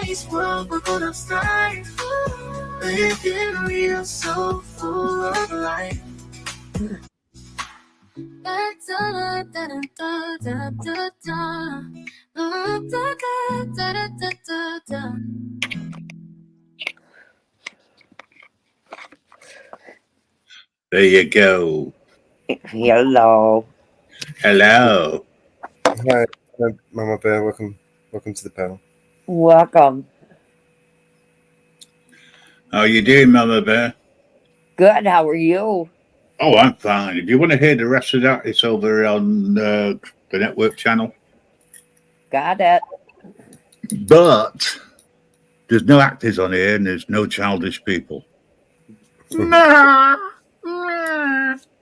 today's world, we're gonna thrive. Living real, so full of life. There you go. Hello. Hello. Hi, Mama Bear. Welcome to the panel. Welcome. How you doing, Mama Bear? Good. How are you? Oh, I'm fine. If you want to hear the rest of that, it's over on the network channel. Got it. But there's no actors on here and there's no childish people.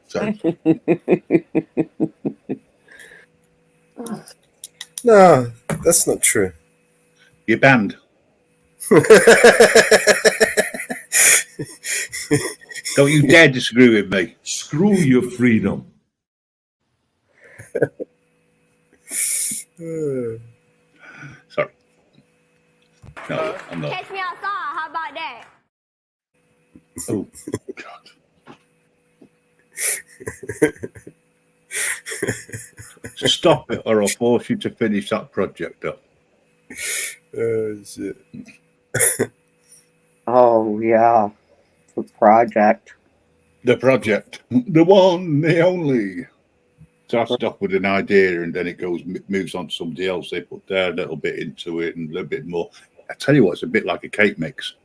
Sorry. No, that's not true. You're banned. Don't you dare disagree with me. Screw your freedom. Sorry. No, I'm not. Catch me outside. How about that? Oh, God. Stop it or I'll force you to finish that project up. Oh, shit. Oh, yeah. The project. The project. The one, the only. So I start with an idea and then it moves on to somebody else. They put their little bit into it and a little bit more. I tell you what, it's a bit like a cake mix.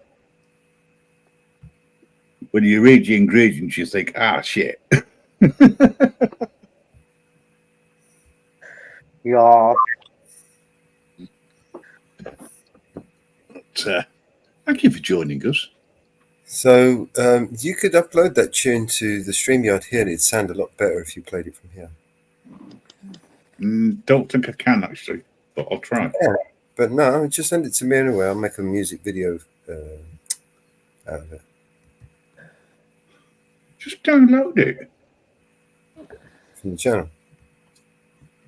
When you read the ingredients, you think, shit. Yeah. But, thank you for joining us. So you could upload that tune to the StreamYard here and it'd sound a lot better if you played it from here. Don't think I can, actually, but I'll try. Yeah, but no, just send it to me anyway. I'll make a music video out of it. Just download it. From the channel?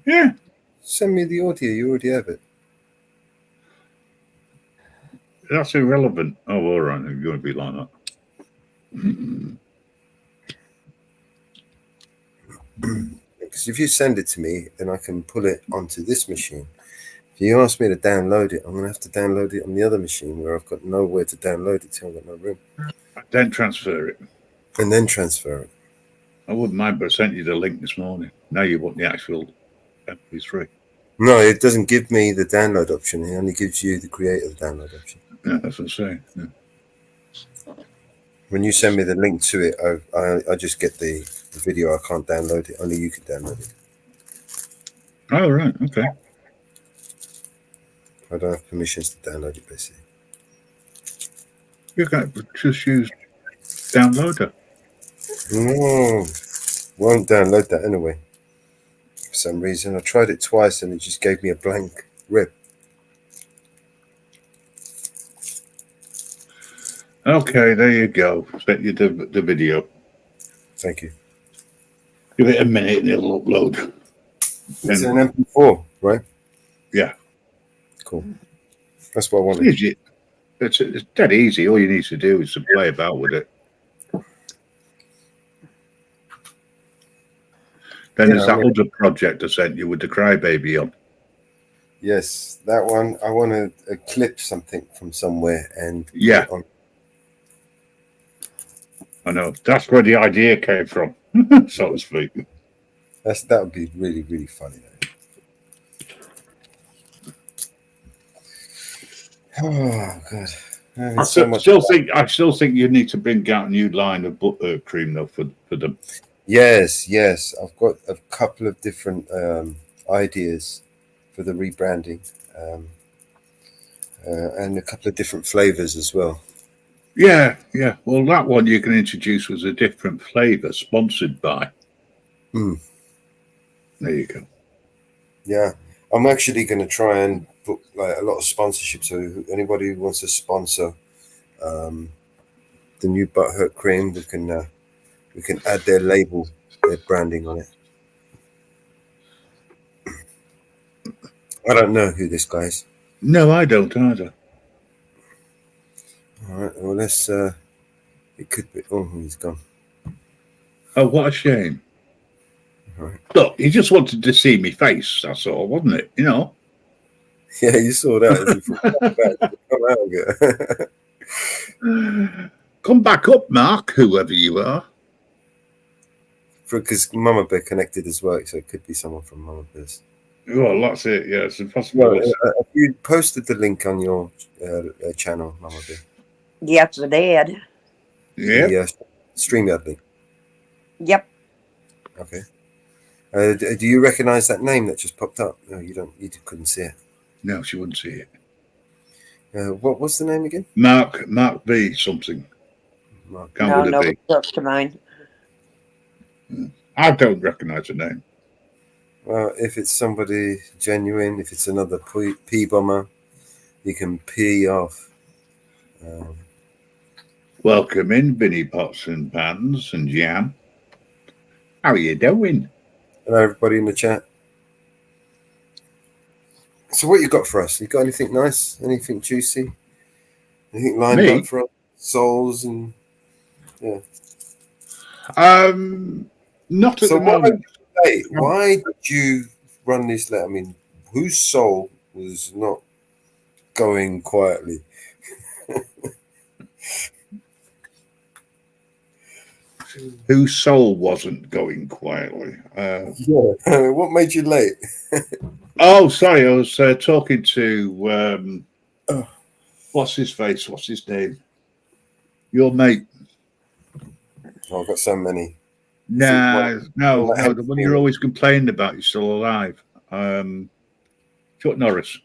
Yeah. Send me the audio. You already have it. That's irrelevant. Oh, all right. You're going to be like that. Because if you send it to me, then I can pull it onto this machine. If you ask me to download it, I'm going to have to download it on the other machine where I've got nowhere to download it to. I've got no room. Then transfer it. And then transfer it. I wouldn't mind, but I sent you the link this morning. Now you want the actual MP3. No, it doesn't give me the download option. It only gives you the creator the download option. Yeah, that's what I'm saying. Yeah. When you send me the link to it, I just get the video. I can't download it. Only you can download it. Oh, right. Okay. I don't have permissions to download it, basically. You can just use downloader. No, won't download that anyway. For some reason, I tried it twice and it just gave me a blank rip. Okay, there you go. Sent you the video. Thank you. Give it a minute and it'll upload. It's an MP4, right? Yeah. Cool. That's what I wanted. It's dead easy. All you need to do is to play about with it. Then there's that other project I sent you with the crybaby on. Yes, that one. I want to clip something from somewhere and yeah. I know. That's where the idea came from, so to speak. That would be really, really funny. Oh God! I still think you need to bring out a new line of buttercream though for them. Yes. I've got a couple of different ideas for the rebranding, and a couple of different flavors as well. Yeah. Well, that one you can introduce was a different flavor, sponsored by. There you go. Yeah, I'm actually going to try and book like a lot of sponsorship. So anybody who wants to sponsor the new Butthurt Cream, we can add their label, their branding on it. I don't know who this guy is. No, I don't either. All right. Well, let's. It could be. Oh, he's gone. Oh, what a shame. Right. Look, he just wanted to see me face, that's all, wasn't it? You know? Yeah, you saw that as if come out again. Come back up, Mark, whoever you are. Because Mama Bear connected as well, so it could be someone from Mama Bear's. Well, that's it. Yeah, it's impossible. Well, you posted the link on your channel, Mama Bear. Yes, it did. Yeah. The StreamYard link. Yep. Okay. Do you recognize that name that just popped up? No, you don't. You couldn't see it. No, she wouldn't see it. What's the name again? Mark B something. Mark. No, nobody comes to mind. I don't recognize the name. Well, if it's somebody genuine, if it's another P bomber, you can P off. Welcome in, Vinny Pots and Pans and Jam. How are you doing? Hello, everybody in the chat. So, what you got for us? You got anything nice? Anything juicy? Anything lined up for us? Souls and yeah. Not at the moment. Why did you run this letter? I mean, whose soul was not going quietly? Whose soul wasn't going quietly? Yeah. What made you late? Oh, sorry. I was talking to what's his face? What's his name? Your mate. Oh, I've got so many. No. The one you're always complaining about. He's still alive. Chuck Norris.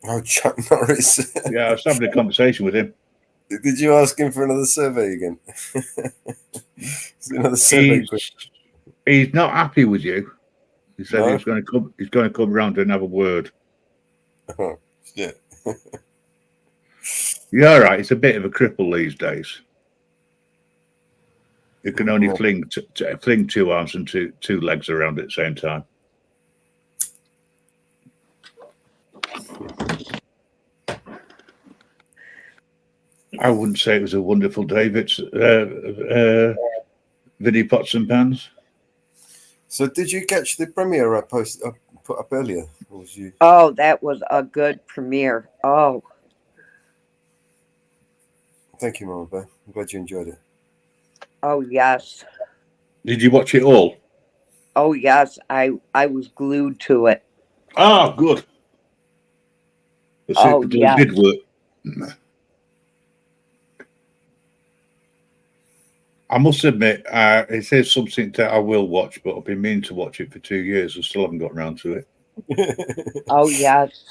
Oh, Chuck Norris. Yeah, I was having a conversation with him. Did you ask him for another survey again? Another survey. He's not happy with you. He said he's going to come. He's going to come round and have a word. Oh, yeah. You're all right. He's a bit of a cripple these days. You can only fling two arms and two legs around at the same time. I wouldn't say it was a wonderful day, Vinny Pots and Pans. So, did you catch the premiere I put up earlier? Or was you? Oh, that was a good premiere. Oh. Thank you, Mama Bear. I'm glad you enjoyed it. Oh, yes. Did you watch it all? Oh, yes. I was glued to it. Ah, good. Oh, yeah. It did work. I must admit, it is something that I will watch, but I've been meaning to watch it for 2 years. I still haven't got around to it. Oh, yes.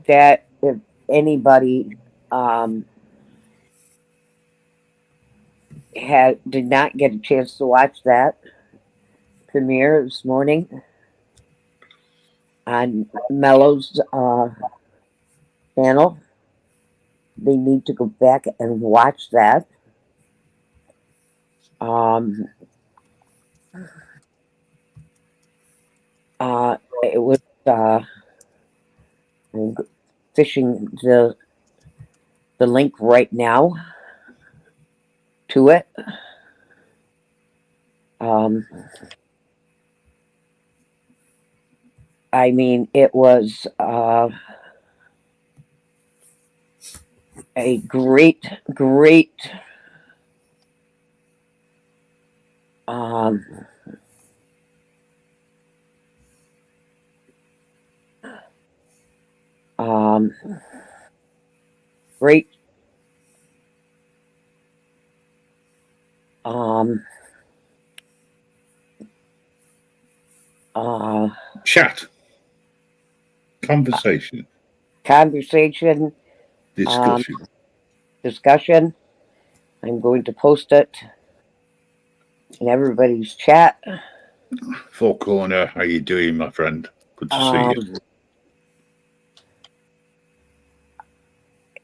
That if anybody did not get a chance to watch that premiere this morning on Mello's channel, they need to go back and watch that. It was I'm fishing the link right now to it. I mean, it was a great great Chat. Conversation. Discussion. I'm going to post it in everybody's chat. Four Corner, how you doing, my friend? Good to see you.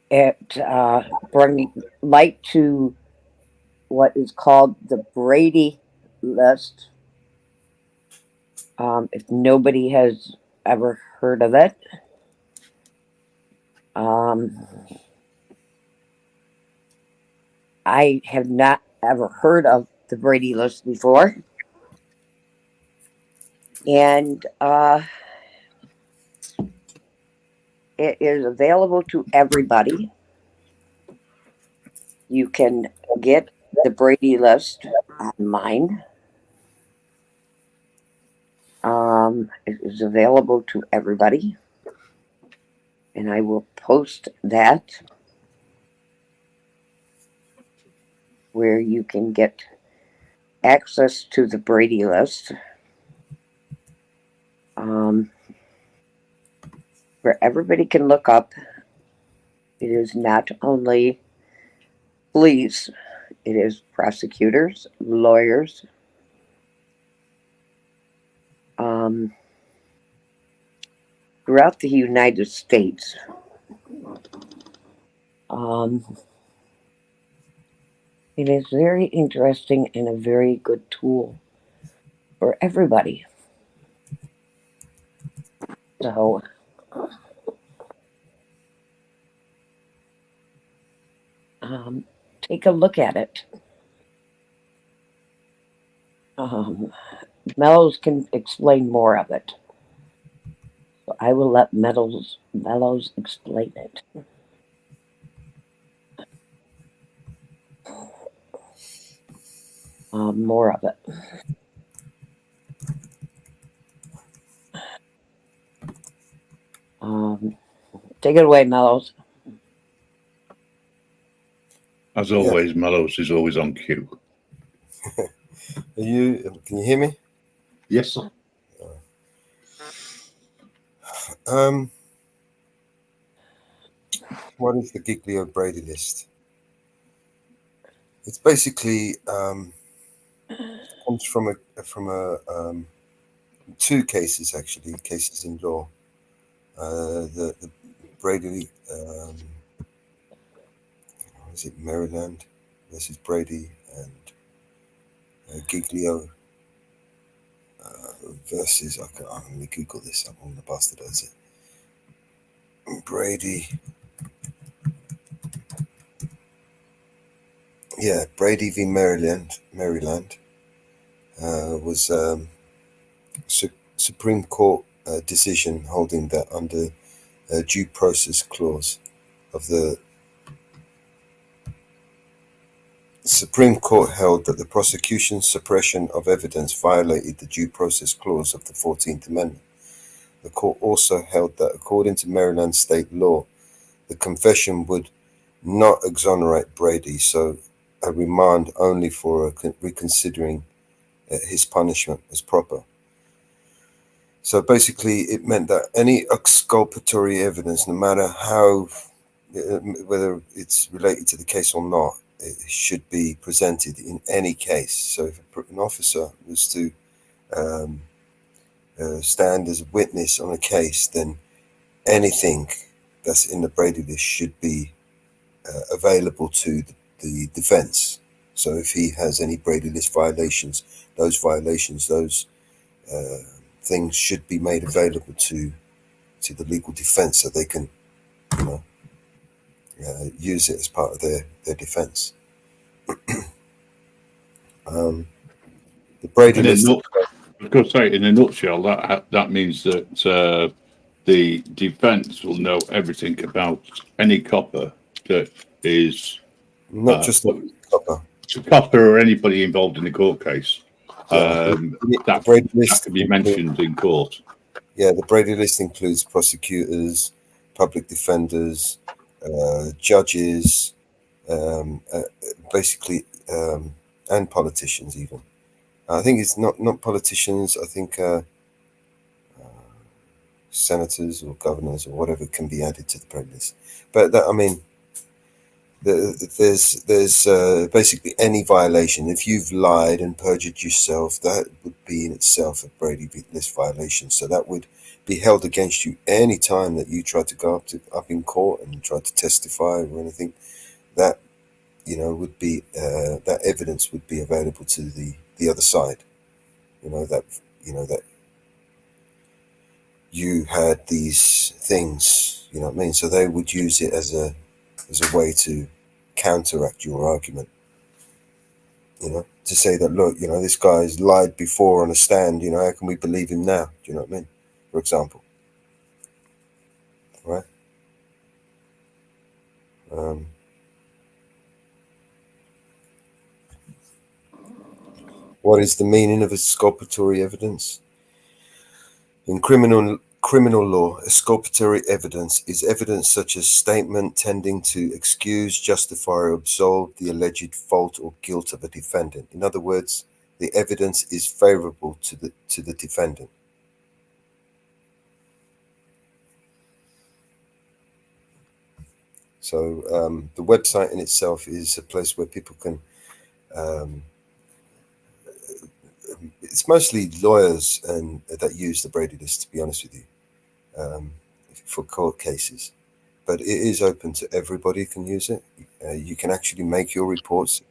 It bringing light to what is called the Brady list. If nobody has ever heard of it, I have not ever heard of the Brady list before. And it is available to everybody. You can get the Brady list online. It is available to everybody. And I will post that where you can get access to the Brady list. Where everybody can look up. It is not only police, it is prosecutors, lawyers, throughout the United States. It is very interesting and a very good tool for everybody. So, take a look at it. Mellows can explain more of it. So I will let Mellows explain it. More of it. Take it away, Mellows. As always, Mellows is always on cue. Can you hear me? Yes, sir. What is the Giglio Brady list? It's basically comes from two cases, actually, cases in law. The Brady, is it Maryland versus Brady and Giglio versus, let me Google this, I'm on the bastardize it. Brady. Yeah, Brady v. Maryland was Supreme Court decision holding that under due process clause of the Supreme Court held that the prosecution's suppression of evidence violated the due process clause of the 14th Amendment. The court also held that according to Maryland state law, the confession would not exonerate Brady, so a remand only for reconsidering his punishment was proper. So basically, it meant that any exculpatory evidence, no matter how, whether it's related to the case or not, it should be presented in any case. So if an officer was to stand as a witness on a case, then anything that's in the Brady list should be available to the defense. So if he has any Brady list violations, those things should be made available to the legal defense, so they can, use it as part of their defense. The Brady list. Of course, in a nutshell, that means that the defense will know everything about any copper that is Not just the copper. Copper or anybody involved in the court case. That can be mentioned in court. Yeah, the Brady list includes prosecutors, public defenders, judges, basically, and politicians even. I think it's not politicians. I think senators or governors or whatever can be added to the Brady list. But that, I mean, there's basically any violation. If you've lied and perjured yourself, that would be in itself a Brady list violation. So that would be held against you any time that you try to go up in court and try to testify or anything. That would be that evidence would be available to the the other side. That you had these things. You know what I mean? So they would use it as a way to counteract your argument. To say that, look, this guy's lied before on a stand. How can we believe him now? Do you know what I mean? For example, right? What is the meaning of exculpatory evidence? In criminal law, exculpatory evidence is evidence such as statement tending to excuse, justify, or absolve the alleged fault or guilt of a defendant. In other words, the evidence is favorable to the defendant. So the website in itself is a place where people can. It's mostly lawyers and that use the Brady list, to be honest with you, for court cases. But it is open to everybody can use it. You can actually make your reports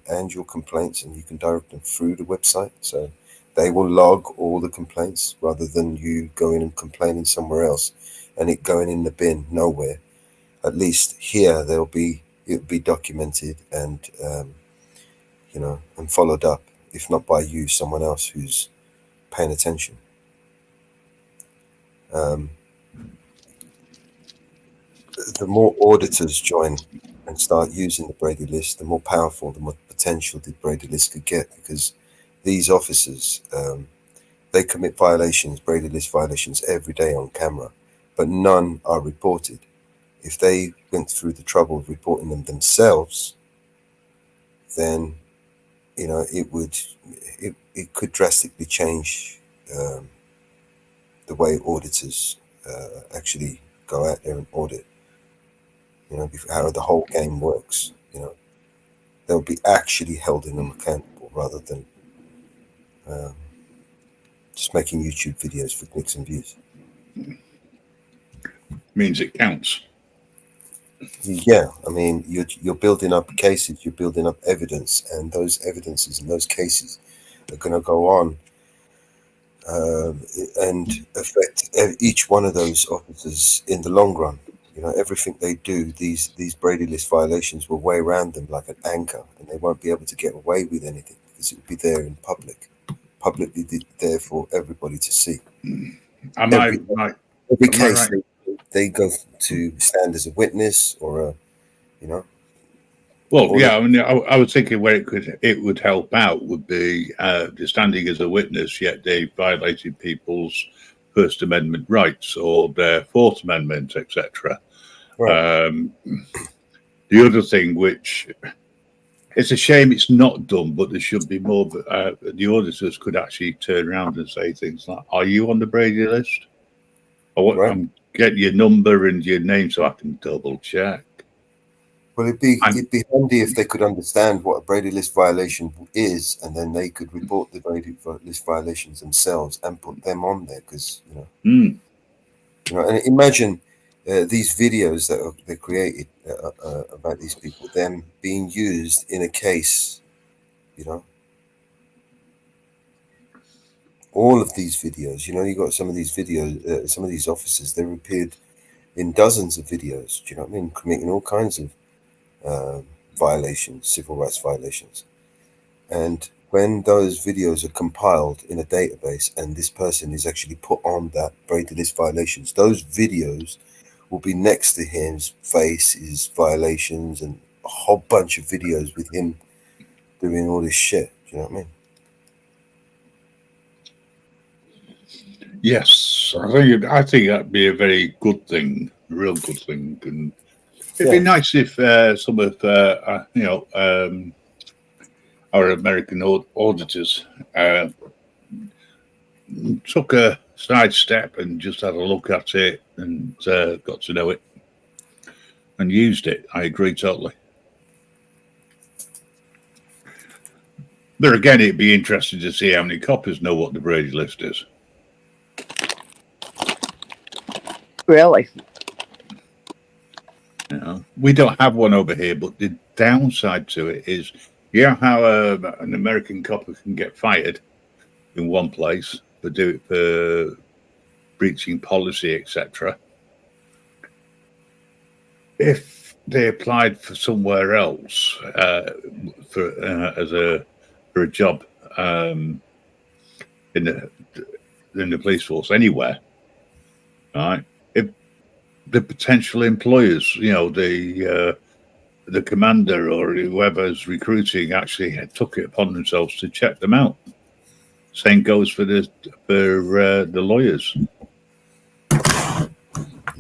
and your complaints, and you can direct them through the website. So they will log all the complaints rather than you going and complaining somewhere else and it going in the bin nowhere. At least here it'll be documented and and followed up, if not by you, someone else who's paying attention. The more auditors join and start using the Brady list, the more powerful, the more potential the Brady list could get, because these officers, they commit violations, Brady list violations every day on camera, but none are reported. If they went through the trouble of reporting them themselves, then it could drastically change the way auditors actually go out there and audit. How the whole game works. They'll be actually held in them accountable rather than just making YouTube videos for clicks and views. Means it counts. Yeah, I mean, you're building up cases, you're building up evidence, and those evidences and those cases are going to go on and affect each one of those officers in the long run. Everything they do, these Brady list violations will weigh around them like an anchor, and they won't be able to get away with anything because it will be there in publicly there for everybody to see. Every case right? they go to stand as a witness or Well, yeah, I mean, I was thinking where it would help out would be the standing as a witness, yet they violated people's First Amendment rights or their Fourth Amendment, etc. Right. The other thing, which it's a shame it's not done, but there should be more. The auditors could actually turn around and say things like, "Are you on the Brady list?" Or Right. I'm getting your number and your name so I can double check. Well, it'd be handy if they could understand what a Brady list violation is, and then they could report the Brady list violations themselves and put them on there. Because and imagine these videos that they created about these people, them being used in a case. All of these videos. You got some of these videos. Some of these officers, they appeared in dozens of videos. Do you know what I mean? Committing all kinds of violations, civil rights violations. And when those videos are compiled in a database and this person is actually put on that Brady list violations, those videos will be next to his face, his violations, and a whole bunch of videos with him doing all this shit. Do you know what I mean? Yes, I think that'd be a very good thing, a real good thing, and it'd be nice if some of our American auditors took a side step and just had a look at it and got to know it and used it. I agree totally. But again, it'd be interesting to see how many coppers know what the Brady list is. Really? We don't have one over here, but the downside to it is Yeah, how an American copper can get fired in one place for breaching policy, etc. If they applied for somewhere else for a job in the police force anywhere, right? If the potential employers, the commander or whoever's recruiting actually took it upon themselves to check them out. Same goes for the lawyers.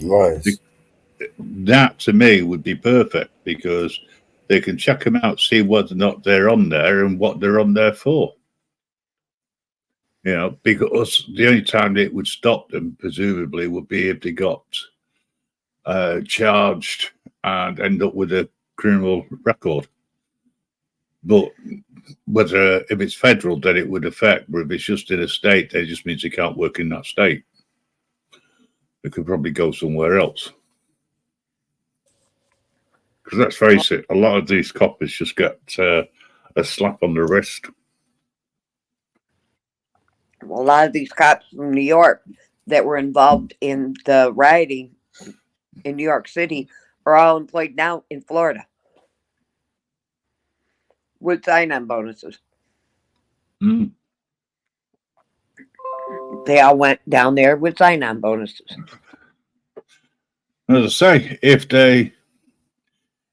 Right. That to me would be perfect because they can check them out, see whether or not they're on there and what they're on there for. Because the only time it would stop them, presumably, would be if they got charged and end up with a criminal record. But if it's federal, then it would affect. But if it's just in a state, that just means they can't work in that state. They could probably go somewhere else. Because let's face it, a lot of these coppers just get a slap on the wrist. Well, a lot of these cops from New York that were involved in the rioting in New York City are all employed now in Florida with sign-on bonuses. Mm. They all went down there with sign-on bonuses. As I say, if they,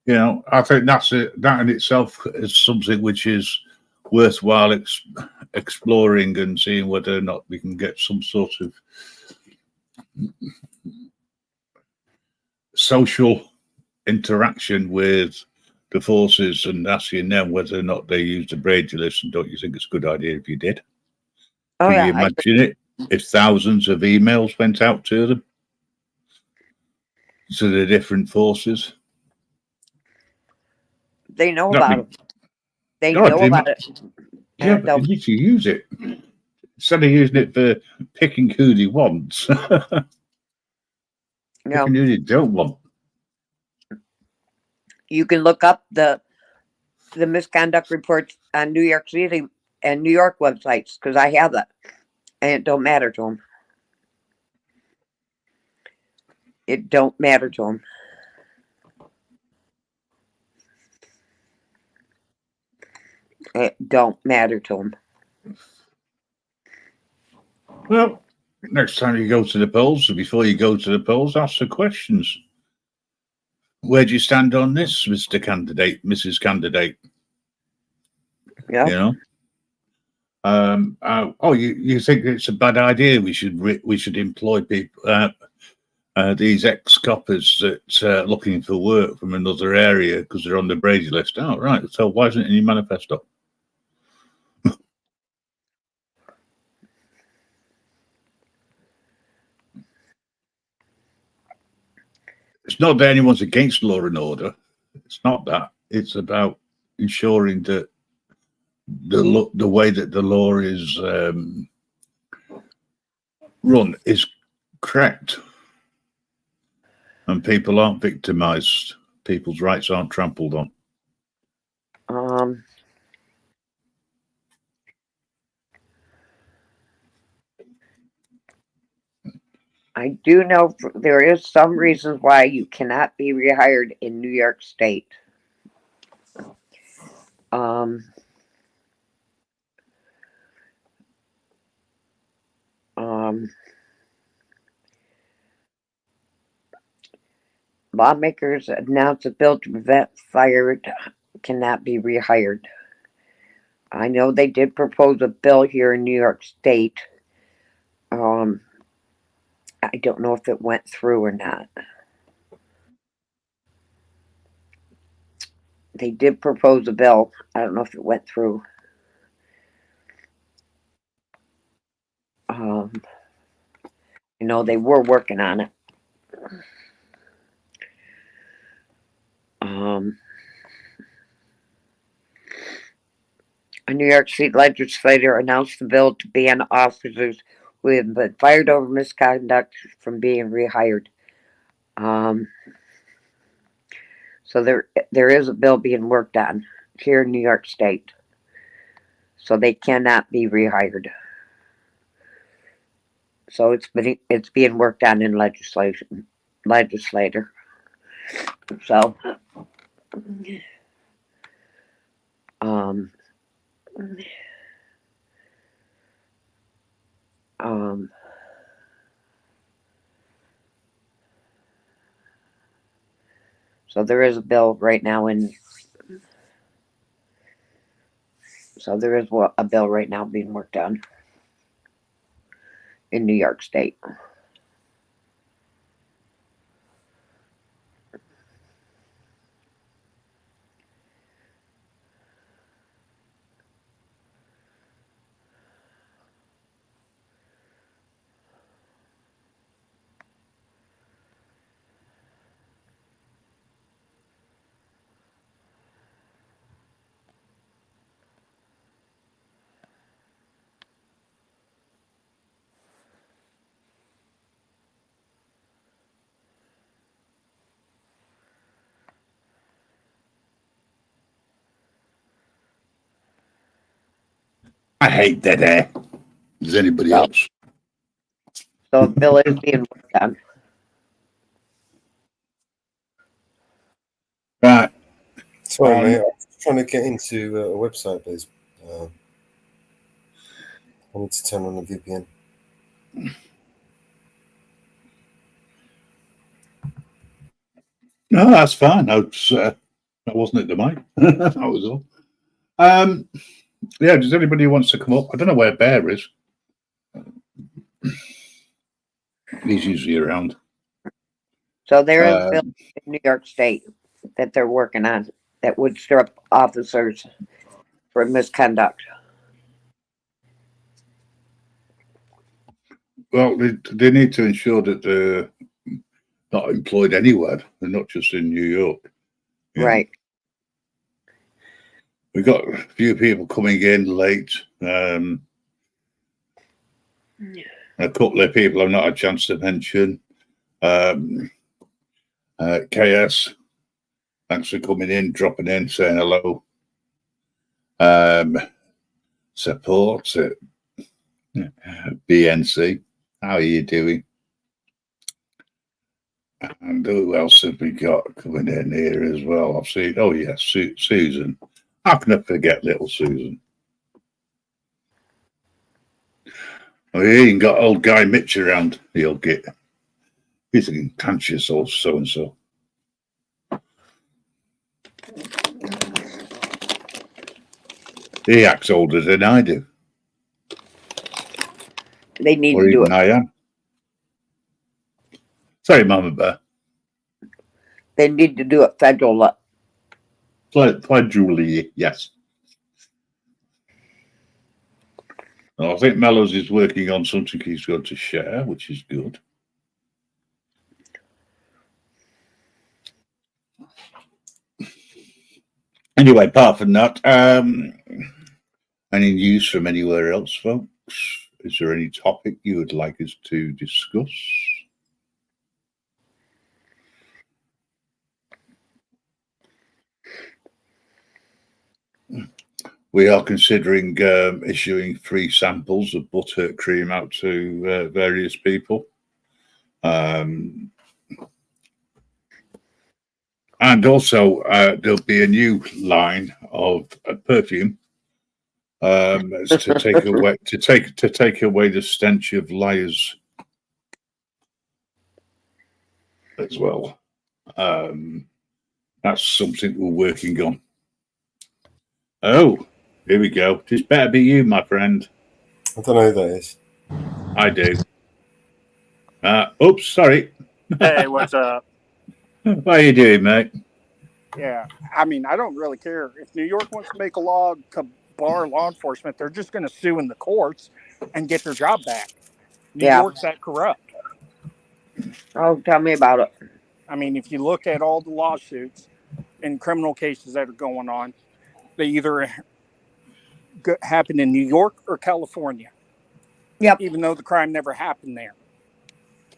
I think that's it. That in itself is something which is worthwhile exploring and seeing whether or not we can get some sort of social interaction with the forces and asking them whether or not they use the Brady list. And don't you think it's a good idea if you did? Oh, Can yeah. you imagine it if thousands of emails went out to them, to the different forces? They know about it. They know about it. Yeah, but they need to use it. Instead of using it for picking who they want, picking who they don't want. You can look up the misconduct reports on New York City and New York websites because I have that, and it don't matter to them. It don't matter to them. It don't matter to them. Well, next time you go to the polls, or before you go to the polls, ask the questions. Where do you stand on this, Mr. Candidate, Mrs. Candidate? Yeah. You think it's a bad idea? We should employ people, these ex-coppers that are looking for work from another area because they're on the Brady list. Oh, right. So why isn't it in your manifesto? It's not that anyone's against law and order. It's not that. It's about ensuring that the way that the law is run is correct, and people aren't victimized. People's rights aren't trampled on. I do know there is some reasons why you cannot be rehired in New York State. Lawmakers announced a bill to prevent fired cannot be rehired. I know they did propose a bill here in New York State. I don't know if it went through or not. They did propose a bill. I don't know if it went through. They were working on it. A New York State legislator announced the bill to ban officers who have been fired over misconduct from being rehired. So there is a bill being worked on here in New York State. So they cannot be rehired. So it's being worked on in legislator. So um um so there is a bill right now a bill right now being worked on in New York State. I hate dead air. Does anybody else? So a bill is being worked on. Right. Sorry, mate. I was trying to get into a website, but I need to turn on the VPN. No, that's fine. That wasn't it the mic. That was all. Yeah, does anybody who wants to come up? I don't know where Bear is. He's usually around. So there is a bill in New York State that they're working on that would strip officers for misconduct. Well, they need to ensure that they're not employed anywhere. They're not just in New York. Right. We've got a few people coming in late. A couple of people I've not had a chance to mention. KS, thanks for coming in, dropping in, saying hello. Support at BNC, how are you doing? And who else have we got coming in here as well? I've seen, oh yes, Susan. How can I forget little Susan? Oh, you even got old Guy Mitch around. He'll get, he's a conscious or so and so. He acts older than I do. They need Or to do even it. I am. Sorry, Mama Bear. They need to do it federal. Julie, yes. I think Mellows is working on something he's going to share, which is good. Anyway, apart from that, any news from anywhere else, folks? Is there any topic you would like us to discuss? We are considering issuing free samples of butthurt cream out to various people. And also, there'll be a new line of perfume to take away the stench of liars as well. That's something we're working on. Oh, here we go. This better be you, my friend. I don't know who that is. I do. Oops, sorry. Hey, what's up? What are you doing, mate? Yeah, I mean, I don't really care. If New York wants to make a law to bar law enforcement, they're just going to sue in the courts and get their job back. New York's that corrupt. Oh, tell me about it. I mean, if you look at all the lawsuits and criminal cases that are going on, they either happen in New York or California. Yep. Even though the crime never happened there.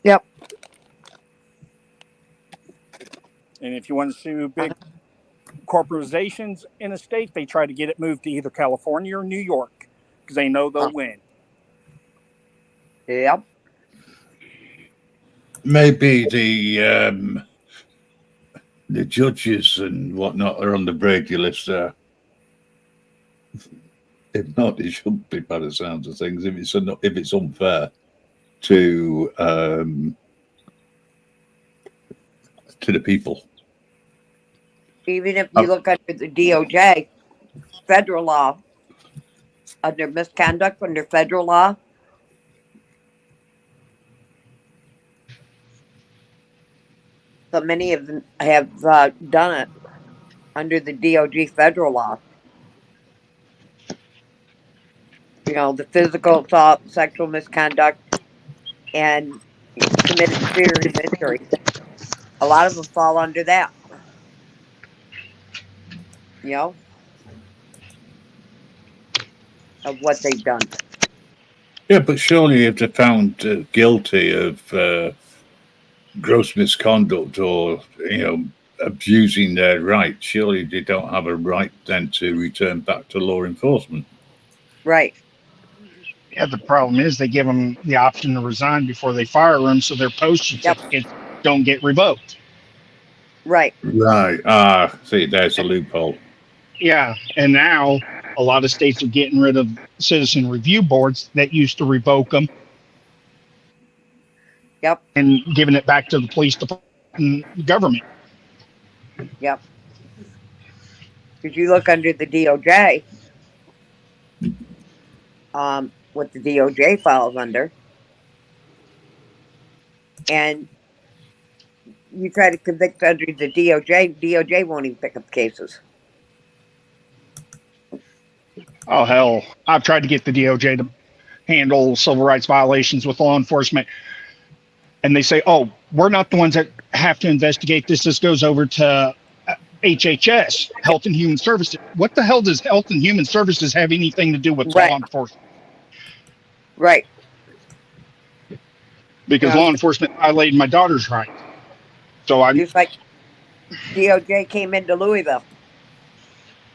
Yep. And if you want to sue big corporations in a state, they try to get it moved to either California or New York because they know they'll win. Yep. Maybe the judges and whatnot are on the Brady list there. If not, it shouldn't be by the sounds of things. If it's unfair to the people. Even if you look under the DOJ, federal law, under misconduct under federal law, so many of them have done it under the DOJ federal law. You know, the physical assault, sexual misconduct, and committed serious injury. A lot of them fall under that. You know, of what they've done. Yeah, but surely if they're found guilty of gross misconduct or, abusing their rights, surely they don't have a right then to return back to law enforcement. Right. Yeah, the problem is they give them the option to resign before they fire them, so their post certificates don't get revoked. Right. Right. See, there's a loophole. Yeah, and now a lot of states are getting rid of citizen review boards that used to revoke them. Yep. And giving it back to the police department and government. Yep. If you look under the DOJ, what the DOJ files under, and you try to convict under the DOJ won't even pick up cases. Oh, hell. I've tried to get the DOJ to handle civil rights violations with law enforcement. And they say, oh, we're not the ones that have to investigate this. This goes over to HHS, Health and Human Services. What the hell does Health and Human Services have anything to do with law enforcement? Right. Because law enforcement violated my daughter's rights. So I just like DOJ came into Louisville.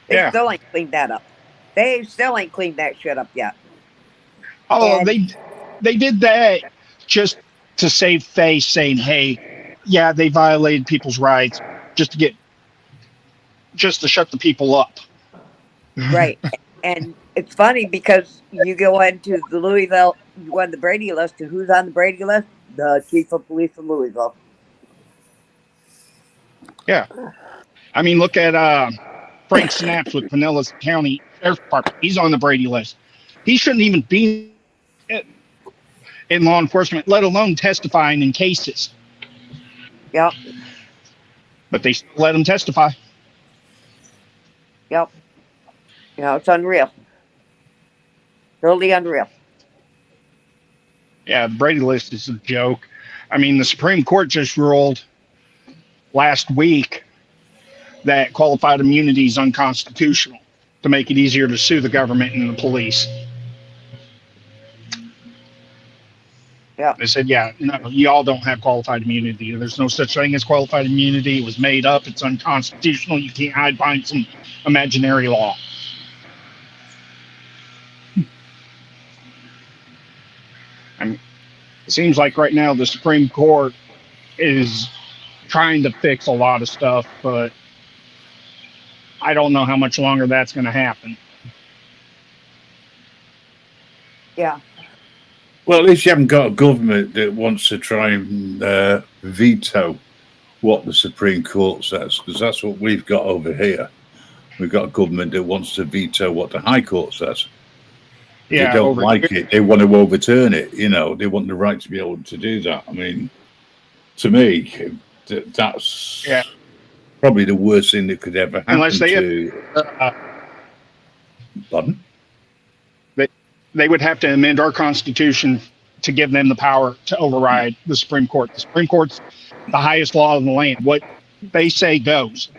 They still ain't cleaned that up. They still ain't cleaned that shit up yet. Oh, and they did that just to save face, saying, hey, yeah, they violated people's rights just to shut the people up. Right. And it's funny because you go into the Louisville, you go on the Brady list, and who's on the Brady list? The chief of police of Louisville. Yeah. I mean, look at Frank Snaps with Pinellas County Sheriff's Department. He's on the Brady list. He shouldn't even be in law enforcement, let alone testifying in cases. Yep. But they still let him testify. Yep. You know, it's unreal. Totally unreal. Yeah, the Brady list is a joke. I mean, the Supreme Court just ruled last week that qualified immunity is unconstitutional to make it easier to sue the government and the police. Yeah. They said, yeah, no, y'all don't have qualified immunity. There's no such thing as qualified immunity. It was made up. It's unconstitutional. You can't hide behind some imaginary law. I mean, it seems like right now the Supreme Court is trying to fix a lot of stuff, but I don't know how much longer that's going to happen. Yeah. Well, at least you haven't got a government that wants to try and veto what the Supreme Court says, because that's what we've got over here. We've got a government that wants to veto what the High Court says. Yeah, they don't like it. They want to overturn it. You know, they want the right to be able to do that. I mean, to me, that's probably the worst thing that could ever happen. Unless they pardon? They would have to amend our Constitution to give them the power to override the Supreme Court. The Supreme Court's the highest law in the land. What they say goes.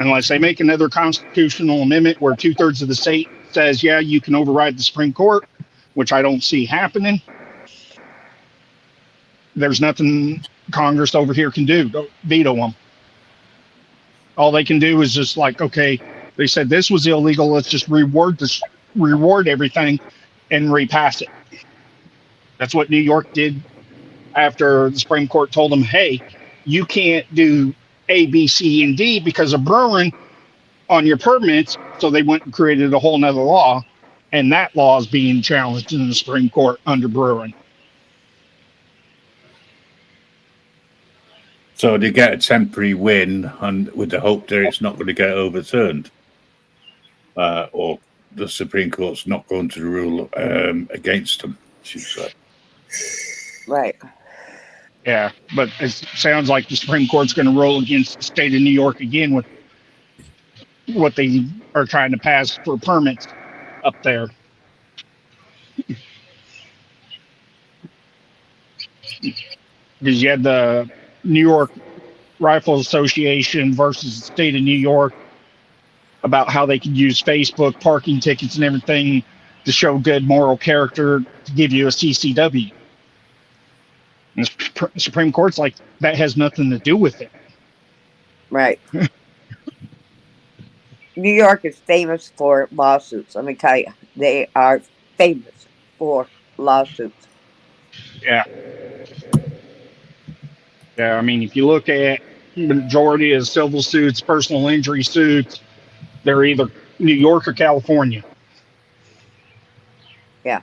Unless they make another constitutional amendment where 2/3 of the state says, yeah, you can override the Supreme Court, which I don't see happening. There's nothing Congress over here can do. Don't veto them. All they can do is just like, okay, they said this was illegal. Let's just reward everything and repass it. That's what New York did after the Supreme Court told them, hey, you can't do A, B, C, and D because of brewing on your permits. So they went and created a whole nother law. And that law is being challenged in the Supreme Court under brewing. So they get a temporary win, and with the hope that it's not going to get overturned, or the Supreme Court's not going to rule against them, she said. Right. Yeah, but it sounds like the Supreme Court's going to rule against the state of New York again with what they are trying to pass for permits up there. Because you had the New York Rifle Association versus the state of New York about how they could use Facebook parking tickets and everything to show good moral character to give you a CCW. And the Supreme Court's like, that has nothing to do with it. Right. New York is famous for lawsuits. Let me tell you, they are famous for lawsuits. Yeah. Yeah, I mean, if you look at the majority of civil suits, personal injury suits, they're either New York or California. Yeah.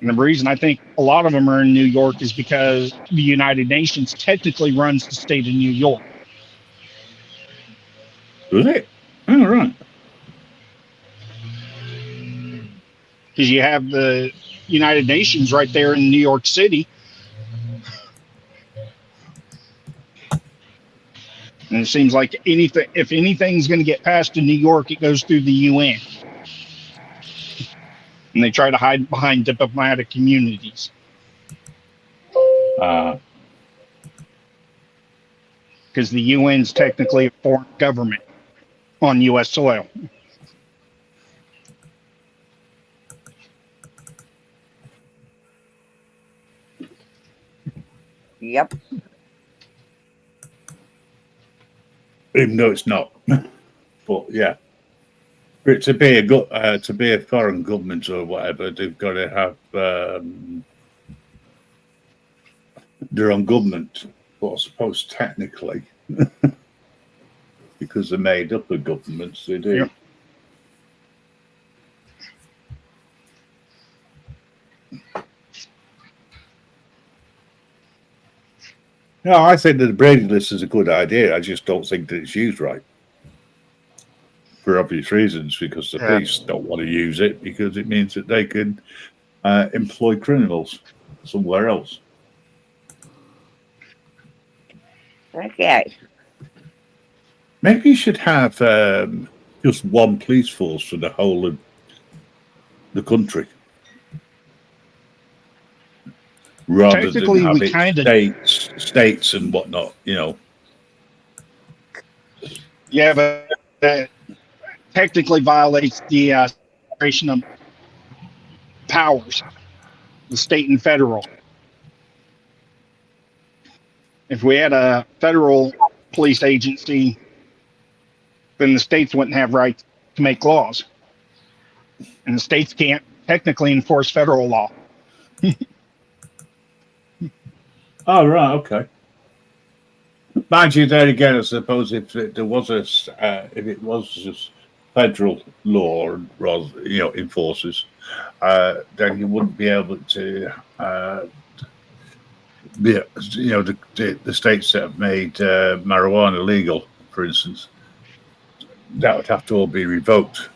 And the reason I think a lot of them are in New York is because the United Nations technically runs the state of New York. Does it? Oh, right. Because you have the United Nations right there in New York City. And it seems like if anything's going to get passed in New York, it goes through the UN. And they try to hide behind diplomatic communities. Because the UN's technically a foreign government on U.S. soil. Yep. Even though it's not. But yeah. But to be a foreign government or whatever, they've got to have their own government. But I suppose technically, because they're made up of governments, they do. Yep. No, I think that the Brady list is a good idea. I just don't think that it's used right. For obvious reasons, because the police don't want to use it because it means that they can employ criminals somewhere else. Okay. Maybe you should have just one police force for the whole of the country, rather than having states and whatnot. You know. Yeah, but that technically violates the separation of powers, the state and federal. If we had a federal police agency, then the states wouldn't have rights to make laws. And the states can't technically enforce federal law. Oh, right, okay. Mind you, there again, I suppose if there was if it was just federal law, rather, enforces, then you wouldn't be able to the states that have made marijuana legal, for instance, that would have to all be revoked.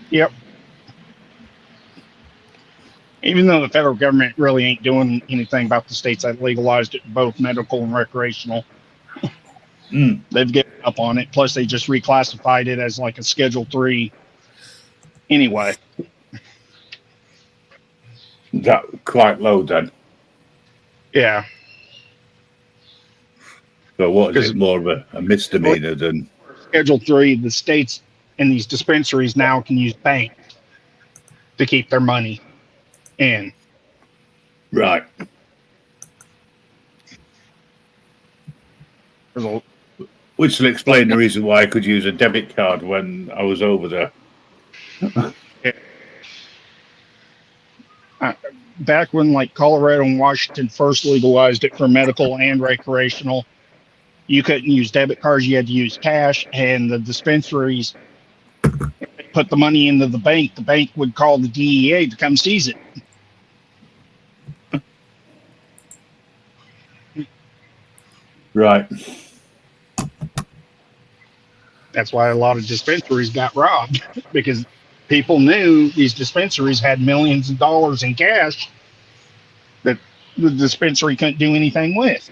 Yep. Even though the federal government really ain't doing anything about the states that legalized it, both medical and recreational. They've given up on it. Plus, they just reclassified it as like a Schedule 3 anyway. That quite low then. Yeah. So what is it, more of a misdemeanor than Schedule 3? The states and these dispensaries now can use banks to keep their money in. Right. There's a, Which will explain the reason why I could use a debit card when I was over there. back when like Colorado and Washington first legalized it for medical and recreational, you couldn't use debit cards, you had to use cash, and the dispensaries put the money into the bank would call the DEA to come seize it. Right. That's why a lot of dispensaries got robbed, because people knew these dispensaries had millions of dollars in cash that the dispensary couldn't do anything with.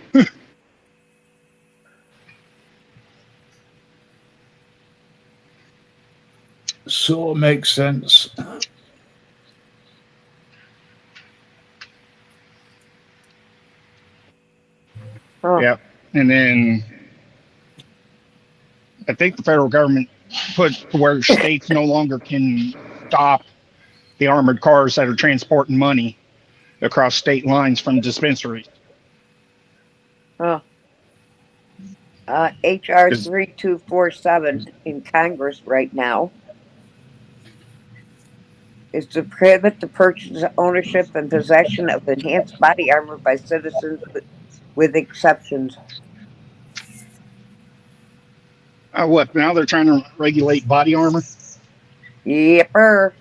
So it makes sense. Oh, Yep. And then I think the federal government put to where states no longer can stop the armored cars that are transporting money across state lines from dispensaries. oh. HR 3247 in Congress right now is to prohibit the purchase, ownership, and possession of enhanced body armor by citizens with exceptions. What, now they're trying to regulate body armor? Yepper.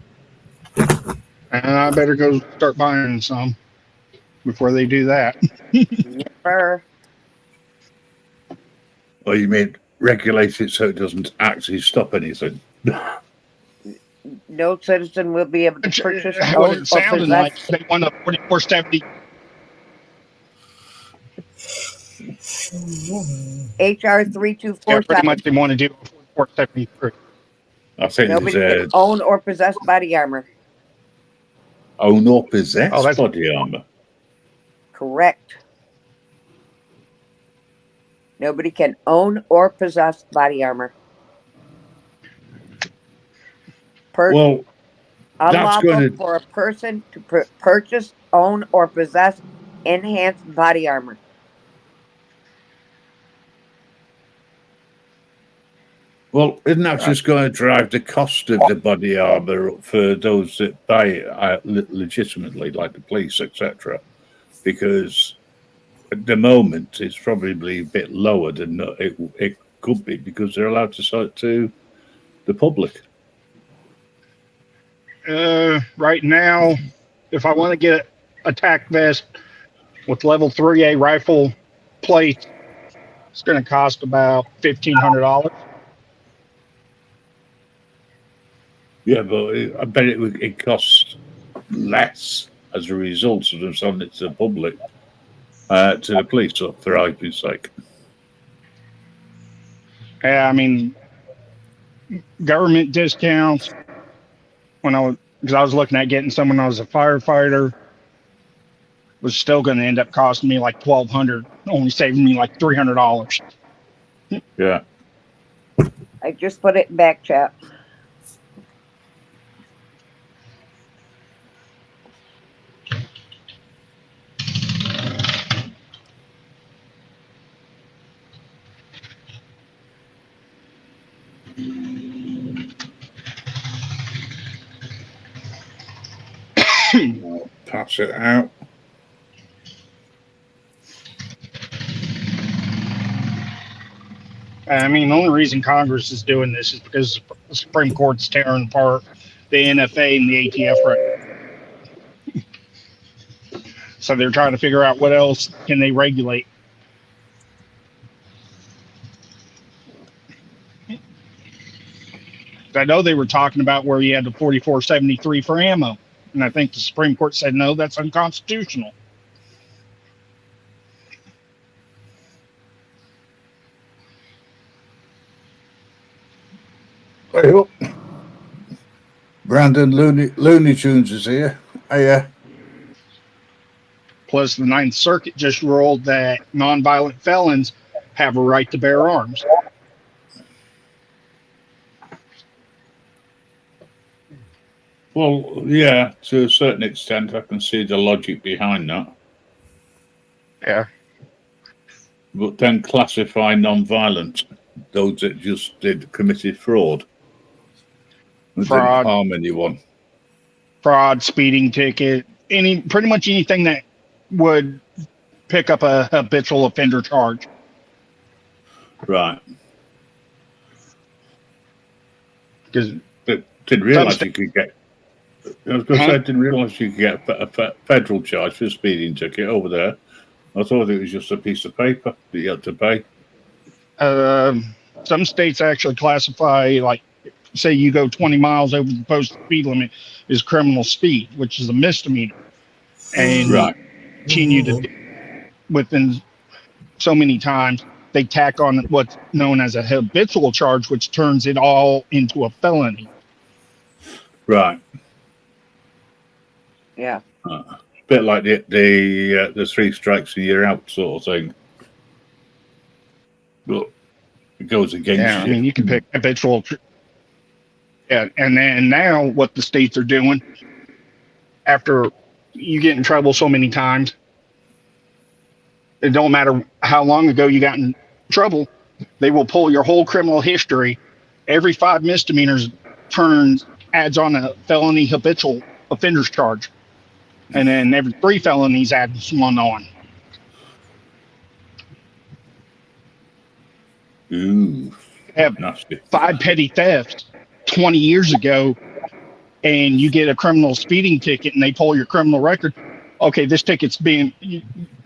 I better go start buying some before they do that. Yepper. Or you mean regulate it so it doesn't actually stop anything? No citizen will be able to purchase, What own, it or sounded like, possess. they want a 4470. HR Yeah, 3247. pretty much they want to do a 4473. I think Nobody can it's own or possess body armor. own or possess Oh, that's- body armor. Correct. Nobody can own or possess body armor. Well, that's Unlawful going to. for a person to purchase, own, or possess enhanced body armor. Well, isn't that just going to drive the cost of the body armor up for those that buy it legitimately, like the police, etc.? Because at the moment, it's probably a bit lower than it could be because they're allowed to sell it to the public. Right now, if I want to get a tack vest with level 3A rifle plate, it's going to cost about $1,500. Yeah, but I bet it costs less as a result of them selling it to the public, to the police, for argument's sake. Yeah, I mean, government discounts. Because I was looking at getting some when I was a firefighter, was still going to end up costing me like $1,200, only saving me like $300. Yeah. I just put it in back chat. I'll pass it out. I mean, the only reason Congress is doing this is because the Supreme Court's tearing apart the NFA and the ATF right. So they're trying to figure out what else can they regulate. I know they were talking about where you had the 4473 for ammo, and I think the Supreme Court said no, that's unconstitutional. Well, Brandon Looney Tunes is here. Yeah. Plus, the Ninth Circuit just ruled that nonviolent felons have a right to bear arms. Well, yeah, to a certain extent, I can see the logic behind that. Yeah. but then classify non-violent those that just committed fraud. Didn't Fraud. harm anyone. Fraud, speeding ticket, pretty much anything that would pick up a habitual offender charge. Right. Because didn't realise you could get. I was going to say, I didn't realise you could get a federal charge for a speeding ticket over there. I thought it was just a piece of paper that you had to pay. Some states actually classify, like, say you go 20 miles over the posted speed limit is criminal speed, which is a misdemeanor. And right. Continue to within so many times, they tack on what's known as a habitual charge, which turns it all into a felony. Right. Yeah. Bit like the 3 strikes and you're out sort of thing. But it goes against you. I mean, you can pick habitual. Yeah, and then now what the states are doing, after you get in trouble so many times, it don't matter how long ago you got in trouble, they will pull your whole criminal history. Every 5 misdemeanors adds on a felony habitual offenders charge. And then every 3 felonies adds one on. Ooh. Have Nasty. 5 petty thefts 20 years ago, and you get a criminal speeding ticket and they pull your criminal record. Okay, this ticket's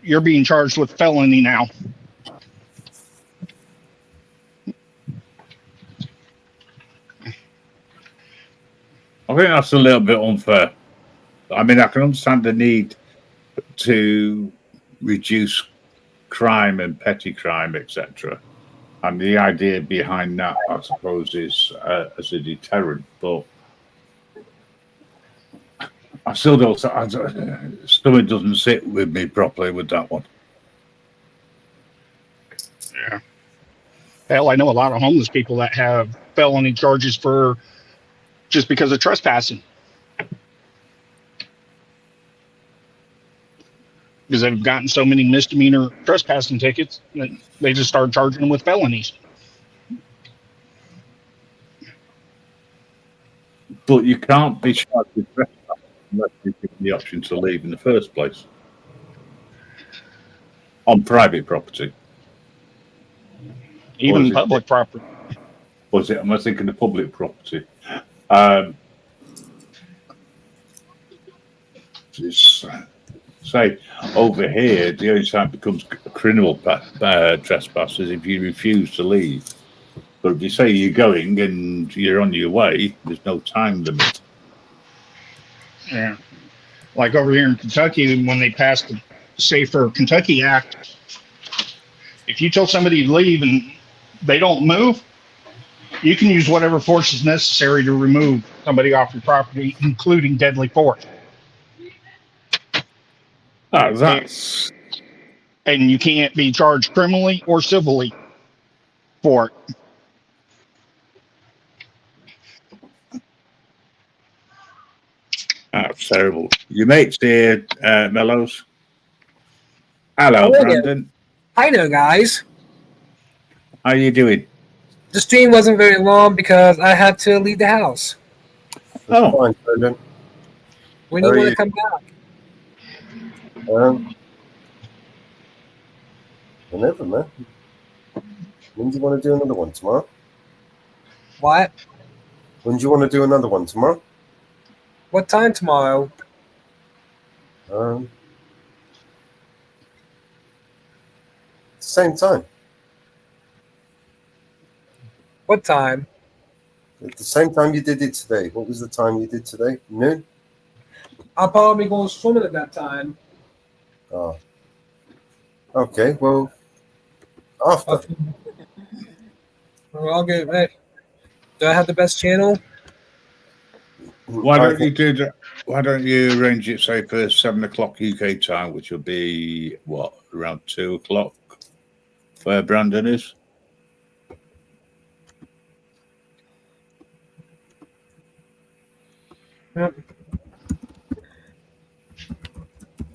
you're being charged with felony now. I think that's a little bit unfair. I mean, I can understand the need to reduce crime and petty crime, etc. And the idea behind that, I suppose, is as a deterrent. But I still don't. Stomach doesn't sit with me properly with that one. Yeah. Hell, I know a lot of homeless people that have felony charges for just because of trespassing. Because they've gotten so many misdemeanor trespassing tickets that they just started charging them with felonies. But you can't be charged with trespassing unless you give the option to leave in the first place on private property. Even public property. Was it? Am I thinking of public property? Say over here, the only time it becomes criminal trespass is if you refuse to leave. But if you say you're going and you're on your way, there's no time limit. Yeah. Like over here in Kentucky, when they passed the Safer Kentucky Act, if you tell somebody to leave and they don't move, you can use whatever force is necessary to remove somebody off your property, including deadly force. That's... And you can't be charged criminally or civilly for it. That's terrible. Your mates here, Mellows. Hello, Oh, yeah. Brandon. Hi there, guys. How you doing? The stream wasn't very long because I had to leave the house. Oh. Fine, Brendan. When do you How are want to you? come back? Whenever, man. When do you want to do another one? Tomorrow? What? When do you want to do another one? Tomorrow? What time tomorrow? Same time. What time? At the same time you did it today. What was the time you did today? Noon? I'll probably go swimming at that time. Oh. Okay, well, after. Okay. We're all good, right? Do I have the best channel? Why don't you do that? Why don't you arrange it, say, for 7 o'clock UK time, which will be, what, around 2 o'clock where Brandon is? Yep.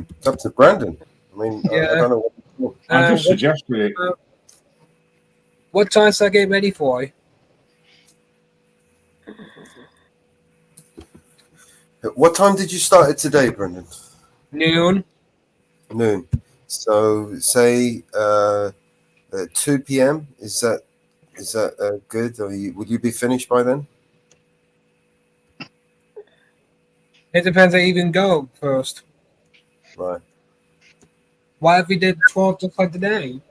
It's up to Brandon. I mean, Yeah. I don't know what. I just suggested it. What time should I get ready for? What time did you start it today, Brendan? Noon. Noon. So say 2 p.m. Is that good? Will you be finished by then? It depends. I even go first. Right. Why if we did 12 just like today?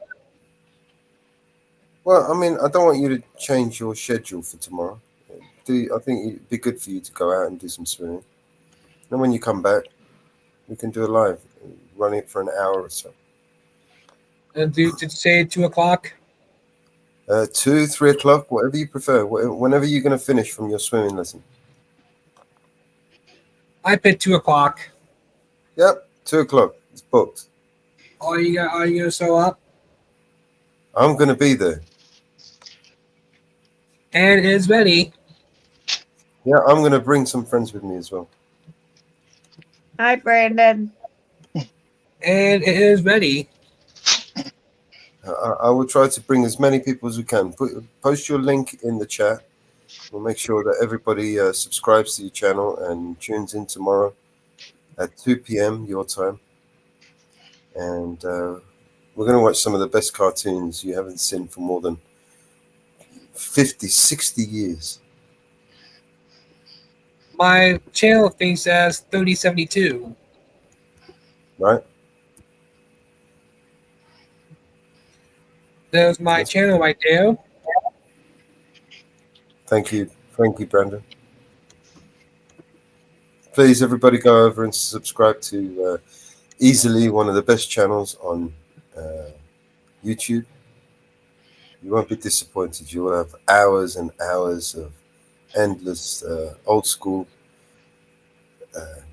Well, I mean, I don't want you to change your schedule for tomorrow. I think it'd be good for you to go out and do some swimming. And when you come back, we can do a live, run it for an hour or so. And did you say 2 o'clock? 2, 3 o'clock, whatever you prefer. Whenever you're going to finish from your swimming lesson. I picked 2 o'clock. Yep, 2 o'clock. It's booked. Are you gonna show up? I'm going to be there. And it is ready. Yeah, I'm going to bring some friends with me as well. Hi, Brandon. And it is ready. I will try to bring as many people as we can. Post your link in the chat. We'll make sure that everybody subscribes to your channel and tunes in tomorrow at 2 p.m. your time. And we're going to watch some of the best cartoons you haven't seen for more than 50, 60 years. My channel thing says 3072. Right? There's my channel right there. Thank you, Brandon. Please, everybody, go over and subscribe to easily one of the best channels on YouTube. You won't be disappointed. You will have hours and hours of endless old school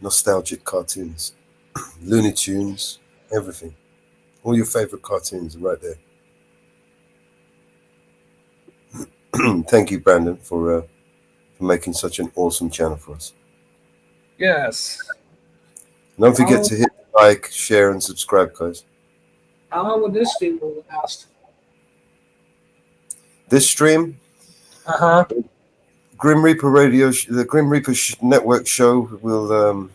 nostalgic cartoons, Looney Tunes, everything. All your favorite cartoons are right there. Thank you, Brandon, for making such an awesome channel for us. Yes. Don't forget to hit like, share, and subscribe, guys. How long will this stream last? This stream, Grim Reaper Radio, the Grim Reaper Network show will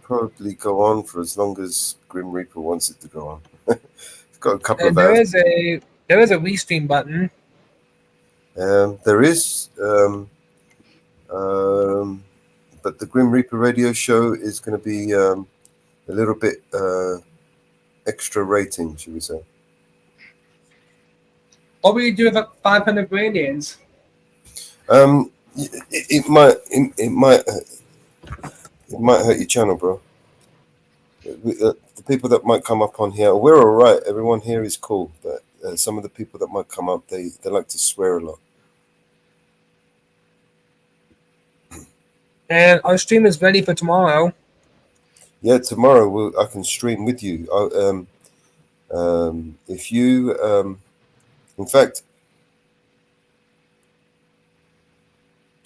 probably go on for as long as Grim Reaper wants it to go on. It's got a couple of hours. There is a restream button. There is, but the Grim Reaper Radio show is going to be a little bit extra rating, should we say? What will you do with 500 Brandians? It might hurt your channel, bro. The people that might come up on here, we're all right. Everyone here is cool, but some of the people that might come up, they like to swear a lot. And our stream is ready for tomorrow. Yeah, tomorrow I can stream with you. If you, in fact,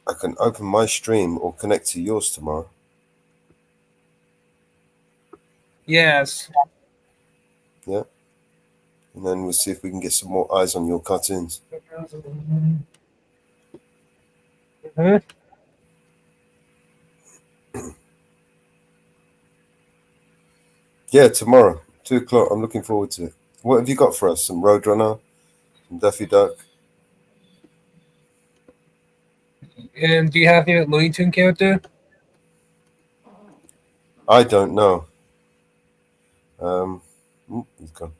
I can open my stream or connect to yours tomorrow. Yes. Yeah. And then we'll see if we can get some more eyes on your cartoons. Yeah, tomorrow, 2 o'clock. I'm looking forward to it. What have you got for us? Some Roadrunner, some Daffy Duck. And do you have your Looney Tune character? I don't know. He's gone.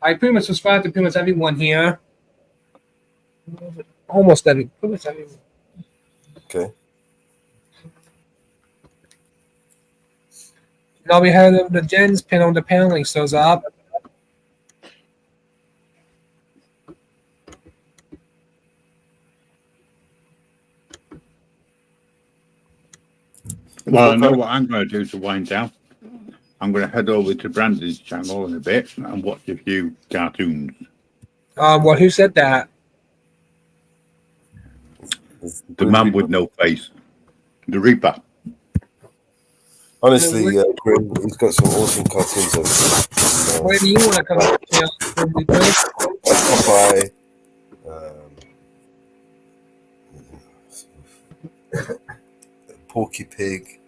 I pretty much subscribe to pretty much everyone here. Almost pretty much everyone. Okay. Now we have the Jen's pin on the paneling shows up. Well, I know what I'm going to do to wind down. I'm going to head over to Brandon's channel in a bit and watch a few cartoons. Well, who said that? The man with no face. The Reaper. Honestly, Grim, he's got some awesome cartoons of Where do you want to come to the channel for me, Chris? Popeye, Porky Pig.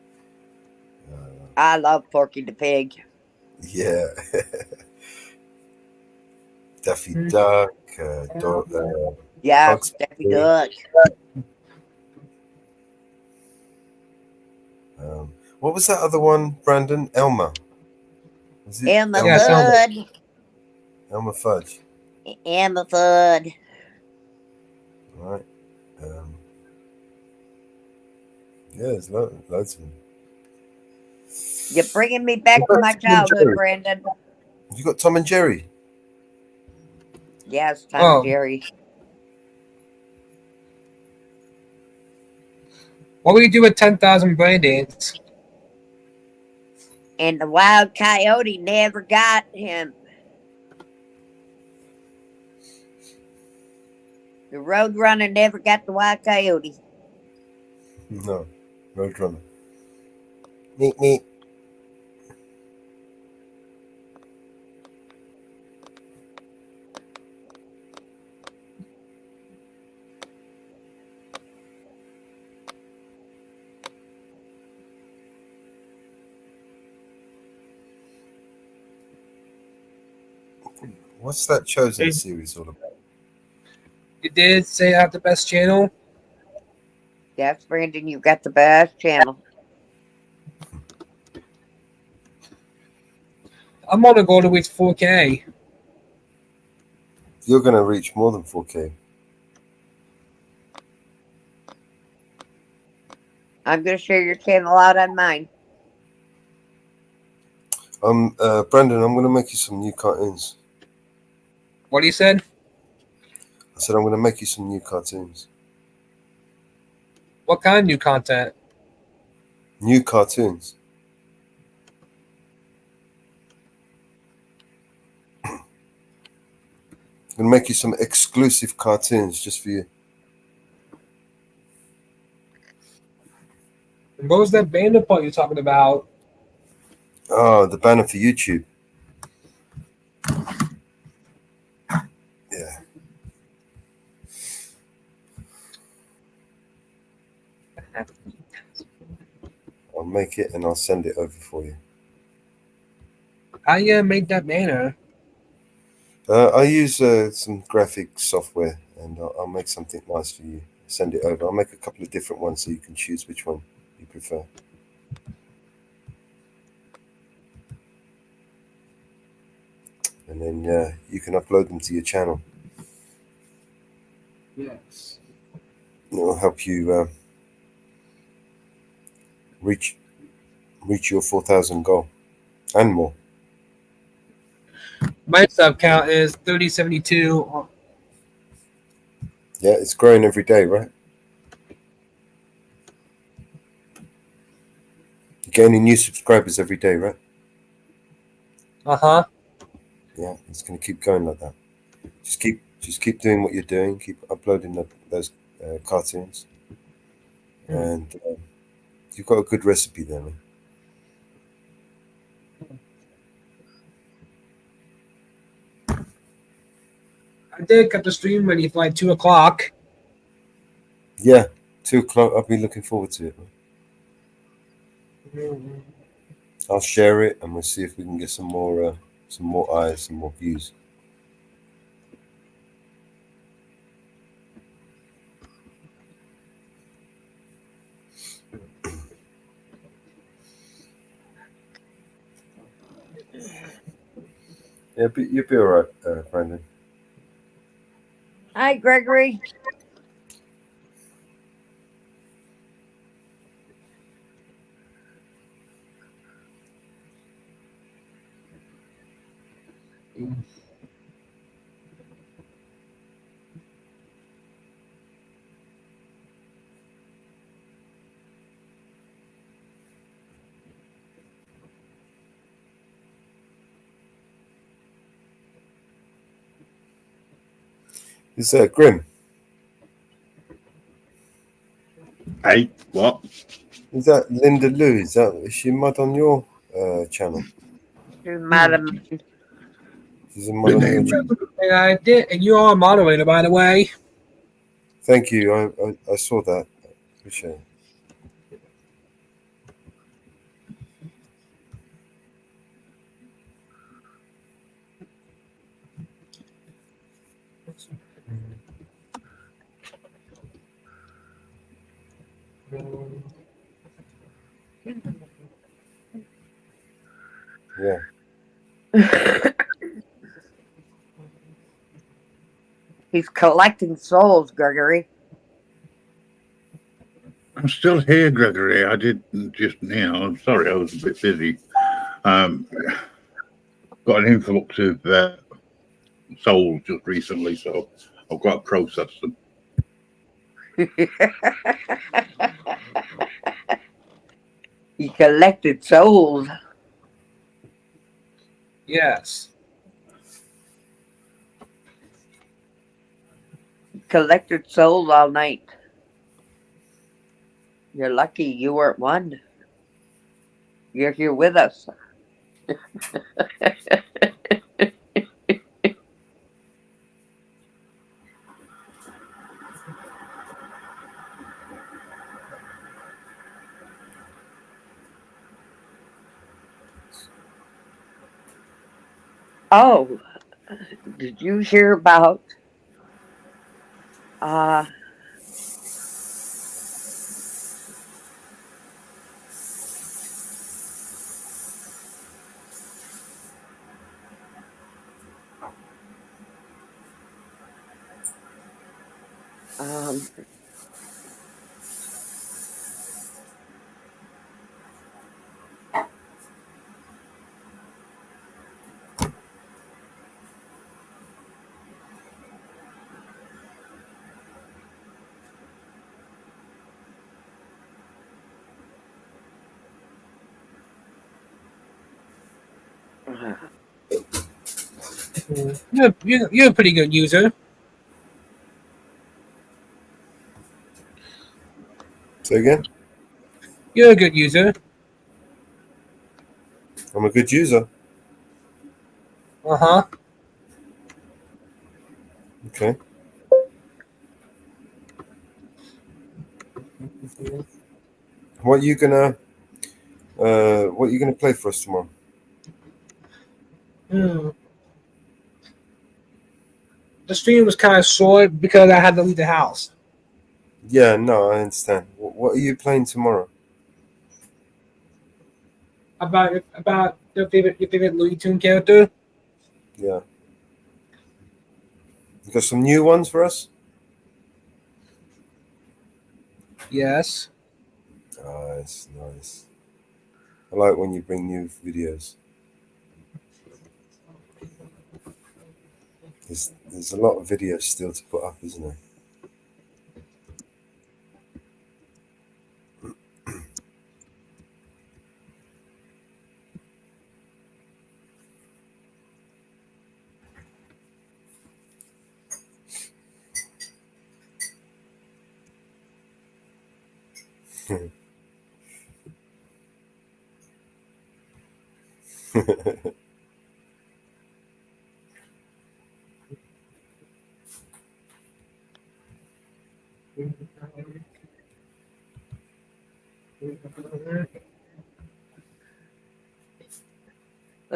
I love Porky the Pig. Yeah. Daffy Duck. Yeah, Bugs Daffy Bunny. Duck. What was that other one, Brandon? Elmer. Was it Elmer Elmer? Yes, Elmer. Fudd. Elmer Fudge. Elmer Fudd. All right. Yeah, there's loads of them. You're bringing me back to my childhood, Brandon. You got Tom and Jerry. Yes, Tom Oh. and Jerry. What will you do with 10,000 Braindans? And the wild coyote never got him. The roadrunner never got the wild coyote. No, Roadrunner. Meet me. What's that Chosen series all about? You did say I have the best channel. Yes, Brandon, you got the best channel. I'm gonna go to reach 4K. You're going to reach more than 4K. I'm going to share your channel out on mine. Brandon, I'm going to make you some new cartoons. What you said? I said I'm going to make you some new cartoons. What kind of new content? New cartoons. I'm going to make you some exclusive cartoons just for you. What was that banner part you're talking about? Oh, the banner for YouTube. Yeah. I'll make it and I'll send it over for you. How you make that banner? I use some graphic software and I'll make something nice for you. Send it over. I'll make a couple of different ones so you can choose which one you prefer. And then you can upload them to your channel. Yes. It will help you reach your 4,000 goal and more. My sub count is 3072. Yeah, it's growing every day, right? You're gaining new subscribers every day, right? Uh-huh. Yeah, it's going to keep going like that. Just keep doing what you're doing. Keep uploading those cartoons, and you've got a good recipe there, man. I did cut the stream ready for like 2 o'clock. Yeah, 2 o'clock. I'll be looking forward to it, man. I'll share it, and we'll see if we can get some more eyes, some more views. Yeah, but you'll be all right, Brandon. Hi, Gregory. It's Grim. Hey, what? Is that Linda Lou? Is she mod on your channel? Madam, She's a mod on your channel. And I did, and you are a moderator, by the way. Thank you. I saw that. Appreciate it. Yeah. he's collecting souls, Gregory. I'm still here, Gregory. I did just now. I'm sorry, I was a bit busy. Got an influx of souls just recently, so I've got to process them. He collected souls. Yes. Collected souls all night. You're lucky you weren't one. You're here with us. Oh, did you hear about You're a pretty good user. Say again? You're a good user. I'm a good user. Uh-huh. Okay. What are you gonna play for us tomorrow? The stream was kind of short because I had to leave the house. Yeah, no, I understand. What are you playing tomorrow? About your favorite Looney Tune character? Yeah. You got some new ones for us? Yes. Nice, nice. I like when you bring new videos. There's a lot of videos still to put up, isn't there?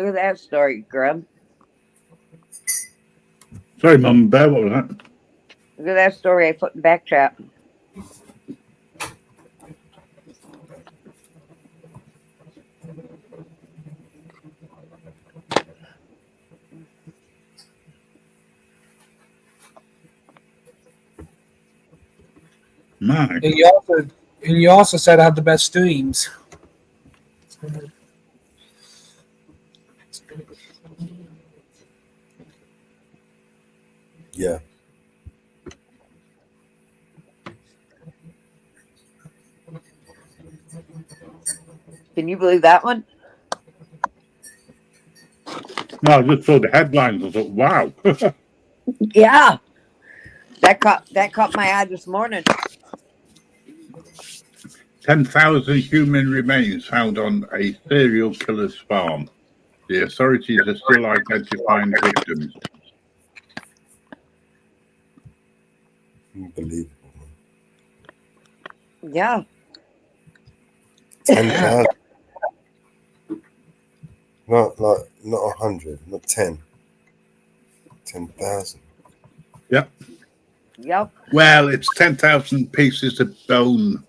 look at that story, Grub. Sorry, Mum, Bear, what was that? Look at that story I put in back chat. My. And you also said I have the best streams. Yeah. Can you believe that one? No, I just saw the headlines. I thought, wow. Yeah. That caught my eye this morning. 10,000 human remains found on a serial killer's farm. The authorities are still identifying victims. Unbelievable. Yeah. 10,000. Not 100, not 10. 10,000. Yep. Yep. Well, it's 10,000 pieces of bone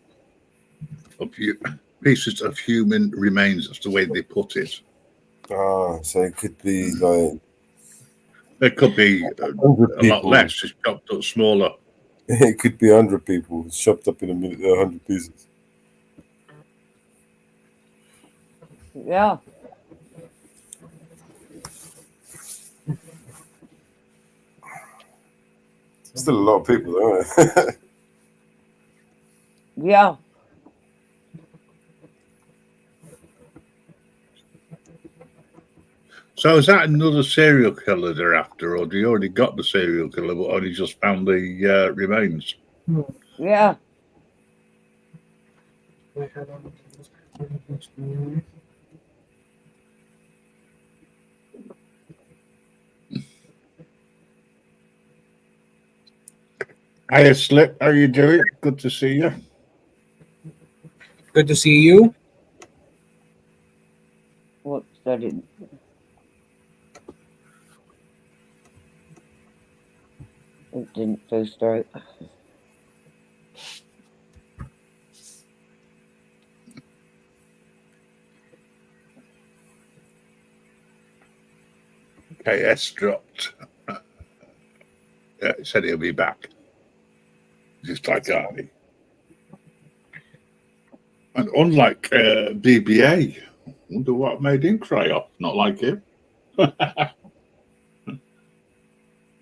pieces of human remains. That's the way they put it. Ah, so it could be like There could be a 100 lot people. less, just chopped up smaller. It could be 100 people chopped up in a minute, 100 pieces. Yeah. Still a lot of people, though. Yeah. So is that another serial killer they're after, or do you already got the serial killer, but only just found the remains? Yeah. Hiya, Slip. How you doing? Good to see you. Good to see you. Whoops, I didn't. It didn't first start. KS dropped. Yeah, he said he'll be back. Just like Arnie. And unlike BBA, wonder what made him cry off. Not like him.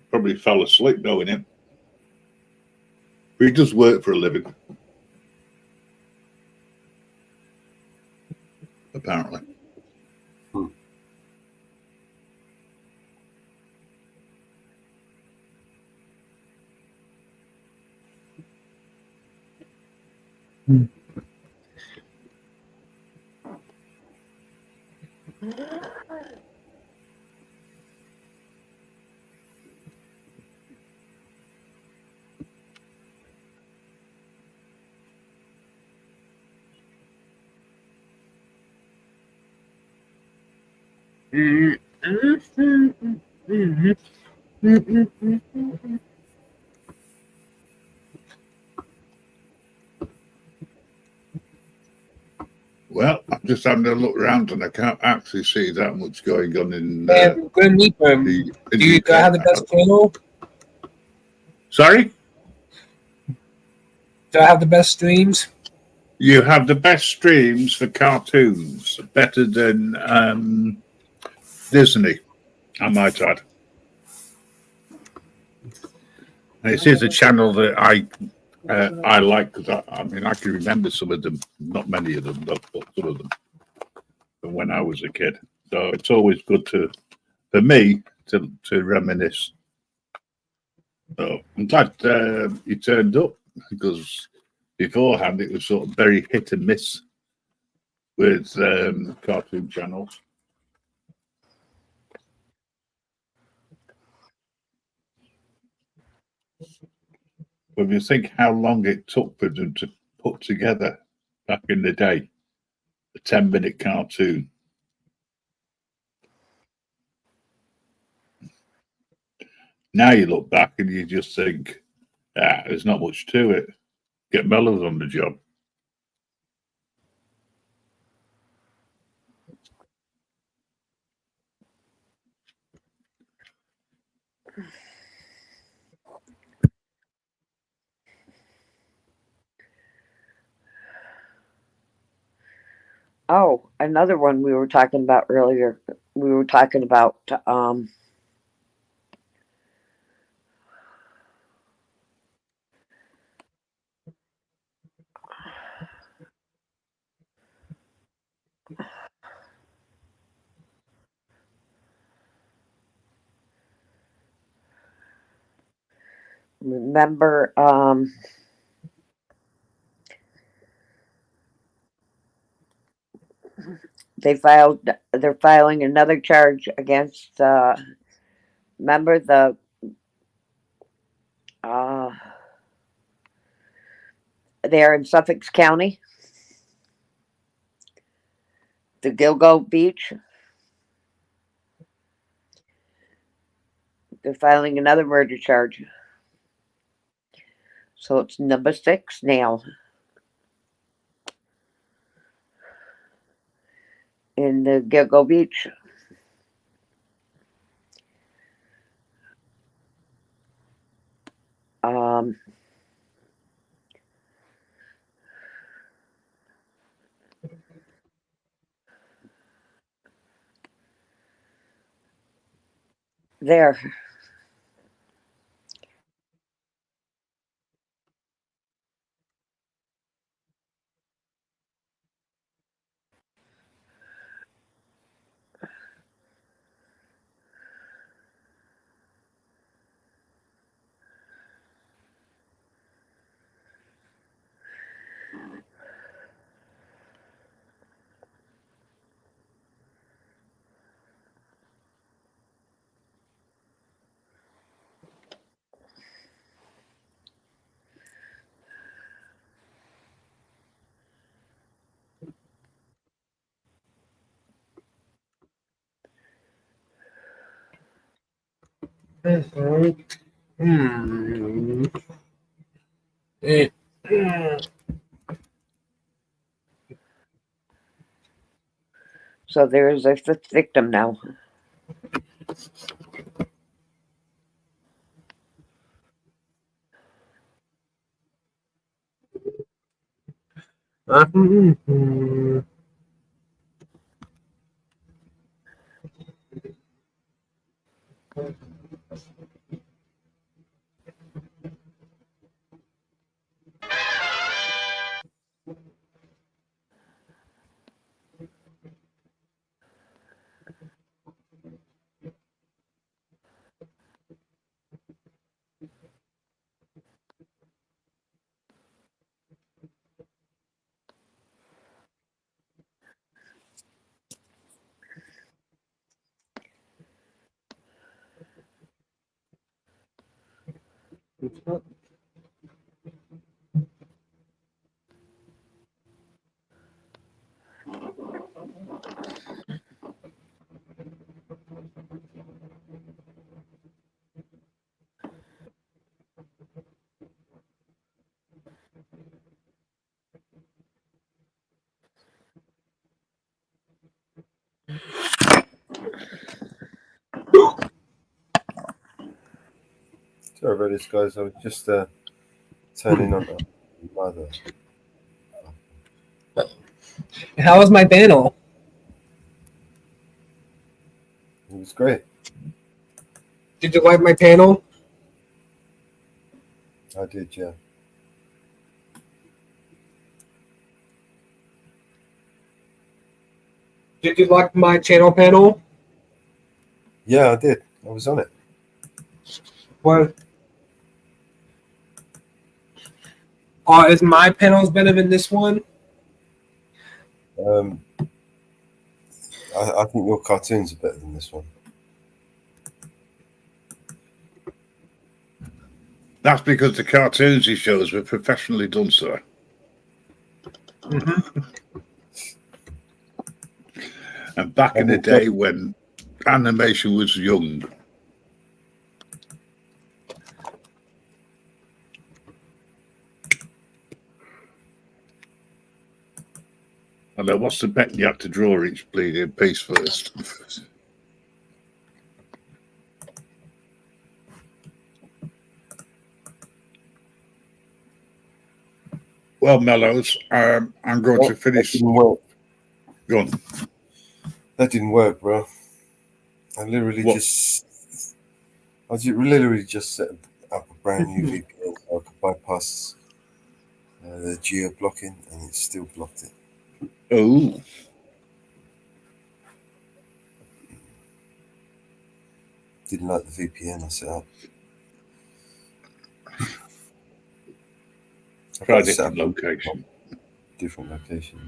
Probably fell asleep knowing him. He does work for a living. Apparently. Well, I'm just having a look around and I can't actually see that much going on in Grim Reaper, the do I have the best channel? Sorry? Do I have the best streams? You have the best streams for cartoons, better than Disney, I might add. And it is a channel that I like because I mean I can remember some of them, not many of them, but some of them from when I was a kid. So it's always good for me to reminisce. So I'm glad you turned up because beforehand it was sort of very hit and miss with cartoon channels. But if you think how long it took for them to put together back in the day, a 10-minute cartoon. Now you look back and you just think, there's not much to it. Get Mellors on the job. Oh, another one we were talking about earlier. We were talking about remember They're filing another charge against, remember there in Suffolk County, the Gilgo Beach. They're filing another murder charge. So it's number 6 now in the Gilgo Beach. There. So there is a 5th victim now. Sorry about this, guys. I was just turning on the mother. How was my panel? It was great. Did you like my panel? I did, yeah. Did you like my channel panel? Yeah, I did. I was on it. What? Is my panels better than this one? I think your cartoons are better than this one. That's because the cartoons he shows were professionally done, sir. And back in the day when animation was young. I know, what's the bet you have to draw each bleeding piece first? Well, Mellows, I'm going to finish. That didn't work. Go on. That didn't work, bro. I literally just set up a brand new VPN so I could bypass the geo blocking, and it still blocked it. Oh. Didn't like the VPN I set up. Try a different location. Different location.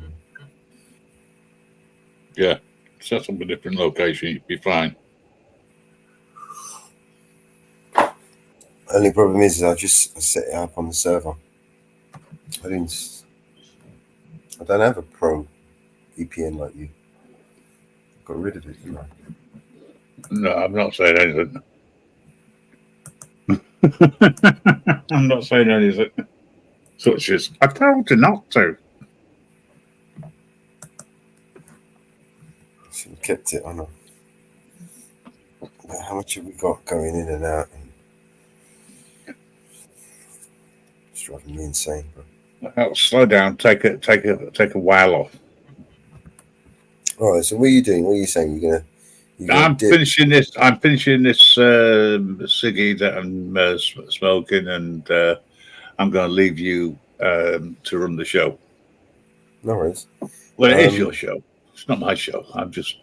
Yeah, set up a different location, you'd be fine. Only problem is I set it up on the server. I don't have a pro VPN like you. Got rid of it, you know. No, I'm not saying anything. I'm not saying anything. Such as, I told you not to. Should have kept it on. How much have we got going in and out? It's driving me insane, bro. Oh, slow down. Take a while off. All right. So what are you doing? What are you saying? You're gonna I'm dip? finishing this. I'm finishing this ciggy that I'm smoking, and I'm going to leave you to run the show. No worries. Well, it is your show. It's not my show. I'm just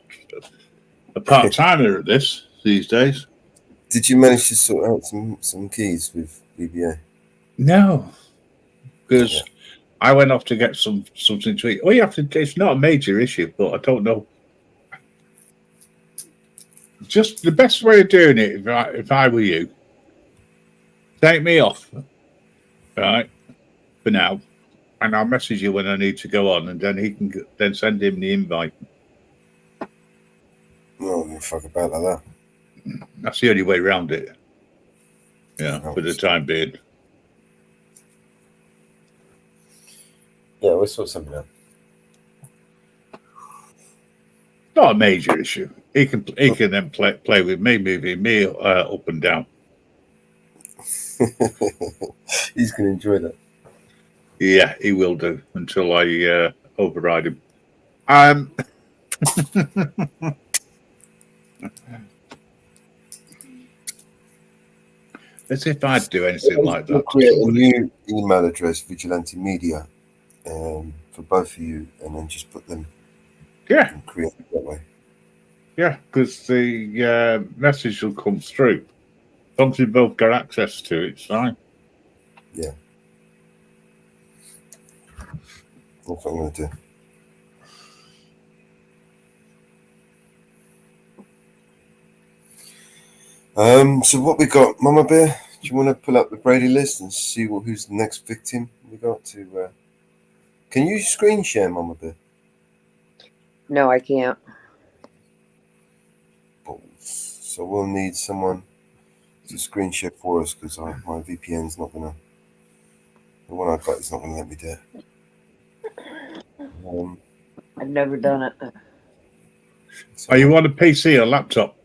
a part timer at this these days. Did you manage to sort out some keys with BBA? No, because I went off to get something to eat. Oh, you have to. It's not a major issue, but I don't know. Just the best way of doing it, if I were you, take me off, right, for now, and I'll message you when I need to go on, and then he can then send him the invite. No, fuck about like that. That's the only way around it. Yeah, for the time being. Yeah, we'll sort something out. Not a major issue. He can then play with me, moving me up and down. He's gonna enjoy that. Yeah, he will do until I override him. As if I'd do anything like that. Create a new email address, Vigilante Media, for both of you, and then just put them. Yeah. And create it that way. Yeah, because the message will come through. As long as you both got access to it, it's fine. Yeah. That's what I'm going to do. So what we got, Mama Bear? Do you want to pull up the Brady list and see who's the next victim we got to? Can you screen share, Mama Bear? No, I can't. So we'll need someone to screen share for us because my VPN's not gonna. The one I got is not gonna let me do it. I've never done it. Are you on a PC or laptop?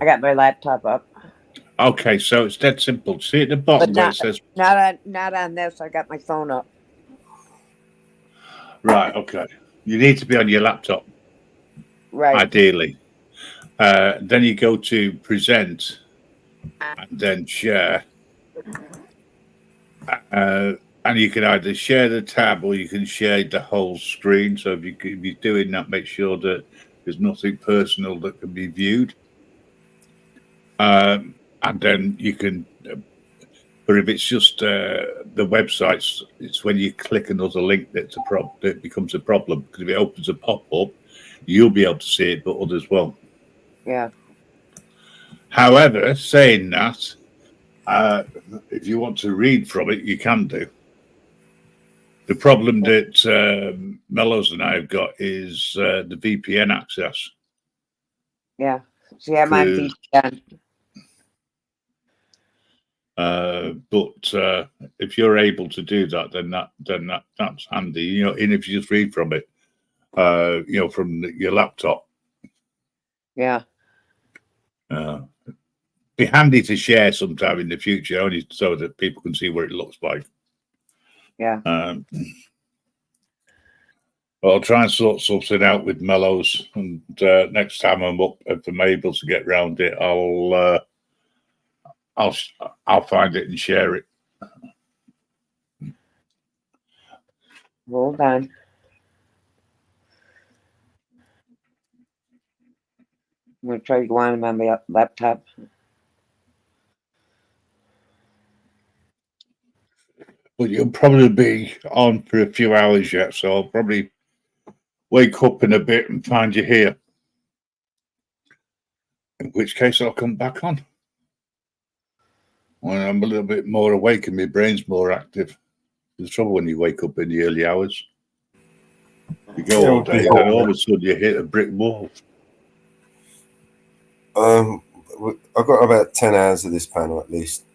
I got my laptop up. Okay, so it's dead simple. See at the bottom where it says not on this. I got my phone up. Right, okay. You need to be on your laptop. Right. Ideally. Then you go to present and then share. And you can either share the tab or you can share the whole screen. So if you're doing that, make sure that there's nothing personal that can be viewed. And then you can, but if it's just the websites, it's when you click another link that becomes a problem. Because if it opens a pop-up, you'll be able to see it, but others won't. Yeah. However, saying that, if you want to read from it, you can do. The problem that Mellows and I have got is the VPN access. Yeah. See, I'm on VPN. But if you're able to do that, then that's handy. You know, and if you just read from it, you know, from your laptop. Yeah. Be handy to share sometime in the future, only so that people can see what it looks like. Yeah. I'll try and sort something out with Mellows, and next time I'm up, if I'm able to get round it, I'll find it and share it. Hold on. I'm going to try to go on my laptop. But you'll probably be on for a few hours yet, so I'll probably wake up in a bit and find you here. In which case I'll come back on when I'm a little bit more awake and my brain's more active. There's trouble when you wake up in the early hours. You go all day, and then all of a sudden you hit a brick wall. I've got about 10 hours of this panel at least.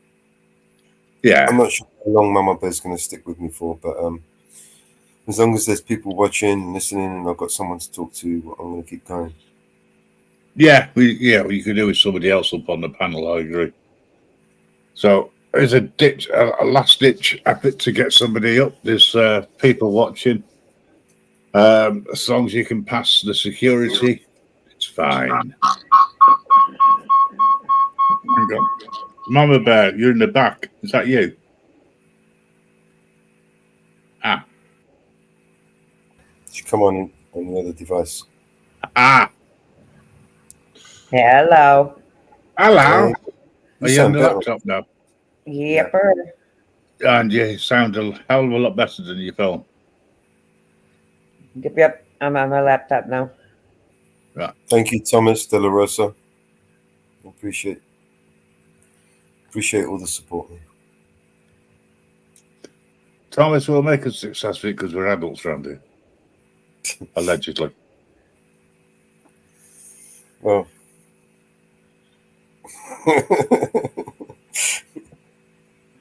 Yeah. I'm not sure how long Mama Bear's going to stick with me for, but as long as there's people watching, listening, and I've got someone to talk to, I'm going to keep going. Yeah, you could do with somebody else up on the panel. I agree. So there's a last ditch effort to get somebody up. There's people watching. As long as you can pass the security, it's fine. Hang on. Mama Bear, you're in the back. Is that you? Ah. She come on the other device. Ah. Hello. Hello. Hey, Are you on the laptop now? Yepper. And you sound a hell of a lot better than your phone. Yep. I'm on my laptop now. Right. Thank you, Thomas De La Rosa. Appreciate all the support. Thomas will make us successful because we're adults around here. Allegedly. Well. Have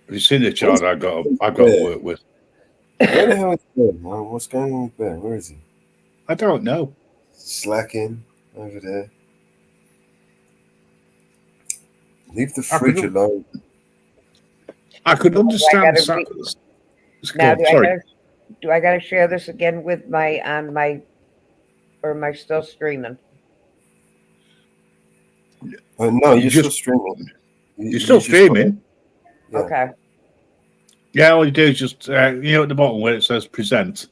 you seen the child I got to work with? Where the hell is Bear? What's going on with Bear? Where is he? I don't know. Slacking over there. Leave the fridge alone. I could understand. Now, do I gotta share this again with my or am I still streaming? No, you're still streaming. You're still streaming. Yeah. Okay. Yeah, all you do is just at the bottom where it says present.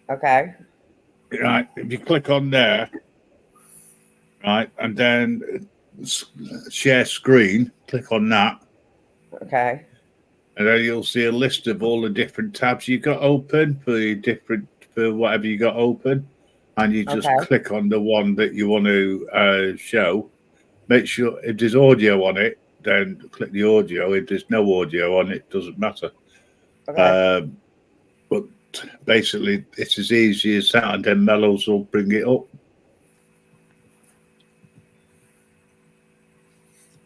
Okay. Right. If you click on there, right, and then share screen, click on that. Okay. And then you'll see a list of all the different tabs you got open for whatever you got open, and you just click on the one that you want to show. Make sure if there's audio on it, then click the audio. If there's no audio on it, doesn't matter. Okay. But basically, it's as easy as that, and then Mellows will bring it up.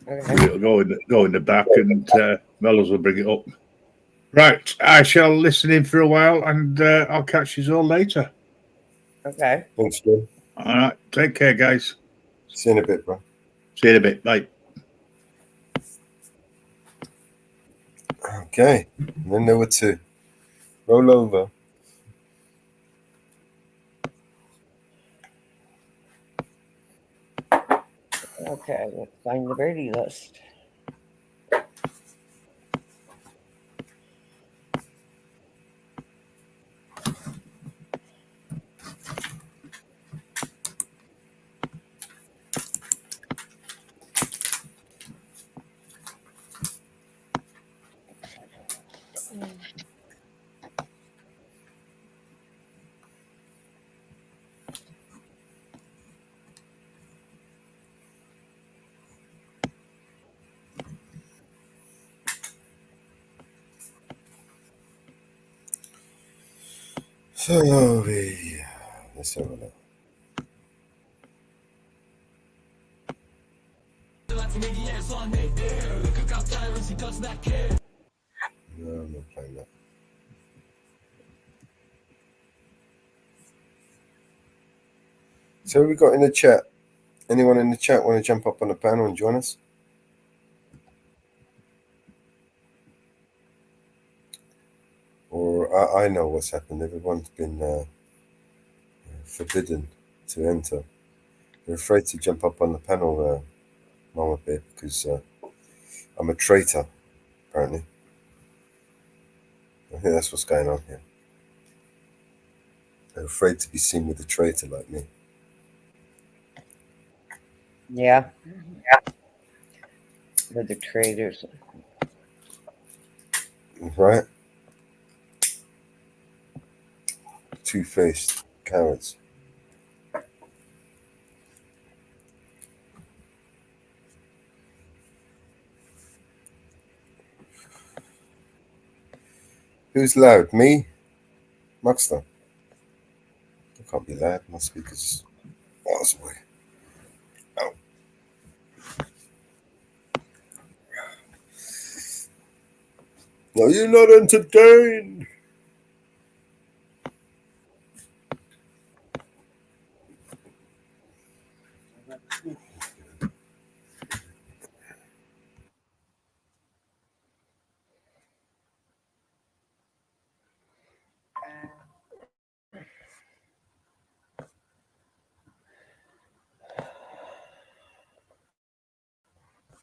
Okay. It'll go in the back, and Mellows will bring it up. Right, I shall listen in for a while, and I'll catch you all later. Okay. Thanks, Joe. All right, take care, guys. See you in a bit, bro. See you in a bit. Bye. Okay, and then there were two. Roll over. Okay, let's find the birdie list. So, let's have a look. No, I'm not playing that. So we got in the chat. Anyone in the chat want to jump up on the panel and join us? Or I know what's happened. Everyone's been forbidden to enter. They're afraid to jump up on the panel, Mama Bear, because I'm a traitor, apparently. I think that's what's going on here. They're afraid to be seen with a traitor like me. Yeah. They're the traitors. Right? Two-faced. Cowards. Who's loud? Me? Muxter? I can't be loud. My speaker's miles away. Oh. Are you not entertained?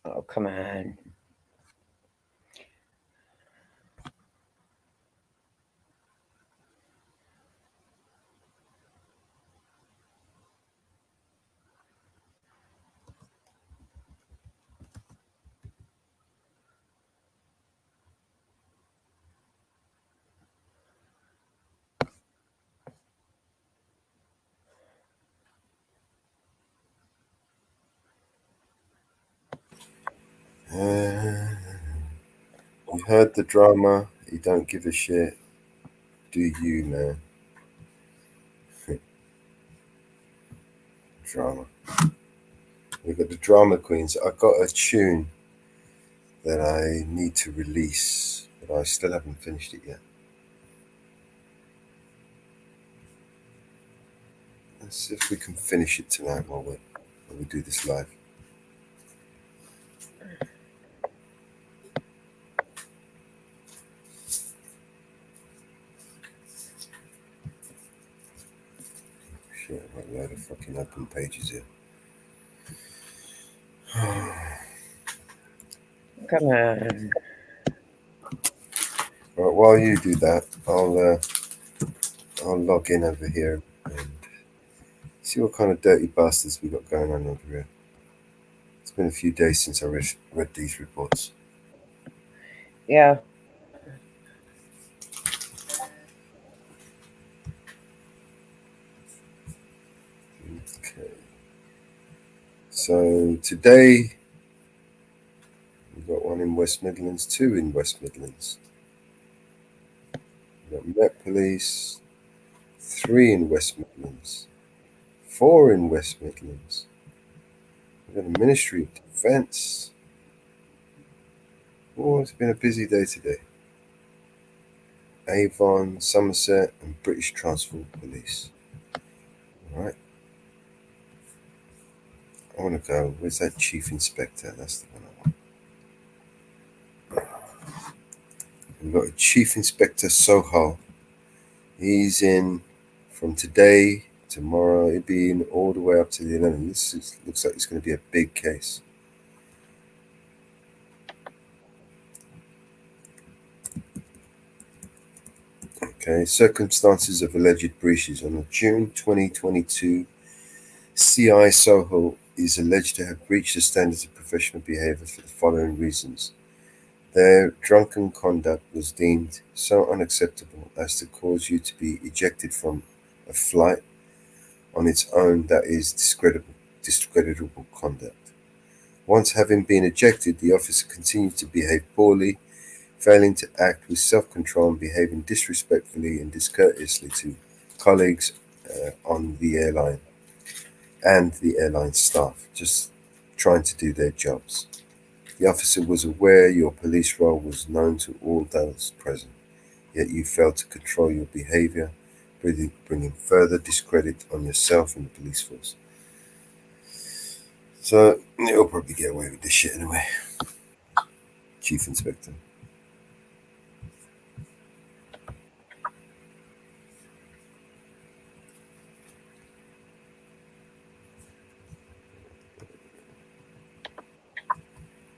Oh, come on. You heard the drama. You don't give a shit. Do you, man? Drama. We've got the drama queens. I got a tune that I need to release, but I still haven't finished it yet. Let's see if we can finish it tonight while we do this live. Shit, I've got a load of fucking open pages here. Come on. Right, while you do that, I'll log in over here and see what kind of dirty bastards we got going on over here. It's been a few days since I read these reports. Yeah. Okay. So today we've got one in West Midlands, two in West Midlands. We've got Met Police, 3 in West Midlands, 4 in West Midlands. We've got a Ministry of Defence. Oh, it's been a busy day today. Avon, Somerset, and British Transport Police. All right. I want to go. Where's that Chief Inspector? That's the one I want. We've got a Chief Inspector Soho. He's in from today, tomorrow. He'll be in all the way up to the 11th. Looks like it's going to be a big case. Okay, circumstances of alleged breaches. On June 2022, CI Soho is alleged to have breached the standards of professional behaviour for the following reasons. Their drunken conduct was deemed so unacceptable as to cause you to be ejected from a flight on its own. That is discreditable conduct. Once having been ejected, the officer continued to behave poorly, failing to act with self-control and behaving disrespectfully and discourteously to colleagues on the airline and the airline staff, just trying to do their jobs. The officer was aware your police role was known to all those present, yet you failed to control your behaviour, bringing further discredit on yourself and the police force. So, you'll probably get away with this shit anyway, Chief Inspector.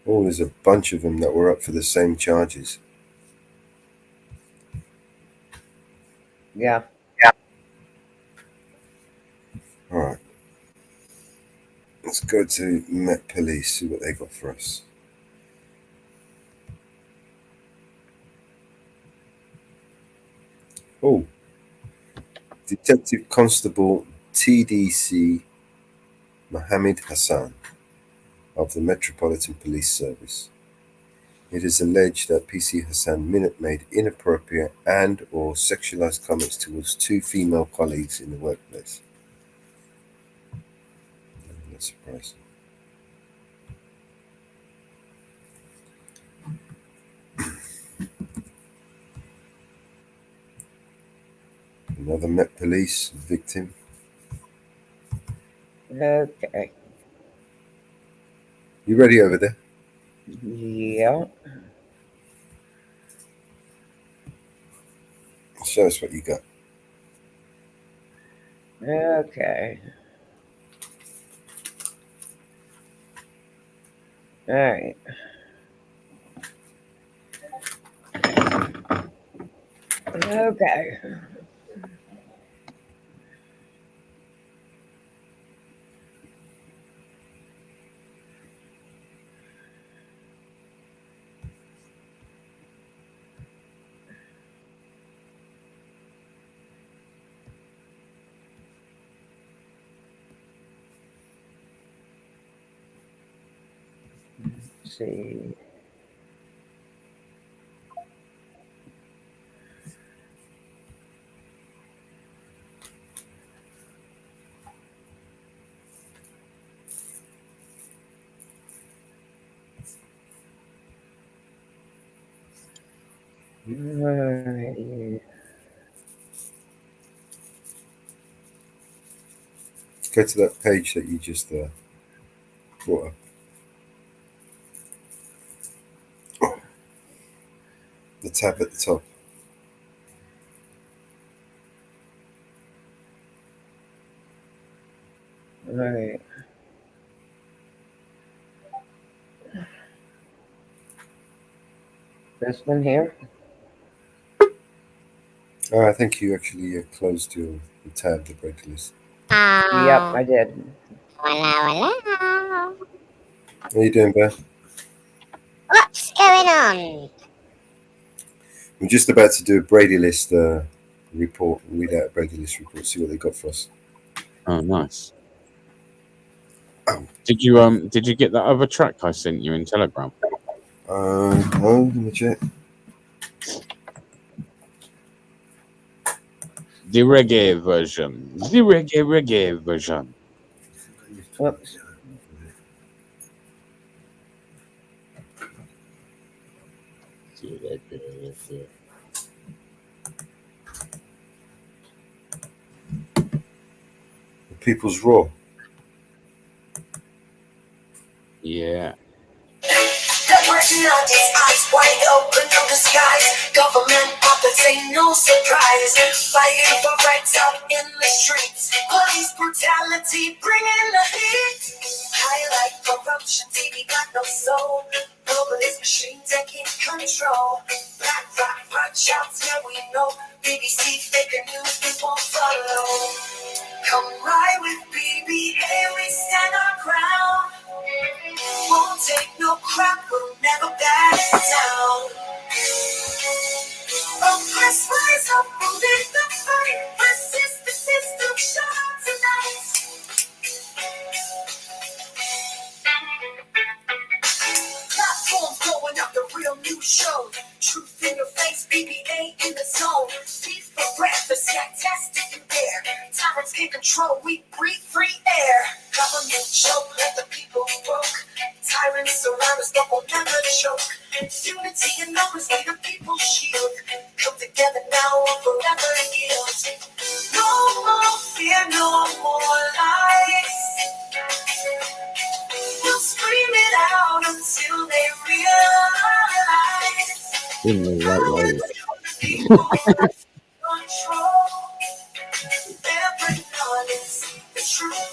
Oh, there's a bunch of them that were up for the same charges. Yeah. All right. Let's go to Met Police, see what they got for us. Oh, Detective Constable TDC Mohammed Hassan of the Metropolitan Police Service. It is alleged that PC Hassan made inappropriate and or sexualized comments towards 2 female colleagues in the workplace. Not surprising. Another Met Police victim. Okay. You ready over there? Yeah. Show us what you got. Okay. All right. Okay. Let's see. Alrighty. Go to that page that you just brought up. The tab at the top. All right. This one here? I think you actually closed your tab, the break list. Yep, I did. Hello. How you doing, Beth? What's going on? We're just about to do a Brady List report. Read out a Brady List report. See what they got for us. Oh, nice. Oh. Did you get that other track I sent you in Telegram? No, let me check. The reggae version. The reggae version. Whoops. The People's Raw. Yeah. The personalities, eyes wide open, no disguise. Government puppets ain't no surprise. Fighting for rights out in the streets. Police brutality, bringing the heat. Highlight corruption, TV got no soul. Globalist machine taking control. Black rock, rock shouts, yeah we know. BBC fake news, we won't follow. Come ride with BBA, we stand our ground. Won't take no crap, we'll never back down. Oppressed, rise up, we'll lead the fight. Resist the system, shout out tonight. Platforms going up, the real news show. Truth in your face, BBA in the zone. Beef for breakfast, yeah, test if you dare. Tyrants can't control, we breathe free air. Government choke, let the people broke. Tyrants surround us, but we'll never choke. Unity in numbers, be the people's shield. Come together now or forever yield. No more fear, no more lies. We'll scream it out until they realize. In the right way. People control. Every knowledge, the truth.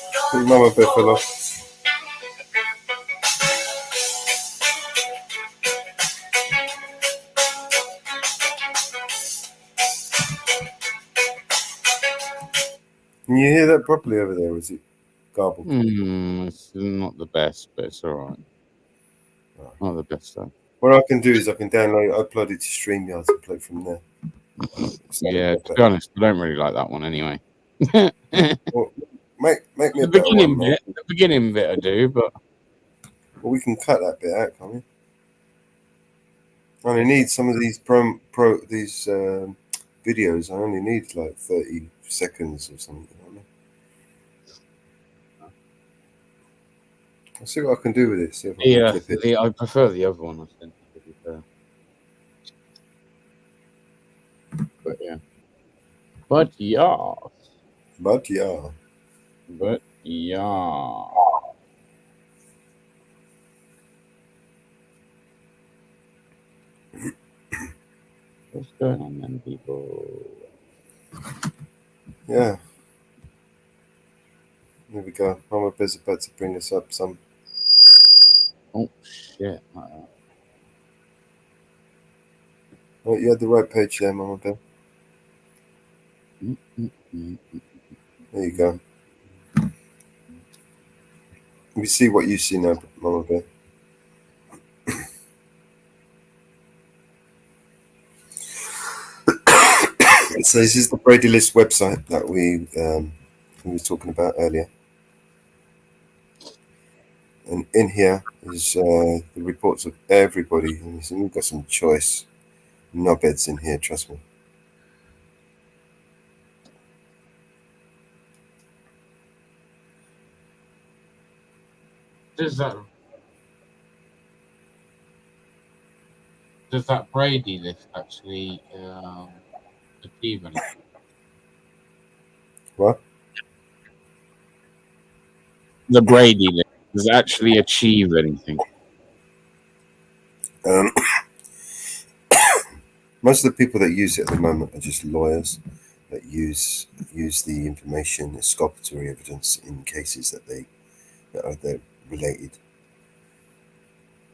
Mama Buffalo. Can you hear that properly over there? Or is it garbled? It's not the best, but it's all right. Not the best though. What I can do is I can download, upload it to StreamYard and play from there. Yeah, to be honest, I don't really like that one anyway. Well, make me a better one, man. The beginning bit I do, but Well, we can cut that bit out, can't we? I only need some of these these videos. I only need like 30 seconds or something. You know what I mean? I'll see what I can do with it. See if I can clip it. I prefer the other one. I think, to be fair. But yeah. But yeah. But yeah. But yeah. What's going on then, people? Yeah. Here we go. Mama Bear's about to bring us up some. Oh shit! Oh, you had the right page there, Mama Bear. There you go. We see what you see now, Mama Bear. So this is the Brady List website that we were talking about earlier. And in here is the reports of everybody. And we've got some choice knobheads in here, trust me. Does that Brady list actually achieve anything? What? The Brady list does it actually achieve anything? Most of the people that use it at the moment are just lawyers that use the information as exculpatory evidence in cases that they're related.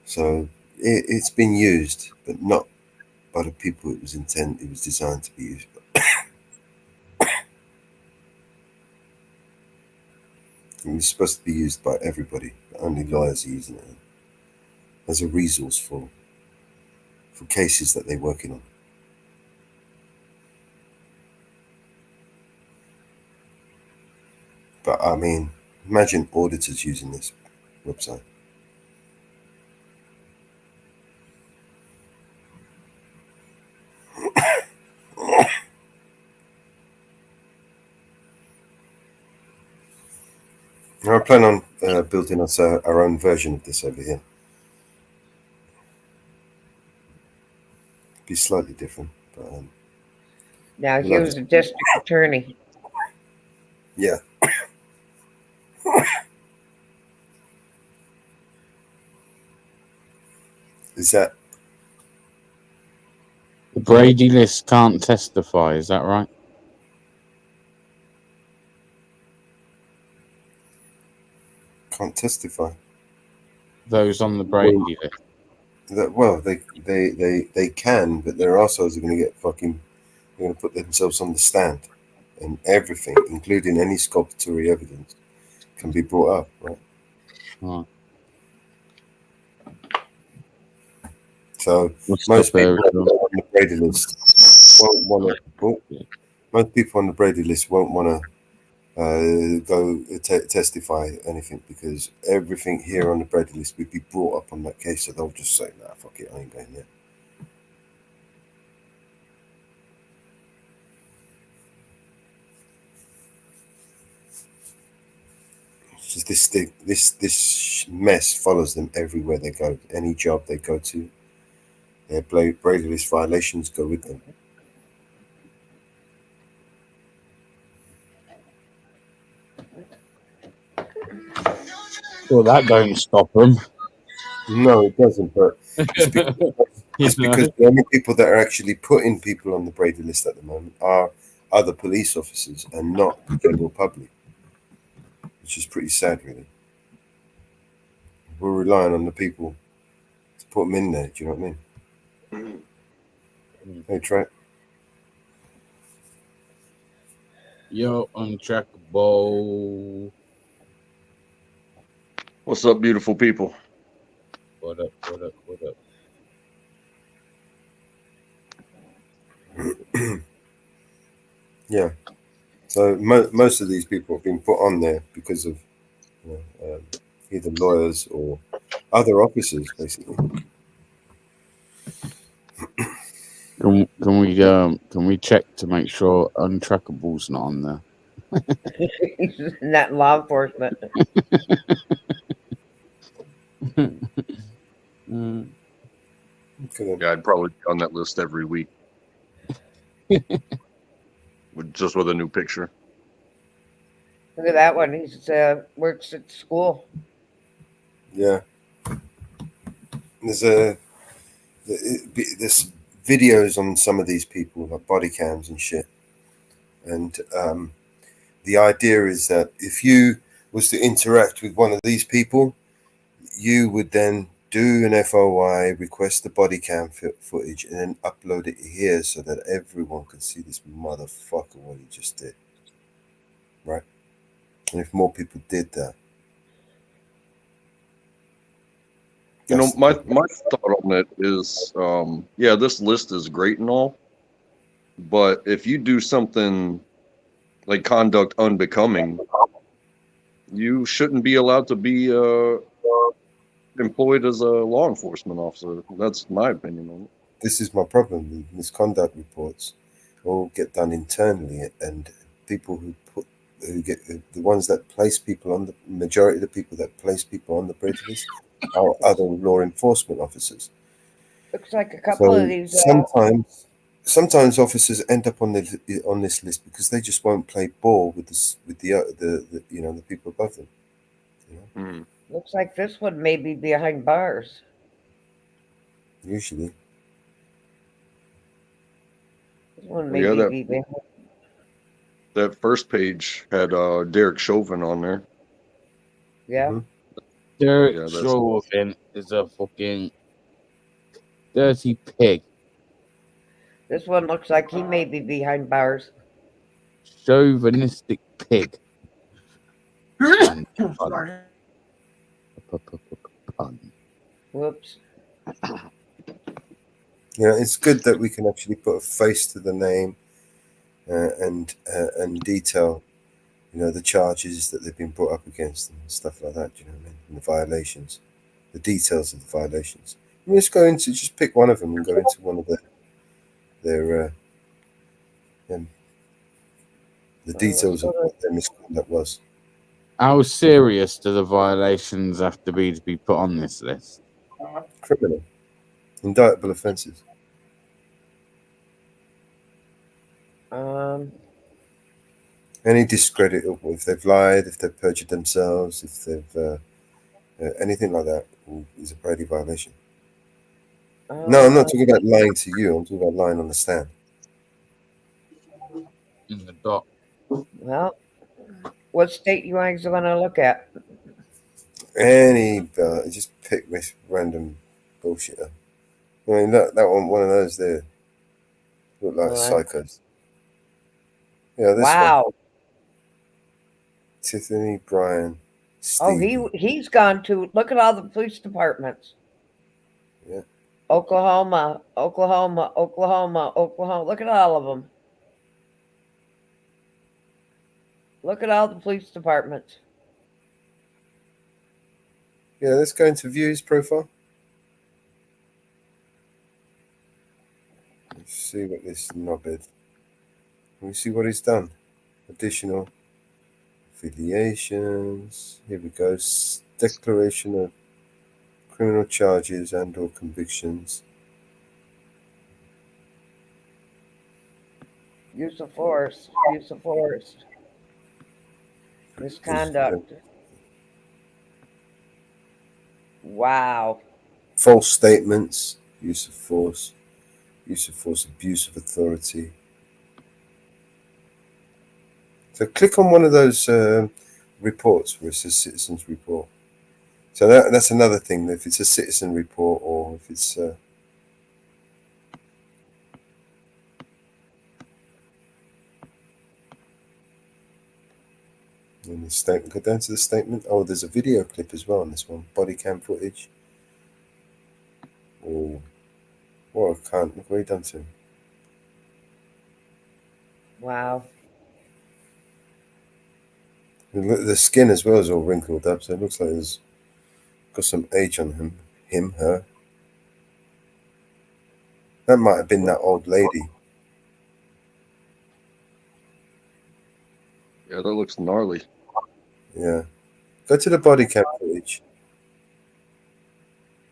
So it's been used, but not by the people it was designed to be used by. It was supposed to be used by everybody, but only lawyers are using it as a resource for cases that they're working on. But I mean, imagine auditors using this website. I plan on building us our own version of this over here. Be slightly different, but Now here's the district attorney. yeah. Is that The Brady list can't testify, is that right? can't testify? Those on the Brady list. Well, they can, but their assholes are going to get fucking. They're going to put themselves on the stand, and everything, including any exculpatory evidence, can be brought up, right? Oh. So most people on the Brady list won't want to. Most people on the Brady list won't want to go testify anything, because everything here on the Brady list would be brought up on that case. So they'll just say, "Nah, fuck it, I ain't going there." It's just this mess follows them everywhere they go. Any job they go to, their Brady list violations go with them. Well, that don't stop them. No, it doesn't. But it's because the only people that are actually putting people on the Brady list at the moment are other police officers and not the general public, which is pretty sad, really. We're relying on the people to put them in there. Do you know what I mean? Hey, Trey. Yo, untrackable. What's up, beautiful people? What up, what up, what up? Yeah. So most of these people have been put on there because of either lawyers or other officers, basically. Can we check to make sure untrackable's not on there? Not law enforcement. Mm. Okay, Yeah, I'd probably be on that list every week, just with a new picture. Look at that one. He's works at school. yeah. There's videos on some of these people, like body cams and shit. And the idea is that if you was to interact with one of these people, you would then do an FOI, request the body cam footage, and then upload it here so that everyone can see this motherfucker what he just did. Right? And if more people did that, My thought on it is, yeah, this list is great and all, but if you do something like conduct unbecoming, you shouldn't be allowed to be employed as a law enforcement officer. That's my opinion on it. this is my problem. The misconduct reports all get done internally, and people who get the ones that place people on the majority of the people that place people on the bridge list are other law enforcement officers. Looks like a couple of So these. sometimes officers end up on this list because they just won't play ball with the people above them. You know? Looks like this one may be behind bars. Usually, This one may Yeah, be behind. that first page had Derek Chauvin on there. Yeah. Mhm. Derek Yeah, that's- Chauvin is a fucking dirty pig. This one looks like he may be behind bars. Chauvinistic pig. And pun. Whoops. It's good that we can actually put a face to the name and detail, the charges that they've been brought up against them and stuff like that. Do you know what I mean? And the violations, the details of the violations. Let's go into just pick one of them and go into one of their the details of what their misconduct was. How serious do the violations have to be put on this list? Criminal, indictable offences. Any discredit, if they've lied, if they've perjured themselves, if they've anything like that is a Brady violation. No, I'm not talking about lying to you. I'm talking about lying on the stand. In the dock. Well, what state you guys want to look at? Any just pick this random bullshitter. I mean, that one of those there look like psychos. Yeah, this Wow. one. Tiffany Bryan. Stevie. Oh, he's gone to look at all the police departments. Yeah. Oklahoma. Look at all of them. Look at all the police departments. Yeah, let's go into view his profile. Let's see what this knobhead. Let me see what he's done. Additional affiliations. Here we go. Declaration of criminal charges and or convictions. Use of force. Misconduct. Wow. False statements. Use of force. Abuse of authority. So click on one of those reports where it says citizens report. So that's another thing. If it's a citizen report or if it's in the statement, go down to the statement. Oh, there's a video clip as well on this one. Body cam footage. Oh, what a cunt. Look what he done to him. Wow. The skin as well is all wrinkled up, so it looks like there's got some age on him, her. That might have been that old lady. Yeah, that looks gnarly. Yeah. Go to the body cam footage.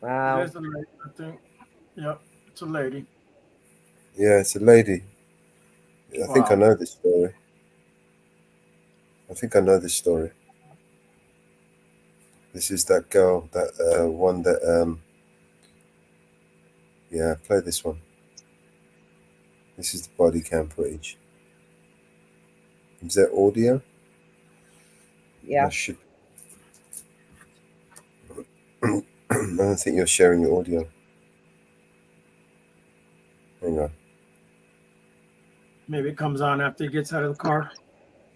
Wow. There's a lady, I think. Yep, it's a lady. Yeah, it's a lady. I think I Wow. know this story. I think I know this story. This is that girl, that one that yeah, play this one. This is the body cam footage. Is there audio? Yeah. I should. I don't think you're sharing your audio. Hang on. Maybe it comes on after he gets out of the car.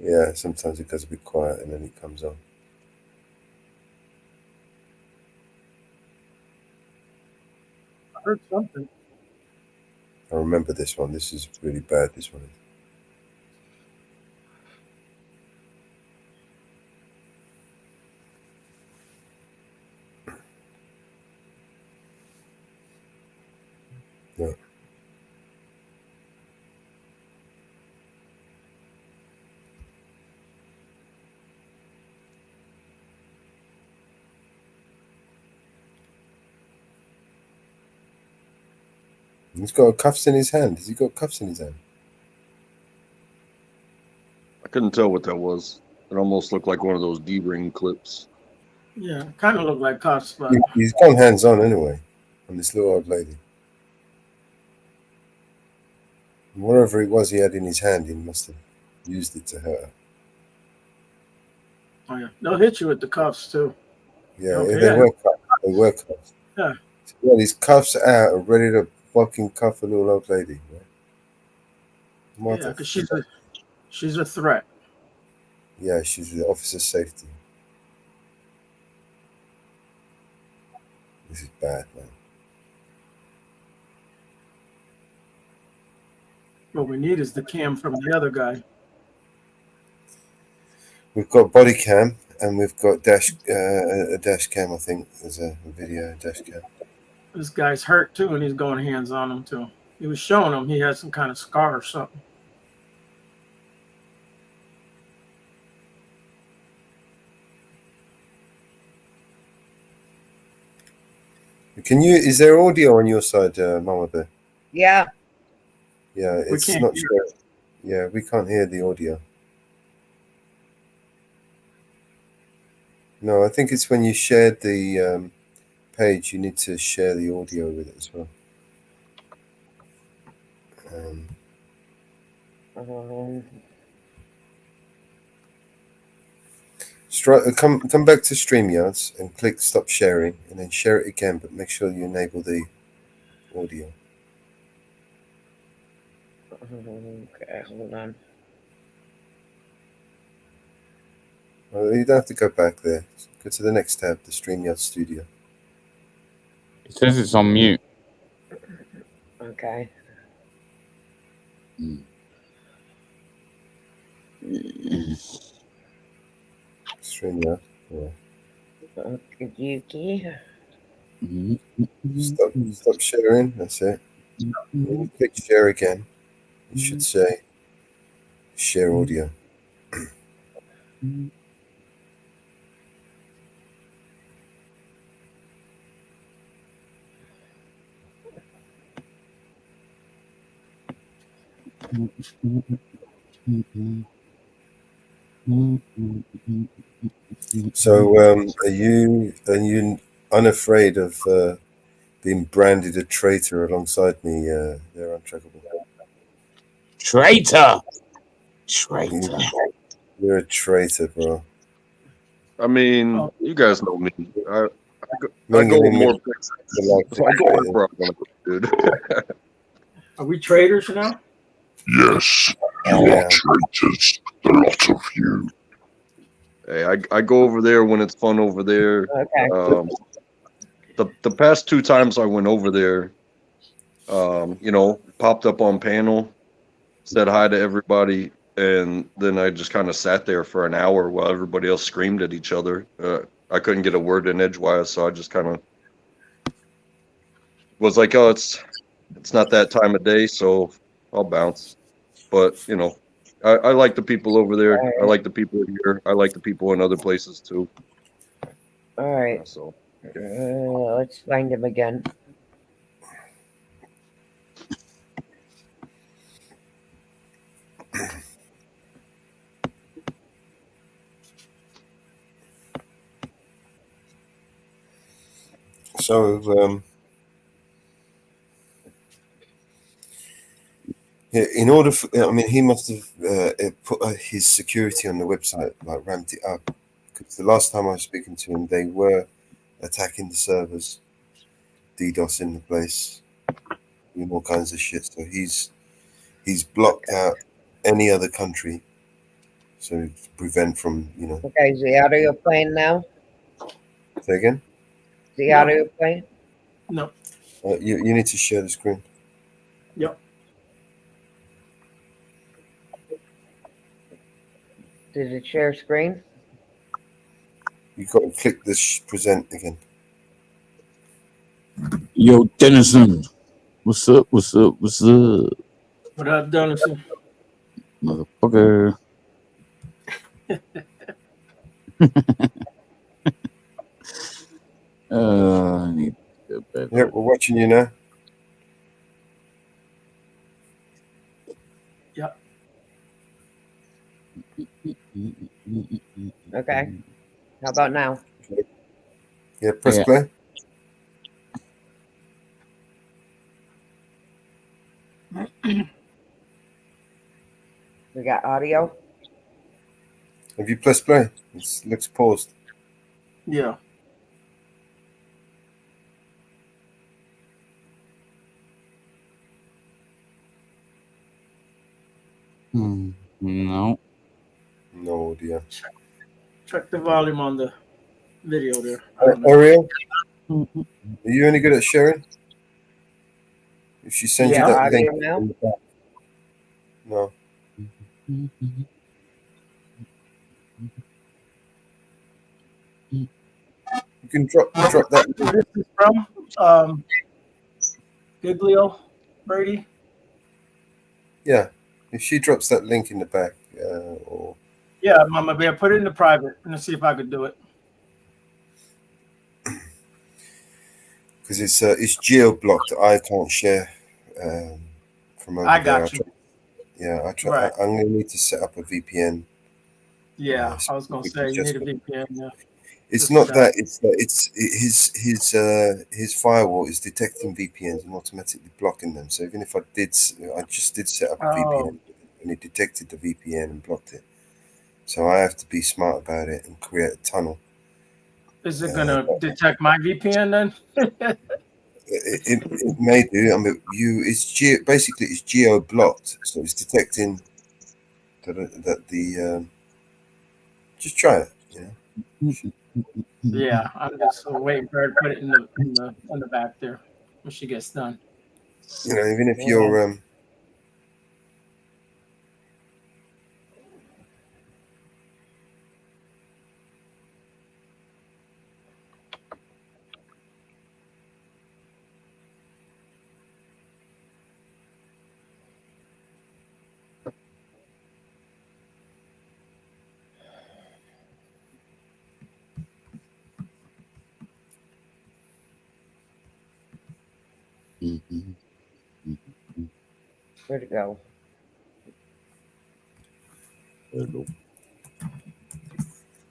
Yeah, sometimes it goes a bit quiet and then it comes on. I heard something. I remember this one. This is really bad, this one. Yeah. He's got cuffs in his hand. Has he got cuffs in his hand? I couldn't tell what that was. It almost looked like one of those D-ring clips. Yeah, kind of looked like cuffs, but He's gone hands on anyway on this little old lady. Whatever it was he had in his hand, he must have used it to hurt her. oh yeah, they'll hit you with the cuffs too. Yeah, Okay, they yeah. were cuffs. They were cuffs. Yeah. So he had his cuffs out and ready to fucking cuff a little old lady. Right? What Yeah, the because fuck? she's a threat. Yeah, she's the officer safety. This is bad, man. What we need is the cam from the other guy. We've got body cam and we've got a dash cam. I think there's a video dash cam. This guy's hurt too, and he's going hands on him too. He was showing him he had some kind of scar or something. Can you? Is there audio on your side, Mama Bear? Yeah. Yeah, We it's can't not hear sure. Yeah, we can't hear the audio. No, I think it's when you shared the page, you need to share the audio with it as well. Come back to StreamYards and click stop sharing and then share it again, but make sure you enable the audio. Okay, hold on. Well, you don't have to go back there. Go to the next tab, the StreamYard Studio. It says it's on mute. Okay. StreamYard. Yeah. Yuki. Stop sharing. That's it. When you click share again, it should say share audio. So, are you unafraid of being branded a traitor alongside me there, Untrackable? Traitor! Traitor. You're a traitor, bro. I mean, you guys know me. I go Mingling more with places. the likes of I go traitors. wherever I want to go, dude. Are we traders now? Yes, you are traitors, the lot of you. Hey, I go over there when it's fun over there. Okay. The past 2 times I went over there, popped up on panel, said hi to everybody. and then I just kind of sat there for an hour while everybody else screamed at each other. I couldn't get a word in edgewise, so I just kind of was like, "Oh, it's not that time of day, so I'll bounce." But you know, I like the people over there. I like the people here. I like the people in other places too. All right. So Let's find him again. So, yeah, in order for, I mean, he must have put his security on the website, like ramped it up. Because the last time I was speaking to him, they were attacking the servers, DDoSing the place, doing all kinds of shit. So he's blocked out any other country, so to prevent from, you know. Okay, is the audio playing now? Say again? The audio playing? No. You need to share the screen. Yep. Did it share screen? You got to click this present again. Yo, Dennison. What's up? What's up? What's up? What up, Dennison? Motherfucker. I need to go bed. Yeah, we're watching you now. Yep. Okay. How about now? Yeah, press Yeah. play. We got audio? Have you pressed play? It looks paused. Yeah. No. No audio. Check the volume on the video there. Ariel, are you any good at sharing? If she sends you that Audio link. now? No. You can drop that. This is from Giglio Brady. Yeah. If she drops that link in the back, or Yeah, Mama Bear, put it in the private and see if I could do it. because it's geo blocked, I can't share from over I there. got you. I try. Right. I'm gonna need to set up a VPN. Yeah, I was gonna say you need a VPN. Yeah. It's Just not that. that. It's his firewall is detecting VPNs and automatically blocking them. So even if I just did set up a VPN and it detected the VPN and blocked it. So I have to be smart about it and create a tunnel. Is it gonna detect my VPN then? It may do. I mean, basically it's geo blocked, so it's detecting that the. Just try it. You know. Yeah, I'm just waiting for her to put it in the back there when she gets done. You know, even if you're Where'd it go?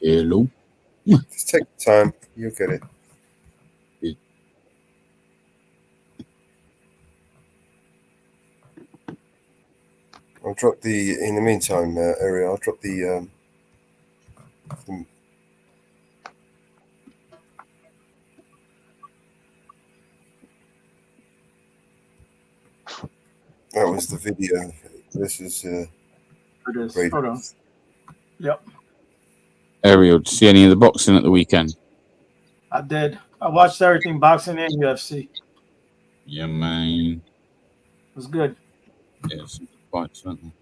Hello. just take your time, you'll get it. I'll drop in the meantime, Ariel, I'll drop the that was the video. This is It is. great. Hold on. Yep, Ariel, did you see any of the boxing at the weekend? I did. I watched everything, boxing and UFC. Yeah, man. It was good. Yeah, some good fights, weren't there?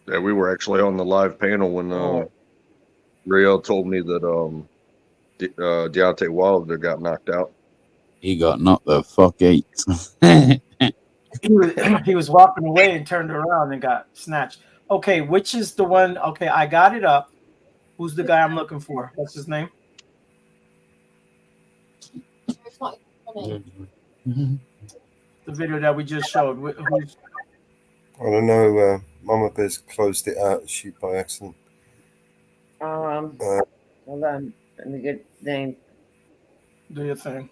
Yeah, we were actually on the live panel when Rael told me that Deontay Wilder got knocked out. He got knocked the fuck out. He was walking away and turned around and got snatched. Okay, which is the one? Okay, I got it up. Who's the guy I'm looking for? What's his name? The video that we just showed. Who's? I don't know. Mama Bear's closed it out. She by accident. Hold on. Let me get the name. Do your thing.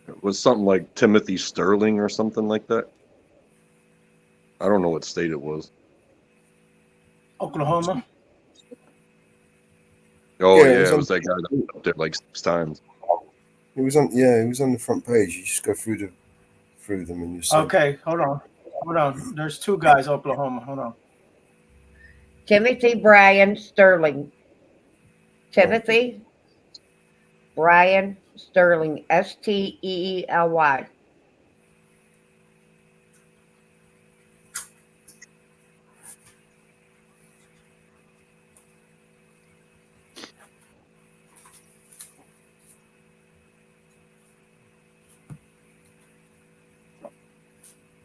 It was something like Timothy Sterling or something like that. I don't know what state it was. Oklahoma. Oh yeah, it it was that guy that was up there like 6 times. It was on. Yeah, it was on the front page. You just go through them and you see. Okay, hold on. There's 2 guys, Oklahoma. Hold on. Timothy Brian Sterling. Timothy Brian Sterling. Steely.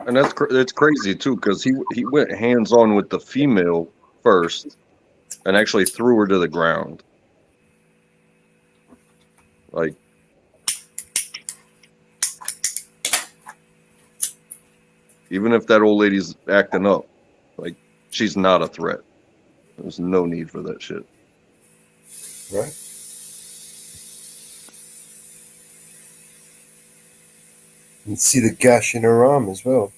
And that's crazy too, because he went hands on with the female first, and actually threw her to the ground. Like, even if that old lady's acting up, like, she's not a threat. There's no need for that shit. Right. You see the gash in her arm as well.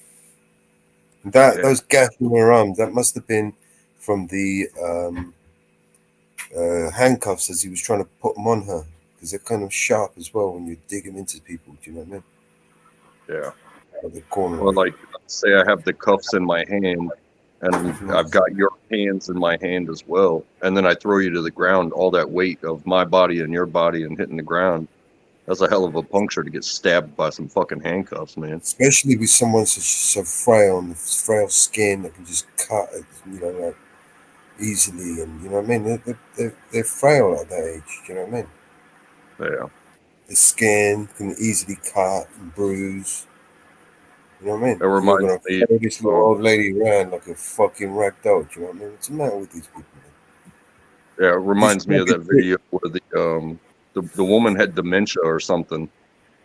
Those gash in her arm, that must have been from the handcuffs as he was trying to put them on her, because they're kind of sharp as well when you dig them into people. Do you know what I mean? Yeah. At the corner. Or like, say I have the cuffs in my hand, and I've got your hands in my hand as well, and then I throw you to the ground, all that weight of my body and your body and hitting the ground. That's a hell of a puncture to get stabbed by some fucking handcuffs, man. Especially with someone so frail and frail skin that can just cut, like easily, and you know what I mean. They're frail at that age. You know what I mean? Yeah. The skin can easily cut and bruise. You know what I mean? It reminds me. Follow this little old lady around like a fucking rag doll. Do you know what I mean? What's the matter with these people? Yeah, it reminds me of that video where the woman had dementia or something,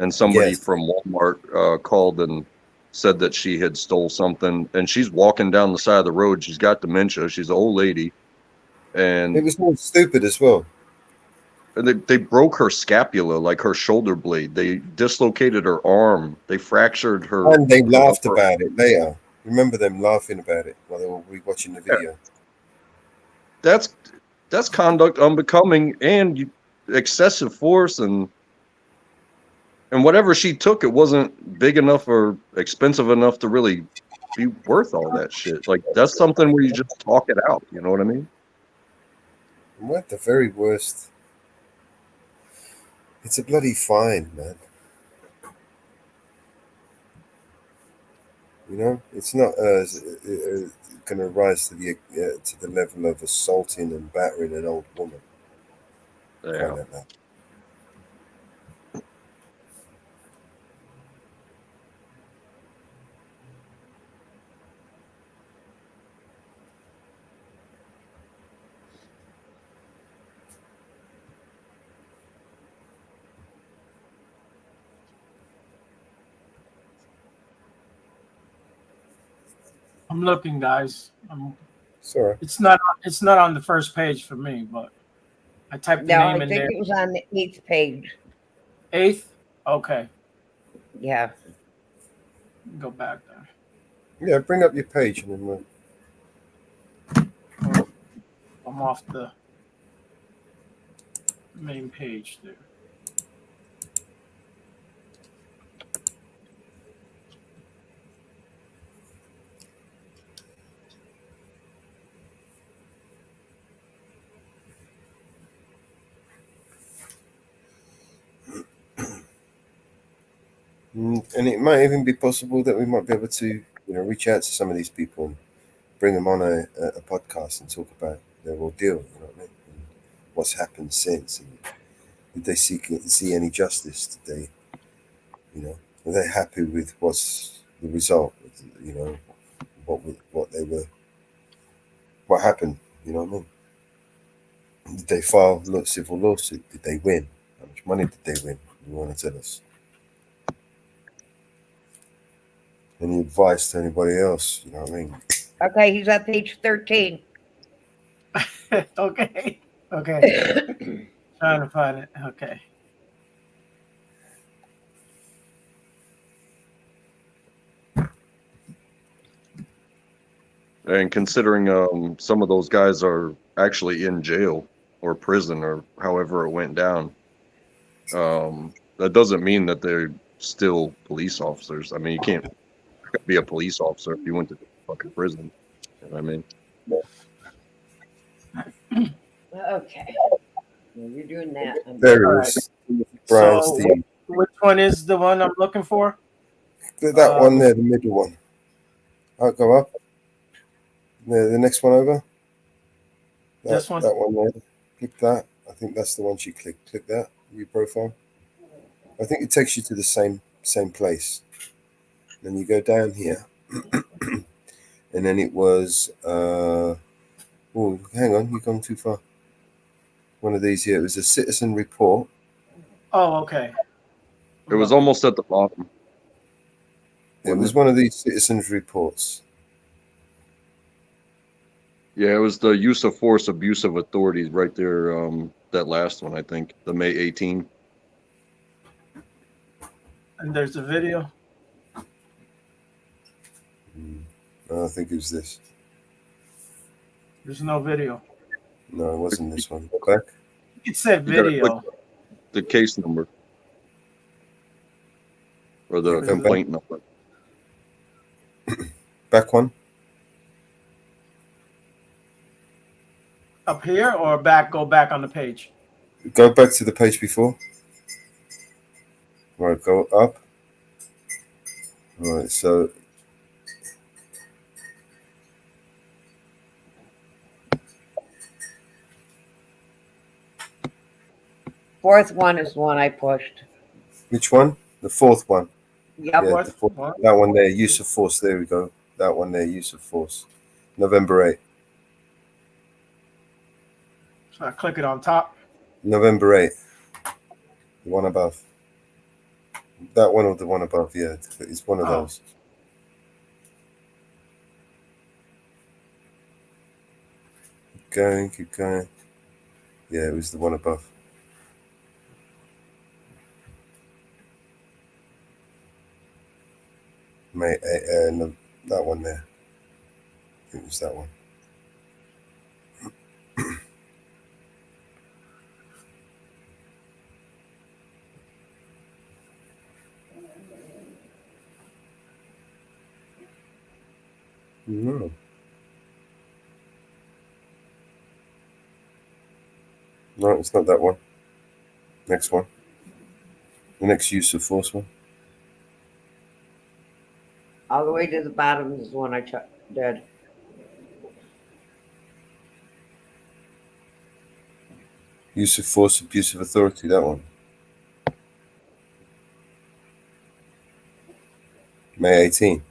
and somebody from Walmart called and said that she had stole something, and she's walking down the side of the road. She's got dementia. She's an old lady, and it was more stupid as well. And they broke her scapula, like her shoulder blade. They dislocated her arm. They fractured her. And they laughed about it later. Remember them laughing about it while they were rewatching the video. Yeah. That's conduct unbecoming and excessive force, and whatever she took, it wasn't big enough or expensive enough to really be worth all that shit. Like, that's something where you just talk it out. You know what I mean? We're at the very worst. It's a bloody fine, man. You know, it's not going to rise to the level of assaulting and battering an old woman. Yeah. I'm looking, guys. Sorry. It's not on the first page for me, but I typed the name in there. I think it was on the 8th page. 8th? Okay. Yeah. Go back there. Yeah, bring up your page and then we'll... I'm off the main page there. And it might even be possible that we might be able to, reach out to some of these people and bring them on a podcast and talk about their ordeal. You know what I mean? And what's happened since, and did they see any justice? Did they, are they happy with what's the result? You know, what happened? You know what I mean? Did they file a civil lawsuit? Did they win? How much money did they win? You want to tell us? Any advice to anybody else? You know what I mean? Okay, he's at page 13. Okay. Trying to find it. Okay. And considering some of those guys are actually in jail or prison or however it went down, that doesn't mean that they're still police officers. I mean, you can't be a police officer if you went to fucking prison. You know what I mean? Okay. Well, you're doing that. There is Brian So, Steve. which one is the one I'm looking for? That one there, the middle one. I'll go up. The next one over. This one? That one there. Click that. I think that's the one you click. Click that. View profile. I think it takes you to the same place. Then you go down here. And then it was oh, hang on, you've gone too far. One of these here. It was a citizen report. Oh, okay. It was almost at the bottom. It was one of these citizens reports. Yeah, it was the use of force, abuse of authorities right there. That last one, I think, the May 18. And there's a video. I think it was this. There's no video. No, it wasn't this one. Go back. It said You gotta video. click the case number or the Okay, complaint number. Back one. Up here or back? Go back on the page. Go back to the page before. Right, go up. Right, so Fourth one is the one I pushed. which one? The fourth one. Yep. Yeah, What? the fourth, that one there, use of force. There we go. That one there, use of force. November 8th. So I click it on top. November 8th. The one above. That one or the one above, yeah. It's one of those. Keep going. Yeah, it was the one above. No, that one there. I think it was that one. No. No, it's not that one. Next one. The next use of force one. All the way to the bottom is the one I did. Use of force, abuse of authority, that one. May 18.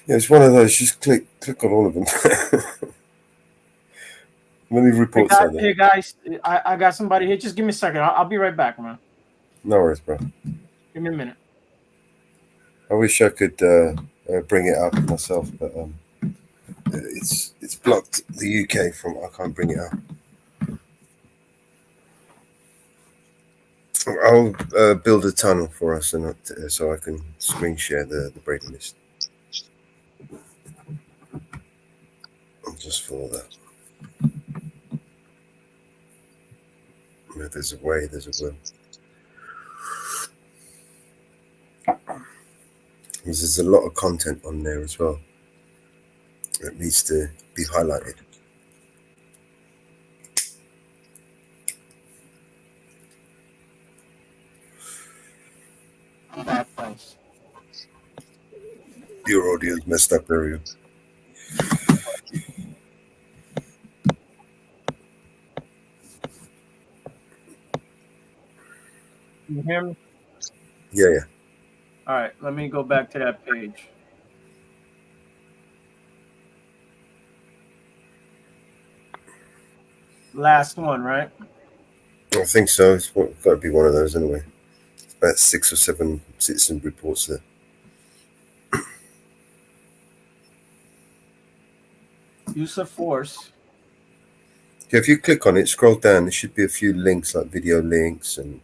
Yeah, it's one of those. Just click on all of them. How many reports are there? Hey guys, I got somebody here. Just give me a second. I'll be right back, man. No worries, bro. Give me a minute. I wish I could bring it up myself, but it's blocked the UK from. I can't bring it up. I'll build a tunnel for us, and so I can screen share the breaking list. I'll just follow that. If there's a way, there's a will. There's a lot of content on there as well that needs to be highlighted. bad place. Your audio's messed up, area. You hear me? Yeah, yeah. All right, let me go back to that page. Last one, right? I think so. It's got to be one of those anyway. It's about 6 or 7 citizen reports there. Use of force. Yeah, if you click on it, scroll down, there should be a few links, like video links and...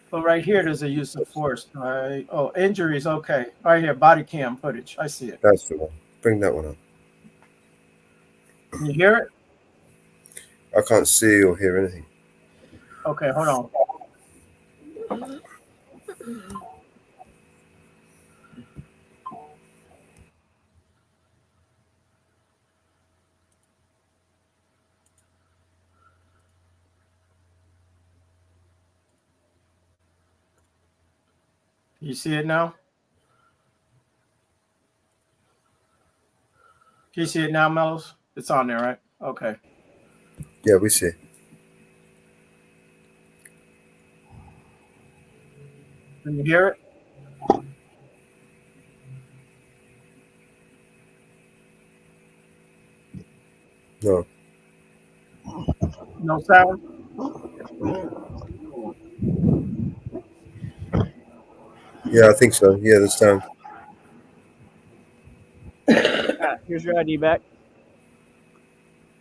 But right here, there's a use of force. All right. Oh, injuries. Okay. Right here, body cam footage. I see it. That's the one. Bring that one up. Can you hear it? I can't see or hear anything. Okay, hold on. You see it now? Can you see it now, Mellows? It's on there, right? Okay. Yeah, we see. Can you hear it? No. No sound? Yeah, I think so. Yeah, the sound. Here's your ID back.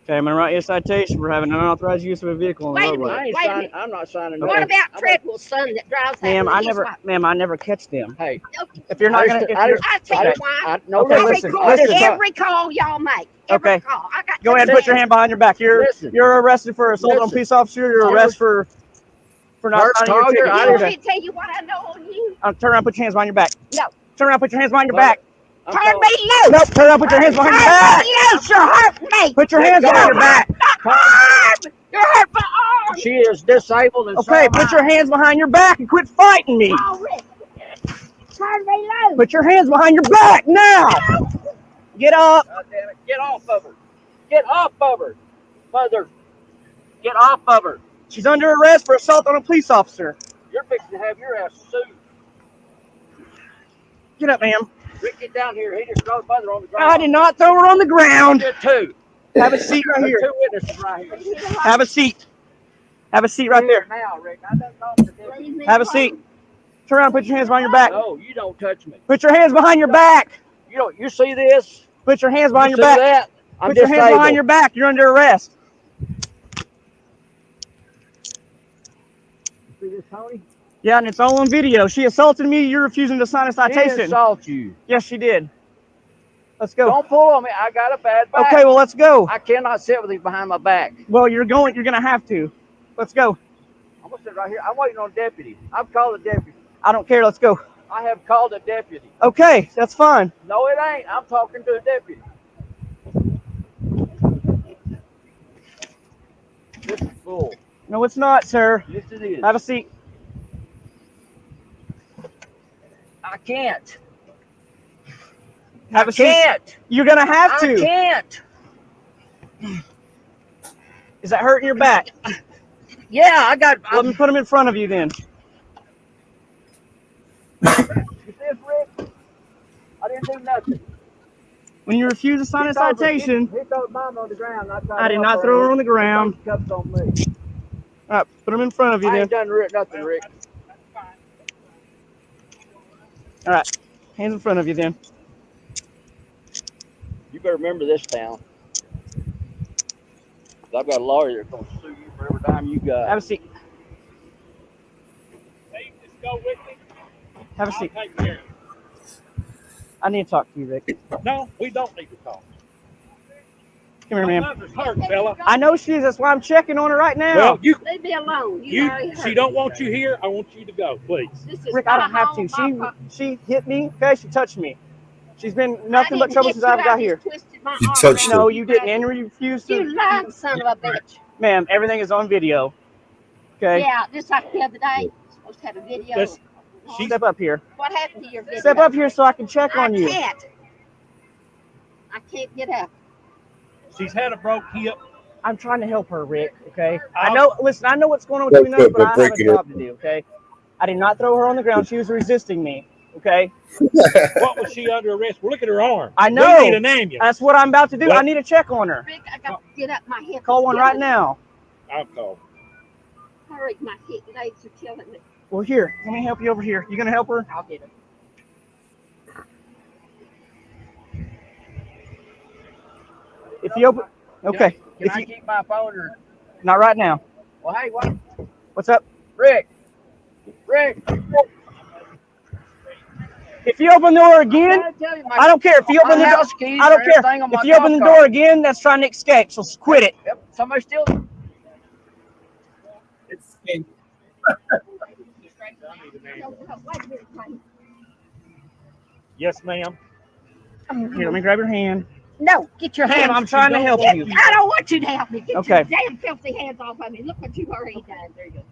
Okay, I'm gonna write you a citation for having unauthorized use of a vehicle on the roadway. I'm not signing. What about Treadwell's son that drives that? Ma'am, I never catch them. Hey, if you're not gonna, I tell you why. okay, listen. Every call y'all make. Every Okay. call. I got Go ahead and put your hand behind your back. You're arrested for assault on a police officer. You're arrested for not signing your ticket. You want me to tell you what I know on you? Turn around, put your hands behind your back. No. Turn around, put your hands behind your back. Turn me loose. Nope, turn around, put your hands behind your back. Turn me loose. You're hurting me. Put your hands behind your back. You're hurting my arm. She is disabled and okay, put your hands behind your back and quit fighting me. Already. Turn me loose. Put your hands behind your back now. Get up. God damn it. Get off of her. Get off of her. Mother. Get off of her. She's under arrest for assault on a police officer. You're fixing to have your ass sued. Get up, ma'am. Rick, get down here. He just threw mother on the ground. I did not throw her on the ground. You did too. Have a seat right here. Two witnesses right here. Have a seat. Have a seat right there. Now, Rick. I done talked to them. Have a seat. Turn around. Put your hands behind your back. No, you don't touch me. Put your hands behind your back. You don't. You see this? Put your hands behind your back. That? Put your hands behind your back. You're under arrest. See this, Tony? Yeah, and it's all on video. She assaulted me. You're refusing to sign a citation. She assaulted you. Yes, she did. Let's go. Don't pull on me. I got a bad back. Okay, well, let's go. I cannot sit with you behind my back. Well, you're going to have to. Let's go. I'm going to sit right here. I'm waiting on a deputy. I've called a deputy. I don't care. Let's go. I have called a deputy. Okay, that's fine. No, it ain't. I'm talking to a deputy. This is full. No, it's not, sir. Yes, it is. Have a seat. I can't. Have a seat. You're gonna have to. I can't. Is that hurting your back? Yeah, I got. Let me put them in front of you then. You see this, Rick? I didn't do nothing. When you refuse to sign a citation, he threw mom on the ground. I did not throw her on the ground. Cups on me. All right, put them in front of you then. I ain't done nothing, Rick. All right, hands in front of you then. You better remember this town. I've got a lawyer that's going to sue you for every dime you got. Have a seat. Hey, just go with me. Have a seat. Take care. I need to talk to you, Rick. No, we don't need to talk. Come here, ma'am. Mother's hurt, fella. I know she is. That's why I'm checking on her right now. Well, you leave me alone. She don't want you here. I want you to go, please. Rick, I don't have to. She hit me. Okay, she touched me. She's been nothing but trouble since I've got here. You touched her. No, you didn't. And you refused to. You lying son of a bitch. Ma'am, everything is on video. Okay. Yeah, just like the other day. Supposed to have a video. Step up here. What happened to your video? Step up here so I can check on you. I can't get up. She's had a broke hip. I'm trying to help her, Rick. Okay. I know. Listen, I know what's going on between us, but I have a job to do. Okay. I did not throw her on the ground. She was resisting me. Okay. What was she under arrest? Well, look at her arm. I know. We need an ambulance. That's what I'm about to do. What? I need to check on her. Rick, I got to get up. My hip. Call one right now. I'll call. Hurry, my hip legs are killing me. Well, here. Let me help you over here. You gonna help her? I'll get her. If you open. Okay. Can I keep my phone or? Not right now. Well, hey, what? What's up? Rick. Rick. If you open the door again, I don't care. If you open the door, I don't care. If you open the door again, that's trying to escape. So quit it. Yep. Somebody steal it. It's Yes, ma'am. Here, let me grab your hand. No, get your hands. Ma'am, I'm trying to help you. I don't want you to help me. Get Okay. your damn filthy hands off of me. Look what you've already done. There you go.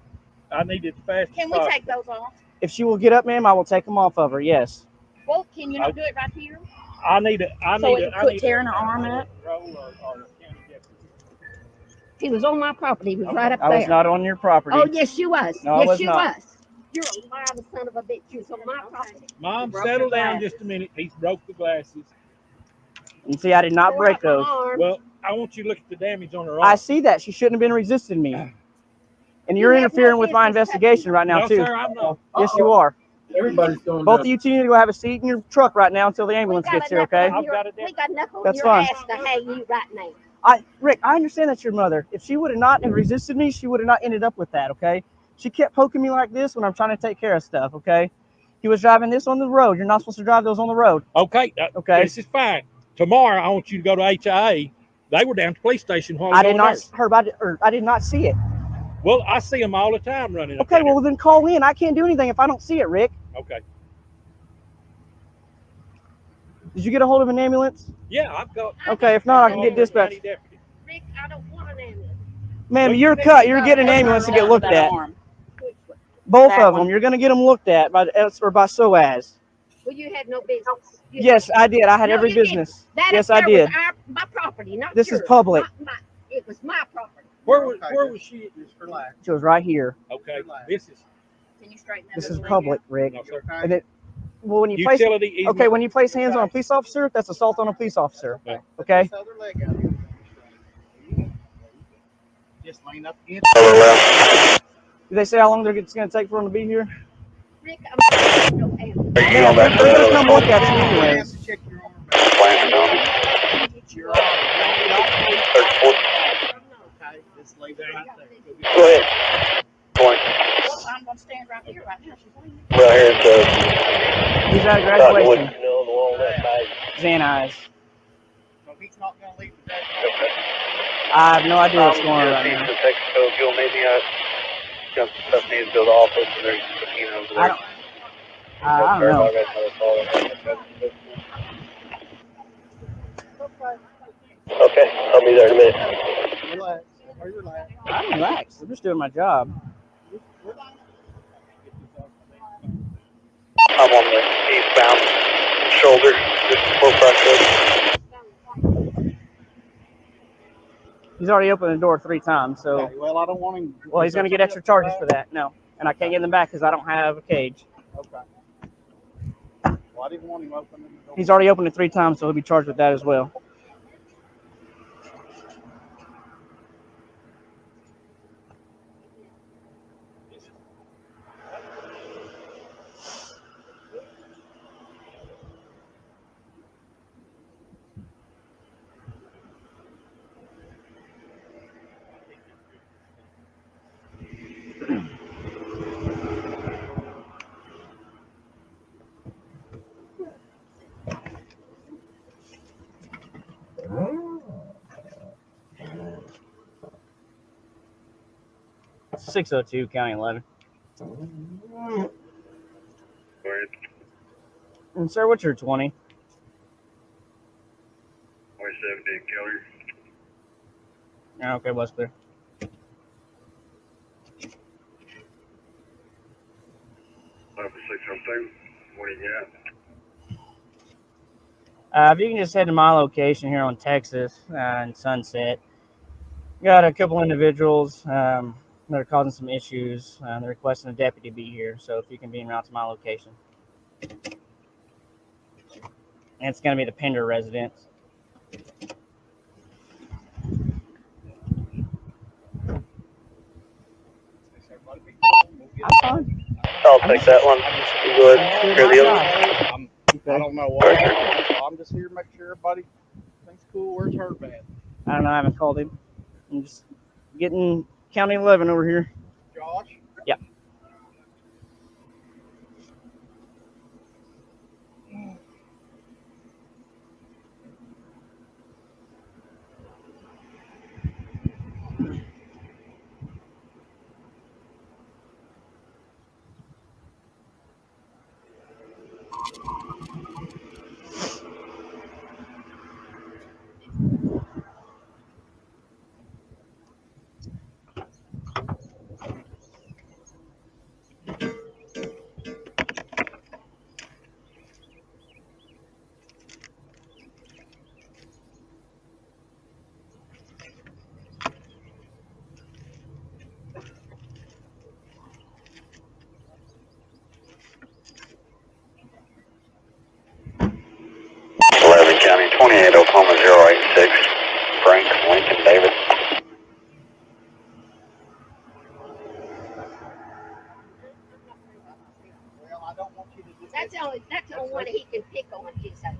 I need it fast. Can we take those off? If she will get up, ma'am, I will take them off of her. Yes. Well, can you not do it right here? I need it. I So need it it. can quit tearing her arm up? He was on my property. He was right up I there. was not on your property. Oh, yes, you was. No, I yes, was you not. was. You're a liar, son of a bitch. You was on my property. Mom, Broke settle the down glasses. just a minute. He's broke the glasses. And see, I did not break those. Well, I want you to look at the damage on her arm. I see that. She shouldn't have been resisting me. And you're interfering with my investigation right now, No, too. sir, I'm not. Yes, you are. Everybody's going. Both of you two need to go have a seat in your truck right now until the ambulance gets here, okay? We got enough on That's your fine. ass to hang you right now. Rick, I understand that's your mother. If she would have not resisted me, she would have not ended up with that, okay? She kept poking me like this when I'm trying to take care of stuff, okay? He was driving this on the road. You're not supposed to drive those on the road. Okay. Okay. This is fine. Tomorrow, I want you to go to HIA. They were down at the police station while I did not, Herb, I did not see it. Well, I see them all the time running. Okay, well then call in. I can't do anything if I don't see it, Rick. Okay. Did you get a hold of an ambulance? Yeah, I've got. Okay, if not, I can get dispatched. Rick, I don't want an ambulance. Ma'am, you're cut. You're getting an ambulance to get looked at. Both of them. You're going to get them looked at by SOAS. Well, you had no business. Yes, I did. I had No, every you didn't. business. That Yes, up I there did. was my property, not This yours. is public. It was my property. Where was she? She was right here. Okay. This is. Can you straighten that This up is a little public, Rick. No, sir. And it, well, when you place, Utility easement. okay, when you place hands on a police officer, that's assault on a police officer. Okay. Okay. Just line up. Did they say how long it's going to take for them to be here? Rick, I'm no ambulance. Yeah, they're going to come look at you anyways. Get your arm. Just lay there right there. Go ahead. Point. I'm going to stand right here right now. She's leaving. Well, here's He's out of the graduation. you know, the wall that side. Xan eyes. So he's not going to leave the I have no idea what's going on right Needs now. to take a photo. Fuel, maybe got some stuff needs to go to the office and there's over there. I don't know. Okay, I'll be there in a minute. Relax. Or relax. I'm relaxed. I'm just doing my job. I'm on the eastbound shoulder, just before Prescott. He's already opened the door 3 times, so. Okay, well, I don't want him. Well, he's going to get extra charges for that. No. And I can't get them back because I don't have a cage. Okay. Well, I didn't want him opening the door. He's already opened it 3 times, so he'll be charged with that as well. It's 602, County 11. And sir, what's your 20? 27 Keller. Yeah, okay, what's clear? Up for What do you got? If you can just head to my location here on Texas in Sunset, got a couple individuals that are causing some issues. They're requesting a deputy be here, so if you can be en route to my location. And it's going to be the Pender residence. I'll take that one. You go ahead. Hear the other one? I don't know what. I'm just here to make sure everybody thinks cool. Where's Herb at? I don't know. I haven't called him. I'm just getting County 11 over here. Josh? Yep. County 28, Oklahoma 086. Frank, Lincoln, David. That's the only one he can pick on.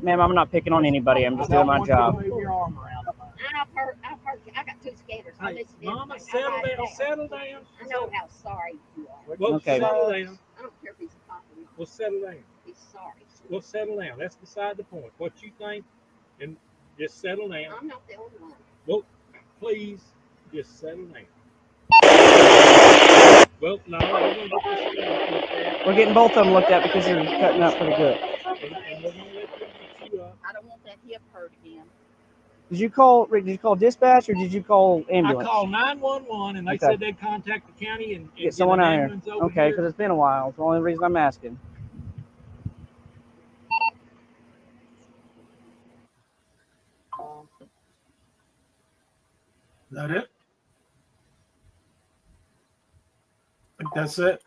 Ma'am, I'm not picking on anybody. I'm just doing my job. I've heard, I got two scanners. Hey, Mama, settle down, settle down. I know how sorry you are. Well, Okay. settle down. I don't care if he's a compliment. We'll settle down. He's sorry. We'll settle down. That's beside the point. What you think, and just settle down. I'm not the only one. Well, please, just settle down. Well, no, we're going to get this thing looked at. We're getting both of them looked at because they're cutting up pretty good. And we're going to let them get you up. I don't want that hip hurt again. Did you call, Rick, did you call dispatch or did you call ambulance? I called 911 and they Okay. said they'd contact the county and Get someone an out here. ambulance over Okay, here. because it's been a while. It's the only reason I'm asking. Is that it? I think that's it.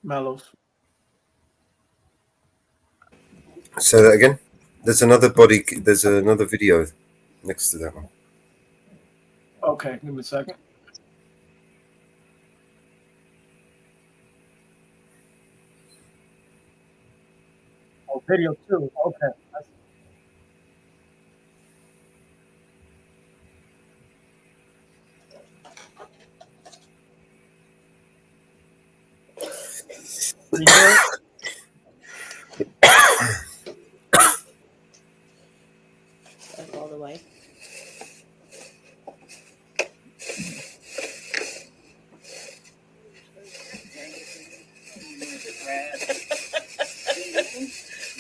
Mellows. Say that again. There's another body. There's another video next to that one. Okay, give me a second. Oh, video 2. Okay. You hear it? All the way.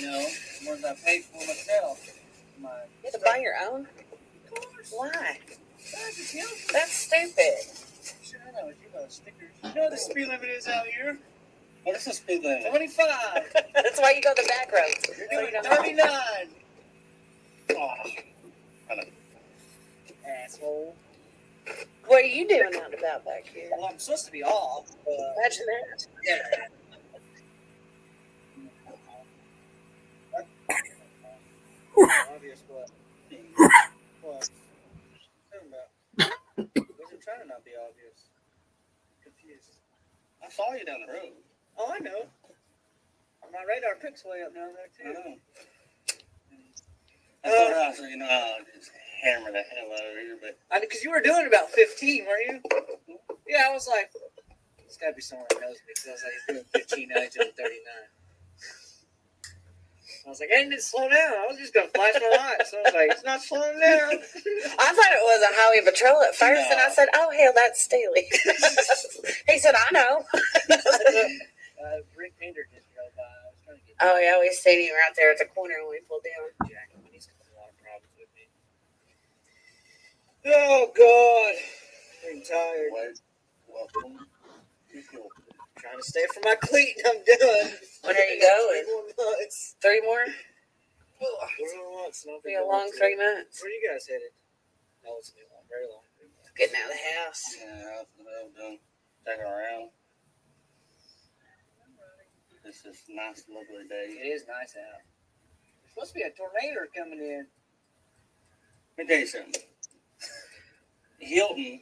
No, ones I paid for myself. You have to buy your own? Why? That's stupid. Sure, I know. You know, stickers. You know what the speed limit is out here? What is the speed limit? 25. That's why you go the back roads. You're doing 39. Oh, asshole. What are you doing out and about back here? Well, I'm supposed to be off. Imagine that. Yeah. Obvious what? What? Wasn't trying to not be obvious. Confused. I saw you down the road. Oh, I know. My radar picks way up down there too. I thought you know, I'll just hammer the hell out of here, but because you were doing about 15, weren't you? Yeah, I was like, it's got to be someone who knows me because I was like, he's doing 15, now he's doing 39. I was like, I didn't slow down. I was just going to flash my lights. So I was like, it's not slowing down. I thought it was a highway patrol at first, and I said, oh, hell, that's Steely. He said, I know. Rick Pender just drove by. I was trying to get Oh, yeah, we seen him right there at the corner when we pulled down. Jack. He's got a lot of problems with me. Oh, God. I'm tired. Welcome. Trying to stay for my cleat and I'm done. When are you going? 3 more months. 3 more? 4 more months. And I'll Be a long 3 months. Where are you guys headed? No, it's been long, very long. Getting out of the house. Yeah, done. Taking around. This is a nice, lovely day. It is nice out. There's supposed to be a tornado coming in. Let me tell you something. Hilton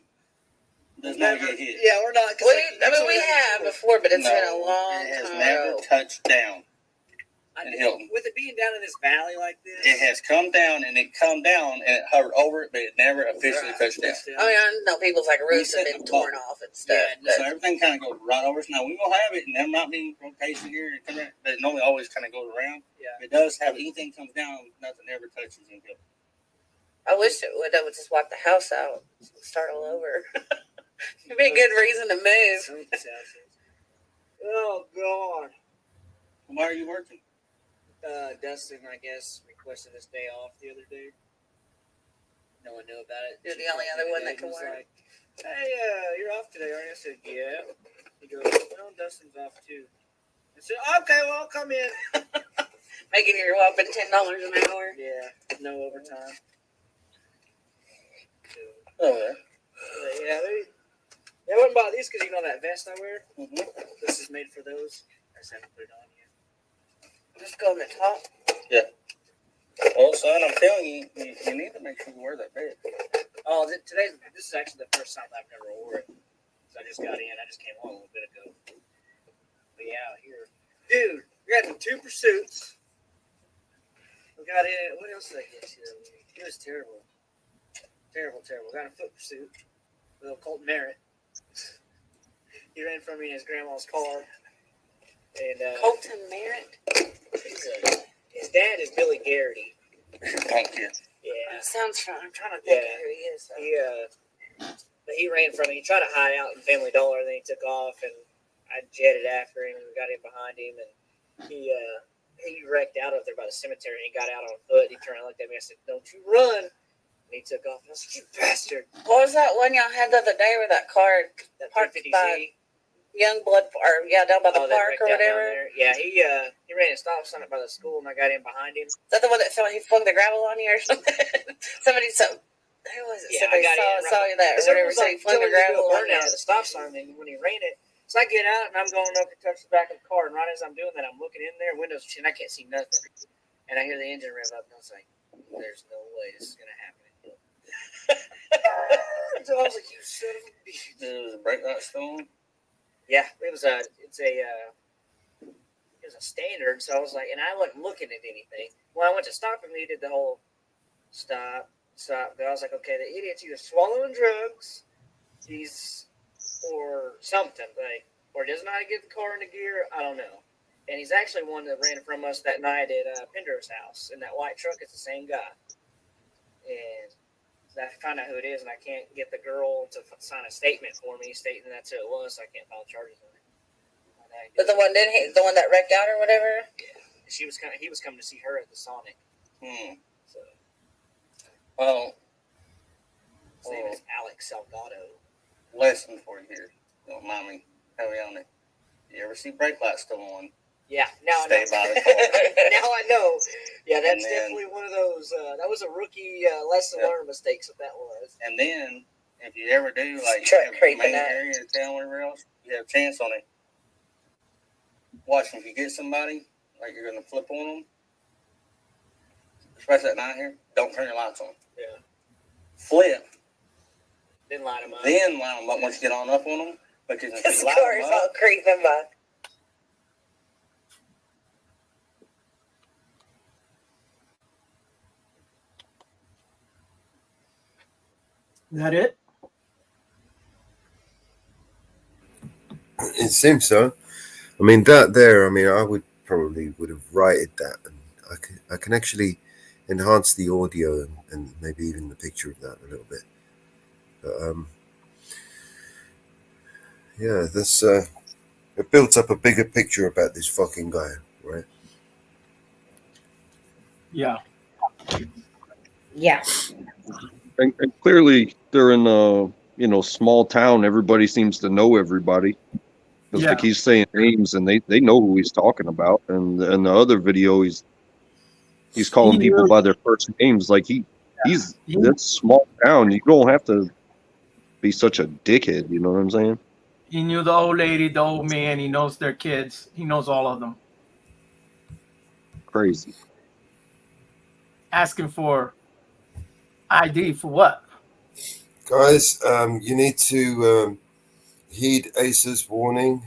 does not get hit. Yeah, we're not. We have before, but it's been a long It has time. never touched down in Hilton. With it being down in this valley like this. It has come down and it come down and it hovered over it, but it never officially touched down. Oh yeah, I know people's like roofs have been torn off and stuff. Yeah, so everything kind of goes right over us. Now we're gonna have it, and there might be rotation here, but it normally always kind of goes around. Yeah. If it does have anything comes down, nothing ever touches in Hilton. I wish it would. I would just wipe the house out, start all over. It'd be a good reason to move. Oh God. Why are you working? Dustin, I guess, requested this day off the other day. No one knew about it. You're the only other one that can He was work. like, hey, you're off today, aren't you? I said, yeah. He goes, well, Dustin's off too. I said, okay, well, I'll come in. Making your whopping $10 an hour. Yeah, no overtime. Oh, yeah. Yeah, I wouldn't buy these because you know that vest I wear? Mm-hmm. This is made for those. I just haven't put it on yet. Just go on the top. Yeah. Well, son, I'm telling you, you need to make sure you wear that bed. Oh, this is actually the first time I've never wore it. So I just got in. I just came on a little bit ago. But yeah, here. Dude, we got the 2 pursuits. We got in. What else did I get here? It was terrible. Terrible. Got a foot pursuit. Little Colton Merritt. He ran from me in his grandma's car. And Colton Merritt? His dad is Billy Garrity. Thank you. Yeah. That sounds fun. I'm trying to think of who he is. He ran from me. He tried to hide out in Family Dollar, and then he took off, and I jetted after him and got in behind him, and he wrecked out up there by the cemetery, and he got out on foot. He turned and looked at me. I said, "Don't you run!" And he took off. And I was like, "You bastard!" What was that one y'all had the other day where that car parked by Youngblood, or down by the park or whatever? Yeah, he ran a stop sign up by the school, and I got in behind him. Is that the one that he flung the gravel on you or something? Who was it? Yeah, Somebody saw you that or whatever. So he flung the gravel on you. At the stop sign, and when he ran it, so I get out and I'm going up to touch the back of the car, and right as I'm doing that, I'm looking in there, windows and I can't see nothing, and I hear the engine rev up, and I was like, "There's no way this is gonna happen." So I was like, "You son of a bitch!" It was a brake light stone. Yeah, it was a standard. So I was like, and I wasn't looking at anything. When I went to stop him, he did the whole stop. But I was like, okay, the idiot's either swallowing drugs, or something, like, or doesn't know how to get the car into gear. I don't know. And he's actually one that ran from us that night at Pender's house in that white truck. It's the same guy. And I found out who it is, and I can't get the girl to sign a statement for me stating that's who it was, so I can't file charges on it. But the one that wrecked out or whatever? Yeah. He was coming to see her at the Sonic. So. Well, his name is Alex Salgado. Lesson for you here. Don't mind me heavy on it. You ever see brake lights still on? Yeah, now Stay I know. by the car. Now I know. Yeah, that's definitely one of those. That was a rookie lesson learned mistakes. What that was. And then, if you ever do, like, truck the main area of town, whatever else, you have a chance on it. Watch, if you get somebody, like you're going to flip on them, especially at night here, don't turn your lights on. Yeah. Flip. Then line them up. Then line them up once you get on up on them. Because if This you line car's them all up, creeping by. Is that it? It seems so. I mean, that there, I mean, I would have righted that, and I can actually enhance the audio and maybe even the picture of that a little bit. But yeah, this it built up a bigger picture about this fucking guy, right? Yeah. And clearly during you know, small town, everybody seems to know everybody. Because like he's saying names and they know who he's talking about. And in the other video, he's calling people by their first names. Like that's small town. You don't have to be such a dickhead. You know what I'm saying? He knew the old lady, the old man. He knows their kids. He knows all of them. Crazy. Asking for ID for what? Guys, you need to heed ASA's warning.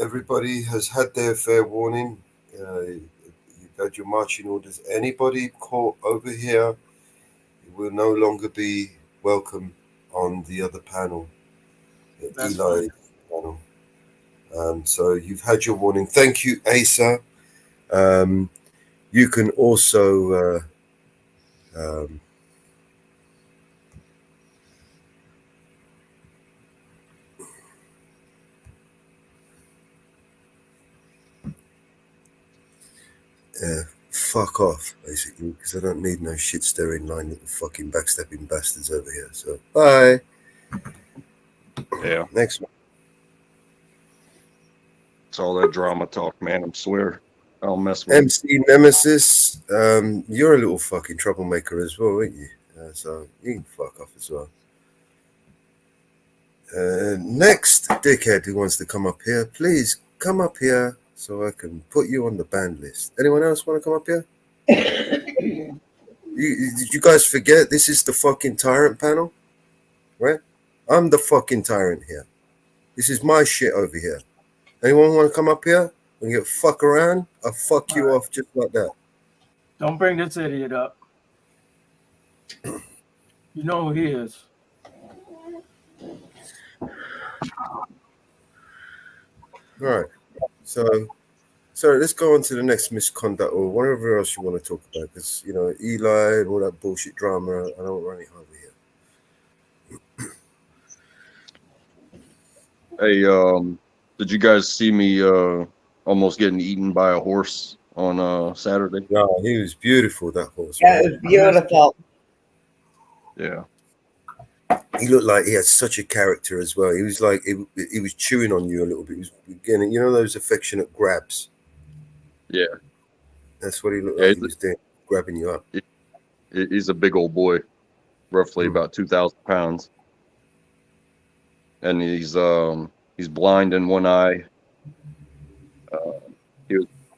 Everybody has had their fair warning. You've had your marching orders. Anybody caught over here will no longer be welcome on the other panel, the Eli panel. So you've had your warning. Thank you, ASA. You can also fuck off, basically, because I don't need no shit stirring line little fucking backstepping bastards over here. So bye. Yeah. Next one. It's all that drama talk, man. I swear. I'll mess with MC Nemesis, you're a little fucking troublemaker as well, aren't you? So you can fuck off as well. Next dickhead who wants to come up here, please come up here so I can put you on the banned list. Anyone else want to come up here? Did you guys forget this is the fucking tyrant panel? Right? I'm the fucking tyrant here. This is my shit over here. Anyone want to come up here and get fuck around? I'll fuck you off just like that. Don't bring this idiot up. You know who he is. All right. So let's go on to the next misconduct or whatever else you want to talk about, because you know Eli and all that bullshit drama. I don't run it over here. Hey, did you guys see me almost getting eaten by a horse on Saturday? Yeah, he was beautiful, that horse. Yeah, it was beautiful. Yeah. He looked like he had such a character as well. He was like he was chewing on you a little bit. He was getting, you know, those affectionate grabs. Yeah. That's what he looked like he was doing, grabbing you up. He's a big old boy, roughly about 2,000 pounds. And he's blind in one eye.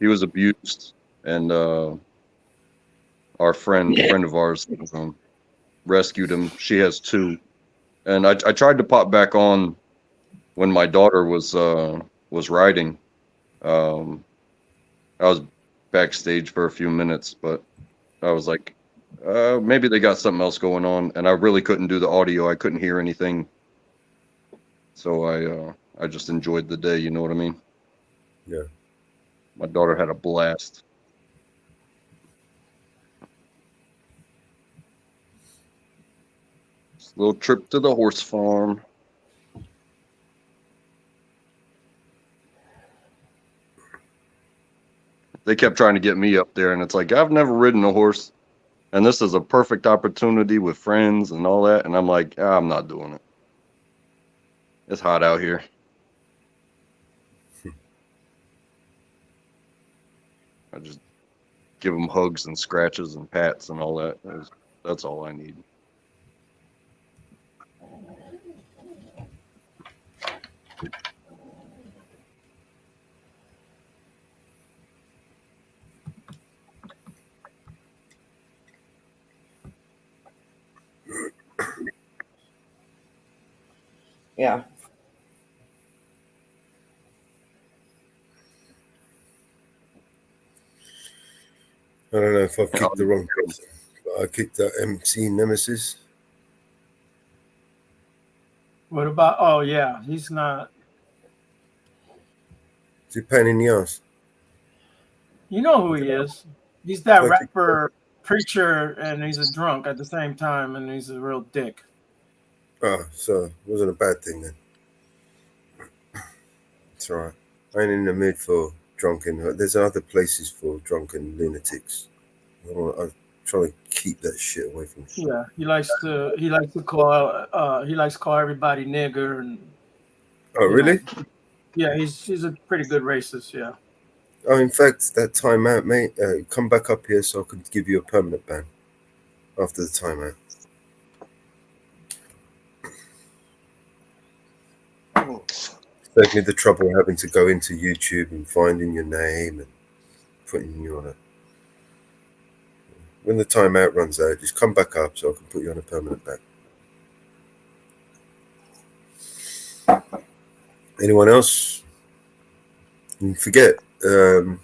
He was abused, and our friend of ours rescued him. She has two, and I tried to pop back on when my daughter was riding. I was backstage for a few minutes, but I was like, maybe they got something else going on, and I really couldn't do the audio. I couldn't hear anything. So I just enjoyed the day, you know what I mean? Yeah. My daughter had a blast. Just a little trip to the horse farm. They kept trying to get me up there, and it's like, I've never ridden a horse, and this is a perfect opportunity with friends and all that, and I'm like, I'm not doing it. It's hot out here. I just give them hugs and scratches and pats and all that. That's all I need. Yeah. I don't know if I've kicked the wrong person, but I kicked that MC Nemesis. What about? Oh yeah, he's not. Is he a pain in the ass? You know who he is. He's that rapper, preacher, and he's a drunk at the same time, and he's a real dick. Ah, so it wasn't a bad thing then. It's all right. I ain't in the mood for drunken. There's other places for drunken lunatics. I'm try to keep that shit away from. Yeah, he likes to call everybody nigger and. Oh, really? Yeah, he's a pretty good racist. Yeah. Oh, in fact, that timeout, mate. Come back up here so I can give you a permanent ban after the timeout. Save me the trouble of having to go into YouTube and finding your name and putting you on it. When the timeout runs out, just come back up so I can put you on a permanent ban. Anyone else? And forget, you've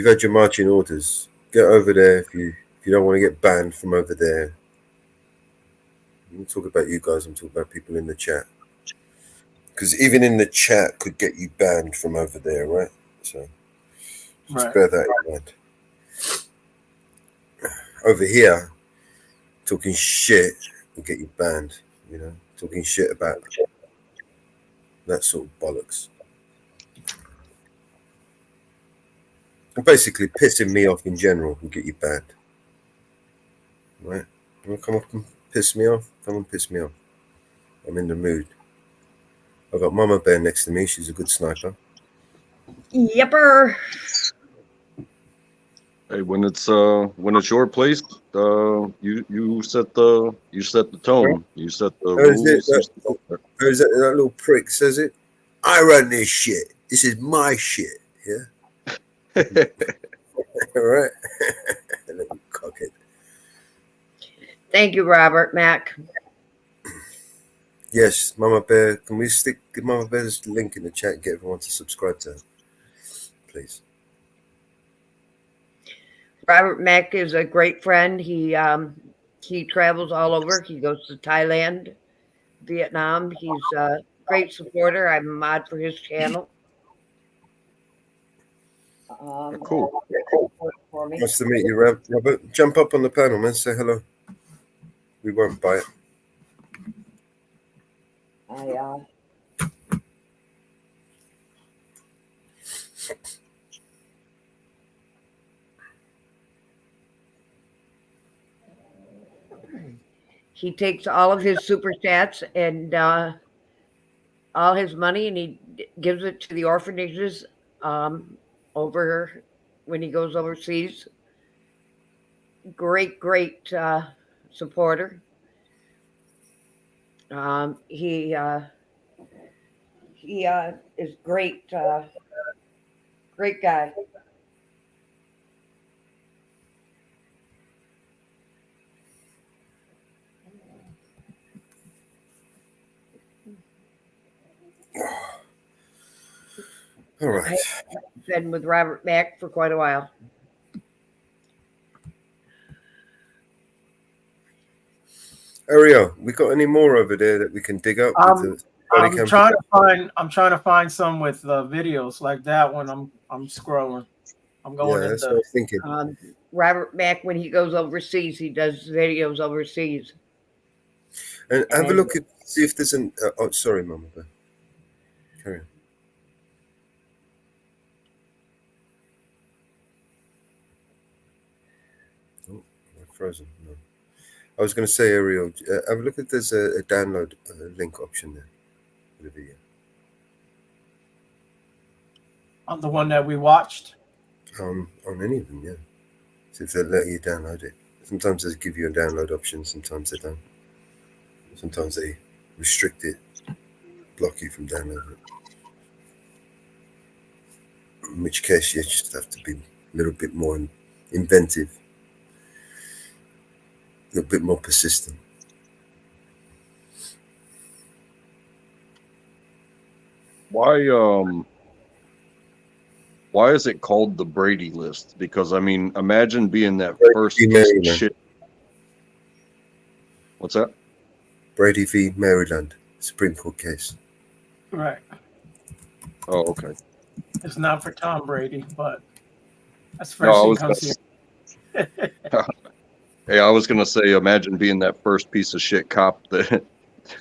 had your marching orders. Get over there if you don't want to get banned from over there. I'm talk about you guys. I'm talking about people in the chat. Because even in the chat could get you banned from over there, right? So just bear that in mind. Over here, talking shit will get you banned. You know, talking shit about that sort of bollocks. And basically, pissing me off in general will get you banned. Right? You want to come up and piss me off? Come and piss me off. I'm in the mood. I've got Mama Bear next to me. She's a good sniper. Yepper. Hey, when it's your place, you set the tone. You set the rules. Who's that little prick says it? I run this shit. This is my shit. Yeah. All right. Little cockhead. Thank you, Robert Mack. Yes, Mama Bear. Can we give Mama Bear's link in the chat and get everyone to subscribe to her? Please. Robert Mack is a great friend. He travels all over. He goes to Thailand, Vietnam. He's a great supporter. I'm a mod for his channel. Cool. Nice to meet you, Robert. Jump up on the panel, man. Say hello. We won't bite. He takes all of his super stats and all his money, and he gives it to the orphanages over when he goes overseas. Great supporter. He is great. Great guy. All right. I've been with Robert Mack for quite a while. Ariel, we got any more over there that we can dig up? I'm trying to find some with videos like that one. I'm scrolling. I'm going that's what I was thinking. Robert Mack, when he goes overseas, he does videos overseas. And have a look at see if there's an. Oh, sorry, Mama. Carry on. Oh, I'm frozen. No. I was going to say, Ariel, have a look if there's a download link option there for the video. On the one that we watched? On any of them, yeah. See if they let you download it. Sometimes they give you a download option, sometimes they don't. Sometimes they restrict it, block you from downloading it. In which case, you just have to be a little bit more inventive. A little bit more persistent. Why is it called the Brady list? Because I mean, imagine being that first piece of shit. What's that? Brady v. Maryland Supreme Court case. Right. Oh, okay. It's not for Tom Brady, but that's the first thing comes here. Hey, I was gonna say, imagine being that first piece of shit cop that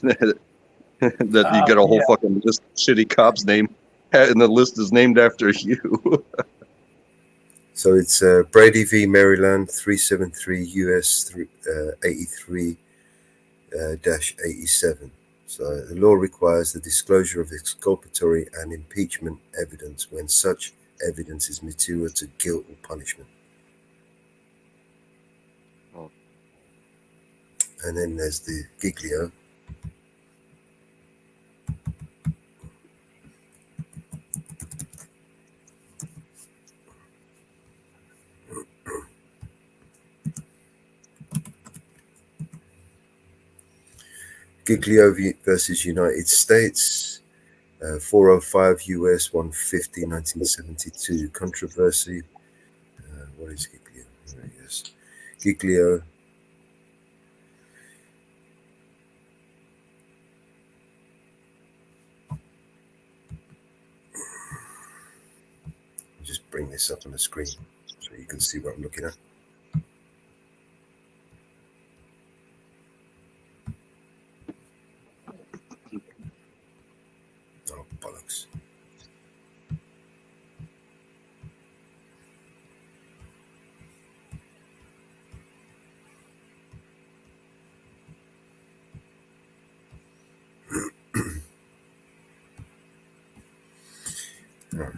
you get a whole fucking list of shitty cops name, and the list is named after you. So it's Brady v. Maryland 373 US 83-87. So the law requires the disclosure of exculpatory and impeachment evidence when such evidence is material to guilt or punishment. Oh. And then there's the Giglio. Giglio versus United States, 405 US 150 1972. Controversy. What is Giglio? There he is. Giglio. I'll just bring this up on the screen so you can see what I'm looking at. Oh, bollocks. Right.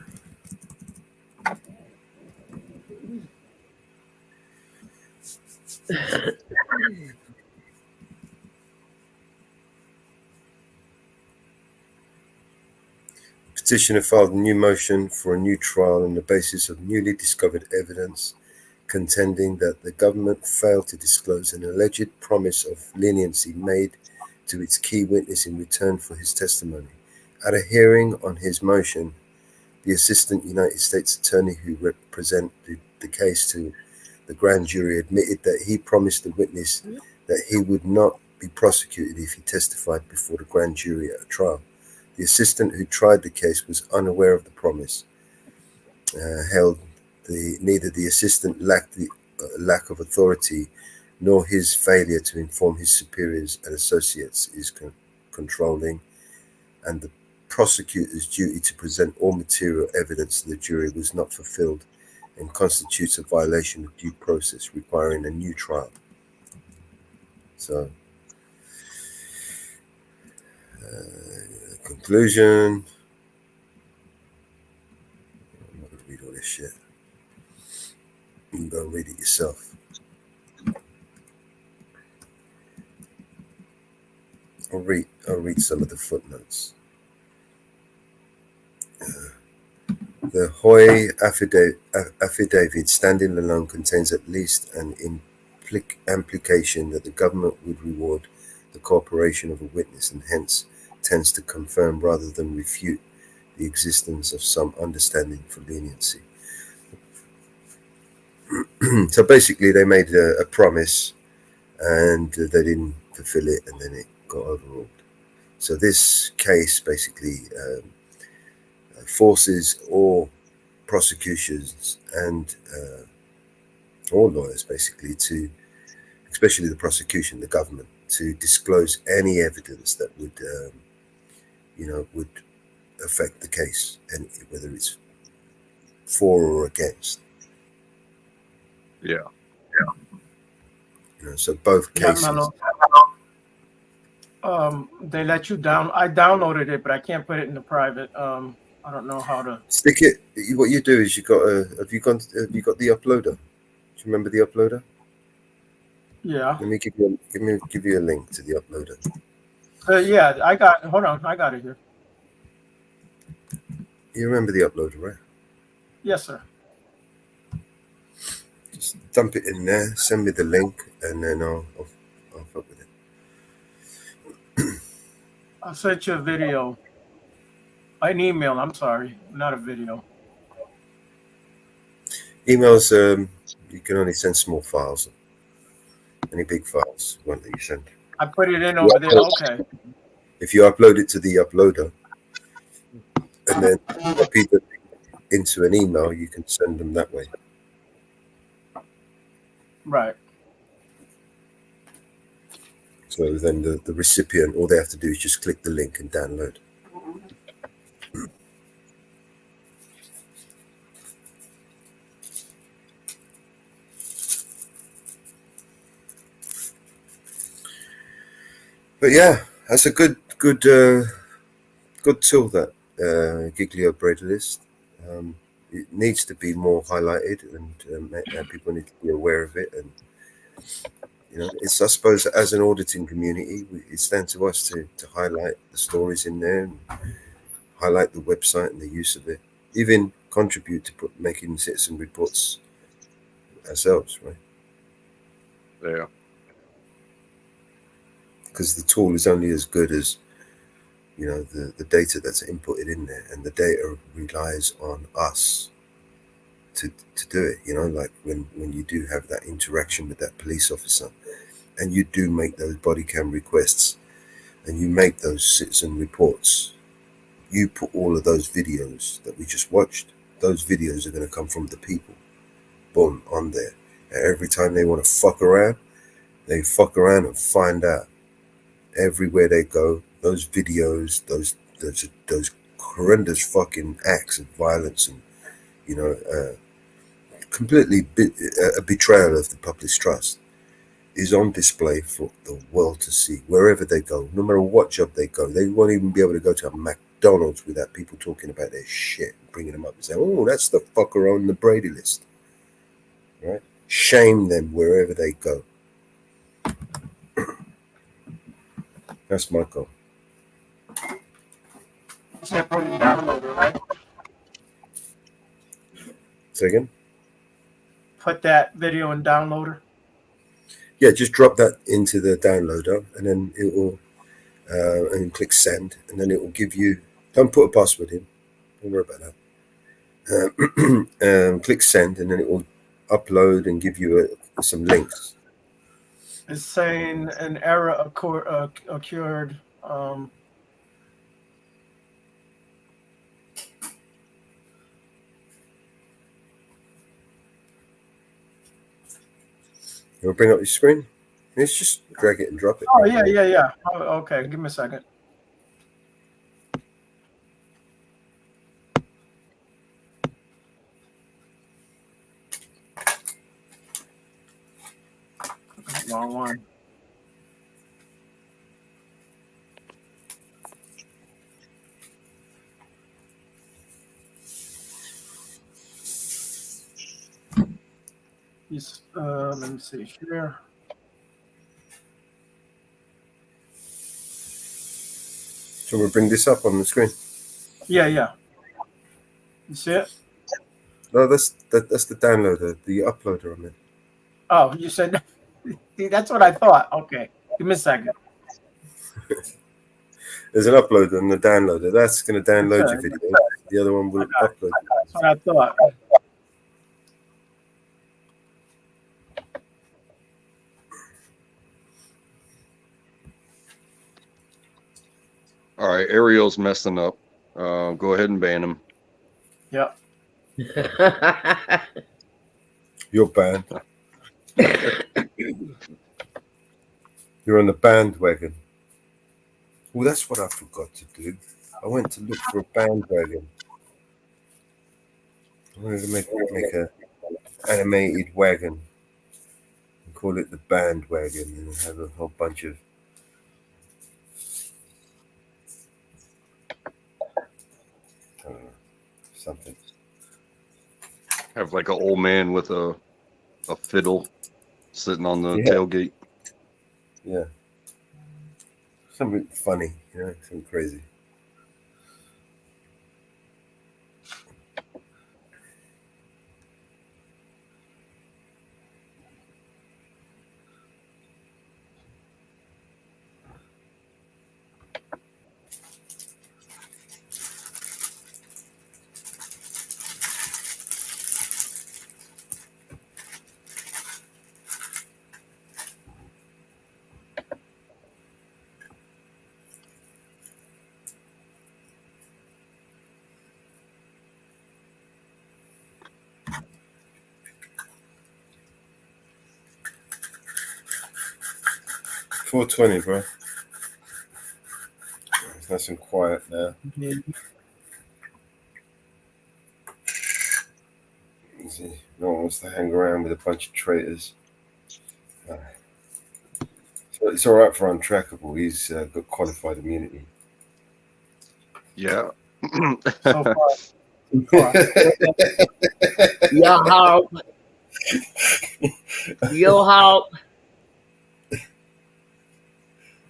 Petitioner filed a new motion for a new trial on the basis of newly discovered evidence, contending that the government failed to disclose an alleged promise of leniency made to its key witness in return for his testimony. At a hearing on his motion, the Assistant United States Attorney who represented the case to the grand jury admitted that he promised the witness that he would not be prosecuted if he testified before the grand jury at a trial. The assistant who tried the case was unaware of the promise, neither the assistant lack of authority nor his failure to inform his superiors and associates is controlling, and the prosecutor's duty to present all material evidence to the jury was not fulfilled and constitutes a violation of due process requiring a new trial. So, conclusion. I'm not going to read all this shit. You can go and read it yourself. I'll read some of the footnotes. The Hoy affidavit standing alone contains at least an implication that the government would reward the cooperation of a witness and hence tends to confirm rather than refute the existence of some understanding for leniency. So basically they made a promise and they didn't fulfill it and then it got overruled. So this case basically forces all prosecutions and all lawyers basically to, especially the prosecution, the government, to disclose any evidence that would would affect the case, and whether it's for or against. Yeah. So both cases. They let you down. I downloaded it, but I can't put it in the private. I don't know how to stick it. What you do is you got have you got the uploader? Do you remember the uploader? Yeah. Let me give you a link to the uploader. Yeah, I got. Hold on, I got it here. You remember the uploader, right? Yes, sir. Just dump it in there. Send me the link, and then I'll fuck with it. I'll send you a video. An email. I'm sorry, not a video. Emails. You can only send small files. Any big files won't let you send. I put it in over there. Okay. If you upload it to the uploader and then copy it into an email, you can send them that way. Right. So then the recipient, all they have to do is just click the link and download. But yeah, that's a good tool, that Giglio Braid list. It needs to be more highlighted, and people need to be aware of it. And it's, I suppose, as an auditing community, it's down to us to highlight the stories in there, and highlight the website and the use of it. Even contribute to making citizen reports ourselves, right? Yeah. Because the tool is only as good as the data that's inputted in there, and the data relies on us to do it. Like when you do have that interaction with that police officer, and you do make those body cam requests, and you make those citizen reports, you put all of those videos that we just watched. Those videos are going to come from the people, boom, on there. And every time they want to fuck around, they fuck around and find out. Everywhere they go, those videos, those horrendous fucking acts of violence, and completely a betrayal of the public's trust, is on display for the world to see. Wherever they go, no matter what job they go, they won't even be able to go to a McDonald's without people talking about their shit, bringing them up and saying, "Oh, that's the fucker on the Brady list." Right? Shame them wherever they go. That's my goal. Say again? Put that video in downloader. Yeah, just drop that into the downloader, and then it will, and click send, and then it will give you. Don't put a password in. Don't worry about that. Click send, and then it will upload and give you some links. It's saying an error occurred. You want to bring up your screen? Let's just drag it and drop it. Oh, yeah. Oh, okay, give me a second. Wrong one. Let me see here. So we'll bring this up on the screen. Yeah. You see it? No, that's the downloader, the uploader on it. Oh, you said that's what I thought. Okay, give me a second. There's an uploader and the downloader. That's going to download your video. The other one will upload. That's what I thought. All right, Ariel's messing up. Go ahead and ban him. Yep. You're banned. You're on the bandwagon. Well, that's what I forgot to do. I went to look for a bandwagon. I wanted to make a animated wagon and call it the bandwagon, and have a whole bunch of something. Have like an old man with a fiddle sitting on the Yeah. tailgate. Yeah. Something funny, something crazy. $4.20, bro. It's nice and quiet now. See, no one wants to hang around with a bunch of traitors. It's all right for untrackable. He's got qualified immunity. Yeah. So far. Your help. Your help.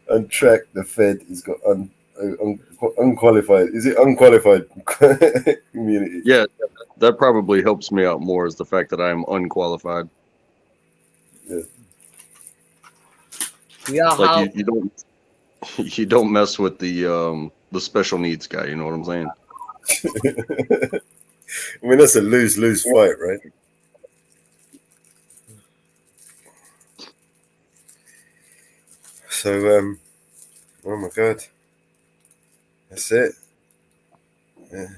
Untracked, the Fed has got unqualified. Is it unqualified immunity? Yeah, that probably helps me out more is the fact that I'm unqualified. Yeah. Your Like help. you don't mess with the special needs guy. You know what I'm saying? I mean, that's a lose-lose fight, right? So, oh my God, that's it. Yeah.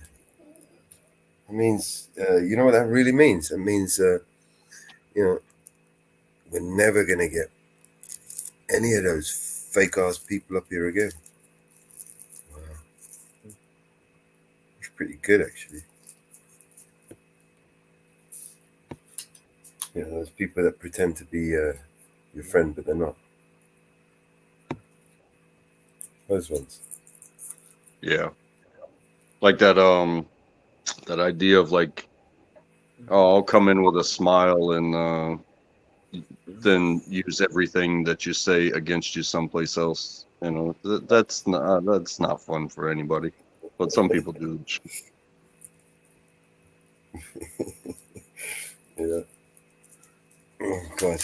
It means, you know what that really means? It means, you know, we're never gonna get any of those fake-ass people up here again. Wow, it's pretty good, actually. You know, those people that pretend to be your friend, but they're not. Those ones. Yeah. Like that idea of like, oh, I'll come in with a smile and then use everything that you say against you someplace else. You know, that's not fun for anybody. But some people do. Yeah. Oh God,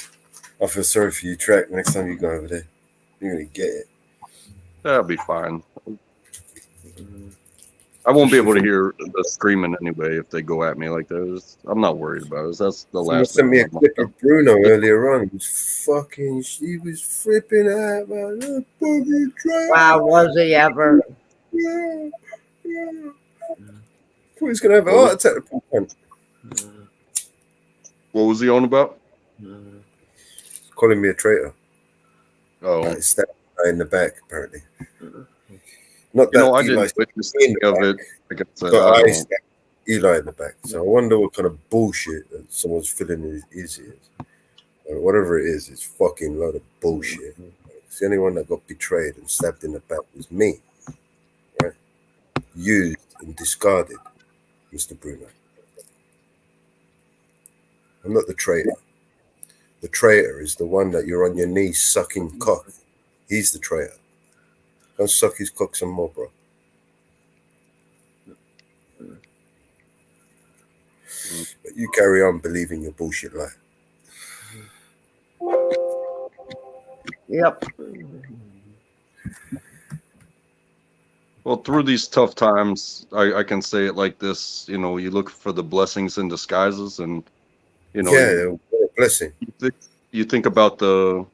I feel sorry for you, Track. Next time you go over there, you're gonna get it. That'll be fine. I won't be able to hear the screaming anyway if they go at me like that. I'm not worried about it. That's the Someone last sent thing. me a clip of Bruno earlier on. He was flipping out, man. That fucking Track. Wow, was he ever? Yeah. Thought he was gonna have a heart attack. What was he on about? Calling me a traitor. Oh. He stabbed in the back, apparently. Not You that know, I Eli didn't witness any of it. Like I said, but I I don't. stabbed Eli in the back. So I wonder what kind of bullshit that someone's filling his ears. Or whatever it is, it's fucking load of bullshit. It's the only one that got betrayed and stabbed in the back was me. Right? Used and discarded, Mr. Bruno. I'm not the traitor. The traitor is the one that you're on your knees sucking cock. He's the traitor. Don't suck his cock some more, bro. But you carry on believing your bullshit lie. Yep. Well, through these tough times, I can say it like this. You know, you look for the blessings in disguises, and you know, Yeah, what a blessing. You think about the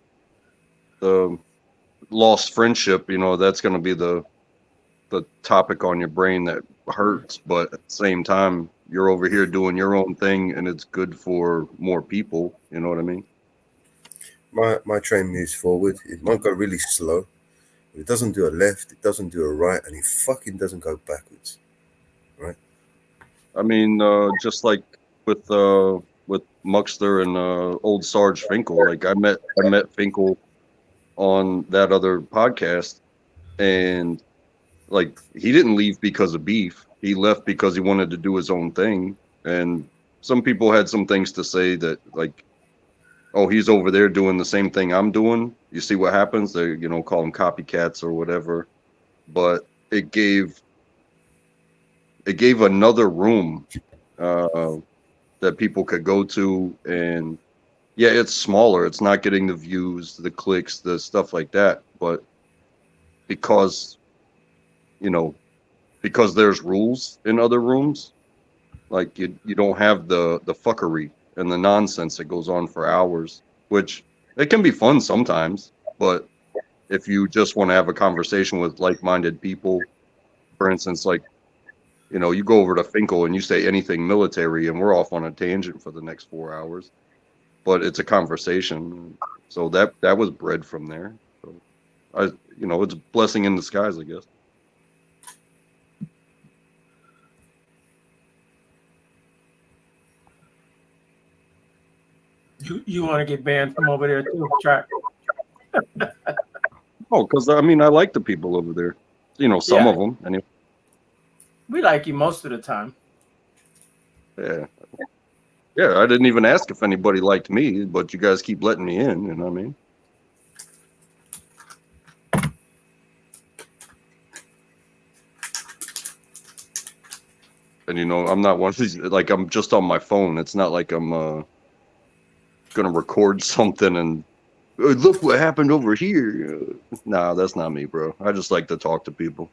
lost friendship. You know, that's going to be the topic on your brain that hurts, but at the same time, you're over here doing your own thing, and it's good for more people. You know what I mean? My train moves forward. It might go really slow. But it doesn't do a left. It doesn't do a right, and it fucking doesn't go backwards. Right? I mean, just like with Muxter and old Sarge Finkel. Like I met Finkel on that other podcast, and like he didn't leave because of beef. He left because he wanted to do his own thing. And some people had some things to say that like, oh, he's over there doing the same thing I'm doing. You see what happens? They, you know, call them copycats or whatever. But it gave another room that people could go to, and yeah, it's smaller. It's not getting the views, the clicks, the stuff like that. But because, you know, because there's rules in other rooms, like you don't have the fuckery and the nonsense that goes on for hours, which it can be fun sometimes. But if you just want to have a conversation with like-minded people, for instance, like, you know, you go over to Finkel and you say anything military and we're off on a tangent for the next 4 hours, but it's a conversation. So that was bred from there. So you know, it's a blessing in disguise, I guess. You want to get banned from over there too, Track? Oh, because I mean, I like the people over there. You know, some Yeah. of them. Anyway. We like you most of the time. Yeah. Yeah, I didn't even ask if anybody liked me, but you guys keep letting me in. You know what I mean? And you know, I'm not one of these. Like, I'm just on my phone. It's not like I'm gonna record something and look what happened over here. Nah, that's not me, bro. I just like to talk to people.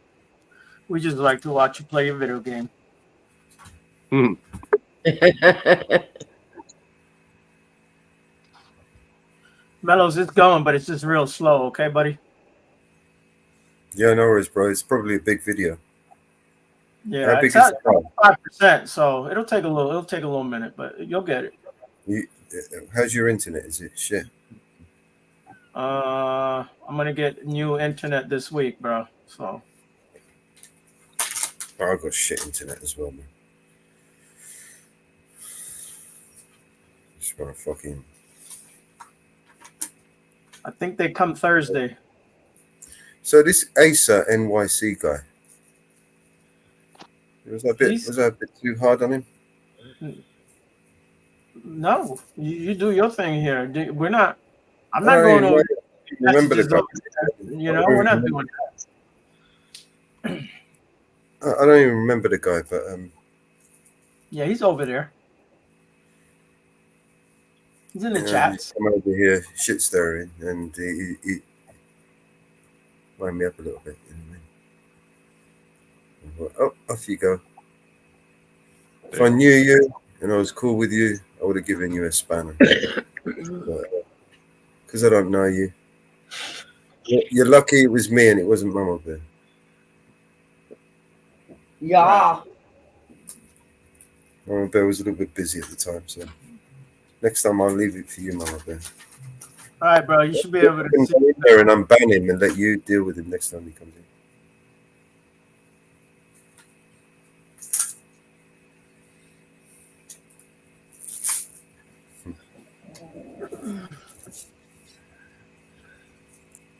We just like to watch you play a video game. Hmm. Mellows, it's going, but it's just real slow. Okay, buddy. Yeah, no worries, bro. It's probably a big video. Yeah, How big it's is at the file? 5%, so it'll take a little minute, but you'll get it. How's your internet? Is it shit? I'm gonna get new internet this week, bro. So Oh, I've got shit internet as well, man. Just wanna fucking. I think they come Thursday. So this Asa NYC guy, was that a bit too hard on him? No, you do your thing here. We're not. I'm not going over. Remember the guy? You know, we're not doing that. I don't even remember the guy, but Yeah, he's over there. He's in the he's chats. come over here, shit stirring, and he wind me up a little bit. You know what I mean? Oh, off you go. If I knew you and I was cool with you, I would have given you a spanner. Because I don't know you. You're lucky it was me and it wasn't Mama Bear. Yeah. Mama Bear was a little bit busy at the time, so next time I'll leave it for you, Mama Bear. All right, bro. You should be able to see. Go in there and unban him and let you deal with him next time he comes in.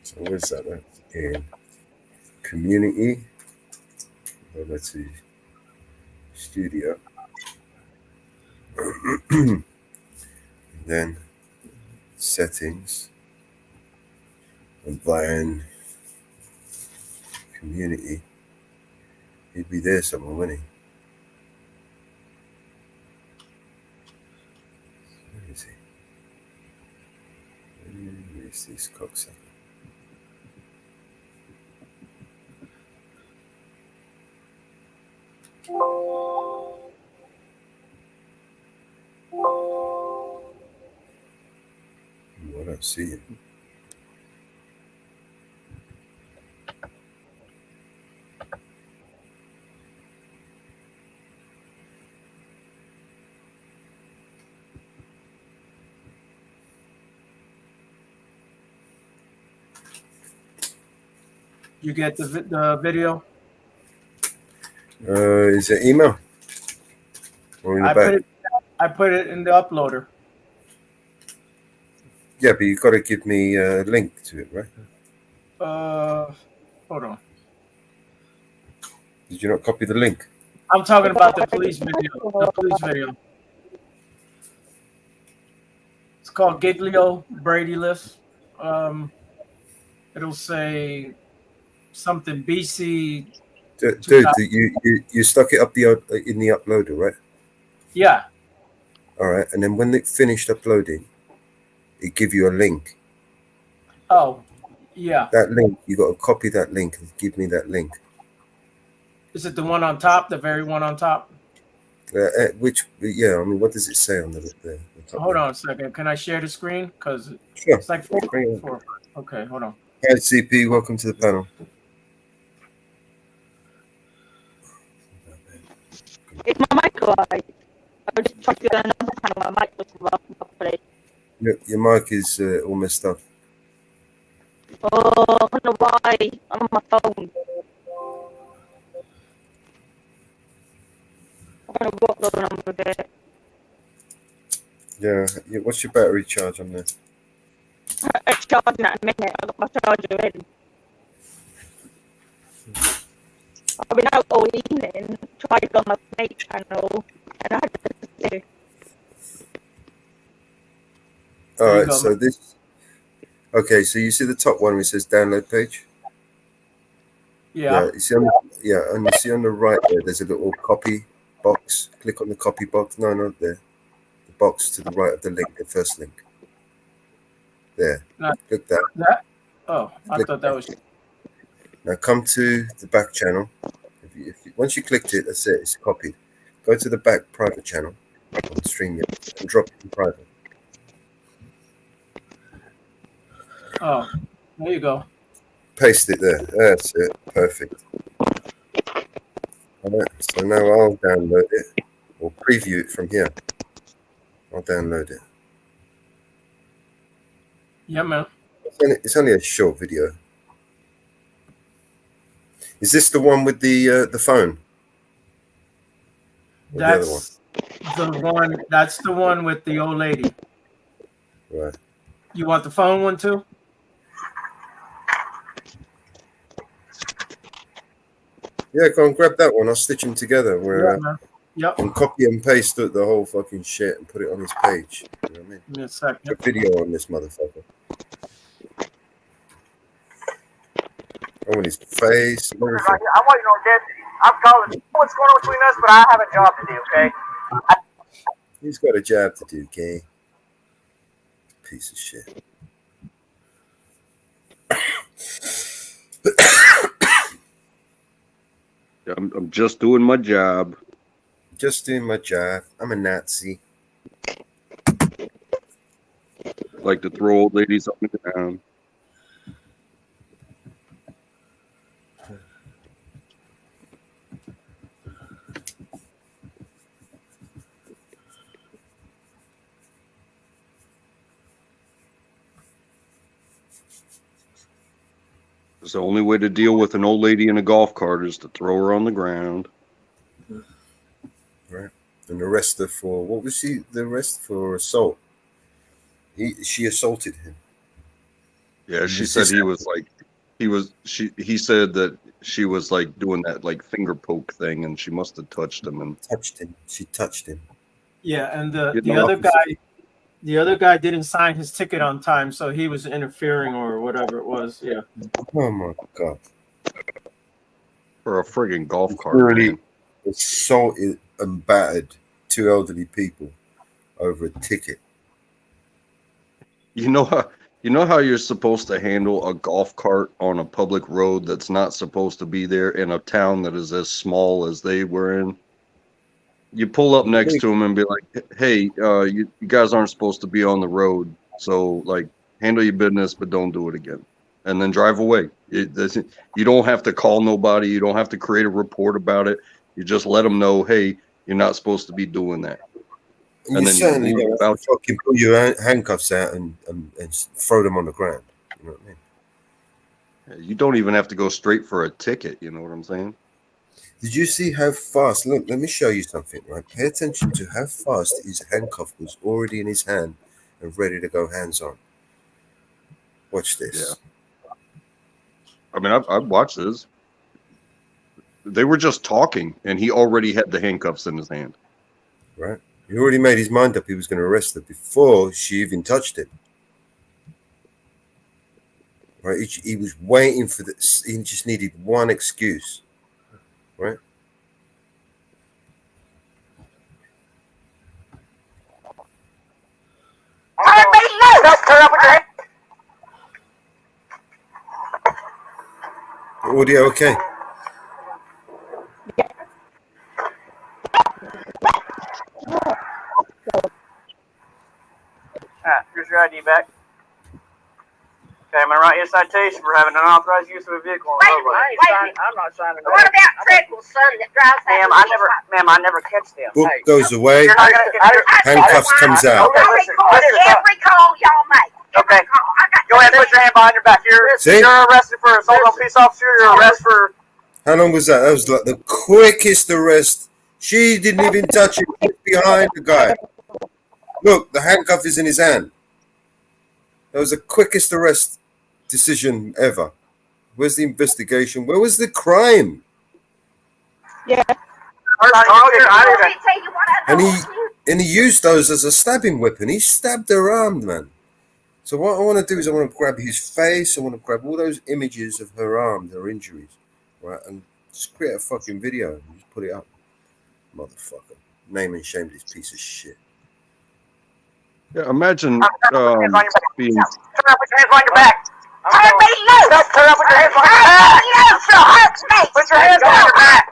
So where's that? In community. Go back to studio. And then settings. Environment. Community. He'd be there somewhere, wouldn't he? Where is he? Where is this cocksucker? I don't see him. You get the video? Is it email? Or in the back? I put it in the uploader. Yeah, but you got to give me a link to it, right? Hold on. Did you not copy the link? I'm talking about the police video. The police video. It's called Giglio Brady List. It'll say something BC. Dude, you stuck it up in the uploader, right? Yeah. All right, and then when it finished uploading, it give you a link. Oh, yeah. That link, you got to copy that link and give me that link. Is it the one on top? The very one on top? Yeah, I mean, what does it say on the top? Hold on a second. Can I share the screen? Because Sure. it's like four. Okay, hold on. Hi, CP. Welcome to the panel. Is my mic alright? I just tried to get another panel. My mic wasn't working properly. Your mic is all messed up. Oh, I don't know why. I'm on my phone. I don't know what's going on with it. Yeah. What's your battery charge on there? It's charging at a minute. I got my charger in. I mean, I'll go in and try to go on my snake channel, and I had to say, All There you right, go, so man. this. Okay, so you see the top one where it says download page. Yeah. You see on and you see on the right there's a little copy box. Click on the copy box. No, not there. The box to the right of the link, the first link. There. Not Click that. that. Oh, I Click thought that was. Now come to the back channel. Once you clicked it, that's it. It's copied. Go to the back private channel on StreamYard and drop it in private. Oh, there you go. Paste it there. That's it. Perfect. All right. So now I'll download it or preview it from here. I'll download it. Yeah, man. It's only a short video. Is this the one with the phone? Or the other one? That's the one. That's the one with the old lady. Right. You want the phone one too? Yeah, go and grab that one. I'll stitch them together. Where Yeah, man. Yep. and copy and paste the whole fucking shit and put it on his page. You know what I mean? Give me a second. Put video on this motherfucker. I want his face. And everything. I'm waiting on Deputy. I'm calling. What's going on between us? But I have a job to do. Okay. He's got a job to do, okay? Piece of shit. I'm just doing my job. Just doing my job. I'm a Nazi. Like to throw old ladies up and down. It's the only way to deal with an old lady in a golf cart is to throw her on the ground. Right. And arrest her for, what was she? The arrest for assault. She assaulted him. Yeah, she said he was like, he said that she was like doing that like finger poke thing, and she must have touched him and touched him. She touched him. Yeah, and the other guy didn't sign his ticket on time, so he was interfering or whatever it was. Yeah. Oh my god. For a friggin' golf cart. Really assaulted and battered two elderly people over a ticket. You know how you're supposed to handle a golf cart on a public road that's not supposed to be there in a town that is as small as they were in? You pull up next to them and be like, hey, you guys aren't supposed to be on the road. So, like, handle your business, but don't do it again. And then drive away. You don't have to call nobody. You don't have to create a report about it. You just let them know, hey, you're not supposed to be doing that. And you certainly don't have to fucking pull your handcuffs out and throw them on the ground. You know what I mean? You don't even have to go straight for a ticket. You know what I'm saying? Did you see how fast? Look, let me show you something, right? Pay attention to how fast his handcuff was already in his hand and ready to go hands on. Watch this. Yeah. I mean, I've watched this. They were just talking, and he already had the handcuffs in his hand. Right. He already made his mind up he was going to arrest her before she even touched him. Right. He was waiting for this. He just needed one excuse. Right. Audio okay. Here's your ID back. Okay, I'm gonna write you a citation for having unauthorized use of a vehicle on the roadway. I'm not signing that. What about Treadwell's son that drives that? Ma'am, I never catch them. Book goes away. You're not gonna get Handcuffs comes out. I record every call y'all make. Okay. Go ahead and put your hand behind your back. You're arrested for assault on a police officer. You're arrested for. How long was that? That was like the quickest arrest. She didn't even touch him. He's behind the guy. Look, the handcuff is in his hand. That was the quickest arrest decision ever. Where's the investigation? Where was the crime? Yeah. And he used those as a stabbing weapon. He stabbed her arm, man. So what I want to do is I want to grab his face. I want to grab all those images of her arm, her injuries, right, and just create a fucking video and just put it up. Motherfucker. Name and shame this piece of shit. Yeah, imagine being. Turn up with your hands behind your back. Turn me loose. Turn up with your hands behind your back. Put your hands behind your back.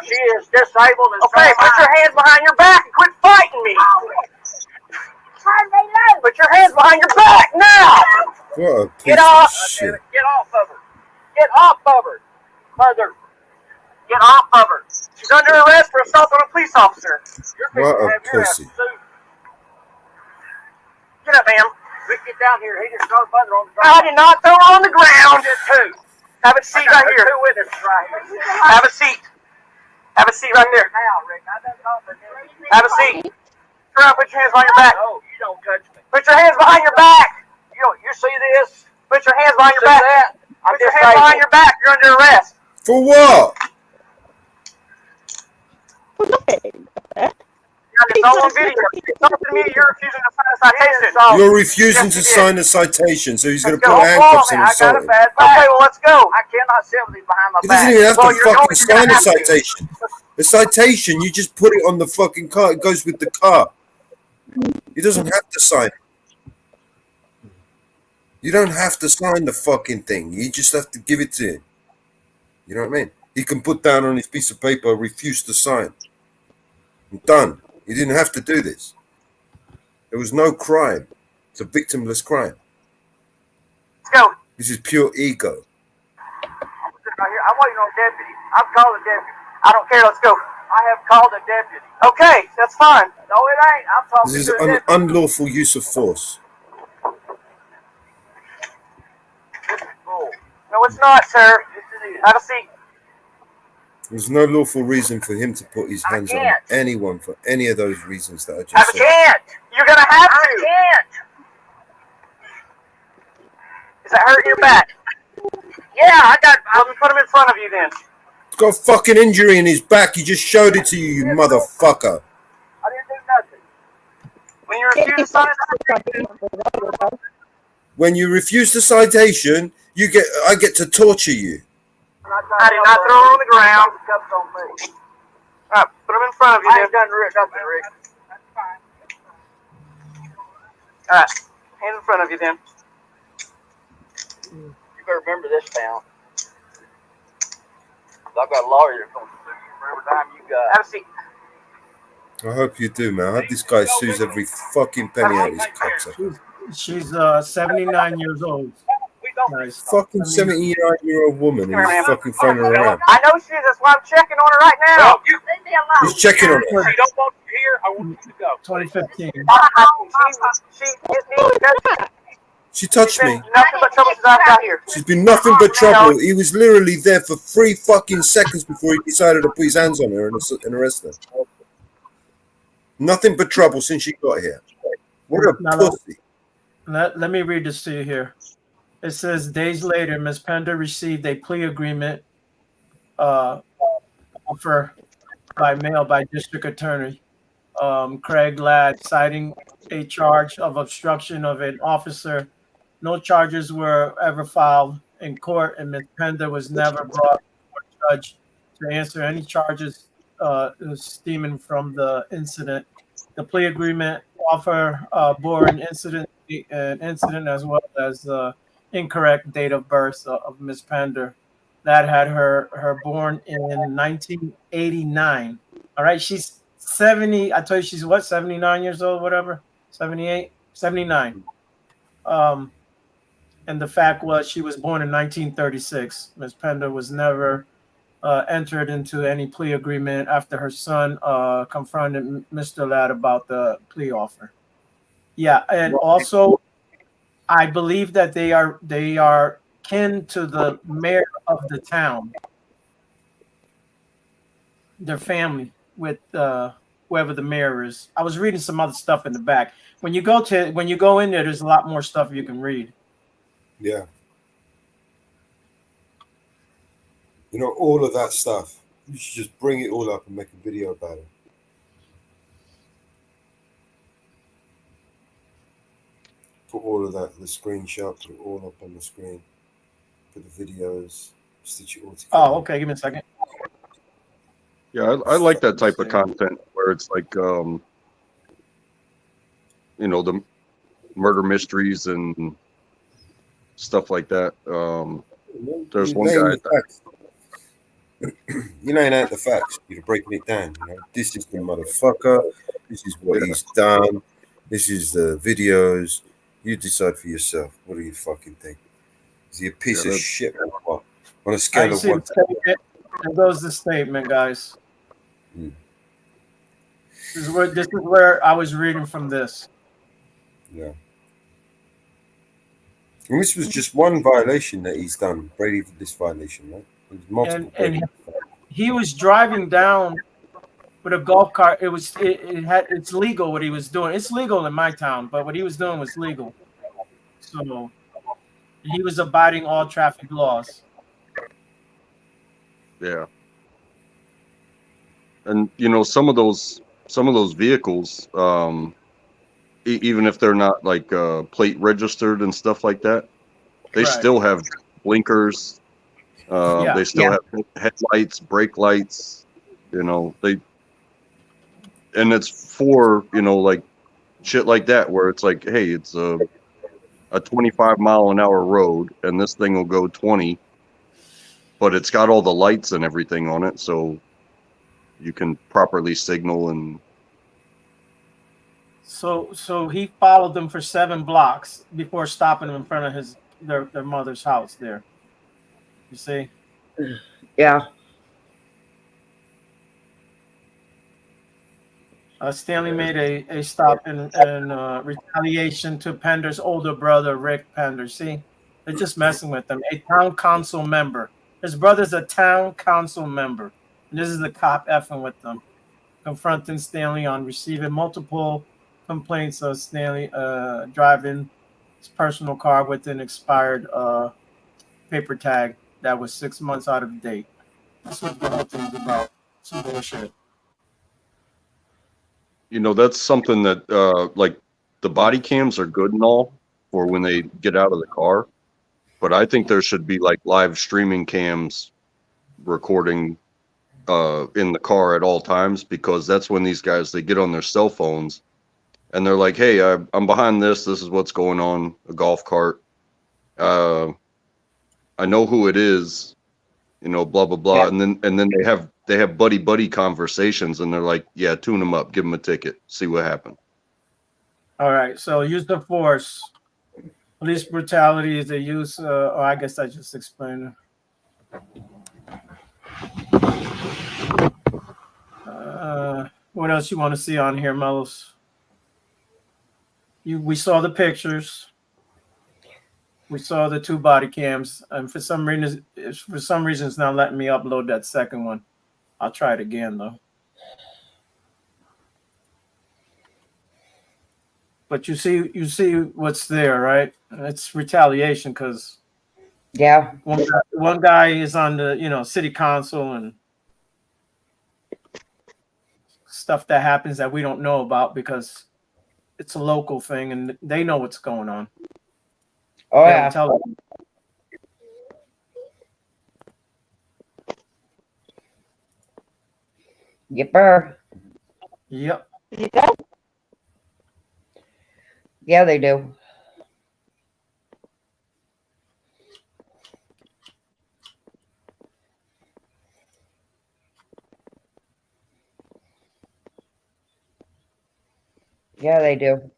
She is disabled. Okay, put your hands behind your back and quit fighting me. Turn me loose. Put your hands behind your back now. What a piece Get of off. shit. Get off of her. Get off of her. Mother. Get off of her. She's under arrest for assault on a police officer. What a pussy. Get up, ma'am. Get down here. He just threw mother on the ground. I did not throw her on the ground. Two. Have a seat right here. Two witnesses right here. Have a seat. Have a seat right there. Have a seat. Turn around, put your hands behind your back. No, you don't touch me. Put your hands behind your back. You see this? Put your hands behind your back. Put your hands behind your back. You're under arrest. For what? It's all on video. It's up to me. You're refusing to sign a citation. You're refusing to sign a citation, so he's going to put handcuffs and assault him. Okay, well, let's go. I cannot sit with these behind my He back. doesn't even have to fucking sign a citation. The citation, you just put it on the fucking car. It goes with the car. He doesn't have to sign it. You don't have to sign the fucking thing. You just have to give it to him. You know what I mean? He can put down on his piece of paper, refuse to sign. I'm done. You didn't have to do this. There was no crime. It's a victimless crime. Let's go. This is pure ego. I'm waiting on a deputy. I've called a deputy. I don't care. Let's go. I have called a deputy. Okay, that's fine. No, it ain't. I'm talking This is to a deputy. unlawful use of force. No, it's not, sir. Have a seat. There's no lawful reason for him to put his hands on anyone for any of those reasons that I just said. I can't. You're going to have to. I can't. Is that hurting your back? Yeah, let me put him in front of you then. He's got a fucking injury in his back. He just showed it to you, you motherfucker. I didn't do nothing. When you refuse to sign a citation. When you refuse the citation, I get to torture you. I did not throw her on the ground. All right, put them in front of you. I ain't done Rick. That's fine. All right, hands in front of you then. You better remember this, pal. I've got a lawyer that's going to sue you for every time you got. Have a seat. I hope you do, man. I hope this guy sues every fucking penny out of his cocksucker. She's 79 years old. Nice. Fucking 79-year-old woman, and he's fucking throwing her around. I know she is. That's why I'm checking on her right now. No, you leave me alone. He's checking on her. If you don't want her here, I want you to go. 2015. She touched me. Nothing but trouble since I got here. She's been nothing but trouble. He was literally there for 3 fucking seconds before he decided to put his hands on her and arrest her. Nothing but trouble since she got here. What a pussy. Let me read this to you here. It says, days later, Ms. Pender received a plea agreement offer by mail by District Attorney Craig Ladd, citing a charge of obstruction of an officer. No charges were ever filed in court, and Ms. Pender was never brought before a judge to answer any charges stemming from the incident. The plea agreement offer bore an incident as well as incorrect date of birth of Ms. Pender. That had her born in 1989. All right, she's 70. I told you she's what, 79 years old, whatever, 78, 79. And the fact was she was born in 1936. Ms. Pender was never entered into any plea agreement after her son confronted Mr. Ladd about the plea offer. Yeah, and also I believe that they are kin to the mayor of the town. Their family with whoever the mayor is. I was reading some other stuff in the back. When you go in there, there's a lot more stuff you can read. Yeah. You know, all of that stuff. You should just bring it all up and make a video about it. Put all of that, the screenshot, put it all up on the screen. Put the videos, stitch it all together. Oh, okay. Give me a second. Yeah, I like that type of content where it's like, you know, the murder mysteries and stuff like that. There's one guy. You laying out the facts. You're breaking it down. You know, this is the motherfucker. This is what he's done. This is the videos. You decide for yourself. What do you fucking think? Is he a piece of shit or what? On a scale of 1 to 10. There goes the statement, guys. This is where I was reading from this. Yeah. And this was just one violation that he's done. Brady did this violation, right? It was multiple. And he was driving down with a golf cart. It's legal what he was doing. It's legal in my town, but what he was doing was legal. So he was abiding all traffic laws. Yeah. And you know, some of those vehicles, even if they're not like plate registered and stuff like that, they still have blinkers. They still have headlights, brake lights. You know, and it's for, you know, like shit like that where it's like, hey, it's a 25-mile-an-hour road and this thing will go 20, but it's got all the lights and everything on it, so you can properly signal. And so he followed them for 7 blocks before stopping them in front of their mother's house there. You see? Yeah. Stanley made a stop in retaliation to Pender's older brother, Rick Pender. See? They're just messing with him. A town council member. His brother's a town council member. And this is the cop effing with them. Confronting Stanley on receiving multiple complaints of Stanley driving his personal car with an expired paper tag that was 6 months out of date. That's what the whole thing's about. Some bullshit. you know, that's something that like the body cams are good and all for when they get out of the car, but I think there should be like live streaming cams recording in the car at all times, because that's when these guys, they get on their cell phones and they're like, hey, I'm behind this is what's going on, a golf cart, I know who it is, you know, blah blah blah. And then they have buddy conversations and they're like, yeah, tune them up, give them a ticket, see what happened. All right, so use the force. Police brutality is the use, or I guess I just explained it. What else you want to see on here, Melos? We saw the pictures. We saw the 2 body cams, and for some reason it's not letting me upload that second one. I'll try it again though. But you see what's there, right? It's retaliation because one guy is on the city council and stuff that happens that we don't know about because it's a local thing and they know what's going on. Oh yeah. Tell them. Yipper. Yep. Yeah, they do. Yeah, they do.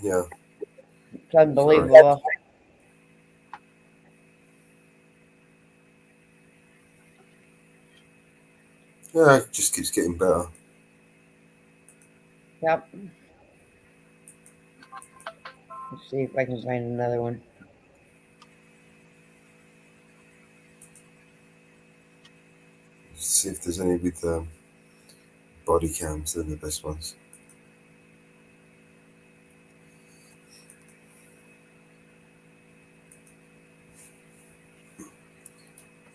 Yeah. It's unbelievable. Yeah, it just keeps getting better. Yep. Let's see if I can find another one. See if there's any with body cams. They're the best ones.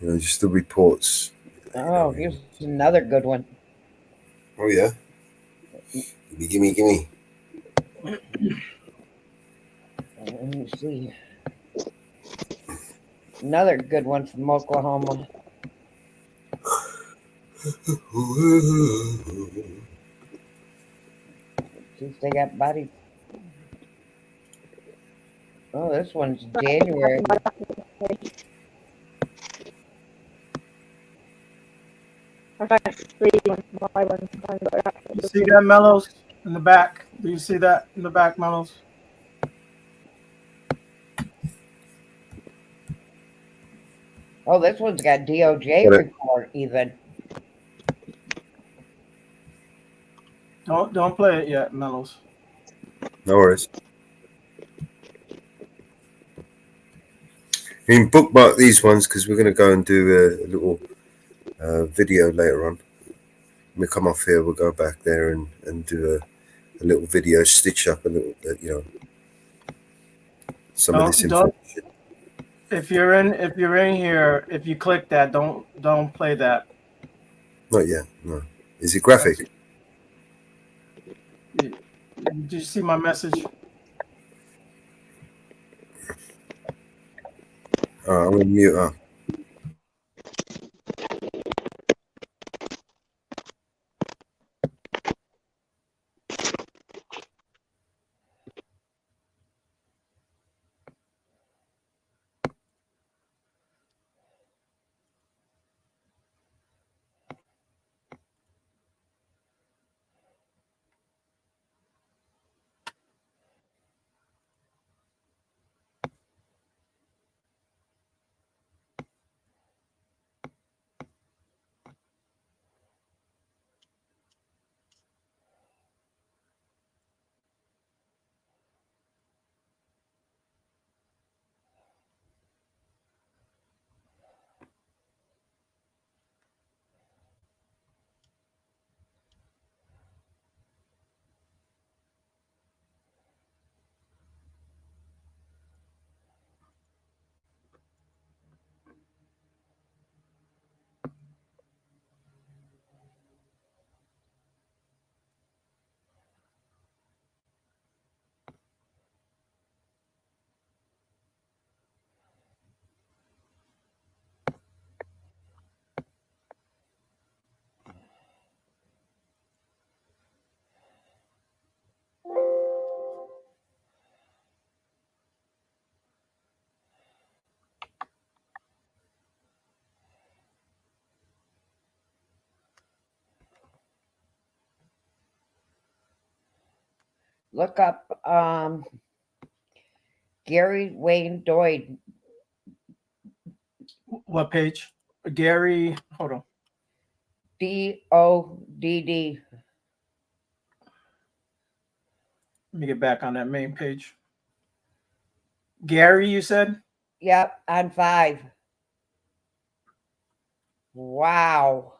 You know, just the reports. Oh, here's another good one. Oh yeah. Gimme. Let me see. Another good one from Oklahoma. See if they got bodies. Oh, this one's January. You see that, Mellows, in the back? Do you see that in the back, Mellows? Oh, this one's got DOJ report even. Don't play it yet, Mellows. No worries. I mean, bookmark these ones because we're going to go and do a little video later on. When we come off here, we'll go back there and do a little video, stitch up a little, some of this information. If you're in here, if you click that, don't play that. Not yet. No. Is it graphic? Did you see my message? All right, I'm going to mute up. Look up Gary Wayne Doyd. What page? Gary, hold on. DODD. Let me get back on that main page. Gary, you said? Yep, on 5. Wow.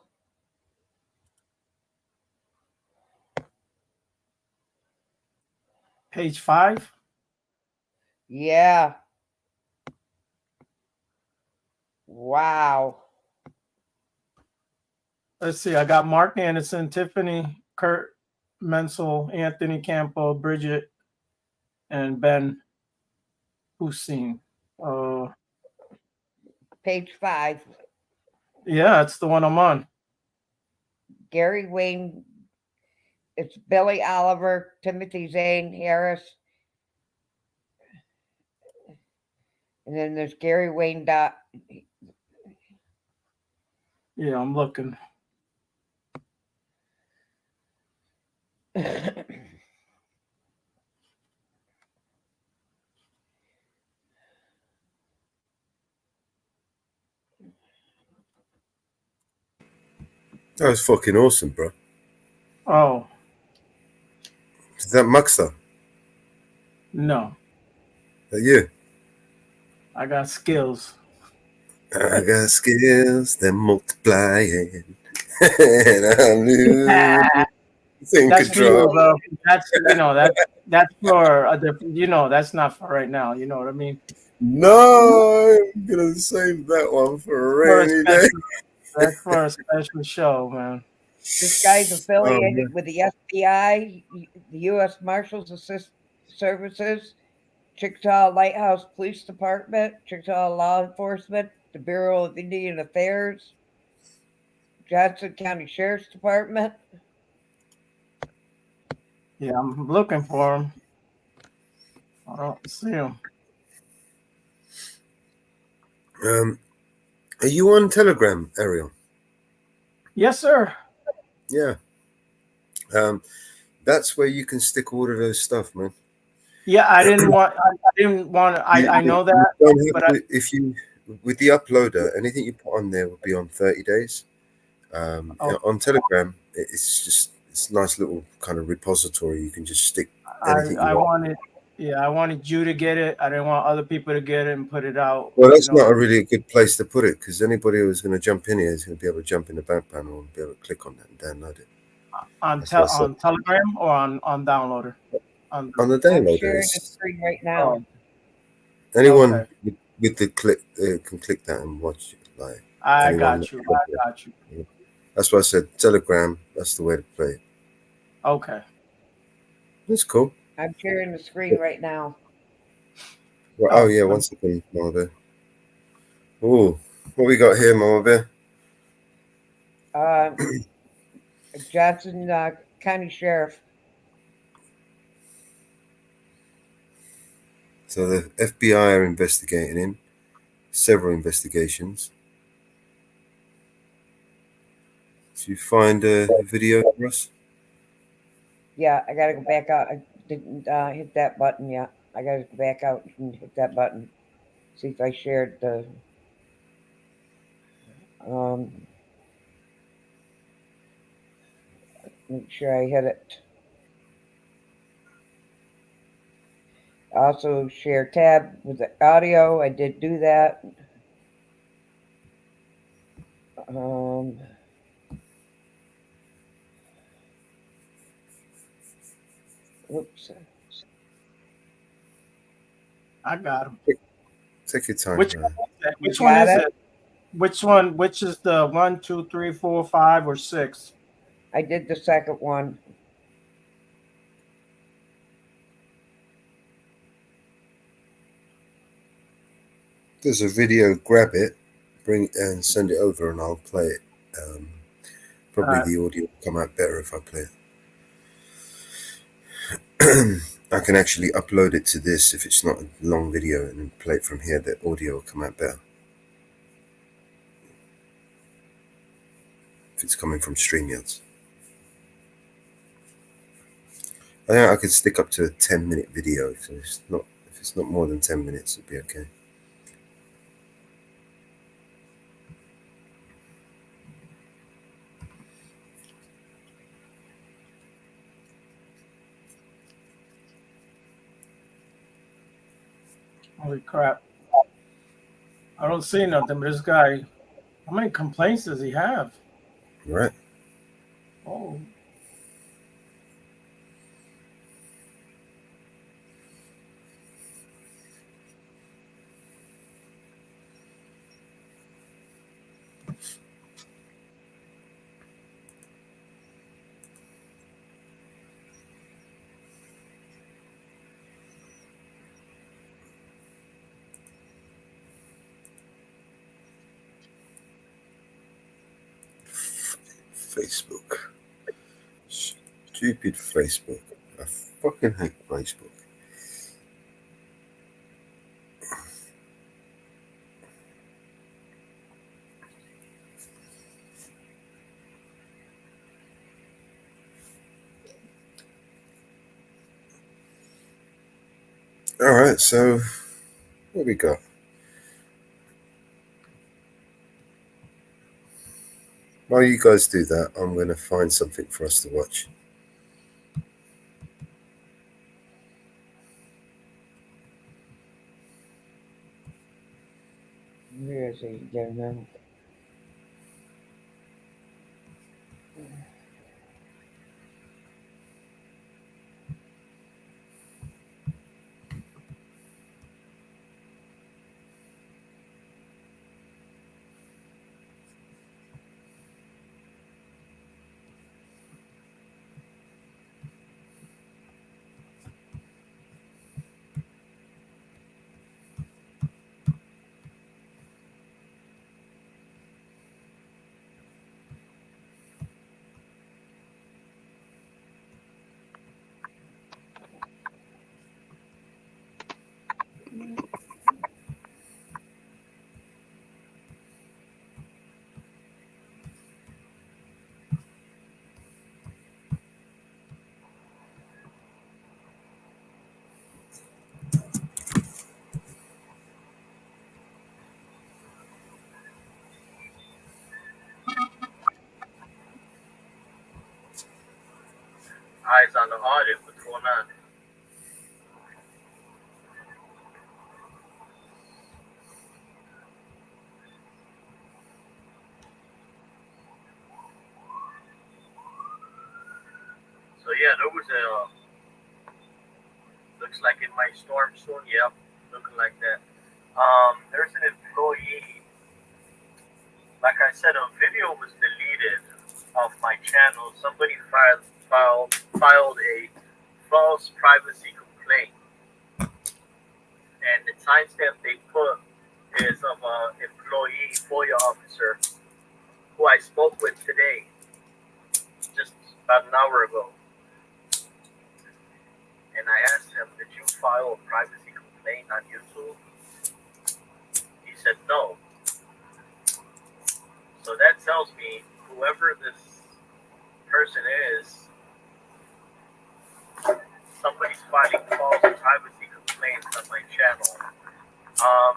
Page 5? Yeah. Wow. Let's see. I got Mark Anderson, Tiffany, Kurt Menzel, Anthony Campo, Bridget, and Ben Hussein. Page 5. Yeah, that's the one I'm on. Gary Wayne. It's Billy Oliver, Timothy Zane Harris. And then there's Gary Wayne. Yeah, I'm looking. That was fucking awesome, bro. Oh. Is that Muxter? No. That you? I got skills. I got skills that multiplying. And I knew in That's for you, control. bro. That's that's for a different. That's not for right now. You know what I mean? No, I'm gonna save that one for a For a rainy day. special, that's for a special show, man. This guy's Oh, affiliated man. with the FBI, the U.S. Marshals Services, Chickasaw Lighthouse Police Department, Chickasaw Law Enforcement, the Bureau of Indian Affairs, Johnson County Sheriff's Department. Yeah, I'm looking for him. I don't see him. Are you on Telegram, Ariel? Yes, sir. Yeah. That's where you can stick all of those stuff, man. Yeah, I didn't want. I know that, You don't have but to, if you with the uploader, anything you put on there will be on 30 days. On Telegram, it's a nice little kind of repository. You can just stick anything I you want. wanted. Yeah, I wanted you to get it. I didn't want other people to get it and put it out. Well, that's not a really good place to put it because anybody who's going to jump in here is going to be able to jump in the back panel and be able to click on that and download it. On Telegram or on downloader. On the I'm downloader. sharing the screen right now. Anyone with the click can click that and watch it. Like I anyone got you. that- I got you. That's why I said Telegram. That's the way to play it. Okay. That's cool. I'm sharing the screen right now. Well, oh yeah, one second, Mama Bear. Oh, what we got here, Mama Bear? Johnson County Sheriff. So the FBI are investigating him. Several investigations. Did you find a video for us? Yeah, I gotta go back out. I didn't hit that button yet. I gotta go back out and hit that button. See if I shared the. Make sure I hit it. Also share tab with the audio. I did do that. Oops. I got him. Take your time. Which one is it? Which one? Which is the 1, 2, 3, 4, 5, or 6? I did the second one. There's a video. Grab it, bring it and send it over, and I'll play it. Probably the audio will come out better if I play it. I can actually upload it to this if it's not a long video, and then play it from here. The audio will come out better if it's coming from StreamYards. I think I could stick up to a 10-minute video. So if it's not more than 10 minutes, it'll be okay. Holy crap. I don't see nothing, but this guy, how many complaints does he have? Right. Oh. Facebook. Stupid Facebook. I fucking hate Facebook. All right, so what we got? While you guys do that, I'm going to find something for us to watch. Where is he? Don't know. Eyes on the audit. What's going on? So yeah, there was a. Looks like it might storm soon. Yep, looking like that. There's an employee. Like I said, a video was deleted off my channel. Somebody filed a false privacy complaint, and the timestamp they put is of an employee FOIA officer who I spoke with today, just about an hour ago. And I asked him, "Did you file a privacy complaint on YouTube?" He said no. So that tells me whoever this person is, somebody's filing false privacy complaints on my channel.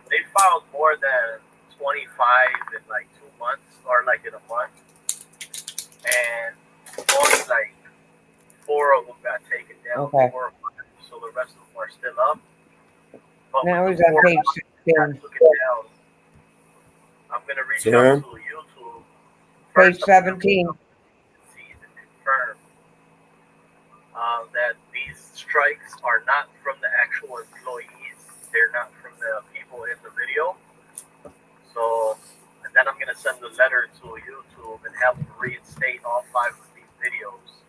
They filed more than 25 in like 2 months, or like in a month, and only like 4 of them got taken down. Okay. 4 of them, so the rest of them are still up. But Now with he's the on 4 page that 16. took it down, I'm gonna reach out to YouTube. Page First, I'm gonna 17. see and confirm that these strikes are not from the actual employees. They're not from the people in the video. So, and then I'm gonna send a letter to YouTube and have them reinstate all 5 of these videos.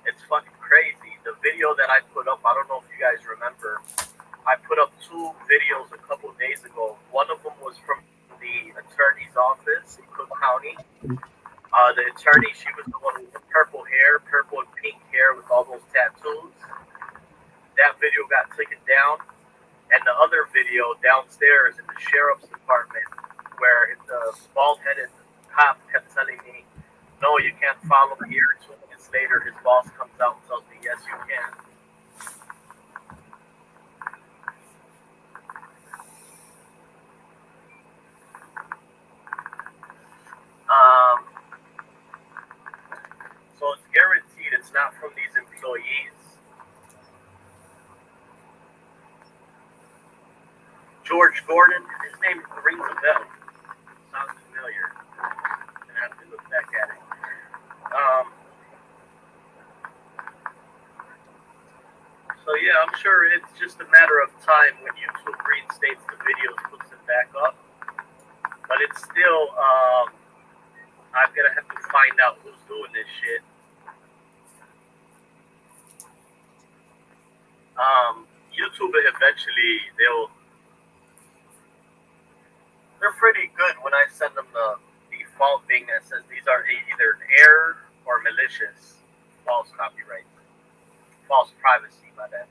It's fucking crazy. The video that I put up, I don't know if you guys remember, I put up 2 videos a couple days ago. One of them was from the attorney's office in Cook County. The attorney, she was the one with the purple and pink hair with all those tattoos. That video got taken down. And the other video downstairs in the sheriff's department, where the bald-headed cop kept telling me, "No, you can't follow me here." 2 minutes later, his boss comes out and tells me, "Yes, you can." So it's guaranteed it's not from these employees. George Gordon, his name rings a bell. Sounds familiar. I'm gonna have to look back at it. So yeah, I'm sure it's just a matter of time when YouTube reinstates the videos, puts them back up. But it's still, I'm gonna have to find out who's doing this shit. YouTube eventually they're pretty good when I send them the default thing that says these are either error or malicious, false copyright, false privacy, my bad.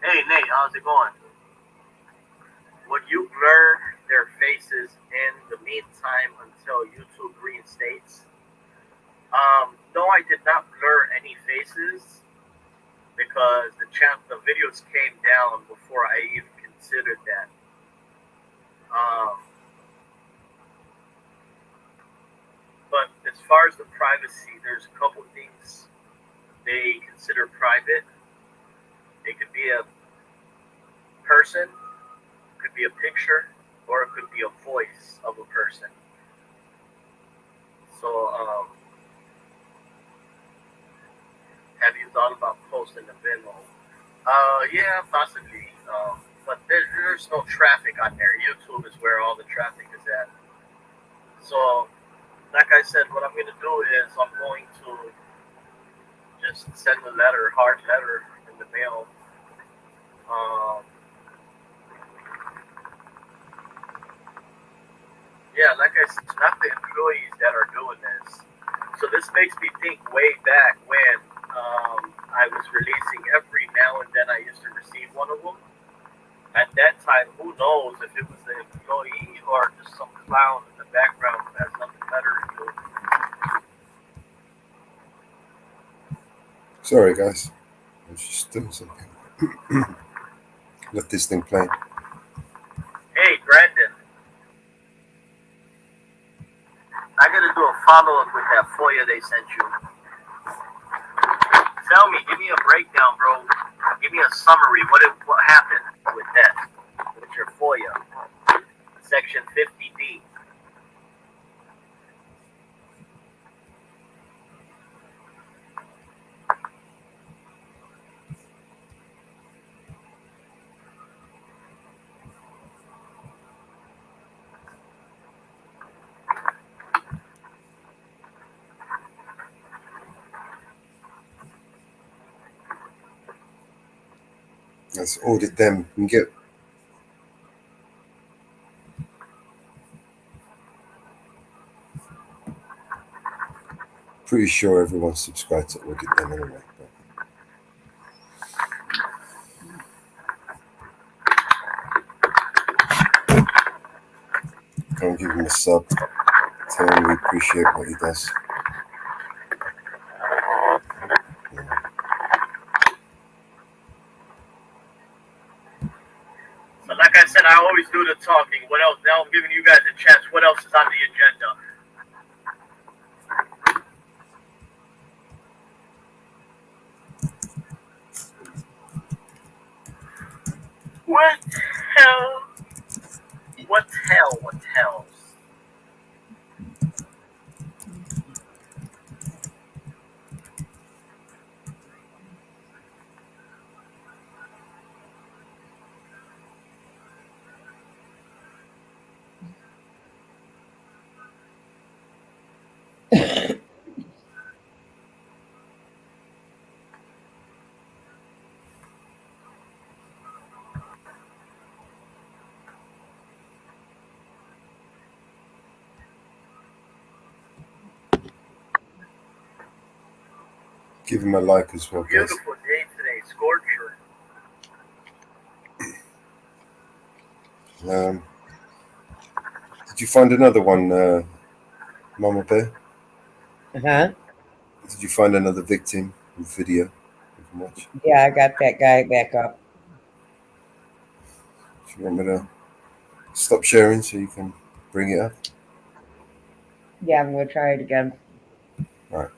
Hey Nate, how's it going? Would you blur their faces in the meantime until YouTube reinstates. No, I did not blur any faces because the videos came down before I even considered that. But as far as the privacy, there's a couple things they consider private. It could be a person, could be a picture, or it could be a voice of a person. So, have you thought about posting a Venmo? Yeah, possibly. But there's no traffic on there. YouTube is where all the traffic is at. So, like I said, what I'm going to do is I'm going to just send a letter, hard letter in the mail. Yeah, like I said, it's not the employees that are doing this. So this makes me think way back when I was releasing every now and then I used to receive one of them. At that time, who knows if it was the employee or just some clown in the background who has nothing better to do. Sorry, guys. I was just doing something. Let this thing play. Hey, Brandon. I gotta do a follow-up with that FOIA they sent you. Tell me, give me a breakdown, bro. Give me a summary. What happened with that? With your FOIA? Section 50D. Let's audit them and get. Pretty sure everyone's subscribed to audit them anyway. Go and give him a sub. Tell him we appreciate what he does. But like I said, I always do the talking. What else? Now I'm giving you guys a chance. What else is on the agenda? What hell? What hell? What hell? Give him a like as well, guys. Beautiful day today, scorcher. Did you find another one, Mama Bear? Huh? Did you find another victim with video? Watch? Yeah, I got that guy back up. Do you want me to stop sharing so you can bring it up? Yeah, I'm going to try it again. All right.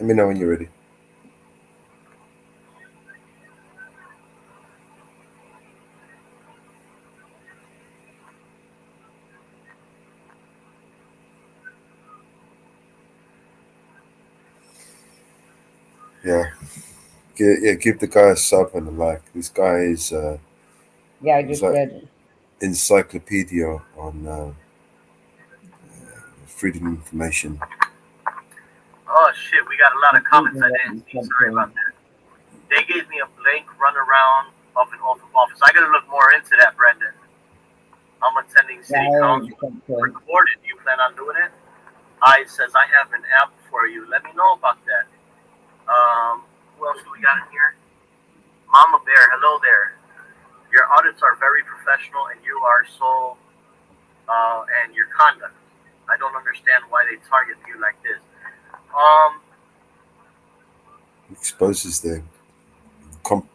Let me know when you're ready. Yeah. Give the guy a sub and a like. This guy is yeah, I just like did. Encyclopedia on freedom of information. Oh shit, we got a lot of comments I didn't see. Sorry about that. They gave me a blank runaround of an oath of office. I gotta look more into that, Brendan. I'm attending city council. Recorded. You plan on doing it? I says I have an app for you. Let me know about that. Who else do we got in here? Mama Bear, hello there. Your audits are very professional and you are so and your conduct. I don't understand why they target you like this. Exposes their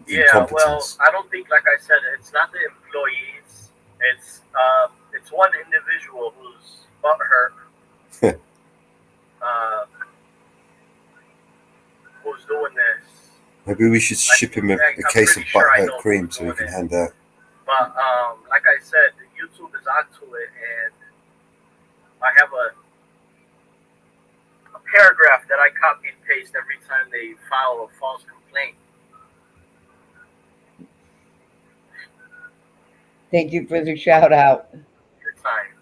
Yeah, well, incompetence. I don't think, like I said, it's not the employees. It's one individual who's butthurt, who's doing this. Maybe we should ship him a case of butthurt cream so he can hand out. But like I said, YouTube is onto it, and I have a paragraph that I copy and paste every time they file a false complaint. Thank you for the shout out. Your time.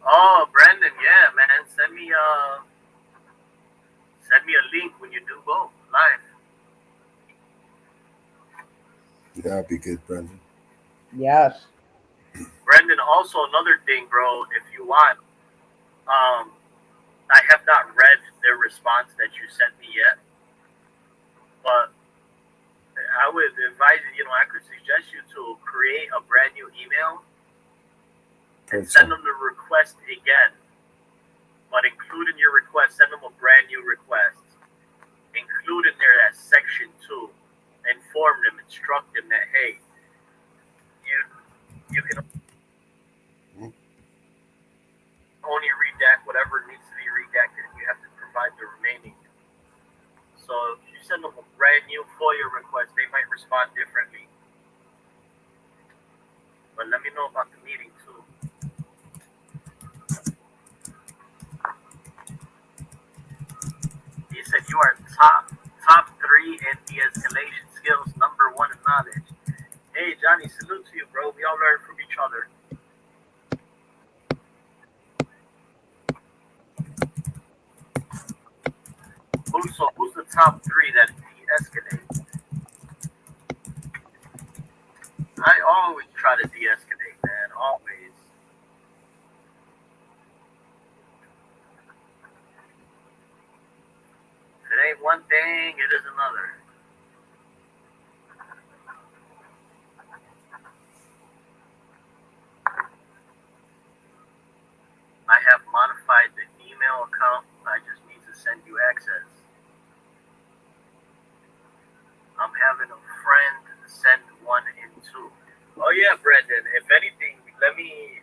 Oh, Brandon, yeah, man. Send me a link when you do go live. Yeah, that'd be good, Brandon. Yes. Brandon, also another thing, bro, if you want, I have not read their response that you sent me yet, but I would advise, I could suggest you to create a brand new email and send them the request again. But include in your request, send them a brand new request. Include in there that section 2. Inform them, instruct them that, hey, you can only redact whatever needs to be redacted, and you have to provide the remaining. So if you send them a brand new FOIA request, they might respond differently. But let me know about the meeting too. He said you are top 3 in de-escalation skills, number 1 in knowledge. Hey Johnny, salute to you, bro. We all learn from each other. Who's the top 3 that de-escalate? I always try to de-escalate, man. Always. If it ain't one thing, it is another. I have modified the email account. I just need to send you access. I'm having a friend send one in too. Oh yeah, Brendan. If anything, let me.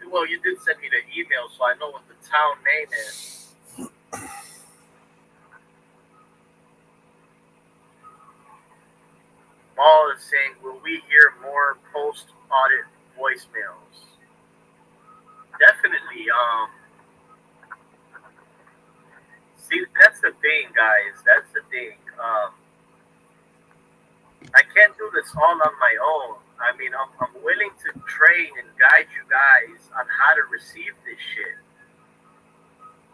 Well, you did send me the email, so I know what the town name is. Paul is saying, will we hear more post-audit voicemails? Definitely. See, that's the thing, guys. That's the thing. I can't do this all on my own. I mean, I'm willing to train and guide you guys on how to receive this shit.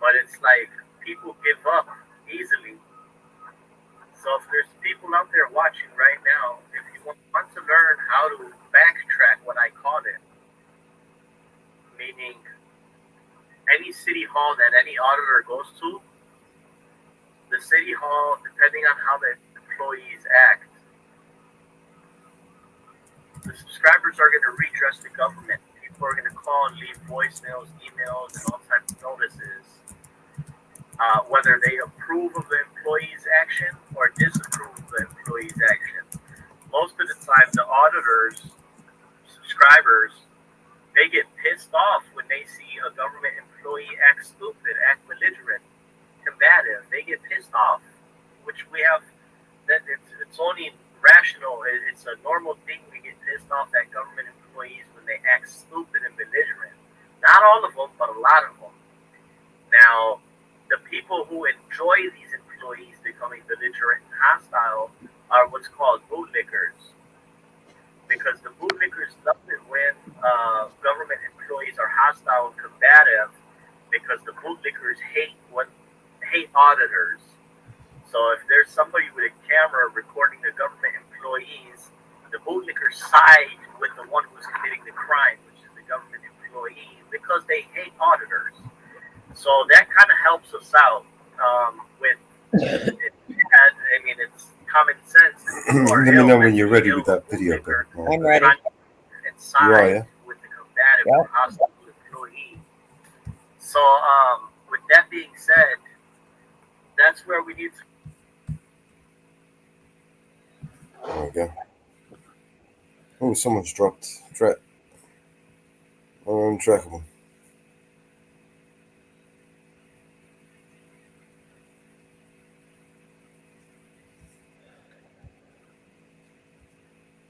But it's like people give up easily. So if there's people out there watching right now, if you want to learn how to backtrack what I call it, meaning any city hall that any auditor goes to, the city hall, depending on how the employees act, the subscribers are going to redress the government. People are going to call and leave voicemails, emails, and all types of notices. Whether they approve of the employee's action or disapprove of the employee's action. Most of the time, the auditors, subscribers, they get pissed off when they see a government employee act stupid, act belligerent, combative. They get pissed off, which we have. That it's only rational. It's a normal thing to get pissed off at government employees when they act stupid and belligerent. Not all of them, but a lot of them. Now, the people who enjoy these employees becoming belligerent and hostile are what's called bootlickers. Because the bootlickers love it when government employees are hostile and combative because the bootlickers hate auditors. So if there's somebody with a camera recording the government employees, the bootlickers side with the one who's committing the crime, which is the government employee, because they hate auditors. So that kind of helps us out with. I mean, it's common sense. Let me know when you're ready with that video. I'm ready. You are, yeah? With the combative or hostile employee. So, with that being said, that's where we need to. There we go. Oh, someone's dropped. Untrackable.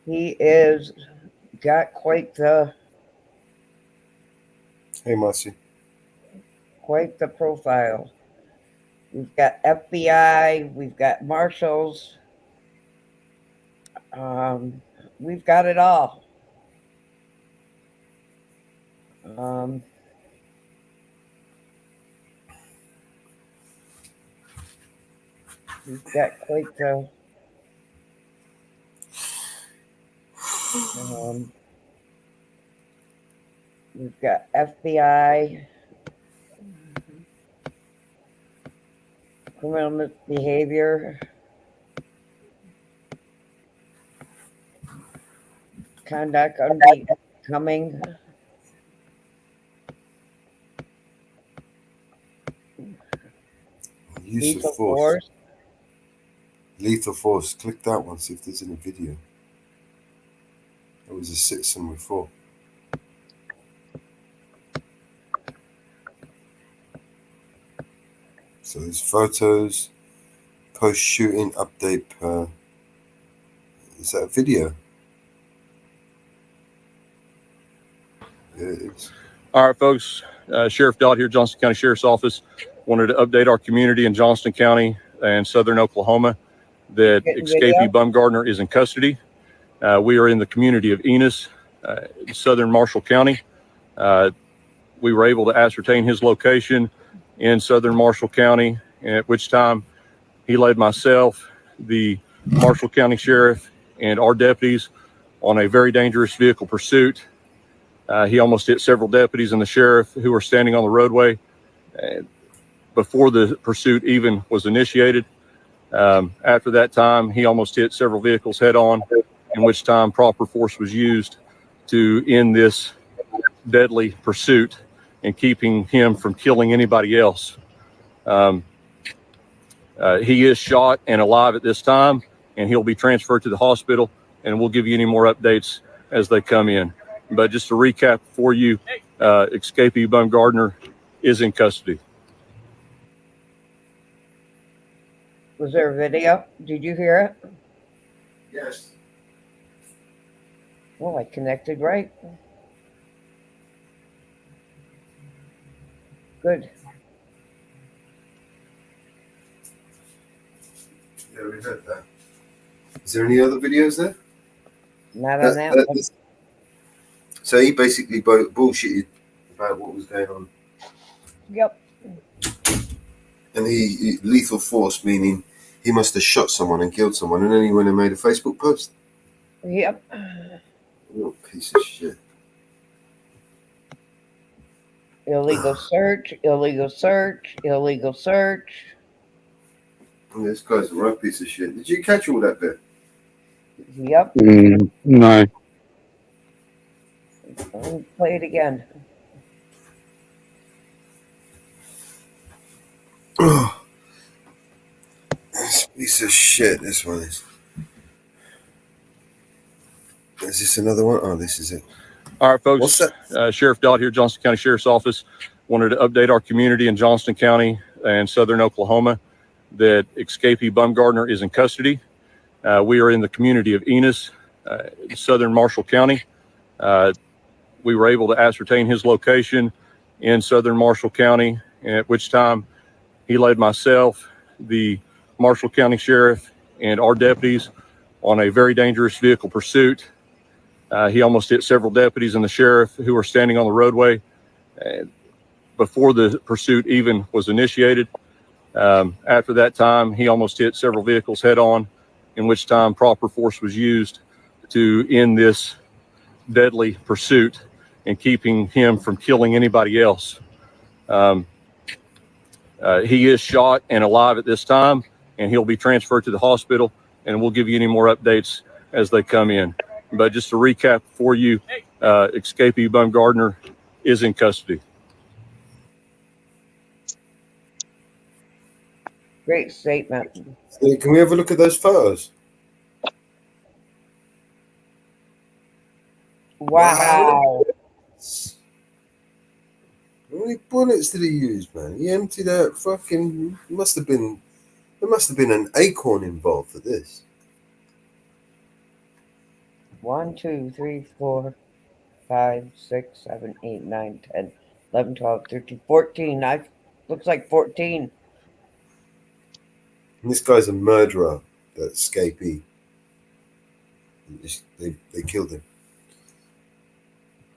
He is got quite the quite the profile. We've got FBI, we've got marshals, we've got it all. We've got quite the we've got FBI, criminal misbehavior, conduct unbecoming, Use of force. Lethal force. Click that one, see if there's any video. There was a citizen before. So there's photos, post-shooting update per. Is that a video? Yeah, it is. All right, folks. Sheriff Dodd here, Johnston County Sheriff's Office. Wanted to update our community in Johnston County and southern Oklahoma that escapee Bumgardner is in custody. We are in the community of Enos, southern Marshall County. We were able to ascertain his location in southern Marshall County, at which time he led myself, the Marshall County Sheriff, and our deputies on a very dangerous vehicle pursuit. He almost hit several deputies and the sheriff who were standing on the roadway before the pursuit even was initiated. After that time, he almost hit several vehicles head on, in which time proper force was used to end this deadly pursuit and keeping him from killing anybody else. He is shot and alive at this time, and he'll be transferred to the hospital, and we'll give you any more updates as they come in. But just to recap for you, escapee Bumgardner is in custody. Was there a video? Did you hear it? Yes. Well, I connected right. Good. Yeah, we heard that. Is there any other videos there? Not on that one. So he basically bullshitted about what was going on. Yep. And he lethal force, meaning he must have shot someone and killed someone, and then he went and made a Facebook post. Yep. What a piece of shit. Illegal search, illegal search, illegal search. And this guy's a right piece of shit. Did you catch all that bit? Yep. No. I'll play it again. This piece of shit, this one is. Is this another one? Oh, this is it. All right, folks. What's that? Sheriff Dodd here, Johnston County Sheriff's Office. Wanted to update our community in Johnston County and southern Oklahoma that escapee Bumgardner is in custody. We are in the community of Enos, southern Marshall County. We were able to ascertain his location in southern Marshall County, at which time he led myself, the Marshall County Sheriff, and our deputies on a very dangerous vehicle pursuit. He almost hit several deputies and the sheriff who were standing on the roadway before the pursuit even was initiated. After that time, he almost hit several vehicles head on, in which time proper force was used to end this deadly pursuit and keeping him from killing anybody else. He is shot and alive at this time, and he'll be transferred to the hospital, and we'll give you any more updates as they come in. But just to recap for you, escapee Bumgardner is in custody. Great statement. Can we have a look at those photos? Wow. How many bullets did he use, man? He emptied out fucking. There must have been an acorn involved for this. 1, 2, 3, 4, 5, 6, 7, 8, 9, 10, 11, 12, 13, 14. Looks like 14. And this guy's a murderer, that escapee. They killed him.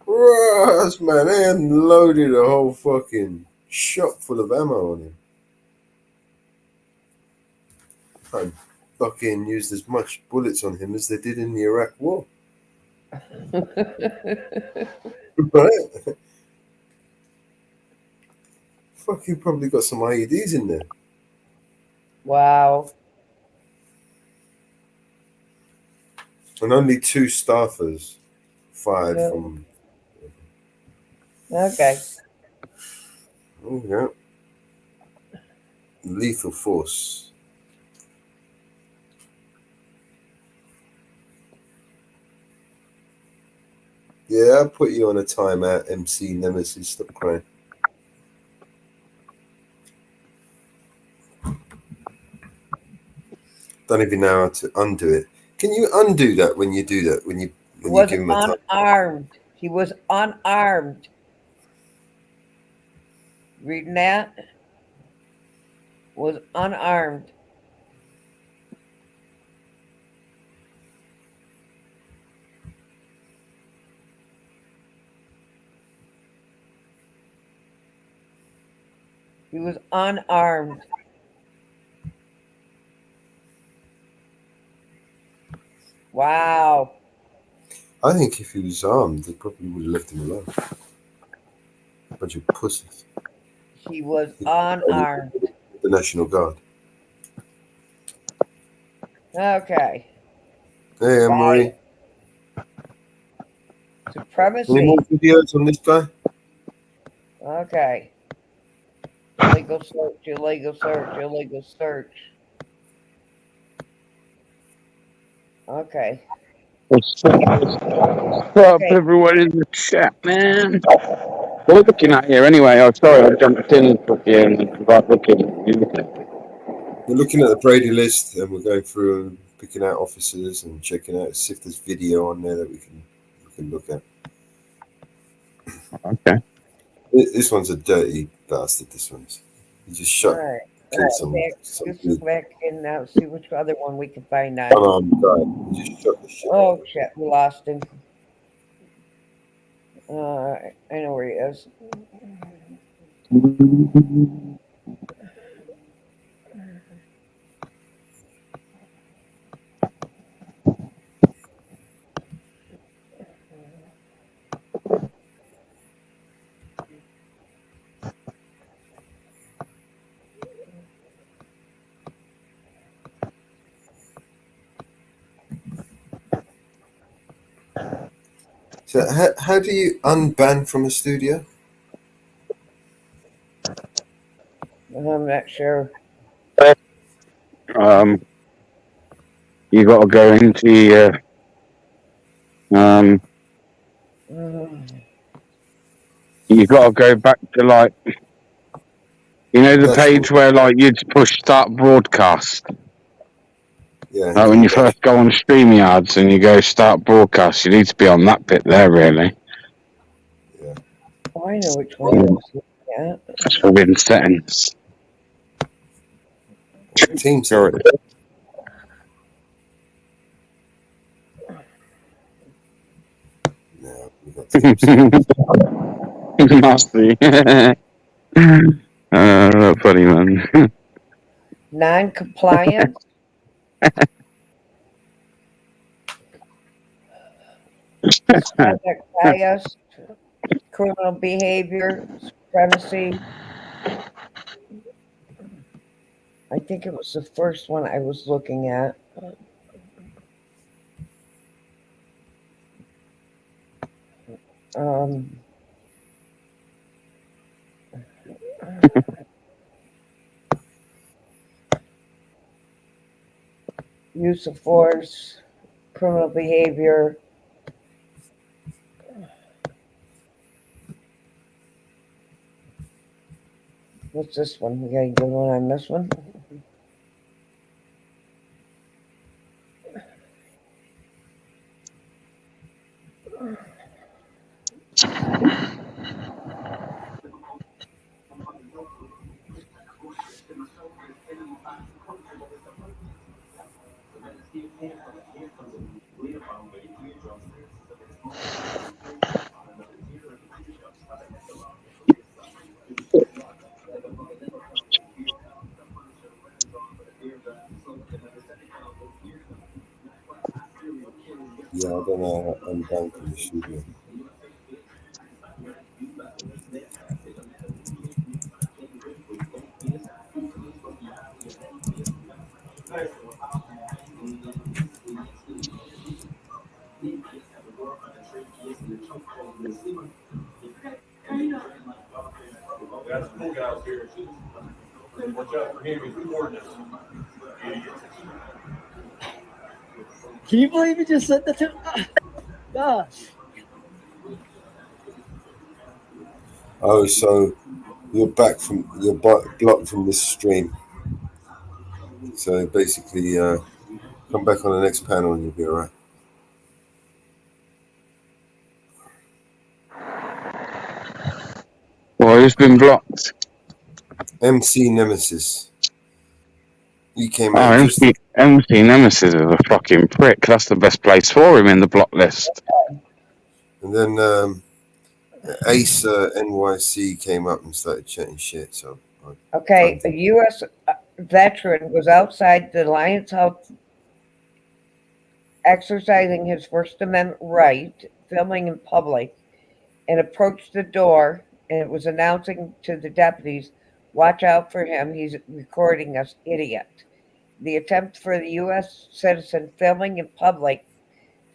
Right, man, they unloaded a whole fucking shop full of ammo on him. And fucking used as much bullets on him as they did in the Iraq War. Right? Fucking probably got some IEDs in there. Wow. And only 2 staffers fired from. Okay. Oh, yeah. Lethal force. Yeah, I'll put you on a timeout, MC Nemesis. Stop crying. Don't even know how to undo it. Can you undo that when you do that? When you give him a time? Unarmed. He was unarmed. Reading that? Was unarmed. He was unarmed. Wow. I think if he was armed, they probably would have left him alone. Bunch of pussies. He was unarmed. The National Guard. Okay. Hey, Anne-Marie. Supremacy. Any more videos on this guy? Okay. Illegal search, illegal search, illegal search. Okay. What's up, everyone in the chat, man? What are we looking at here anyway? Oh, sorry, I jumped in without looking. We're looking at the Brady list and we're going through and picking out officers and checking out, see if there's video on there that we can look at. Okay. This one's a dirty bastard, this one's. He just shot. All right. Some Let's go back and see which other one we can find now. unarmed guy. He just shot the shit. Oh, shit, we lost him. I know where he is. So how do you unban from a studio? I'm not sure. You got to go into your you got to go back to like, you know, the page where like you'd push start broadcast. Yeah. Like when you first go on StreamYards and you go start broadcast, you need to be on that bit there, really. Yeah. Oh, I know which one. Yeah. That's within settings. Team settings. Must be. Funny man. Non-compliance. Misconduct, bias, criminal behavior, supremacy. I think it was the first one I was looking at. Use of force, criminal behavior. What's this one? We got a good one on this one. Yeah, I don't know. I'm down to the studio. Can you believe you just said that to gosh. Oh, so you're blocked from this stream. So basically, come back on the next panel and you'll be all right. Well, who's been blocked? MC Nemesis. He came Oh, out just. MC Nemesis is a fucking prick. That's the best place for him in the block list. And then Ace NYC came up and started chatting shit. So. Okay, a U.S. veteran was outside the Lions House exercising his First Amendment right, filming in public, and approached the door, and it was announcing to the deputies, "Watch out for him, he's recording us, idiot." The attempt for the U.S. citizen filming in public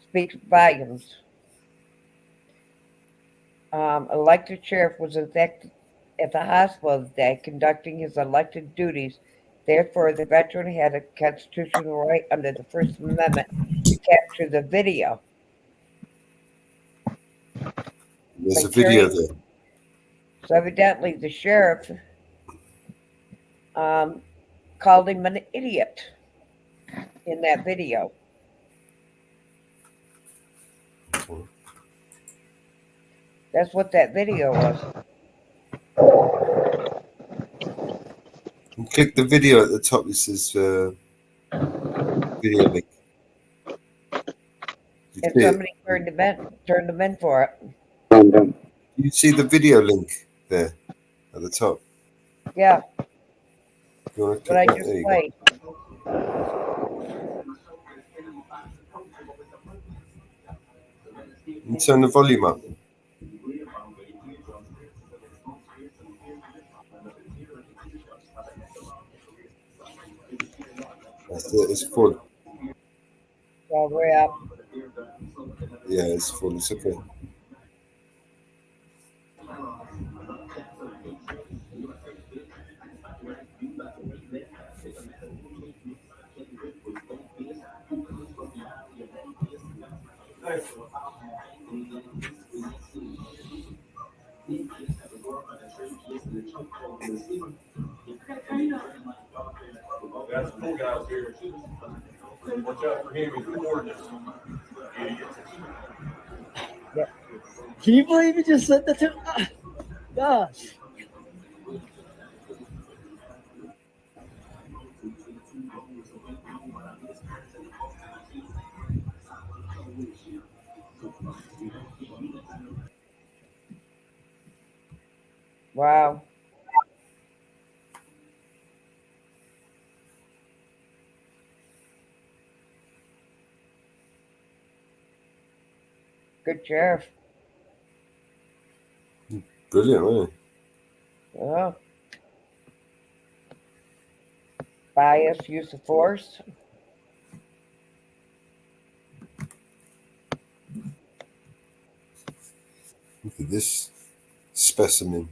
speaks volumes. Elected sheriff was in fact at the hospital today conducting his elected duties. Therefore, the veteran had a constitutional right under the First Amendment to capture the video. There's a video there. So evidently the sheriff called him an idiot in that video. That's what that video was. And click the video at the top. This is video link. And somebody turned them in for it. You see the video link there at the top? Yeah. You want to What I click that? just There you played. go. And turn the volume up. That's it. It's full. All the way up. Yeah, it's full. It's okay. Yep. Can you believe you just said that to gosh. Wow. Good sheriff. Brilliant, wasn't Yeah. Bias, use of force. Look at this specimen.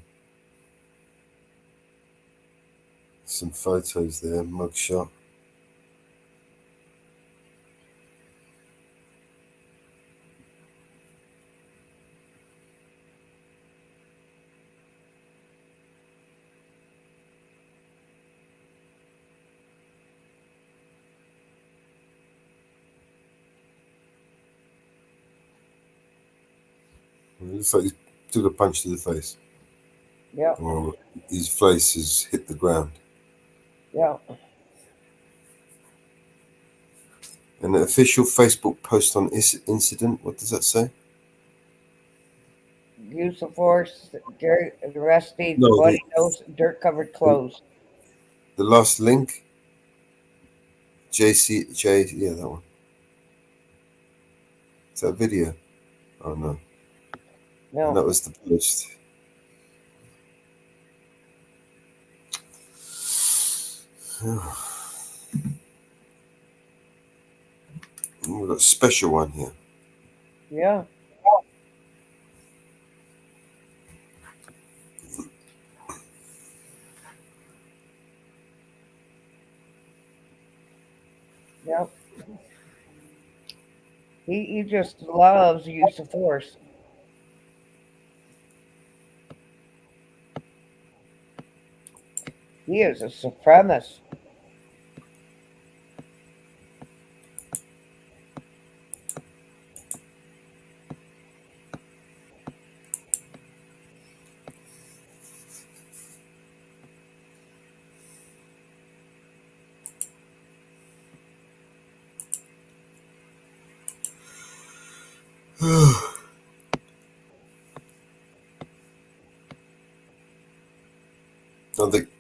Some photos there, mugshot. It looks like he took a punch to the face. Yeah. Or his face has hit the ground. Yeah. An official Facebook post on this incident. What does that say? Use of force. Gary arrested. No, Bloody nose, dirt covered clothes. The last link. JCJ. Yeah, that one. Is that a video? Oh no. No. And that was the post. We've got a special one here. Yeah. Yep. He just loves use of force. He is a supremacist.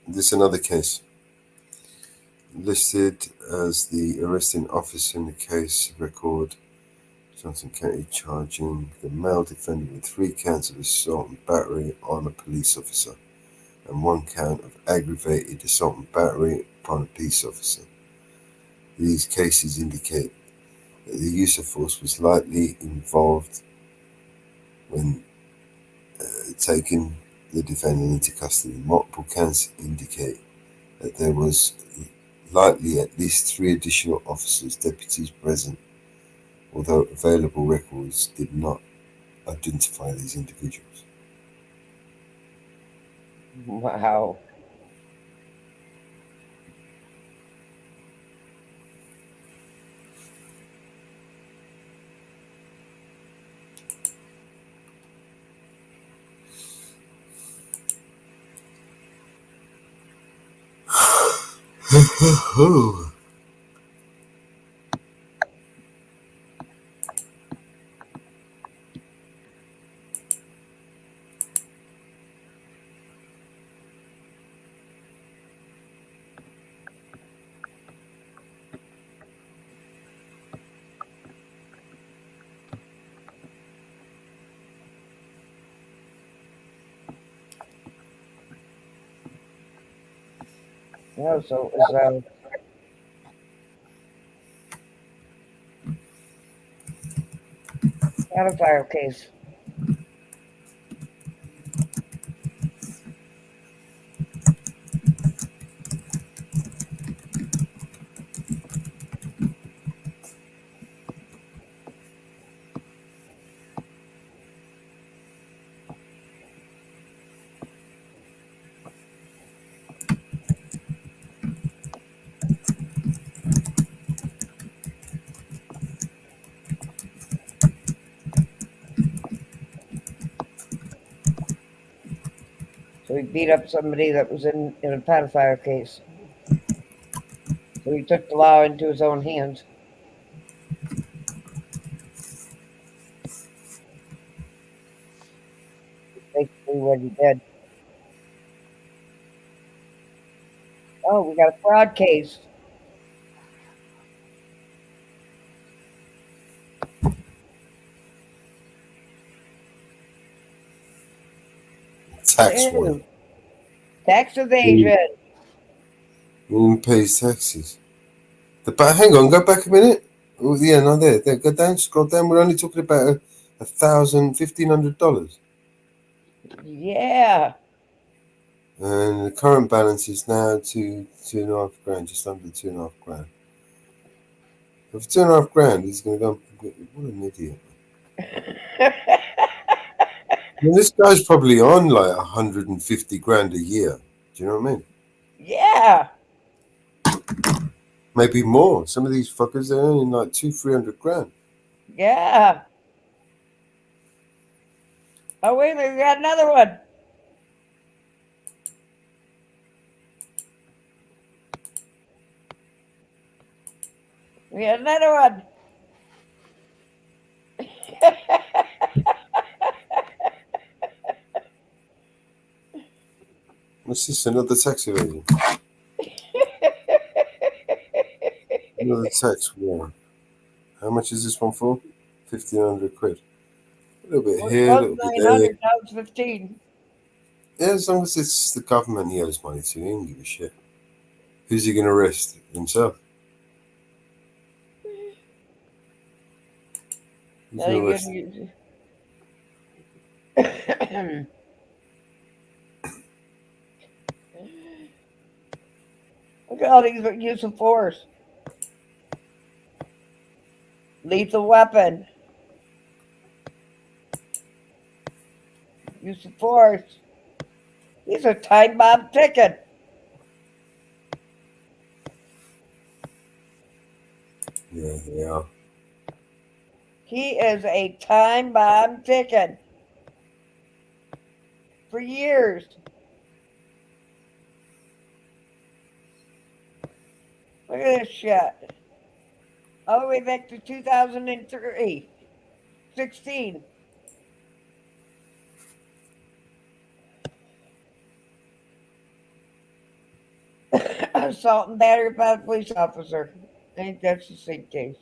This is another case. Listed as the arresting officer in the case record, Johnson County charging the male defendant with 3 counts of assault and battery on a police officer and 1 count of aggravated assault and battery upon a peace officer. These cases indicate that the use of force was likely involved when taking the defendant into custody. Multiple counts indicate that there was likely at least 3 additional officers, deputies present, although available records did not identify these individuals. Wow. Yeah, so it was a fire case. So he beat up somebody that was in a pedophile case. So he took the law into his own hands. Basically what he did. Oh, we got a fraud case. Tax one. Ew. Tax evasion. Who pays taxes? But hang on, go back a minute. Oh, yeah, no, there. Go down, scroll down. We're only talking about $1,500. Yeah. And the current balance is now $2.5 grand, just under $2.5 grand. For $2.5 grand, he's going to go. What an idiot! I mean, this guy's probably on like 150 grand a year. Do you know what I mean? Yeah. Maybe more. Some of these fuckers, they're earning like 200-300 grand. Yeah. Oh, wait a minute. We got another one. We got another one. What's this? Another tax evasion? Another tax war. How much is this one for? 1,500 quid. A little bit here, a Well, little bit 900, there. now it's 15. Yeah, as long as it's the government he owes money to, he don't give a shit. Who's he going to arrest? Himself? Who's Now going to you arrest? can Look at all these use of force. Lethal weapon. Use of force. These are time bomb ticking. Yeah, they are. He is a time bomb ticking. For years. Look at this shit. All the way back to 2003. 16. Assault and battery by a police officer. I think that's the same case.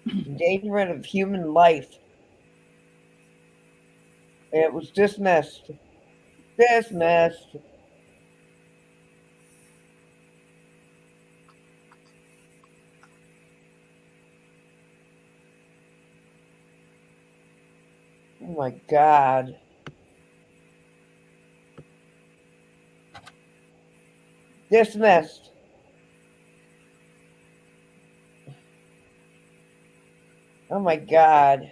Endangerment of human life. It was dismissed. Dismissed. Oh my God. Dismissed. Oh my God.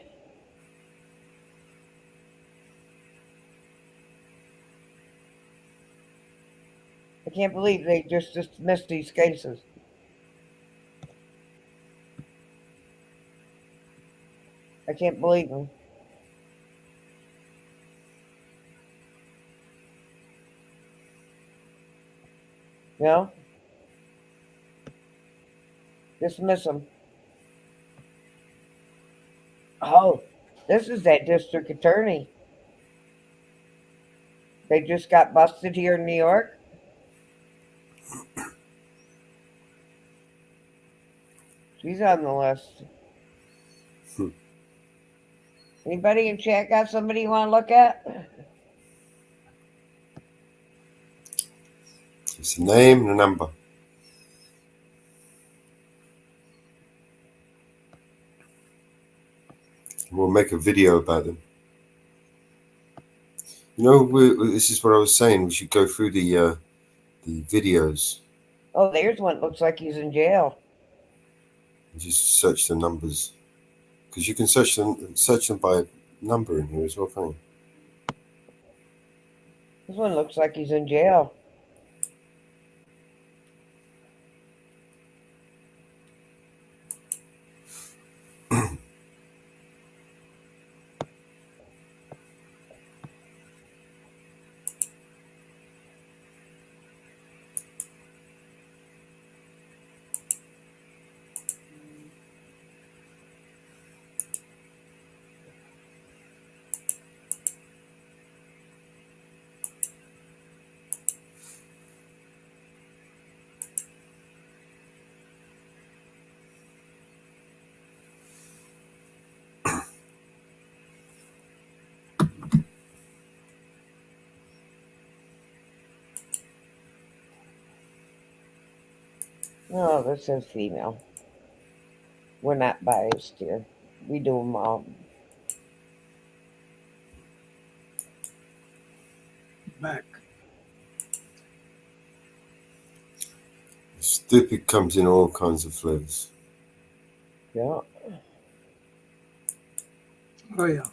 I can't believe they just dismissed these cases. I can't believe them. No? Dismiss them. Oh, this is that district attorney. They just got busted here in New York. She's on the list. Anybody in chat got somebody you want to look at? It's a name and a number. We'll make a video about them. You know, this is what I was saying. We should go through the videos Oh, there's one. Looks like he's in jail. and just search the numbers, because you can search them by number in here as well, can't you? This one looks like he's in jail. No, this says female. We're not biased here. We do them all. Back. Stupid comes in all kinds of flavors. Yeah. Oh yeah.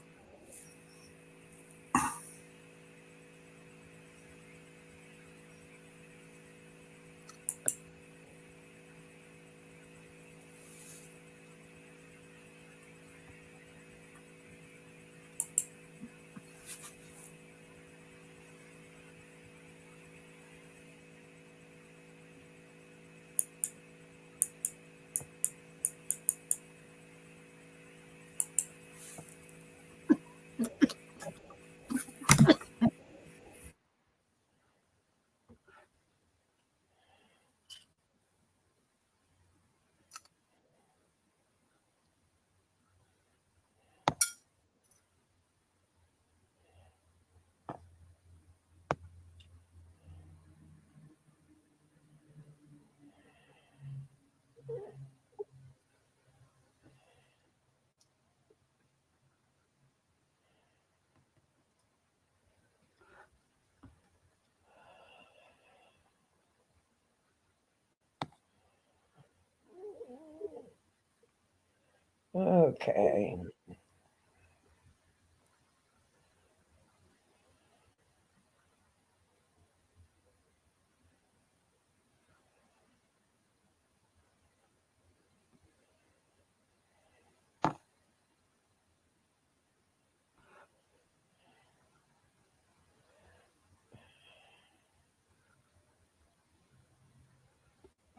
Okay.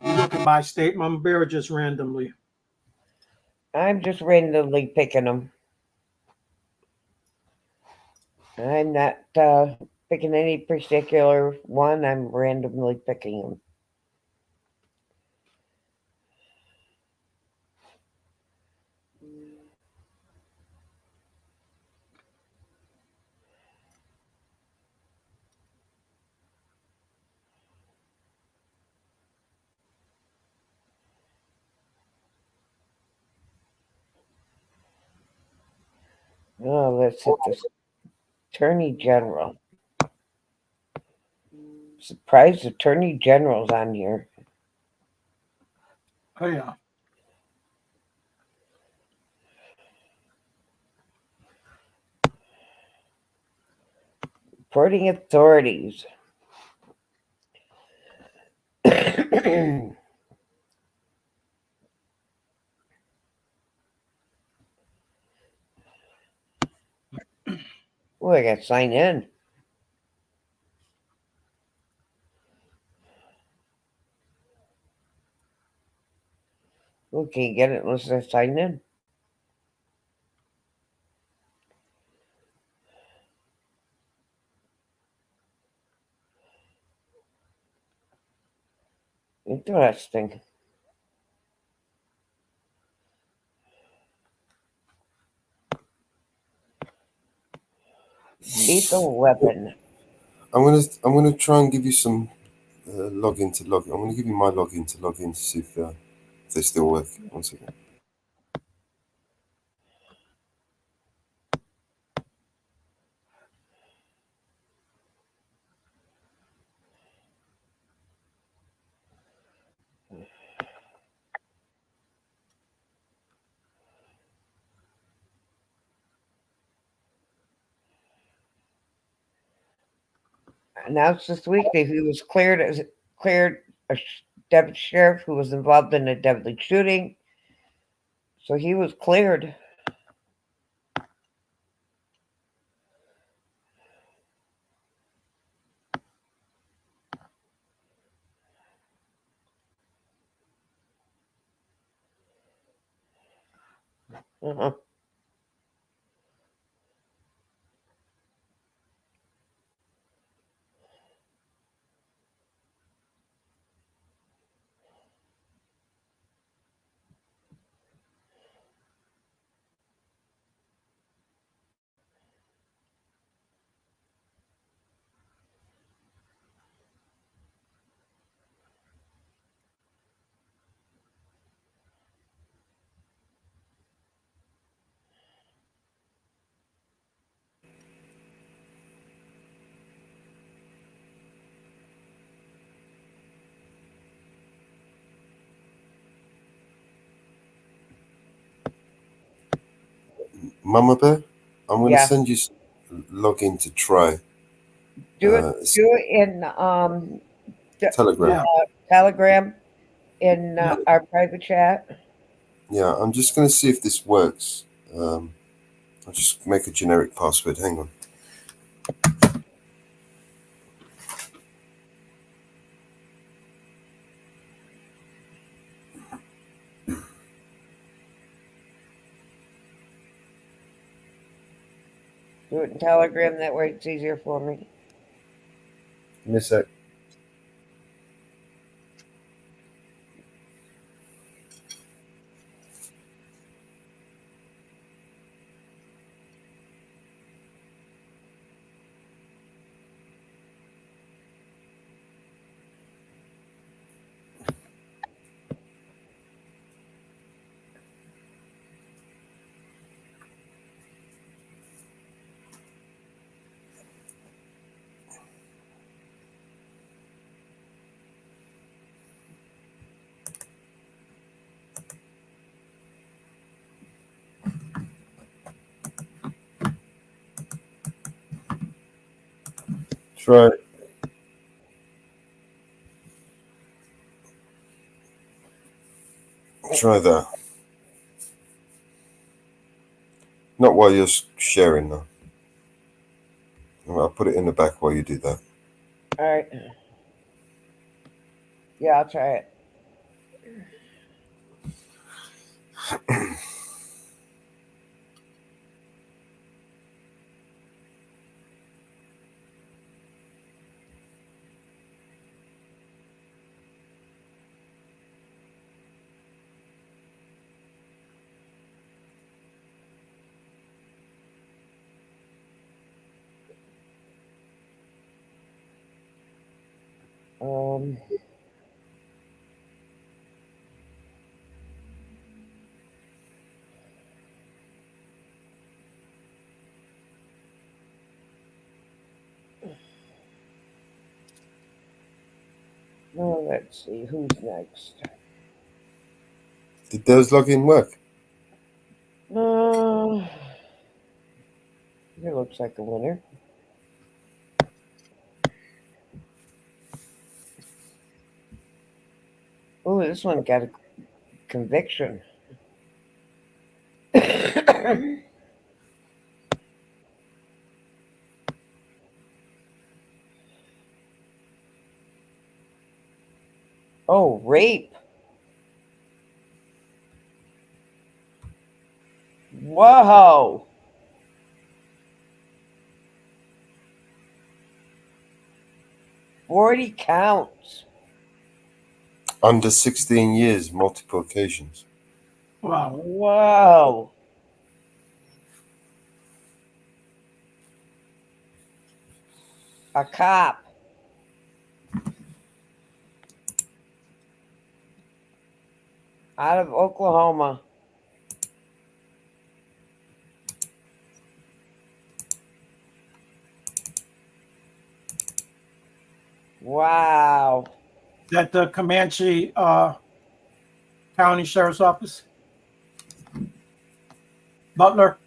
You looking by state, Mama Bear, or just randomly? I'm just randomly picking them. I'm not picking any particular one. I'm randomly picking them. Oh, let's hit this Attorney General. Surprised Attorney General's on here. Oh yeah. Reporting authorities. Oh, I got to sign in. Okay, get it unless I sign in. Interesting. Lethal weapon. I'm gonna try and give you some login to log. I'm gonna give you my login to see if they still work. One second. Announced this week that he was cleared a deputy sheriff who was involved in a deadly shooting. So he was cleared. Uh-huh. Mama Bear, I'm going to Yeah. send you login to try. Do it in Telegram. Telegram in our private chat. Yeah, I'm just going to see if this works. I'll just make a generic password. Hang on. Do it in Telegram. That way it's easier for me. Give me a sec. Try. Try that. Not while you're sharing, though. I'll put it in the back while you do that. All right. Yeah, I'll try it. Let's see who's next. Did those login work? It looks like a winner. Oh, this one got a conviction. Oh, rape. Whoa. $40 counts. Under 16 years, multiple occasions. Wow. Whoa. A cop. Out of Oklahoma. Wow. Is that the Comanche County Sheriff's Office? Butler?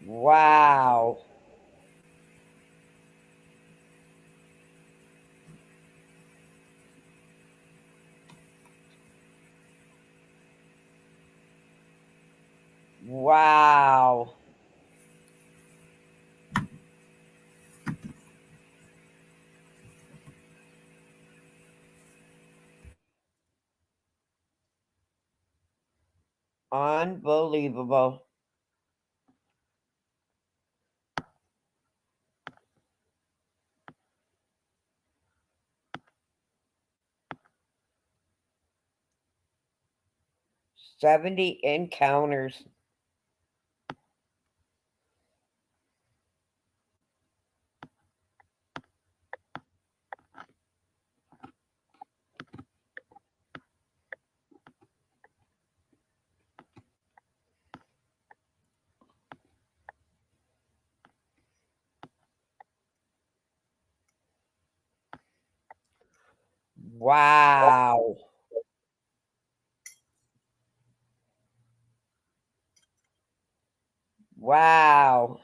Wow. Wow. Unbelievable. $70 encounters. Wow. Wow.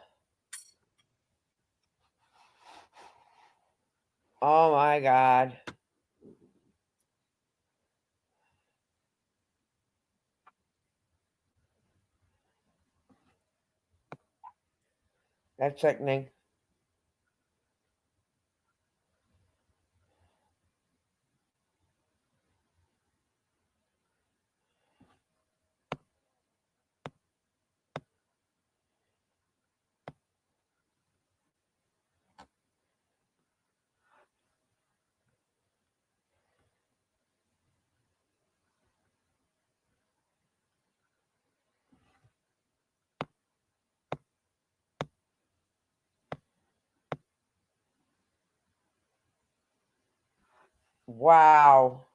Oh my God. That's sickening. Wow.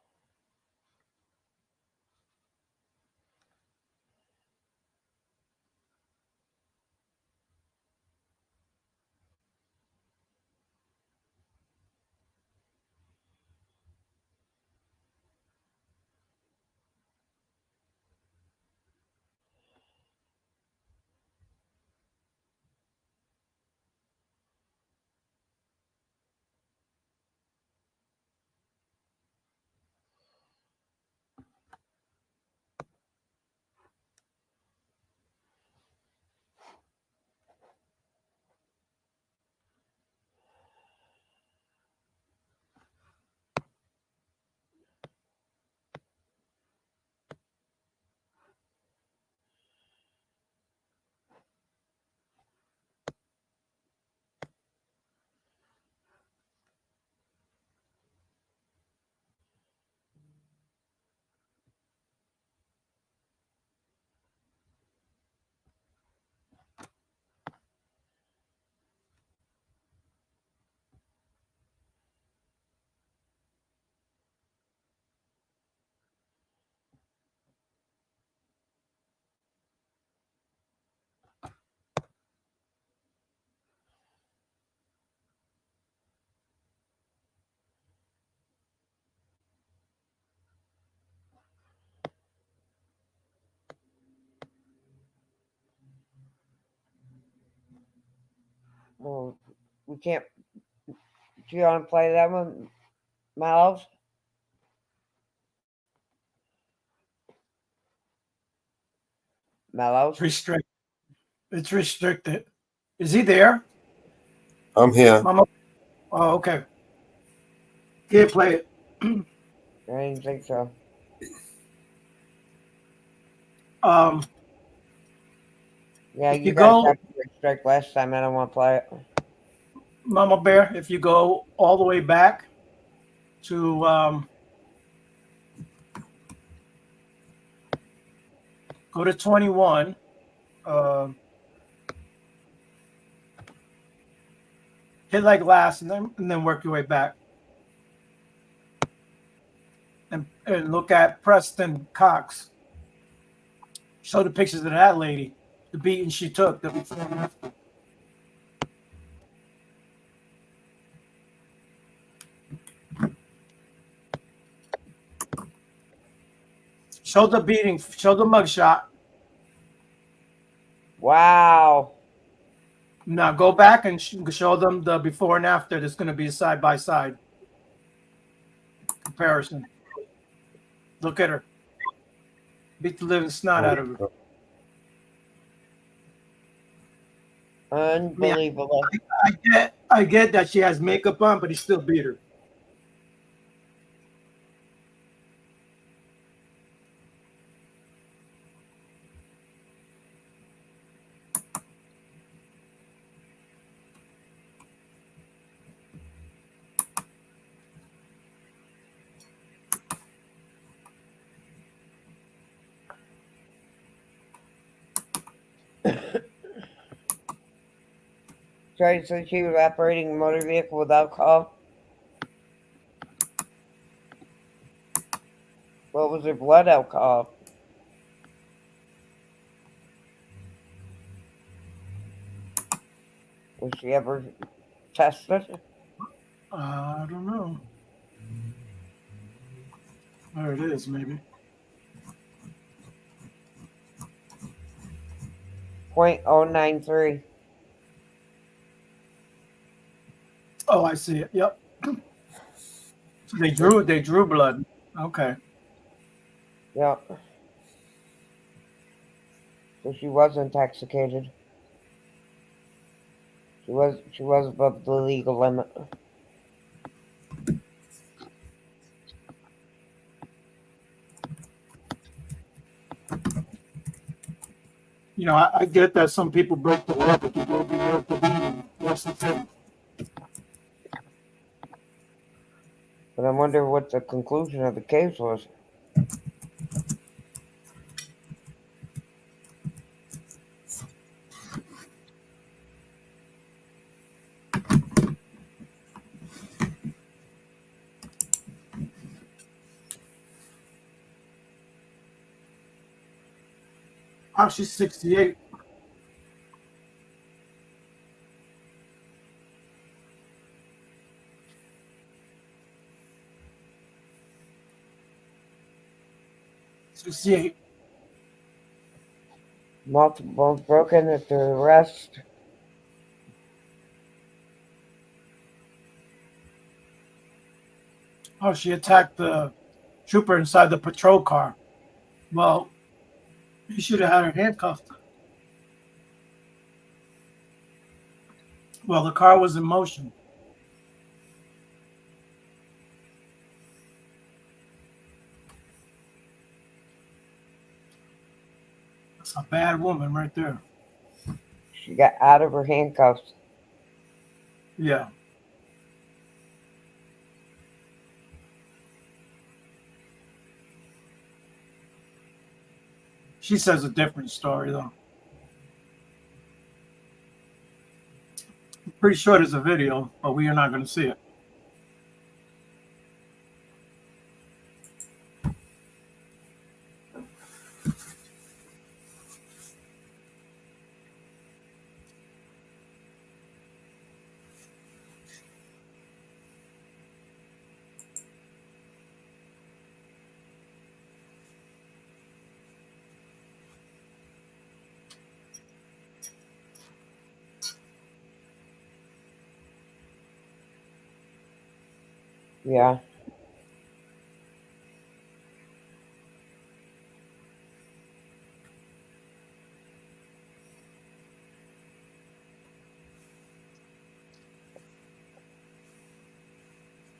Well, we can't. Do you want to play that one, Miles? Mellows? It's restricted. Is he there? I'm here. Mama. Oh, okay. Can't play it. I didn't think so. Yeah, If you you guys go, got to restrict last time. I don't want to play it. Mama Bear, if you go all the way back to go to 21. Hit like last, and then work your way back, and look at Preston Cox. Show the pictures of that lady, the beating she took. Show the beating. Show the mugshot. Wow. Now go back and show them the before and after. There's going to be a side by side comparison. Look at her. Beat the living snot out of her. Unbelievable. I get that she has makeup on, but he still beat her. Tried to she was operating a motor vehicle with alcohol. What was her blood alcohol? Was she ever tested? I don't know. There it is, maybe. .093. Oh, I see it. Yep. So they drew blood. Okay. Yeah. So she was intoxicated. She was above the legal limit. You know, I get that some people break the law, but you will be able to be less than 10. But I wonder what the conclusion of the case was. Oh, she's 68. Multiple bones broken at the arrest. Oh, she attacked the trooper inside the patrol car. Well, he should have had her handcuffed. Well, the car was in motion. That's a bad woman right there. She got out of her handcuffs. Yeah. She says a different story, though. I'm pretty sure there's a video, but we are not going to see it. Yeah.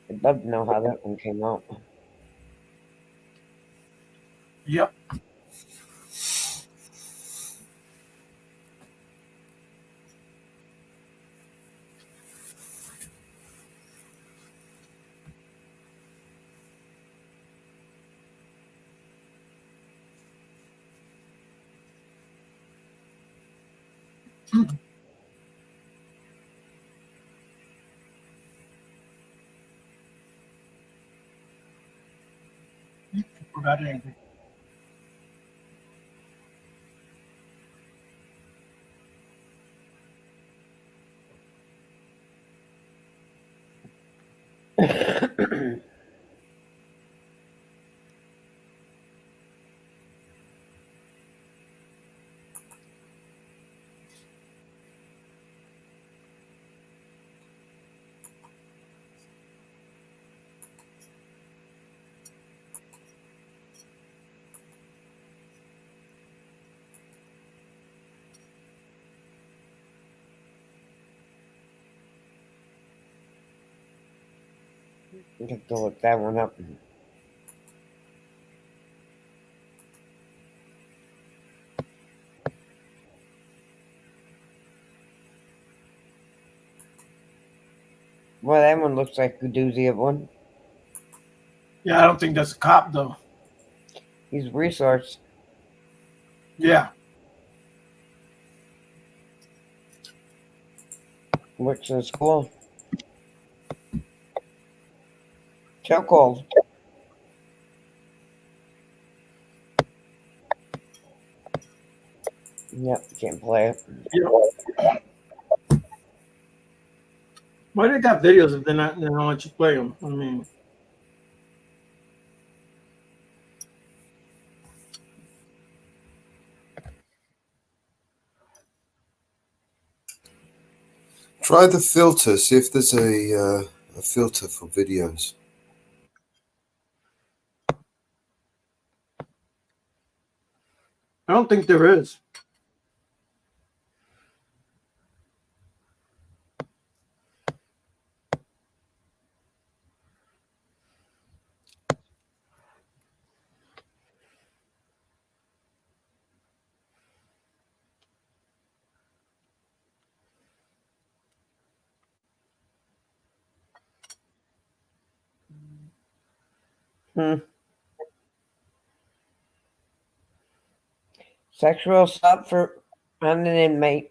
I'd love to know how that one came out. Yep. Forgot anything. I have to look that one up. Well, that one looks like a doozy of one. Yeah, I don't think that's a cop, though. He's a resource. Yeah. Works in a school. Chokehold. Yep, can't play it. Why they got videos if they don't let you play them? I mean, Try the filter. See if there's a filter for videos. I don't think there is. Sexual assault for on an inmate.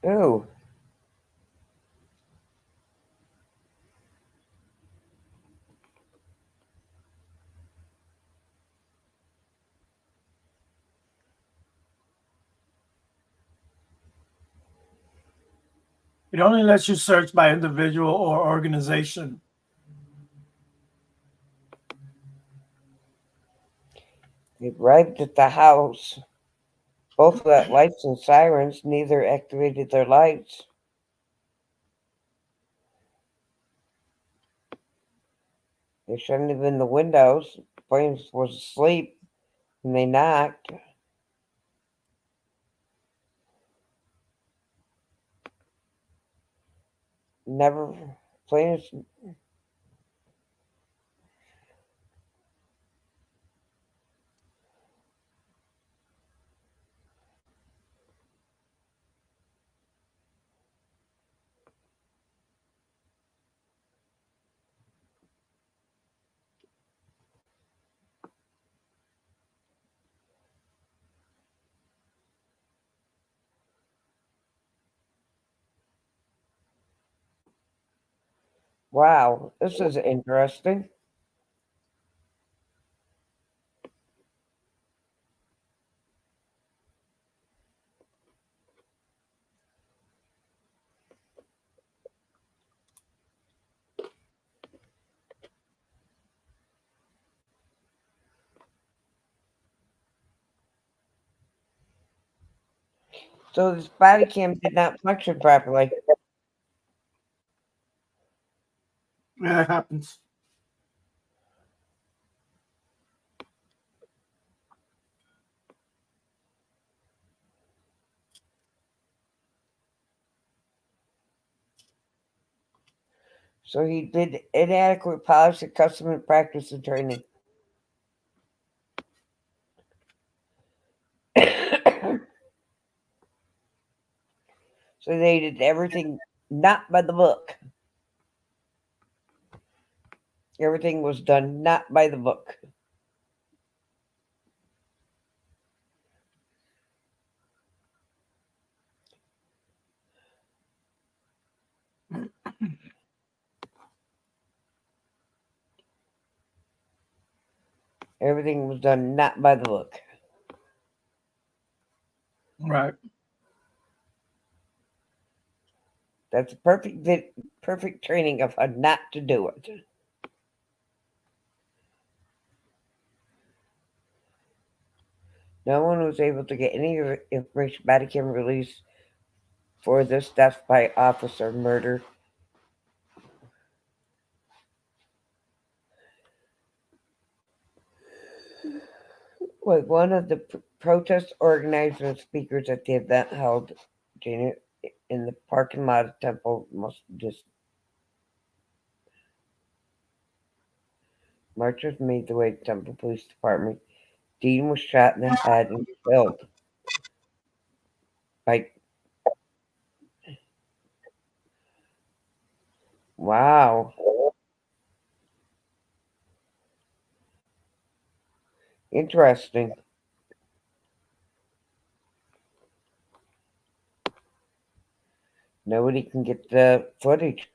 Oh. It only lets you search by individual or organization. They arrived at the house. Both got lights and sirens. Neither activated their lights. They shouldn't have been the windows. Plains was asleep when they knocked. Never Plains. Wow, this is interesting. So this body cam did not function properly. Yeah, it happens. So he did inadequate policy, custom, and practice and training. So they did everything not by the book. Everything was done not by the book. Everything was done not by the book. Right. That's a perfect training of how not to do it. No one was able to get any information body cam release for this death by officer murder. Was one of the protest organizers and speakers at the event held in the parking lot of Temple Marchers made their way to Temple Police Department. Dean was shot in the head and killed. Like, wow. Interesting. Nobody can get the footage.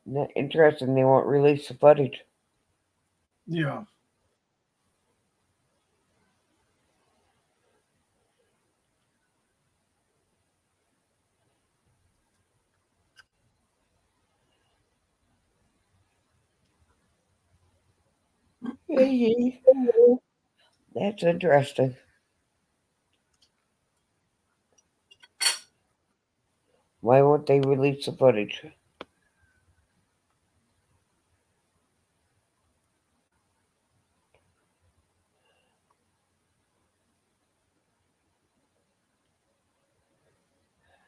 Isn't that interesting? They won't release the footage. Yeah. That's interesting. Why won't they release the footage?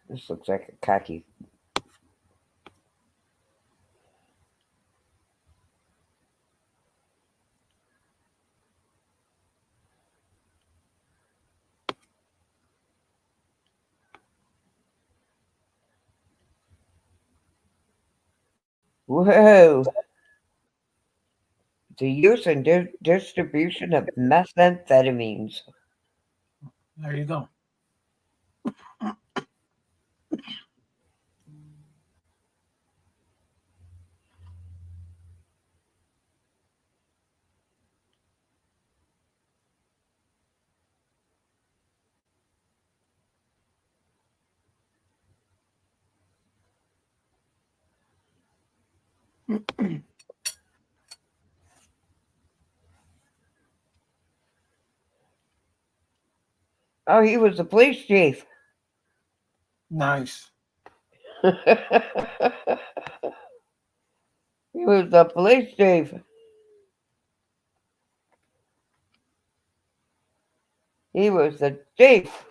This looks like a cocky. Whoa. The use and distribution of methamphetamines. There you go. Oh, he was the police chief. Nice. He was the police chief. He was the chief.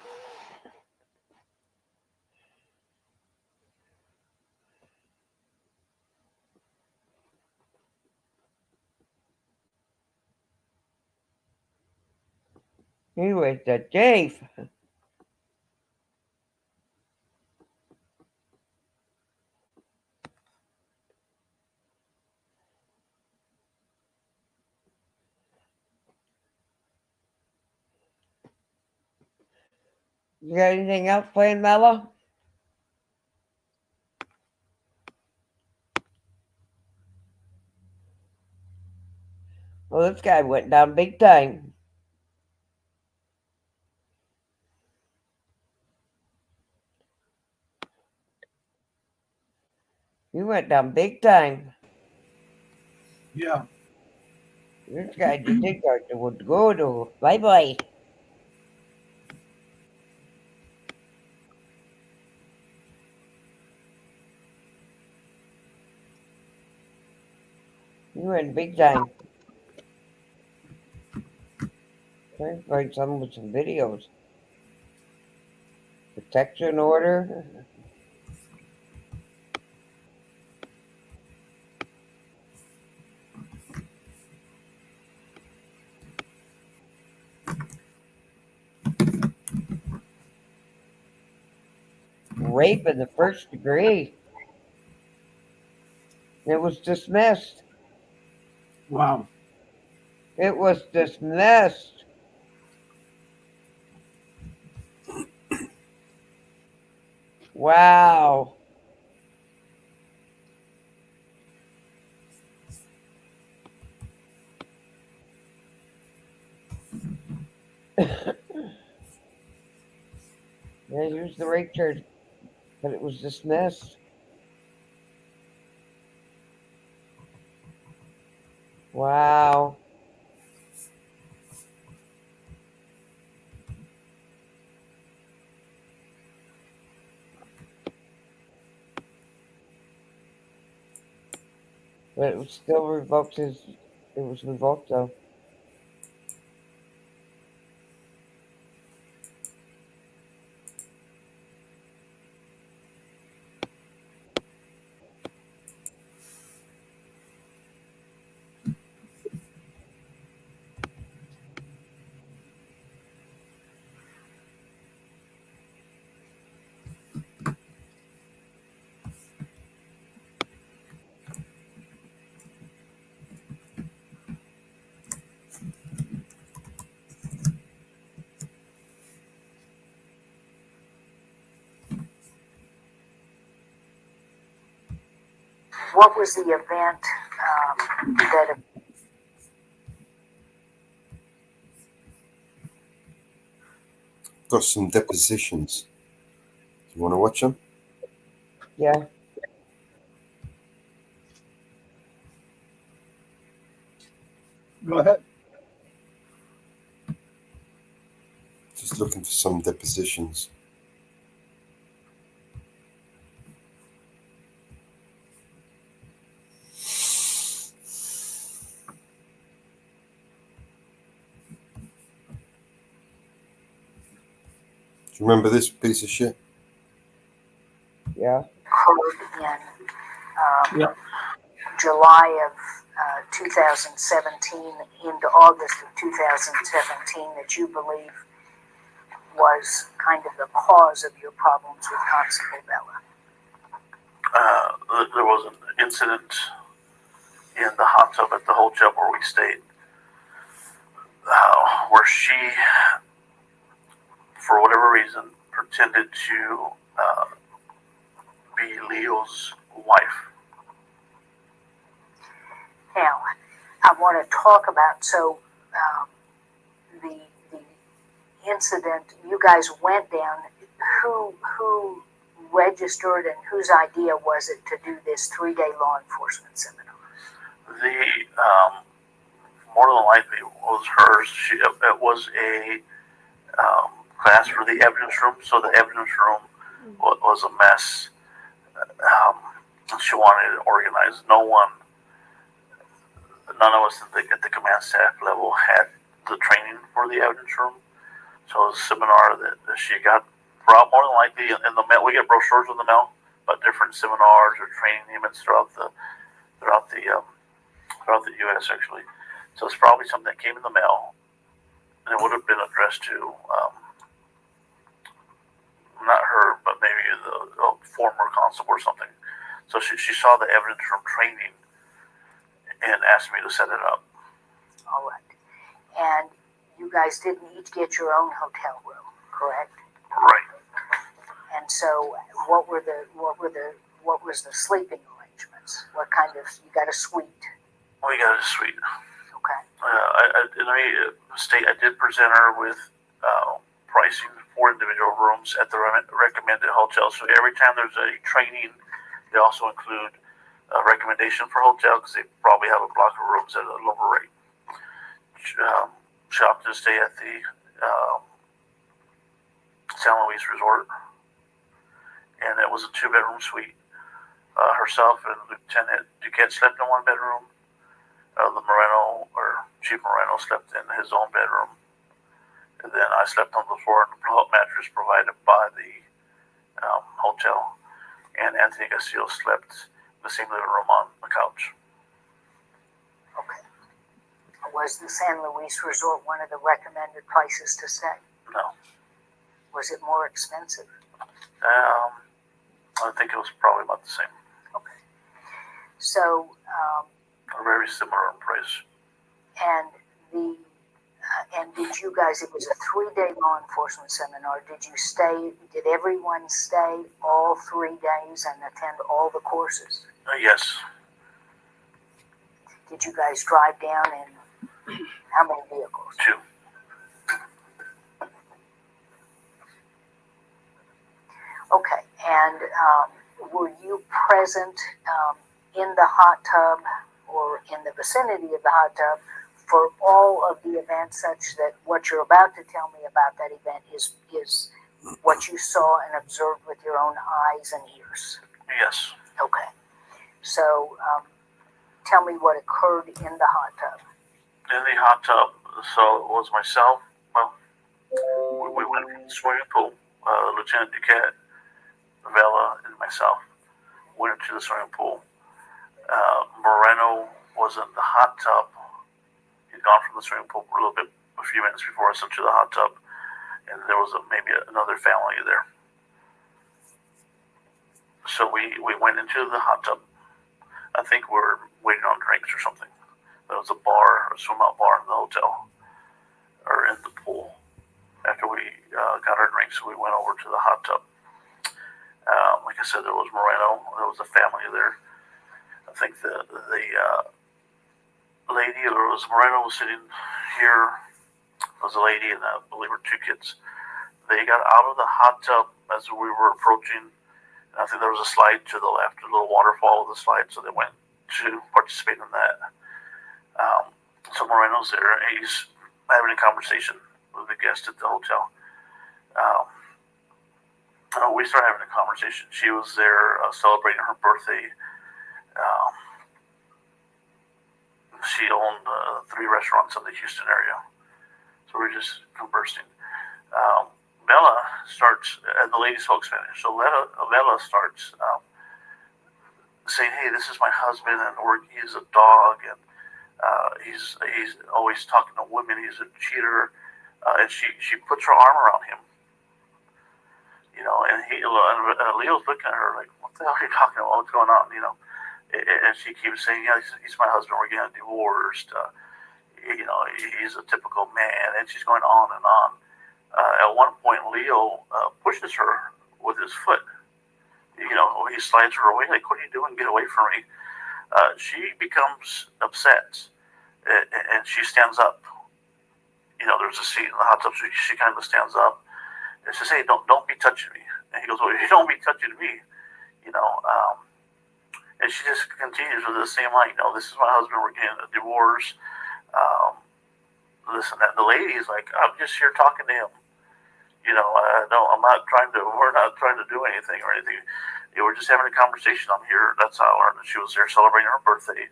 He was the chief. You got anything else playing, Mello? Well, this guy went down big time. He went down big time. Yeah. This guy did think I would go to. Bye bye. He went big time. Trying to find some with some videos. Protection order. Rape in the first degree. It was dismissed. Wow. It was dismissed. Wow. Yeah, here's the rape charge, but it was dismissed. Wow. But it was still revoked it was revoked though. what was the event that? Got some depositions. You want to watch them? Yeah. Go ahead. Just looking for some depositions. Do you remember this piece of shit? Yeah. In July of 2017 into August of 2017 that you believe was kind of the cause of your problems with Constable Bella? There was an incident in the hot tub at the hotel where we stayed, where she, for whatever reason, pretended to be Leo's wife. Now, I want to talk about, the incident, you guys went down, who registered and whose idea was it to do this 3-day law enforcement seminar? More than likely was hers. It was a class for the evidence room, so the evidence room was a mess. She wanted it organized. None of us at the command staff level had the training for the evidence room. So it was a seminar that she got, more than likely in the mail. We get brochures in the mail about different seminars or training events throughout the U.S. actually. So it's probably something that came in the mail, and it would have been addressed to not her, but maybe the former constable or something. So she saw the evidence room training and asked me to set it up. All right. And you guys didn't each get your own hotel room, correct? Right. And so what was the sleeping arrangements? What kind of, you got a suite? We got a suite. Okay. I did present her with pricing for individual rooms at the recommended hotel. So every time there's a training, they also include a recommendation for hotel because they probably have a block of rooms at a lower rate. She opted to stay at the San Luis Resort, and it was a 2-bedroom suite. Herself and Lieutenant Duquette slept in one bedroom. The Moreno, or Chief Moreno, slept in his own bedroom. And then I slept on the floor in the blow-up mattress provided by the hotel. And Anthony Castillo slept in the same living room on the couch. Okay. Was the San Luis Resort one of the recommended places to stay? No. Was it more expensive? I think it was probably about the same. Okay. So, very similar in price. And did you guys, it was a 3-day law enforcement seminar, did everyone stay all 3 days and attend all the courses? Yes. Did you guys drive down in how many vehicles? 2. Okay, and were you present in the hot tub or in the vicinity of the hot tub for all of the events, such that what you're about to tell me about that event is what you saw and observed with your own eyes and ears? Yes. Okay. So tell me what occurred in the hot tub. In the hot tub, so it was myself. Well, we went from the swimming pool. Lieutenant Duquette, Vela, and myself went into the swimming pool. Moreno was in the hot tub. He'd gone from the swimming pool for a few minutes before I went to the hot tub, and there was maybe another family there. So we went into the hot tub. I think we were waiting on drinks or something. There was a swim-out bar in the hotel, or in the pool. After we got our drinks, we went over to the hot tub. Like I said, there was Moreno. There was a family there. I think the lady, or was Moreno, was sitting here. There was a lady and I believe her 2 kids. They got out of the hot tub as we were approaching. I think there was a slide to the left, a little waterfall with a slide, so they went to participate in that. So Moreno's there, and he's having a conversation with the guest at the hotel. We started having a conversation. She was there celebrating her birthday. She owned 3 restaurants in the Houston area. So we're just conversing. Bella starts, the lady spoke Spanish, so Bella starts saying, hey, this is my husband, and he's a dog, and he's always talking to women, he's a cheater, and she puts her arm around him, you know, and Leo's looking at her like, what the hell are you talking about, what's going on, you know, and she keeps saying, yeah, he's my husband, we're getting divorced, you know, he's a typical man, and she's going on and on. At one point, Leo pushes her with his foot. You know, he slides her away, like, what are you doing? Get away from me. She becomes upset, and she stands up. You know, there's a seat in the hot tub, so she kind of stands up. And she says, hey, don't be touching me. And he goes, well, you don't be touching me. You know, and she just continues with the same line, you know, this is my husband, we're getting a divorce. Listen, that the lady's like, I'm just here talking to him. You know, we're not trying to do anything or anything. You know, we're just having a conversation. I'm here. That's how I learned that she was there celebrating her birthday.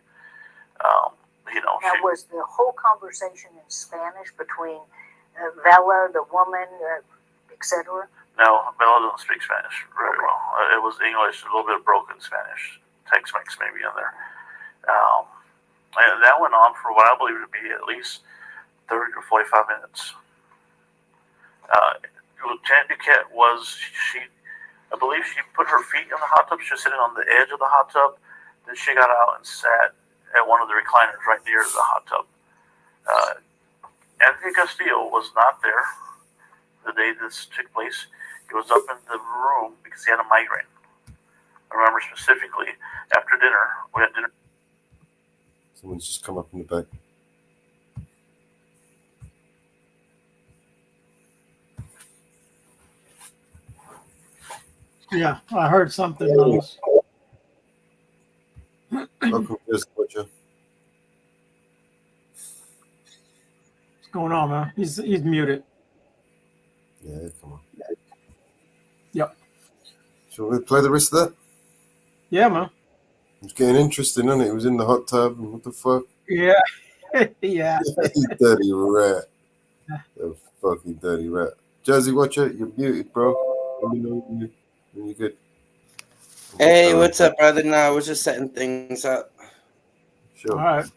You know, now, was the whole conversation in Spanish between Vela, the woman, etc.? No, Bella doesn't speak Spanish very well. It was English, a little bit of broken Spanish. Tex-Mex maybe in there. And that went on for what I believe to be at least 30 or 45 minutes. Lieutenant Duquette I believe she put her feet in the hot tub. She was sitting on the edge of the hot tub. Then she got out and sat at one of the recliners right near the hot tub. Anthony Castillo was not there the day this took place. He was up in the room because he had a migraine. I remember specifically after dinner, we had dinner. Someone's just come up in the back. Yeah, I heard something else. Welcome, What's going on, man? He's muted. Yeah, come on. Yep. Shall we play the rest of that? Yeah, man. It's getting interesting, isn't it? It was in the hot tub, and what the fuck? Yeah. Yeah. You dirty rat. You fucking dirty rat. Jazzy Watcher, you're muted, bro. Let me know when you're good. Hey, what's up, brother? No, I was just setting things up. Sure. All right.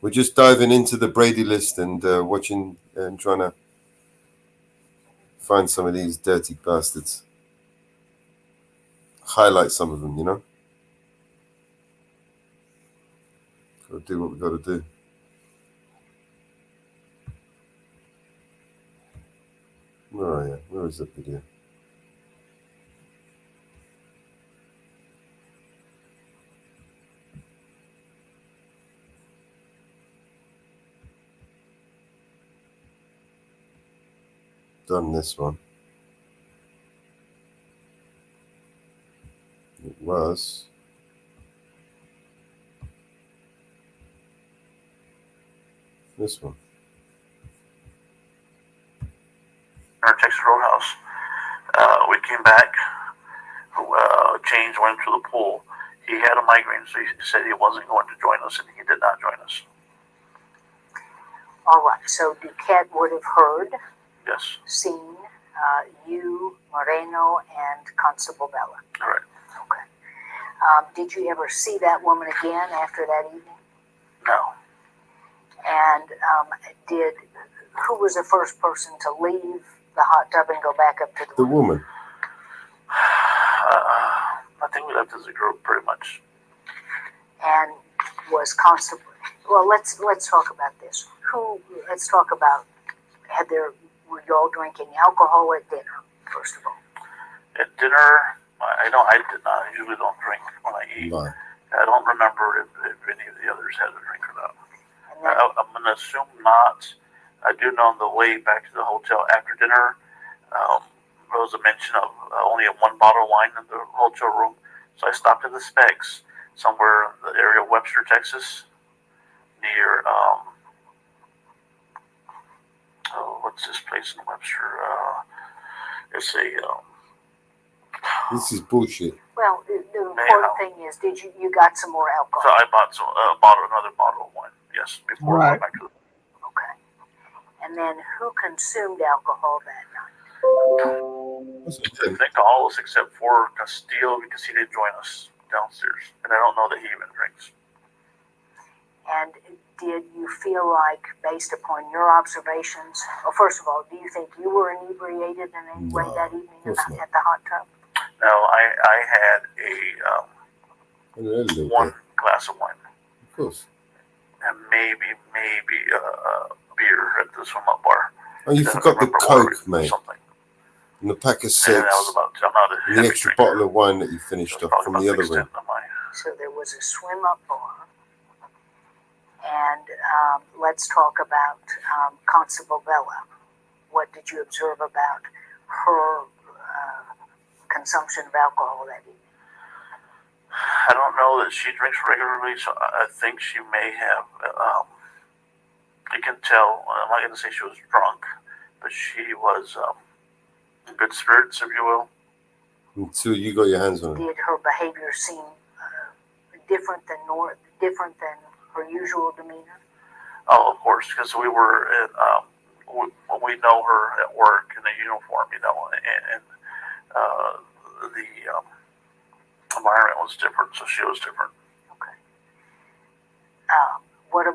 We're just diving into the Brady list and watching and trying to find some of these dirty bastards. Highlight some of them, you know? Gotta do what we gotta do. Where are you? Where is the video? Done this one. It was. This one. Our Texas Roadhouse. We came back. James went to the pool. He had a migraine, so he said he wasn't going to join us, and he did not join us. All right, so Duquette would have heard, Yes. seen you, Moreno, and Constable Bella. Correct. Okay. Did you ever see that woman again after that evening? No. And who was the first person to leave the hot tub and go back up to the woman? I think we left as a group, pretty much. And was Constable? Well, let's talk about this. Let's talk about were you all drinking alcohol at dinner? First of all, at dinner, I know I did not. I usually don't drink when I eat. Right. I don't remember if any of the others had a drink or not. I'm going to assume not. I do know on the way back to the hotel after dinner, there was a mention of only one bottle of wine in the hotel room. So I stopped at the Specs somewhere in the area of Webster, Texas, near, what's this place in Webster? It's a, This is bullshit. Well, the important thing is, you got some more alcohol? So I bought another bottle of wine. Yes, before I went back to. Okay. And then who consumed alcohol that night? I think all of us except for Castillo, because he didn't join us downstairs, and I don't know that he even drinks. And did you feel like, based upon your observations, well, first of all, do you think you were inebriated in any way that evening at the hot tub? No, I had one glass of wine. Of course. And maybe beer at the swim up bar. Oh, you forgot the Coke, mate. And the pack of six. And that was and the extra bottle of wine that you finished off from the other room. So there was a swim up bar. And let's talk about Constable Bella. What did you observe about her consumption of alcohol that evening? I don't know that she drinks regularly, so I think she may have. I can tell. I'm not going to say she was drunk, but she was in good spirits, if you will. Until you got your hands on her. Did her behavior seem different than her usual demeanor? Oh, of course, because we were in. We know her at work in a uniform, you know, and the environment was different, so she was different. Okay. What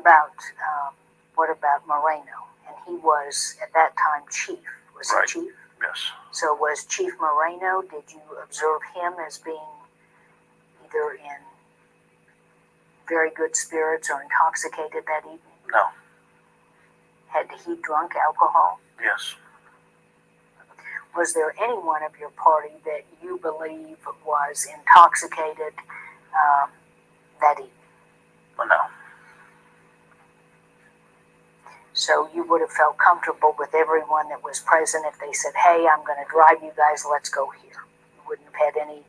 about Moreno? And he was at that time chief. Was he chief? Yes. So was Chief Moreno? Did you observe him as being either in very good spirits or intoxicated that evening? No. Had he drunk alcohol? Yes. Was there anyone of your party that you believe was intoxicated that evening? No. So you would have felt comfortable with everyone that was present if they said, hey, I'm going to drive you guys, let's go here. You wouldn't have had any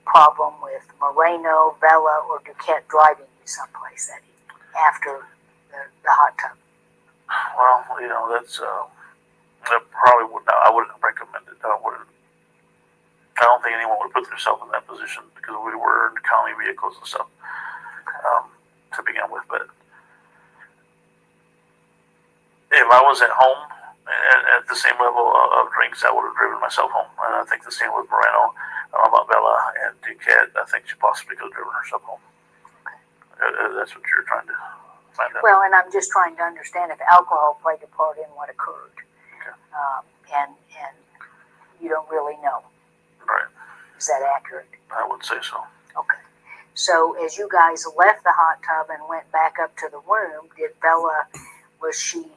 problem with Moreno, Bella, or Duquette driving you someplace that evening after the hot tub? Well, you know, that's that probably would not. I wouldn't recommend it. I don't think anyone would put themselves in that position because we were in county vehicles and stuff to begin with. But if I was at home at the same level of drinks, I would have driven myself home. And I think the same with Moreno. I don't know about Bella and Duquette. I think she possibly could have driven herself home. That's what you're trying to find out. Well, and I'm just trying to understand if alcohol played a part in what occurred. Okay. And you don't really know. Right. Is that accurate? I would say so. Okay. So as you guys left the hot tub and went back up to the room, was she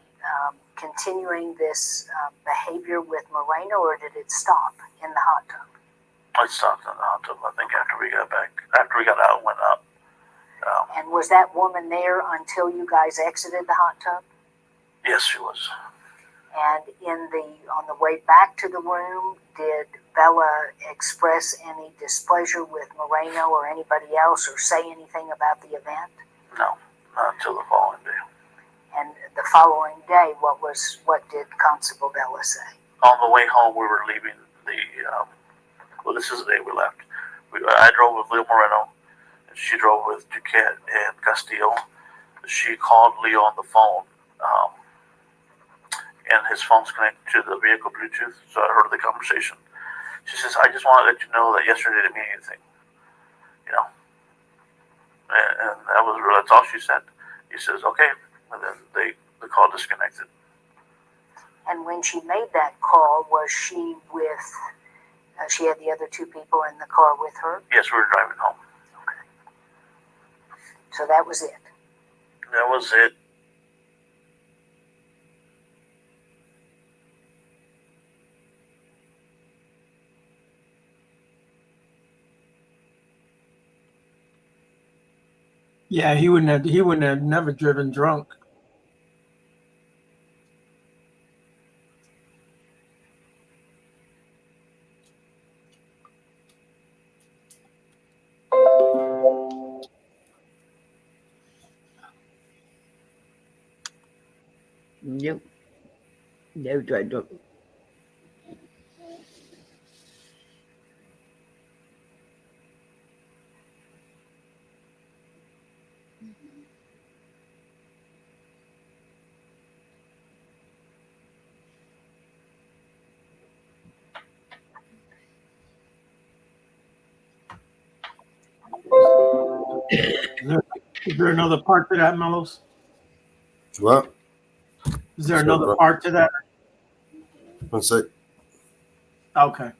continuing this behavior with Moreno, or did it stop in the hot tub? It stopped in the hot tub, I think, after we got out and went up. And was that woman there until you guys exited the hot tub? Yes, she was. And on the way back to the room, did Bella express any displeasure with Moreno or anybody else, or say anything about the event? No, not until the following day. And the following day, what did Constable Bella say? On the way home, we were leaving well, this is the day we left. I drove with Leo Moreno, and she drove with Duquette and Castillo. She called Leo on the phone, and his phone's connected to the vehicle Bluetooth, so I heard the conversation. She says, I just want to let you know that yesterday didn't mean anything. You know? And that's all she said. He says, okay. And then the call disconnected. And when she made that call, was she with, she had the other two people in the car with her? Yes, we were driving home. Okay. So that was it? That was it. Yeah, he wouldn't have never driven drunk. Nope. No, I don't. Is there another part to that, Mellows? What? Is there Sorry, another bro. part to that? One sec. Okay.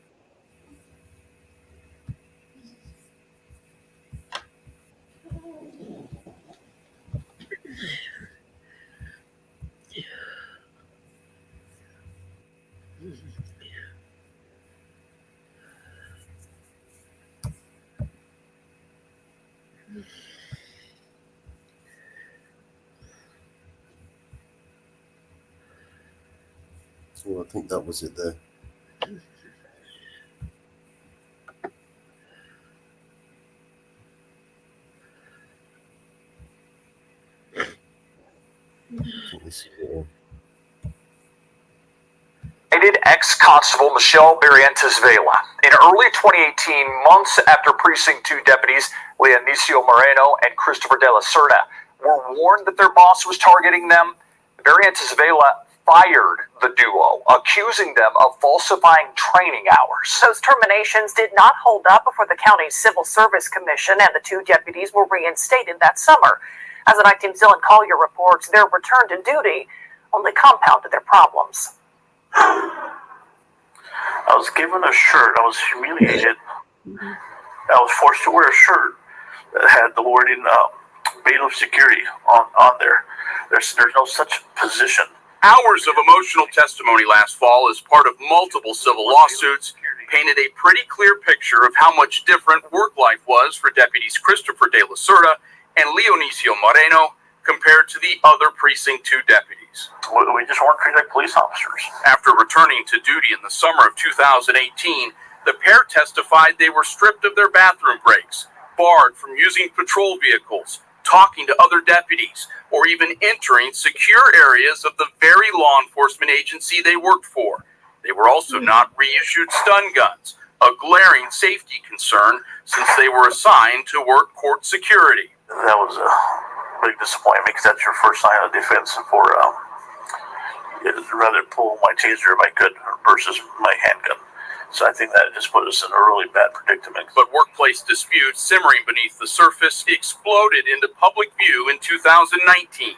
Oh, I think that was it there. Ex-Constable Michelle Barrientos Vela. In early 2018, months after Precinct 2 deputies Leonicio Moreno and Christopher De La Cerda were warned that their boss was targeting them, Barrientos Vela fired the duo, accusing them of falsifying training hours. Those terminations did not hold up before the county's Civil Service Commission, and the two deputies were reinstated that summer. As the night team's Dylan Collier reports, their return to duty only compounded their problems. I was given a shirt. I was humiliated. I was forced to wear a shirt that had the wording bailiff security on there. There's no such position. Hours of emotional testimony last fall as part of multiple civil lawsuits painted a pretty clear picture of how much different work life was for deputies Christopher De La Cerda and Leonicio Moreno compared to the other Precinct 2 deputies. We just weren't treated like police officers. After returning to duty in the summer of 2018, the pair testified they were stripped of their bathroom breaks, barred from using patrol vehicles, talking to other deputies, or even entering secure areas of the very law enforcement agency they worked for. They were also not reissued stun guns, a glaring safety concern since they were assigned to work court security. That was a big disappointment because that's your first line of defense for I'd rather pull my taser if I could versus my handgun. So I think that just put us in a really bad predicament. But workplace disputes simmering beneath the surface exploded into public view in 2019,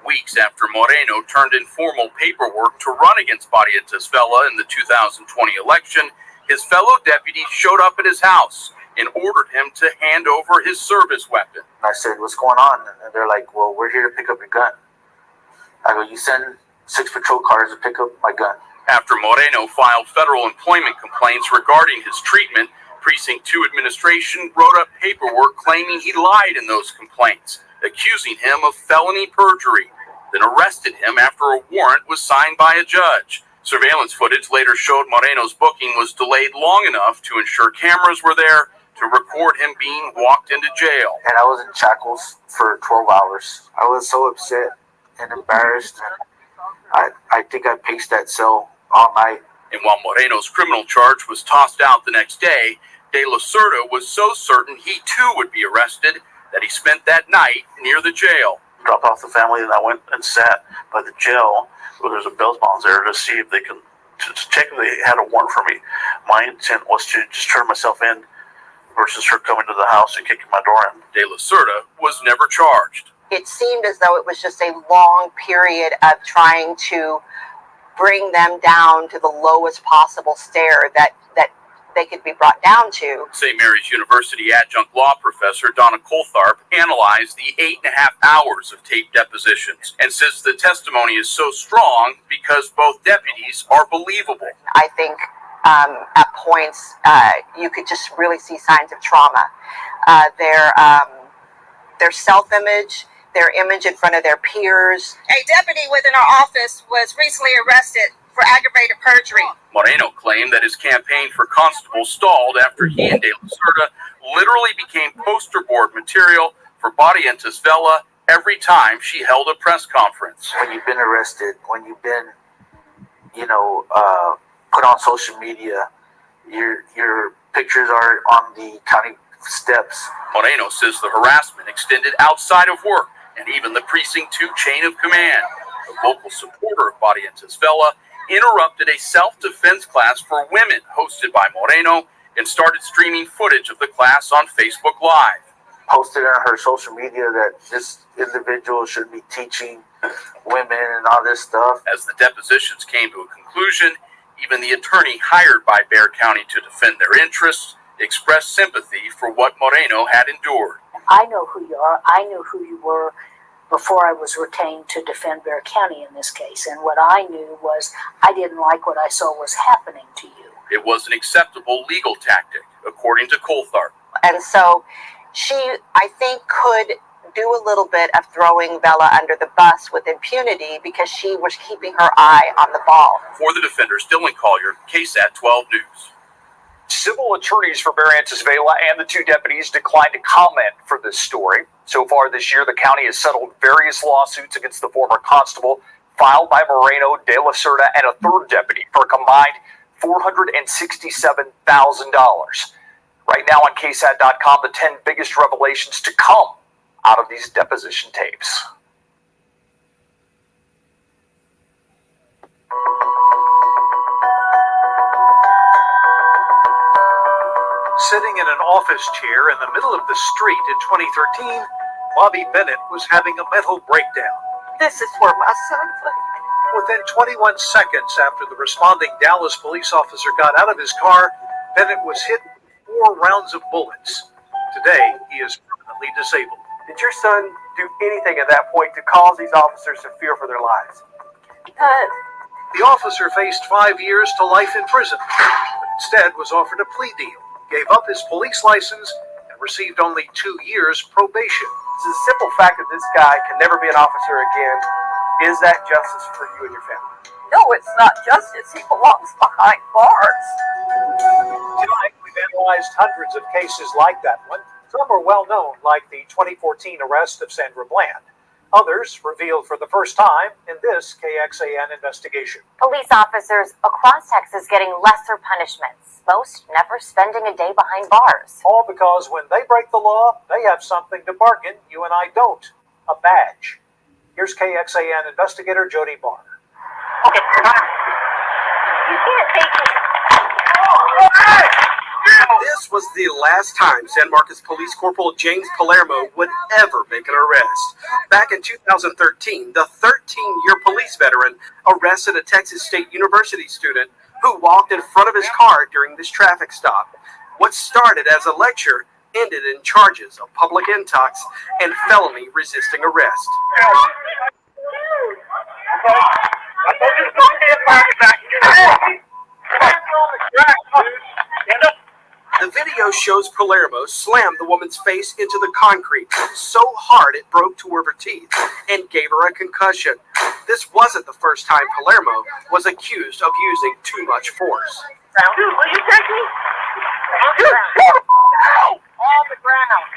weeks after Moreno turned in formal paperwork to run against Barrientos Vela in the 2020 election. His fellow deputies showed up at his house and ordered him to hand over his service weapon. And I said, "What's going on?" And they're like, "Well, we're here to pick up your gun." I go, "You send 6 patrol cars to pick up my gun." After Moreno filed federal employment complaints regarding his treatment, Precinct 2 administration wrote up paperwork claiming he lied in those complaints, accusing him of felony perjury, then arrested him after a warrant was signed by a judge. Surveillance footage later showed Moreno's booking was delayed long enough to ensure cameras were there to record him being walked into jail. And I was in shackles for 12 hours. I was so upset and embarrassed. And I think I paced that cell all night. And while Moreno's criminal charge was tossed out the next day, De La Cerda was so certain he too would be arrested that he spent that night near the jail. Dropped off the family and I went and sat by the jail where there's a bail bonds there to see if they can, to check if they had a warrant for me. My intent was to just turn myself in versus her coming to the house and kicking my door in. De La Cerda was never charged. It seemed as though it was just a long period of trying to bring them down to the lowest possible stair that they could be brought down to. St. Mary's University adjunct law professor Donna Coltharp analyzed the 8.5 hours of tape depositions and says the testimony is so strong because both deputies are believable. I think at points you could just really see signs of trauma. their self-image, their image in front of their peers. A deputy within our office was recently arrested for aggravated perjury. Moreno claimed that his campaign for constable stalled after he and De La Cerda literally became poster board material for Barrientos Vela every time she held a press conference. When you've been arrested, when you've been, put on social media, your pictures are on the county steps. Moreno says the harassment extended outside of work and even the Precinct 2 chain of command. A local supporter of Barrientos Vela interrupted a self-defense class for women hosted by Moreno and started streaming footage of the class on Facebook Live. Posted on her social media that this individual should be teaching women and all this stuff. As the depositions came to a conclusion, even the attorney hired by Bexar County to defend their interests expressed sympathy for what Moreno had endured. I know who you are. I knew who you were before I was retained to defend Bexar County in this case. And what I knew was I didn't like what I saw was happening to you. It was an acceptable legal tactic, according to Coulthard. And so she, I think, could do a little bit of throwing Vela under the bus with impunity because she was keeping her eye on the ball. For the defenders, Dylan Collier, KSAT 12 News. Civil attorneys for Barrientos Vela and the two deputies declined to comment for this story. So far this year, the county has settled various lawsuits against the former constable, filed by Moreno, De La Cerda, and a third deputy for a combined $467,000. Right now on KSAT.com, the 10 biggest revelations to come out of these deposition tapes. Sitting in an office chair in the middle of the street in 2013, Bobby Bennett was having a mental breakdown. This is where my son was. Within 21 seconds after the responding Dallas police officer got out of his car, Bennett was hit with 4 rounds of bullets. Today, he is permanently disabled. Did your son do anything at that point to cause these officers to fear for their lives? The officer faced 5 years to life in prison, but instead was offered a plea deal, gave up his police license, and received only 2 years probation. It's a simple fact that this guy can never be an officer again. Is that justice for you and your family? No, it's not justice. He belongs behind bars. Tonight, we've analyzed hundreds of cases like that one. Some are well known, like the 2014 arrest of Sandra Bland. Others revealed for the first time in this KXAN investigation. Police officers across Texas getting lesser punishments, most never spending a day behind bars. All because when they break the law, they have something to bargain you and I don't. A badge. Here's KXAN investigator Jody Barr. Okay, you can't take it. This was the last time San Marcos Police Corporal James Palermo would ever make an arrest. Back in 2013, the 13-year police veteran arrested a Texas State University student who walked in front of his car during this traffic stop. What started as a lecture ended in charges of public intox and felony resisting arrest. The video shows Palermo slam the woman's face into the concrete so hard it broke 2 of her teeth and gave her a concussion. This wasn't the first time Palermo was accused of using too much force. Dude, will you take me? On the ground.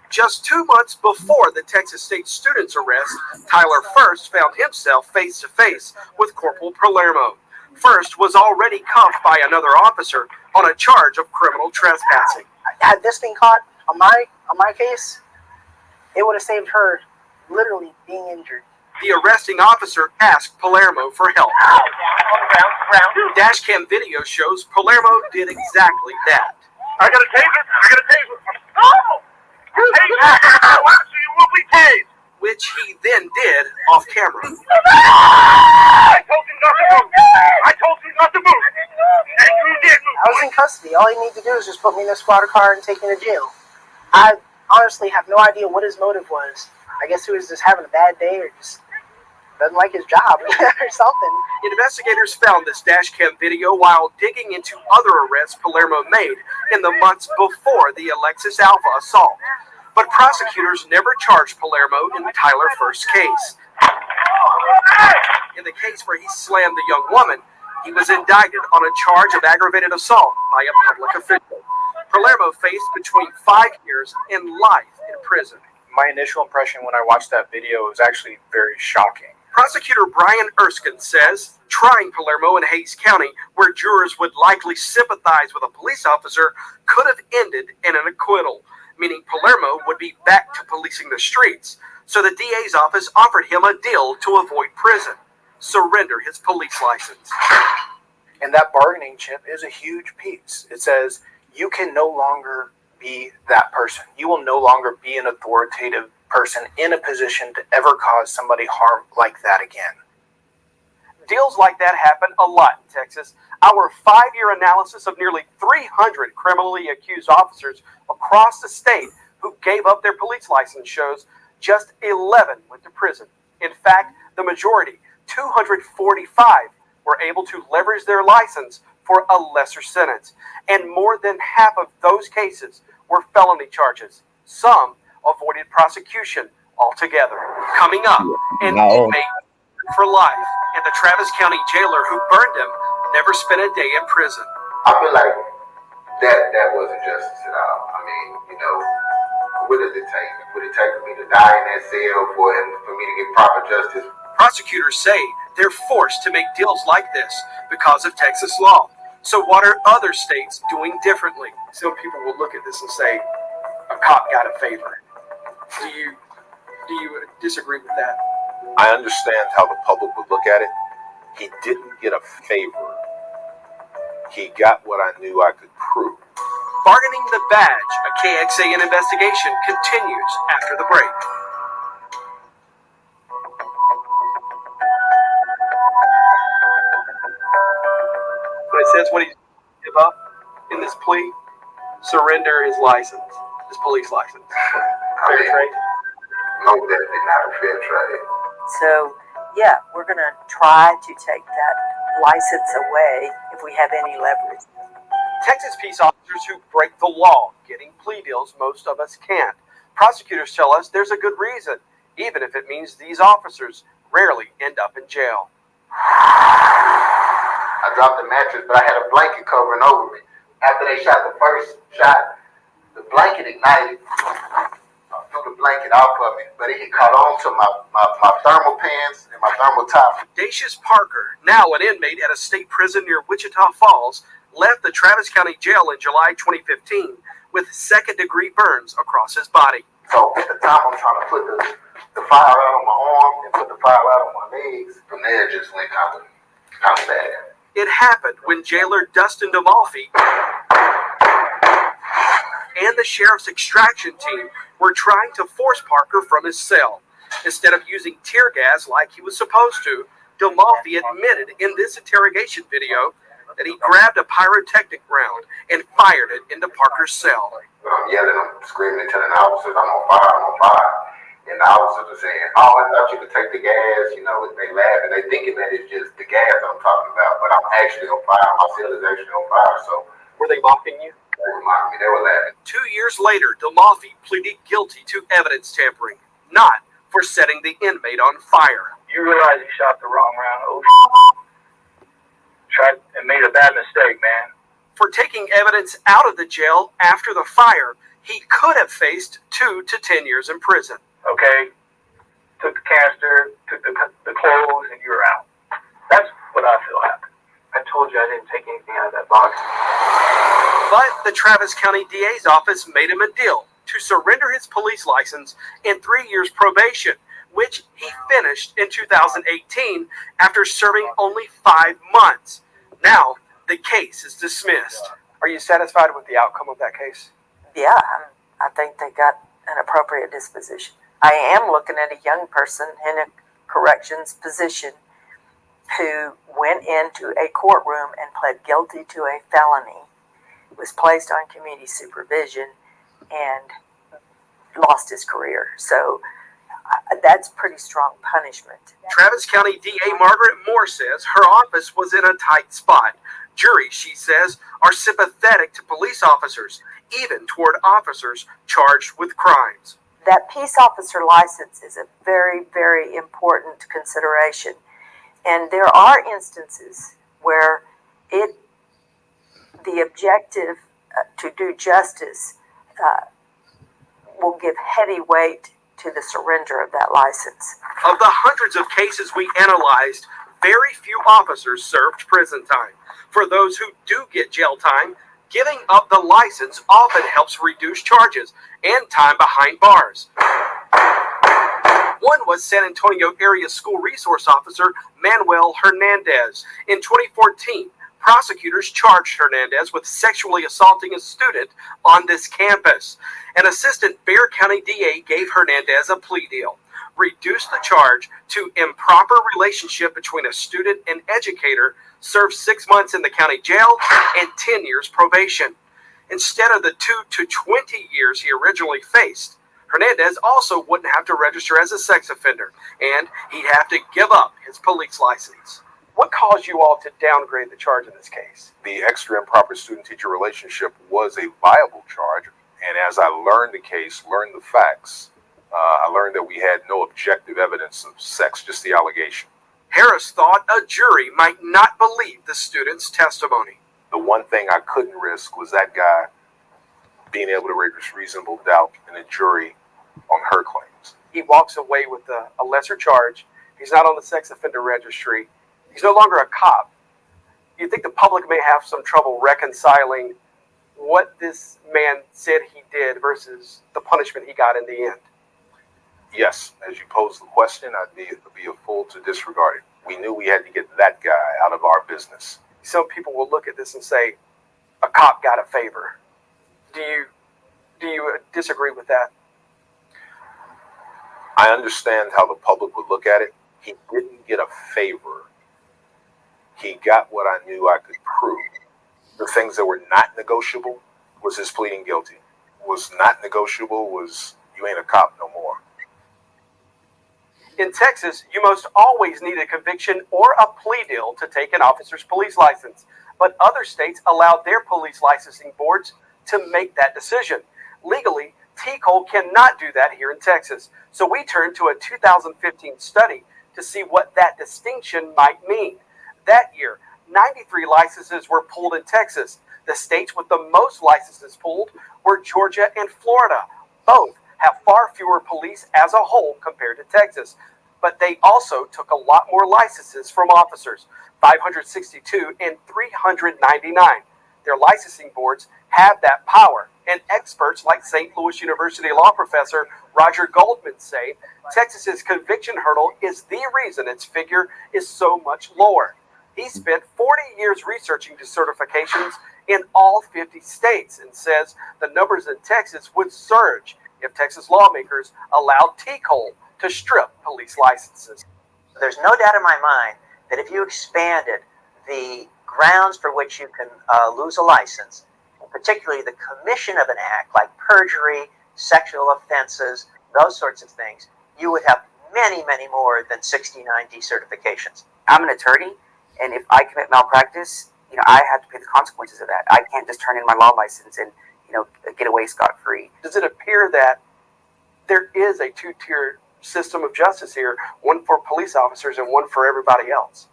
Just 2 months before the Texas State student's arrest, Tyler First found himself face-to-face with Corporal Palermo. First was already cuffed by another officer on a charge of criminal trespassing. Had this been caught on my case, it would have saved her literally being injured. The arresting officer asked Palermo for help. Dashcam video shows Palermo did exactly that. I got a taser. Oh! You will be tased. Which he then did off camera. I told you not to move. I told you not to move. And you did move. I was in custody. All you need to do is just put me in a squatter car and take me to jail. I honestly have no idea what his motive was. I guess he was just having a bad day or just doesn't like his job or something. Investigators found this dashcam video while digging into other arrests Palermo made in the months before the Alexis Alva assault. But prosecutors never charged Palermo in Tyler First's case. In the case where he slammed the young woman, he was indicted on a charge of aggravated assault by a public official. Palermo faced between 5 years and life in prison. My initial impression when I watched that video was actually very shocking. Prosecutor Brian Erskine says trying Palermo in Hays County, where jurors would likely sympathize with a police officer, could have ended in an acquittal, meaning Palermo would be back to policing the streets. So the DA's office offered him a deal to avoid prison: surrender his police license. And that bargaining chip is a huge piece. It says you can no longer be that person. You will no longer be an authoritative person in a position to ever cause somebody harm like that again. Deals like that happen a lot in Texas. Our 5-year analysis of nearly 300 criminally accused officers across the state who gave up their police license shows just 11 went to prison. In fact, the majority, 245, were able to leverage their license for a lesser sentence. And more than half of those cases were felony charges. Some avoided prosecution altogether. Coming up, an inmate for life, and the Travis County jailer who burned him never spent a day in prison. I feel like that wasn't justice at all. I mean, what does it take? Would it take for me to die in that cell for me to get proper justice? Prosecutors say they're forced to make deals like this because of Texas law. So what are other states doing differently? Some people will look at this and say, a cop got a favor. Do you disagree with that? I understand how the public would look at it. He didn't get a favor. He got what I knew I could prove. Bargaining the badge, a KXAN investigation continues after the break. But it says what he give up in this plea, surrender his license, his police license. Fair trade? No, definitely not a fair trade. So, yeah, we're going to try to take that license away if we have any leverage. Texas peace officers who break the law, getting plea deals most of us can't. Prosecutors tell us there's a good reason, even if it means these officers rarely end up in jail. I dropped the mattress, but I had a blanket covering over me. After they shot the first shot, the blanket ignited. I threw the blanket off of me, but it had caught on to my thermal pants and my thermal top. Dacius Parker, now an inmate at a state prison near Wichita Falls, left the Travis County Jail in July 2015 with second-degree burns across his body. So at the time, I'm trying to put the fire out on my arm and put the fire out on my legs. From there, it just went kind of bad. It happened when jailer Dustin DeMalfi and the sheriff's extraction team were trying to force Parker from his cell. Instead of using tear gas like he was supposed to, DeMalfi admitted in this interrogation video that he grabbed a pyrotechnic round and fired it into Parker's cell. I'm yelling, I'm screaming, telling the officers, I'm on fire, I'm on fire. And the officers are saying, oh, I thought you could take the gas, they laughing, they thinking that it's just the gas I'm talking about, but I'm actually on fire, my cell is actually on fire, so. Were they mocking you? They were mocking me, they were laughing. 2 years later, DeMalfi pleaded guilty to evidence tampering, not for setting the inmate on fire. You realize you shot the wrong round, tried and made a bad mistake, man. For taking evidence out of the jail after the fire, he could have faced 2 to 10 years in prison. Okay, took the canister, took the clothes, and you were out. That's what I feel happened. I told you I didn't take anything out of that box. But the Travis County DA's office made him a deal to surrender his police license and 3 years probation, which he finished in 2018 after serving only 5 months. Now, the case is dismissed. Are you satisfied with the outcome of that case? Yeah, I think they got an appropriate disposition. I am looking at a young person in a corrections position who went into a courtroom and pled guilty to a felony, was placed on community supervision, and lost his career. So that's pretty strong punishment. Travis County DA Margaret Moore says her office was in a tight spot. Juries, she says, are sympathetic to police officers, even toward officers charged with crimes. That peace officer license is a very, very important consideration. And there are instances where the objective to do justice will give heavy weight to the surrender of that license. Of the hundreds of cases we analyzed, very few officers served prison time. For those who do get jail time, giving up the license often helps reduce charges and time behind bars. One was San Antonio area school resource officer Manuel Hernandez. In 2014, prosecutors charged Hernandez with sexually assaulting a student on this campus. An assistant Bexar County DA gave Hernandez a plea deal, reduced the charge to improper relationship between a student and educator, served 6 months in the county jail and 10 years probation. Instead of the 2 to 20 years he originally faced, Hernandez also wouldn't have to register as a sex offender, and he'd have to give up his police license. What caused you all to downgrade the charge in this case? The extra improper student-teacher relationship was a viable charge, and as I learned the case, learned the facts, I learned that we had no objective evidence of sex, just the allegation. Harris thought a jury might not believe the student's testimony. The one thing I couldn't risk was that guy being able to raise reasonable doubt in a jury on her claims. He walks away with a lesser charge. He's not on the sex offender registry. He's no longer a cop. You think the public may have some trouble reconciling what this man said he did versus the punishment he got in the end? Yes, as you posed the question, I'd be a fool to disregard it. We knew we had to get that guy out of our business. Some people will look at this and say, a cop got a favor. Do you disagree with that? I understand how the public would look at it. He didn't get a favor. He got what I knew I could prove. The things that were not negotiable was his pleading guilty. Was not negotiable was you ain't a cop no more. In Texas, you most always need a conviction or a plea deal to take an officer's police license, but other states allow their police licensing boards to make that decision. Legally, TCOL cannot do that here in Texas, so we turned to a 2015 study to see what that distinction might mean. That year, 93 licenses were pulled in Texas. The states with the most licenses pulled were Georgia and Florida. Both have far fewer police as a whole compared to Texas, but they also took a lot more licenses from officers, 562 and 399. Their licensing boards have that power, and experts like St. Louis University law professor Roger Goldman say Texas's conviction hurdle is the reason its figure is so much lower. He spent 40 years researching decertifications in all 50 states and says the numbers in Texas would surge if Texas lawmakers allowed TCOL to strip police licenses. There's no doubt in my mind that if you expanded the grounds for which you can lose a license, particularly the commission of an act like perjury, sexual offenses, those sorts of things, you would have many, many more than 69 decertifications. I'm an attorney, and if I commit malpractice, I have to pay the consequences of that. I can't just turn in my law license and, get away scot-free. Does it appear that there is a two-tier system of justice here, one for police officers and one for everybody else?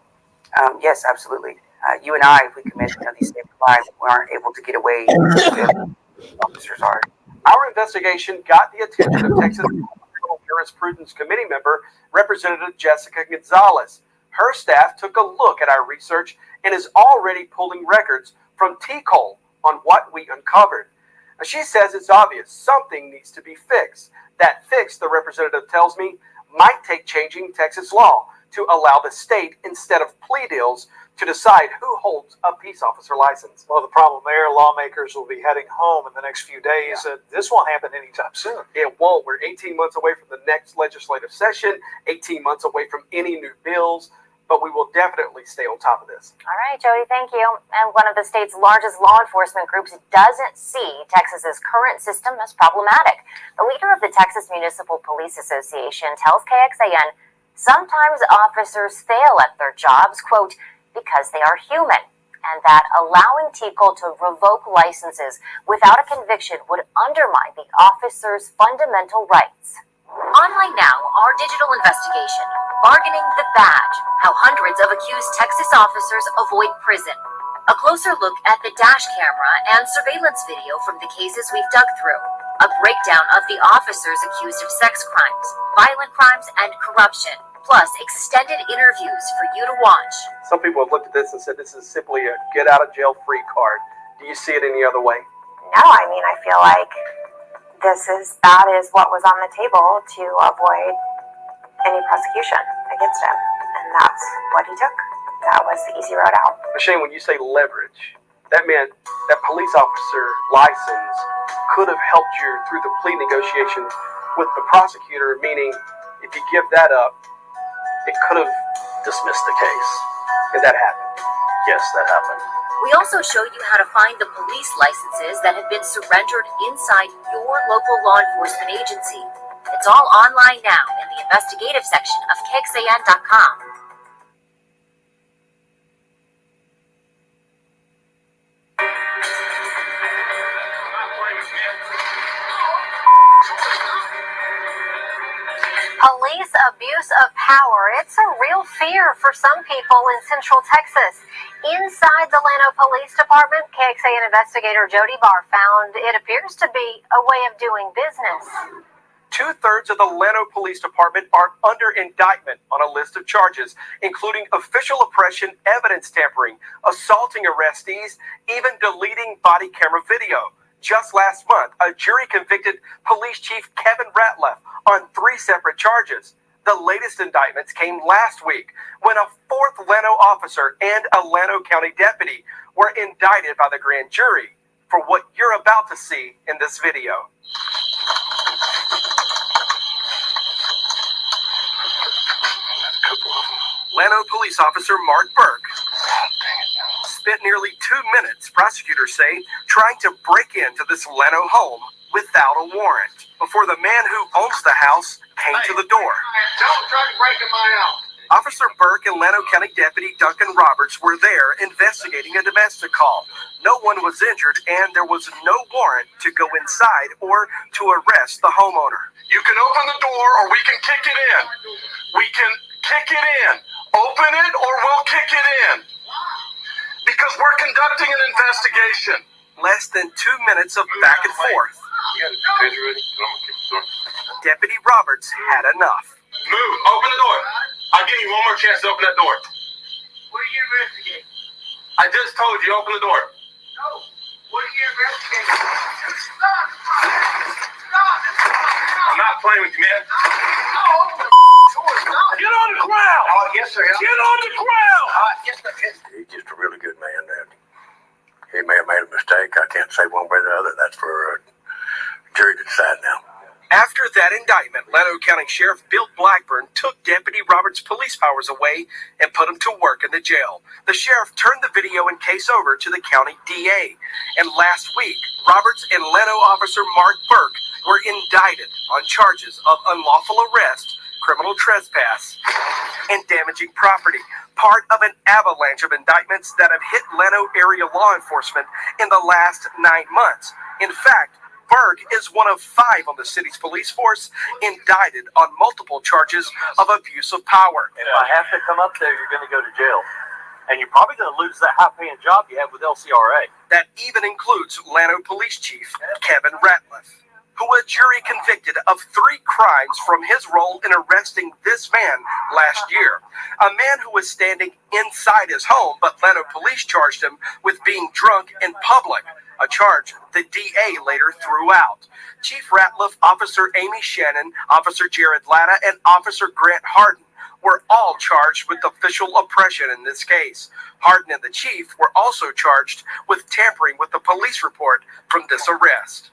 Yes, absolutely. You and I, if we commit these same crimes, we aren't able to get away. Officers are. Our investigation got the attention of Texas Jurisprudence Committee member, Representative Jessica Gonzalez. Her staff took a look at our research and is already pulling records from TCOL on what we uncovered. Now, she says it's obvious something needs to be fixed. That fix, the representative tells me, might take changing Texas law to allow the state, instead of plea deals, to decide who holds a peace officer license. Well, the problem there, lawmakers will be heading home in the next few days. This won't happen anytime soon. It won't. We're 18 months away from the next legislative session, 18 months away from any new bills, but we will definitely stay on top of this. All right, Jody, thank you. And one of the state's largest law enforcement groups doesn't see Texas's current system as problematic. The leader of the Texas Municipal Police Association tells KXAN sometimes officers fail at their jobs, quote, because they are human, and that allowing TCOL to revoke licenses without a conviction would undermine the officer's fundamental rights. Online now, our digital investigation, Bargaining the Badge, how hundreds of accused Texas officers avoid prison. A closer look at the dash camera and surveillance video from the cases we've dug through. A breakdown of the officers accused of sex crimes, violent crimes, and corruption, plus extended interviews for you to watch. Some people have looked at this and said this is simply a get-out-of-jail-free card. Do you see it any other way? No, I mean, I feel like that is what was on the table to avoid any prosecution against him, and that's what he took. That was the easy road out. Shane, when you say leverage, that meant that police officer license could have helped you through the plea negotiation with the prosecutor, meaning if you give that up, it could have dismissed the case. Did that happen? Yes, that happened. We also show you how to find the police licenses that have been surrendered inside your local law enforcement agency. It's all online now in the investigative section of KXAN.com. Police abuse of power. It's a real fear for some people in Central Texas. Inside the Llano Police Department, KXAN investigator Jody Barr found it appears to be a way of doing business. 2/3 of the Llano Police Department are under indictment on a list of charges, including official oppression, evidence tampering, assaulting arrestees, even deleting body camera video. Just last month, a jury convicted Police Chief Kevin Ratliff on 3 separate charges. The latest indictments came last week when a 4th Llano officer and a Llano County deputy were indicted by the grand jury for what you're about to see in this video. Llano police officer Mark Burke spent nearly 2 minutes, prosecutors say, trying to break into this Llano home without a warrant before the man who owns the house came to the door. Don't try to break in my house. Officer Burke and Llano County Deputy Duncan Roberts were there investigating a domestic call. No one was injured and there was no warrant to go inside or to arrest the homeowner. You can open the door or we can kick it in. We can kick it in. Open it or we'll kick it in. Because we're conducting an investigation. Less than 2 minutes of back and forth. Deputy Roberts had enough. Move. Open the door. I'll give you one more chance to open that door. What are you investigating? I just told you, open the door. No. What are you investigating? Stop. I'm not playing with you, man. No. Get on the ground. Oh, yes, sir. Get on the ground. Yes, sir. He's just a really good man. He may have made a mistake. I can't say one way or the other. That's for a jury to decide now. After that indictment, Llano County Sheriff Bill Blackburn took Deputy Roberts' police powers away and put him to work in the jail. The sheriff turned the video and case over to the county DA. And last week, Roberts and Llano officer Mark Burke were indicted on charges of unlawful arrest, criminal trespass, and damaging property, part of an avalanche of indictments that have hit Llano area law enforcement in the last 9 months. In fact, Burke is one of 5 on the city's police force indicted on multiple charges of abuse of power. If I have to come up there, you're going to go to jail. And you're probably going to lose that high-paying job you have with LCRA. That even includes Llano Police Chief Kevin Ratliff, who a jury convicted of 3 crimes from his role in arresting this man last year. A man who was standing inside his home, but Llano police charged him with being drunk in public, a charge the DA later threw out. Chief Ratliff, Officer Amy Shannon, Officer Jared Latta, and Officer Grant Harden were all charged with official oppression in this case. Harden and the chief were also charged with tampering with the police report from this arrest.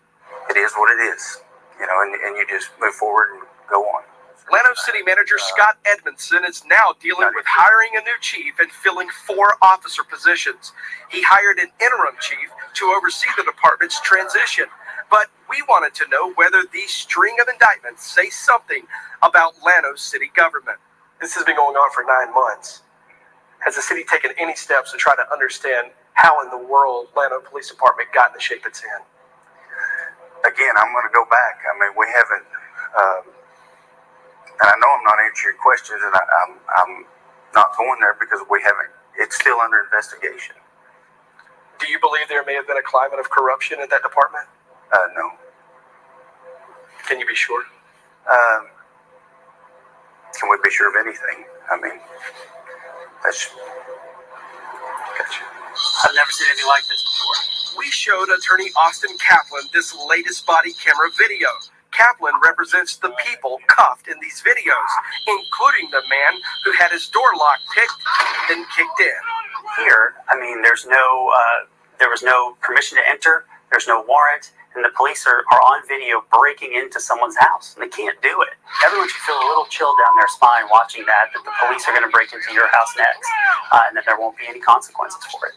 It is what it is, and you just move forward and go on. Llano City Manager Scott Edmondson is now dealing with hiring a new chief and filling 4 officer positions. He hired an interim chief to oversee the department's transition. But we wanted to know whether these string of indictments say something about Llano's city government. This has been going on for 9 months. Has the city taken any steps to try to understand how in the world Llano Police Department got in the shape it's in. Again, I'm going to go back. I mean, we haven't, and I know I'm not answering your questions, and I'm not going there because we haven't. It's still under investigation. Do you believe there may have been a climate of corruption in that department? No. Can you be sure? Can we be sure of anything? I mean, that's. Gotcha. I've never seen anything like this before. We showed attorney Austin Kaplan this latest body camera video. Kaplan represents the people cuffed in these videos, including the man who had his door lock picked, then kicked in. Here, I mean, there was no permission to enter, there's no warrant, and the police are on video breaking into someone's house, and they can't do it. Everyone should feel a little chill down their spine watching that the police are going to break into your house next, and that there won't be any consequences for it.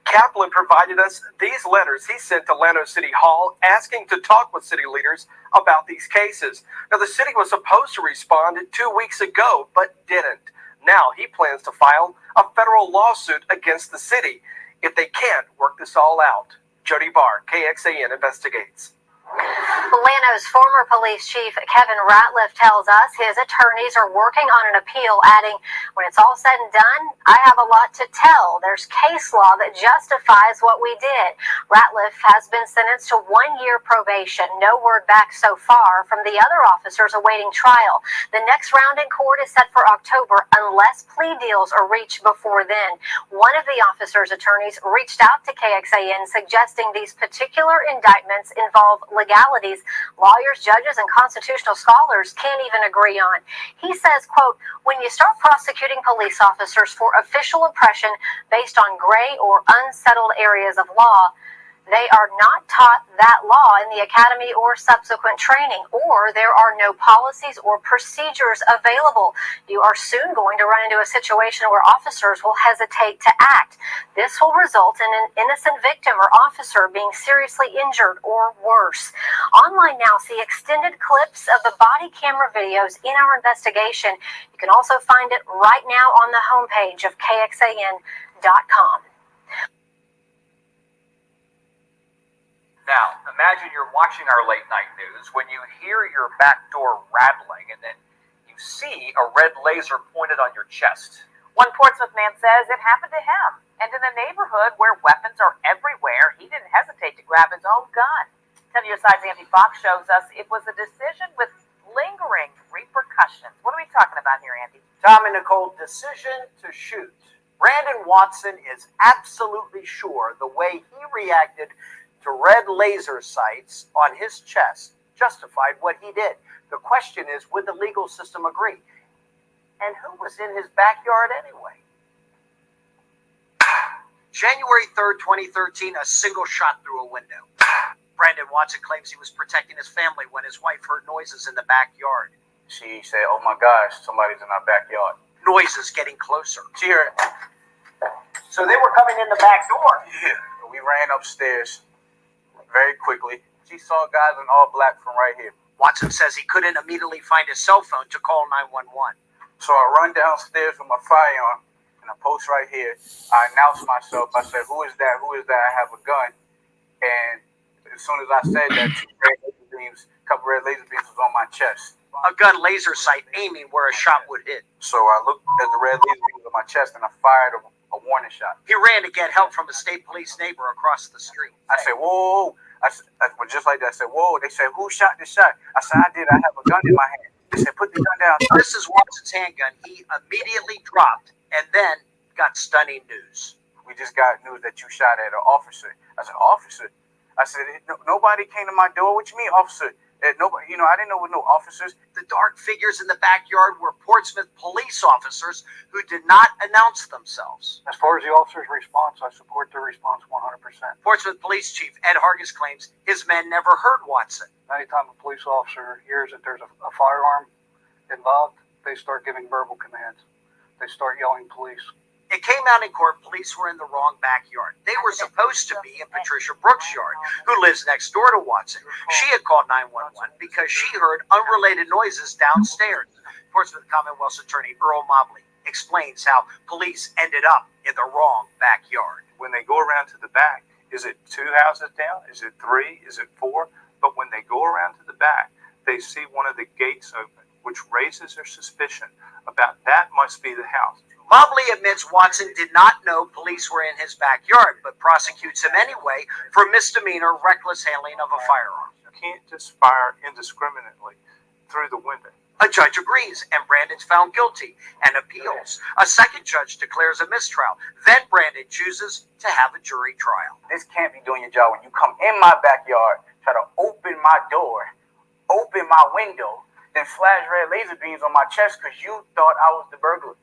Kaplan provided us these letters he sent to Llano City Hall asking to talk with city leaders about these cases. Now, the city was supposed to respond 2 weeks ago, but didn't. Now he plans to file a federal lawsuit against the city if they can't work this all out. Jody Barr, KXAN Investigates. Llano's former police chief Kevin Ratliff tells us his attorneys are working on an appeal, adding, "When it's all said and done, I have a lot to tell. There's case law that justifies what we did." Ratliff has been sentenced to 1 year probation. No word back so far from the other officers awaiting trial. The next round in court is set for October unless plea deals are reached before then. One of the officers' attorneys reached out to KXAN suggesting these particular indictments involve legalities lawyers, judges, and constitutional scholars can't even agree on. He says, quote, "When you start prosecuting police officers for official oppression based on gray or unsettled areas of law, they are not taught that law in the academy or subsequent training, or there are no policies or procedures available. You are soon going to run into a situation where officers will hesitate to act. This will result in an innocent victim or officer being seriously injured or worse." Online now, see extended clips of the body camera videos in our investigation. You can also find it right now on the homepage of KXAN.com. Now, imagine you're watching our late night news when you hear your back door rattling and then you see a red laser pointed on your chest. One Portsmouth man says it happened to him, and in a neighborhood where weapons are everywhere, he didn't hesitate to grab his own gun. 10 Your Side's Andy Fox shows us it was a decision with lingering repercussions. What are we talking about here, Andy? Tom and Nicole, decision to shoot. Brandon Watson is absolutely sure the way he reacted to red laser sights on his chest justified what he did. The question is, would the legal system agree? And who was in his backyard anyway? January 3rd, 2013, a single shot through a window. Brandon Watson claims he was protecting his family when his wife heard noises in the backyard. She said, "Oh my gosh, somebody's in our backyard." Noises getting closer. She heard it. So they were coming in the back door. Yeah. We ran upstairs very quickly. She saw guys in all black from right here. Watson says he couldn't immediately find his cell phone to call 911. So I run downstairs with my firearm and I post right here. I announce myself. I said, "Who is that? Who is that? I have a gun." And as soon as I said that, a couple red laser beams was on my chest. A gun laser sight aiming where a shot would hit. So I looked at the red laser beams on my chest and I fired a warning shot. He ran to get help from a state police neighbor across the street. I said, "Whoa." Just like that, I said, "Whoa." They said, "Who shot this shot?" I said, "I did. I have a gun in my hand." They said, "Put the gun down." This is Watson's handgun. He immediately dropped and then got stunning news. "We just got news that you shot at an officer." I said, "Officer?" I said, "Nobody came to my door." "What you mean, officer?" Nobody, I didn't know with no officers. The dark figures in the backyard were Portsmouth police officers who did not announce themselves. As far as the officer's response, I support their response 100%. Portsmouth Police Chief Ed Hargis claims his men never heard Watson. Anytime a police officer hears that there's a firearm involved, they start giving verbal commands. They start yelling police. It came out in court police were in the wrong backyard. They were supposed to be in Patricia Brooks' yard, who lives next door to Watson. She had called 911 because she heard unrelated noises downstairs. Portsmouth Commonwealth's attorney Earl Mobley explains how police ended up in the wrong backyard. When they go around to the back, is it 2 houses down? Is it 3? Is it 4? But when they go around to the back, they see one of the gates open, which raises their suspicion about that must be the house. Mobley admits Watson did not know police were in his backyard, but prosecutes him anyway for misdemeanor reckless handling of a firearm. You can't just fire indiscriminately through the window. A judge agrees, and Brandon's found guilty and appeals. A second judge declares a mistrial. Then Brandon chooses to have a jury trial. This can't be doing your job when you come in my backyard, try to open my door, open my window, then flash red laser beams on my chest because you thought I was the burglar.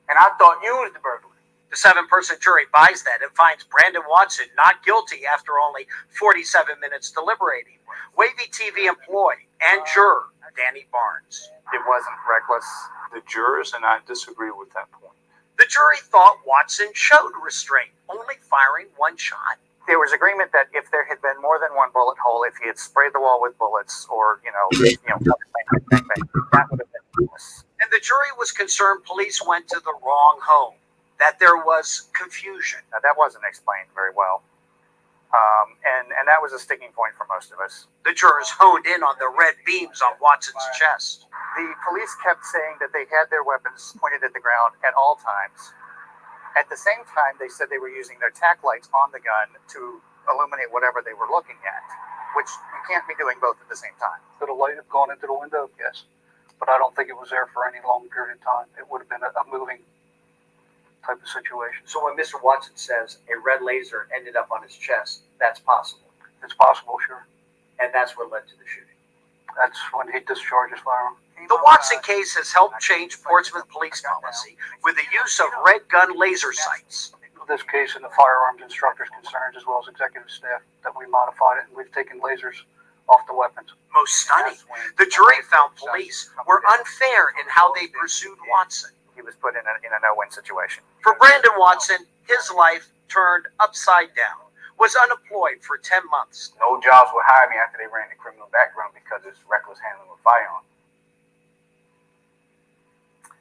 And I thought you was the burglar. The 7-person jury buys that and finds Brandon Watson not guilty after only 47 minutes deliberating. Wavy TV employee and juror Danny Barnes. It wasn't reckless. The jurors and I disagree with that point. The jury thought Watson showed restraint, only firing one shot. There was agreement that if there had been more than one bullet hole, if he had sprayed the wall with bullets, or that would have been reckless. And the jury was concerned police went to the wrong home, that there was confusion. Now, that wasn't explained very well. And that was a sticking point for most of us. The jurors honed in on the red beams on Watson's chest. The police kept saying that they had their weapons pointed at the ground at all times. At the same time, they said they were using their tack lights on the gun to illuminate whatever they were looking at, which you can't be doing both at the same time. Could a light have gone into the window? Yes. But I don't think it was there for any long period of time. It would have been a moving type of situation. So when Mr. Watson says a red laser ended up on his chest, that's possible. It's possible, sure. And that's what led to the shooting. That's when he discharged his firearm. The Watson case has helped change Portsmouth police policy with the use of red gun laser sights. In this case, in the firearms instructor's concerns, as well as executive staff, that we modified it and we've taken lasers off the weapons. Most stunning, the jury found police were unfair in how they pursued Watson. He was put in a no-win situation. For Brandon Watson, his life turned upside down. Was unemployed for 10 months. No jobs would hire me after they ran the criminal background because it's reckless handling of a firearm.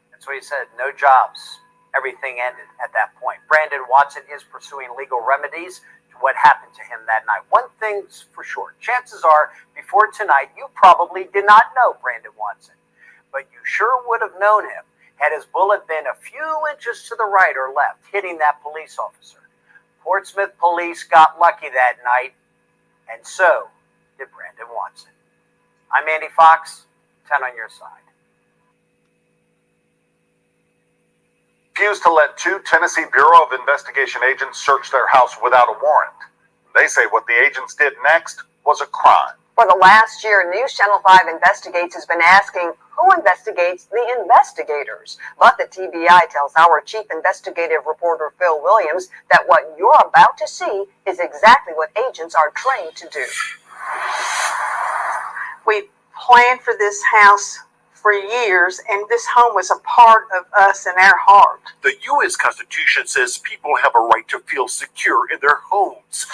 That's what he said. No jobs. Everything ended at that point. Brandon Watson is pursuing legal remedies to what happened to him that night. One thing's for sure. Chances are, before tonight, you probably did not know Brandon Watson. But you sure would have known him had his bullet been a few inches to the right or left, hitting that police officer. Portsmouth police got lucky that night, and so did Brandon Watson. I'm Andy Fox, 10 on your side. Refused to let 2 Tennessee Bureau of Investigation agents search their house without a warrant. They say what the agents did next was a crime. For the last year, News Channel 5 Investigates has been asking who investigates the investigators. But the TBI tells our chief investigative reporter Phil Williams that what you're about to see is exactly what agents are trained to do. We planned for this house for years, and this home was a part of us and our heart. The U.S. Constitution says people have a right to feel secure in their homes.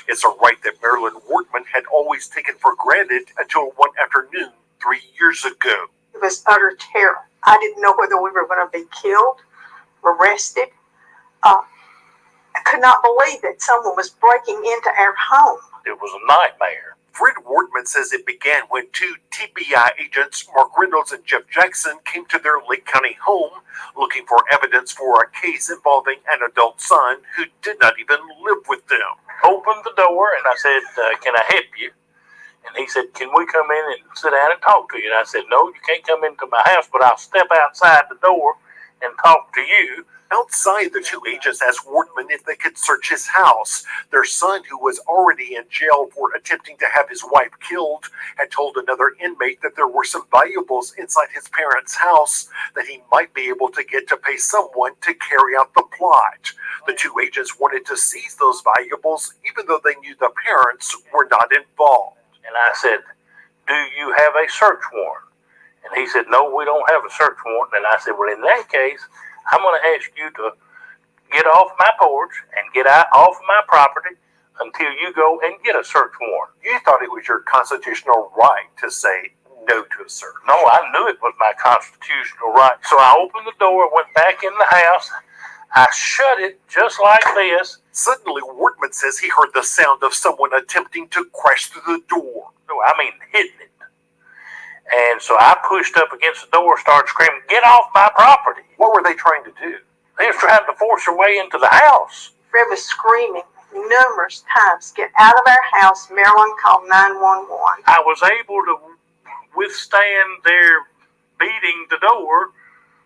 It's a right that Marilyn Wortman had always taken for granted until one afternoon 3 years ago. It was utter terror. I didn't know whether we were going to be killed, arrested. I could not believe that someone was breaking into our home. It was a nightmare. Fred Wortman says it began when 2 TBI agents, Mark Reynolds and Jeff Jackson, came to their Lake County home looking for evidence for a case involving an adult son who did not even live with them. Opened the door and I said, can I help you? And he said, can we come in and sit down and talk to you? And I said, no, you can't come into my house, but I'll step outside the door and talk to you. Outside, the 2 agents asked Wortman if they could search his house. Their son, who was already in jail for attempting to have his wife killed, had told another inmate that there were some valuables inside his parents' house that he might be able to get to pay someone to carry out the plot. The 2 agents wanted to seize those valuables, even though they knew the parents were not involved. And I said, do you have a search warrant? And he said, no, we don't have a search warrant. And I said, well, in that case, I'm going to ask you to get off my porch and get out off my property until you go and get a search warrant. You thought it was your constitutional right to say no to a search. No, I knew it was my constitutional right. So I opened the door, went back in the house. I shut it just like this. Suddenly, Wortman says he heard the sound of someone attempting to crash through the door. No, I mean hitting it. And so I pushed up against the door, started screaming, "Get off my property!" What were they trying to do? They was trying to force their way into the house. Fred was screaming numerous times, "Get out of our house." Marilyn called 911. I was able to withstand their beating the door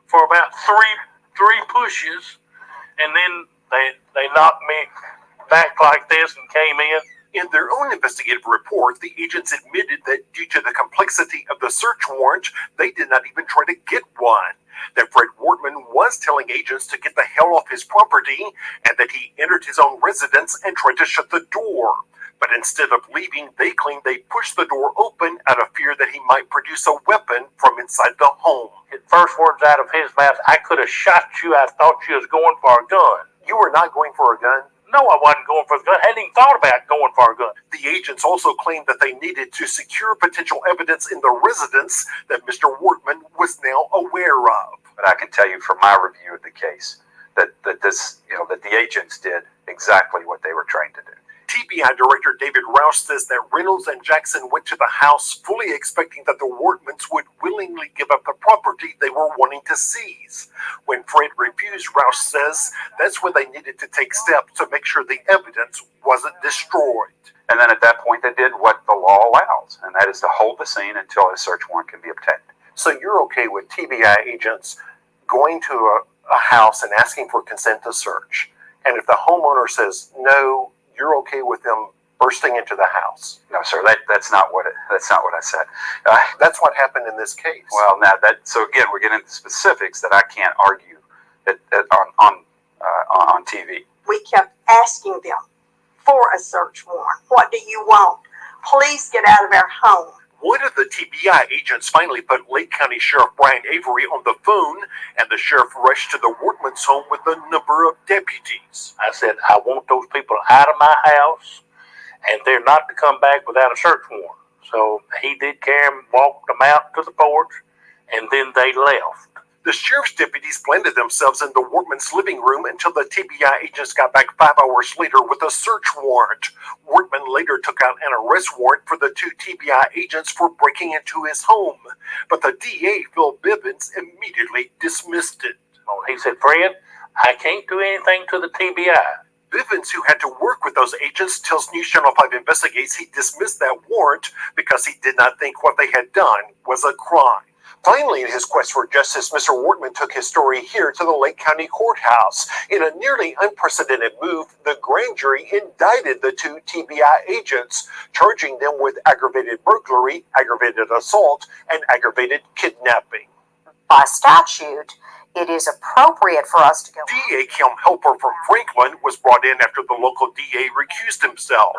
for about three pushes, and then they knocked me back like this and came in. In their own investigative report, the agents admitted that due to the complexity of the search warrant, they did not even try to get one. That Fred Wortman was telling agents to get the hell off his property, and that he entered his own residence and tried to shut the door. But instead of leaving, they claimed they pushed the door open out of fear that he might produce a weapon from inside the home. His first words out of his mouth, "I could have shot you. I thought you was going for a gun." You were not going for a gun? No, I wasn't going for a gun. I hadn't even thought about going for a gun. The agents also claimed that they needed to secure potential evidence in the residence that Mr. Wortman was now aware of. But I can tell you from my review of the case that the agents did exactly what they were trained to do. TBI Director David Roush says that Reynolds and Jackson went to the house fully expecting that the Wortmans would willingly give up the property they were wanting to seize. When Fred refused, Roush says that's when they needed to take steps to make sure the evidence wasn't destroyed. And then at that point, they did what the law allows, and that is to hold the scene until a search warrant can be obtained. So you're okay with TBI agents going to a house and asking for consent to search, and if the homeowner says no, you're okay with them bursting into the house? No, sir. That's not what I said. That's what happened in this case. Well, now so again, we're getting into specifics that I can't argue on TV. We kept asking them for a search warrant. What do you want? Please get out of our home. One of the TBI agents finally put Lake County Sheriff Brian Avery on the phone, and the sheriff rushed to the Wortman's home with a number of deputies. I said, "I want those people out of my house, and they're not to come back without a search warrant." So he did carry them, walked them out to the porch, and then they left. The sheriff's deputies planted themselves in the Wortman's living room until the TBI agents got back 5 hours later with a search warrant. Wortman later took out an arrest warrant for the two TBI agents for breaking into his home, but the DA, Phil Bivens, immediately dismissed it. Well, he said, "Fred, I can't do anything to the TBI." Bivens, who had to work with those agents, tells News Channel 5 Investigates he dismissed that warrant because he did not think what they had done was a crime. Finally, in his quest for justice, Mr. Wortman took his story here to the Lake County Courthouse. In a nearly unprecedented move, the grand jury indicted the two TBI agents, charging them with aggravated burglary, aggravated assault, and aggravated kidnapping. By statute, it is appropriate for us to go. DA Kim Helper from Franklin was brought in after the local DA recused himself.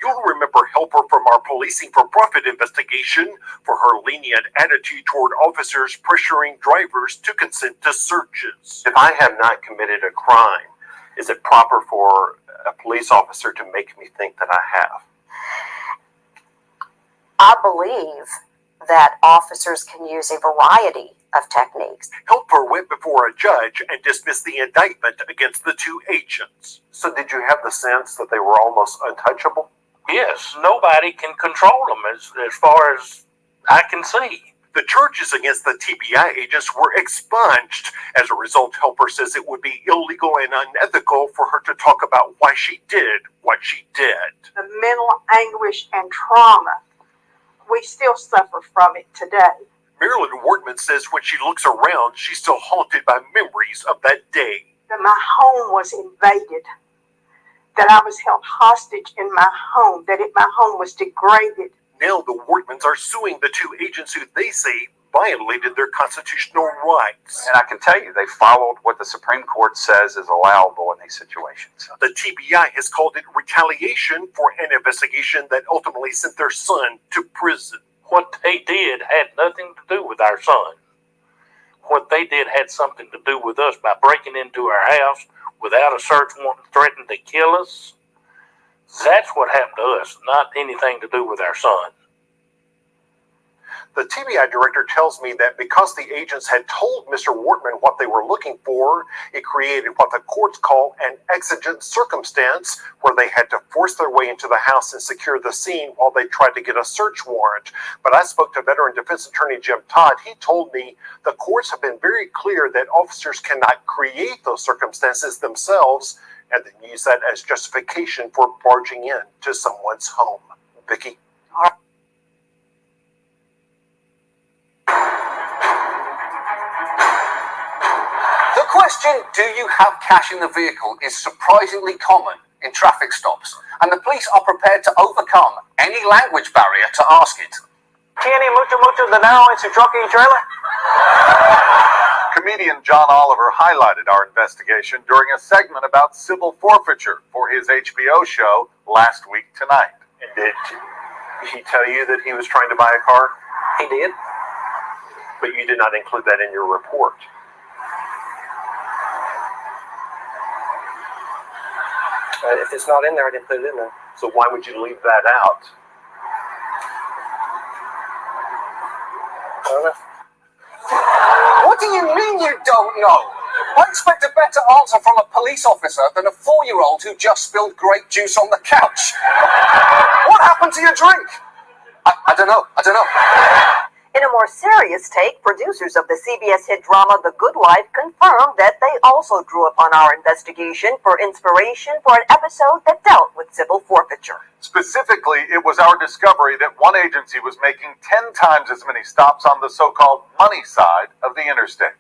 You'll remember Helper from our Policing for Profit investigation for her lenient attitude toward officers pressuring drivers to consent to searches. If I have not committed a crime, is it proper for a police officer to make me think that I have? I believe that officers can use a variety of techniques. Helper went before a judge and dismissed the indictment against the two agents. So did you have the sense that they were almost untouchable? Yes, nobody can control them as far as I can see. The charges against the TBI agents were expunged. As a result, Helper says it would be illegal and unethical for her to talk about why she did what she did. The mental anguish and trauma, we still suffer from it today. Marilyn Wortman says when she looks around, she's still haunted by memories of that day. That my home was invaded, that I was held hostage in my home, that my home was degraded. Now the Wortmans are suing the two agents who they say violated their constitutional rights. And I can tell you, they followed what the Supreme Court says is allowable in these situations. The TBI has called it retaliation for an investigation that ultimately sent their son to prison. What they did had nothing to do with our son. What they did had something to do with us by breaking into our house without a search warrant, threatening to kill us. That's what happened to us, not anything to do with our son. The TBI director tells me that because the agents had told Mr. Wortman what they were looking for, it created what the courts call an exigent circumstance, where they had to force their way into the house and secure the scene while they tried to get a search warrant. But I spoke to veteran defense attorney Jim Todd. He told me the courts have been very clear that officers cannot create those circumstances themselves and then use that as justification for barging in to someone's home. Vicki? The question, do you have cash in the vehicle, is surprisingly common in traffic stops, and the police are prepared to overcome any language barrier to ask it. Tiene mucho dinero en su truck y trailer? Comedian John Oliver highlighted our investigation during a segment about civil forfeiture for his HBO show Last Week Tonight. And did he tell you that he was trying to buy a car? He did. But you did not include that in your report. If it's not in there, I didn't put it in there. So why would you leave that out? I don't know. What do you mean you don't know? I expect a better answer from a police officer than a 4-year-old who just spilled grape juice on the couch. What happened to your drink? I don't know. In a more serious take, producers of the CBS hit drama The Good Wife confirmed that they also drew upon our investigation for inspiration for an episode that dealt with civil forfeiture. Specifically, it was our discovery that one agency was making 10 times as many stops on the so-called money side of the interstate.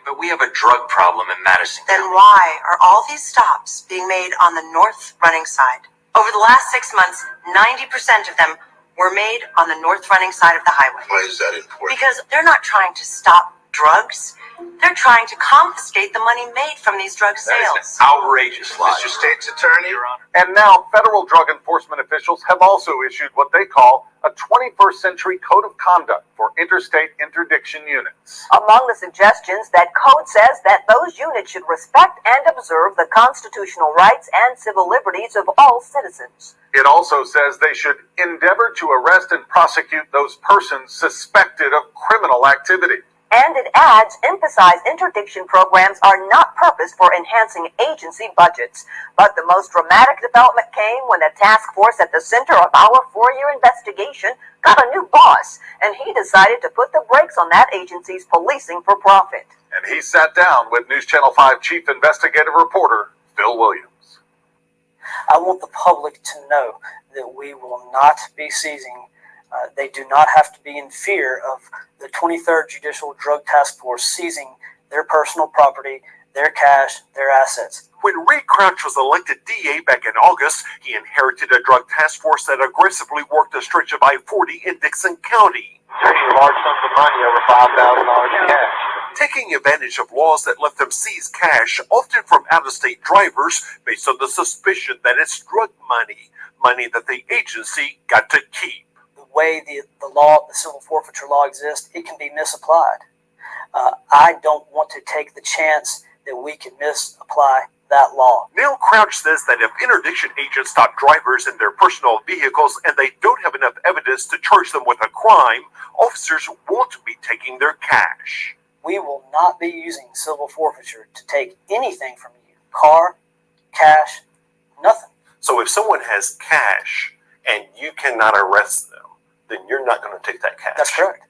But we have a drug problem in Madison. Then why are all these stops being made on the north running side? Over the last 6 months, 90% of them were made on the north running side of the highway. Why is that important? Because they're not trying to stop drugs. They're trying to confiscate the money made from these drug sales. Outrageous lie. Mr. State's Attorney? Your Honor. And now federal drug enforcement officials have also issued what they call a 21st century code of conduct for interstate interdiction units. Among the suggestions, that code says that those units should respect and observe the constitutional rights and civil liberties of all citizens. It also says they should endeavor to arrest and prosecute those persons suspected of criminal activity. And it adds, emphasize interdiction programs are not purposed for enhancing agency budgets. But the most dramatic development came when the task force at the center of our 4-year investigation got a new boss, and he decided to put the brakes on that agency's policing for profit. And he sat down with News Channel 5 chief investigative reporter Phil Williams. I want the public to know that we will not be seizing. They do not have to be in fear of the 23rd Judicial Drug Task Force seizing their personal property, their cash, their assets. When Ray Crouch was elected DA back in August, he inherited a drug task force that aggressively worked a stretch of I-40 in Dixon County, Taking large sums of money, over $5,000 in cash. taking advantage of laws that let them seize cash, often from out-of-state drivers, based on the suspicion that it's drug money that the agency got to keep. The way the law, the civil forfeiture law exists, it can be misapplied. I don't want to take the chance that we can misapply that law. Neil Crouch says that if interdiction agents stop drivers in their personal vehicles and they don't have enough evidence to charge them with a crime, officers won't be taking their cash. We will not be using civil forfeiture to take anything from you. Car, cash, nothing. So if someone has cash and you cannot arrest them, then you're not going to take that cash. That's correct.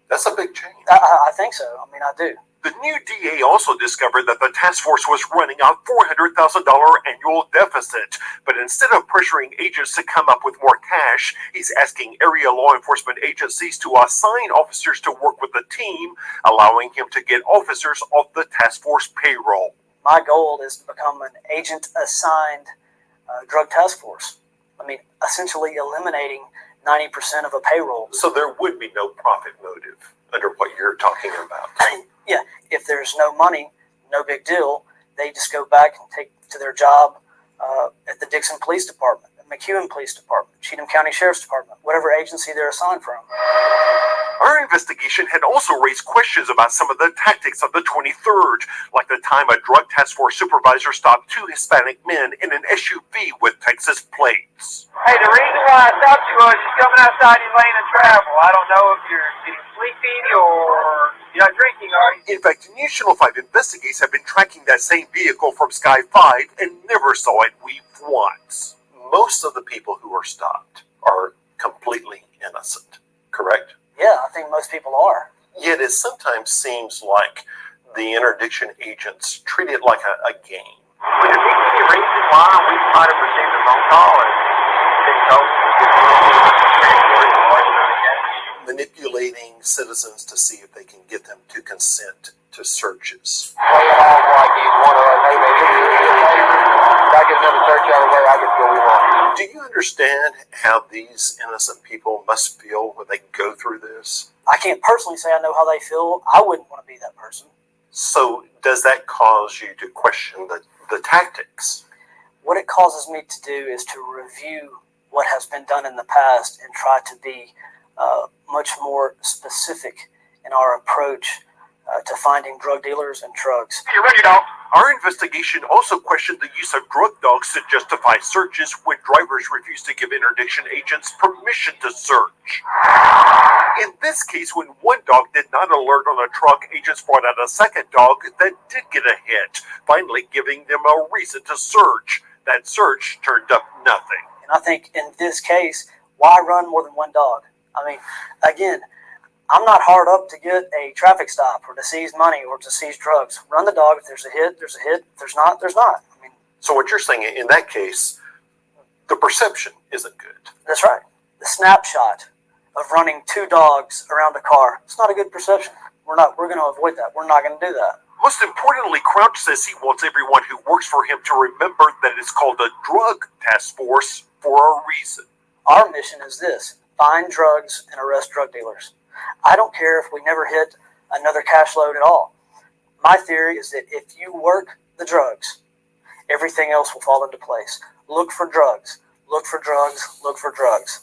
That's a big change. I think so. I mean, I do. The new DA also discovered that the task force was running a $400,000 annual deficit. But instead of pressuring agents to come up with more cash, he's asking area law enforcement agencies to assign officers to work with the team, allowing him to get officers off the task force payroll. My goal is to become an agent-assigned drug task force. I mean, essentially eliminating 90% of a payroll. So there would be no profit motive under what you're talking about. Yeah, if there's no money, no big deal. They just go back and take to their job at the Dixon Police Department. McEwen Police Department, Cheatham County Sheriff's Department, whatever agency they're assigned from. Our investigation had also raised questions about some of the tactics of the 23rd, like the time a drug task force supervisor stopped 2 Hispanic men in an SUV with Texas plates. Hey, the reason why I stopped you was you're coming outside your lane of travel. I don't know if you're getting sleepy or you're not drinking, are you? In fact, News Channel 5 investigators have been tracking that same vehicle from Sky 5 and never saw it weave once. Most of the people who are stopped are completely innocent, correct? Yeah, I think most people are. Yet it sometimes seems like the interdiction agents treat it like a game. Would there be any reason why we might have received a phone call and been told manipulating citizens to see if they can get them to consent to searches. Do you understand how these innocent people must feel when they go through this? I can't personally say I know how they feel. I wouldn't want to be that person. So does that cause you to question the tactics? What it causes me to do is to review what has been done in the past and try to be much more specific in our approach to finding drug dealers and drugs. You ready, dog? Our investigation also questioned the use of drug dogs to justify searches when drivers refused to give interdiction agents permission to search. In this case, when one dog did not alert on a truck, agents brought out a second dog that did get a hit, finally giving them a reason to search. That search turned up nothing. And I think in this case, why run more than one dog? I mean, again, I'm not hard up to get a traffic stop or to seize money or to seize drugs. Run the dog. If there's a hit, there's a hit. If there's not, there's not. I mean, so what you're saying in that case, the perception isn't good. That's right. The snapshot of running 2 dogs around a car, it's not a good perception. We're going to avoid that. We're not going to do that. Most importantly, Crouch says he wants everyone who works for him to remember that it's called a drug task force for a reason. Our mission is this: find drugs and arrest drug dealers. I don't care if we never hit another cash load at all. My theory is that if you work the drugs, everything else will fall into place. Look for drugs. Look for drugs. Look for drugs.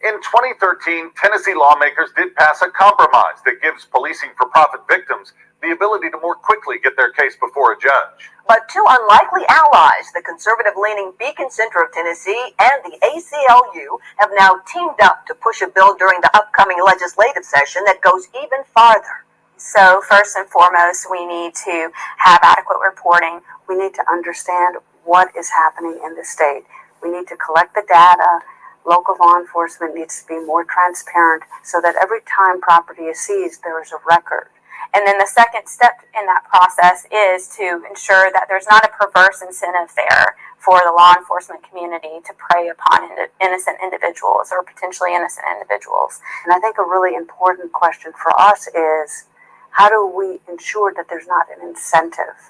In 2013, Tennessee lawmakers did pass a compromise that gives policing for-profit victims the ability to more quickly get their case before a judge. But 2 unlikely allies, the conservative-leaning Beacon Center of Tennessee and the ACLU, have now teamed up to push a bill during the upcoming legislative session that goes even farther. So first and foremost, we need to have adequate reporting. We need to understand what is happening in the state. We need to collect the data. Local law enforcement needs to be more transparent so that every time property is seized, there is a record. And then the second step in that process is to ensure that there's not a perverse incentive there for the law enforcement community to prey upon innocent individuals or potentially innocent individuals. And I think a really important question for us is, how do we ensure that there's not an incentive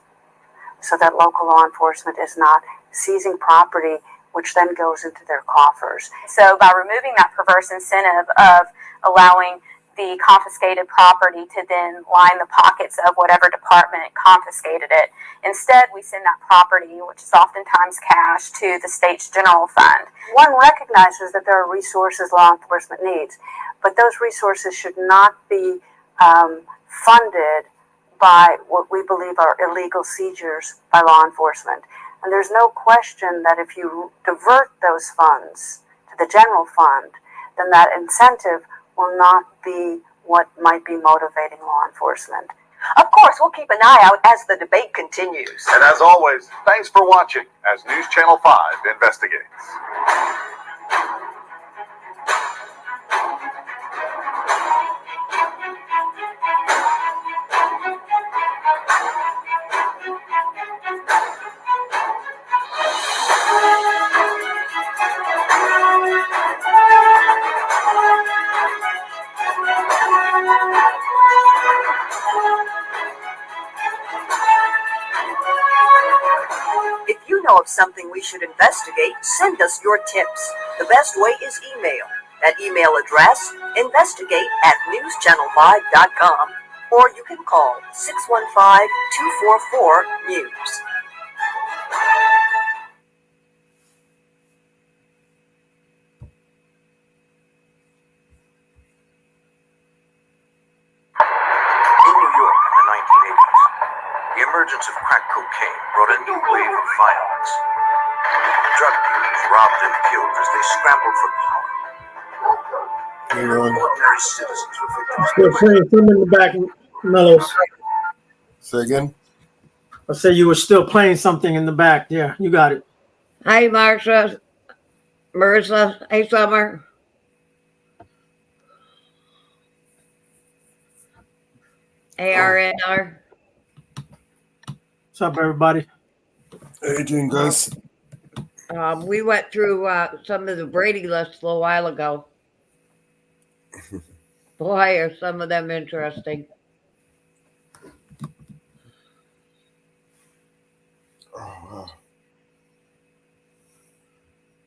so that local law enforcement is not seizing property which then goes into their coffers? So by removing that perverse incentive of allowing the confiscated property to then line the pockets of whatever department confiscated it, instead we send that property, which is oftentimes cash, to the state's general fund. One recognizes that there are resources law enforcement needs, but those resources should not be funded by what we believe are illegal seizures by law enforcement. And there's no question that if you divert those funds to the general fund, then that incentive will not be what might be motivating law enforcement. Of course, we'll keep an eye out as the debate continues. And as always, thanks for watching as News Channel 5 investigates. If you know of something we should investigate, send us your tips. The best way is email. That email address, investigate@newschannel5.com, or you can call 615-244-NEWS. emergence of crack cocaine brought a new wave of violence. Drug dealers robbed and killed as they scrambled for power. Ordinary citizens were victims. Still playing something in the back, Mellows. Say again? I said you were still playing something in the back. Yeah, you got it. Hi, Marcia. Marissa. Hey, Summer. ARNR. What's up, everybody? How you doing, guys? We went through some of the Brady lists a little while ago. Boy, are some of them interesting.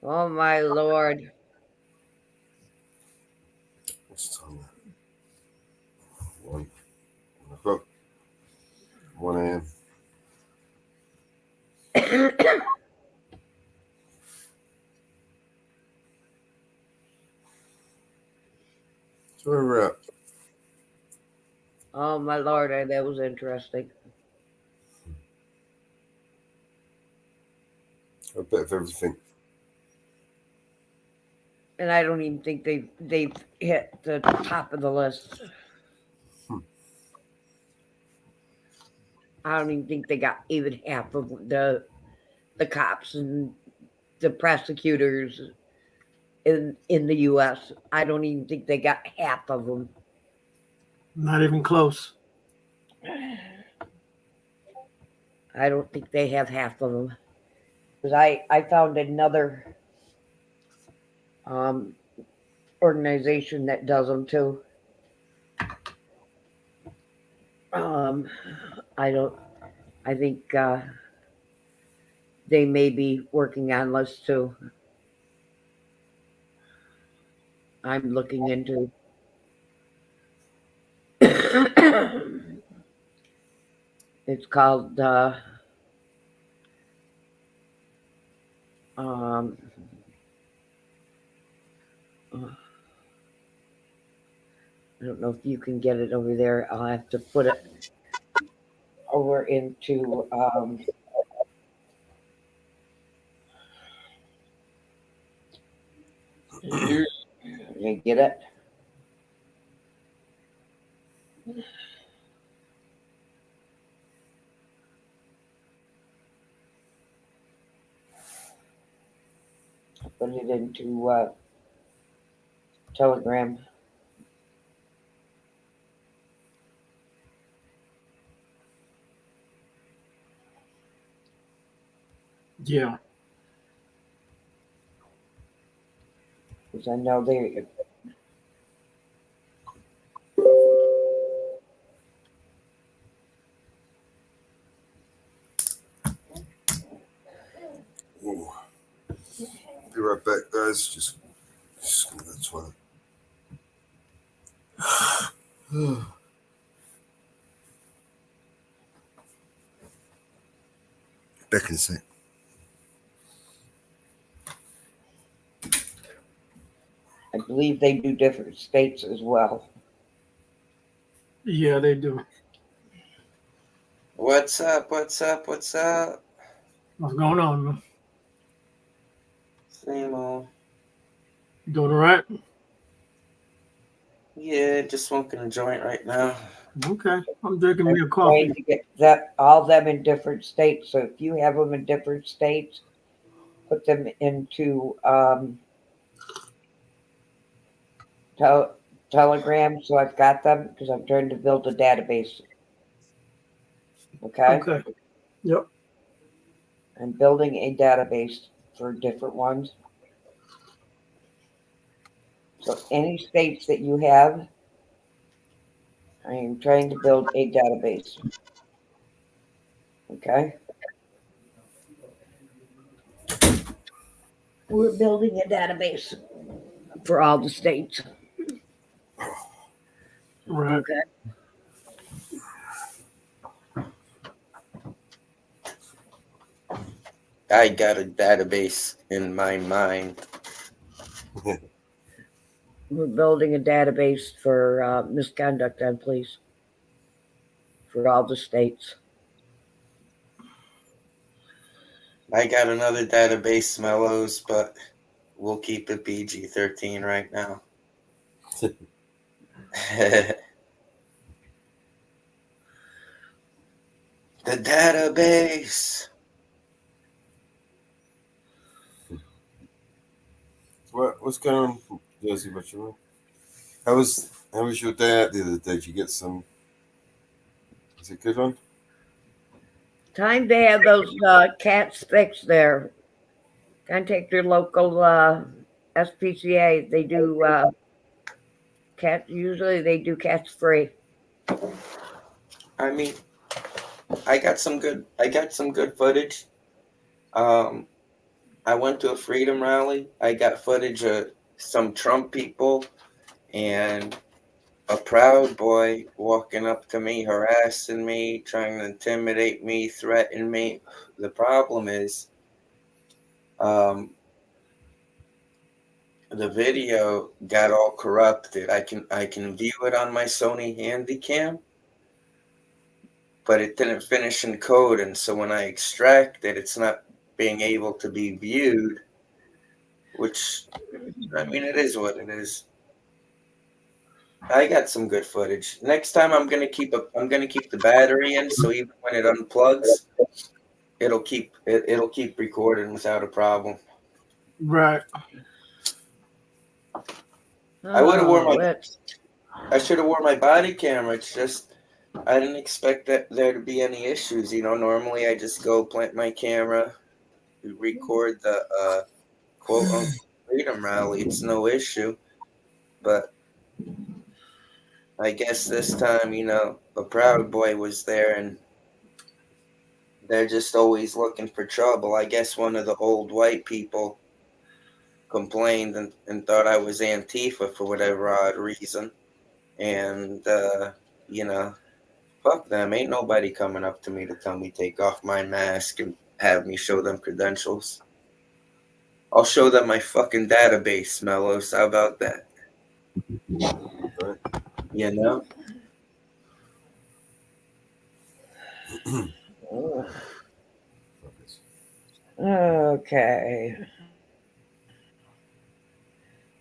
Oh, my Lord. What's the time? 1 o'clock. 1 a.m. So where we're at? Oh, my Lord, that was interesting. A bit of everything. And I don't even think they've hit the top of the list. I don't even think they got even half of the cops and the prosecutors in the U.S. I don't even think they got half of them. Not even close. I don't think they have half of them. Because I found another organization that does them too. I think they may be working on lists too. I'm looking into. It's called I don't know if you can get it over there. I'll have to put it over into let me get it. I'll put it into Telegram. Yeah. Because I know they. Ooh. Be right back, guys. Just gonna go to the toilet. Back in a sec. I believe they do different states as well. Yeah, they do. What's up? What's up? What's up? What's going on, man? Same old. You doing all right? Yeah, just smoking a joint right now. Okay. I'm drinking me a Trying coffee. to get that all of them in different states. So if you have them in different states, put them into Telegram. So I've got them because I'm trying to build a database. Okay. Okay. Yep. I'm building a database for different ones. So any states that you have, I am trying to build a database. Okay. We're building a database for all the states. Right. Okay. I got a database in my mind. We're building a database for misconduct on police for all the states. I got another database, Mellows, but we'll keep it PG-13 right now. The database. What's going on, Jersey? What you want? How was your day out the other day? Did you get some? Was it a good one? Time to have those cats fixed there. Contact your local SPCA. They do cat. Usually they do cats free. I mean, I got some good footage. I went to a freedom rally. I got footage of some Trump people and a Proud Boy walking up to me, harassing me, trying to intimidate me, threaten me. The problem is, the video got all corrupted. I can view it on my Sony Handycam, but it didn't finish in code, and so when I extract it, it's not being able to be viewed. Which, I mean, it is what it is. I got some good footage. Next time, I'm gonna keep the battery in, so even when it unplugs, it'll keep recording without a problem. Right. I would have worn I should have worn my body camera. It's just I didn't expect that there to be any issues. You know, normally I just go plant my camera, record the quote unquote freedom rally. It's no issue, but I guess this time, you know, a Proud Boy was there, and they're just always looking for trouble. I guess one of the old white people complained and thought I was Antifa for whatever odd reason. And, you know, fuck them. Ain't nobody coming up to me to tell me take off my mask and have me show them credentials. I'll show them my fucking database, Mellows. How about that? You know? Okay.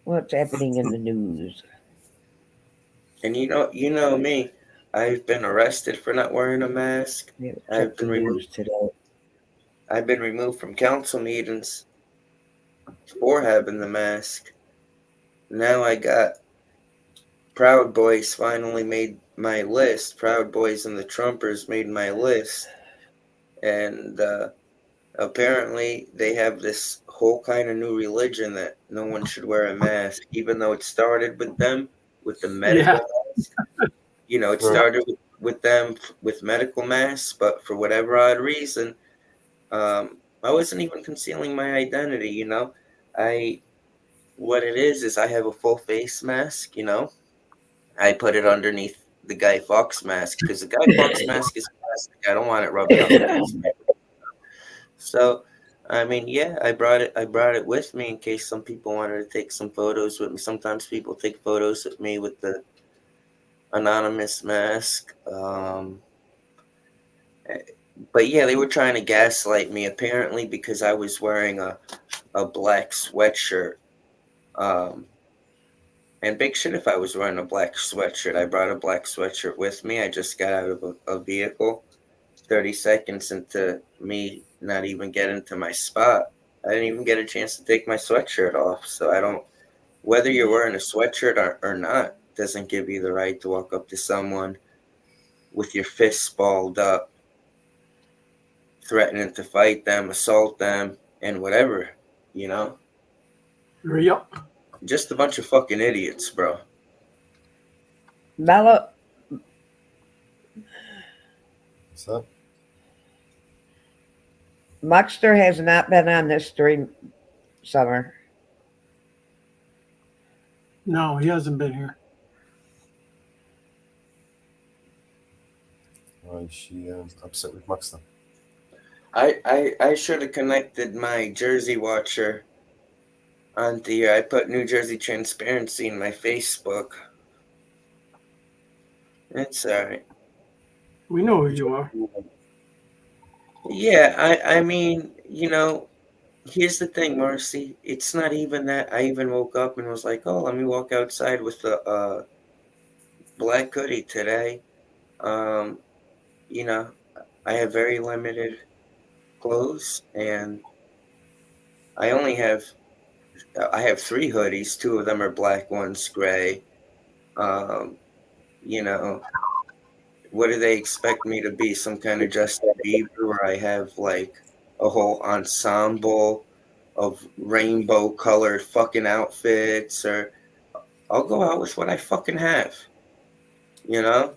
What's happening in the news? And you know me. I've been arrested for not wearing a mask. I've been removed today. I've been removed from council meetings for having the mask. Now I got Proud Boys finally made my list. Proud Boys and the Trumpers made my list. And apparently they have this whole kind of new religion that no one should wear a mask, even though it started with them with the medical mask. You know, it started with them with medical masks, but for whatever odd reason, I wasn't even concealing my identity. You know, what it is I have a full face mask. You know, I put it underneath the Guy Fawkes mask because the Guy Fawkes mask is plastic. I don't want it rubbed on my face. So, I mean, yeah, I brought it with me in case some people wanted to take some photos with me. Sometimes people take photos with me with the anonymous mask. But yeah, they were trying to gaslight me apparently because I was wearing a black sweatshirt. And big shit if I was wearing a black sweatshirt. I brought a black sweatshirt with me. I just got out of a vehicle. 30 seconds into me not even getting to my spot, I didn't even get a chance to take my sweatshirt off. So I don't, whether you're wearing a sweatshirt or not, doesn't give you the right to walk up to someone with your fists balled up, threatening to fight them, assault them, and whatever, you know? Yep. Just a bunch of fucking idiots, bro. Mellow. What's up? Muxter has not been on this during summer. No, he hasn't been here. Why is she upset with Muxter? I should have connected my Jersey Watcher onto here. I put New Jersey Transparency in my Facebook. It's alright. We know who you are. Yeah, I mean, you know, here's the thing, Marcy. It's not even that I even woke up and was like, oh, let me walk outside with a black hoodie today. You know, I have very limited clothes, and I have 3 hoodies. 2 of them are black, one's gray. Um, you know, what do they expect me to be? Some kind of Justin Bieber where I have like a whole ensemble of rainbow colored fucking outfits, or I'll go out with what I fucking have. You know?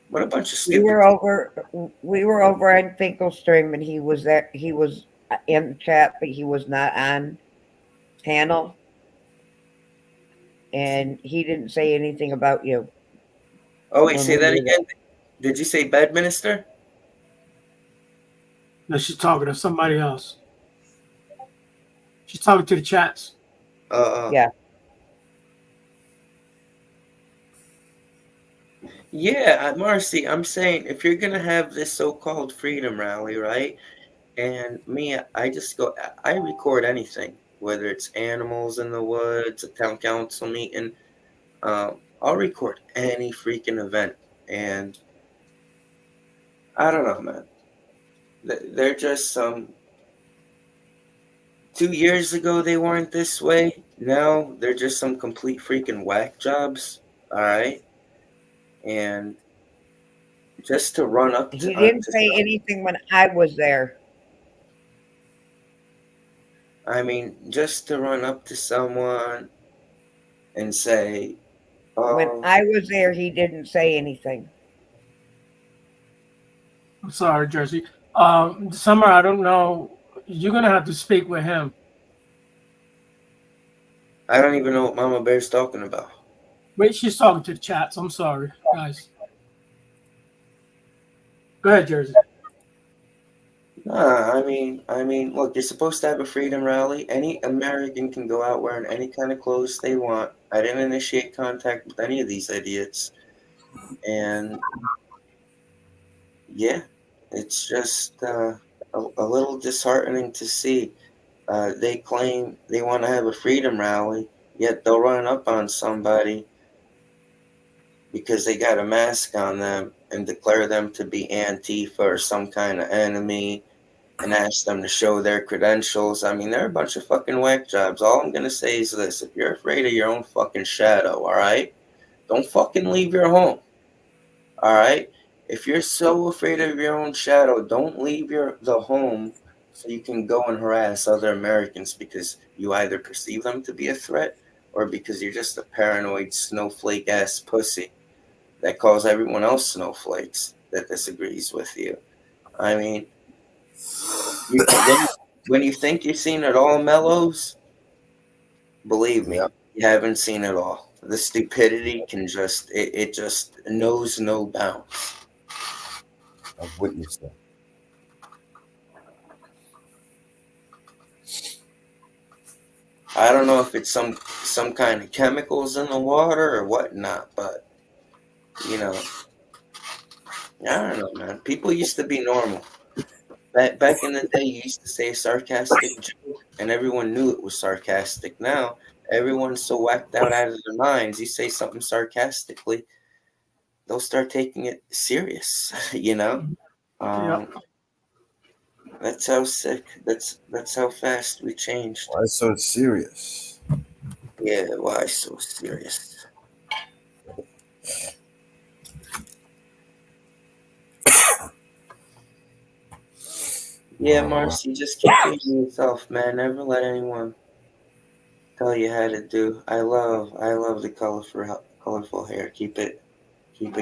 What a bunch of We stupid. were over on Finkelstream, and he was there. He was in the chat, but he was not on panel, and he didn't say anything about you. Oh wait, when say we that were there. again. Did you say Bedminster? No, she's talking to somebody else. She's talking to the chats. Yeah. Yeah, Marcy, I'm saying if you're gonna have this so-called freedom rally, right? And me, I record anything, whether it's animals in the woods, a town council meeting. I'll record any freaking event, and I don't know, man. They're just 2 years ago they weren't this way. Now they're just some complete freaking whack jobs. All right, and just to run up He to didn't say anything when I was there. I mean, just to run up to someone and say, When "Oh, I was there, he didn't say anything. I'm sorry, Jersey. Summer, I don't know. You're gonna have to speak with him. I don't even know what Mama Bear's talking about." Wait, she's talking to the chats. I'm sorry, guys. Go ahead, Jersey. Nah, I mean, look, you're supposed to have a freedom rally. Any American can go out wearing any kind of clothes they want. I didn't initiate contact with any of these idiots, and yeah, it's just a little disheartening to see. They claim they want to have a freedom rally, yet they'll run up on somebody because they got a mask on them and declare them to be Antifa or some kind of enemy and ask them to show their credentials. I mean, they're a bunch of fucking whack jobs. All I'm going to say is this. If you're afraid of your own fucking shadow, all right, don't fucking leave your home, all right? If you're so afraid of your own shadow, don't leave the home so you can go and harass other Americans because you either perceive them to be a threat or because you're just a paranoid snowflake-ass pussy that calls everyone else snowflakes that disagrees with you. I mean, when you think you've seen it all, Mellows, believe me, you haven't seen it all. The stupidity can it just knows no bounds. I've witnessed that. I don't know if it's some kind of chemicals in the water or whatnot, but you know, I don't know, man. People used to be normal. Back in the day, you used to say a sarcastic joke, and everyone knew it was sarcastic. Now, everyone's so whacked out of their minds. You say something sarcastically, they'll start taking it serious. You know, that's how sick. That's how fast we changed. Why so serious? Yeah, why so serious? Yeah, Marcy, just keep being yourself, man. Never let anyone tell you how to do. I love the colorful hair. Keep it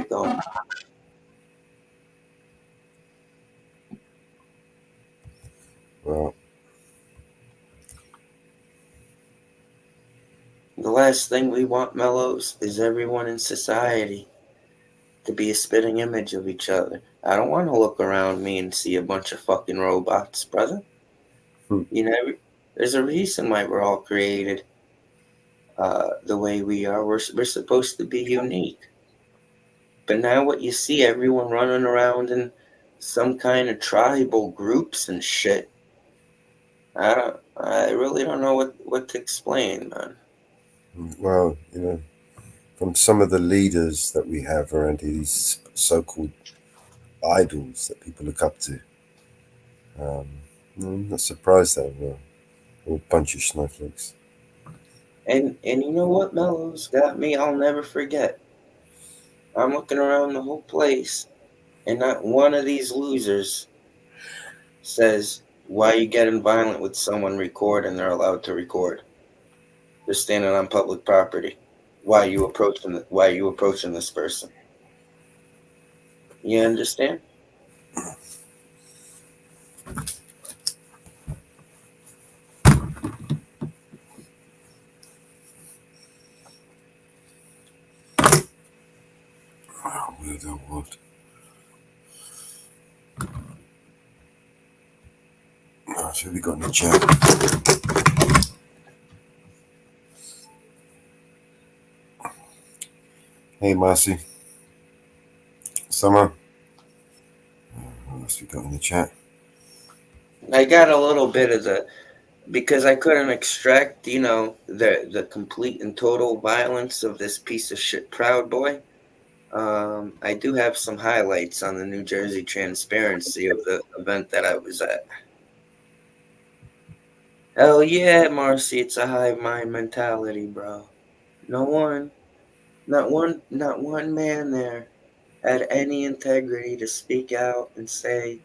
going. Well, the last thing we want, Mellows, is everyone in society to be a spitting image of each other. I don't want to look around me and see a bunch of fucking robots, brother. You know, there's a reason why we're all created the way we are. We're supposed to be unique. But now what you see, everyone running around in some kind of tribal groups and shit. I really don't know what to explain, man. Well, from some of the leaders that we have around here, these so-called idols that people look up to. I'm not surprised that we're a bunch of snowflakes. And you know what, Mello's got me? I'll never forget. I'm looking around the whole place, and not one of these losers says, "Why you getting violent with someone recording? They're allowed to record. They're standing on public property. Why you approaching this person?" You understand? Oh, weirdo what? Oh, so we got in the chat. Hey, Marcy. Summer. What else we got in the chat? I got a little bit of because I couldn't extract, the complete and total violence of this piece of shit Proud Boy. I do have some highlights on the New Jersey transparency of the event that I was at. Hell yeah, Marcy, it's a hive mind mentality, bro. Not one man there had any integrity to speak out and say,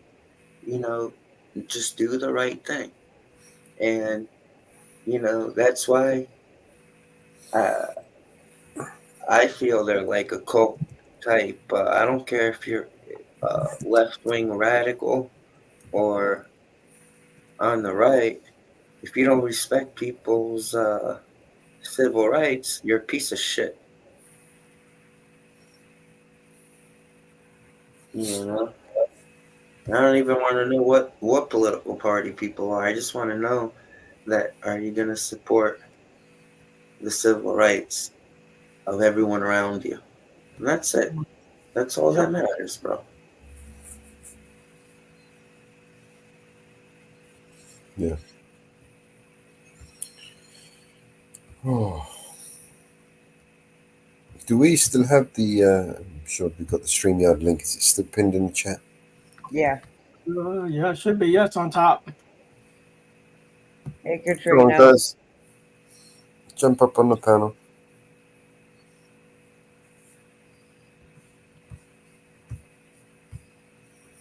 just do the right thing. And, that's why I feel they're like a cult type. I don't care if you're left-wing radical or on the right. If you don't respect people's civil rights, you're a piece of shit. I don't even want to know what political party people are. I just want to know that, are you going to support the civil rights of everyone around you? And that's it. That's all that matters, bro. Yeah. Oh. Do we still have the? I'm sure we've got the StreamYard link. Is it still pinned in the chat? Yeah. Yeah, it should be. Yeah, it's on top. Hey, Come Katrina. on, guys. Jump up on the panel.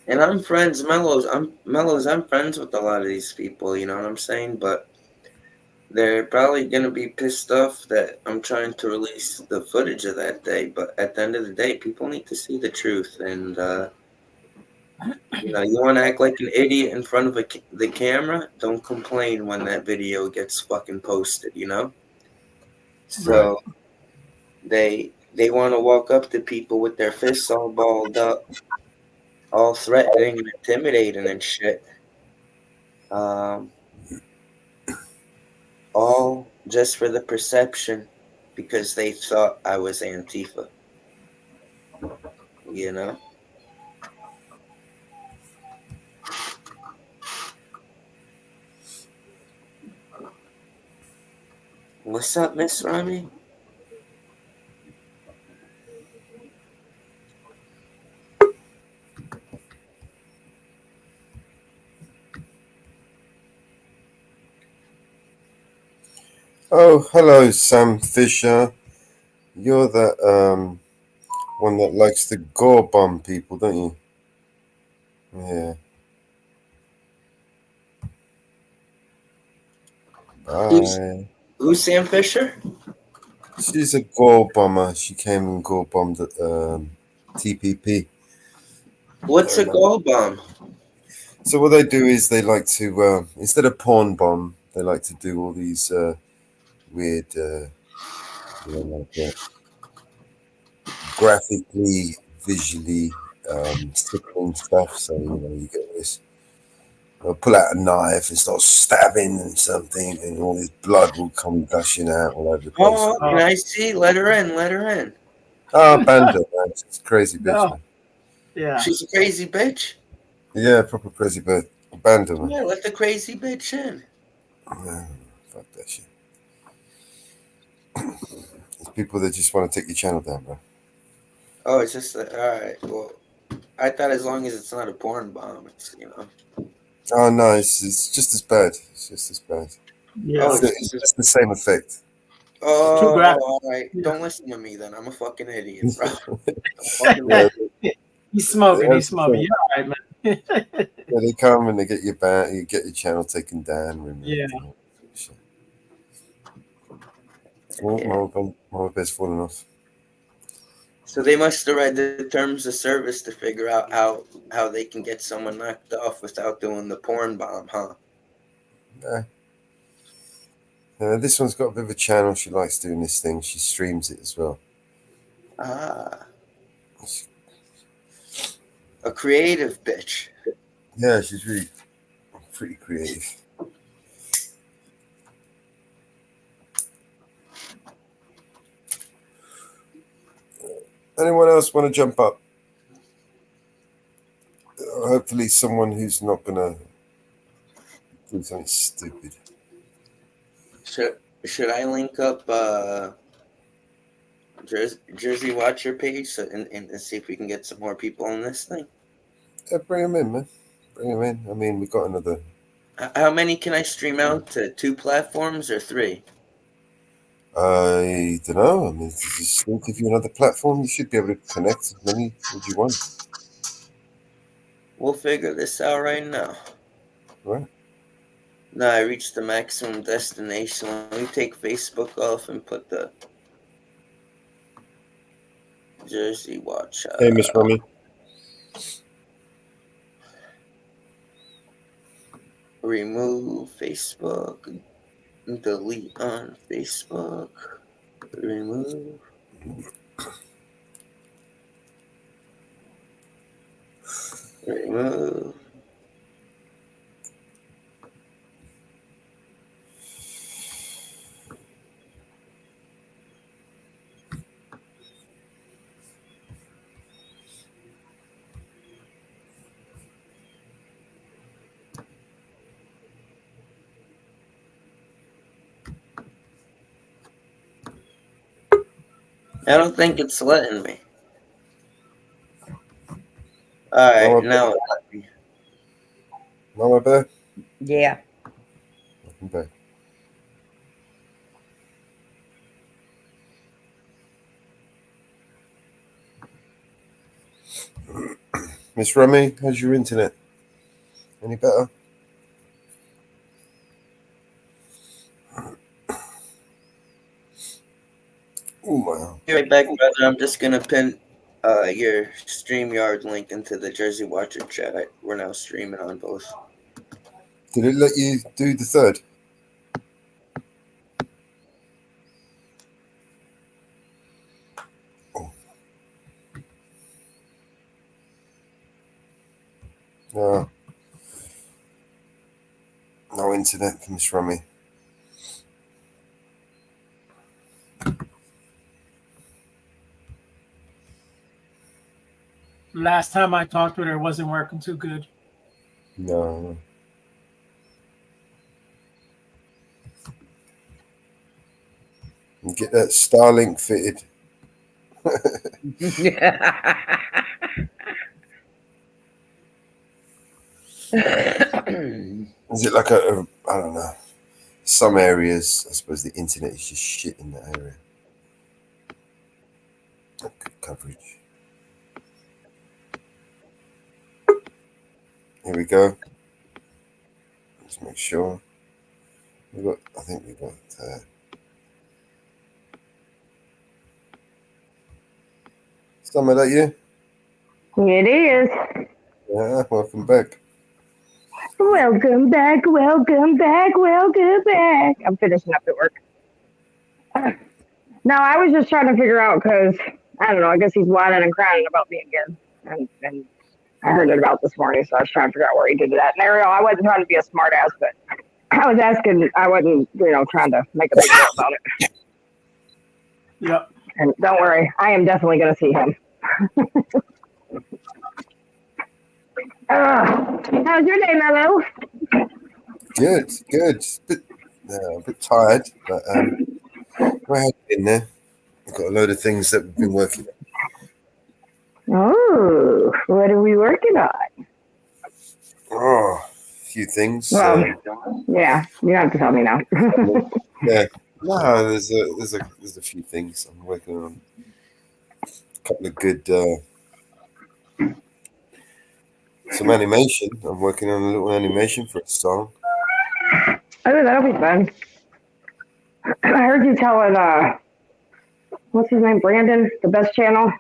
And I'm friends, Mellows. I'm friends with a lot of these people. You know what I'm saying? But they're probably gonna be pissed off that I'm trying to release the footage of that day. But at the end of the day, people need to see the truth. And you want to act like an idiot in front of the camera? Don't complain when that video gets fucking posted. So they want to walk up to people with their fists all balled up, all threatening and intimidating and shit. All just for the perception, because they thought I was Antifa. What's up, Miss Rami? Oh, hello, Sam Fisher. You're that one that likes to gore bomb people, don't you? Yeah. Bye. Who's Sam Fisher? She's a gore bomber. She came and gore bombed at TPP. What's a gore bomb? So what they do is they like to instead of porn bomb, they like to do all these weird, like graphically, visually sickening stuff. So you get this. They'll pull out a knife and start stabbing and something, and all this blood will come gushing out all over the place. Oh, can I see? Let her in. Oh, BANTER, man. She's a crazy bitch, man. Yeah. She's a crazy bitch? Yeah, proper crazy bitch. BANTER, man. Yeah, let the crazy bitch in. Yeah, fuck that shit. There's people that just want to take your channel down, bro. Oh, it's just all right. Well, I thought as long as it's not a porn bomb, it's Oh no, it's just as bad. It's just as bad. Yeah. Oh, It's the same effect. Oh, Too graphic. all right. Yeah. Don't listen to me then. I'm a fucking idiot, bro. Fucking Yeah, He's smoking. they He's smoking. You're all right, man. yeah, they come and they get your you get your channel taken down, removed. Yeah. And all that shit. Oh, my bed's falling off. So they must have read the terms of service to figure out how they can get someone knocked off without doing the porn bomb, huh? Yeah. This one's got a bit of a channel. She likes doing this thing. She streams it as well. Ah. A creative bitch. Yeah, she's really pretty creative. Anyone else want to jump up? Hopefully someone who's not going to do something stupid. Should I link up Jersey Watcher page and see if we can get some more people on this thing? Yeah, bring them in, man. Bring them in. I mean, we got another. How many can I stream out to? 2 platforms or 3? I don't know. I mean, just give you another platform. You should be able to connect as many as you want. We'll figure this out right now. Right. No, I reached the maximum destination. Let me take Facebook off and put the Jersey Watch. Hey, Miss Rummy. Remove Facebook. Delete on Facebook. Remove. Remove. I don't think it's letting me. Alright, now it let me. Mama Bear? Yeah. Welcome back. Miss Rummy, how's your internet? Any better? Oh my. Be right back, brother. I'm just gonna pin your StreamYard link into the Jersey Watcher chat. We're now streaming on both. Did it let you do the third? No. No internet from Miss Rummy. Last time I talked with her, it wasn't working too good. No. And get that Starlink fitted. Is it like a I don't know. Some areas, I suppose the internet is just shit in that area. Not good coverage. Here we go. Let's make sure. I think we got Summer, that you? It is. Yeah, welcome back. Welcome back, welcome back, welcome back. I'm finishing up at work. No, I was just trying to figure out because, I don't know, I guess he's whining and crying about me again. And I heard it about this morning, so I was trying to figure out where he did that. And Ariel, I wasn't trying to be a smart ass, but I was asking, I wasn't, trying to make a big deal about it. Yep. And don't worry, I am definitely going to see him. How's your day, Mello? Good. a bit tired, but we're hanging in there. We've got a load of things that we've been working on. Oh, what are we working on? Oh, a few things. Well, yeah, you don't have to tell me now. Yeah, no, there's a few things I'm working on. A couple of good some animation. I'm working on a little animation for a song. Oh, that'll be fun. I heard you telling what's his name, Brandon, the best channel,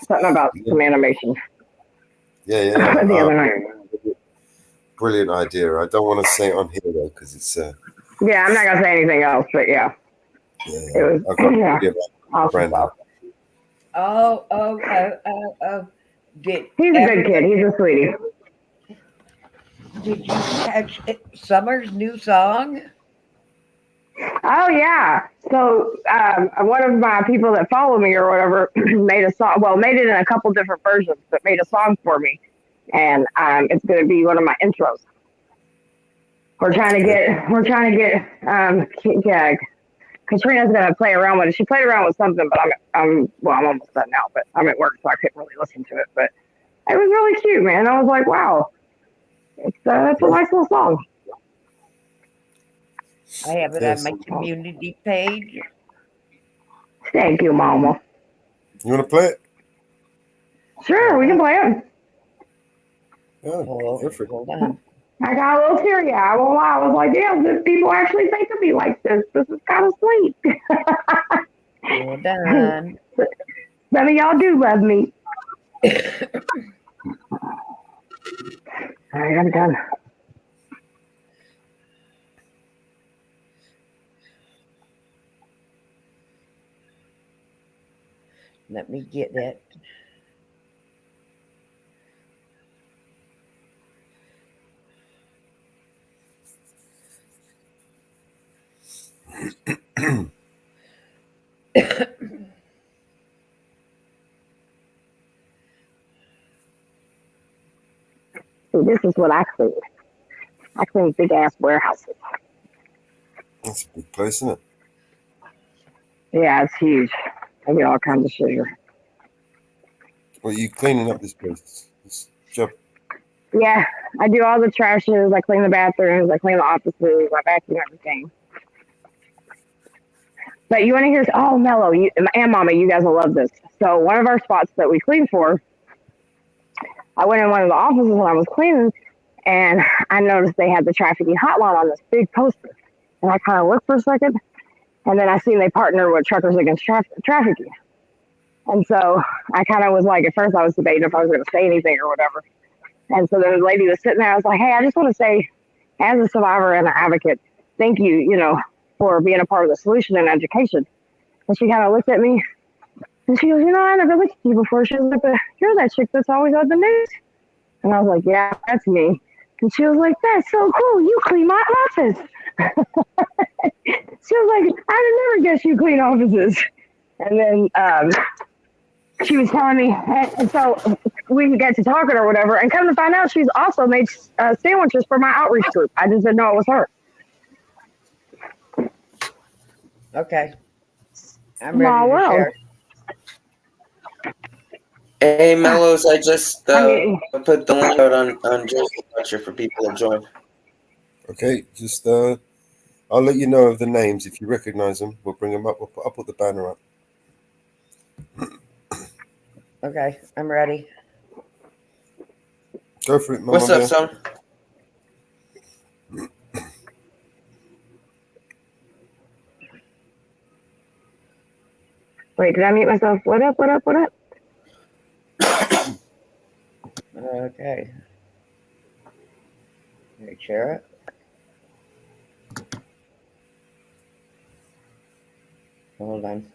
something about some animation. Yeah. The other night. Brilliant idea. I don't want to say it on here though because it's. Yeah, I'm not gonna say anything else, but yeah. It was awesome stuff. He's a good kid. He's a sweetie. Did you catch Summer's new song? Oh yeah. So one of my people that follow me or whatever made a song. Well, made it in a couple different versions, but made a song for me, and it's going to be one of my intros. We're trying to get yeah. Katrina's going to play around with it. She played around with something, but I'm almost done now. But I'm at work, so I couldn't really listen to it. But it was really cute, man. I was like, wow, it's a nice little song. I have it on my community page. Thank you, Mama. You want to play it? Sure, we can play it. Oh, perfect. Hold on. I got a little teary. I won't lie. I was like, damn, people actually think of me like this. This is kind of sweet. Hold on. Some of y'all do love me. All right, I'm done. Let me get that. See, this is what I clean. I clean big ass warehouses. That's a big place, isn't it? Yeah, it's huge. I get all kinds of shit here. Well, you cleaning up this place? This job. Yeah, I do all the trashes. I clean the bathrooms. I clean the offices. I vacuum everything. But you want to hear? Oh, Mello, and Mama, you guys will love this. So one of our spots that we clean for, I went in one of the offices when I was cleaning, and I noticed they had the trafficking hotline on this big poster. And I kind of looked for a second, and then I seen they partner with Truckers Against Trafficking. And so I kind of was like, at first I was debating if I was going to say anything or whatever. And so then the lady was sitting there. I was like, hey, I just want to say, as a survivor and an advocate, thank you, for being a part of the solution in education. And she kind of looked at me, and she goes, I never looked at you before. She was like, but you're that chick that's always on the news. And I was like, yeah, that's me. And she was like, that's so cool. You clean my office. She was like, I would never guess you clean offices. And then she was telling me, and so we got to talking or whatever, and come to find out she's also made sandwiches for my outreach group. I just didn't know it was her. Okay. I'm ready to share. Hey, Mellows, I just put the link out on Jersey Butcher for people to join. Okay, just I'll let you know of the names. If you recognize them, we'll bring them up. I'll put the banner up. Okay, I'm ready. Go for it, Mama. What's up, son? Wait, did I mute myself? What up? Okay. Let me share it. Hold on.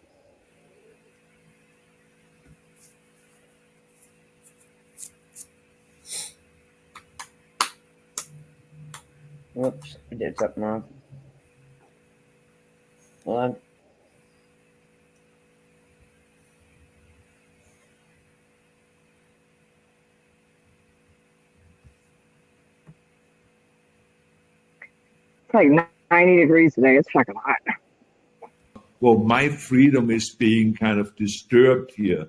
Whoops, I did something wrong. Hold on. It's like 90 degrees today. It's fucking hot. Well, my freedom is being kind of disturbed here.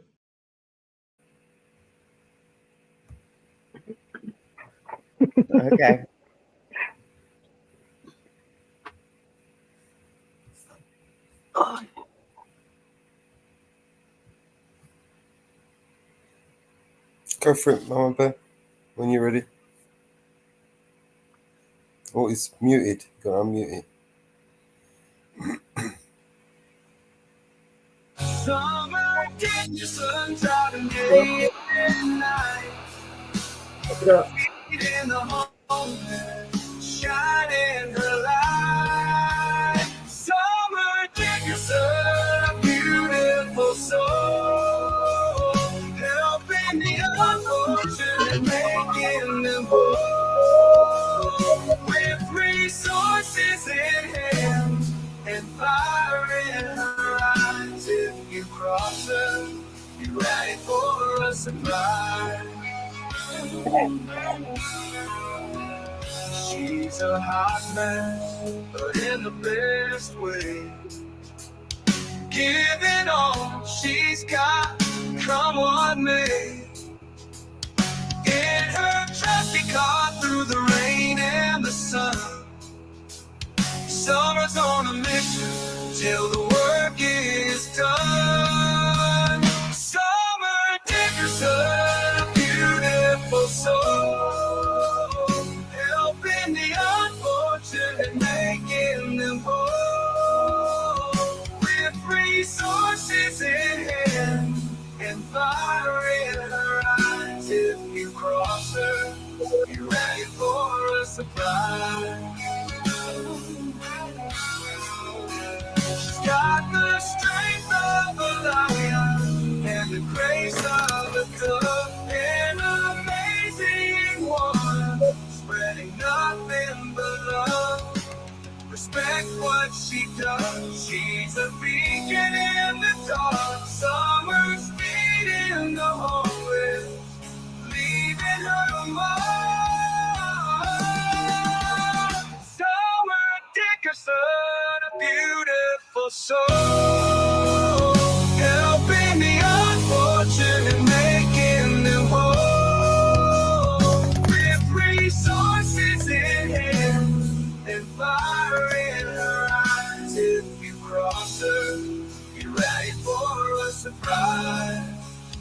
Okay. Go for it, Mama Bear, when you're ready. Oh, it's muted. You gotta unmute it. Summer days, sunshine day and night. Feet in the home, shining her light. Summer Dickerson, a beautiful soul, helping the unfortunate, making them whole. With resources in hand and fire in her eyes, if you cross her, you're ready for a surprise. She's a hot mess, but in the best way. Giving all she's got, come what may. In her trusty car through the rain and the sun, summer's on a mission till the work is done. Summer Dickerson, a beautiful soul, helping the unfortunate, making them whole. With resources in hand and fire in her eyes, if you cross her, you're ready for a surprise. She's got the strength of a lion and the grace of a dove, an amazing one, spreading nothing but love. Respect what she does. She's a beacon in the dark. Summer's feet in the hallway, leaving her mark. Summer Dickerson, a beautiful soul, helping the unfortunate, making them whole. With resources in hand and fire in her eyes, if you cross her, you're ready for a surprise.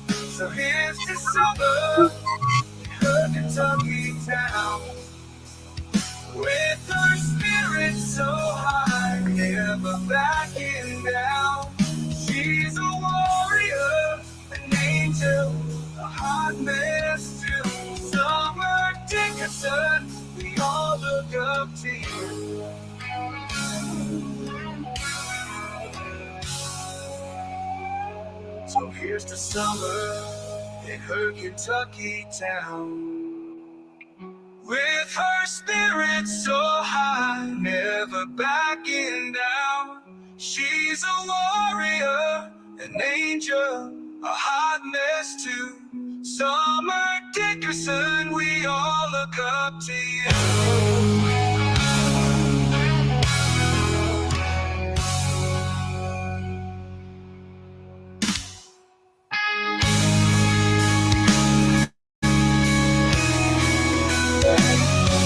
So here's to summer, her Kentucky town, with her spirit so high, never backing down. She's a warrior, an angel, a hot mess too. Summer Dickerson, we all look up to you. So here's to summer in her Kentucky town, with her spirit so high, never backing down. She's a warrior, an angel, a hot mess too. Summer Dickerson, we all look up to you.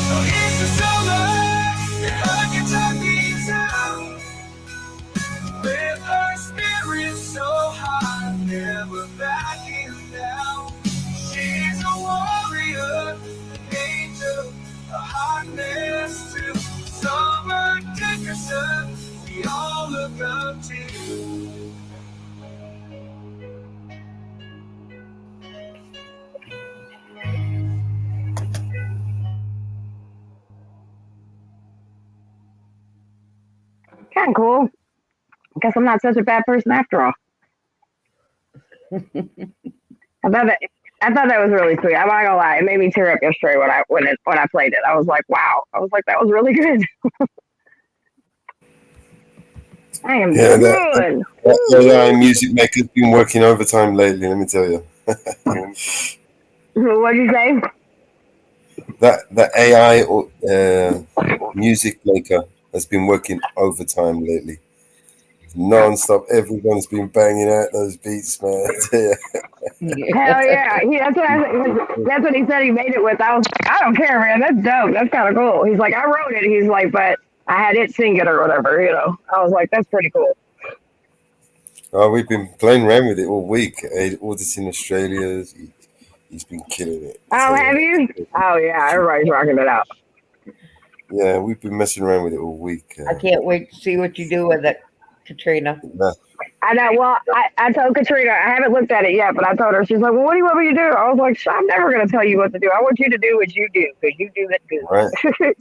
So here's the summer in her Kentucky town, with her spirit so high, never backing down. She's a warrior, an angel, a hot mess too. Summer Dickerson, we all look up to you. Kind of cool. I guess I'm not such a bad person after all. I thought that was really sweet. I'm not gonna lie, it made me tear up yesterday when I played it. I was like, wow. I was like, that was really good. I am good. That AI music maker's been working overtime lately, let me tell you. What did you say? That AI music maker has been working overtime lately. Non-stop. Everyone's been banging out those beats, man. Hell yeah. That's what he said he made it with. I was like, I don't care, man. That's dope. That's kind of cool. He's like, I wrote it. He's like, but I had it sing it or whatever, you know. I was like, that's pretty cool. Oh, we've been playing around with it all week. AUDIT in Australia. He's been killing it. Oh, have you? Oh, yeah. Everybody's rocking it out. Yeah, we've been messing around with it all week. I can't wait to see what you do with it, Katrina. I know. Well, I told Katrina, I haven't looked at it yet, but I told her, she's like, well, what do you want me to do? I was like, I'm never going to tell you what to do. I want you to do what you do because you do it good. Right.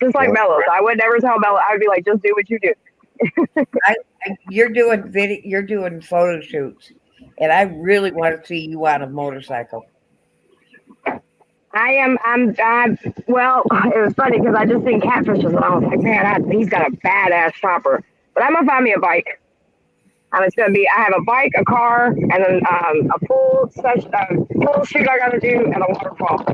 Just like Mellows. I would never tell Mellows. I would be like, just do what you do. You're doing video, you're doing photo shoots, and I really want to see you on a motorcycle. Well, it was funny because I just seen catfishes and I was like, man, he's got a badass chopper. But I'm going to find me a bike. It's going to be, I have a bike, a car, and then a full shoot I got to do, and a waterfall.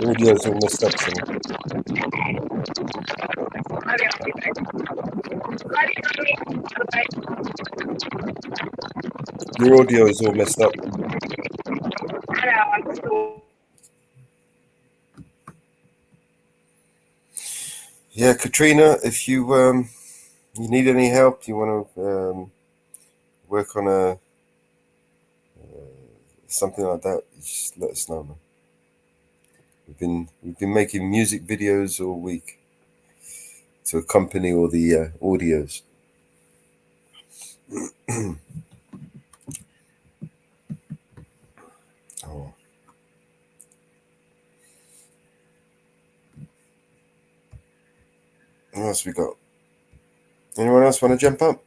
Audio's all messed up, son. Your audio is all messed up. Yeah, Katrina, if you you need any help, you want to work on a something like that, just let us know, man. We've been making music videos all week to accompany all the audios. Oh. What else we got? Anyone else want to jump up?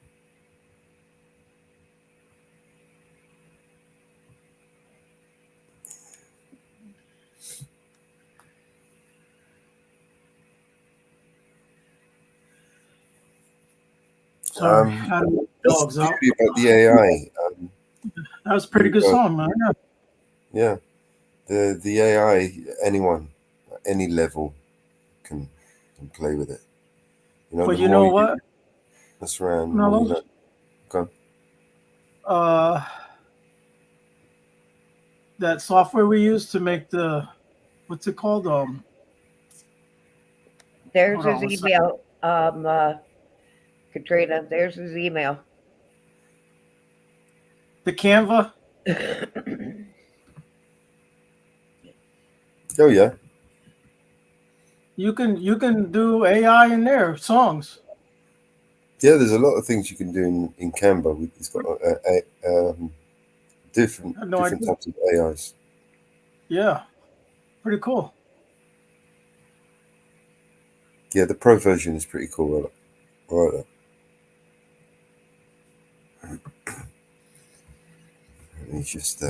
Sorry, how do we dogs out? About the AI. That was a pretty good song, man. Yeah, the AI, anyone at any level can play with it. You know, But you know what? That's around. No, go. That software we use to make the, what's it called? There's his email, Katrina. There's his email. The Canva. Oh yeah. You can do AI in there, songs. Yeah, there's a lot of things you can do in Canva. It's got different types of AIs. Yeah, pretty cool. Yeah, the pro version is pretty cool. I like that. Let me just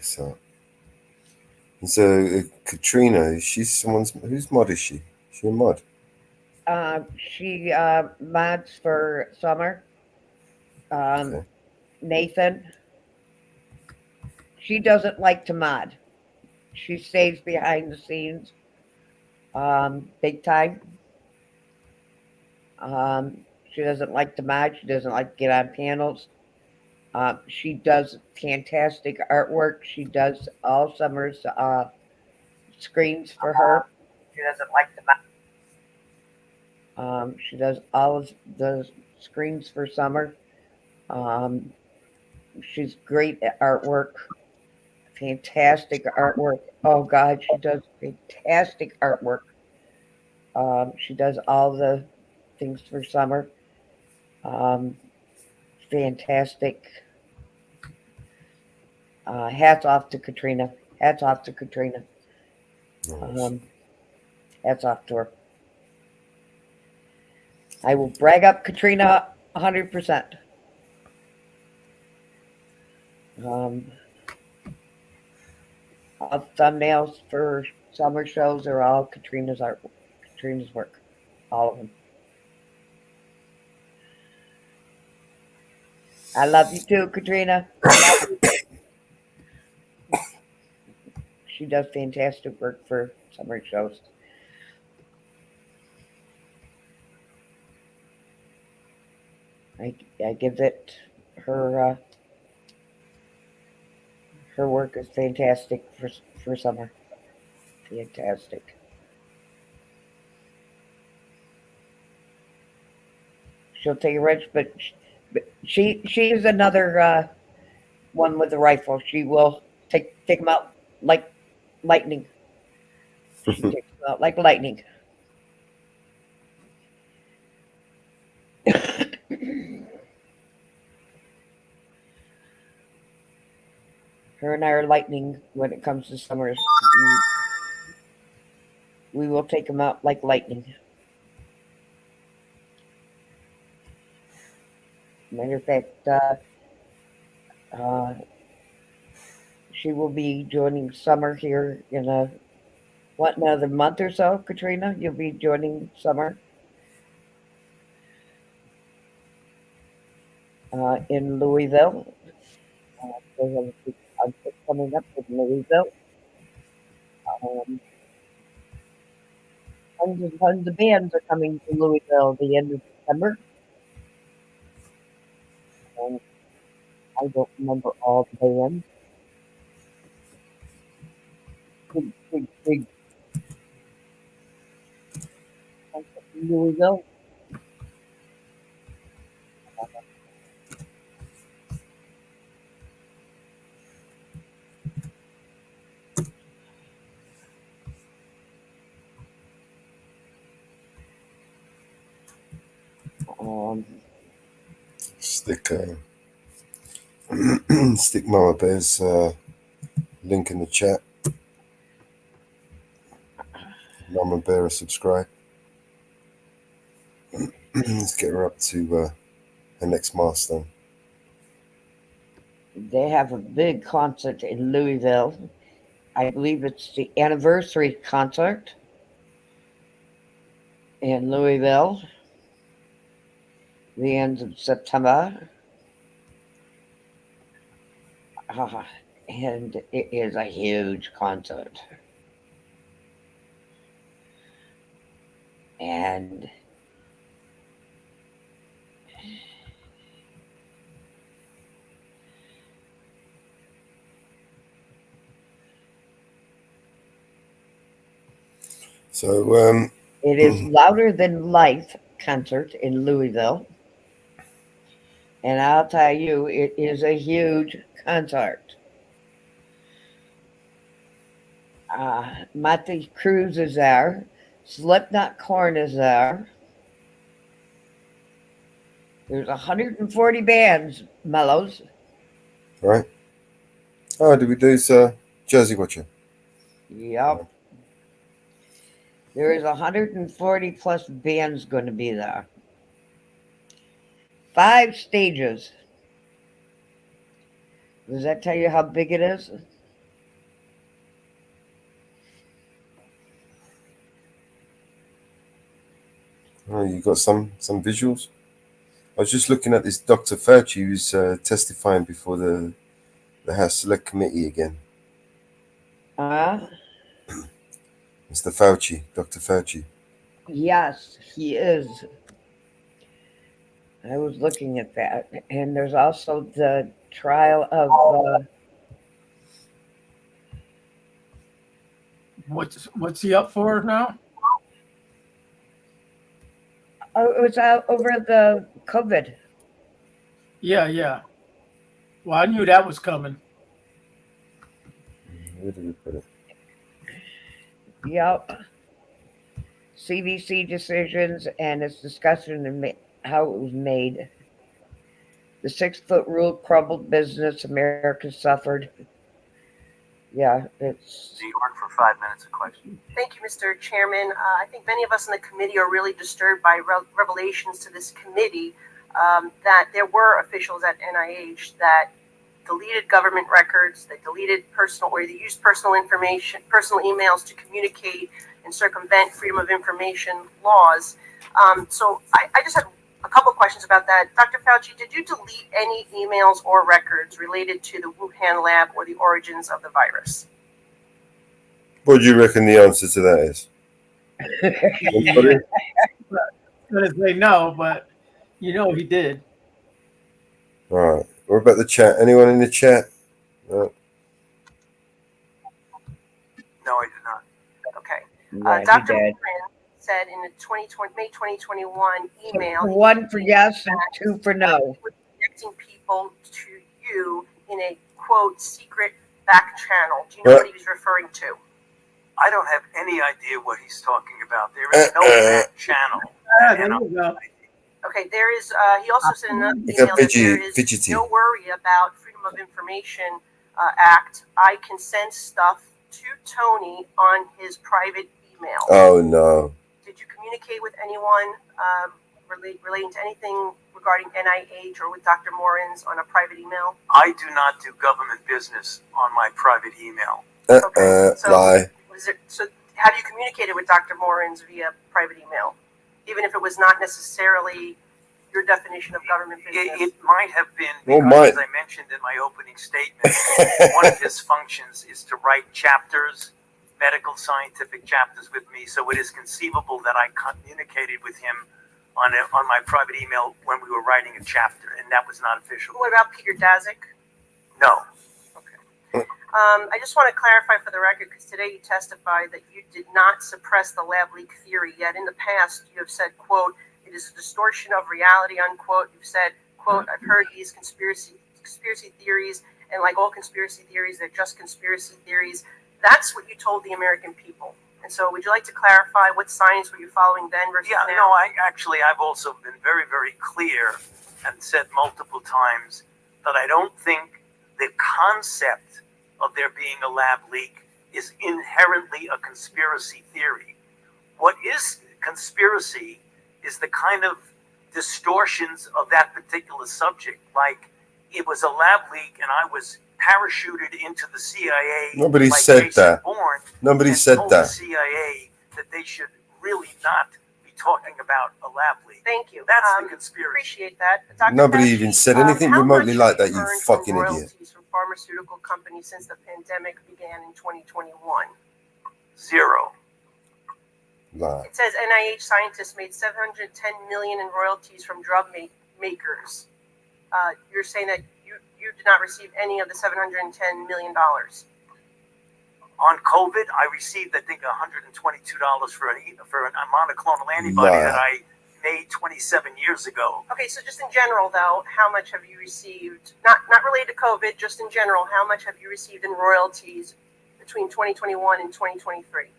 so Katrina, she's someone's. Whose mod is she? Is she a mod? She mods for Summer. Okay. Nathan. She doesn't like to mod. She stays behind the scenes, big time. She doesn't like to mod. She doesn't like to get on panels. She does fantastic artwork. She does all Summer's screens for her. She doesn't like to mod. She does all of the screens for Summer. She's great at artwork. Fantastic artwork. Oh God, she does fantastic artwork. She does all the things for Summer. Fantastic. Hats off to Katrina. Hats off to Katrina. Hats off to her. I will brag up Katrina 100%. All thumbnails for Summer shows are all Katrina's artwork. Katrina's work. All of them. I love you too, Katrina. I love you. She does fantastic work for summer shows. I give it her. Her work is fantastic for summer. Fantastic. She'll take a wrench, but she is another one with the rifle. She will take them out like lightning. She takes them out like lightning. Her and I are lightning when it comes to summers. We will take them out like lightning. Matter of fact, she will be joining Summer here in another month or so, Katrina? You'll be joining Summer in Louisville. They have a big concert coming up in Louisville. Tons of bands are coming to Louisville at the end of September. I don't remember all the bands. Big concert in Louisville. Stick stick Mama Bear's link in the chat. Mama Bear, subscribe. Let's get her up to her next milestone. They have a big concert in Louisville. I believe it's the anniversary concert in Louisville, the end of September. And it is a huge concert. And so it is Louder Than Life concert in Louisville. And I'll tell you, it is a huge concert. Motley Crue is there. Slipknot Korn is there. There's 140 bands, Mellows. Right. Oh, did we lose Jersey Watcher? Yep. There is 140 plus bands going to be there. 5 stages. Does that tell you how big it is? Oh, you got some visuals? I was just looking at this Dr. Fauci who's testifying before the House Select Committee again. Mr. Fauci, Dr. Fauci. Yes, he is. I was looking at that. And there's also the trial of... What's he up for now? Oh, it was over the COVID. Yeah. Well, I knew that was coming. Where did we put it? Yep. CDC decisions and its discussion and how it was made. The 6-foot rule crumbled business. America suffered. Yeah, it's... York for 5 minutes of question. Thank you, Mr. Chairman. I think many of us in the committee are really disturbed by revelations to this committee that there were officials at NIH that deleted government records, they deleted personal, or they used personal information, personal emails to communicate and circumvent freedom of information laws. So I just had a couple questions about that. Dr. Fauci, did you delete any emails or records related to the Wuhan lab or the origins of the virus? What do you reckon the answer to that is? Anybody? I'm gonna say no, but you know he did. All right. What about the chat? Anyone in the chat? No. No, I did not. Okay. Yeah, he Dr. did. Morin said in the May 2021 email, One for yes and two for no. he was connecting people to you in a quote secret back channel. Do you know what he was referring to? I don't have any idea what he's talking about. There is no back channel. There you go. Okay, there is. He also said in another Like email a that there is fidgety. no worry about Freedom of Information Act. I can send stuff to Tony on his private email. Oh no. Did you communicate with anyone relating to anything regarding NIH or with Dr. Morin's on a private email? I do not do government business on my private email. Lie. So have you communicated with Dr. Morin's via private email, even if it was not necessarily your definition of government business? It might have been Well, because, as I mentioned in my opening statement, one of his functions is to write chapters, medical scientific chapters with me. So it is conceivable that I communicated with him on my private email when we were writing a chapter, and that was not official. What about Peter Daszak? No. I just want to clarify for the record, because today you testified that you did not suppress the lab leak theory, yet in the past you have said, quote, it is a distortion of reality, unquote. You've said, quote, I've heard these conspiracy theories, and like all conspiracy theories, they're just conspiracy theories. That's what you told the American people. And so would you like to clarify what science were you following then versus now? No, I've also been very, very clear and said multiple times that I don't think the concept of there being a lab leak is inherently a conspiracy theory. What is conspiracy is the kind of distortions of that particular subject. Like it was a lab leak and I was parachuted into the CIA. Nobody like said Jason that. Bourne, Nobody and said told that. The CIA that they should really not be talking about a lab leak. Thank you. That's the conspiracy. Appreciate that. Dr. Nobody Fauci, even said anything how remotely much like have that, you earned fucking in idiot. royalties from pharmaceutical companies since the pandemic began in 2021? Zero. Lie. It says NIH scientists made $710 million in royalties from drug makers. You're saying that you did not receive any of the $710 million. On COVID, I received, I think, $122 for a monoclonal antibody Lie. that I made 27 years ago. Okay, so just in general, though, how much have you received? Not related to COVID, just in general, how much have you received in royalties between 2021 and 2023?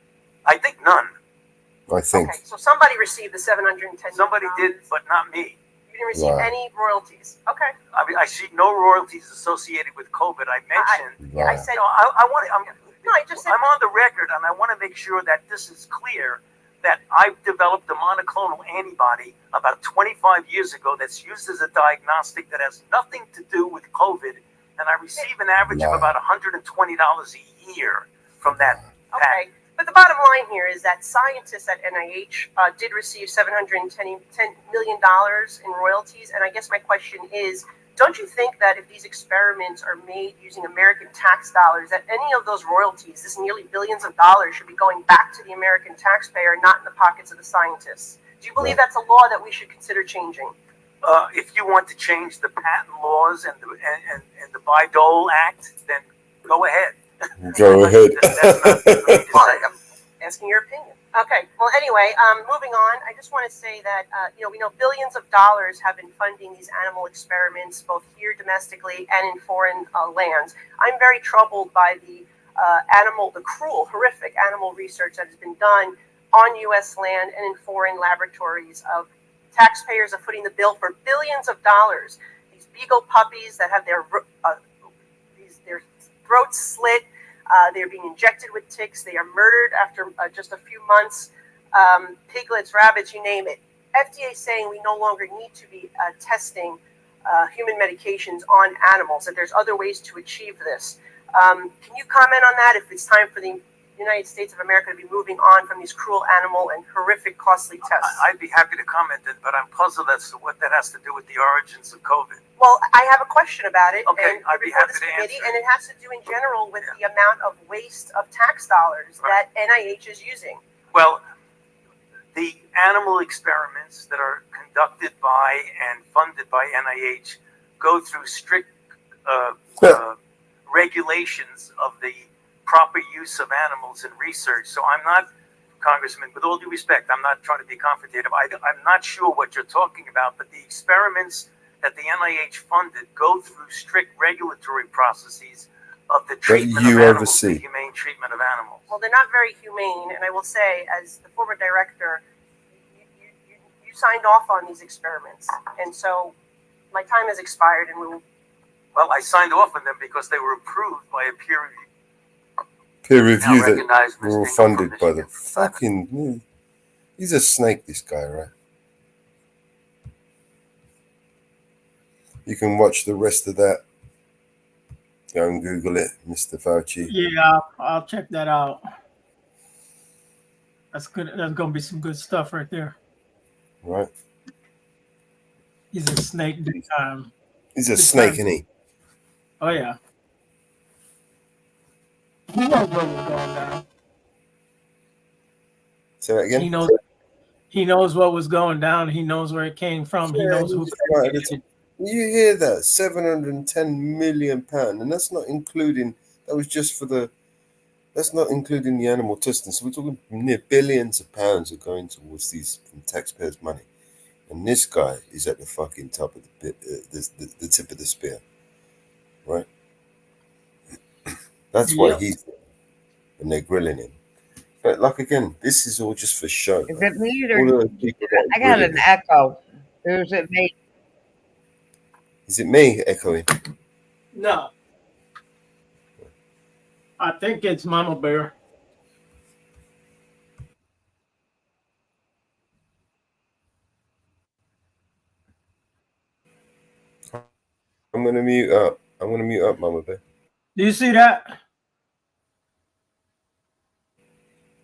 I think none. I think. Okay, so somebody received the $710 Somebody million. did, but not me. You didn't receive Right. any royalties. Okay. I mean, I see no royalties associated with COVID. I mentioned. I said. No, I want to. No, I just said. I'm on the record, and I want to make sure that this is clear. That I've developed a monoclonal antibody about 25 years ago that's used as a diagnostic that has nothing to do with COVID, and I receive an average of about $120 a year from that. Okay, but the bottom line here is that scientists at NIH did receive $710 million in royalties, and I guess my question is, don't you think that if these experiments are made using American tax dollars, that any of those royalties, this nearly billions of dollars, should be going back to the American taxpayer, not in the pockets of the scientists? Do you believe that's a law that we should consider changing? If you want to change the patent laws and the Bayh-Dole Act, then go ahead. Go ahead. I'm asking your opinion. Okay. Well, anyway, moving on. I just want to say that we know billions of dollars have been funding these animal experiments, both here domestically and in foreign lands. I'm very troubled by the cruel, horrific animal research that has been done on U.S. land and in foreign laboratories. Of taxpayers are footing the bill for billions of dollars. These beagle puppies that have their throats slit. They're being injected with ticks. They are murdered after just a few months. Piglets, rabbits, you name it. FDA saying we no longer need to be testing human medications on animals, that there's other ways to achieve this. Can you comment on that, if it's time for the United States of America to be moving on from these cruel animal and horrific costly tests? I'd be happy to comment, but I'm puzzled as to what that has to do with the origins of COVID. Well, I have a question about it. Okay, and I'd be before happy this to committee, answer. and it has to do in general with the amount of waste of tax dollars that NIH is using. Well, the animal experiments that are conducted by and funded by NIH go through strict regulations of the proper use of animals in research. So I'm not, Congressman, with all due respect, I'm not trying to be confrontative. I'm not sure what you're talking about, but the experiments that the NIH funded go through strict regulatory processes of the treatment of animals, the humane treatment of animals. Well, they're not very humane, and I will say, as the former director, you signed off on these experiments, and so my time has expired, and we will. Well, I signed off on them because they were approved by a peer review. Peer review that were all funded by the fucking. He's a snake, this guy, right? You can watch the rest of that. Go and Google it, Mr. Fauci. Yeah, I'll check that out. That's good. That's gonna be some good stuff right there. Right. He's a snake big time. He's a snake, isn't he? Oh yeah. He knows what was going down. Say that again. He knows what was going down. He knows where it came from. He knows who. You hear that? £710 million, and that's not including. That was just for the. That's not including the animal testing. So we're talking near billions of pounds are going towards these from taxpayers' money, and this guy is at the fucking top of the tip of the spear, right? That's why he's there, and they're grilling him. But like again, this is all just for show. Is it me or I got an echo? Or is it me? Is it me echoing? No. I think it's Mama Bear. I'm gonna mute up. I'm gonna mute up, Mama Bear. Do you see that?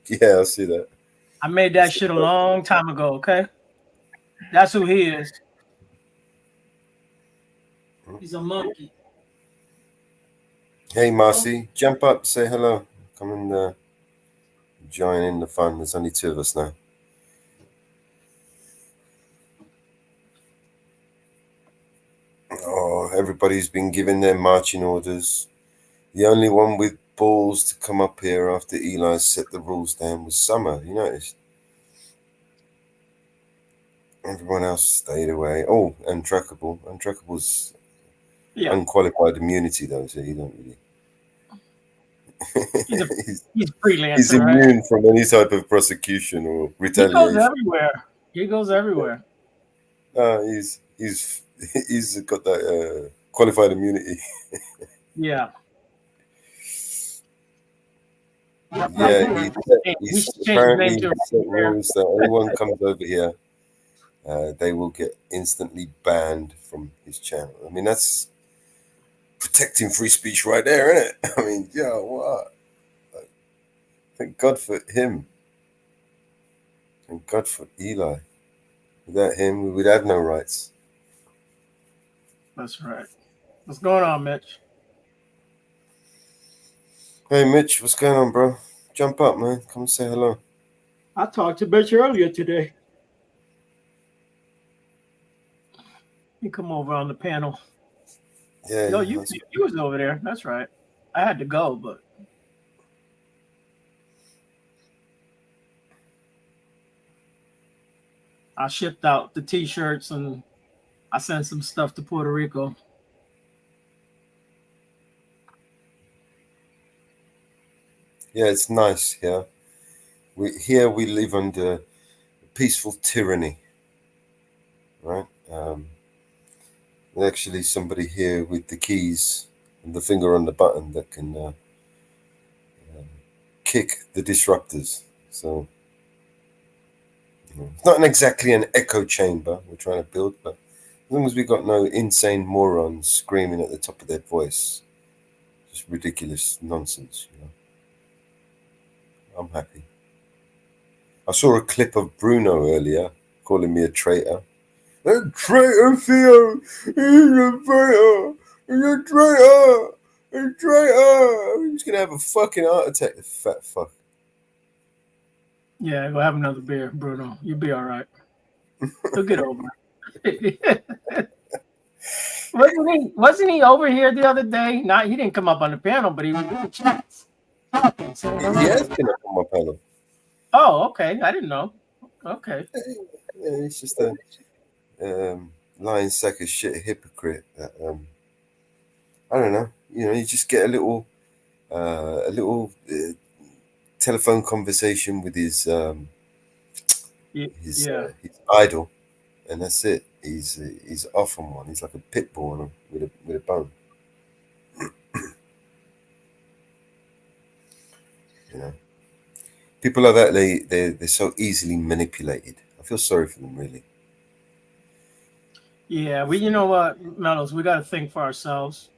Yeah, I see that. I made that shit a long time ago, okay? That's who he is. He's a monkey. Hey, Marcy, jump up, say hello. Come and join in the fun. There's only two of us now. Oh, everybody's been given their marching orders. The only one with balls to come up here after Eli set the rules down was Summer. You noticed? Everyone else stayed away. Oh, and Trackable. And Trackable's unqualified immunity, though, so you don't really. He's freelancer. He's immune from any type of prosecution or retaliation. He goes everywhere. He goes everywhere. He's got that qualified immunity. Yeah. Yeah, he's apparently set rules that anyone comes over here, they will get instantly banned from his channel. I mean, that's protecting free speech right there, isn't it? I mean, yeah, what? Thank God for him. Thank God for Eli. Without him, we would have no rights. That's right. What's going on, Mitch? Hey, Mitch, what's going on, bro? Jump up, man. Come say hello. I talked to Mitch earlier today. You come over on the panel. Yeah. Yo, you was over there. That's right. I had to go, but I shipped out the T-shirts and I sent some stuff to Puerto Rico. Yeah, it's nice here. We live under peaceful tyranny, right? Actually, somebody here with the keys and the finger on the button that can kick the disruptors. So it's not exactly an echo chamber we're trying to build, but As long as we got no insane morons screaming at the top of their voice, just ridiculous nonsense, you know. I'm happy. I saw a clip of Bruno earlier calling me a traitor. A traitor, Theo! He's a traitor! He's a traitor! A traitor! He's gonna have a fucking heart attack, the fat fuck. Yeah, go have another beer, Bruno. You'll be all right. You'll get over it. Wasn't he over here the other day? Not he didn't come up on the panel, but he was in the chats. He has been up on my panel. Oh, okay. I didn't know. Okay. Yeah, he's just a lying sack of shit, a hypocrite. That I don't know. You know, you just get a little telephone conversation with his idol, and that's it. He's off on one. He's like a pit bull on him with a bone. You know, people like that, they're so easily manipulated. I feel sorry for them, really. Yeah, you know what, Mellows, we got to think for ourselves.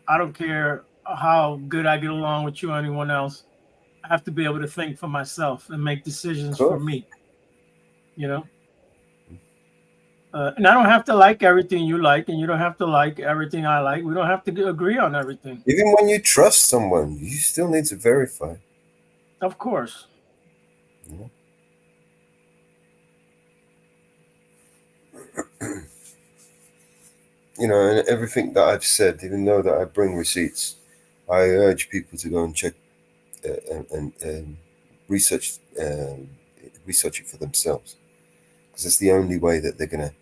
I don't care how good I get along with you or anyone else. I have to be able to think for myself and make decisions for me. You know? And I don't have to like everything you like, and you don't have to like everything I like. We don't have to agree on everything. Even when you trust someone, you still need to verify. Of course. Yeah. You know, and everything that I've said, even though that I bring receipts, I urge people to go and check and research it for themselves, because it's the only way that they're going to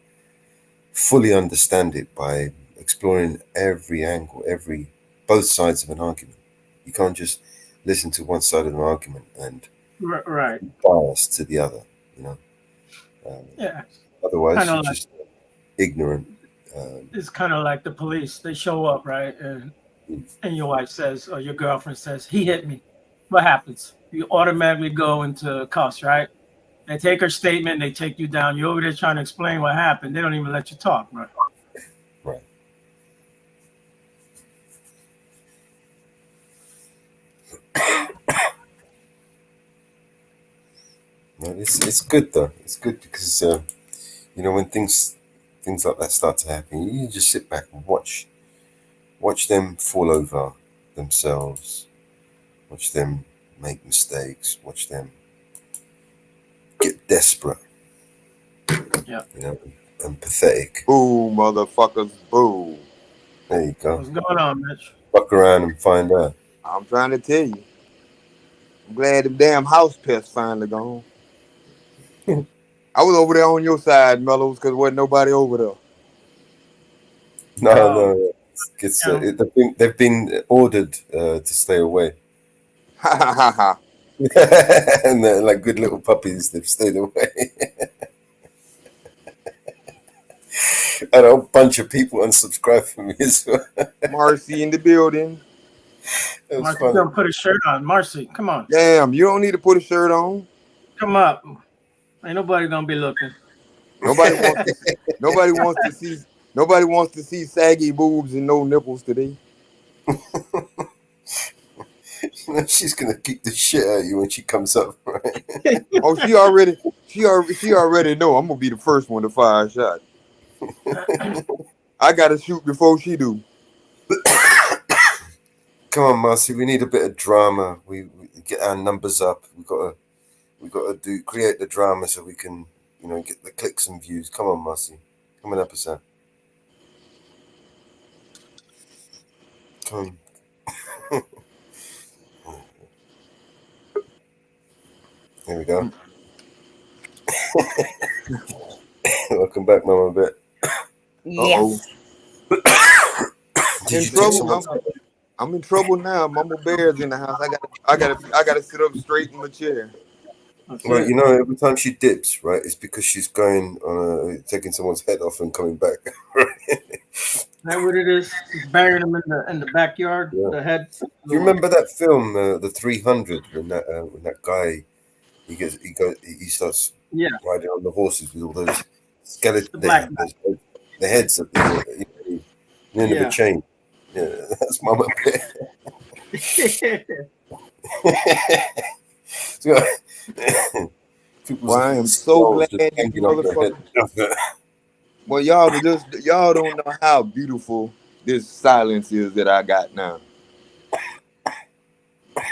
fully understand it, by exploring every angle, both sides of an argument. You can't just listen to one side of an argument and bias to the other. You know. Yeah. Otherwise, you're just ignorant. It's kind of like the police. They show up, right? And your wife says, or your girlfriend says, he hit me. What happens? You automatically go into cuss, right? They take her statement, they take you down. You're over there trying to explain what happened. They don't even let you talk, right? Right. Well, it's good though. It's good because you know, when things like that start to happen, you just sit back and watch them fall over themselves, watch them make mistakes, watch them get desperate, you know, and pathetic. Boo, motherfuckers, boo. There you go. What's going on, Mitch? Fuck around and find out. I'm trying to tell you. I'm glad the damn house pests finally gone. I was over there on your side, Mellows, because there wasn't nobody over there. No. They've been ordered to stay away. And they're like good little puppies. They've stayed away. And a whole bunch of people unsubscribed from me as well. Marcy in the building. Marcy, don't put a shirt on. Marcy, come on. Damn, you don't need to put a shirt on. Come up. Ain't nobody gonna be looking. Nobody wants to see saggy boobs and no nipples today. She's gonna kick the shit out of you when she comes up, right? Oh, she already know I'm gonna be the first one to fire a shot. I gotta shoot before she do. Come on, Marcy. We need a bit of drama. We get our numbers up. We gotta create the drama so we can, you know, get the clicks and views. Come on, Marcy. Come on, episode. Come. There we go. Welcome back, Mama Bet. Yes. I'm in trouble now. Mama Bear's in the house. I gotta sit up straight in my chair. Right, you know, every time she dips, right, it's because she's going on taking someone's head off and coming back. Is that what it is? It's burying them in the backyard. Yeah. The head. Do you remember that film, the 300, when that guy he starts riding on the horses with all those skeletons. the heads of the Nineveh chain. Yeah, that's my bit. Well, I am so glad that you motherfuckers. Well, y'all don't know how beautiful this silence is that I got now.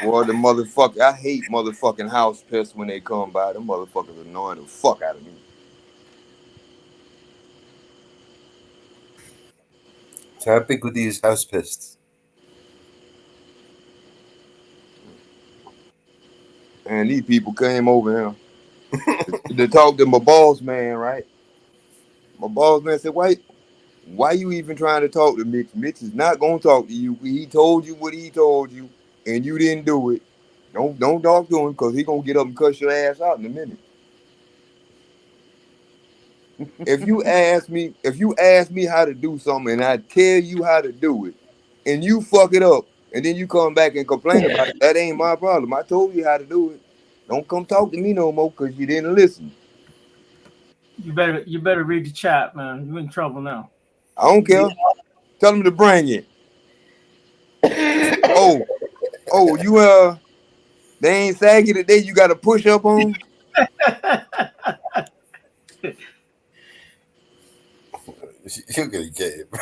Well, the motherfucker, I hate motherfucking house pests when they come by. Them motherfuckers annoying the fuck out of me. So how big were these house pests? And these people came over here to talk to my boss man, right? My boss man said, why you even trying to talk to Mitch? Mitch is not gonna talk to you. He told you what he told you, and you didn't do it. Don't talk to him because he gonna get up and cuss your ass out in a minute. If you ask me how to do something and I tell you how to do it, and you fuck it up, and then you come back and complain about it, that ain't my problem. I told you how to do it. Don't come talk to me no more because you didn't listen. You better read the chat, man. You're in trouble now. I don't care. Tell them to bring it. You they ain't saggy today. You got to push up on. You're gonna get it, bro.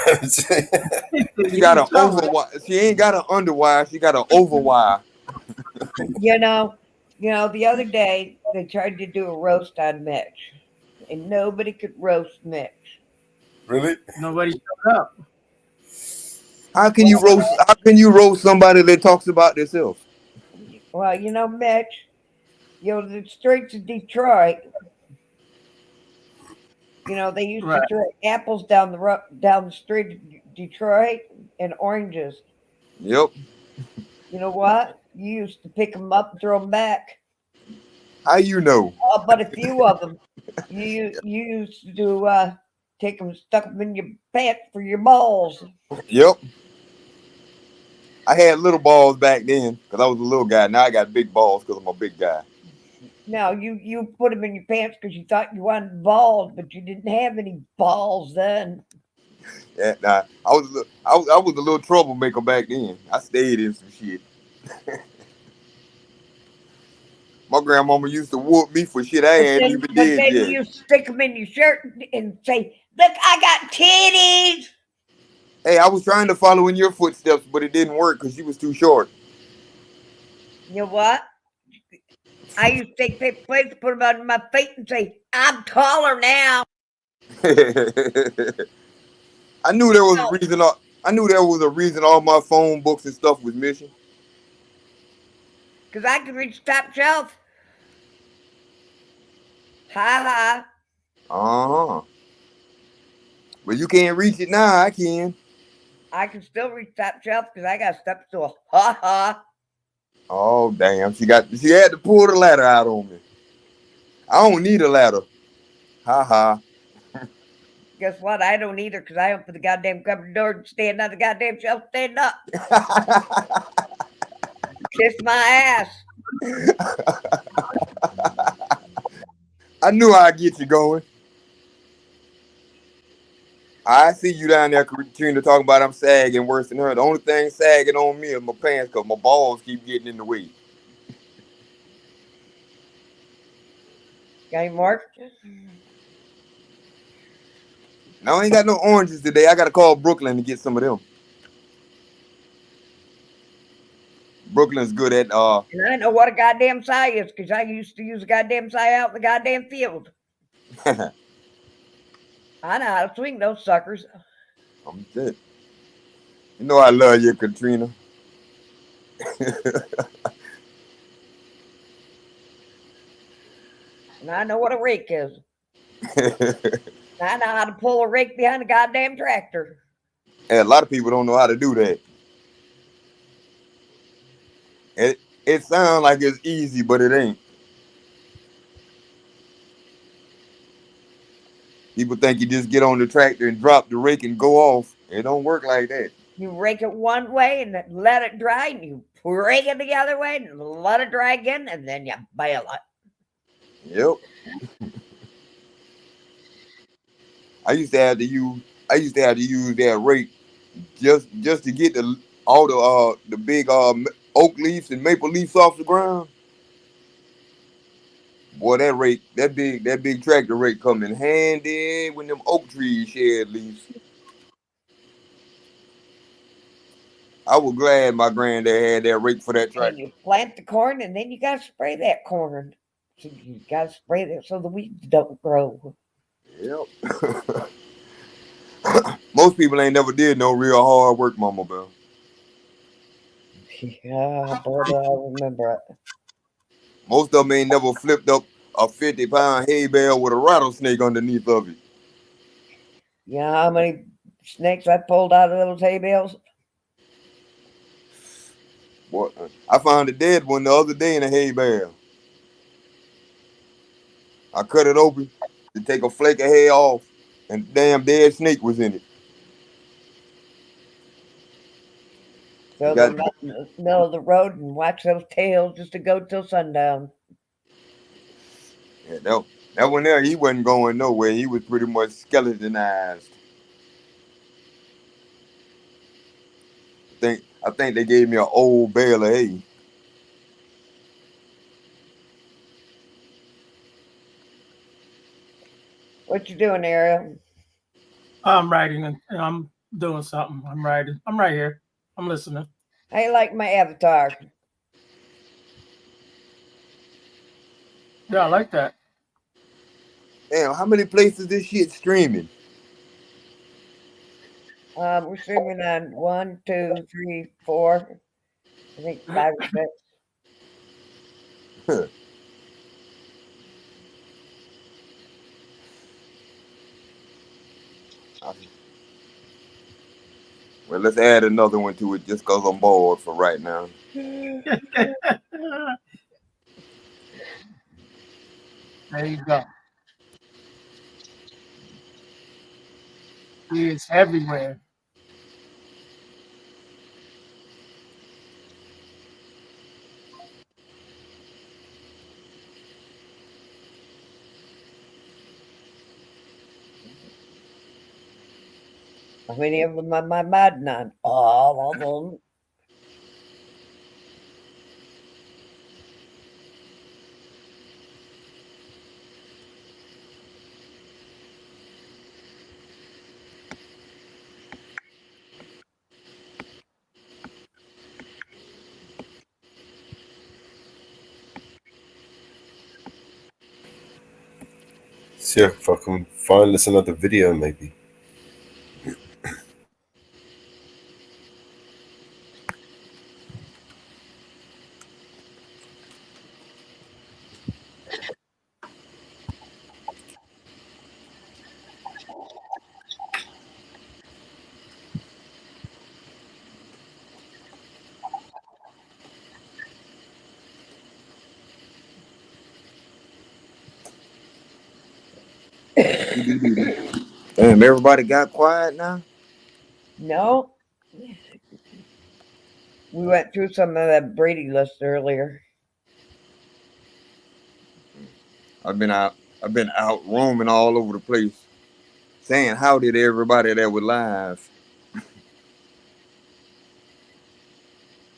She got an overwire. She ain't got an underwire. She got an overwire. You know, the other day they tried to do a roast on Mitch, and nobody could roast Mitch. Really? Nobody showed up. How can you roast somebody that talks about themselves? Well, Mitch, the streets of Detroit, they used to throw apples down the street of Detroit and oranges. Yep. You know what? You used to pick them up and throw them back. How you know? But a few of them, you used to take them, stuck them in your pants for your balls. Yep. I had little balls back then because I was a little guy. Now I got big balls because I'm a big guy. Now you put them in your pants because you thought you wanted balls, but you didn't have any balls then. Yeah, nah, I was a little troublemaker back then. I stayed in some shit. My grandmama used to whoop me for shit I hadn't even did then yet. you stick them in your shirt and say, "Look, I got titties." Hey, I was trying to follow in your footsteps, but it didn't work because you was too short. You know what? I used to take paper plates, put them under my feet, and say, "I'm taller now." I knew there was a reason. I knew there was a reason all my phone books and stuff was missing. Because I could reach the top shelf. Ha ha. Uh-huh. But you can't reach it now. I can. I can still reach the top shelf because I got a step stool. Ha ha. Oh damn! She had to pull the ladder out on me. I don't need a ladder. Ha ha. Guess what? I don't either because I open the goddamn cupboard door and stand on the goddamn shelf, stand up. Kiss my ass. I knew I'd get you going. I see you down there, Katrina, talking about I'm sagging worse than her. The only thing sagging on me is my pants because my balls keep getting in the way. Got any more? No, I ain't got no oranges today. I got to call Brooklyn to get some of them. Brooklyn's good at And I know what a goddamn sigh is because I used to use a goddamn sigh out in the goddamn field. I know how to swing those suckers. I'm dead. You know I love you, Katrina. And I know what a rake is. I know how to pull a rake behind a goddamn tractor. And a lot of people don't know how to do that. It sounds like it's easy, but it ain't. People think you just get on the tractor and drop the rake and go off. It don't work like that. You rake it one way and then let it dry, and you rake it the other way and let it dry again, and then you bale it. Yep. I used to have to use I used to have to use that rake just to get all the big oak leaves and maple leaves off the ground. Boy, that big tractor rake come in handy when them oak trees shed leaves. I was glad my granddad had that rake for that And tractor. you plant the corn, and then you got to spray that corn. So you got to spray that so the weeds don't grow. Yep. Most people ain't never did no real hard work, Mama Bell. Yeah, boy, do I remember it. Most of them ain't never flipped up a 50-pound hay bale with a rattlesnake underneath of it. You know how many snakes I pulled out of those hay bales? Boy, I found a dead one the other day in a hay bale. I cut it open to take a flake of hay off, and the damn dead snake was in it. Throw Got them out in the middle of the road and watch those tails just to go till sundown. yeah, that one there, he wasn't going nowhere. He was pretty much skeletonized. I think they gave me an old bale of hay. What you doing, Ariel? I'm writing and I'm doing something. I'm writing. I'm right here. I'm listening. How you like my avatar? Yeah, I like that. Damn, how many places this shit streaming? We're streaming on 1, 2, 3, 4. I think 5 or 6. Well, let's add another one to it just because I'm bored for right now. There you go. He is everywhere. How many of them am I modding on? All of them. See if I can find us another video, maybe. Damn, everybody got quiet now? No. We went through some of that Brady list earlier. I've been out roaming all over the place, saying howdy to everybody that was live.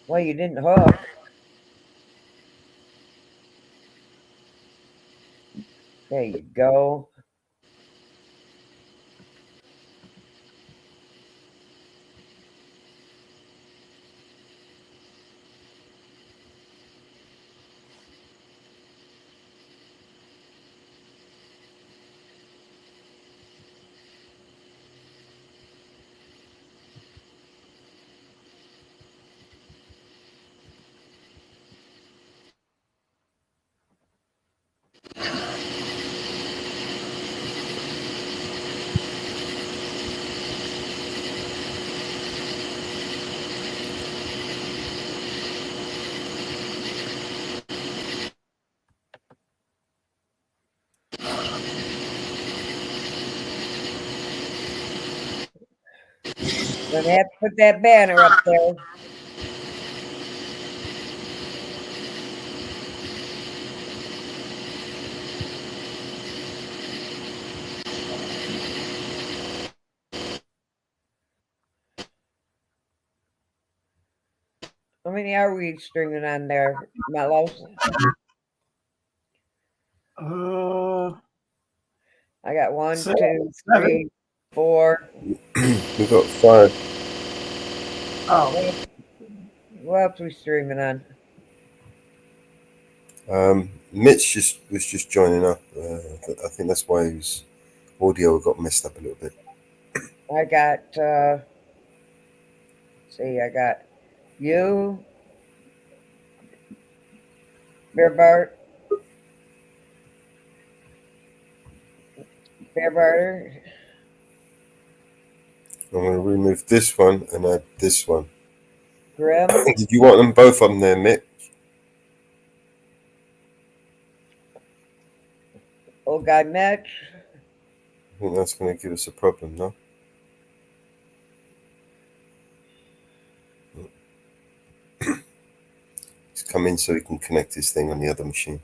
Well, you didn't hook. There you go. Gonna have to put that banner up there. How many are we streaming on there, Mellows? I got 1, 2, 3, 4. We got 5. Oh. What else are we streaming on? Mitch was just joining up. I think that's why his audio got messed up a little bit. I got, see, I got you, Bear Bart, I'm going to remove this one and add this one. Grim. Did you want them both on there, Mitch? Old Guy Mitch. I think that's going to give us a problem, no? He's come in so he can connect his thing on the other machine.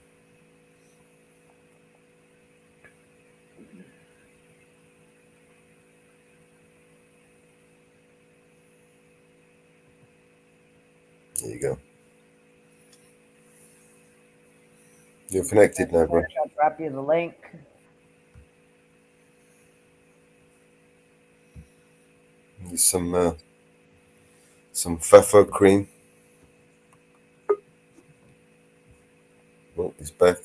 There you go. You're connected now, bro. I'll drop you the link. There's some Fafo cream. Oh, he's back.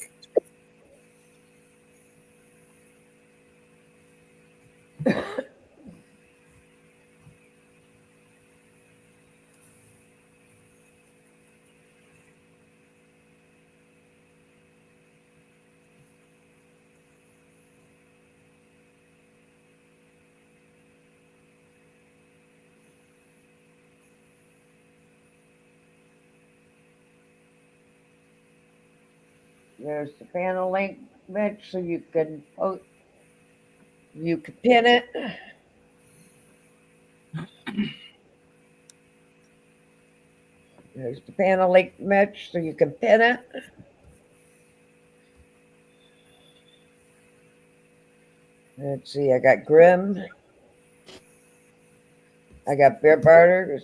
There's the panel link, Mitch, so you can pin it. There's the panel link, Mitch, so you can pin it. Let's see, I got Grim. I got Bear Barter.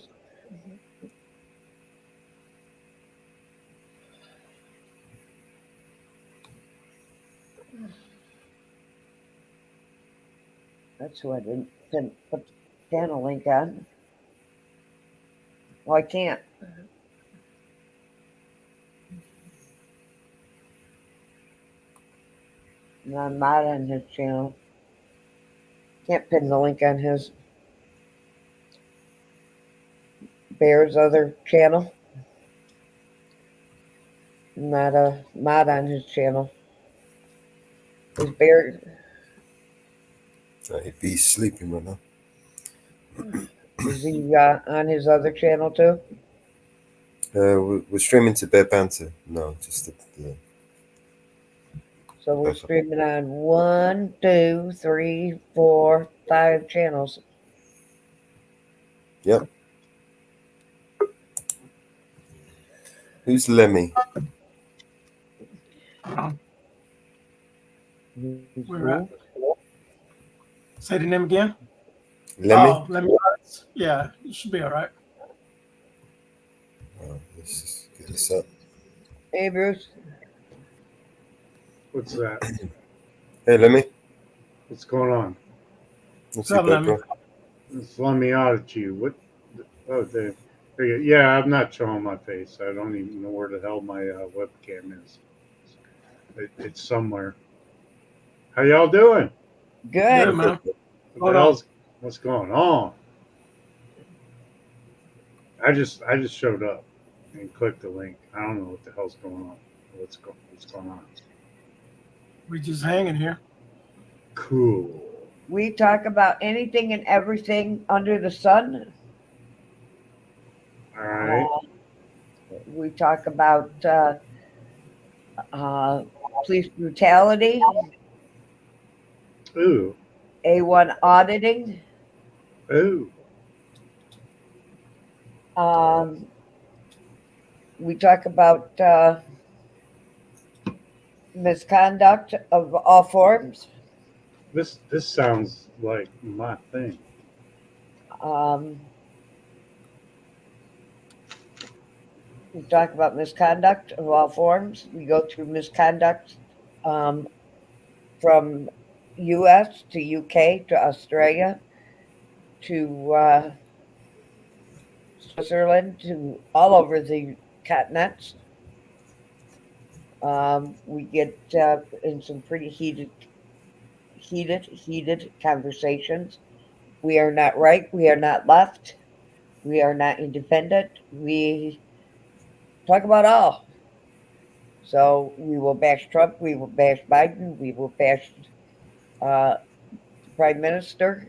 That's who I didn't put the panel link on. Well, I can't. No, I'm not on his channel. Can't pin the link on his Bear's other channel. I'm not a mod on his channel. Is Bear? He'd be sleeping right now. Is he on his other channel too? We're streaming to Bear Banter. No, just yeah. So we're streaming on 1, 2, 3, 4, 5 channels. Yep. Who's Lemmy? We're at. Say the name again. Lemmy? Oh, Lemmy. Yeah, you should be all right. Let's just get this up. Hey, Bruce. What's that? Hey, Lemmy. What's going on? What's up, bro? It's Lemmy AUDIT. What? Oh, yeah, I'm not showing my face. I don't even know where the hell my webcam is. It's somewhere. How y'all doing? Good, man. What's going on? I just showed up and clicked the link. I don't know what the hell's going on. What's going on? We just hanging here. Cool. We talk about anything and everything under the sun. All right. We talk about police brutality. Ooh. A1 auditing. Ooh. We talk about misconduct of all forms. This sounds like my thing. We talk about misconduct of all forms. We go through misconduct from U.S. to U.K. to Australia to Switzerland to all over the continents. We get in some pretty heated conversations. We are not right. We are not left. We are not independent. We talk about all. So we will bash Trump. We will bash Biden. We will bash the Prime Minister.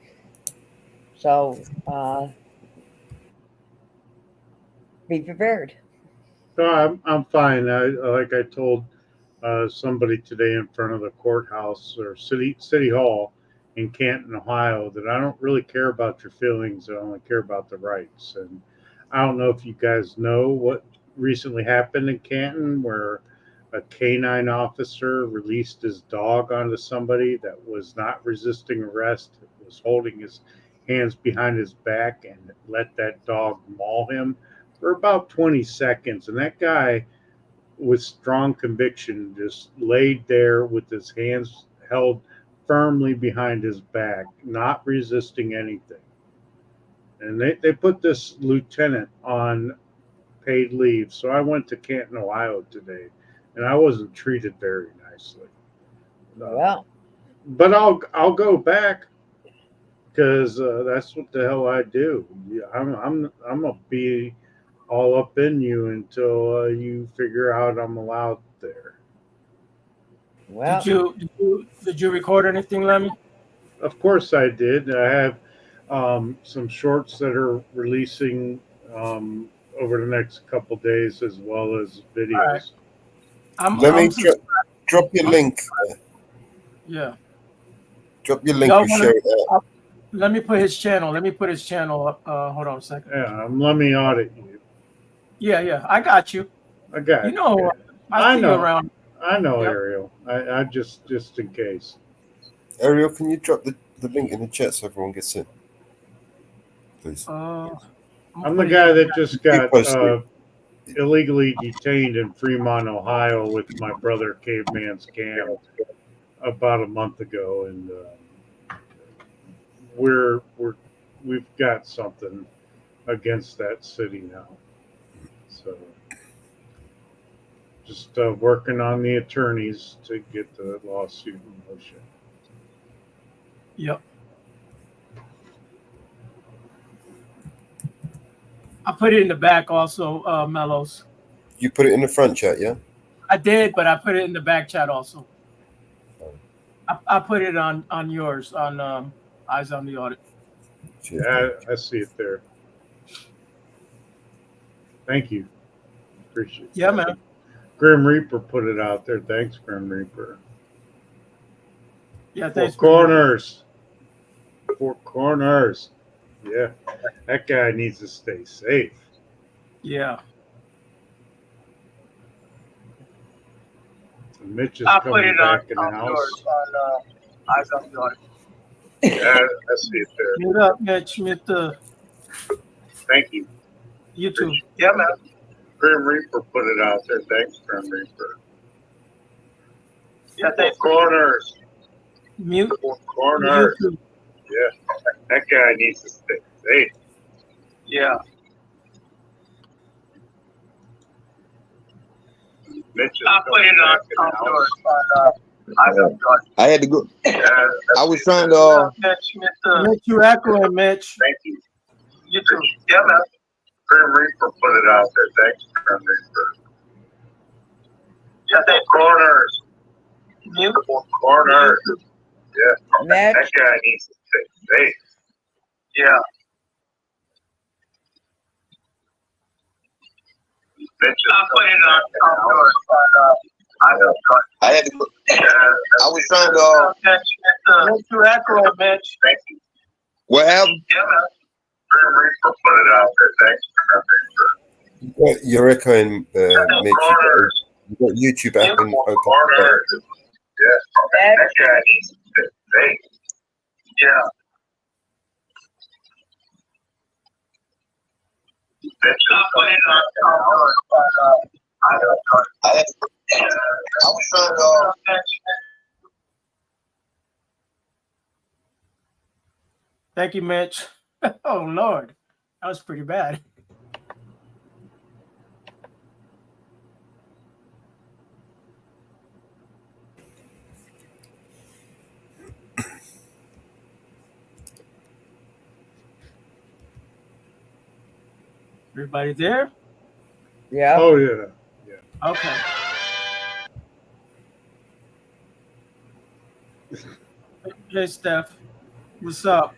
So be prepared. No, I'm fine. Like I told somebody today in front of the courthouse or city hall in Canton, Ohio, that I don't really care about your feelings. I only care about the rights. And I don't know if you guys know what recently happened in Canton, where a canine officer released his dog onto somebody that was not resisting arrest, was holding his hands behind his back, and let that dog maul him for about 20 seconds. And that guy, with strong conviction, just laid there with his hands held firmly behind his back, not resisting anything. And they put this lieutenant on paid leave. So I went to Canton, Ohio today, and I wasn't treated very nicely. Well, but I'll go back because that's what the hell I do. I'm gonna be all up in you until you figure out I'm allowed there. Well, did you record anything, Lemmy? Of course I did. I have some shorts that are releasing over the next couple days, as well as videos. Let me drop your link. Yeah. Drop your link and share it out. Let me put his channel. Let me put his channel up. Hold on a second. Yeah, let me audit you. Yeah, I got you. I got you. Know, I see know. You around. I know, Yep. Ariel. I just in case. Ariel, can you drop the link in the chat so everyone gets in? Please. I'm the guy that just got illegally detained in Fremont, Ohio, with my brother Caveman's Cam about a month ago, and we've got something against that city now. So just working on the attorneys to get the lawsuit in motion. Yep. I put it in the back also, Mellows. You put it in the front chat, yeah? I did, but I put it in the back chat also. I put it on yours, on Eyes on the Audit. Yeah, I see it there. Thank you. Appreciate it. Yeah, man. Grim Reaper put it out there. Thanks, Grim Reaper. Yeah, thanks. Four corners. Yeah, that guy needs to stay safe. Yeah. Mitch is coming back in the house. Yours, on Eyes on the Audit. Yeah, I see it there. Meet up, Mitch. Thank you. You too. Yeah, man. Grim Reaper put it out there. Thanks, Grim Reaper. Yeah, thanks. Corners. Mute. Corners. Yeah, that guy needs to stay safe. Yeah. I put it on yours. I had to go. I was trying to. Mitch, you echoing, Mitch. Thank you. You too. Yeah, man. Grim Reaper put it out there. Thanks, Grim Reaper. Yeah, thanks. Corners. Mute. Corners. Yeah, Mitch. that guy needs to stay safe. Yeah. I put it on yours. I had to go. I was trying to. Mitch, you echoing, Mitch. Thank you. What happened? Yeah, man. Grim Reaper put it out there. Thanks, Grim Reaper. You're echoing, Mitch. You've got YouTube app and open. Yeah, that guy needs to stay safe. Yeah. I put it on yours. Thank you, Mitch. Oh, Lord. That was pretty bad. Everybody there? Yeah. Oh, yeah. Yeah. Okay. Hey, Steph. What's up?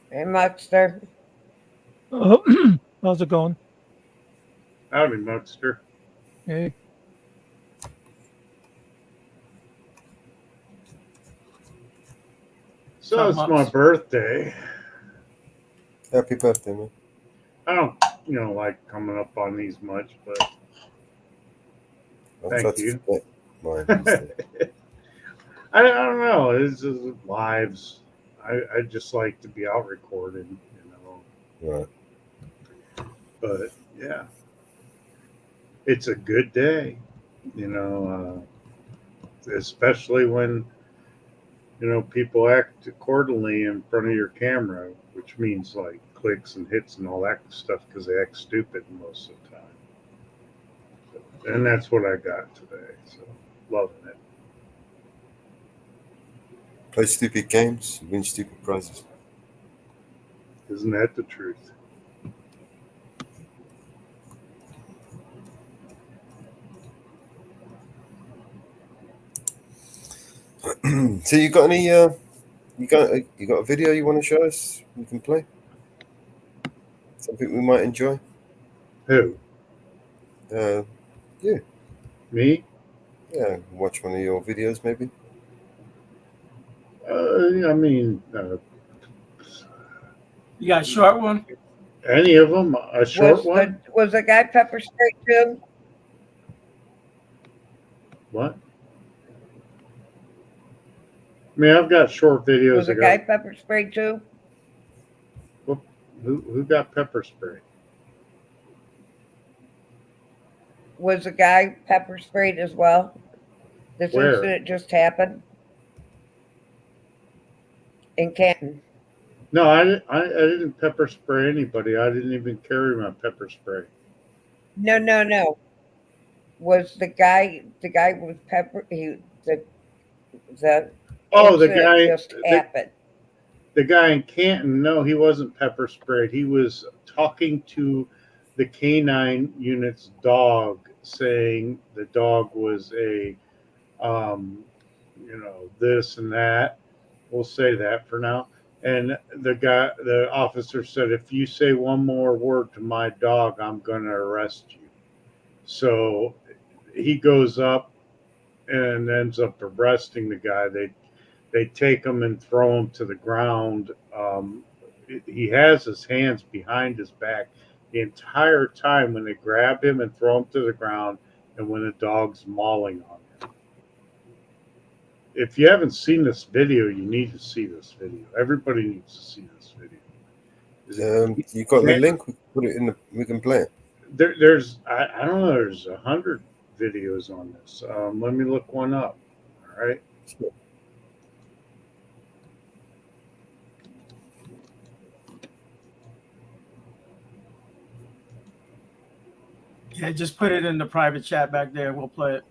Hey, Muxter. How's it going? Howdy, Muxter. Hey. So it's my birthday. Happy birthday, man. I don't, like coming up on these much, but I'll try thank to you. forget mine these days. I don't know. It's just lives. I just like to be out recording, Right. But yeah, it's a good day, especially when people act accordingly in front of your camera, which means like clicks and hits and all that stuff because they act stupid most of the time. And that's what I got today. So loving it. Play stupid games, win stupid prizes. Isn't that the truth? So you got any? You got a video you want to show us? We can play. Something we might enjoy. Who? You. Me? Yeah, watch one of your videos maybe. I mean, You got a short one? any of them? A short one? Was the guy pepper sprayed too? What? I mean, I've got short videos. Was the guy pepper sprayed too? Who got pepper spray? Was the guy pepper sprayed as well? This Where? incident just happened in Canton. No, I didn't pepper spray anybody. I didn't even carry my pepper spray. No. Was the guy with pepper? The Oh, the incident guy just happened. The guy in Canton. No, he wasn't pepper sprayed. He was talking to the canine unit's dog, saying the dog was a, this and that. We'll say that for now. And the officer said, if you say one more word to my dog, I'm going to arrest you. So he goes up and ends up arresting the guy. They take him and throw him to the ground. He has his hands behind his back the entire time when they grab him and throw him to the ground and when the dog's mauling on him. If you haven't seen this video, you need to see this video. Everybody needs to see this video. You got the link? We can put it in the. We can play it. There's I don't know. There's 100 videos on this. Let me look one up. All right. Sure. Yeah, just put it in the private chat back there. We'll play it.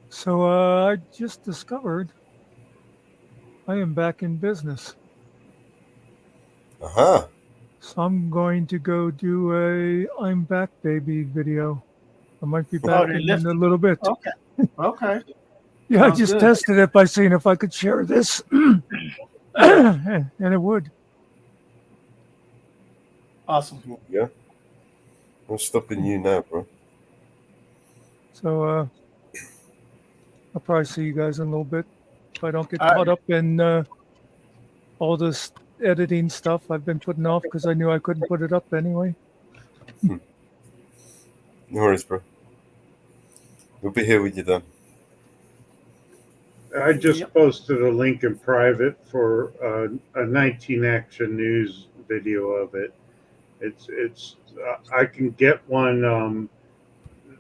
So I just discovered I am back in business. Uh-huh. So I'm going to go do a I'm back baby video. I might be back in a little bit. Okay. Okay. Yeah, Sounds I just good. tested it by seeing if I could share this. And it would. Awesome. Yeah. I'm stopping you now, bro. So I'll probably see you guys in a little bit. if I don't get caught up in all this editing stuff I've been putting off because I knew I couldn't put it up anyway. No worries, bro. We'll be here with you then. I just posted a link in private for a 19 Action News video of it. It's I can get one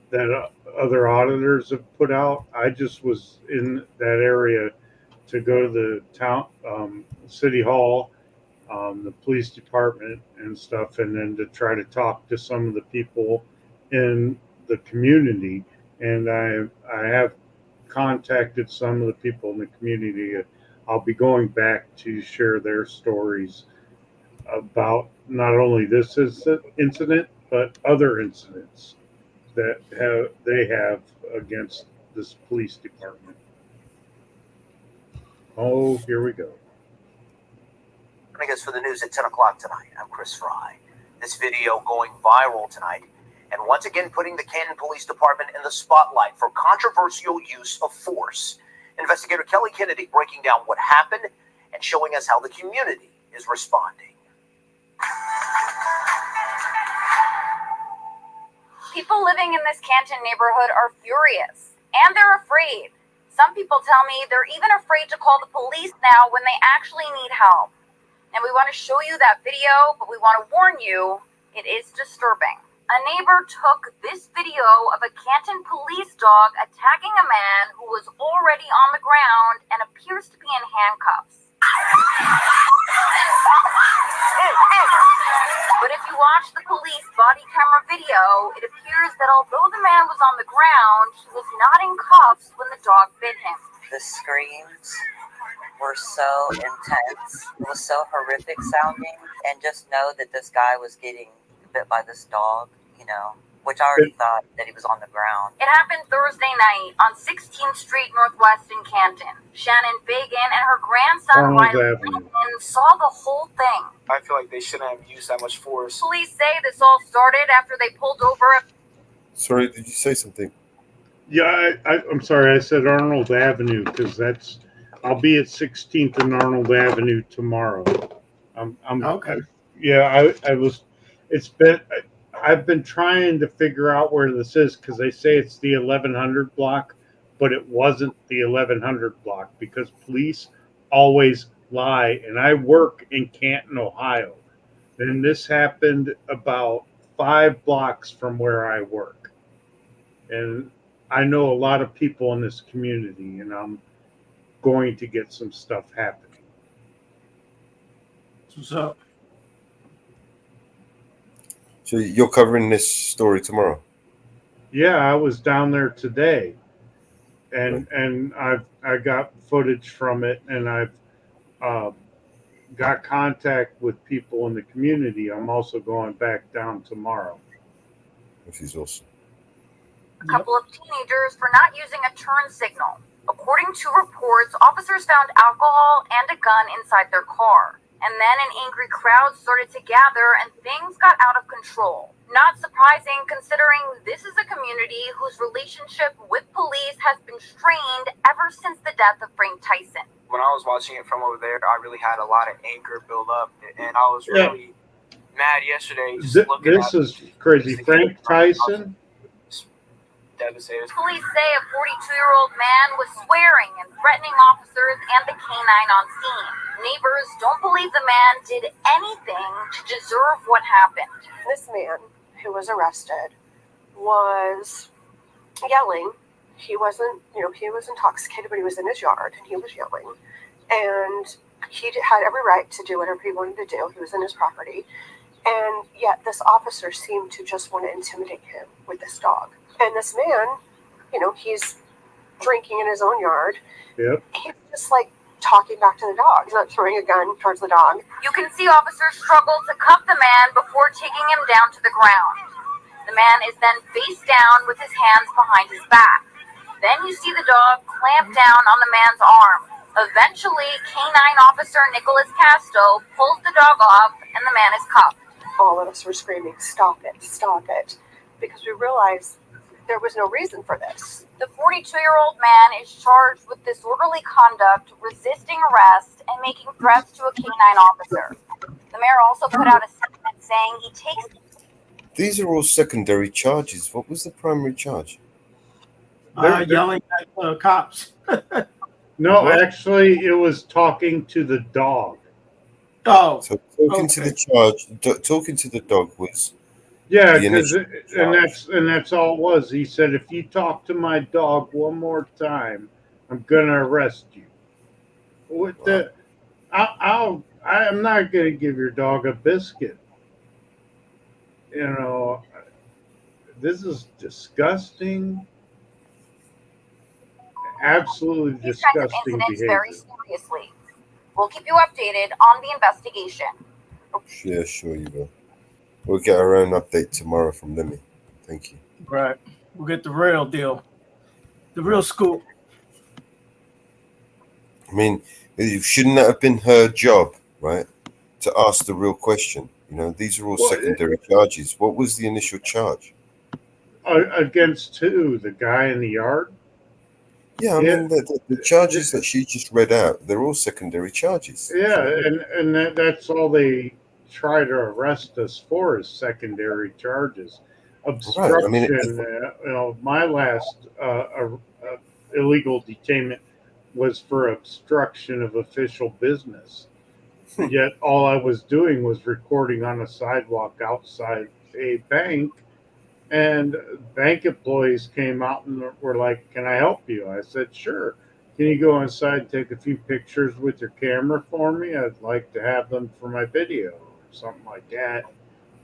that other auditors have put out. I just was in that area to go to the town, city hall, the police department and stuff, and then to try to talk to some of the people in the community. And I have contacted some of the people in the community. I'll be going back to share their stories about not only this incident, but other incidents that they have against this police department. Oh, here we go. Joining us for the news at 10 o'clock tonight, I'm Chris Fry. This video going viral tonight, and once again putting the Canton Police Department in the spotlight for controversial use of force. Investigator Kelly Kennedy breaking down what happened and showing us how the community is responding. People living in this Canton neighborhood are furious, and they're afraid. Some people tell me they're even afraid to call the police now when they actually need help. And we want to show you that video, but we want to warn you, it is disturbing. A neighbor took this video of a Canton police dog attacking a man who was already on the ground and appears to be in handcuffs. But if you watch the police body camera video, it appears that although the man was on the ground, he was not in cuffs when the dog bit him. The screams were so intense. It was so horrific sounding. And just know that this guy was getting bit by this dog, you know, which I already thought that he was on the ground. It happened Thursday night on 16th Street Northwest in Canton. Shannon Fagan and her grandson Riley Fagan saw the whole thing. I feel like they shouldn't have used that much force. Police say this all started after they pulled over a... Sorry, did you say something? Yeah, I'm sorry. I said Arnold Avenue because I'll be at 16th and Arnold Avenue tomorrow. Okay. I've been trying to figure out where this is because they say it's the 1100 block, but it wasn't the 1100 block because police always lie. And I work in Canton, Ohio. And this happened about 5 blocks from where I work. And I know a lot of people in this community, and I'm going to get some stuff happening. What's up? So you're covering this story tomorrow? Yeah, I was down there today, and I got footage from it, and I've got contact with people in the community. I'm also going back down tomorrow. This is awesome. A couple of teenagers for not using a turn signal. According to reports, officers found alcohol and a gun inside their car. And then an angry crowd started to gather and things got out of control. Not surprising considering this is a community whose relationship with police has been strained ever since the death of Frank Tyson. When I was watching it from over there, I really had a lot of anger build up, and I was really mad yesterday. This is crazy. Frank Tyson? Devastated. Police say a 42-year-old man was swearing and threatening officers and the canine on scene. Neighbors don't believe the man did anything to deserve what happened. This man who was arrested was yelling. He wasn't, he was intoxicated, but he was in his yard and he was yelling. And he had every right to do whatever he wanted to do. He was in his property. And yet this officer seemed to just want to intimidate him with this dog. And this man, he's drinking in his own yard. Yep. He's just like talking back to the dog. He's not throwing a gun towards the dog. You can see officers struggle to cuff the man before taking him down to the ground. The man is then face down with his hands behind his back. Then you see the dog clamp down on the man's arm. Eventually, Canine Officer Nicholas Casto pulls the dog off and the man is cuffed. All of us were screaming, "Stop it, stop it," because we realized there was no reason for this. The 42-year-old man is charged with disorderly conduct, resisting arrest, and making threats to a canine officer. The mayor also put out a statement saying he takes... These are all secondary charges. What was the primary charge? Yelling at cops. No, What? actually, it was talking to the dog. Oh, so talking to the talking to the dog was Yeah, the because initial and that's all it was. He said, if you talk to my dog one more time, I'm gonna arrest you. What the? I'm not gonna give your dog a biscuit. You know, this is disgusting. Absolutely these kinds of disgusting incidents behavior. very seriously. We'll keep you updated on the investigation. Yeah, sure you will. We'll get our own update tomorrow from Lemmy. Thank you. Right. We'll get the real deal. The real scoop. I mean, shouldn't that have been her job, right? To ask the real question. You know, these are all secondary charges. What was the initial charge? Against who? The guy in the yard? Yeah, I mean, the charges that she just read out, they're all secondary charges. Yeah, and that's all they try to arrest us for is secondary charges. Obstruction. Right, I mean, my last illegal detainment was for obstruction of official business. Yet all I was doing was recording on a sidewalk outside a bank, and bank employees came out and were like, "Can I help you?" I said, "Sure. Can you go inside and take a few pictures with your camera for me? I'd like to have them for my video," or something like that.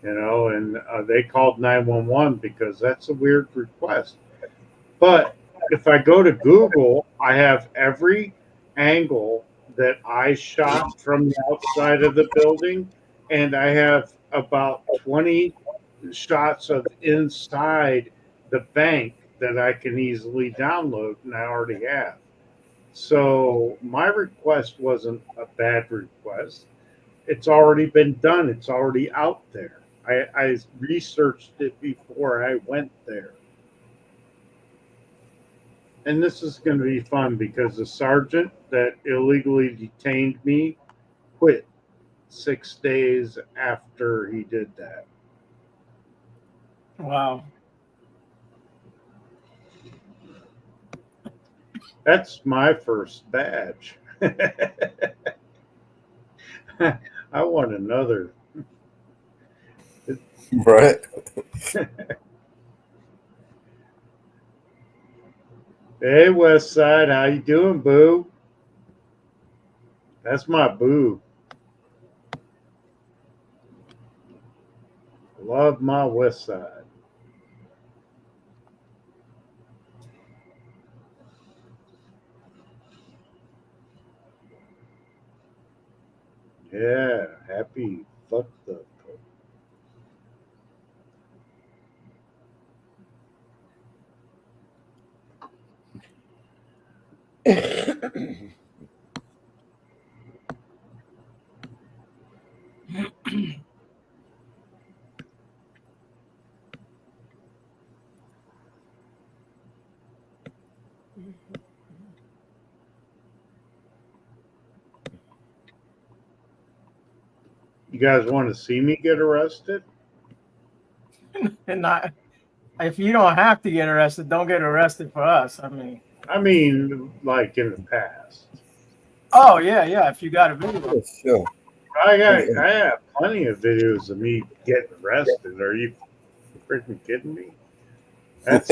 And they called 911 because that's a weird request. But if I go to Google, I have every angle that I shot from the outside of the building, and I have about 20 shots of inside the bank that I can easily download, and I already have. So my request wasn't a bad request. It's already been done. It's already out there. I researched it before I went there. And this is going to be fun because the sergeant that illegally detained me quit 6 days after he did that. Wow. That's my first badge. I want another. Right. Hey, West Side, how you doing, boo? That's my boo. Love my West Side. Yeah, happy fucked up. You guys want to see me get arrested? And if you don't have to get arrested, don't get arrested for us. I mean, like in the past. Oh yeah. If you got a video, sure. I have plenty of videos of me getting arrested. Are you freaking kidding me? That's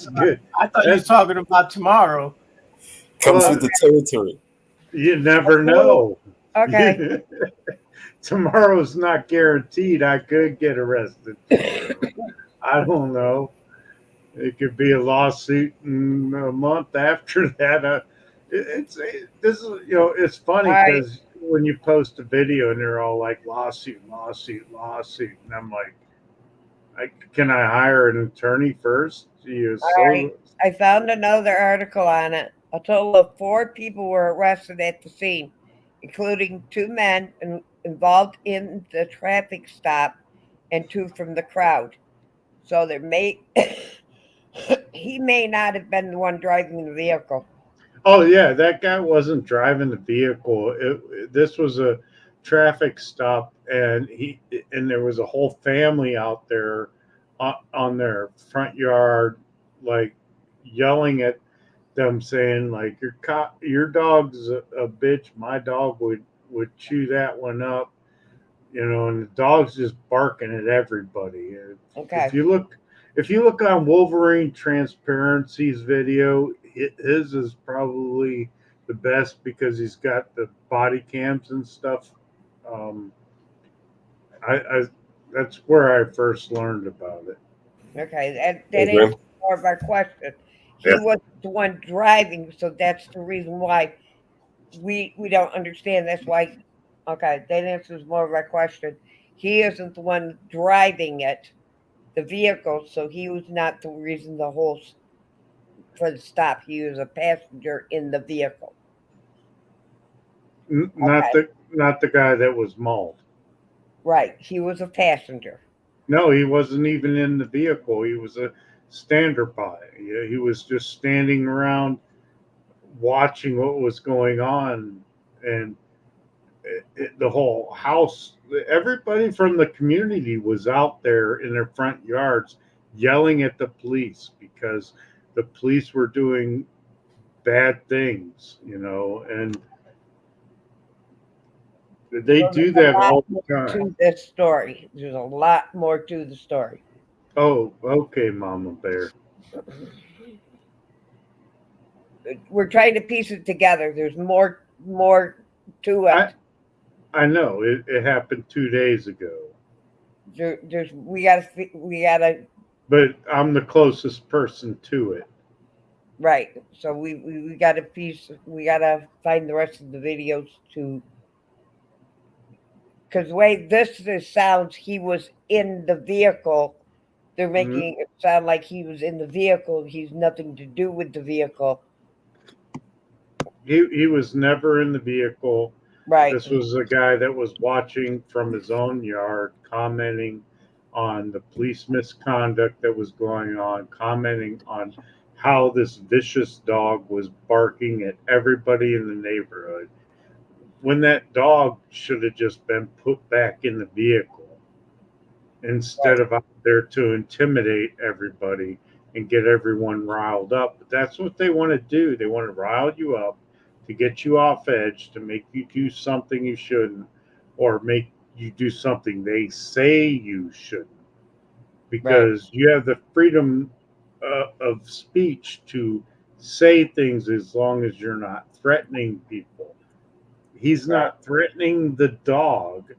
good. I thought you were talking about tomorrow. Comes with the territory. You never know. Okay. Tomorrow's not guaranteed. I could get arrested. I don't know. It could be a lawsuit in a month after that. It's funny because when you post a video and they're all like lawsuit, and I'm like, can I hire an attorney first? I found another article on it. A total of 4 people were arrested at the scene, including 2 men involved in the traffic stop and 2 from the crowd. So there may He may not have been the one driving the vehicle. Oh yeah, that guy wasn't driving the vehicle. This was a traffic stop, and there was a whole family out there on their front yard, like yelling at them, saying like your dog's a bitch. My dog would chew that one up, and the dog's just barking at everybody. Okay. If you look on Wolverine Transparency's video, his is probably the best because he's got the body cams and stuff. I that's where I first learned about it. Okay, that answers more of our question. He was the one driving, so that's the reason why we don't understand. That's why. Okay, that answers more of our question. He isn't the one driving it, the vehicle, so he was not the reason for the stop. He was a passenger in the vehicle. Not the guy that was mauled. Right, he was a passenger. No, he wasn't even in the vehicle. He was a stander-by. He was just standing around watching what was going on, and the whole house, everybody from the community was out there in their front yards yelling at the police because the police were doing bad things, and they do that all the time. To this story, there's a lot more to the story. Oh, okay, Mama Bear. We're trying to piece it together. There's more to it. I know it happened 2 days ago. We gotta. But I'm the closest person to it. Right. So we gotta we gotta find the rest of the videos because the way this sounds, he was in the vehicle. They're making it sound like he was in the vehicle. He's nothing to do with the vehicle. He was never in the vehicle. Right. This was a guy that was watching from his own yard, commenting on the police misconduct that was going on, commenting on how this vicious dog was barking at everybody in the neighborhood, when that dog should have just been put back in the vehicle instead of out there to intimidate everybody and get everyone riled up. But that's what they want to do. They want to rile you up to get you off edge, to make you do something you shouldn't, or make you do something they say you shouldn't. Because you have the freedom of speech to say things as long as you're not threatening people. He's not threatening the dog,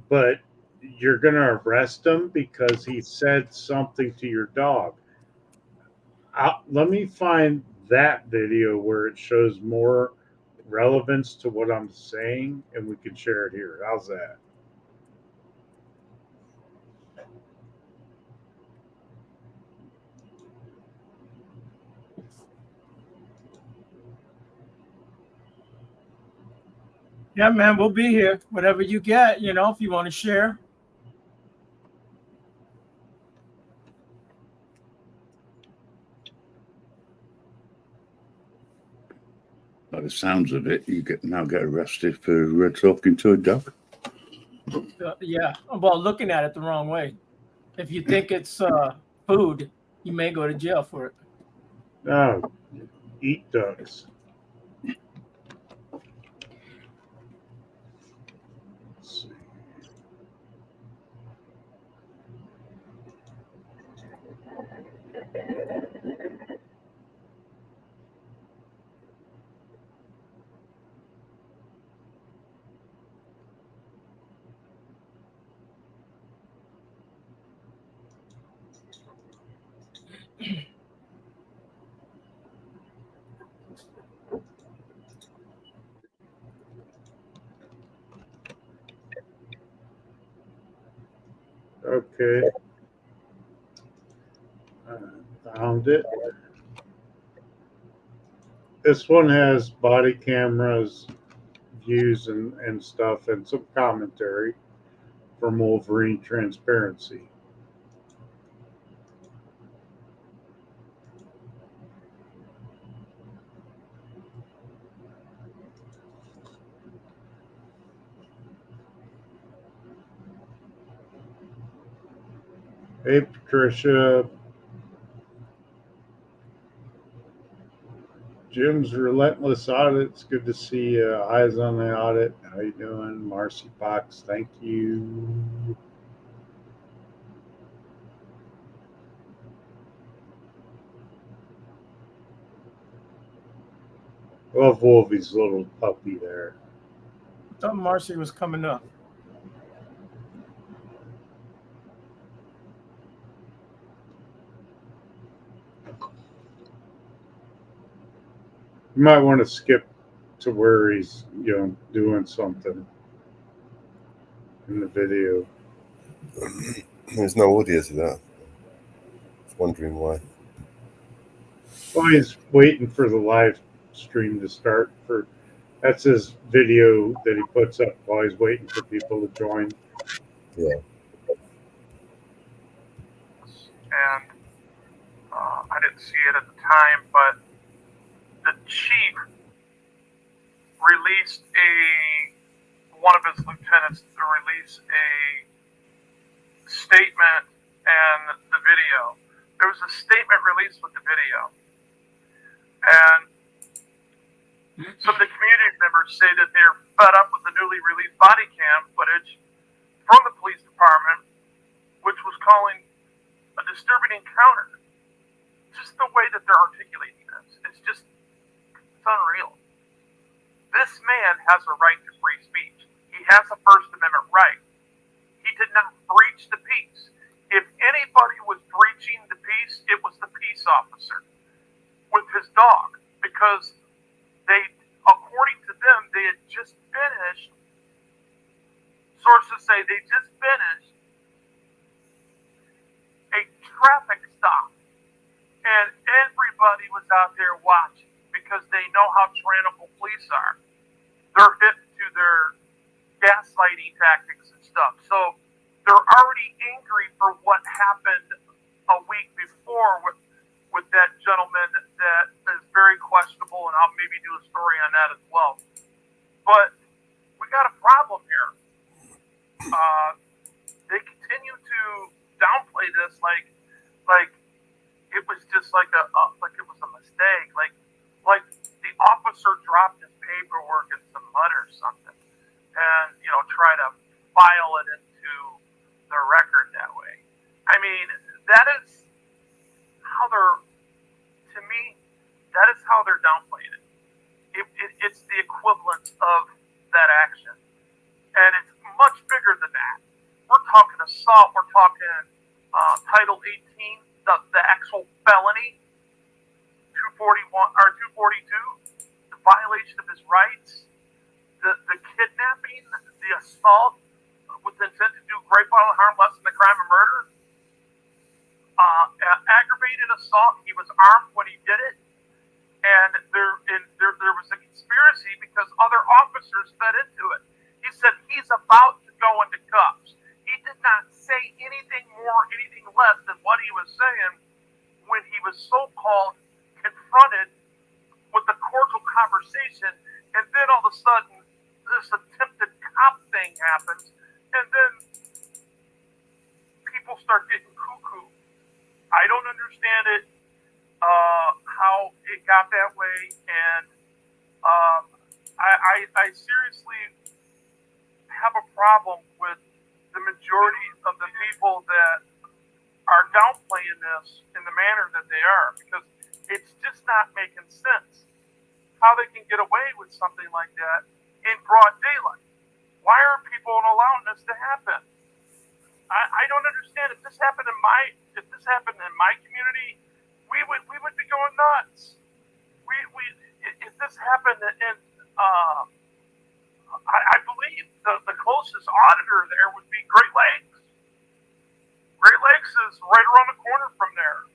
but you're going to arrest him because he said something to your dog. Let me find that video where it shows more relevance to what I'm saying, and we can share it here. How's that? Yeah, man, we'll be here. Whatever you get, if you want to share. By the sounds of it, you now get arrested for talking to a dog. Yeah, well, looking at it the wrong way. If you think it's food, you may go to jail for it. Oh, eat ducks. Let's see. Okay. Found it. This one has body cameras, views, and stuff, and some commentary from Wolverine Transparency. Hey, Patricia. Jim's Relentless Audit. It's good to see you. Eyes on the Audit. How you doing? Marcy Box, thank you. Love Wolfie's little puppy there. I thought Marcy was coming up. You might want to skip to where he's, doing something in the video. There's no audio to that. I was wondering why. Well, he's waiting for the live stream to start. That's his video that he puts up while he's waiting for people to join. Yeah. And I didn't see it at the time, but the chief released one of his lieutenants to release a statement and the video. There was a statement released with the video, and some of the community members say that they're fed up with the newly released body cam footage from the police department, which was calling a disturbing encounter. Just the way that they're articulating this, it's unreal. This man has a right to free speech. He has a First Amendment right. He did not breach the peace. If anybody was breaching the peace, it was the peace officer with his dog, because they, according to them, they had just finished, sources say they just finished a traffic stop, and everybody was out there watching because they know how tyrannical police are. They're hit to their gaslighting tactics and stuff. So they're already angry for what happened a week before with that gentleman that is very questionable, and I'll maybe do a story on that as well. But we got a problem here. They continue to downplay this like it was just like it was a mistake, like the officer dropped his paperwork in some mud or something, and try to file it into the record that way. I mean, that is how to me, that is how they're downplaying it. It's the equivalent of that action, and it's much bigger than that. We're talking assault. We're talking Title 18, the actual felony, 241 or 242, the violation of his rights, the kidnapping, the assault with the intent to do great bodily harm less than the crime of murder, aggravated assault. He was armed when he did it, and there was a conspiracy because other officers fed into it. He said he's about to go into cuffs. He did not say anything more, anything less than what he was saying when he was so-called confronted with a cordial conversation, and then all of a sudden this attempted cop thing happens, and then people start getting cuckoo. I don't understand it, how it got that way, and I seriously have a problem with the majority of the people that are downplaying this in the manner that they are, because it's just not making sense how they can get away with something like that in broad daylight. Why are people allowing this to happen? I don't understand. If this happened in my community, we would be going nuts. If this happened in I believe the closest auditor there would be Great Lakes. Great Lakes is right around the corner from there.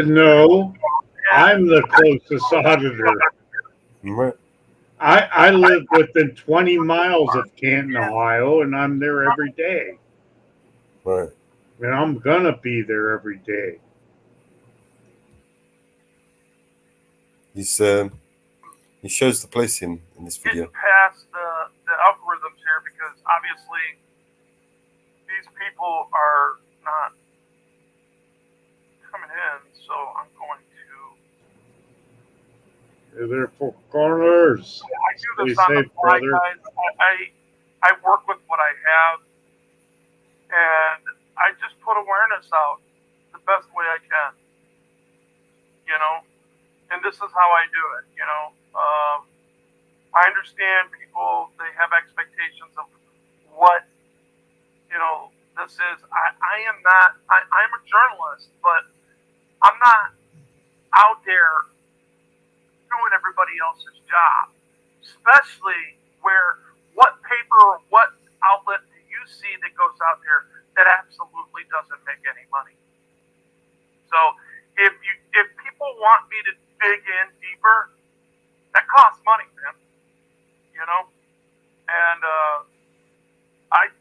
No, I'm the closest auditor. Right. I live within 20 miles of Canton, Ohio, and I'm there every day. Right. And I'm going to be there every day. He shows the place in this video. Getting past the algorithms here, because obviously these people are not coming in, so I'm going to. They're there for corners. I do Stay this on the safe, fly, brother. guys. I work with what I have, and I just put awareness out the best way I can. You know, and this is how I do it. You know, I understand people; they have expectations of what this is. I am not. I'm a journalist, but I'm not out there doing everybody else's job, especially where what paper or what outlet do you see that goes out there that absolutely doesn't make any money? So if people want me to dig in deeper, that costs money, man. You know, and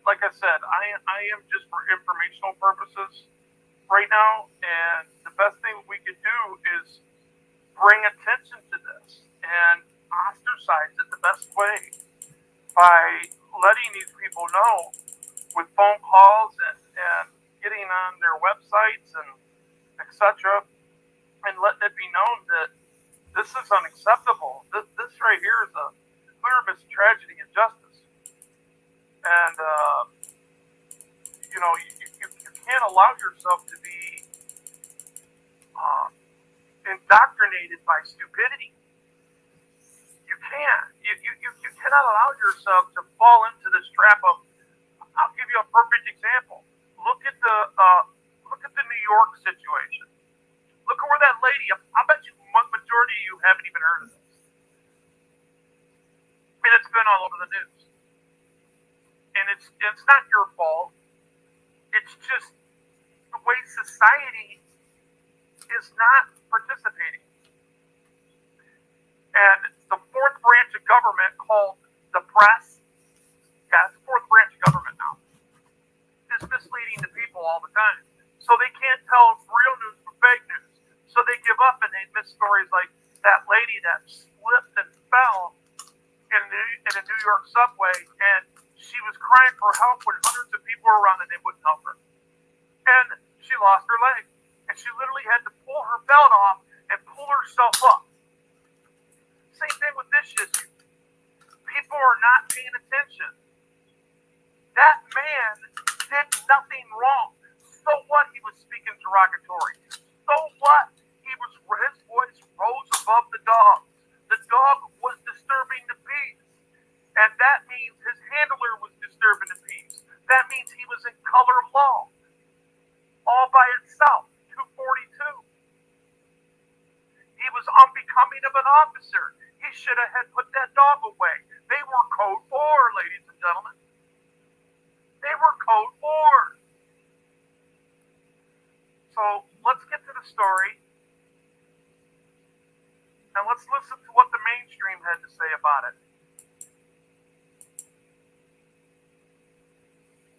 like I said, I am just for informational purposes right now, and the best thing we could do is bring attention to this and ostracize it the best way by letting these people know with phone calls and getting on their websites and etc. and letting it be known that this is unacceptable. This right here is a clear tragedy and justice. And, you can't allow yourself to be indoctrinated by stupidity. You can't. You cannot allow yourself to fall into this trap of. I'll give you a perfect example. Look at the New York situation. Look at where that lady. I bet you majority of you haven't even heard of this. I mean, it's been all over the news, and it's not your fault. It's just the way society is not participating. And the fourth branch of government called the press, it's the fourth branch of government now, is misleading the people all the time. So they can't tell real news from fake news. So they give up and they miss stories like that lady that slipped and fell in a New York subway, and she was crying for help when hundreds of people were around and they wouldn't help her. And she lost her leg. And she literally had to pull her belt off and pull herself up. Same thing with this issue. People are not paying attention. That man did nothing wrong. So what? He was speaking derogatory. So what? His voice rose above the dog. The dog was disturbing the peace. And that means his handler was disturbing the peace. That means he was in color of law. All by itself. 242. He was unbecoming of an officer. He should have had put that dog away. They were code 4, ladies and gentlemen. They were code 4. So let's get to the story. And let's listen to what the mainstream had to say about it.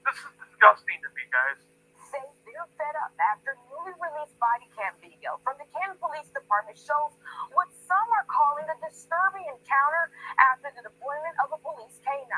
This is disgusting to me, guys. Say they're fed up after newly released body cam video from the Canton Police Department shows what some are calling a disturbing encounter after the deployment of a police K-9.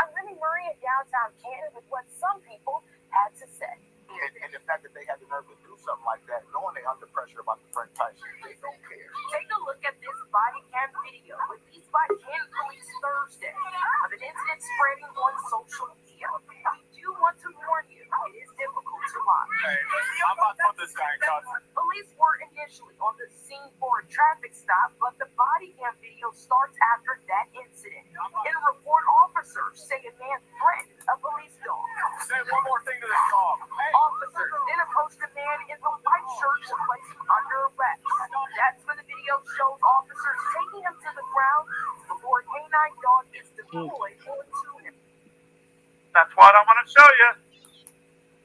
I'm Remy Murray in downtown Canton with what some people had to say. And the fact that they had the nerve to do something like that, knowing they're under pressure about the Frank Tyson, they don't care. Take a look at this body cam video released by Canton Police Thursday of an incident spreading on social media. We do want to warn you, it is difficult to watch. Hey, I'm about to put this guy in custody. Police were initially on the scene for a traffic stop, but the body cam video starts after that incident. In a report, officers say a man threatened a police dog. Say one more thing to this dog. Hey. Officers then approached the man in the white shirt to place him under arrest. That's when the video shows officers taking him to the ground before a K-9 dog is deployed onto him. That's what I'm going to show you.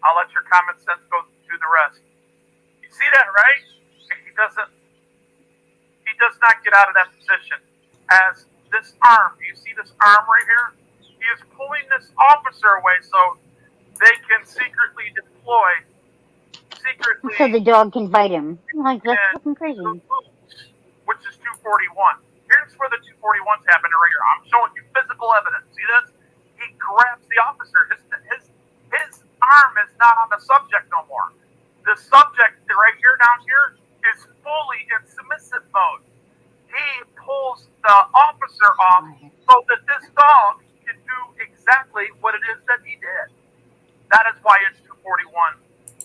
I'll let your common sense go through the rest. You see that, right? He does not get out of that position. As this arm, do you see this arm right here? He is pulling this officer away so they can secretly deploy. So the dog can bite him. Like, that's fucking crazy. Which is 241. Here's where the 241's happening right here. I'm showing you physical evidence. See this? He grabs the officer. His not on the subject no more. The subject right here down here is fully in submissive mode. He pulls the officer off so that this dog can do exactly what it is that he did. That is why it's 241.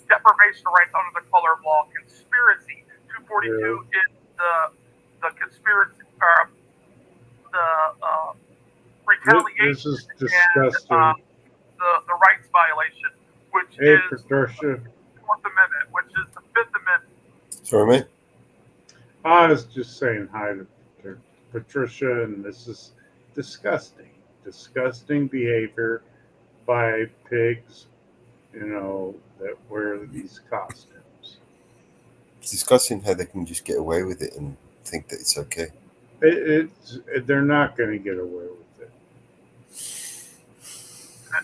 Deprivation of rights under the color of law. Conspiracy. 242 is the conspiracy, the retaliation. This is disgusting. And the rights violation, which Hey, is Patricia. the Fourth Amendment, which is the Fifth Amendment. Sorry, mate. I was just saying hi to Patricia, and this is disgusting. Disgusting behavior by pigs, that wear these costumes. It's disgusting how they can just get away with it and think that it's okay. They're not going to get away with it.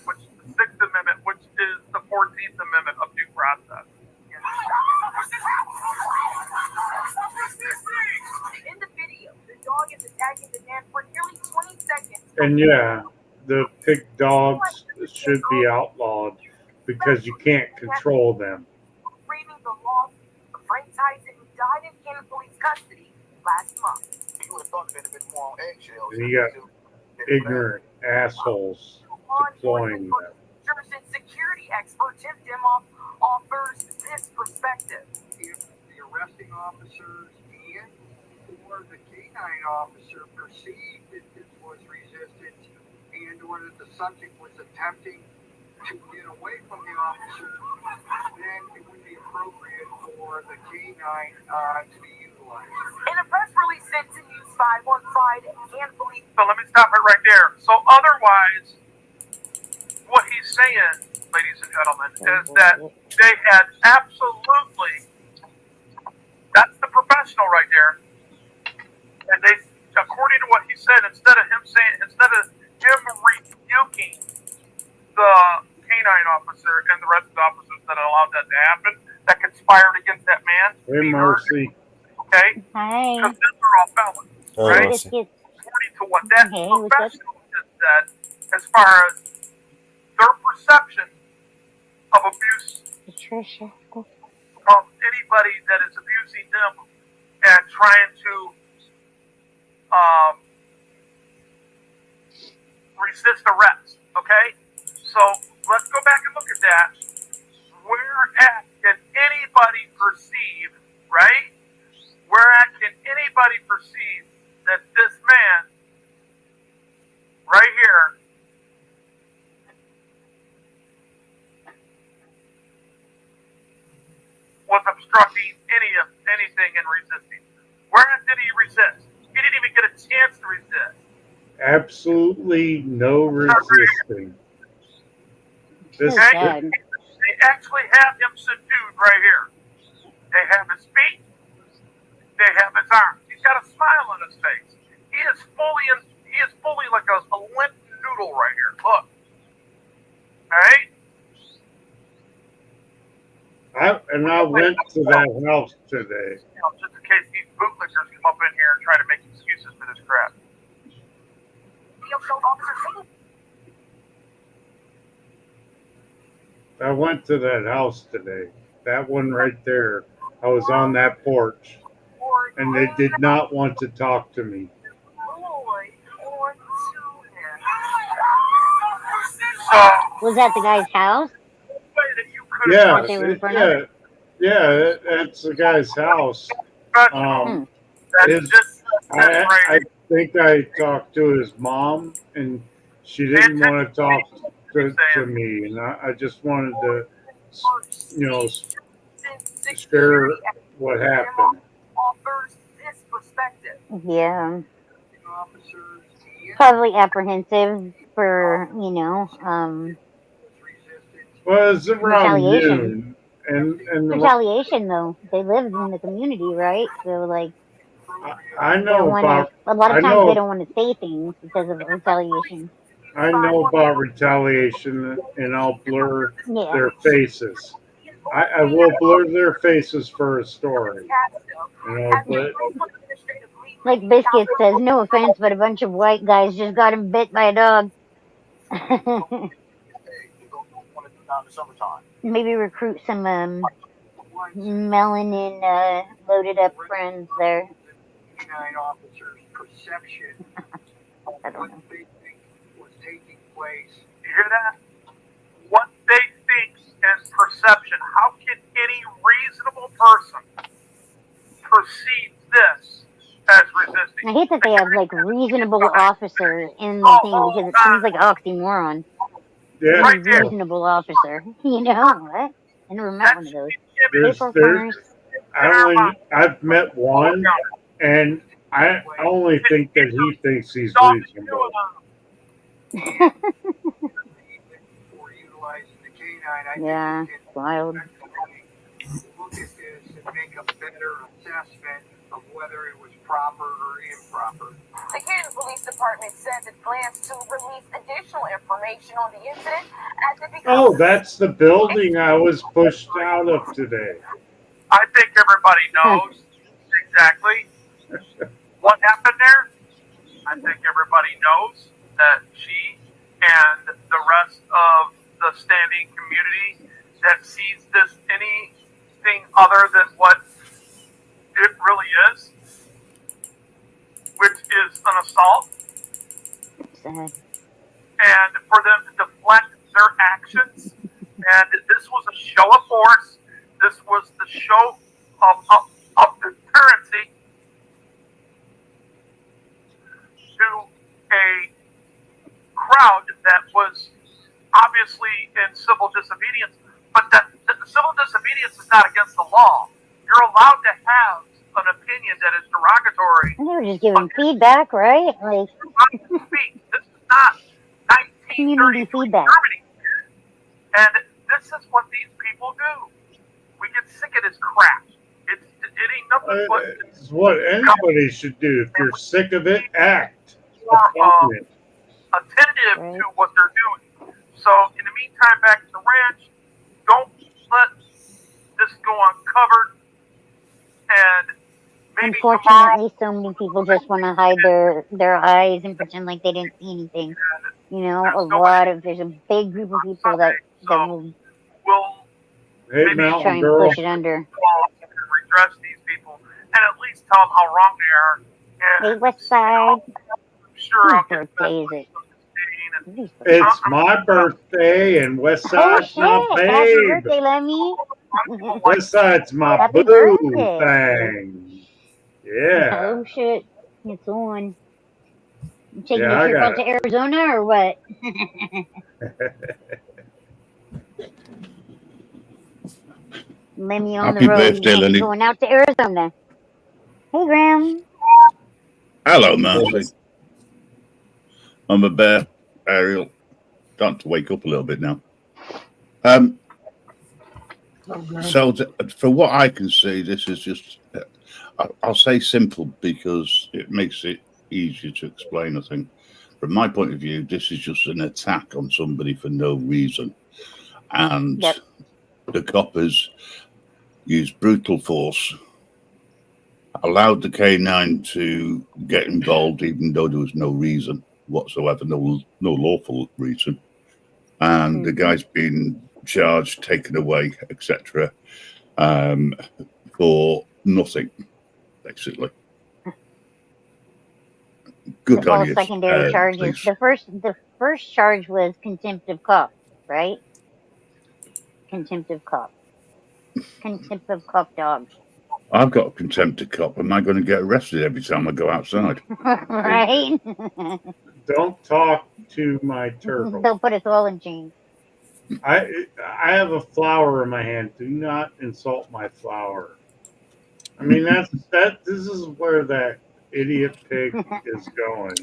Which is the Sixth Amendment, which is the 14th Amendment of due process. In the video, the dog is attacking the man for nearly 20 seconds. And yeah, the pig dogs should be outlawed because you can't control them. Framing the law of Frank Tyson, who died in Cannon Police custody last month. You would have thought it'd been a bit more on eggshells. And you got ignorant assholes deploying them. Jersey security expert Tim Dimoff offers this perspective. If the arresting officers and or the canine officer perceived that this was resistance and or that the subject was attempting to get away from the officer, then it would be appropriate for the canine to be utilized. In a press release sent to News 5 on Friday, can't believe. So let me stop it right there. So otherwise, what he's saying, ladies and gentlemen, is that they had absolutely, that's the professional right there, and they, according to what he said, instead of him rebuking the canine officer and the rest of the officers that allowed that to happen, that conspired against that man. Hey, Marcy. Okay? Hi. Because these are all felons, right? Marcy. According to what that professional just said, as far as their perception of abuse Patricia. from anybody that is abusing them and trying to resist arrest, okay? So let's go back and look at that. Where at can anybody perceive, right? Where at can anybody perceive that this man right here was obstructing anything and resisting? Where did he resist? He didn't even get a chance to resist. Absolutely no resisting. This Okay? They actually have him subdued right here. They have his feet. They have his arms. He's got a smile on his face. He is fully like a limp noodle right here. Look. Alright? I went to that house today. Just in case these bootlickers come up in here and try to make excuses for this crap. I went to that house today. That one right there. I was on that porch, and they did not want to talk to me. Was that the guy's house? Yeah, They were in front of? that's the guy's house. I think I talked to his mom, and she didn't want to talk to me, and I just wanted to, share what happened. Yeah. Probably apprehensive for, Well, it's around retaliation. noon, and Retaliation, though. They live in the community, right? So, like, I they know don't wanna, about. a lot I of times know. they don't want to say things because of retaliation. I know about retaliation, and I'll blur Yeah. their faces. I will blur their faces for a story, but Like Biscuit says, no offense, but a bunch of white guys just got him bit by a dog. now in the summertime. Maybe recruit some melanin loaded up friends there. Canine officers' perception of I don't what know. they think was taking place. You hear that? What they think is perception. How can any reasonable person perceive this as resisting? I hate that they have like reasonable officers in the Oh, thing because it seems like oxymoron. Yeah. Right there. Reasonable officer. You know what? I never met one of those. Paper corners. I've met one, and I only think that he thinks he's reasonable. For utilizing the canine, Yeah, wild. look at this and make a better assessment of whether it was proper or improper. The Canton Police Department says it plans to release additional information on the incident as it becomes. Oh, that's the building I was pushed out of today. I think everybody knows exactly what happened there. I think everybody knows that she and the rest of the standing community that sees this anything other than what it really is, which is an assault. Sad. And for them to deflect their actions, and this was a show of force. This was the show of deterrency to a crowd that was obviously in civil disobedience, but that the civil disobedience is not against the law. You're allowed to have an opinion that is derogatory. They were just giving feedback, right? Like This is not 1933 community feedback. Germany, and this is what these people do. We get sick of this crap. It ain't nothing but. It's what anybody should do. If you're sick of it, act upon it. Attentive to what they're doing. So, in the meantime, back at the ranch, don't let this go uncovered. And maybe Unfortunately, so many people just want to hide their eyes and pretend like they didn't see anything. You know, there's a big group of people that will Hey, try and girl. push it under. redress these people and at least tell them how wrong they are. And Hey, West Side. sure, I'll Whose birthday is it? It's my birthday, and Westside's Oh my shit! Happy babe. birthday, Lemmy. Westside's my Happy boo birthday. thing. Yeah. Oh shit! It's on. You taking Yeah, a I trip got out to Arizona or what? Lemmy on Happy the road, birthday, Lenny. going out to Arizona. Hey, Graham. Hello, Marcy. I'm a bear, Ariel. Starting to wake up a little bit now. So, for what I can see, this is just, I'll say simple because it makes it easier to explain, I think. From my point of view, this is just an attack on somebody for no reason. And the coppers used brutal force, allowed the K9 to get involved, even though there was no reason whatsoever, no lawful reason. And the guy's been charged, taken away, etc., for nothing, basically. Good on All you. secondary charges. Please. The first charge was contempt of cop, right? Contempt of cop. Contempt of cop dog. I've got a contempt of cop. Am I going to get arrested every time I go outside? Right? Don't talk to my turtle. They'll put us all in chains. I have a flower in my hand. Do not insult my flower. I mean, this is where that idiot pig is going.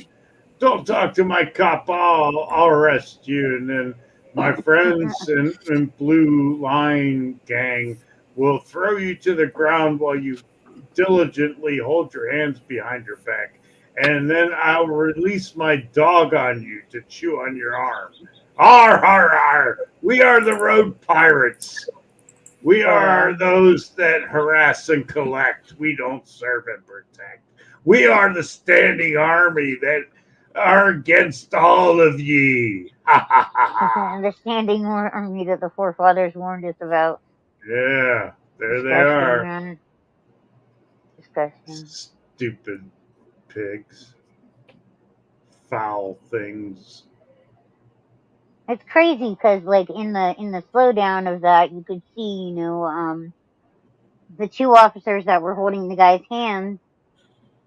Don't talk to my cop. I'll arrest you. And then my friends in Blue Line Gang will throw you to the ground while you diligently hold your hands behind your back. And then I'll release my dog on you to chew on your arm. Arr, arr, arr. We are the road pirates. We are those that harass and collect. We don't serve and protect. We are the standing army that are against all of ye. Ha ha ha ha. The standing army that the forefathers warned us about. Yeah, there they Disgusting, are. man. Disgusting. Stupid pigs. Foul things. It's crazy because, like, in the slowdown of that, you could see, the two officers that were holding the guy's hands.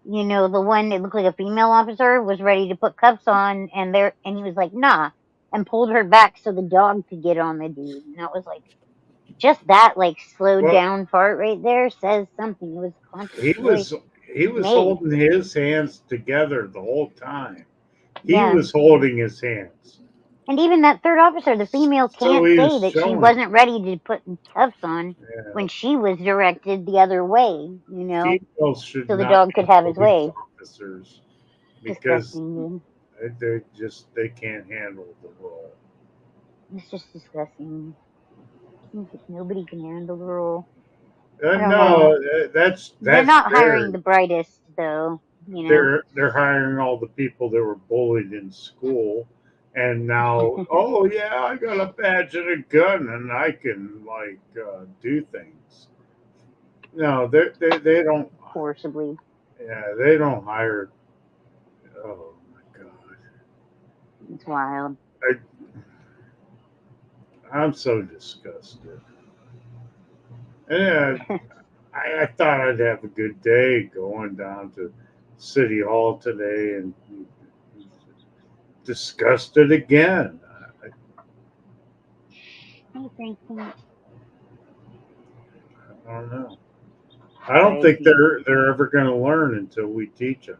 The one that looked like a female officer was ready to put cuffs on, and he was like, "Nah," and pulled her back so the dog could get on the dude. And that was like, just that, like, slowed Well, down part right there says something. It was a conscious he choice was made. holding his hands together the whole time. He Yeah. was holding his hands. And even that third officer, the female, So can't he say was that she showing. wasn't ready to put cuffs on Yeah. when she was directed the other way, Females should so the not dog be could have his police way. officers because Disgusting, dude. they can't handle the role. It's just disgusting. Nobody can handle the role. I don't No, know. that's They're not hiring scary. the brightest, though. They're hiring all the people that were bullied in school, and now, oh yeah, I got a badge and a gun, and I can do things. No, they don't. Forcibly. Yeah, they don't hire. Oh my god, It's wild. I'm so disgusted. And I thought I'd have a good day going down to City Hall today and disgusted again. I think I don't know. I don't think they're ever going to learn until we teach them.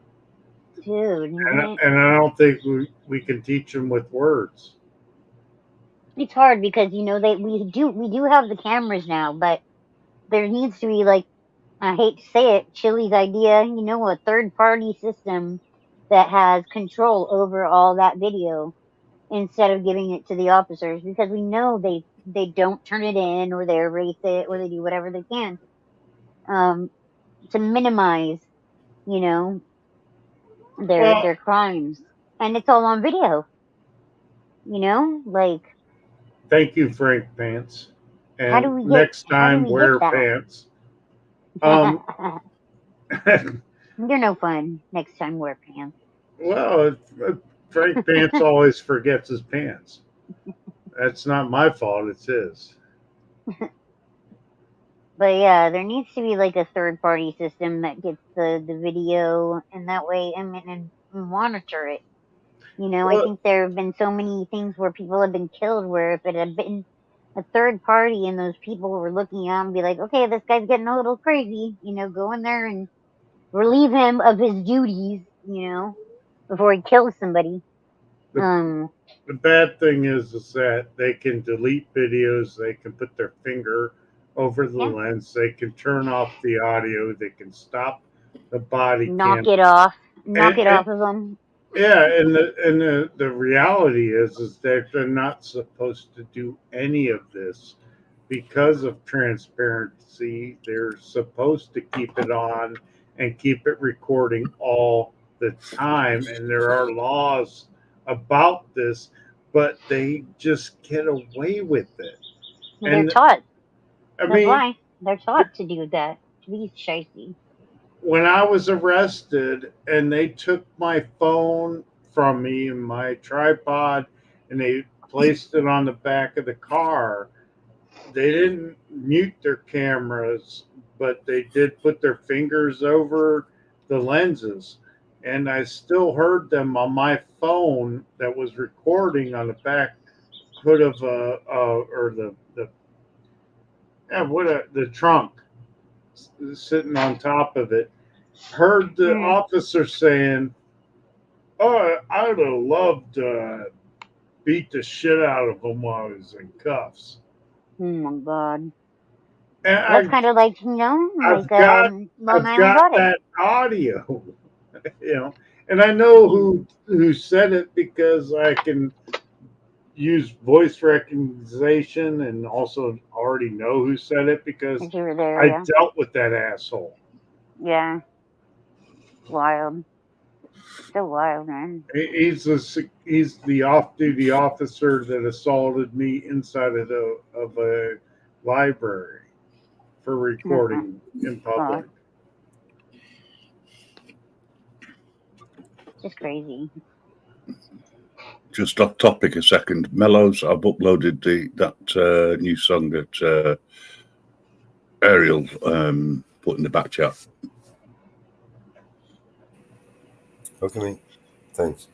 Dude, And I don't think we can teach them with words. it's hard because we do have the cameras now, but there needs to be, like, I hate to say it, Chili's idea, a third party system that has control over all that video instead of giving it to the officers, because we know they don't turn it in, or they erase it, or they do whatever they can to minimize, their crimes, and it's all on video. Like, Thank you, Frank Pants. And how do we next time, wear get that? pants. You're no fun. Next time, wear pants. Well, Frank Pants always forgets his pants. That's not my fault. It's his. But yeah, there needs to be like a third party system that gets the video, and that way, and monitor it. I think there have been so many things where people have been killed where if it had been a third party and those people were looking at and be like, okay, this guy's getting a little crazy, go in there and relieve him of his duties, before he kills somebody. The bad thing is that they can delete videos, they can put their finger over the lens, they can turn off the audio, they can stop the body knock cam. it off of them. Yeah, and the reality is that they're not supposed to do any of this because of transparency. They're supposed to keep it on and keep it recording all the time, and there are laws about this, but they just get away with it. They're taught. That's why they're taught to do that, to be shifty. When I was arrested and they took my phone from me and my tripod and they placed it on the back of the car, they didn't mute their cameras, but they did put their fingers over the lenses. And I still heard them on my phone that was recording on the back hood of the trunk, sitting on top of it. Heard the officer saying, "Oh, I'd have loved to beat the shit out of him while I was in cuffs." Oh my god! And That's kind of like I've got that audio, and I know who said it because I can use voice recognition and also already know who said it because you were there, I dealt with that asshole. Yeah. Wild. so wild, man. He's the off-duty officer that assaulted me inside of a library for recording in public. Just crazy. Just off topic a second. Mellows, I've uploaded that new song that Ariel put in the back chat. Okay, mate. Thanks.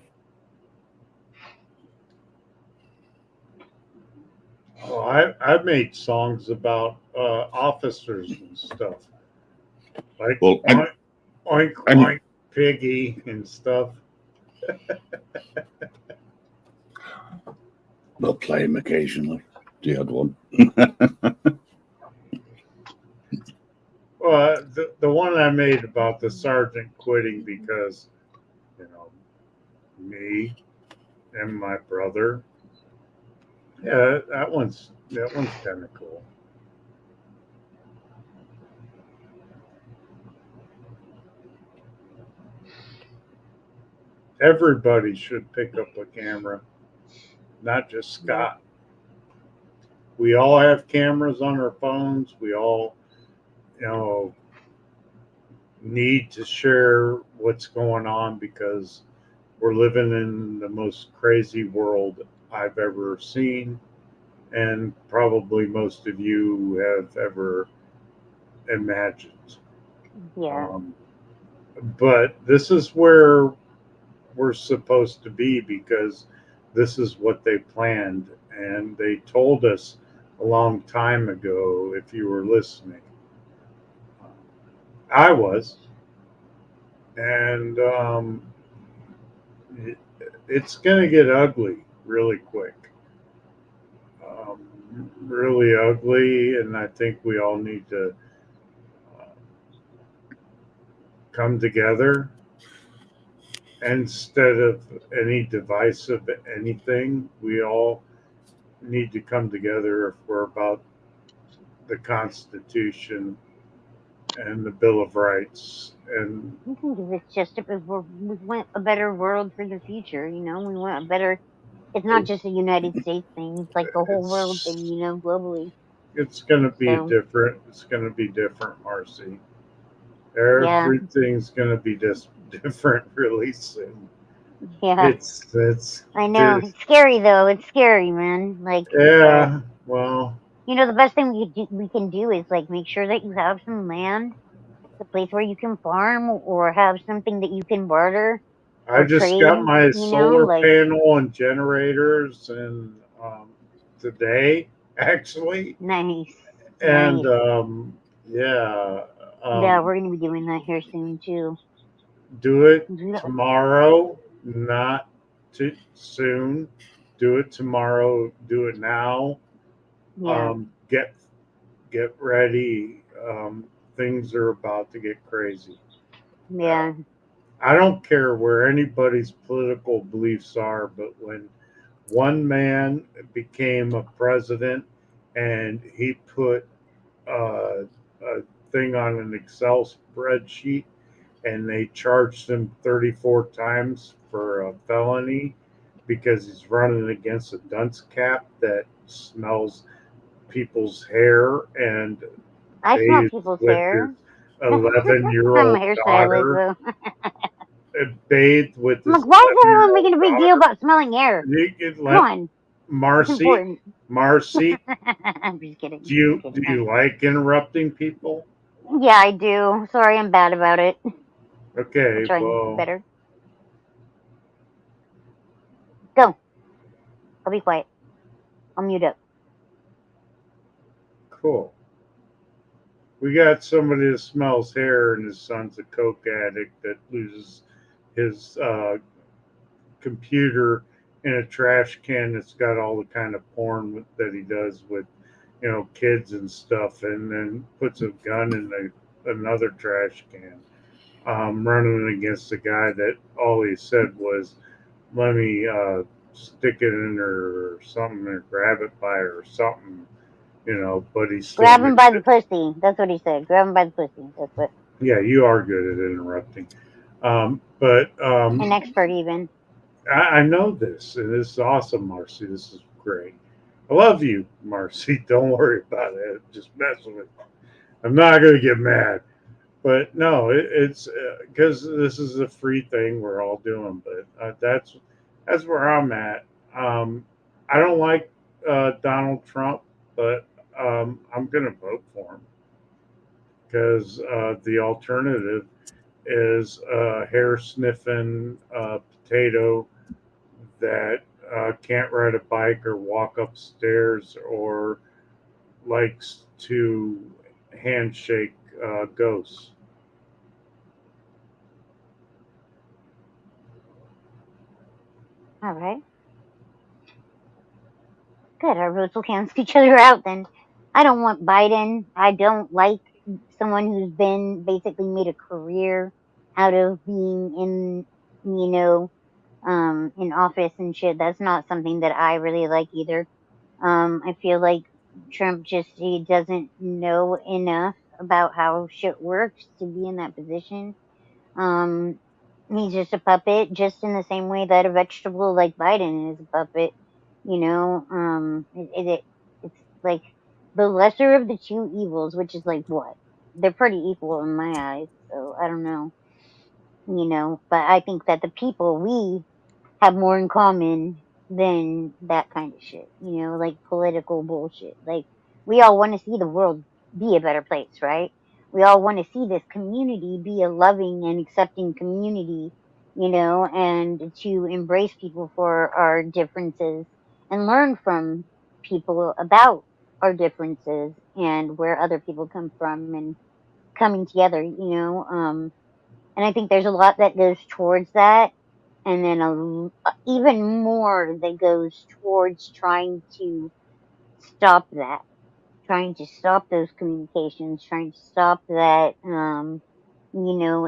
Oh, I've made songs about officers and stuff. Like oink, oink, piggy and stuff. They'll play him occasionally. The odd one. Well, the one I made about the sergeant quitting because, me and my brother. Yeah, that one's kind of cool. Everybody should pick up a camera, not just Scott. We all have cameras on our phones. We all, need to share what's going on because we're living in the most crazy world I've ever seen, and probably most of you have ever imagined. Yeah. But this is where we're supposed to be because this is what they planned, and they told us a long time ago, if you were listening. I was. And it's going to get ugly really quick. Really ugly, and I think we all need to come together instead of any divisive anything. We all need to come together if we're about the Constitution and the Bill of Rights. And I think it's just we want a better world for the future. We want a better. It's not just a United States thing. It's like the whole world thing. Globally. It's going to be different. It's going to be different, Marcy. Everything's going to be just different really soon. Yeah. It's. I know. It's scary though. It's scary, man. Like. Yeah. Well. The best thing we can do is like make sure that you have some land, a place where you can farm, or have something that you can barter. I just trade, got my solar panel and generators, and today actually. Nice. And yeah, we're gonna be doing that here soon too. Do it tomorrow, not too soon. Do it tomorrow. Do it now. Yeah. Get ready. Things are about to get crazy. Yeah. I don't care where anybody's political beliefs are, but when one man became a president and he put a thing on an Excel spreadsheet and they charged him 34 times for a felony because he's running against a dunce cap that smells people's hair and I smell people's hair. 11-year-old daughter bathed with I'm this. like, why is everyone making a big deal about smelling hair? Come on, Marcy. I'm just kidding. Do you like interrupting people? Yeah, I do. Sorry, I'm bad about it. Okay, I'm trying to be better. Go. I'll be quiet. I'll mute up. Cool. We got somebody that smells hair, and his son's a coke addict that loses his computer in a trash can that's got all the kind of porn that he does with, kids and stuff, and then puts a gun in another trash can. Running against a guy that all he said was, "Let me stick it in her or something, or grab it by her or something." But he's still grab him by the pussy. That's what he said. Grab him by the pussy. That's what. Yeah, you are good at interrupting. But An expert, even. I know this, and this is awesome, Marcy. This is great. I love you, Marcy. Don't worry about it. Just messing with you. I'm not going to get mad. But no, it's because this is a free thing we're all doing. But that's where I'm at. I don't like Donald Trump, but I'm going to vote for him because the alternative is a hair sniffing potato that can't ride a bike or walk upstairs or likes to handshake ghosts. All right. Good. Our votes will cancel each other out then. I don't want Biden. I don't like someone who's been basically made a career out of being in office and shit. That's not something that I really like either. I feel like Trump he doesn't know enough about how shit works to be in that position. Um, he's just a puppet, just in the same way that a vegetable like Biden is a puppet. It's like the lesser of the two evils, which is like what? They're pretty equal in my eyes, so I don't know. But I think that the people, we have more in common than that kind of shit, like political bullshit. Like, we all want to see the world be a better place, right? We all want to see this community be a loving and accepting community, and to embrace people for our differences and learn from people about our differences and where other people come from and coming together, and I think there's a lot that goes towards that, and then even more that goes towards trying to stop that, trying to stop those communications, trying to stop that,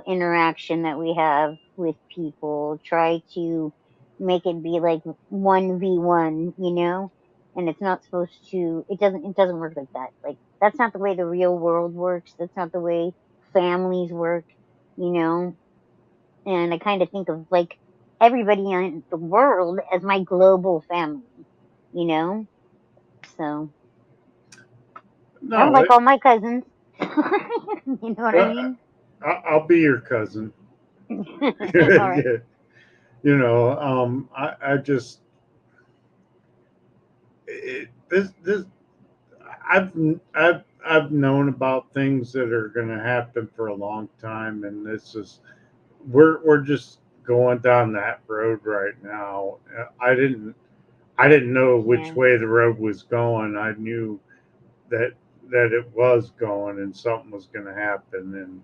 interaction that we have with people, try to make it be like 1v1, and it's not supposed to, it doesn't work like that. Like, that's not the way the real world works. That's not the way families work, you know? And I kind of think of like everybody in the world as my global family, you know? So I don't No, like all my cousins. You know what I mean? I'll be your cousin. All right. Yeah. I just this I've I've known about things that are going to happen for a long time, and this is we're just going down that road right now. I didn't know which Yeah. way the road was going. I knew that it was going, and something was going to happen,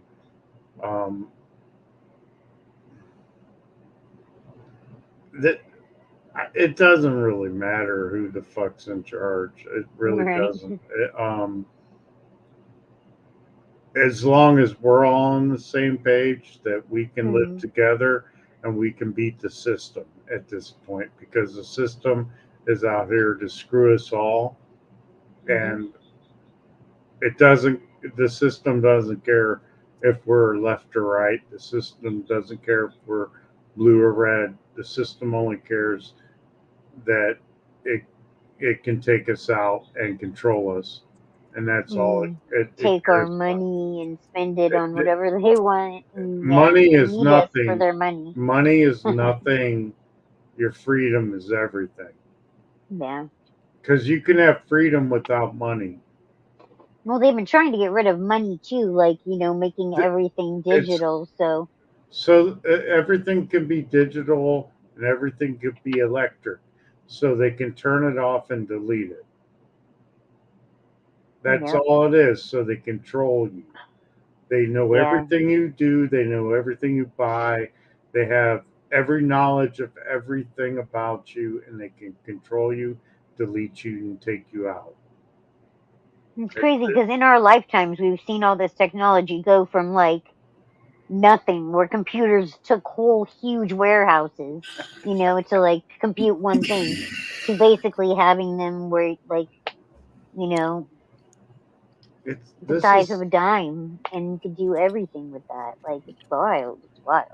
and that it doesn't really matter who the fuck's in charge. It really Right. doesn't. As long as we're all on the same page, that we can live Mhm. together and we can beat the system at this point, because the system is out here to screw us all, Mhm. and it doesn't. The system doesn't care if we're left or right. The system doesn't care if we're blue or red. The system only cares that it it can take us out and control us, and that's all Mm. it Take our cares about. money and spend it It, on it, whatever they want, and money is need us for nothing. their money. Money is nothing. Your freedom is everything. Yeah. Because you can have freedom without money. Well, they've been trying to get rid of money too, like, making everything It's digital. So, so everything can be digital and everything could be electric, so they can turn it off and delete it. That's yep. all it is. So they control you. They know Yeah. everything you do. They know everything you buy. They have every knowledge of everything about you, and they can control you, delete you, and take you out. It's crazy because in our lifetimes, we've seen all this technology go from like nothing, where computers took whole huge warehouses, to like compute one thing, to basically having them where like, you know, It's the this size of is a dime, and you could do everything with that. Like, it's wild. It's wild.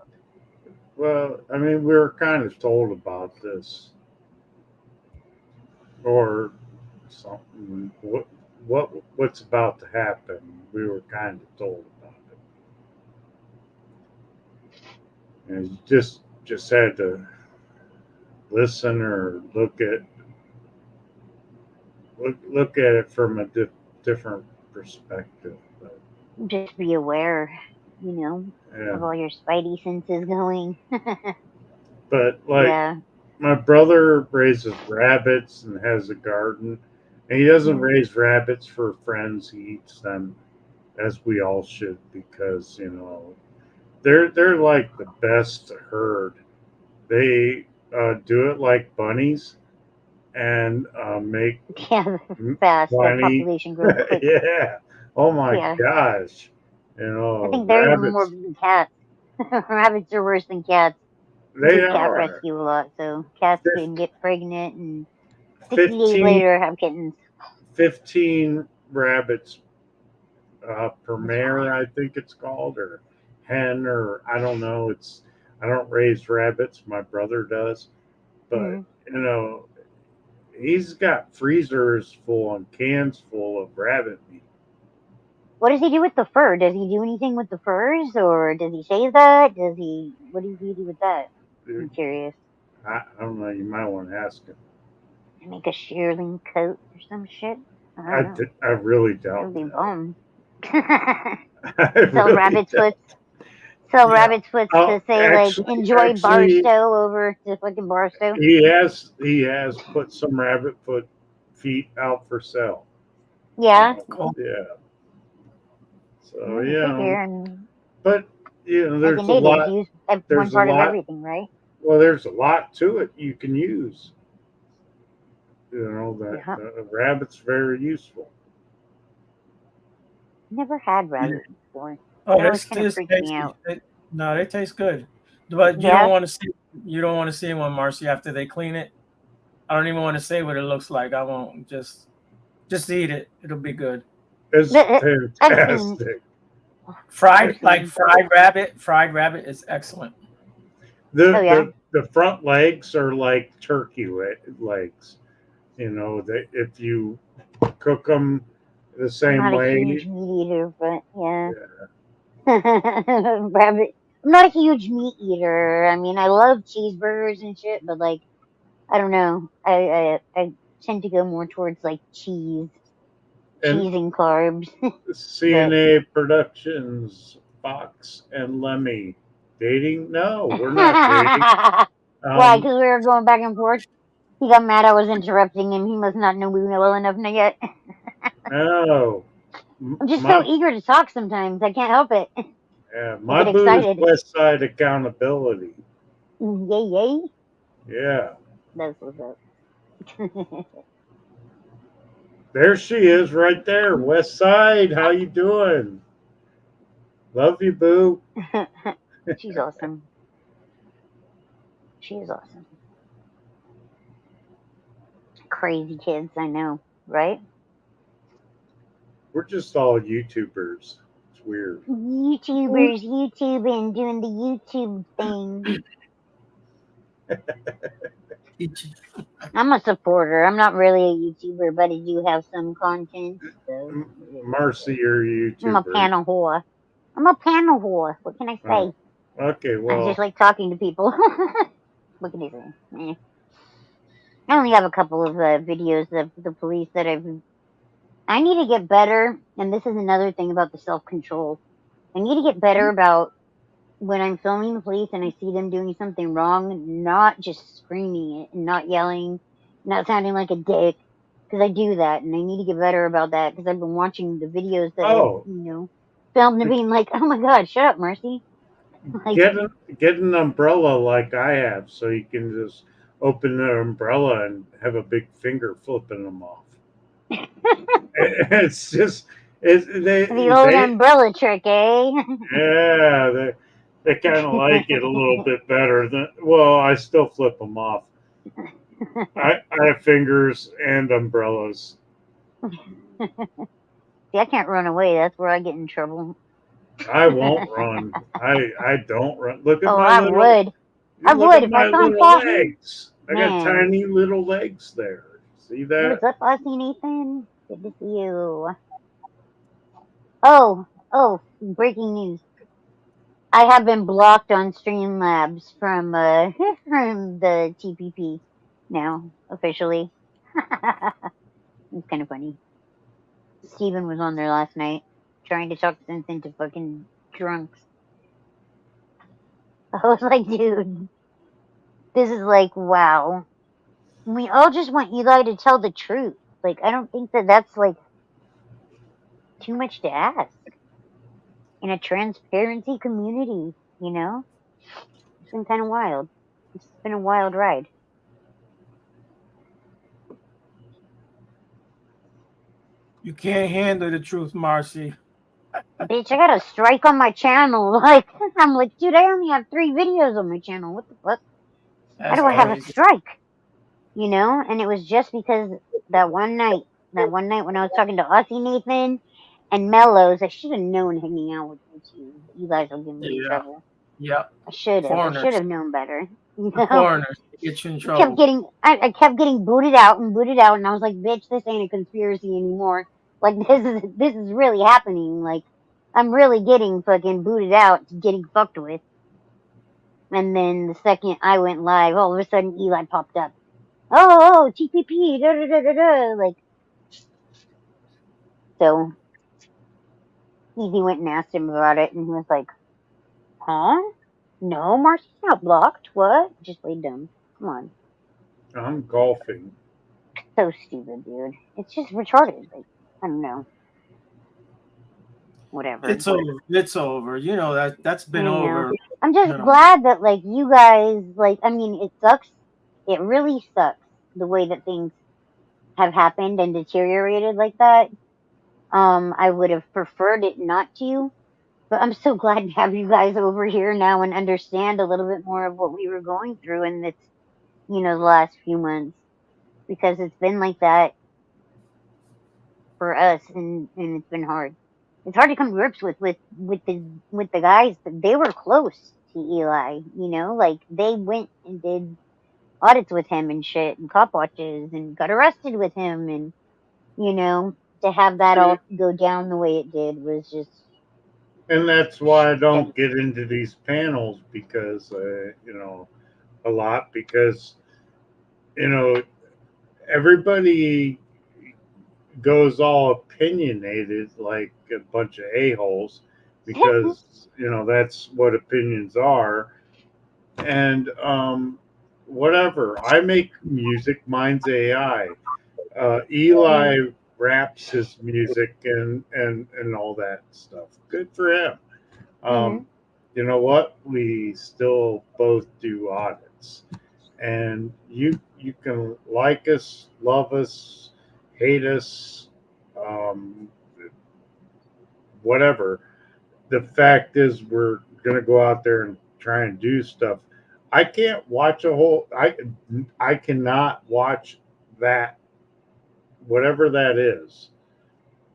Well, I mean, we were kind of told about this, or something. What's about to happen? We were kind of told about it, and you just had to listen or look at it from a different perspective. But, Just be aware, yeah. of all your spidey senses going. But like Yeah. my brother raises rabbits and has a garden, and he doesn't raise rabbits for friends. He eats them, as we all should, because they're like the best herd. They do it like bunnies and make Yeah, fast. That money. population grows quick. Yeah. Oh my Yeah. gosh. I think they're even more Rabbits. than cats. Rabbits are worse than cats. I They did cat are. rescue a lot, so cats can get pregnant and 60 days 15, later have kittens. 15 rabbits per mare, I think it's called, or hen, or I don't know. I don't raise rabbits. My brother does, but he's got freezers full and cans full of rabbit meat. What does he do with the fur? Does he do anything with the furs, or does he shave that? What does he do with that? I'm curious. I don't know. You might want to ask him. Make a shearling coat or some shit. I don't know. I really That would don't be know. bomb. I Sell really rabbit's don't. foots. Sell Yeah. rabbit's foots to say enjoy Actually, Barstow over to fucking Barstow. he has put some rabbit foot feet out for sale. Yeah. Yeah. So You figure, and but like there's the a natives lot. use one There's a part of lot. everything, right? Well, there's a lot to it you can use. That a rabbit's very useful. Never had rabbit before. Oh, It always this kind of this freaks me tasty. out. No, they taste good, but you Yeah. don't want to see. You don't want to see one, Marcy, after they clean it. I don't even want to say what it looks like. I won't. Just eat it. It'll be good. It's fantastic. Fried rabbit. Fried rabbit is excellent. The front legs are like turkey legs. If you cook them the same I'm not way. a huge meat eater, but yeah. Rabbit. I'm not a huge meat eater. I mean, I love cheeseburgers and shit, but like, I don't know. I tend to go more towards like cheese and carbs. CNA Productions, Fox and Lemmy dating? No, we're not dating. Why? Because we were going back and forth. He got mad I was interrupting him. He must not know me well enough yet. No. I'm just so eager to talk sometimes. I can't help it. Yeah, I my get boo is excited. West Side Accountability. Yay, yay. Yeah. That's what's up. There she is right there. West Side, how you doing? Love you, boo. She's awesome. She is awesome. Crazy kids, I know, right? We're just all YouTubers. It's weird. YouTubers, YouTubing, doing the YouTube thing. I'm a supporter. I'm not really a YouTuber, but I do have some content. So. Marcy, you're a YouTuber. I'm a panel whore. What can I say? Oh. Okay, well. I just like talking to people. What can I say? I only have a couple of videos of the police that I need to get better, and this is another thing about the self-control. I need to get better about when I'm filming the police and I see them doing something wrong, not just screaming it and not yelling, not sounding like a dick, because I do that, and I need to get better about that because I've been watching the videos that I filmed and being like, oh my god, shut up, Mercy. Like, get an umbrella like I have, so you can just open the umbrella and have a big finger flipping them off. It's just the old umbrella trick, eh? Yeah, they kind of like it a little bit better than. Well, I still flip them off. I have fingers and umbrellas. See, I can't run away. That's where I get in trouble. I won't run. I don't run. Look at I my little. would. You I look would at if my I saw him little flossing. legs. I got Man. tiny little legs there. See that? What's up, Aussie Nathan? Good to see you. Oh, breaking news. I have been blocked on Streamlabs from from the TPP now, officially. It's kind of funny. Steven was on there last night trying to talk sense into fucking drunks. I was like, dude, this is like, wow. We all just want Eli to tell the truth. Like, I don't think that that's like too much to ask in a transparency community, you know? It's been kind of wild. It's been a wild ride. You can't handle the truth, Marcy. Bitch, I got a strike on my channel. Like, I'm like, dude, I only have 3 videos on my channel. What the fuck? How That's do I have a crazy. strike? You know? And it was just because that one night when I was talking to Aussie Nathan and Mellows, I should have known hanging out with you two. You guys will get me in Yeah. trouble. Yep. I should Foreigners. have known better. You The know? foreigners get you in kept trouble. getting I kept getting booted out, and I was like, bitch, this ain't a conspiracy anymore. Like this is really happening. Like I'm really getting fucking booted out, getting fucked with. And then the second I went live, all of a sudden Eli popped up. Oh, TPP, da da da da da. Like so, Easy went and asked him about it, and he was like, "Huh? No, Marcy's not blocked. What? Just played dumb. Come on, I'm golfing. so stupid, dude. It's just retarded. Like I don't know. Whatever. It's over. It's over. You know that's I been know. over. I'm just You know. glad that like you guys like I mean it sucks. It really sucks the way that things have happened and deteriorated like that. I would have preferred it not to, but I'm so glad to have you guys over here now and understand a little bit more of what we were going through in this, the last few months because it's been like that for us and it's been hard. It's hard to come to grips with the guys that they were close to Eli, like they went and did audits with him and shit and cop watches and got arrested with him and to have that See, all go down the way it did was just and that's why I don't get devastating. into these panels because, a lot because, you know, everybody goes all opinionated like a bunch of a-holes because, that's what opinions are. And whatever. I make music, mine's AI. Eli raps his music and all that stuff. Good for him. Mm-hmm. You know what? We still both do audits, and you can like us, love us, hate us, um, whatever. The fact is, we're gonna go out there and try and do stuff. I can't watch a whole. I cannot watch that, whatever that is.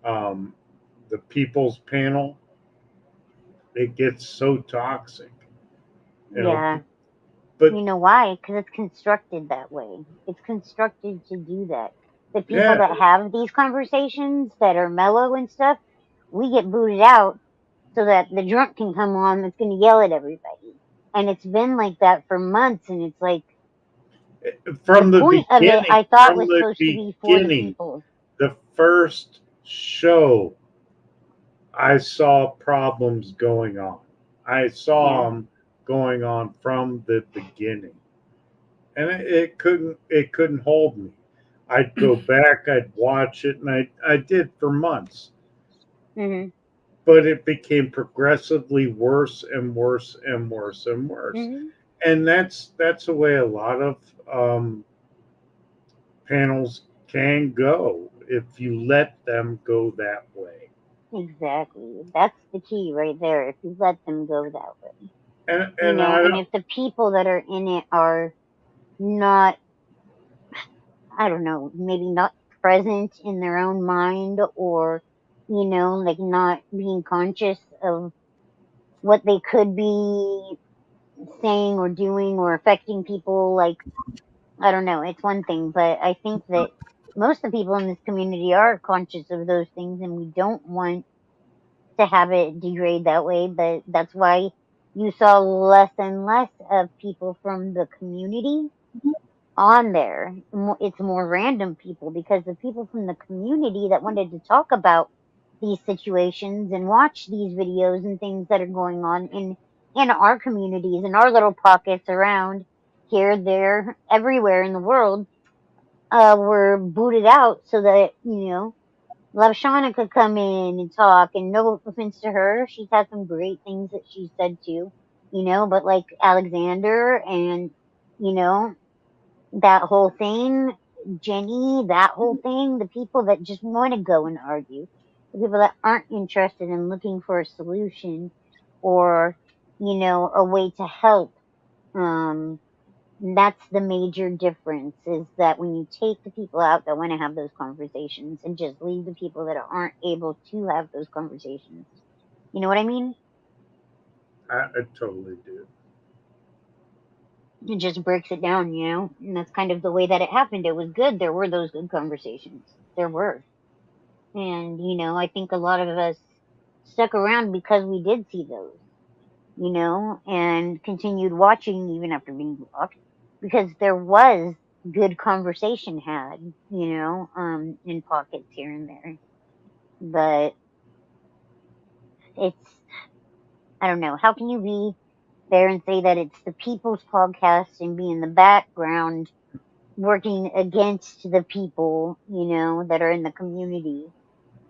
Um, the people's panel. It gets so toxic, Yeah. But You know why? Because it's constructed that way. It's constructed to do that. The people yeah, that have these conversations that are mellow and stuff, we get booted out so that the drunk can come on that's going to yell at everybody. And it's been like that for months. And it's like the from the point of it, beginning, I thought was supposed to be for the people. the first show, I saw problems going on. I saw Yeah. them going on from the beginning, and it couldn't hold me. I'd go back, I'd watch it, and I did for months. Mm-hmm. But it became progressively worse and worse and worse and worse. Mm-hmm. And that's the way a lot of panels can go if you let them go that way. Exactly. That's the key right there. If you let them go that way. And And if the people that are in it are not, I don't know, maybe not present in their own mind or, like not being conscious of what they could be saying or doing or affecting people, like, I don't know, it's one thing, but I think that most of the people in this community are conscious of those things, and we don't want to have it degrade that way. But that's why you saw less and less of people from the community on there. It's more random people, because the people from the community that wanted to talk about these situations and watch these videos and things that are going on in our communities, in our little pockets around here, there, everywhere in the world, were booted out so that, Lavshana could come in and talk. And no offense to her, she's had some great things that she said too, but like Alexander and, that whole thing, Jenny, that whole thing, the people that just want to go and argue, the people that aren't interested in looking for a solution or, a way to help. Um, that's the major difference, is that when you take the people out that want to have those conversations and just leave the people that aren't able to have those conversations. You know what I mean? I totally do. It just breaks it down, and that's kind of the way that it happened. It was good. There were those good conversations. There were. And, I think a lot of us stuck around because we did see those, and continued watching even after being blocked, because there was good conversation had, in pockets here and there. But it's, I don't know, how can you be there and say that it's the people's podcast and be in the background working against the people, that are in the community,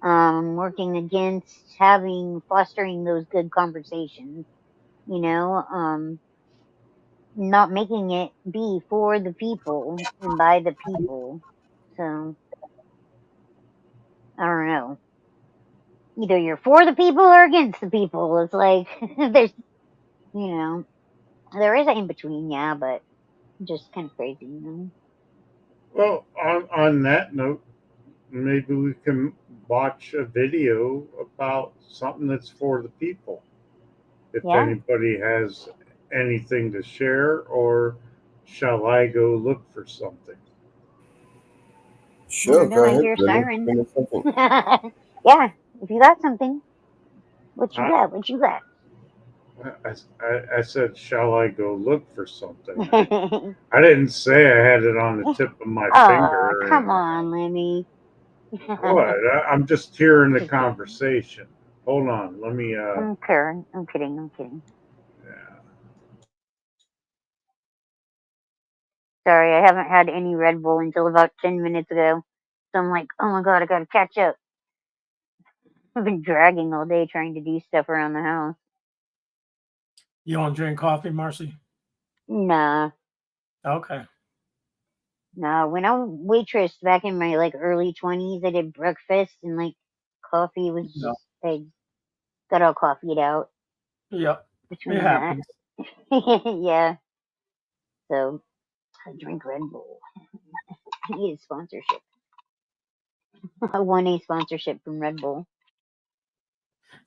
working against fostering those good conversations, not making it be for the people and by the people. So, I don't know. Either you're for the people or against the people. It's like, there's, there is an in between, yeah, but just kind of crazy. Well, on that note, maybe we can watch a video about something that's for the people. If Yeah. anybody has anything to share, or shall I go look for something? Sure, No, go I ahead, hear Billy. sirens. Give me something. Yeah, if you got something, what you I, got? What you got? I said, shall I go look for something? I didn't say I had it on the tip of my Oh, finger or come anything. on, Lemmy. What? I'm just hearing the conversation. Hold on. Let me. I'm kidding. I'm kidding. I'm kidding. Yeah. Sorry, I haven't had any Red Bull until about 10 minutes ago. So I'm like, oh my god, I gotta catch up. I've been dragging all day trying to do stuff around the house. You don't drink coffee, Marcy? Nah. Okay. Nah, when I waitressed back in my early 20s, I did breakfast and coffee was No. just, I got all coffeeed out Yep. It between that. happens. Yeah. So I drink Red Bull. I need a sponsorship. I won a sponsorship from Red Bull.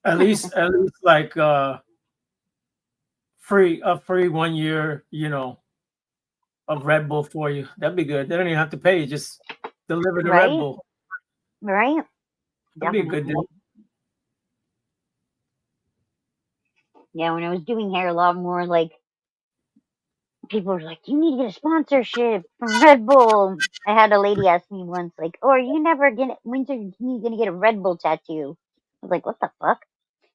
At least free 1 year, of Red Bull for you. That'd be good. They don't even have to pay you. Just deliver the Red Right? Bull. Right? That'd be a good deal. Yeah, when I was doing hair, a lot more people were like, "You need to get a sponsorship from Red Bull." I had a lady ask me once, "Oh, are you never gonna? When's you gonna get a Red Bull tattoo?" I was like, "What the fuck?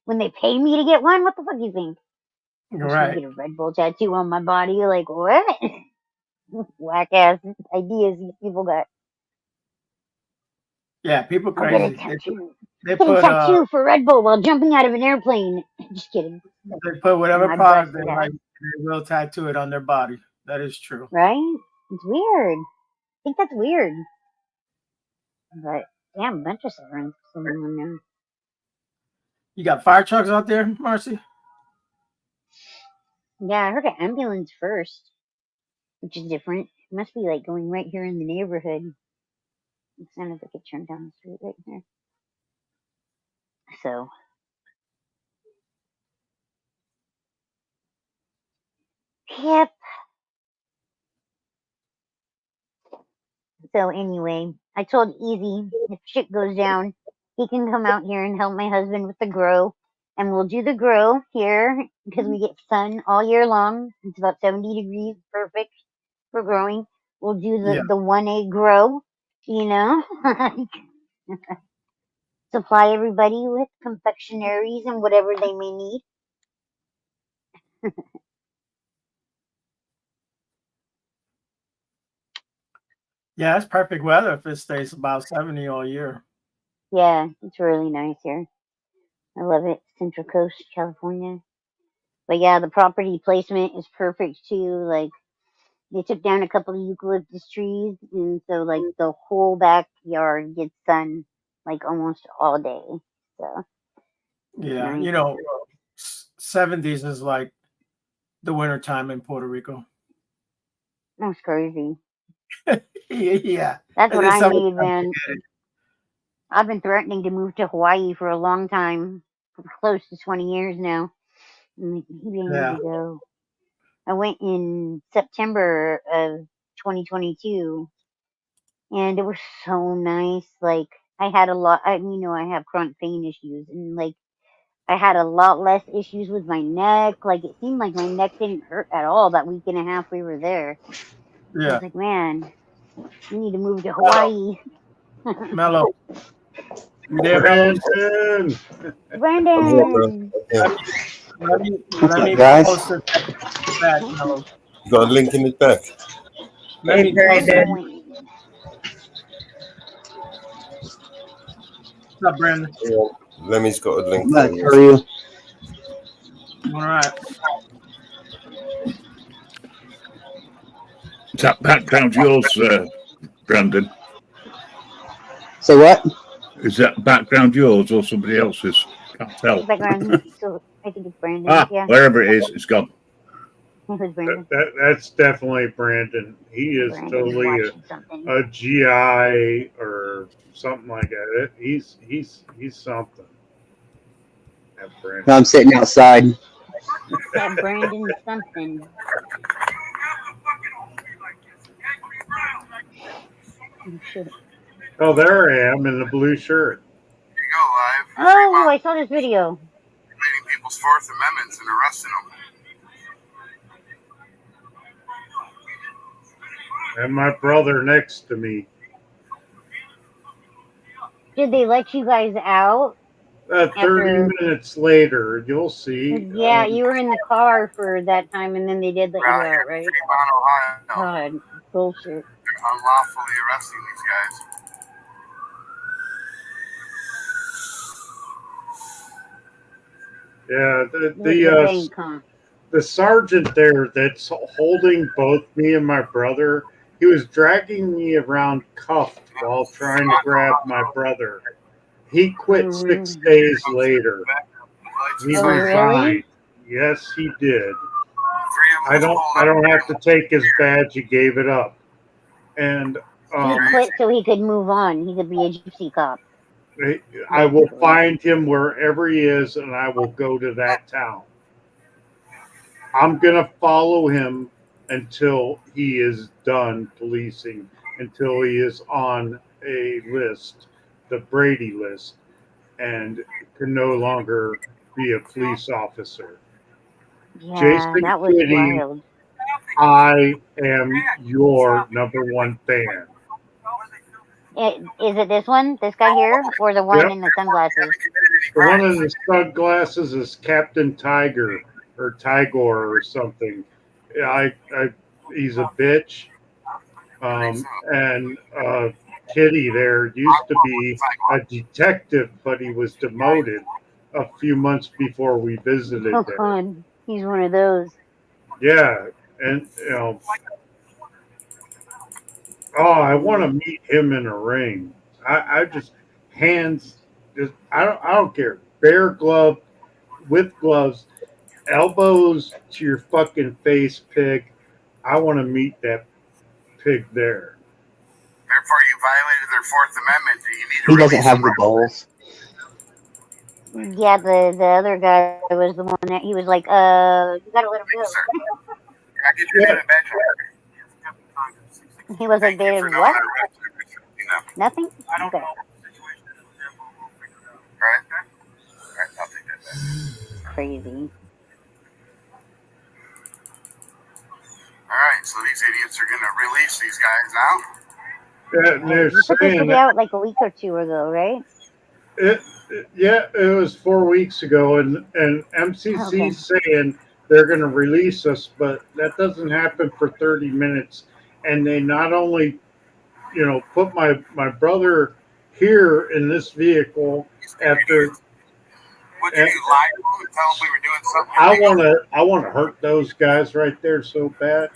When they pay me to get one? What the fuck do you think? I should Right. get a Red Bull tattoo on my body? Like what? Whack ass ideas these people got. Yeah, people I'll get a crazy. tattoo. They Get a put tattoo for Red Bull while jumping out of an airplane." Just kidding. whatever My product busted they ass. like, they will tattoo it on their body. That is true. Right? It's weird. I think that's weird. But damn, bunch of sirens somewhere now. You got fire trucks out there, Marcy? Yeah, I heard an ambulance first, which is different. It must be going right here in the neighborhood. It sounded like it turned down the street right here. So Yep. So anyway, I told Easy if shit goes down, he can come out here and help my husband with the grow, and we'll do the grow here because we get sun all year long. It's about 70 degrees, perfect for growing. We'll do Yeah. the 1A grow, you know, supply everybody with confectionaries and whatever they may need. Yeah, it's perfect weather if it stays about 70 all year. Yeah, it's really nice here. I love it. Central Coast, California. But yeah, the property placement is perfect too. Like they took down a couple of eucalyptus trees, and so like the whole backyard gets sun like almost all day. So it's Yeah, nice. 70s is like the winter time in Puerto Rico. That's crazy. Yeah, That's what it's I need, summertime. man. I've been threatening to move to Hawaii for a long time, for close to 20 years now. I'm like, maybe I need Yeah, to go. I went in September of 2022, and it was so nice. Like I had a lot. I have chronic pain issues, and like I had a lot less issues with my neck. Like it seemed like my neck didn't hurt at all that week and a half we were there. I yeah. was like, man, we need to move to Hawaii. Mello, you there, Mello? Brandon. I'm here, bro. Brandon. Yeah. What's Let up, me guys? post it back, Mello. You got a link in the back. Let Hey, me post it. Brandon. What's up, Brandon? Yeah. Lemmy's got a link Matt, there. how are you? All right. Is that background yours, Brandon? Say what? Is that background yours or somebody else's? Can't tell. Background. So I think it's Brandon. Yeah, Wherever it is, it's gone. it was Brandon. That's definitely Brandon. He is Brandon's totally watching something. a GI or something like that. He's something. That Brandon. No, I'm sitting outside. That Brandon something. Oh, shit. Oh, there I am in the blue shirt. Here you go, live. Oh, I saw this video. Violating people's Fourth Amendments and arresting them. And my brother next to me. Did they let you guys out? 30 After, minutes later, you'll see. yeah, you were in the car for that time, and then they did let you We're out here out, right? in Fremont, Ohio. God, bullshit. They're unlawfully arresting these guys. Yeah, the sergeant there that's holding both me and my brother, he was dragging me around cuffed while trying to grab my brother. He quit 6 days later. He Oh, resigned. really? Yes, he did. I don't have to take his badge. He gave it up. And He quit so he could move on. He could be a gypsy cop. I will find him wherever he is, and I will go to that town. I'm going to follow him until he is done policing, until he is on a list, the Brady list, and can no longer be a police officer. Yeah, Jason that was Kitty, wild. I am your #1 fan. Is it this one, this guy here, or the one Yep. in the sunglasses? The one in the sunglasses is Captain Tiger or Tigor or something. He's a bitch. And Kitty there used to be a detective, but he was demoted a few months before we visited Oh, there. God. He's one of those. Yeah, and I want to meet him in a ring. I just I don't care. Bare glove, with gloves, elbows to your fucking face, pig. I want to meet that pig there. Therefore, you violated their Fourth Amendment. Do you need He to doesn't release have them? the balls. Yeah, the other guy was the one that he was like, you gotta let him go. I get your name and badge. He was like, "There, what? Nothing." I don't Okay. know what the situation is with him, but we'll figure it out. All right. All right. I'll take that back. Crazy. All right. So these idiots are gonna release these guys now. Yeah, and they're You put this saying video that out like a week or two ago, right? it was 4 weeks ago, and MCC Okay. saying they're going to release us, but that doesn't happen for 30 minutes. And they not only, put my brother here in this vehicle after. Would you lie to them and tell them we were doing something? I want to hurt those guys right there so bad.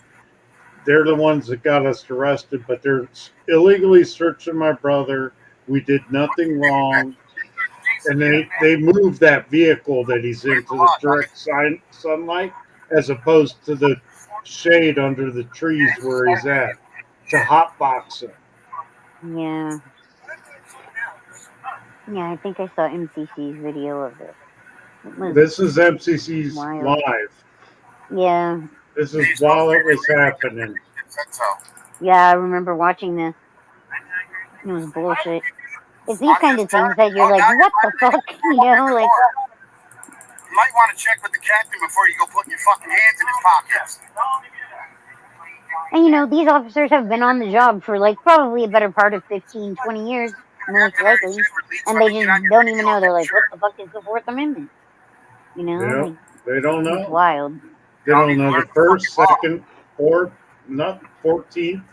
They're the ones that got us arrested, but they're illegally searching my brother. We did nothing wrong. And they moved that vehicle that he's in to the direct sunlight as opposed to the shade under the trees where he's at to hotbox him. Yeah. Yeah, I think I saw MCC's video of it. This is MCC's wild. live. Yeah. This is while it was happening. Yeah, I remember watching this. It was bullshit. It's these kind of things that you're like, what the fuck? You know, like. You might want to check with the captain before you go putting your fucking hands in his pockets. And these officers have been on the job for like probably a better part of 15, 20 years, most likely. And they just don't even know. They're like, what the fuck is the Fourth Amendment? Yeah, Like, they don't know. it's wild. They don't know the first, second, fourth, not 14th.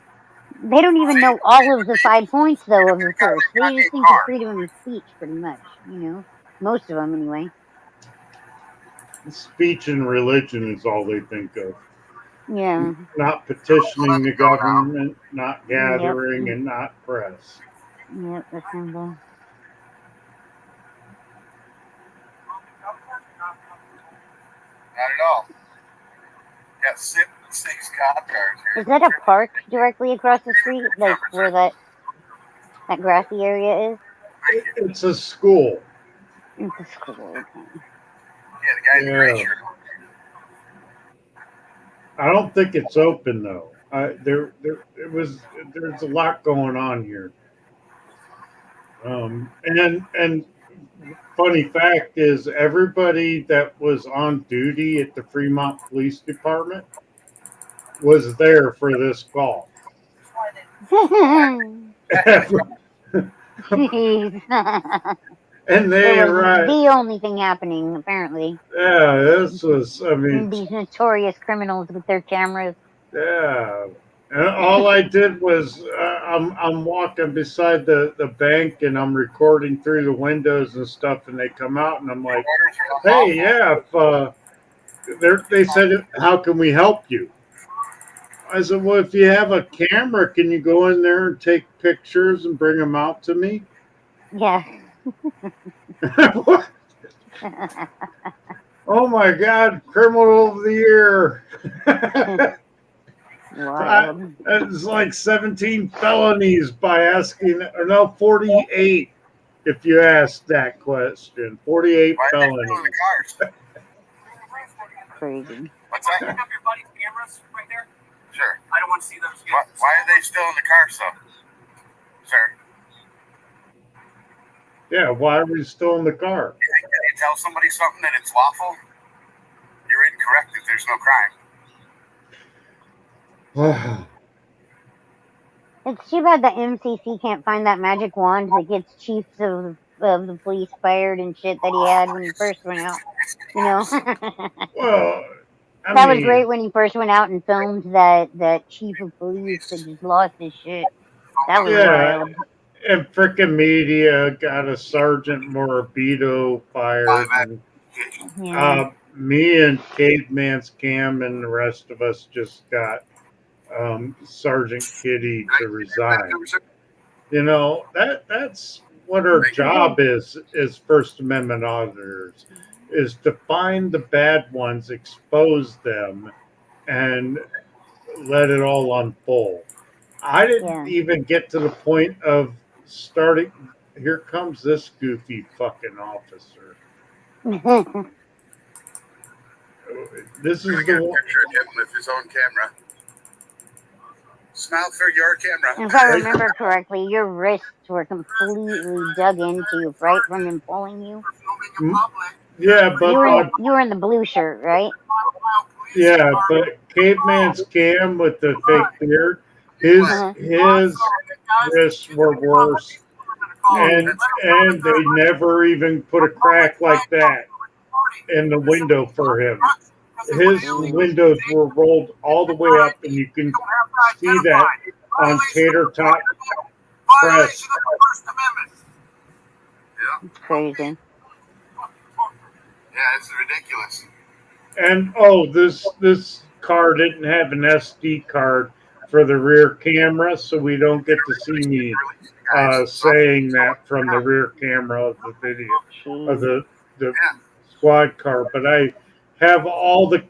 They don't even know all of the 5 points, though, of the first. They just think it's freedom of speech, pretty much. Most of them, anyway. Speech and religion is all they think of. Yeah. Not petitioning the government, not gathering, and not press. Yep, that's simple. Not at all. Got 6 cop cars here. Is that a park directly across the street, like where that grassy area is? It's a school. It's a school. Okay. Yeah, the guy in the gray shirt. I don't think it's open though. There's a lot going on here. And funny fact is everybody that was on duty at the Fremont Police Department was there for this call. And they arrived. The only thing happening, apparently. Yeah, this was, these notorious criminals with their cameras. Yeah. And all I did was I'm walking beside the bank and I'm recording through the windows and stuff, and they come out and I'm like, hey, yeah, they said, how can we help you? I said, well, if you have a camera, can you go in there and take pictures and bring them out to me? Yeah. Oh my God, criminal of the year. Wow. It's like 17 felonies by asking, or no, 48 if you ask that question. 48 felonies. Crazy. What's that? Pick up your buddy's cameras right there? Sure. I don't want to see them. Why are they still in the car, sir? Yeah, why are we still in the car? Can you tell somebody something that it's lawful? You're incorrect if there's no crime. It's too bad that MCC can't find that magic wand that gets chiefs of the police fired and shit that he had when he first went out. Well, that was great when he first went out and filmed that chief of police that just lost his shit. That was wild. And frickin' media got a Sergeant Morabito fired. And, me and Caveman's Cam and the rest of us just got Sergeant Kitty to resign. That's what our job is First Amendment auditors, is to find the bad ones, expose them, and let it all unfold. I didn't even get to the point of starting. Here comes this goofy fucking officer. This is Get a the picture of him with his own camera. Smile for your camera. If I remember correctly, your wrists were completely dug into, right, from him pulling you. yeah, but You were in the blue shirt, right? yeah, but Caveman's cam with the fake beard, his wrists were worse, and they never even put a crack like that in the window for him. His windows were rolled all the way up, and you can see that on Tater Tot Press. It's crazy. Yeah, it's ridiculous. And this car didn't have an SD card for the rear camera, so we don't get to see me saying that from the rear camera of the video of the squad car. But I have all the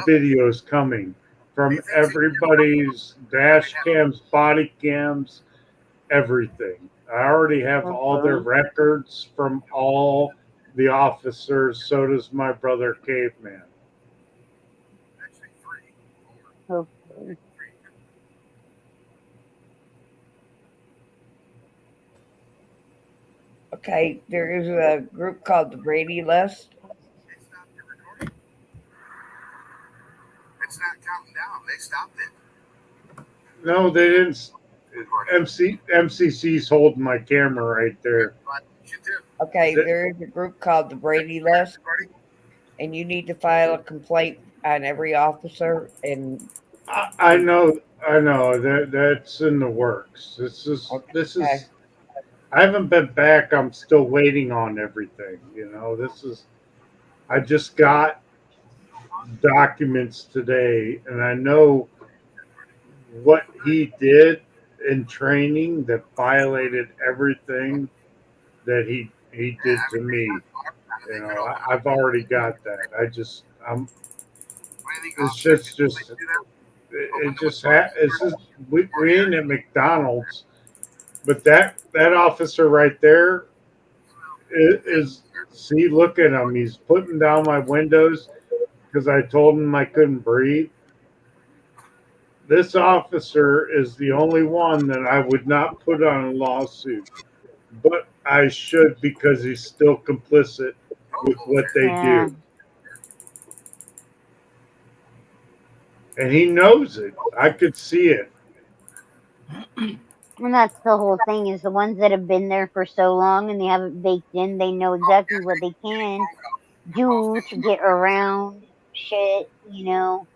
videos coming from everybody's dash cams, body cams, everything. I already have all their records from all the officers. So does my brother Caveman. Hopefully. Okay, there is a group called the Brady List. It's not counting down. They stopped it. No, they didn't. MCC's holding my camera right there. Okay, there is a group called the Brady List, and you need to file a complaint on every officer. And I know that's in the works. This is. I haven't been back. I'm still waiting on everything. You know, I just got documents today, and I know what he did in training that violated everything that he did to me. You know, I've already got that. We ain't at McDonald's, but that officer right there is see, look at him. He's putting down my windows because I told him I couldn't breathe. This officer is the only one that I would not put on a lawsuit, but I should because he's still complicit with what they do. And he knows it. I could see it. And that's the whole thing, is the ones that have been there for so long and they have it baked in, they know exactly what they can do to get around shit, you know,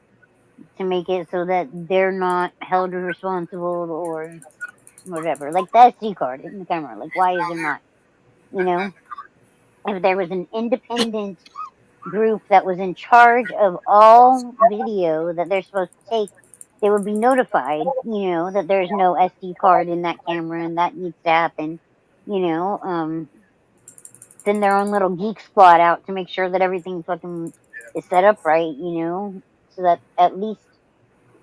to make it so that they're not held responsible or whatever. Like the SD card in the camera. Like, why is there not? You know? If there was an independent group that was in charge of all video that they're supposed to take, they would be notified, you know, that there's no SD card in that camera and that needs to happen, you know, send their own little geek squad out to make sure that everything fucking is set up right, you know, so that at least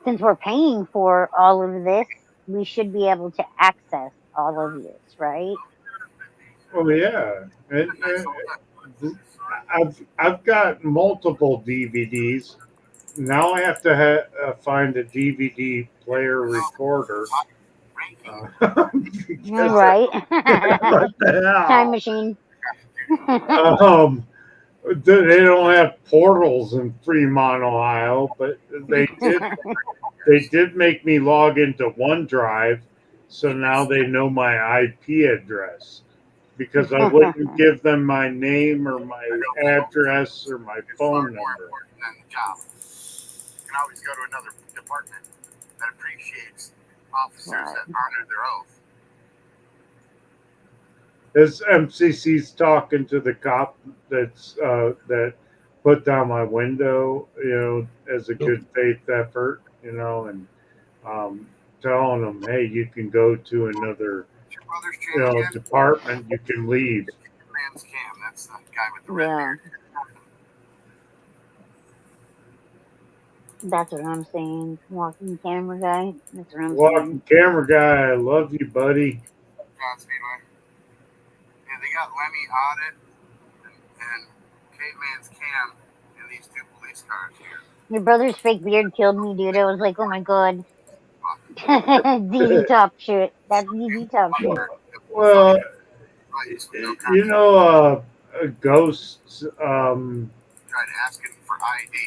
since we're paying for all of this, we should be able to access all of this, right? Oh yeah, and I've got multiple DVDs. Now I have to find a DVD player recorder. Right. What the hell? Time machine. They don't have portals in Fremont, Ohio, but they did make me log into OneDrive, so now they know my IP address. Because I wouldn't give them my name or my address or my phone number. You can always go to another department that appreciates officers that honor their oath. This MCC's talking to the cop that put down my window, you know, as a good faith effort, you know, and telling them, hey, you can go to another department, you can leave. Man's cam, that's the guy with the red beard. That's what I'm saying. Walking camera guy. That's what I'm Walking camera guy, I love you, buddy. Godspeed, yeah, they got Lemmy AUDIT and Caveman's Cam in these two police cars here. Your brother's fake beard killed me, dude. I was like, oh my god. DD Top shit. That's DD Top shit. Well, you know, ghosts. Tried asking for ID.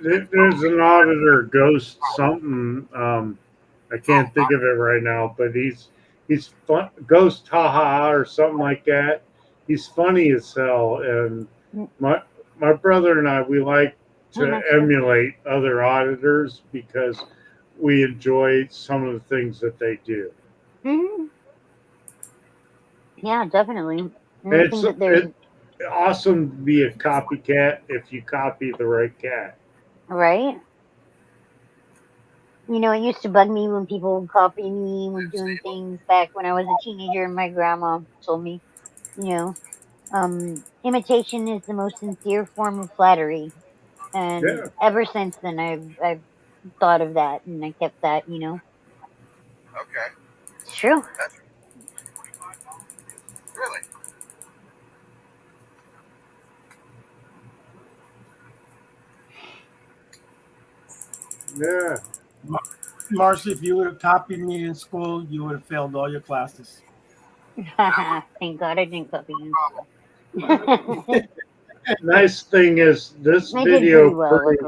There's an auditor, Ghost something. I can't think of it right now, but he's fun, Ghost haha or something like that. He's funny as hell, and my brother and I, we like to emulate other auditors because we enjoy some of the things that they do. Mm-hmm. Yeah, definitely. And I It's, think that there's it's awesome to be a copycat if you copy the right cat. right. You know, it used to bug me when people would copy me when doing things back when I was a teenager, and my grandma told me, you know, imitation is the most sincere form of flattery. And Yeah. ever since then, I've thought of that, and I kept that. You know, Okay. it's true. Really? Yeah. Marcy, if you would have copied me in school, you would have failed all your classes. Thank God I didn't copy you in school. Nice thing is this I did video pretty well, proves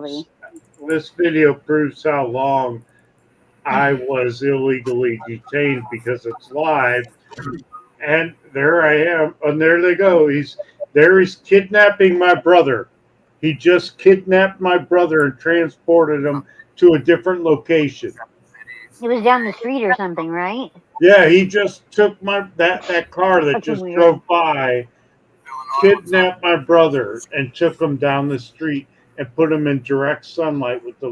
luckily. how long I was illegally detained because it's live. And there I am, and there they go. He's kidnapping my brother. He just kidnapped my brother and transported him to a different location. It was down the street or something, right? Yeah, he just took that car that Fucking just weird. drove by, kidnapped my brother, and took him down the street and put him in direct sunlight with the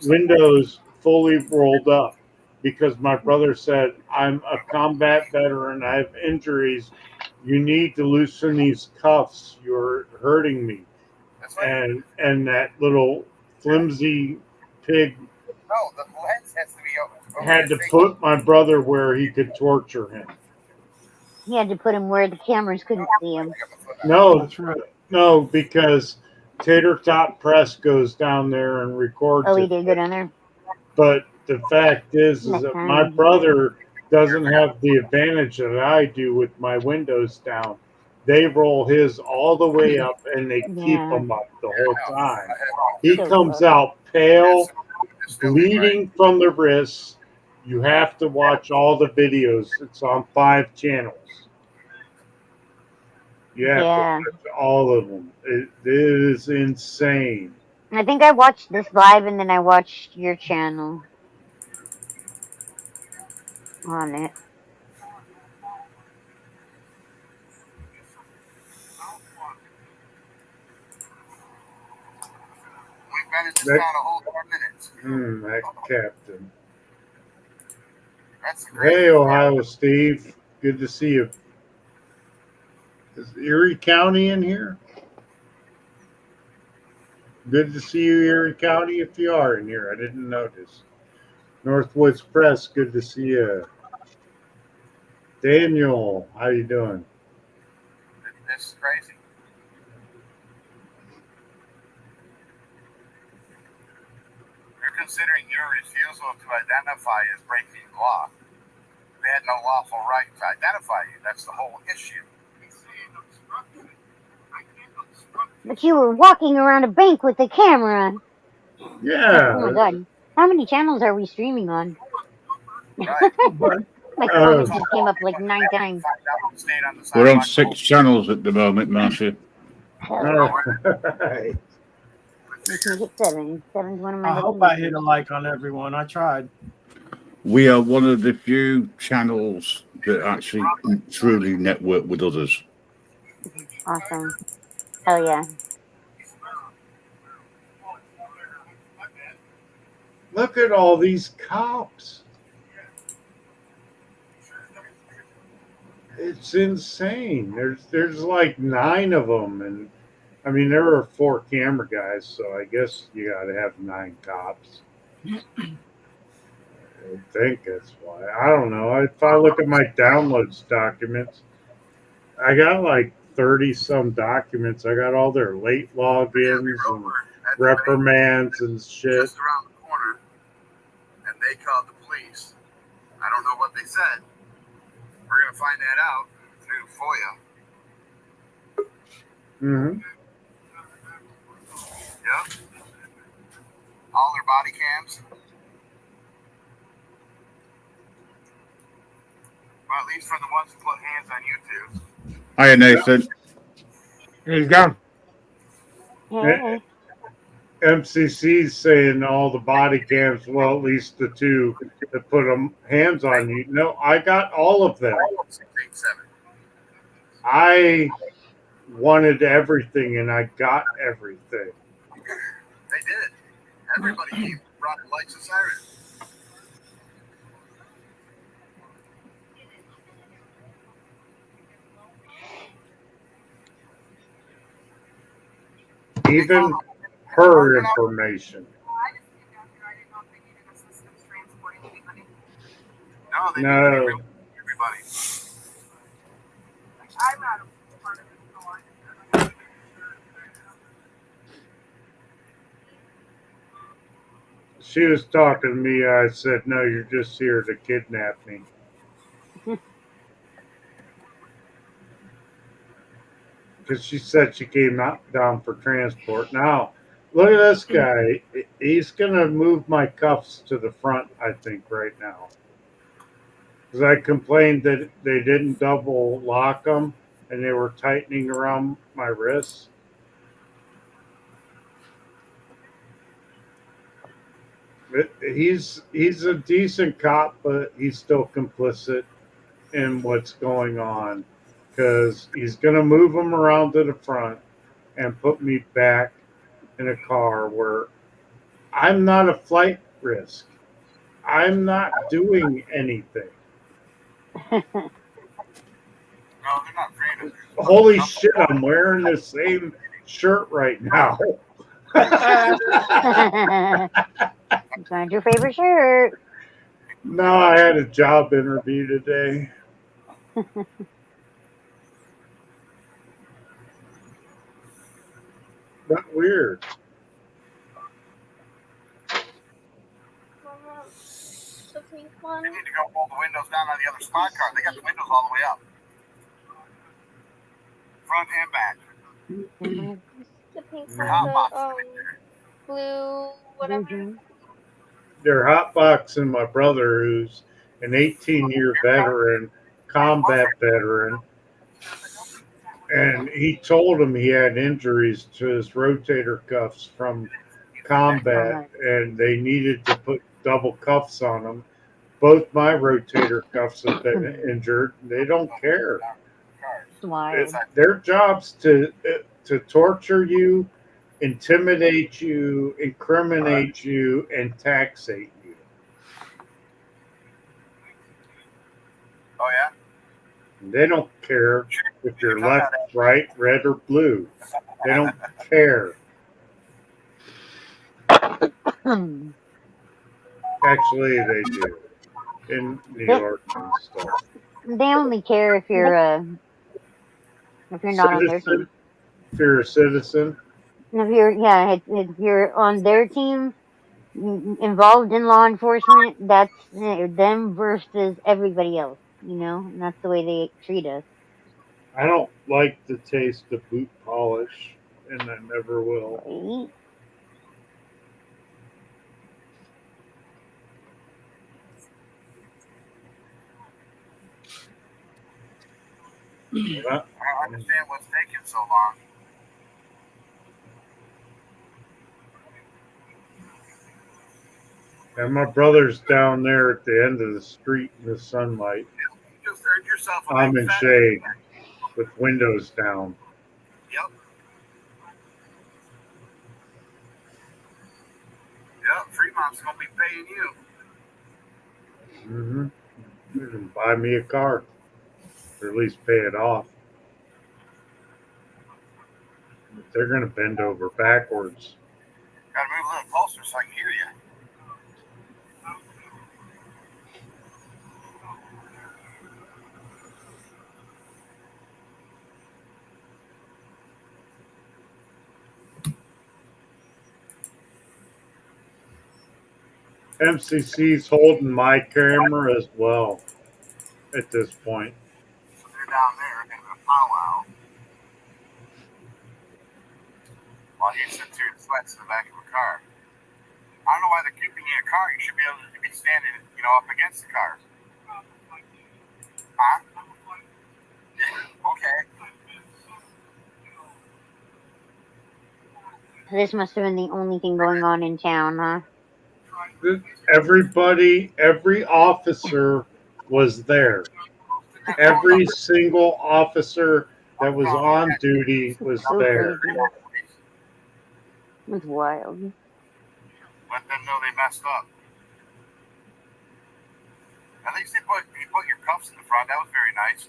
windows fully rolled up, because my brother said, "I'm a combat veteran. I have injuries. You need to loosen these cuffs. You're hurting me." And that little flimsy pig No, the lens has to be over had to put my brother where he could torture him. He had to put him where the cameras couldn't see him. No, no, because Tater Tot Press goes down there and records Oh, he it. did go down there. But the fact is that my brother doesn't have the advantage that I do with my windows down. They roll his all the way up and they keep him up the whole time. He comes out pale, bleeding from the wrists. You have to watch all the videos. It's on 5 channels. You have to watch all of them. It is insane. I think I watched this live and then I watched your channel on it. We've been in this town a whole 4 minutes. That captain. That's great. Hey, Ohio Steve. Good to see you. Is Erie County in here? Good to see you, Erie County, if you are in here. I didn't notice. Northwoods Press, good to see you. Daniel, how you doing? This is crazy. You're considering your refusal to identify as breaking law. They had no lawful right to identify you. That's the whole issue. But you were walking around a bank with a camera. Yeah. Oh my God. How many channels are we streaming on? Right. My comment just came up like 9 times. We're on 6 channels at the moment, Marsha. Right. You can get 7. 7's one of my I hope I hit a like on everyone. I tried. We are one of the few channels that actually truly network with others. Awesome. Hell yeah. Look at all these cops. It's insane. There's like 9 of them, and I mean there are 4 camera guys, so I guess you got to have 9 cops. I think that's why. I don't know. If I look at my downloads documents, I got like 30-some documents. I got all their late logins and reprimands and shit. Just around the corner, and they called the police. I don't know what they said. We're gonna find that out through FOIA. Mm-hmm. Yep. All their body cams. Well, at least for the ones who put hands on YouTube. Hiya, Nathan. He's gone. Hey. MCC's saying all the body cams, well, at least the two that put them hands on you. No, I got all of them. 6, 8, 7. I wanted everything, and I got everything. They did. Everybody brought lights and sirens. Even her information. No, they No. didn't everybody. I'm not a part of it, so She was talking to me. I said, no, you're just here to kidnap me. Because she said she came down for transport. Now, look at this guy. He's going to move my cuffs to the front, I think, right now. Because I complained that they didn't double lock them and they were tightening around my wrists. He's a decent cop, but he's still complicit in what's going on. Because he's going to move them around to the front and put me back in a car where I'm not a flight risk. I'm not doing anything. No, they're not creative. Holy shit, I'm wearing the same shirt right now. Find your favorite shirt. No, I had a job interview today. Not weird. They need to go roll the windows down on the other squad car. They got the windows all the way up. Front and back. The pink Hot one, box. blue, whatever. They're hotboxing my brother, who's an 18-year veteran, combat veteran. And he told him he had injuries to his rotator cuffs from combat, and they needed to put double cuffs on him. Both my rotator cuffs have been injured. They don't care. It's their job's to torture you, intimidate you, incriminate you, and taxate you. Oh, yeah? They don't care if you're left, right, red, or blue. They don't care. Actually, they do in New York and stuff. They only care if you're not on their team. If you're a citizen. If you're on their team, involved in law enforcement, that's them versus everybody else, and that's the way they treat us. I don't like the taste of boot polish, and I never will. Right? I don't understand what's taking so long. And my brother's down there at the end of the street in the sunlight. You just earned yourself a I'm big in fat- shade with windows down. Yep. Yep, Fremont's going to be paying you. Mm-hmm. You can buy me a car, or at least pay it off. But they're going to bend over backwards. Got to move a little closer so I can hear you. MCC's holding my camera as well at this point. So they're down there in a powwow. While he sits here and sweats in the back of a car. I don't know why they're keeping you in a car. You should be able to be standing, up against the car. Huh? Yeah, okay. This must have been the only thing going on in town, huh? Everybody, every officer was there. Every single officer that was on duty was So there. crazy. It's wild. Let them know they messed up. At least you put your cuffs in the front. That was very nice.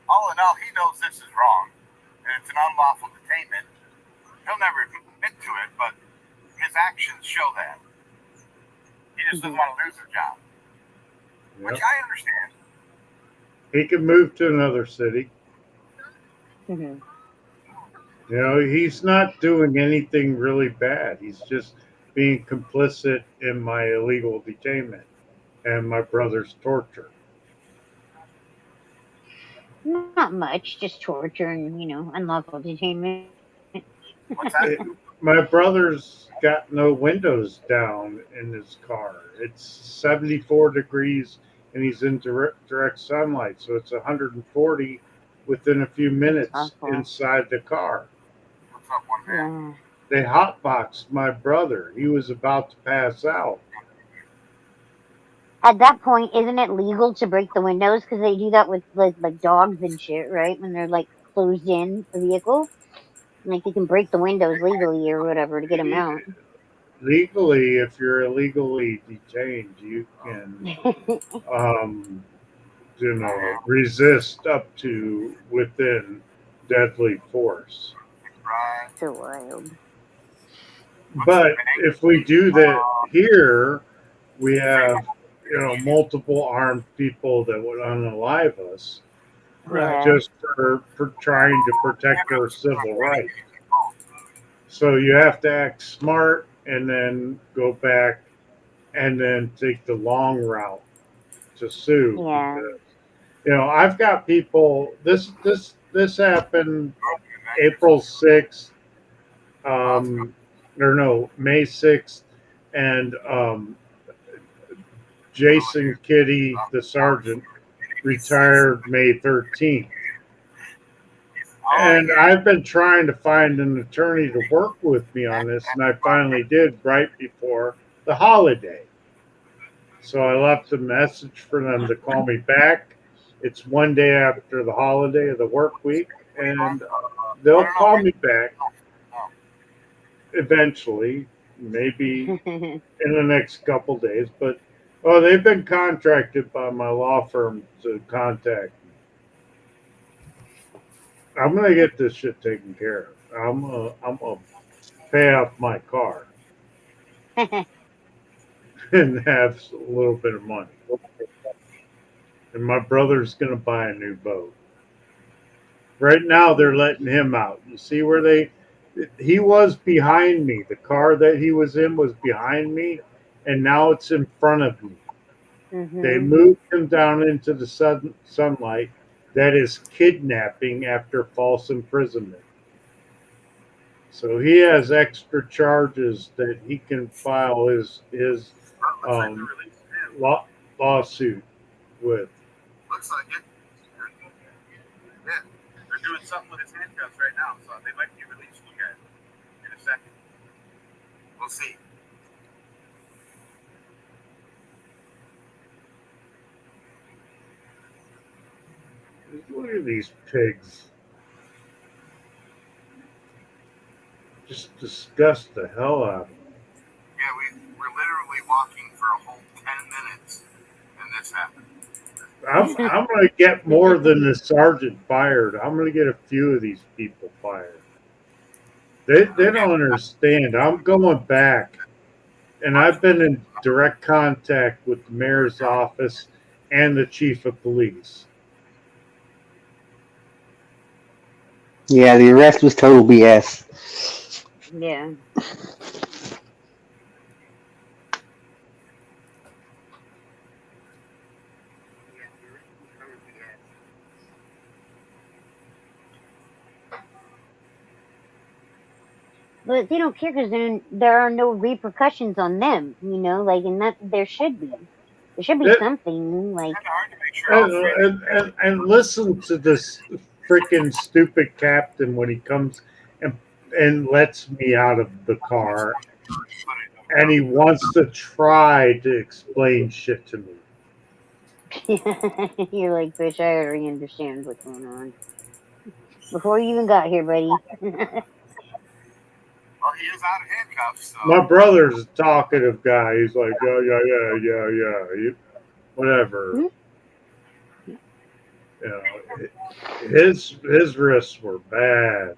All in all, he knows this is wrong, and it's an unlawful detainment. He'll never admit to it, but his actions show that. He just doesn't want to lose his job, which I understand. He can move to another city. Mm-hmm. He's not doing anything really bad. He's just being complicit in my illegal detainment and my brother's torture. Not much, just torture and, unlawful detainment. What's that? My brother's got no windows down in his car. It's 74 degrees and he's in direct sunlight, so it's 140 within a few minutes inside the car. What's up, one man? They hotboxed my brother. He was about to pass out. At that point, isn't it legal to break the windows? Because they do that with like dogs and shit, right? When they're like closed in the vehicle, like you can break the windows legally or whatever to get them out. Legally, if you're illegally detained, you can, resist up to within deadly force. So wild. But if we do that here, we have, multiple armed people that would unalive us, just for trying to protect our civil rights. So you have to act smart and then go back and then take the long route to sue. Yeah. Because, I've got people. This happened April 6th, May 6th, and Jason Kitty, the sergeant, retired May 13th. And I've been trying to find an attorney to work with me on this, and I finally did right before the holiday. So I left a message for them to call me back. It's one day after the holiday of the work week, and they'll call me back eventually, maybe in the next couple days. But they've been contracted by my law firm to contact me. I'm gonna get this shit taken care of. I'm gonna pay off my car and have a little bit of money. And my brother's gonna buy a new boat. Right now, they're letting him out. You see where he was behind me. The car that he was in was behind me, and now it's in front of me. Mm-hmm. They moved him down into the sunlight. That is kidnapping after false imprisonment. So he has extra charges that he can file his lawsuit with. Looks like it. Yeah, they're doing something with his handcuffs right now, so they might be releasing you guys in a second. We'll see. Look at these pigs. Just disgust the hell out of them. Yeah, we're literally walking for a whole 10 minutes, and this happened. I'm going to get more than the sergeant fired. I'm going to get a few of these people fired. They don't understand. I'm going back, and I've been in direct contact with the mayor's office and the chief of police. Yeah, the arrest was total BS. Yeah. But they don't care because there are no repercussions on them, you know, like, and that there should be. There should be It, something, like, and listen to this freaking stupid captain when he comes and lets me out of the car, and he wants to try to explain shit to me. you're like, bitch, I already understand what's going on. Before you even got here, buddy. Well, he is out of handcuffs, so. My brother's a talkative guy. He's like, yeah, whatever. You know, his wrists were bad,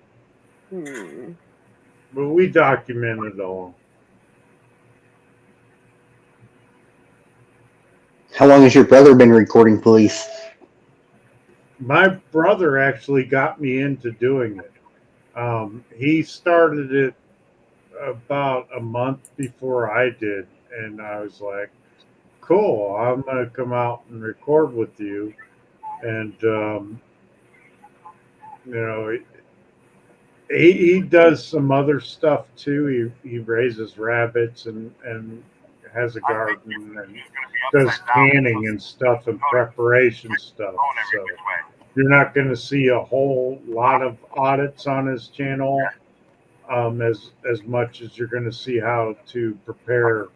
but we documented it all. How long has your brother been recording police? My brother actually got me into doing it. He started it about a month before I did, and I was like, cool, I'm going to come out and record with you. And, you know, he does some other stuff too. He raises rabbits and has a garden and does canning and stuff and preparation stuff. So you're not going to see a whole lot of audits on his channel, as much as you're going to see how to prepare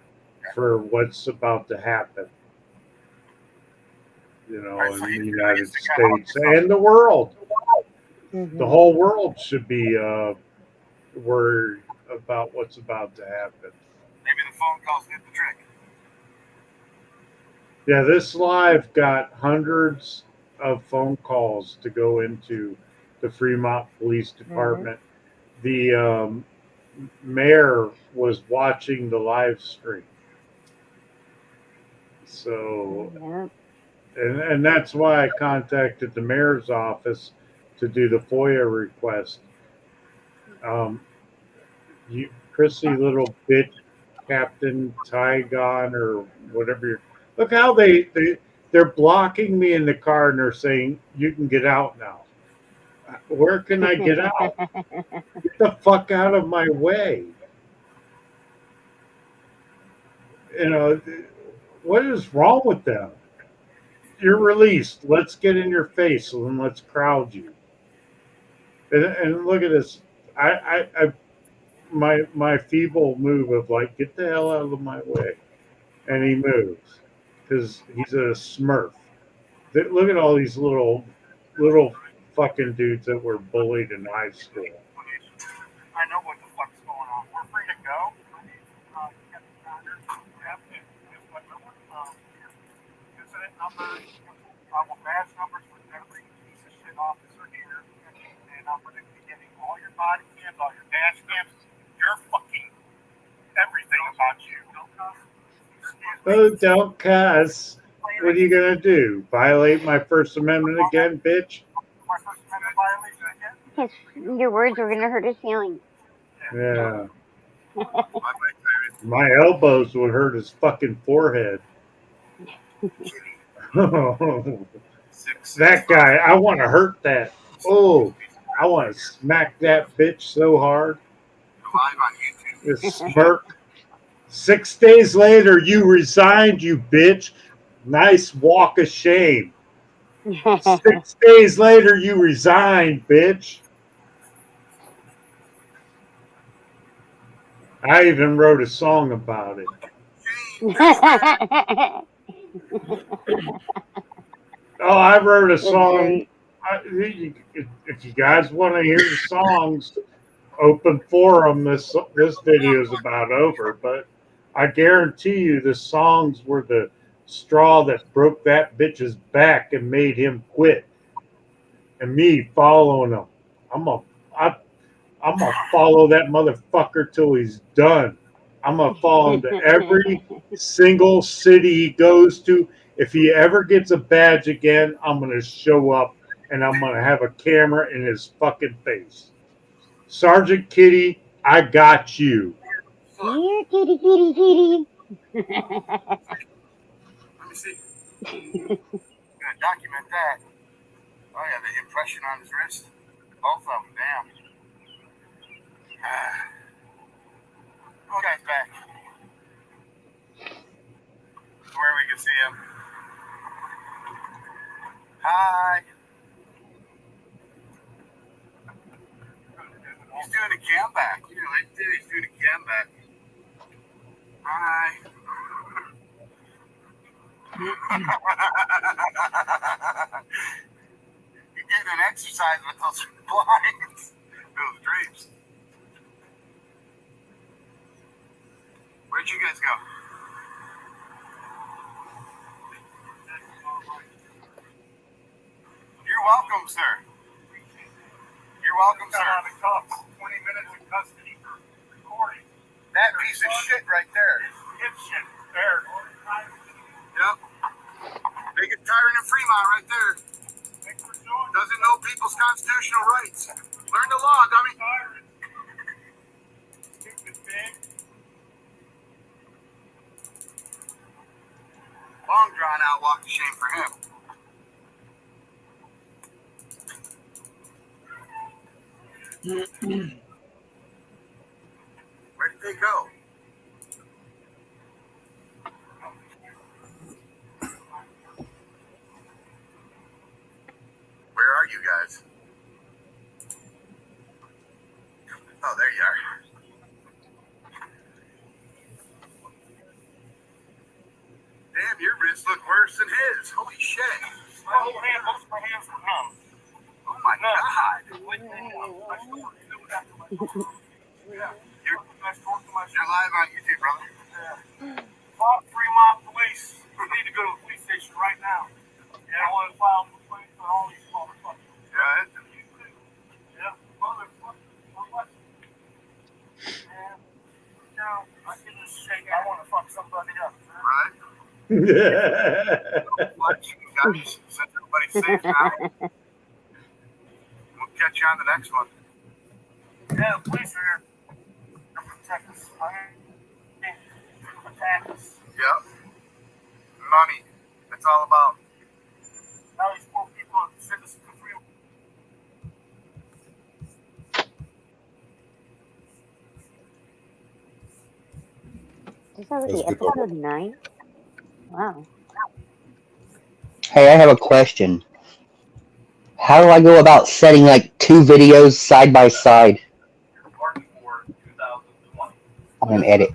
for what's about to happen. You know, in the United States and the world. The whole world should be worried about what's about to happen. Maybe the phone calls did the trick. Yeah, this live got hundreds of phone calls to go into the Fremont Police Department. The mayor was watching the live stream. So, and that's why I contacted the mayor's office to do the FOIA request. You prissy little bitch, Captain Tygon or whatever. Look how they're blocking me in the car and they're saying you can get out now. Where can I get out? Get the fuck out of my way. You know, what is wrong with them? You're released. Let's get in your face and let's crowd you. And look at this. My feeble move of like, get the hell out of my way. And he moves because he's a smurf. Look at all these little fucking dudes that were bullied in high school. I know what the fuck's going on. We're free to go. Incident numbers, badge numbers with every piece of shit officer here, and I'm going to be getting all your body cams, all your dash cams, your fucking everything about you. Oh, don't cuss. What are you gonna do? Violate my First Amendment again, bitch? My First Amendment violation again? Yes, your words are gonna hurt his feelings. Yeah. My elbows would hurt his fucking forehead. That guy, I want to hurt that. Oh, I want to smack that bitch so hard. This smirk. 6 days later, you resigned, you bitch. Nice walk of shame. 6 days later, you resigned, bitch. I even wrote a song about it. Oh, I wrote a song. If you guys want to hear the songs, open forum. This video is about over, but I guarantee you the songs were the straw that broke that bitch's back and made him quit. And me following him. I'm gonna follow that motherfucker till he's done. I'm gonna follow him to every single city he goes to. If he ever gets a badge again, I'm gonna show up and I'm gonna have a camera in his fucking face. Sergeant Kitty, I got you. Here, kitty, kitty, kitty. Let me see. I'm gonna document that. Oh yeah, the impression on his wrist. Both of them, damn. Oh, guy's back. Where we can see him. Hi. He's doing a cam back. You know, right there, he's doing a cam back. Hi. You're getting an exercise with those blinds. Those drapes. Where'd you guys go? You're welcome, sir. You're welcome, sir. 20 minutes in custody for recording. That piece of shit right there. It's shit. There. Yep. Biggest tyrant in Fremont right there. Doesn't know people's constitutional rights. Learn the law, dummy. Long drawn out walk of shame for him. Where did they go? Where are you guys? Oh, there you are. Damn, your wrists look worse than his. Holy shit. My whole hand, most of my hands were numb. Oh my god. You're live on YouTube, brother. Call Fremont police. We need to go to the police station right now. Yeah, I want to file a complaint for all these motherfuckers. Yeah, yeah, motherfuckers. Yeah. No, I can just shake. I want to fuck somebody up. Right? Guys, set everybody safe now. We'll catch you on the next one. Yeah, the police are here. They'll protect us. Attack us. Yep. Money. That's all about. Now these poor people send us to free. This is already episode 9? Wow. Hey, I have a question. How do I go about setting like two videos side by side on an edit?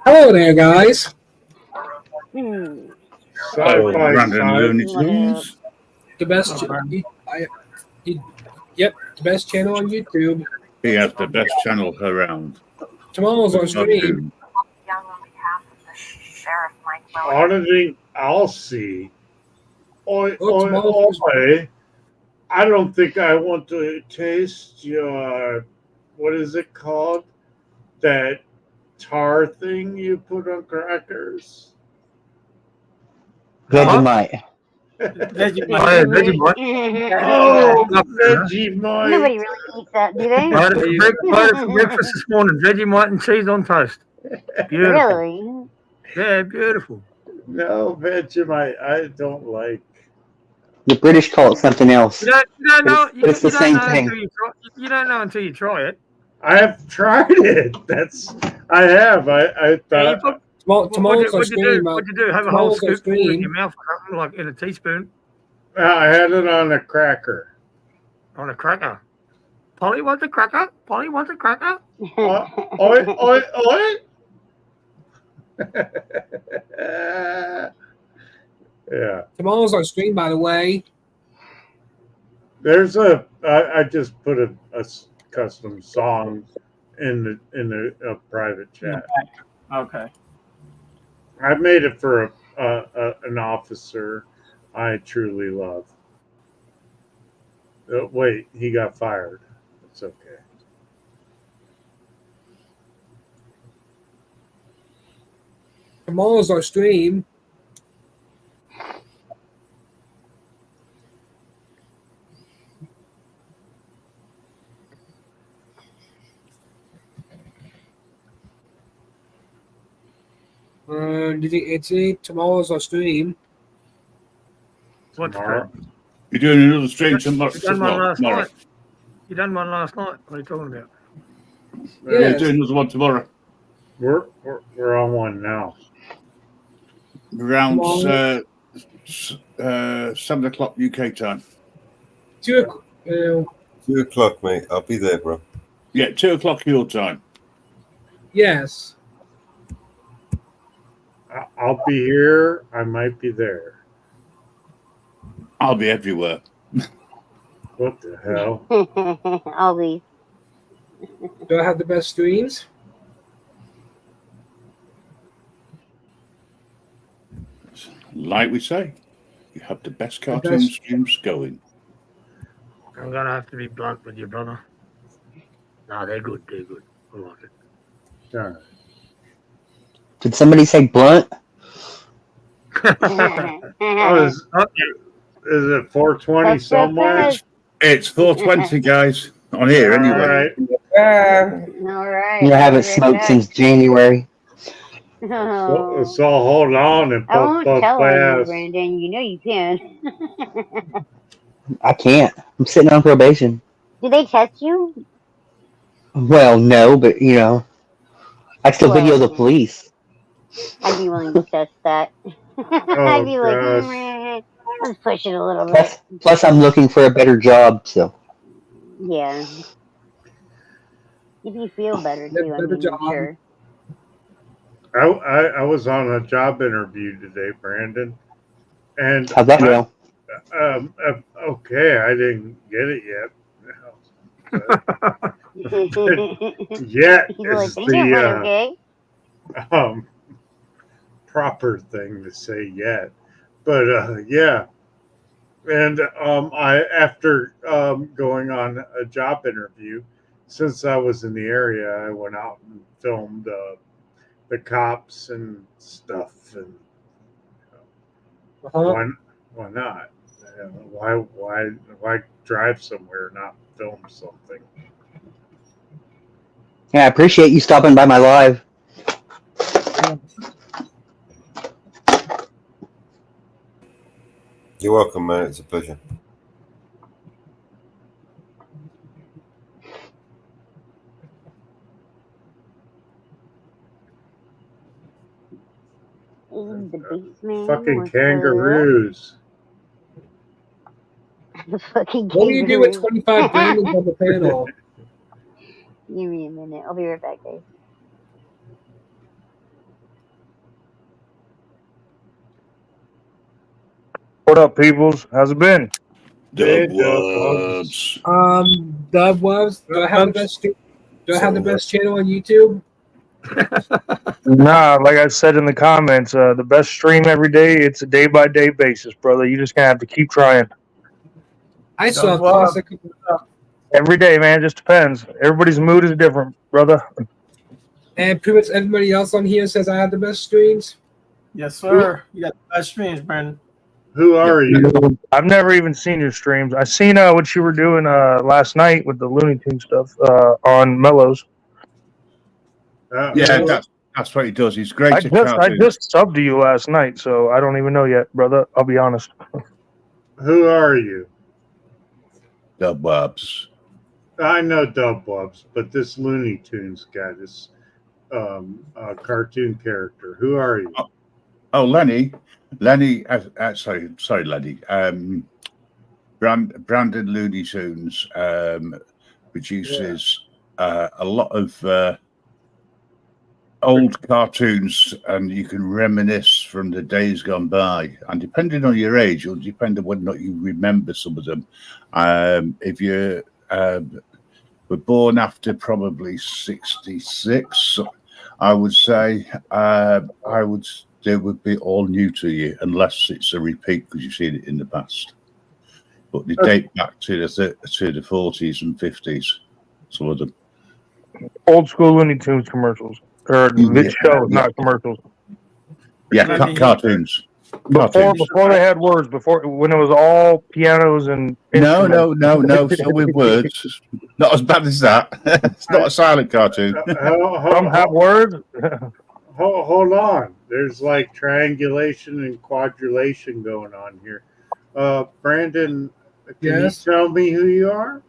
Hello there, guys. Brandon Looney Tunes. The best. Yep, the best channel on YouTube. He has the best channel around. Tomorrow's on stream. Auditing AUSSIE. Oi, I don't think I want to taste your, what is it called? That tar thing you put on crackers? Vegemite. Vegemite. Oh, Vegemite. Nobody really eats that, do they? I had it for breakfast this morning. Vegemite and cheese on toast. Beautiful. Really? Yeah, beautiful. No, Vegemite, I don't like. The British call it something else. You don't know. But it's the same thing. You don't know until you try it. I have tried it. I have. I thought. What'd you do? Have a whole scoop in your mouth, like in a teaspoon? I had it on a cracker. On a cracker. Polly wants a cracker. Polly wants a cracker. Oi, oi, oi. Yeah. Tomorrow's on stream, by the way. There's I just put a custom song in a private chat. Okay. I made it for an officer I truly love. Wait, he got fired. It's okay. Tomorrow's on stream. Do you think Anthony tomorrow's our stream? What's Tomorrow. You're doing another stream tomorrow. You done one last night. You done one last night. What are you talking about? Yeah, doing another one tomorrow. We're on one now. Around 7 o'clock UK time. 2 o'clock, mate. I'll be there, bro. Yeah, 2 o'clock your time. Yes. I'll be here. I might be there. I'll be everywhere. What the hell? Always. Do I have the best streams? Like we say, you have the best cartoon streams going. I'm gonna have to be blunt with you, brother. No, they're good. They're good. I like it. Yeah. Did somebody say blunt? Is it 420 somewhere? It's 420, guys. On here, anyway. All right. I haven't smoked since January. Oh. So hold on and I won't puff tell on you, fast. Brandon. You know you can. I can't. I'm sitting on probation. Do they test you? Well, no, but I still video the police. I'd be willing to test that. I'd be like, let's push it a little bit. Plus, I'm looking for a better job, so. Yeah. If you feel better too, I mean, sure. I was on a job interview today, Brandon, and how'd that go? Okay, I didn't get it yet. Yet is the proper thing to say yet, but yeah. And I after going on a job interview, since I was in the area, I went out and filmed the cops and stuff, and why not? Why drive somewhere and not film something? Yeah, I appreciate you stopping by my live. You're welcome, man. It's a pleasure. In the basement. Fucking kangaroos. The fucking What do you do with kangaroos. 25 diamonds on the panel? Give me a minute. I'll be right back, guys. What up, peoples? How's it been? Dub Wubs. Dub Wubs. Do I have the best? Do I have the best channel on YouTube? Nah, like I said in the comments, the best stream every day. It's a day-by-day basis, brother. You just gonna have to keep trying. I saw classic. Every day, man. It just depends. Everybody's mood is different, brother. And pretty much everybody else on here says I have the best streams. Yes, sir. You got the best streams, Brandon. Who are you? I've never even seen your streams. I seen what you were doing last night with the Looney Tunes stuff on Mellows. Yeah, that's what he does. He's great I at just cartoons. subbed to you last night, so I don't even know yet, brother. I'll be honest. Who are you? Dub Wubs. I know Dub Wubs, but this Looney Tunes guy, this cartoon character. Who are you? Oh, Lenny. Lenny. Sorry, Lenny. Brandon Looney Tunes produces a lot of old cartoons, and you can reminisce from the days gone by. And depending on your age, it'll depend on whether or not you remember some of them. If you were born after probably 66, I would say they would be all new to you, unless it's a repeat because you've seen it in the past. But they date back to the 40s and 50s. Some of them. Old school Looney Tunes commercials. Or shows, not commercials. Yeah, cartoons. Before they had words, when it was all pianos and No, still with words. Not as bad as that. It's not a silent cartoon. Some have words. hold on. There's like triangulation and quadrulation going on here. Brandon, can Yes? you tell me who you are?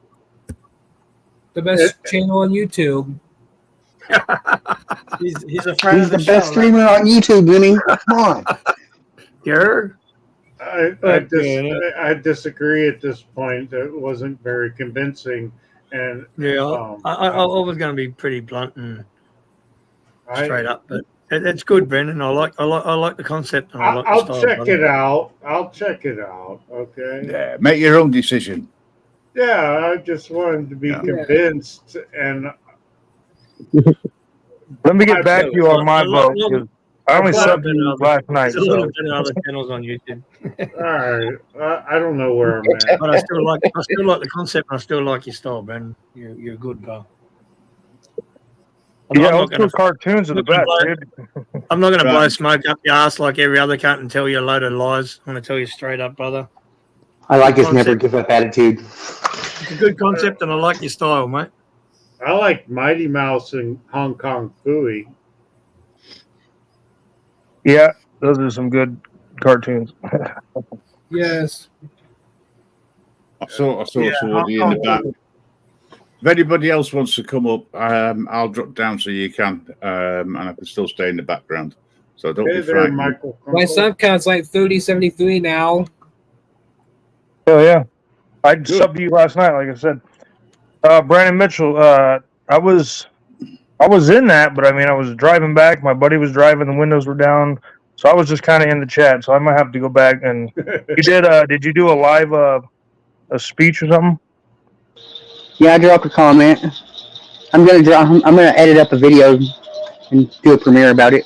The best channel on YouTube. He's a friend He's of the the show. best streamer on YouTube, Vinny. Come on. You're I disagree at this point. It wasn't very convincing, and yeah. I was going to be pretty blunt and straight up, but it's good, Brendan. I like the concept. And I like the I'll style, check brother. it out. I'll check it out. Okay. Yeah, make your own decision. Yeah, I just wanted to be convinced, and Let me get back to you on my vote. 'Cause I only subbed you last night. There's a lot So. of better other channels on YouTube. all right, I don't know where I'm at. But I still like the concept. And I still like your style, Brendan. You're good, bro. Yeah, old school cartoons are the best, dude. I'm not going to blow smoke up your ass like every other cunt and tell you a load of lies. I'm going to tell you straight up, brother. I like his never give up attitude. It's a good concept, and I like your style, mate. I like Mighty Mouse and Hong Kong Phooey. Yeah, those are some good cartoons. Yes. I saw Swordy in the back. If anybody else wants to come up, I'll drop down so you can, and I can still stay in the background. So don't be frightened. My sub count's like 3073 now. Oh yeah, I subbed you last night, like I said. Brandon Mitchell, I was in that, but I mean, I was driving back. My buddy was driving. The windows were down, so I was just kind of in the chat. So I might have to go back. And you did? Did you do a live a speech or something? Yeah, I dropped a comment. I'm gonna edit up a video and do a premiere about it.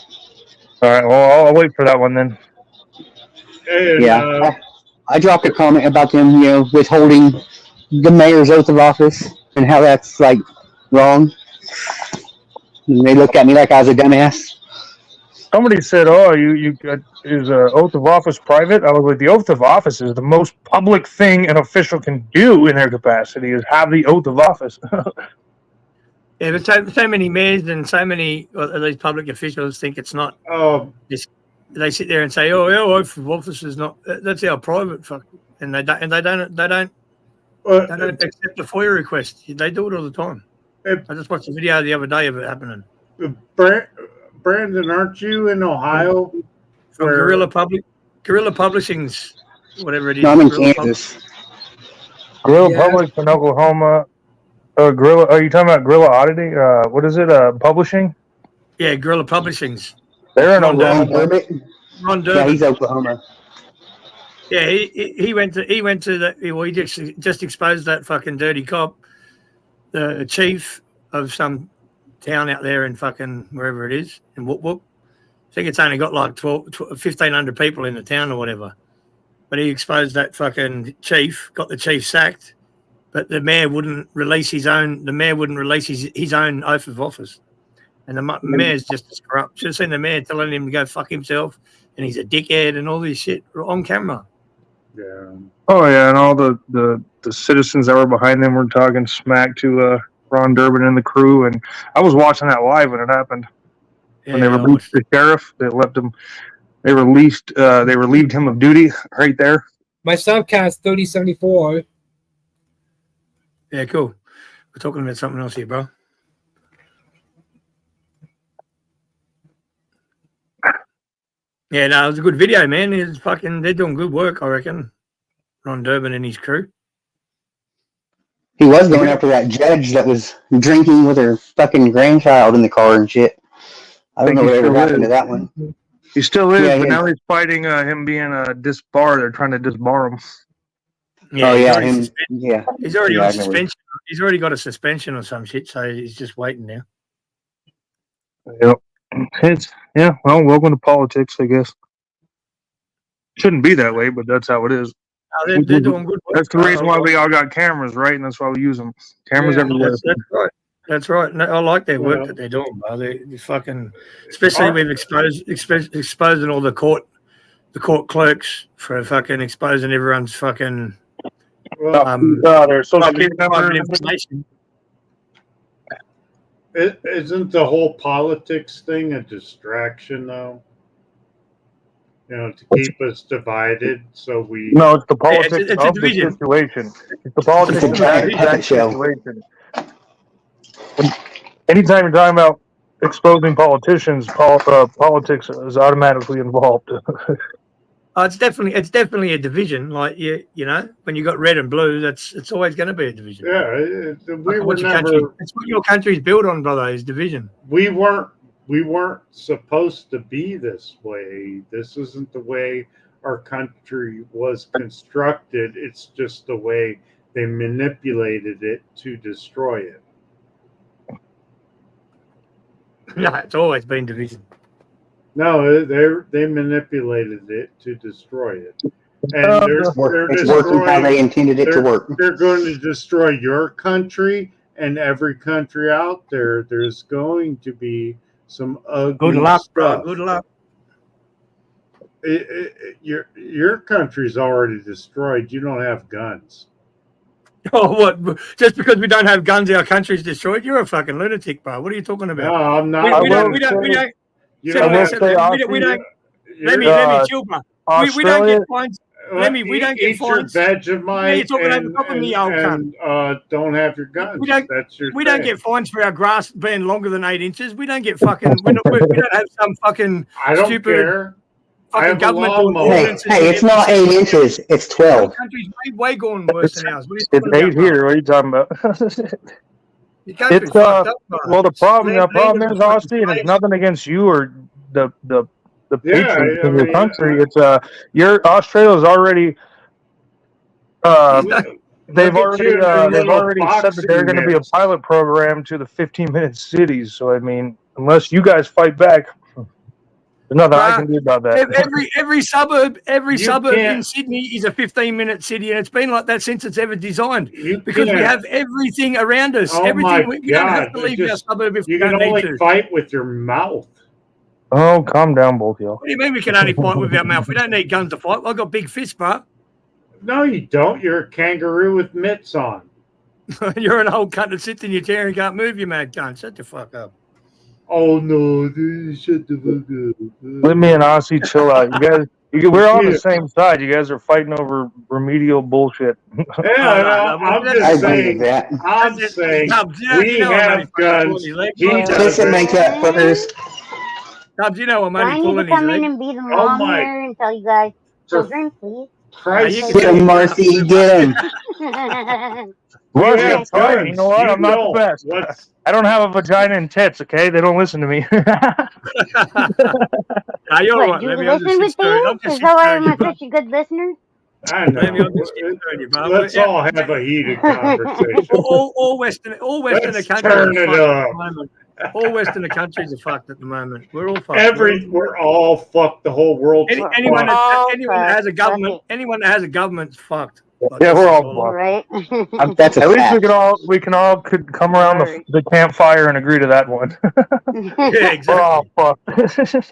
All right. Well, I'll wait for that one then. Yeah, I dropped a comment about them, withholding the mayor's oath of office and how that's like wrong. And they looked at me like I was a dumbass. Somebody said, "Oh, you is oath of office private?" I was like, "The oath of office is the most public thing an official can do in their capacity is have the oath of office." Yeah, but so many mayors and so many of these public officials think it's not. They sit there and say, "Oh, our oath of office is not. That's our private fuck," and they don't accept a FOIA request. They do it all the time. I just watched a video the other day of it happening. Brandon, aren't you in Ohio? From Guerrilla Publishing's, whatever it is. No, I'm in Guerrilla Kansas. Guerrilla Public in Oklahoma. Guerrilla. Are you talking about Guerrilla Auditing? What is it? Publishing? Yeah, Guerrilla Publishing's. They're in Oklahoma. Ron Durbin. Yeah, he's Oklahoma. Yeah, he went to that. Well, he just exposed that fucking dirty cop, the chief of some town out there in fucking wherever it is in Whoop Whoop. I think it's only got like 1,500 people in the town or whatever. But he exposed that fucking chief, got the chief sacked, but the mayor wouldn't release his own. The mayor wouldn't release his own oath of office, and the mayor's just as corrupt. Should have seen the mayor telling him to go fuck himself, and he's a dickhead and all this shit on camera. Yeah. Oh yeah, and all the citizens that were behind them were talking smack to Ron Durbin and the crew, and I was watching that live when it happened. When they released the sheriff, they left him. They relieved him of duty right there. My sub count's 3074. Yeah, cool. We're talking about something else here, bro. Yeah, no, it was a good video, man. They're doing good work, I reckon. Ron Durbin and his crew. He was going after that judge that was drinking with her fucking grandchild in the car and shit. I don't know whatever happened to that one. He still is, Yeah, but yeah. now he's fighting him being disbarred. They're trying to disbar him. Yeah, Oh, he's yeah, already him- suspended. yeah. He's already Yeah, on I remember. suspension. He's already got a suspension or some shit, so he's just waiting now. Yep. Well, welcome to politics, I guess. Shouldn't be that way, but that's how it is. No, they're doing good work. That's the reason why we all got cameras, right? And that's why we use them. Cameras everywhere. That's right. That's right. No, I like their work that they're doing, bro. They fucking, especially with exposing all the court clerks for fucking exposing everyone's fucking their social private security number. information. Isn't the whole politics thing a distraction, though? You know, to keep us divided, so we. No, it's the Yeah, politics it's a of the division. situation. It's the politics It's a of giant that puppet show. situation. Anytime you're talking about exposing politicians, politics is automatically involved. It's definitely a division. Like you know, when you got red and blue, it's always going to be a division. Yeah, we Like, were never. It's what your country's built on, brother. Is division. We weren't supposed to be this way. This isn't the way our country was constructed. It's just the way they manipulated it to destroy it. No, it's always been division. No, they manipulated it to destroy it, and they're It's working how they intended it to work. They're going to destroy your country and every country out there. There's going to be some ugly Good luck, stuff. bro. Good luck. Your country's already destroyed. You don't have guns. Oh, what? Just because we don't have guns, our country's destroyed? You're a fucking lunatic, bro. What are you talking about? No, I'm not. We don't. Let me chill, bro. We don't get fines. We don't get fines. Vegemite don't have your guns. We don't get fines for our grass being longer than 8 inches. We don't get fucking. We don't have some fucking stupid. Care. Fucking government. Hey, it's not 8 inches. It's 12. The country's way going worse than ours. It's 8 here. What are you talking about? It's well, the problem is, Aussie, and it's nothing against you or the patrons in your country. It's your Australia's already they've already said that they're going to be a pilot program to the 15-minute cities. So I mean, unless you guys fight back, there's nothing I can do about that. Every suburb in Sydney is a 15-minute city, and it's been like that since it's ever designed. Because we have everything around us. Oh everything. My we don't have to leave our suburb if we don't need to. You can only fight with your mouth. Oh, calm down, both y'all. What do you mean we can only fight with our mouth? We don't need guns to fight. I've got big fists, bro. No, you don't. You're a kangaroo with mitts on. You're an old cunt that sits in your chair and can't move, you mad cunt. Shut the fuck up. Oh no, dude, shut the fuck up. Let me and Aussie chill out. You guys, we're on the same side. You guys are fighting over remedial bullshit. Yeah, I'm just saying. I'm saying we have guns. Listen, make that fuckers. Dubs, you know I'm Do I only need to pulling come his in leg. and be the mom here and tell you guys, children, please? Get him, Marcy. Get him. Marcy, sorry, you know what? I'm not the best. I don't have a vagina and tits, okay? They don't listen to me. You're What, right. do Let you me listen with you? Is that why I'm such a good listener? I know. Let's all have a heated conversation. all Western Let's countries turn are it fucked up. at the moment. All Western countries are fucked at the moment. We're all fucked. We're all fucked. The whole world. Anyone that has a government, anyone that has a government's fucked. Yeah, we're all fucked. Right. That's At least we can all come around the campfire and agree to that one. Yeah, exactly. We're all fucked.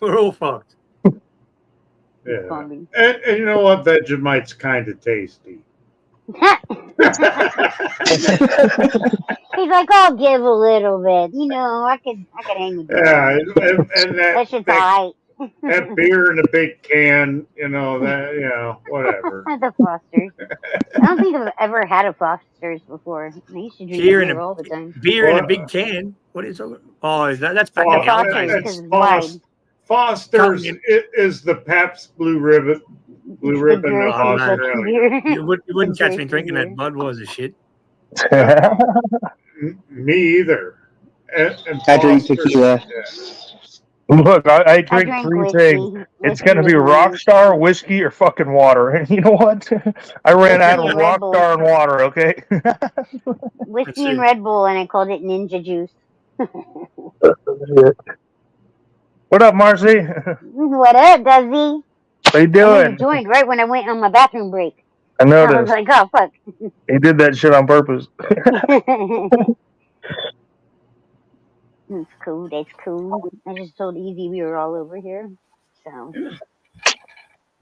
We're all fucked. Yeah. And you know what? Vegemite's kind of tasty. He's like, I'll give a little bit. You know, I could hang with that. Yeah, and That's just alright. that beer in a big can, whatever. The Fosters. I don't think I've ever had a Fosters before. I used to drink beer all the time. Beer in a big can? What is it? Oh, that's back in the Fosters. Foster's is the Pabst Blue Ribbon of Australia. You wouldn't catch me drinking that Budweiser shit. Me either. And I drink tequila. Look, I drink three things. It's going to be Rockstar, whiskey, or fucking water. And you know what? I ran out of Rockstar and water, okay? Whiskey and Red Bull, and I called it Ninja Juice. What up, Marcy? What up, Duzzy? How you doing? I joined right when I went on my bathroom break. I know I was like, oh, fuck. He did that shit on purpose. That's cool. That's cool. I just told Easy we were all over here. So.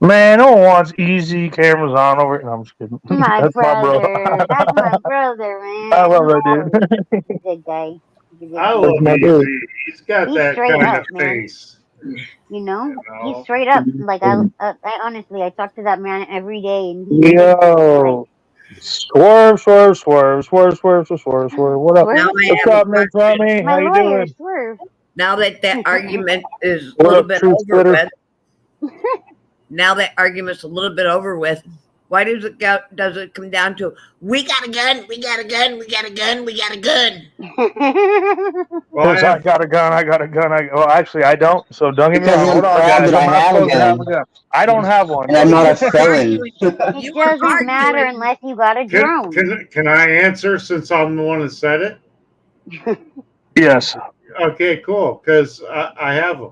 Man, no one wants easy cameras on over here. No, I'm just kidding. My That's brother. my bro. That's my brother, man. I love that dude. He's a good guy. I love EV. He's got He's that straight kind up, of man. face. You know, he's know? straight up. Like I honestly, I talk to that man every day, and he Yo, swerve. What up? Now I What's have a up, Miss question. Rummy? my How you lawyer doing? swerve. Now that argument is a What little up, bit Truth over Twitter? with, now that argument's a little bit over with, why does it come down to we got a gun, we got a gun, we got a gun, we got a gun? Because I got a gun. Well, actually, I don't. So don't get me Because wrong. I'm Hold on, proud guys. that I I'm not have a supposed to have a gun. gun. I don't have one. And I'm not a But felon. It doesn't matter unless you got a drone. Can I answer since I'm the one that said it? yes. Okay, cool. Because I have them.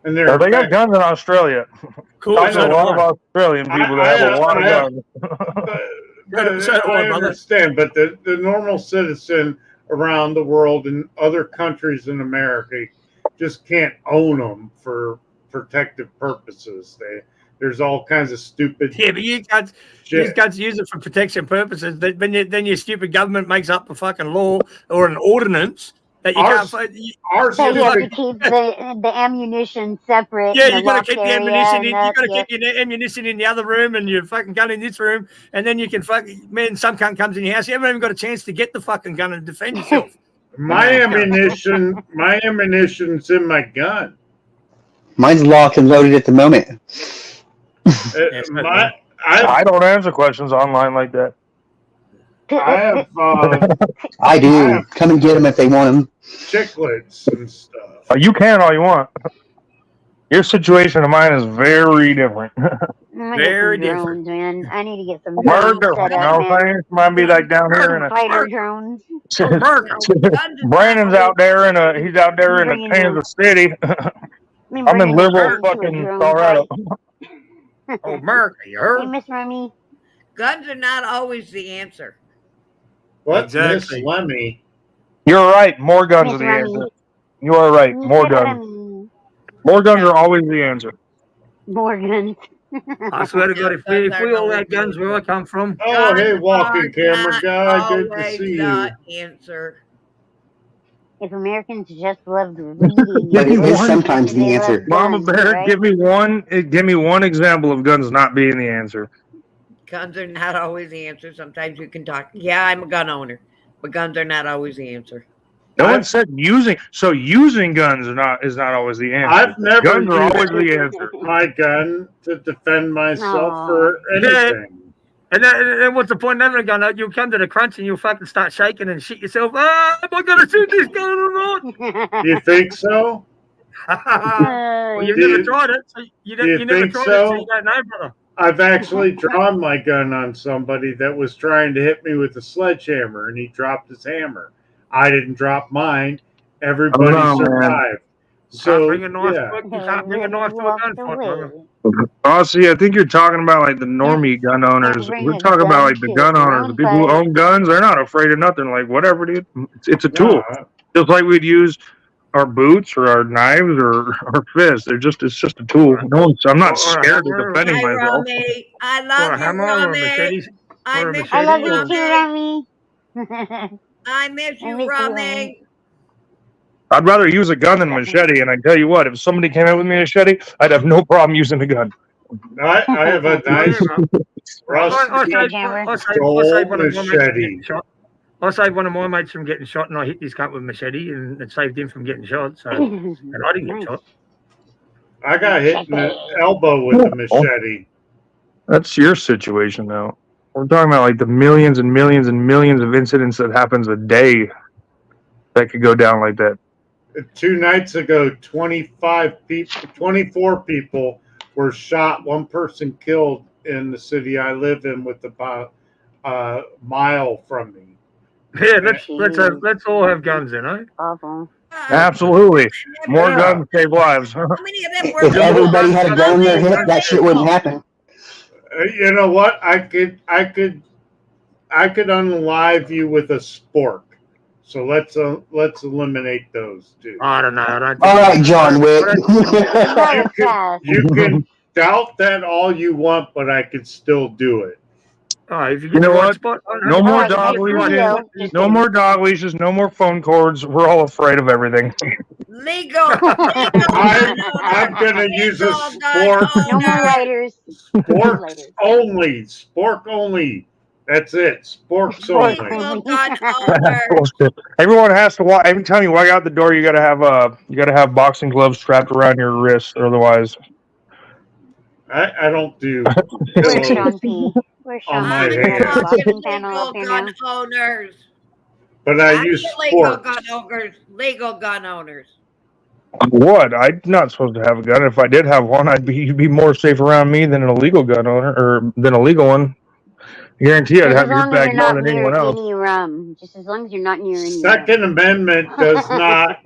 And Well, they got guns in Australia. Cool. I know a lot of Australian people that have a lot of guns. I understand, but the normal citizen around the world and other countries in America just can't own them for protective purposes. There's all kinds of stupid. Yeah, but you guys use it for protection purposes. Then your stupid government makes up a fucking law or an ordinance that you can't. So you have to keep the ammunition separate. Yeah, in the you got to locked keep the area ammunition and in. You got to keep your ammunition in the other room and your fucking gun in this room, and then you can man. Some cunt comes in your house. You haven't even got a chance to get the fucking gun and defend yourself. My ammunition's in my gun. Mine's locked and loaded at the moment. I don't answer questions online like that. I have. I do. Come and get them if they want them. Chiclets and stuff. You can all you want. Your situation and mine is very different. Very different, man. I need to get some Very drones set different. You know up, what I'm saying? man. Might be like down here in a Fighter drones. Brandon's out there in a Kansas City. I'm in liberal fucking Colorado. Oh, America, you heard? Hey, Miss Rummy. Guns are not always the answer. What? Exactly. Miss Lemmy? You're right. More guns Miss are the Rummy. answer. You are right. More guns. More guns are always the answer. More guns. I swear to God, if we all had guns where I come from. Oh, hey, walking camera guy. Good to see you. Answer. If Americans just loved reading, But it is sometimes the answer. Mama Bear, right? give me one example of guns not being the answer. Guns are not always the answer. Sometimes you can talk. Yeah, I'm a gun owner, but guns are not always the answer. No one said using. So using guns is not always the answer. I've never guns are used always the answer. my gun to defend myself for anything. And then what's the point of having a gun? You'll come to the crunch and you'll fucking start shaking and shit yourself. Ah, am I going to shoot this gun or not? You think so? Well, you've never tried it. So you never think tried so? it, so you don't know, brother. I've actually drawn my gun on somebody that was trying to hit me with a sledgehammer, and he dropped his hammer. I didn't drop mine. Everybody survived. So, You can't bring a knife to a gunfight, brother. Oh, see, I think you're talking about like the normie gun owners. We're talking about like the gun owners, the people who own guns. They're not afraid of nothing. Like whatever, dude. It's a tool, just like we'd use our boots or our knives or our fists. It's just a tool. I'm not scared of defending myself. I love you, Rami. I miss I love you too, Rami. I miss you, Rami. I'd rather use a gun than a machete, and I tell you what, if somebody came in with me a machete, I'd have no problem using a gun. I have a nice I saved one of my mates from getting shot, and I hit this cunt with a machete, and it saved him from getting shot. So, and I didn't get shot. I got hit in the elbow with a machete. That's your situation, though. We're talking about like the millions and millions and millions of incidents that happens a day that could go down like that. 2 nights ago, 24 people were shot. 1 person killed in the city I live in, with about a mile from me. Yeah, let's all have guns, then, eh? Awful. Absolutely, more guns save lives. If everybody had a gun in their hip, that shit wouldn't happen. You know what? I could unalive you with a spork. So let's eliminate those two. I don't know. All right, John Wick. You can doubt that all you want, but I could still do it. Oh, if you You get the know right what? spot. No more Alright, dog just leashes. video. Just No kidding. more dog leashes. No more phone cords. We're all afraid of everything. Legal. I'm gonna use a sport. No more lighters. No Sporks lighters. only. Spork only. That's it. Sporks only. Legal gun owner. Bullshit. Everyone has to walk. Every time you walk out the door, you gotta have boxing gloves strapped around your wrists. Otherwise, I don't do Where's pillows Sean P? Where's on Sean my P? We have a hands, boxing channel up Legal here gun now. owners. but I Not use illegal sporks. gun owners. Legal gun owners. what? I'm not supposed to have a gun. If I did have one, you'd be more safe around me than an illegal gun owner, or than a legal one. I guarantee I'd Just have as your long as back you're more not than near anyone else. any rum. Just as long as you're not near any Second rum. Amendment does not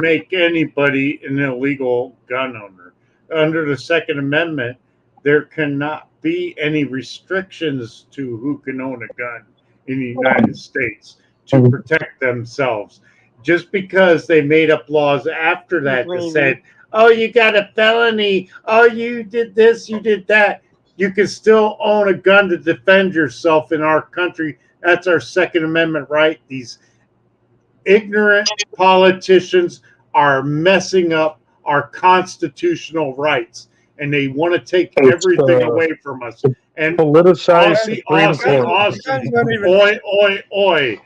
make anybody an illegal gun owner. Under the Second Amendment, there cannot be any restrictions to who can own a gun in the United States to protect themselves. Just because they made up laws after that that said, oh, you got a felony, oh, you did this, you did that. You can still own a gun to defend yourself in our country. That's our Second Amendment right. These ignorant politicians are messing up our constitutional rights, and they want to take everything away from us. And Politicized Aussie, Supreme Court. oi, oi, oi.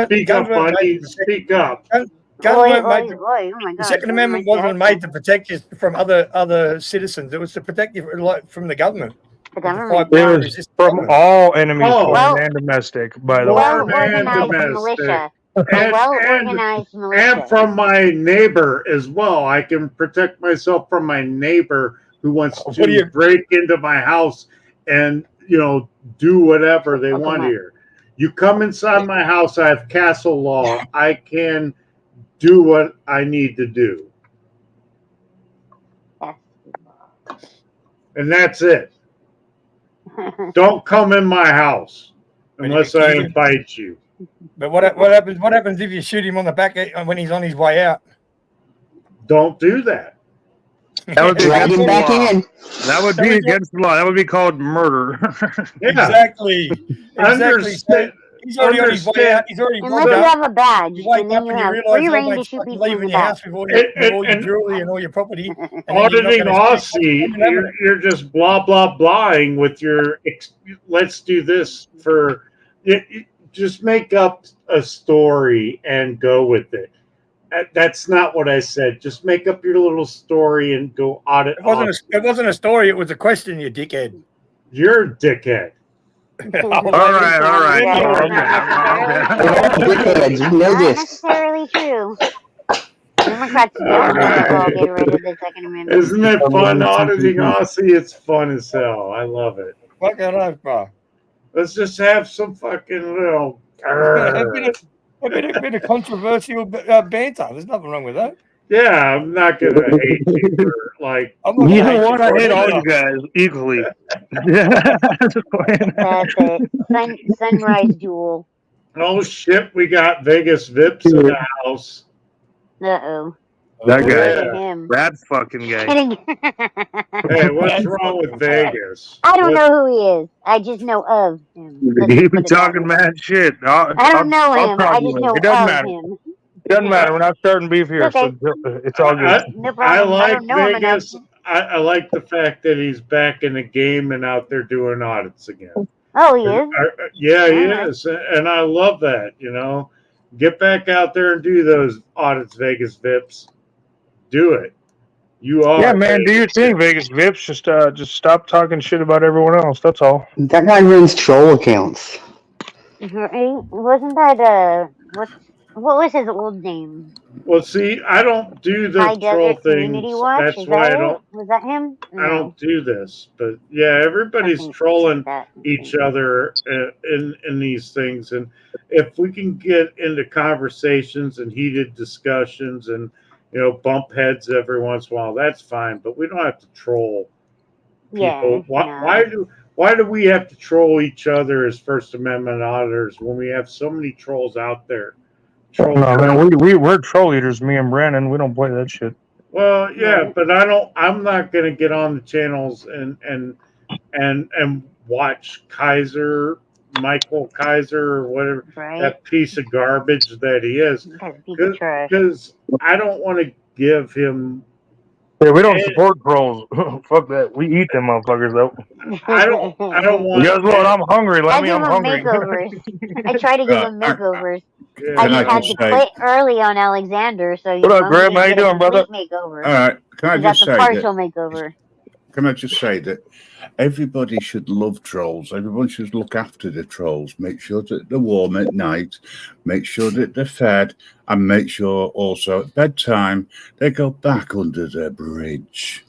Speak up, buddy. Speak up. Guns weren't made Oh my the God, Second don't Amendment make that wasn't made to protect you from other citizens. It was to protect you from the government. The To government. fight back It and was resist the from government. all enemies, Oh. foreign Well- and domestic. By the way. Well-organized militia. A well-organized militia. And from my neighbor as well. I can protect myself from my neighbor who wants to break into my house and, do whatever they want here. You come inside my house, I have castle law. I can do what I need to do. And that's it. Don't come in my house unless I invite you. But what happens? What happens if you shoot him on the back when he's on his way out? Don't do that. That would be Drag against him the back law. in. That would be against the law. That would be called murder. Exactly. Understand. He's already on his way out. He's already Unless you have a badge, You wake and then up you and you have realise free your reign to mate's shoot fucking people in leaving the your back. house with all your jewelry and all your property. And then you're not Auditing gonna Aussie, you're just blah blah blahing with your. Let's do this for. Just make up a story and go with it. That's not what I said. Just make up your little story and go audit. It wasn't a story. It was a question, you dickhead. You're a dickhead. All right. Not necessarily true. Democrats don't think we'll get rid of the Second Amendment. Isn't it fun auditing Aussie? It's fun as hell. I love it. Fucking life, bro. Let's just have some fucking little. A bit of controversial banter. There's nothing wrong with that. Yeah, I'm not gonna hate you for like. You know what? I hate all you guys equally. That's it. Sunrise duel. Oh shit! We got Vegas Vips in the house. Uh-oh. That guy. Yeah. That fucking guy. Kidding. Hey, what's wrong with Vegas? I don't know who he is. I just know of him. He be talking mad shit. I don't know him. I just know It doesn't of matter. him. It doesn't matter. We're not starting beef here, Okay. so it's all good. No I problem. I like don't know him enough. Vegas. I like the fact that he's back in the game and out there doing audits again. Oh, he is? Yeah, he Alright. is, and I love that. Get back out there and do those audits, Vegas Vips. Do it. You are. Yeah, man, do your thing, Vegas Vips. Just stop talking shit about everyone else. That's all. That guy runs troll accounts. Wasn't that what was his old name? Well, see, I don't do the High troll Desert Community things. Watch? That's Is why that I it? don't. Was that him? I don't do this, but yeah, everybody's trolling each other in these things, and if we can get into conversations and heated discussions and bump heads every once in a while, that's fine. But we don't have to troll people. Why do we have to troll each other as First Amendment auditors when we have so many trolls out there? No, man, we're troll eaters. Me and Brandon, we don't play that shit. Well, yeah, but I'm not going to get on the channels and watch Kaiser Michael Kaiser or whatever, Right? that piece of garbage that he is. That's a piece of trash. Because I don't want to give him. Yeah, we don't support trolls. Fuck that. We eat them motherfuckers though. I don't want. Guess what? I'm hungry. I Let me. give I'm them hungry. makeovers. I try to give them makeovers. I Can I had just to say? quit early on Alexander, so What up, he Graham? How didn't you get a doing, brother? complete makeover. All right. Can I He got just the say partial that? makeover. Can I just say that everybody should love trolls. Everyone should look after the trolls. Make sure that they're warm at night. Make sure that they're fed, and make sure also at bedtime they go back under the bridge.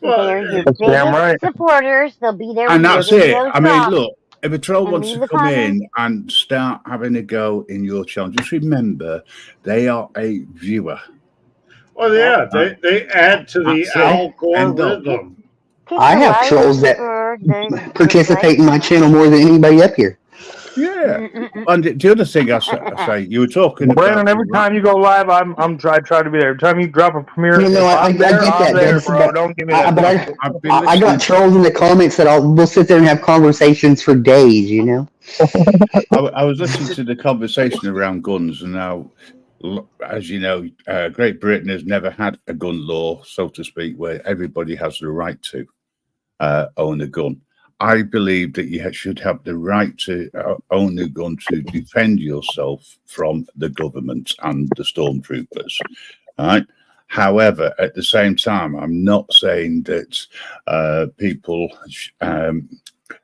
They're your That's damn biggest right. supporters. They'll be there And when your that's it. videos I mean, drop. look, if a troll And wants leave to the come comments. in and start having a go in your channel, just remember they are a viewer. Well, yeah, they add to the That's it. End of. algorithm. I have trolls that participate in my channel more than anybody up here. Yeah. And the other thing I say, you were talking Brandon, about. every time you go live, I try to be there. Every time you drop a premiere, No, if I I'm there, get I'm that, there, Debs, bro. but Don't give me that. I got trolls in the comments that we'll sit there and have conversations for days, you know? I was listening to the conversation around guns, and now, as you know, Great Britain has never had a gun law, so to speak, where everybody has the right to own a gun. I believe that you should have the right to own a gun to defend yourself from the government and the stormtroopers. All right. However, at the same time, I'm not saying that people,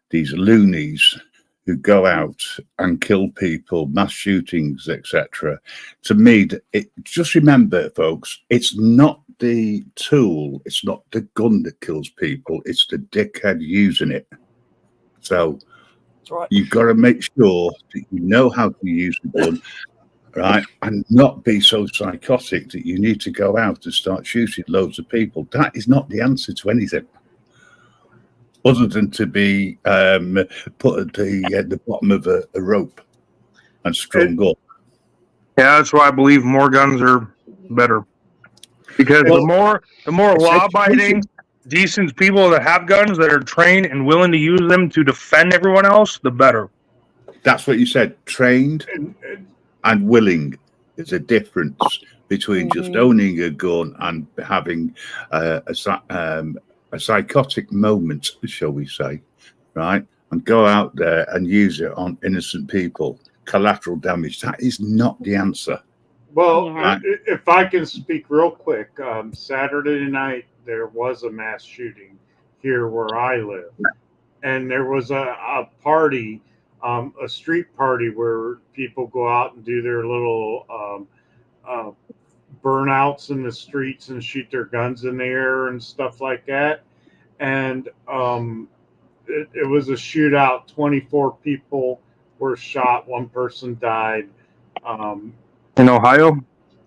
these loonies who go out and kill people, mass shootings, etc. To me, just remember, folks, it's not the tool, it's not the gun that kills people, it's the dickhead using it. So you've got to make sure that you know how to use the gun, right, and not be so psychotic that you need to go out and start shooting loads of people. That is not the answer to anything, other than to be put at the bottom of a rope and strung up. Yeah, that's why I believe more guns are better. Because the more law-abiding, decent people that have guns that are trained and willing to use them to defend everyone else, the better. That's what you said. Trained and willing. There's a difference between just owning a gun and having a psychotic moment, shall we say, right? And go out there and use it on innocent people. Collateral damage. That is not the answer. Well, if I can speak real quick, Saturday night there was a mass shooting here where I live, and there was a party, a street party where people go out and do their little burnouts in the streets and shoot their guns in the air and stuff like that. And it was a shootout. 24 people were shot. One person died. In Ohio?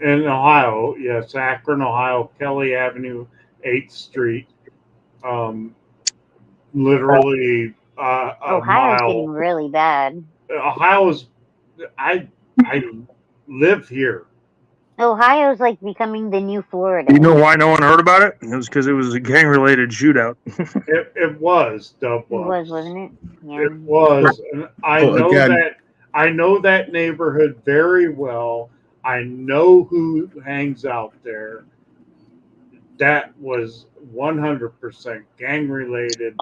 In Ohio, yes, Akron, Ohio, Kelly Avenue, 8th Street. Literally a Ohio's mile. getting really bad. Ohio's, I live here. Ohio's like becoming the new Florida. You know why no one heard about it? It was because it was a gang-related shootout. It was, It was, wasn't it? Yeah. It was, and I know that neighborhood very well. I know who hangs out there. That was 100% gang related,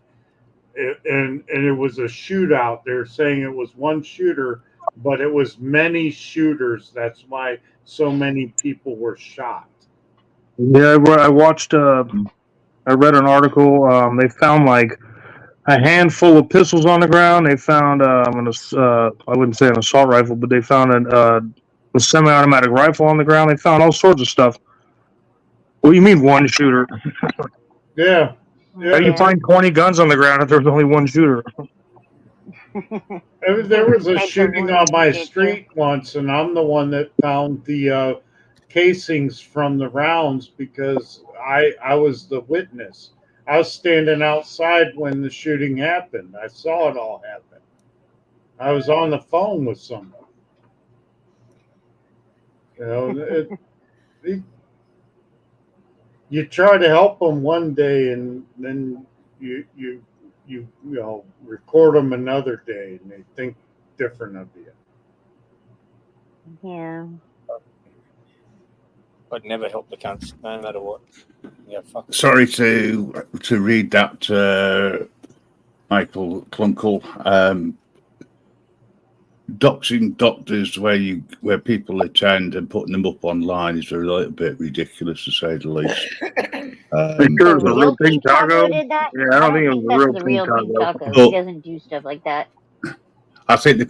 and it was a shootout. They're saying it was one shooter, but it was many shooters. That's why so many people were shot. Yeah, I watched. I read an article. They found like a handful of pistols on the ground. They found I wouldn't say an assault rifle, but they found a semi-automatic rifle on the ground. They found all sorts of stuff. What do you mean one shooter? Yeah. How do you find 20 guns on the ground if there's only one shooter? There was a shooting on my street once, and I'm the one that found the casings from the rounds because I was the witness. I was standing outside when the shooting happened. I saw it all happen. I was on the phone with someone. You know, you try to help them one day, and then you you know, record them another day and they think different of you. Yeah. I'd never help the cunts, no matter what. Yeah, fuck. Sorry to read that, Michael Clunkle. Doxing doctors where people attend and putting them up online is a little bit ridiculous, to say the least. Sure it was a real Pink Taco? did that? Yeah, I don't think it was a that's real the real Pink Pink Taco. Taco. But- He doesn't do stuff like that. I think the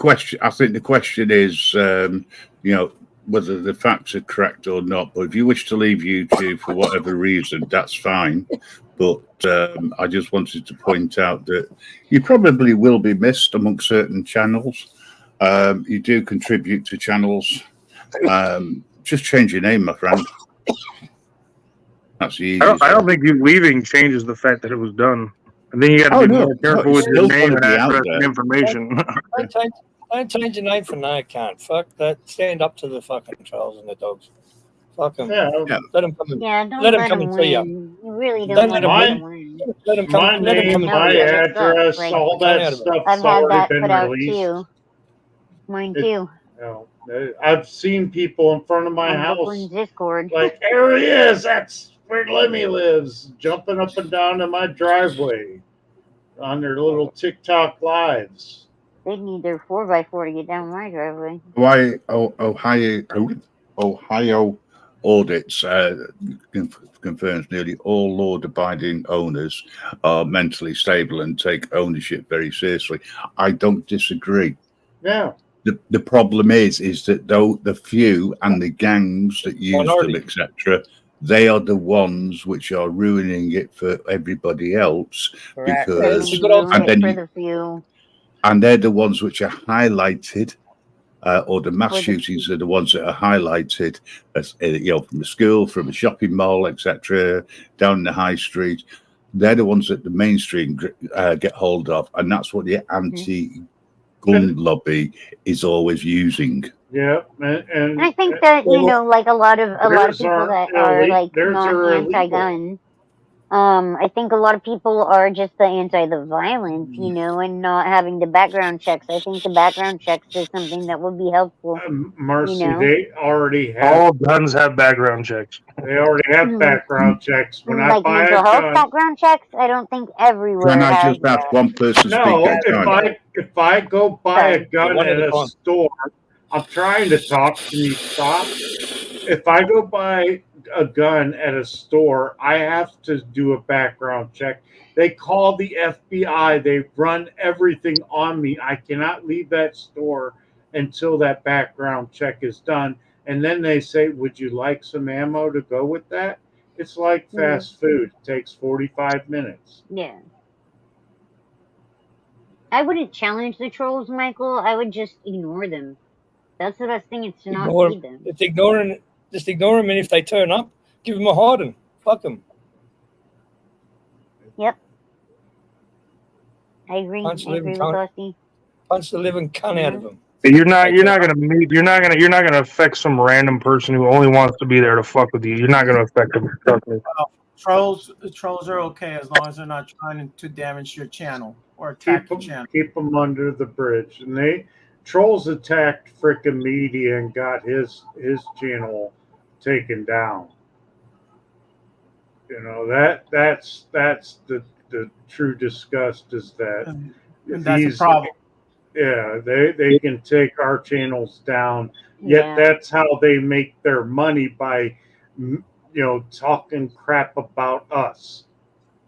question is, you know, whether the facts are correct or not. But if you wish to leave YouTube for whatever reason, that's fine. But I just wanted to point out that you probably will be missed amongst certain channels. You do contribute to channels. Just change your name, my friend. That's the easiest. I don't think you leaving changes the fact that it was done. I think you got to be more careful with it's your still name gonna and be out address and there. information. Don't change your name for no cunt. Fuck that. Stand up to the fucking trolls and the dogs. Fuck them. Yeah. Let them come and Yeah, don't let them let come him and see you. win. You really Don't don't let want them him to win. win. Let them come. My Let them come name, and my see you. address, Like, all that stuff's I've had already that been put out released. too. Mine It- too. You know, I've seen people in front of my On house, Brooklyn's Discord. like, there he is, that's where Lemmy lives, jumping up and down in my driveway on their little TikTok lives. They need their 4x4 to get down my driveway. Why Ohio audits confirms nearly all law-abiding owners are mentally stable and take ownership very seriously. I don't disagree. Yeah. The problem is that though the few and the gangs that use Minority. them, etc., they are the ones which are ruining it for everybody else. Correct. Because Ruin and it then for you, the few. and they're the ones which are highlighted, or the mass For the- shootings are the ones that are highlighted, as you know, from a school, from a shopping mall, etc., down the high street. They're the ones that the mainstream get hold of, and that's what the anti-gun lobby is always using. Yeah, and And I think that like a lot of people our that are elite- like there's not our illegal. anti-gun. I think a lot of people are just the violence, and not having the background checks. I think the background checks is something that would be helpful. Marcy, they already have. All guns have background checks. They already have background checks. When I Like buy mental a health gun, background checks, I don't think everywhere Can I has just ask that. one person no, speak at a time? if I go buy a gun One at at a a time. store, I'm trying to talk. Can you stop? If I go buy a gun at a store, I have to do a background check. They call the FBI. They run everything on me. I cannot leave that store until that background check is done. And then they say, would you like some ammo to go with that? It's like fast food. It takes 45 minutes. Yeah. I wouldn't challenge the trolls, Michael. I would just ignore them. That's the best thing, is to not Ignore feed them. them. Just ignore them, and if they turn up, give them a hiding. Fuck them. Yep. I agree. Punch the I agree living with cunt. Aussie. Punch the living cunt out of them. You're not gonna affect some random person who only wants to be there to fuck with you. You're not gonna affect them. Trust me. Trolls are okay as long as they're not trying to damage your channel or attack your channel. Keep them under the bridge. And trolls attacked frickin' media and got his channel taken down. You know, that's the true disgust is that And that's a problem. Yeah, they can take our channels down. Yet Yeah. that's how they make their money, by talking crap about us.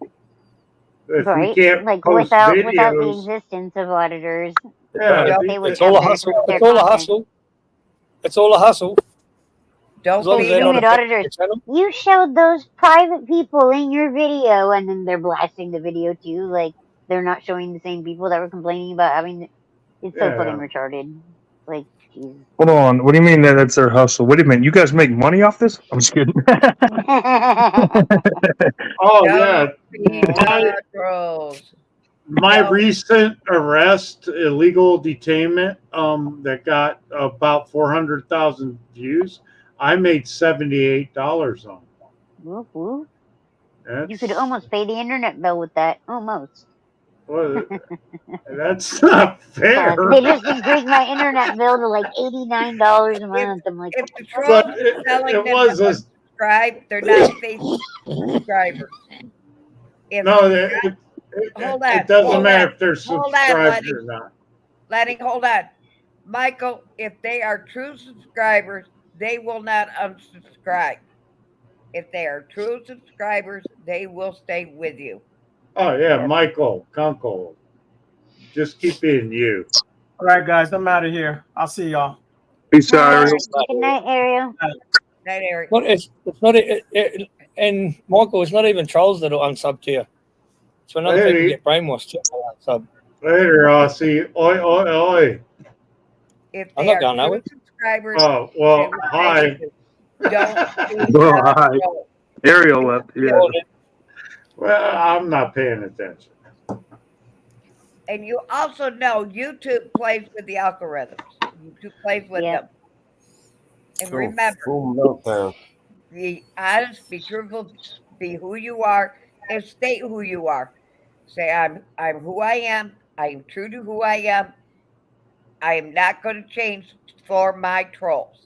If we Right? can't Like post without the videos, existence of auditors, Yeah, they would It's all a never hustle. put their It's all a content. hustle. It's all a hustle. Don't As long as feed they're them. not Limit affecting auditors. your channel. You showed those private people in your video, and then they're blasting the video too. Like they're not showing the same people that were complaining about having. It's so fucking retarded. Like, Jesus. Hold on. What do you mean that's their hustle? What do you mean? You guys make money off this? I'm just kidding. oh yeah, Feed the trolls. my recent arrest, illegal detainment, that got about 400,000 views. I made $78 on. Woof, woof. You That's- could almost pay the internet bill with that. Almost. Well, that's not fair. They just increased my internet bill to like $89 a month. I'm like, If the trolls But are telling it them was to a unsubscribe, they're not Facebook subscribers. If no. hold on, It doesn't hold matter on, if they're hold on, subscribed Lenny. or not. Lenny, hold on. Michael, if they are true subscribers, they will not unsubscribe. If they are true subscribers, they will stay with you. Oh yeah, Michael Kunkel. Just keep being you. All right, guys, I'm out of here. I'll see y'all. Peace out, Ariel. good night, Ariel. Night, Eric. What it's not and Michael, it's not even trolls that'll unsub to you. It's when other people get brainwashed too. Unsub. Later, Aussie. Oi, oi, oi. If I'm they not are going nowhere. true subscribers, Oh well, they will stay hi. with you. Don't be Oh, hi. troll. Ariel left. Yeah. Well, I'm not paying attention. And you also know YouTube plays with the algorithms. YouTube plays with them. And Cool. remember, Full meltdown. be honest, be truthful, be who you are, and state who you are. Say, I'm who I am. I am true to who I am. I am not going to change for my trolls.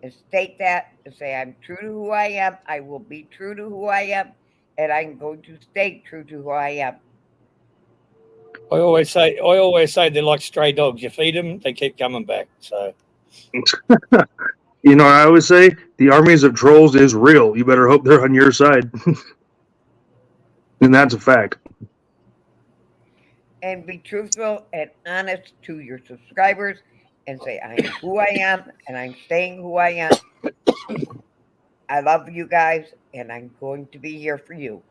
And state that and say, I'm true to who I am. I will be true to who I am. And I'm going to stay true to who I am. I always say they're like stray dogs. You feed them, they keep coming back. So You know, I always say the armies of trolls is real. You better hope they're on your side. And that's a fact. And be truthful and honest to your subscribers and say, I am who I am and I'm staying who I am. I love you guys and I'm going to be here for you.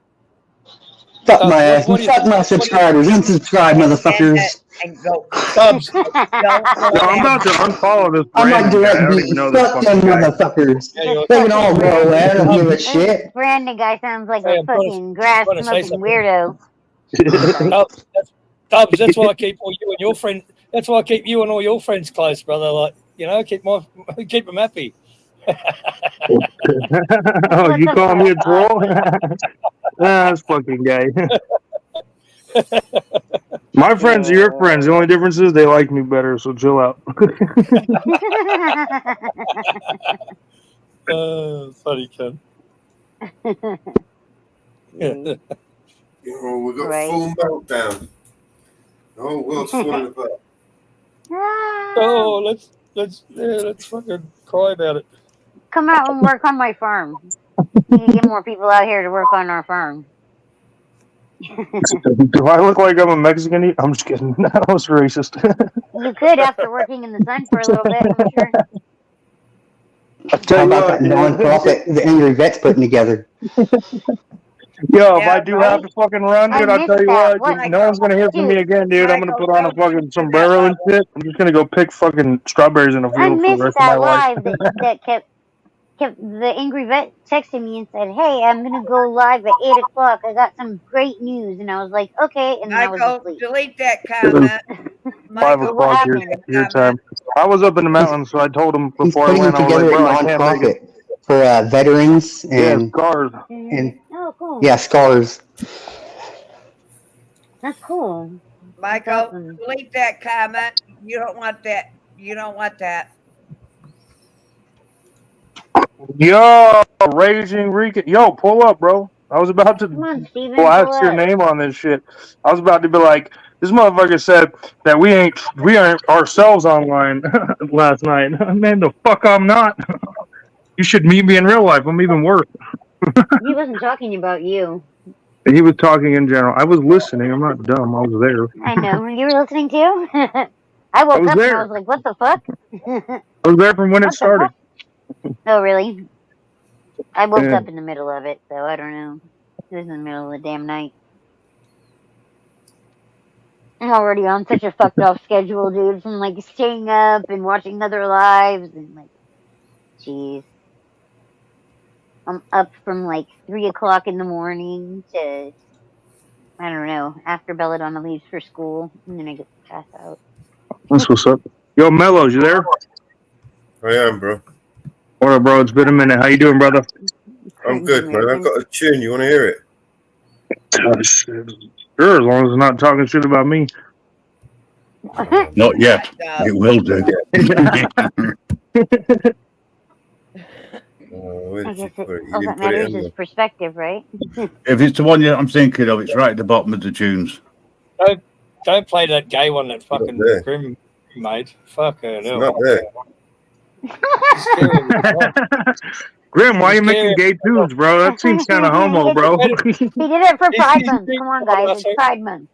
Fuck my ass and fuck my subscribers. Unsubscribe, motherfuckers. And go. Subs. Don't go I'm about to unfollow this I'm like Brandon guy. I direct don't beat. even know this Fuck them fucking guy. motherfuckers. Yeah, They can all go away. I don't give a This shit. Brandon guy sounds like Hey, a I'm trying to- fucking grass trying to say smoking something. weirdo. Dubs, that's why I keep all you and your friend. That's why I keep you and all your friends close, brother. Like, you know, keep them happy. Oh, you call me a troll? That's fucking gay. My friends are your friends. The only difference is they like me better, so chill out. Funny cunt. Oh, we got Right. full meltdown. Oh, world's falling apart. Oh, let's fucking cry about it. Come out and work on my farm. We need to get more people out here to work on our farm. Do I look like I'm a Mexican? I'm just kidding. That was racist. You could after working in the sun for a little bit, I'm sure. I tell How you about what, that non-profit the Angry Vet's putting together? yo, if I do have to fucking run, dude, I'll tell you what, no one's gonna hear from me again, dude. I'm gonna put on a fucking sombrero and shit. I'm just gonna go pick fucking strawberries in a I field for the missed rest of my that life. live that kept the Angry Vet texted me and said, "Hey, I'm gonna go live at 8 o'clock. I got some great news." And I was like, "Okay," and then I was Michael, asleep. delete that comment. 5 Michael, o'clock your time. I was up in the mountains, so I told him He's before I putting went, I was like, together bro, a I can't make it. non-profit for veterans Yeah, and scars. and Oh, cool. yeah, scars. That's cool. Michael, delete that comment. You don't want that. You don't want that. Yo, Raging Rican. Yo, pull up, bro. I was about to Come on, Steven, blast pull your up. name on this shit. I was about to be like, this motherfucker said that we aren't ourselves online last night. Man, the fuck I'm not. You should meet me in real life. I'm even worse. He wasn't talking about you. He was talking in general. I was listening. I'm not dumb. I was there. I know. You were listening too? I woke was up and I there. was like, what the fuck? I was there from when it started. Oh, really? I woke Yeah. up in the middle of it, so I don't know. It was in the middle of the damn night. I'm already on such a fucked off schedule, dude, from like staying up and watching other lives and like, jeez. I'm up from like 3 o'clock in the morning to, I don't know, after Belladonna leaves for school, and then I get to pass out. That's what's up. Yo, Mellows, you there? I am, bro. What up, bro? It's been a minute. How you doing, brother? I'm good, man. I've got a tune. You want to hear it? Oh, shit. Sure, as long as it's not talking shit about me. Not yet. It will do. I guess all that matters is perspective, right? If it's the one I'm thinking of, it's right at the bottom of the tunes. Don't play that gay one that fucking Grim made. Fucking hell. Not there. Grim, why are you making gay tunes, bro? That seems kind of homo, bro. He did it for Pride Month. Come on, guys. It's Pride Month.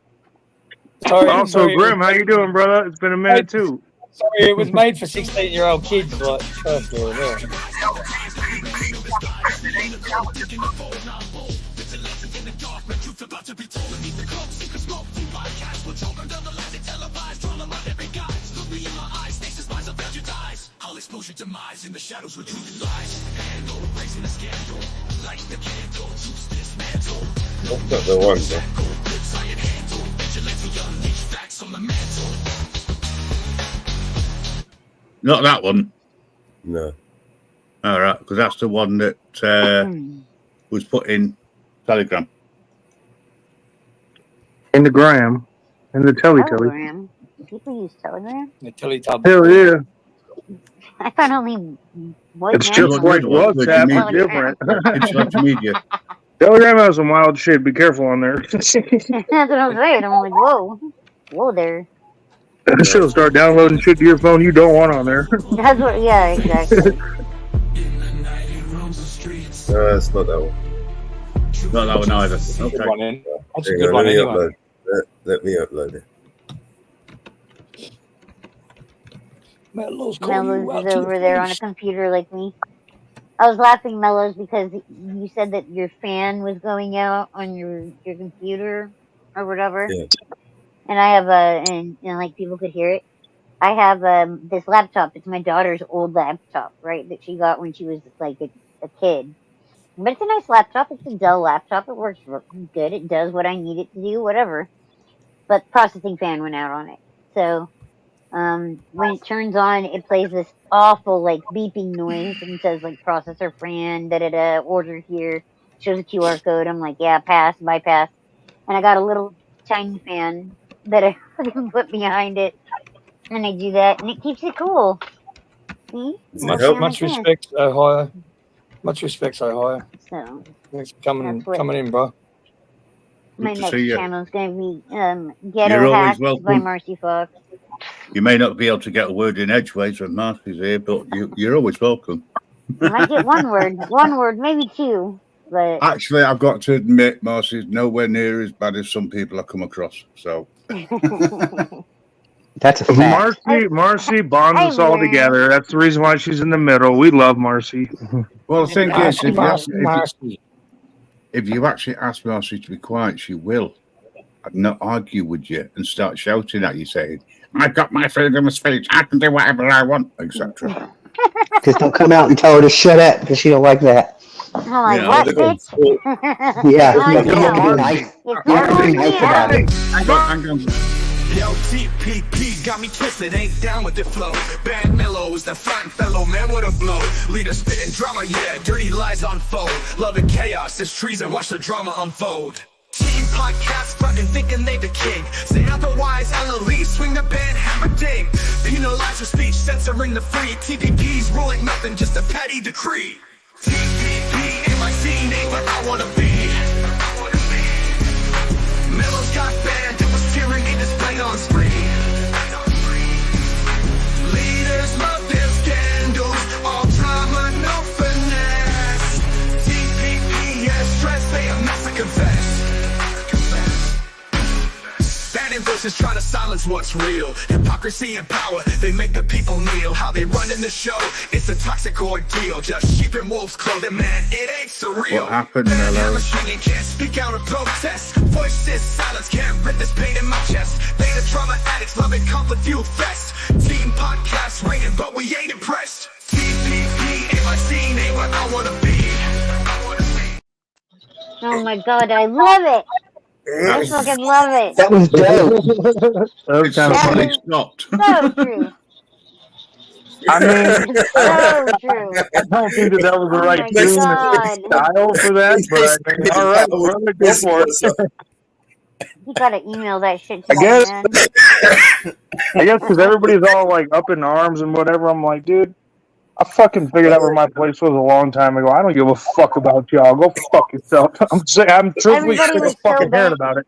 Also, Grim, how you doing, brother? It's been a minute, too. Sorry, it was made for 16-year-old kids. Like, fucking hell. That's not the one, though. Not that one. No. All right, because that's the one that was put in Telegram. In the gram. In the telly. Telegram? People use Telegram? The Teletub. Hell yeah. I thought only white It's men just used like Telegram. WhatsApp, but different. It's like media. Telegram has some wild shit. Be careful on there. That's what I'm saying. I'm like, whoa. Whoa there. She'll start downloading shit to your phone you don't want on there. That's what, yeah, exactly. No, that's not that one. Not that one either. That's a Okay. good one, then. That's a Hang good on, one let me anyway. upload. Let me upload it. Mellows Mellows is over there on a computer like me. I was laughing, Mellows, because you said that your fan was going out on your computer or whatever. Yeah. And I have and like people could hear it. I have this laptop. It's my daughter's old laptop, right? That she got when she was like a kid. But it's a nice laptop. It's a Dell laptop. It works good. It does what I need it to do, whatever. But processing fan went out on it. So when it turns on, it plays this awful like beeping noise and says like processor fan, order here. Shows a QR code. I'm like, yeah, pass, bypass. And I got a little tiny fan that I can put behind it. And I do that, and it keeps it cool. See? Much respect, Ohio. Much respect, Ohio. So thanks for coming in, bro. My to next see you. channel is going to be You're Ghetto always Hacks by welcome. Marcy Fox. You may not be able to get a word in edgeways when Marcy's here, but you're always welcome. I might get one word, maybe two. But Actually, I've got to admit, Marcy's nowhere near as bad as some people I come across. So That's a fact. Marcy bonds us all together. That's the reason why she's in the middle. We love Marcy. Well, the thing is, Marcy. if you actually ask Marcy to be quiet, she will. I'd not argue with you and start shouting at you, saying, "I've got my freedom of speech. I can do whatever I want," etc. Just don't come out and tell her to shut up because she don't like that. I'm like, Yeah, what, bitch? Yeah, I you have to know. be nice. If you're going Hang on. Yo, TPP got me twisted, ain't down with the flow. Bad mellows, the fine fellow, man with a blow. Leader spitting drama, yeah, dirty lies unfold. Loving chaos, it's treason, watch the drama unfold. Team podcast, fucking thinking they the king. Say otherwise, LLE, swing the pen, hammer ding. Penalize your speech, censoring the free. TPP's ruling nothing, just a petty decree. TPP in my scene ain't where I wanna be. Mellows got banned, it was tyranny displayed on screen. Leaders love their scandals, all drama, no finesse. TPP, yes, stress, they a mess, I confess. Banning voices try to silence what's real. Hypocrisy and power, they make the people kneel. How they run in the show, it's a toxic ordeal. Just sheep in wolf's clothing, man, it ain't surreal. What happened, Mellow? Can't speak out or protest. Voices silence, can't rip this pain in my chest. They the trauma addicts, loving conflict fuel fest. Team podcast rated, but we ain't impressed. TPP in my scene ain't what I wanna be. Oh my god, I love it. I fucking love it. That was dope. That was kind of funny. That Stopped. So true. I mean, So true. I don't think that was the Oh right my tune God. and style for that, but I mean, all right, brother, go for it. You gotta email that shit to I me, guess. man. I guess because everybody's all like up in arms and whatever. I'm like, dude, I fucking figured out where my place was a long time ago. I don't give a fuck about y'all. Go fuck yourself. I'm truthfully Everybody sick of was fucking so hearing bent. about it.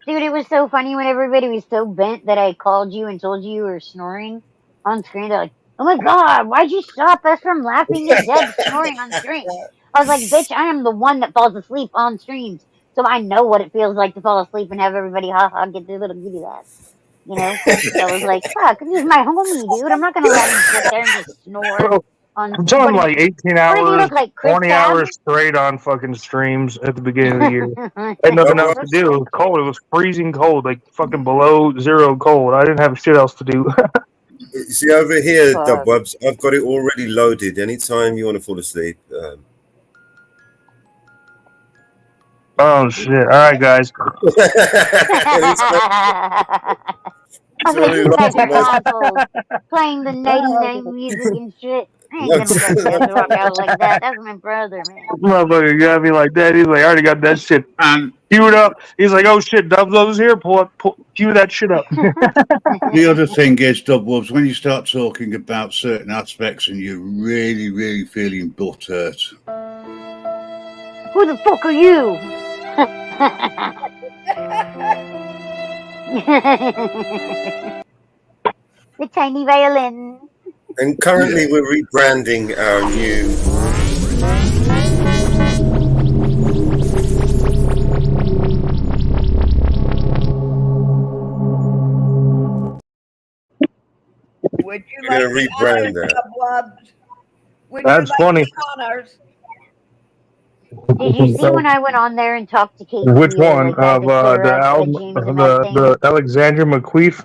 Dude, it was so funny when everybody was so bent that I called you and told you were snoring on screen. They're like, oh my god, why'd you stop us from laughing at Deb snoring on stream? I was like, bitch, I am the one that falls asleep on streams. So I know what it feels like to fall asleep and have everybody get their little giddy laugh. You know? So I was like, fuck, he's my homie, dude. I'm not gonna let him sit there and just snore Bro, on I'm telling what, like 18 what does he hours, look like? Chris 20 Tab? hours straight on fucking streams at the beginning of the year. I had nothing else to do. It was cold. It was freezing cold, like fucking below zero cold. I didn't have shit else to do. See over here, Fuck. Dubwebs, I've got it already loaded. Anytime you want to fall asleep. Oh shit! All right, guys. I bet you guys are assholes playing the nighty night music and shit. I ain't gonna let Deb rock out like that. That's my brother, man. Motherfucker got me like that. He's like, I already got that shit queued up. He's like, oh shit, Dubs is here. Cue that shit up. The other thing is, Dubwubs, when you start talking about certain aspects and you're really, really feeling butthurt. Who the fuck are you? The tiny violin. And currently we're rebranding our new... Would you We're like gonna the rebrand honors, that. Dubwebs? Would That's you like funny. the honors? Did you see when I went on there and talked to Casey? Which one like, as of a quarter the of album, James and everything? the Alexandra McQueef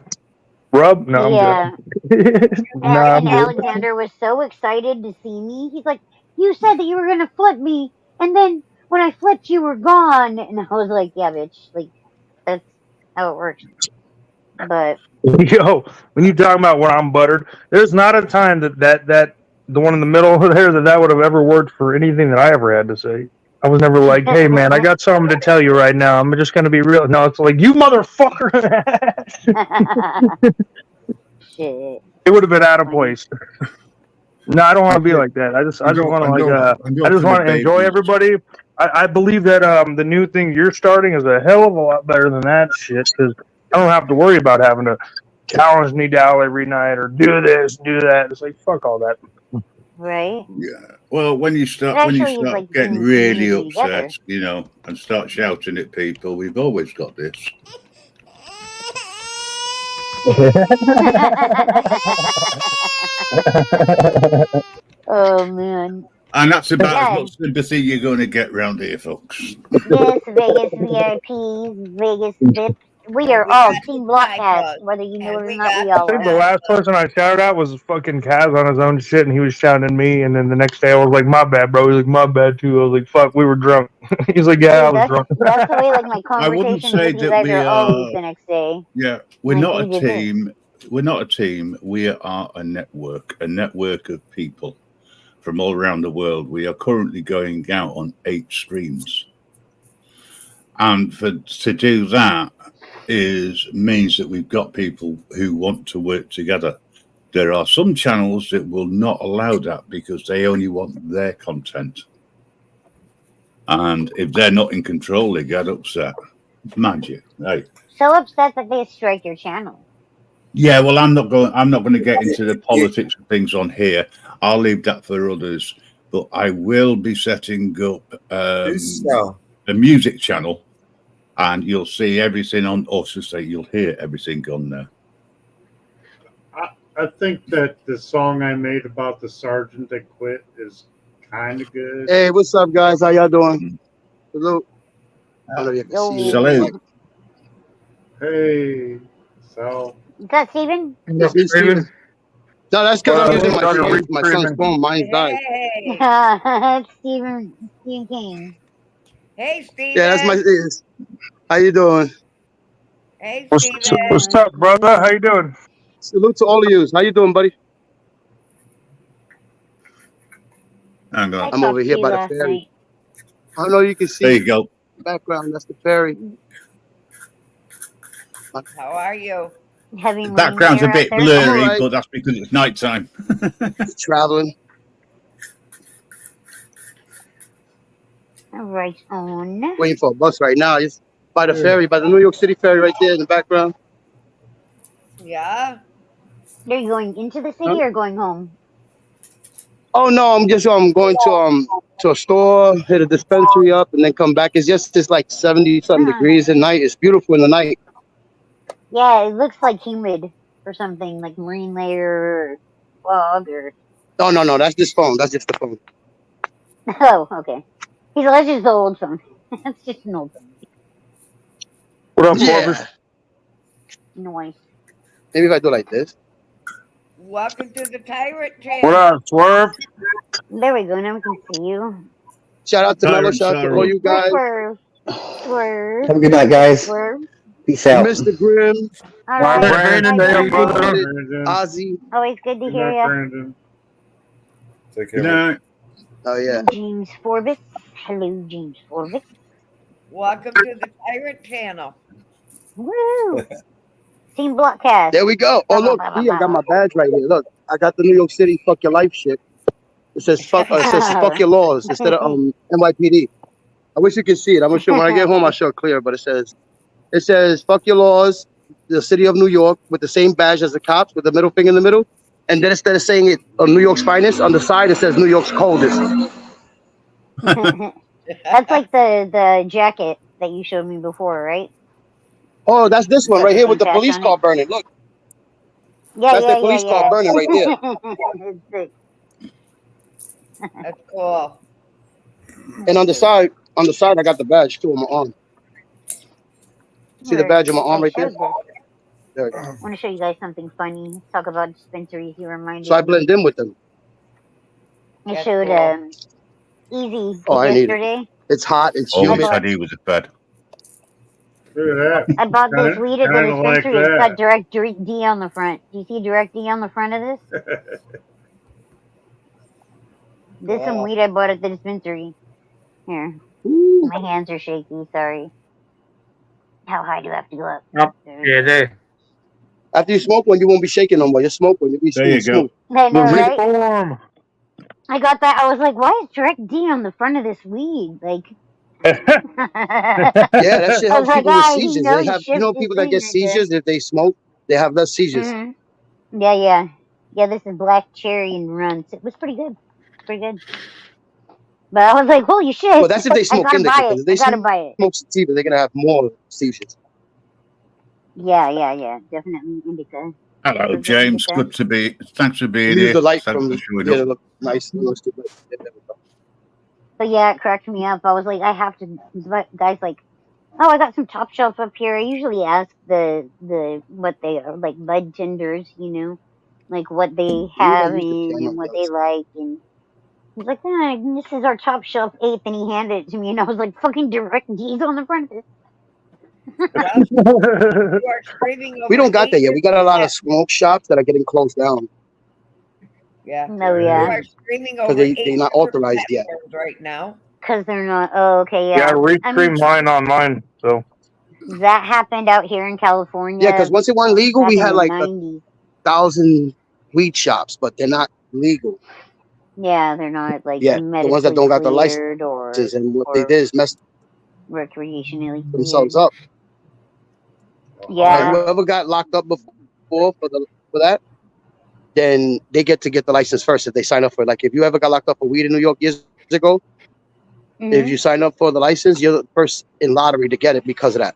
rub? No, I'm Yeah. good. No, I'm And good. Alexander was so excited to see me. He's like, you said that you were gonna flip me, and then when I flipped, you were gone. And I was like, yeah, bitch. Like, that's how it works. But Yo, when you talking about where I'm buttered, there's not a time that the one in the middle there that would have ever worked for anything that I ever had to say. I was never like, hey man, I got something to tell you right now. I'm just gonna be real. No, it's like, you motherfucker. shit. It would have been out of place. No, I don't want to be like that. I just want to I just want to enjoy everybody. I believe that the new thing you're starting is a hell of a lot better than that shit, because I don't have to worry about having to challenge Nidal every night or do this, do that. It's like, fuck all that. Right? Yeah. Well, when you start like getting bringing really community upset, together. you know, and start shouting at people, we've always got this. Oh man. And that's about as Yeah. much sympathy you're going to get round here, folks. Yes, Vegas VIPs, Vegas VIPs. We are all Team Blockcast, whether you know it or not. We I all think the are. last person I shouted at was fucking Kaz on his own shit, and he was shouting at me. And then the next day, I was like, "My bad, bro." He's like, "My bad too." I was like, "Fuck, we were drunk." He's like, "Yeah, I Dude, was drunk." that's the way like my I wouldn't conversations say with you that guys we are always are. the next day. Yeah, we're Like, not who a did this? team. We're not a team. We are a network of people from all around the world. We are currently going out on 8 streams, and to do that means that we've got people who want to work together. There are some channels that will not allow that because they only want their content, and if they're not in control, they get upset. Mind you, right? So upset that they strike your channel. Yeah, well, I'm not going to get into the politics of things on here. I'll leave that for others. But I will be setting up a music channel, and you'll see everything on. Or to say, you'll hear everything on there. I think that the song I made about the sergeant that quit is kind of good. Hey, what's up, guys? How y'all doing? Hello. I don't know if you can see Salute. Hey, so. Is that Steven? Yes, Steven. No, that's because I'm using my son's phone. Mine died. It's Steven King. Hey, Steven. Yeah, that's my. How you doing? Hey, What's up, brother? How you doing? Salute to all of you. How you doing, buddy? Hang on. I'm over here by the ferry. I don't know if you can see. There you go. Background. That's the ferry. How are you? Heavy The rain background's a there out bit there? blurry, alright. but that's because it's nighttime. Traveling. Right on. Waiting for a bus right now. It's by the ferry, by the New York City ferry right there in the background. Yeah. Are you going into the city or going home? Oh no, I'm just going to a store, hit a dispensary up, and then come back. It's like 70-something degrees at night. It's beautiful in the night. Yeah, it looks like humid or something, like marine layer or fog or. Oh no, that's this phone. That's just the phone. Oh, okay. He's like, that's just the old phone. That's just an old phone. What up, Yeah. Corvus? Noise. Maybe if I do like this. Welcome to the Tyrant What Channel. up, Swerve? There we go. Now we can see you. Shout out to Mello. Tyrant, Shout out to all sorry. you guys. Swerve. Swerve. Have a good night, guys. Swerve. Peace out. Mr. Grimm, All Bye, right. Brandon. Bye, Day up, guys. brother. Ozzy. Always good to Good hear night, ya. Brandon. Take care. Good night. Oh yeah. James Forbes. Hello, James Forbes. Welcome to the Tyrant Channel. Woo! Team Blockcast. There we go. Oh look, see, I got my badge right here. Look, I got the New York City fuck your life shit. It says fuck your laws instead of NYPD. I wish you could see it. I'm sure when I get home I'll show it clear, but it says fuck your laws, the city of New York, with the same badge as the cops with the middle finger in the middle. And then instead of saying it on New York's finest, on the side it says New York's coldest. That's like the jacket that you showed me before, right? Oh, that's this one right here with the Patch police on car it. burning. Look, Yeah, that's yeah, the police yeah, car yeah. burning right there. It's sick. That's cool. And on the side I got the badge too on my arm. See the badge on my arm right there? There we go. I want to show you guys something funny. Let's talk about dispensaries. You reminded So I me. blend in with them. I That's showed cool. Easy Oh, I need it. yesterday. It's hot. It's Always humid. said he was a bed. Look at that. I bought this weed at the Kinda like dispensary. It's that. got direct D on the front. Do you see direct D on the front of this? This is some weed I bought at the dispensary. Here. My hands are shaky. Sorry. How high do I have to go up? Yep. There we Yeah, go. there. After you smoke one, you won't be shaking no more. You smoke one, you'll be There you smooth. go. I know, The right? reform. I got that. I was like, why is direct D on the front of this weed? Like, Yeah, that shit I was helps like, people with ah, seizures. you They have, shift this people that thing get right there. seizures if they smoke, they have less seizures. Mm-hmm. Yeah. Yeah, this is black cherry and runs. It was pretty good. Pretty good. But I was like, holy shit. Well, that's if they I smoke gotta indica. buy Because it. if they I gotta buy it. smoke sativa, they're gonna have more seizures. Yeah. Definitely indica. Hello, Indica. James. Good to be. Thanks for being Use here. the light Thanks from for here showing to up. look nice. It looks good. But yeah, it cracked me up. I was like, I have to. But guys, like, oh, I got some top shelf up here. I usually ask the what they are, like bud tenders, like what they have and what they like. And he's like, this is our top shelf eighth, and he handed it to me, and I was like, fucking direct D's on the front of it. You are screaming over We don't got that yet. We got a lot of 8%. smoke shops that are getting closed down Yeah. No, You yeah. are screaming because over they're not authorized yet. right now. Because they're not. Oh, okay, Yeah, yeah. I I mean, restreamed mine online, so. that happened out here in California. Yeah, because once it went legal, back we in had the like 90s. 1,000 weed shops, but they're not legal Yeah, they're not like yet. The ones that medically don't got the cleared licenses, and what they or did is mess recreationally themselves cleared. up. Yeah. Whoever got locked up before for that, then they get the license first if they sign up for it. Like if you ever got locked up for weed in New York years ago, if you sign up for the license, you're the first in lottery to get it because of that.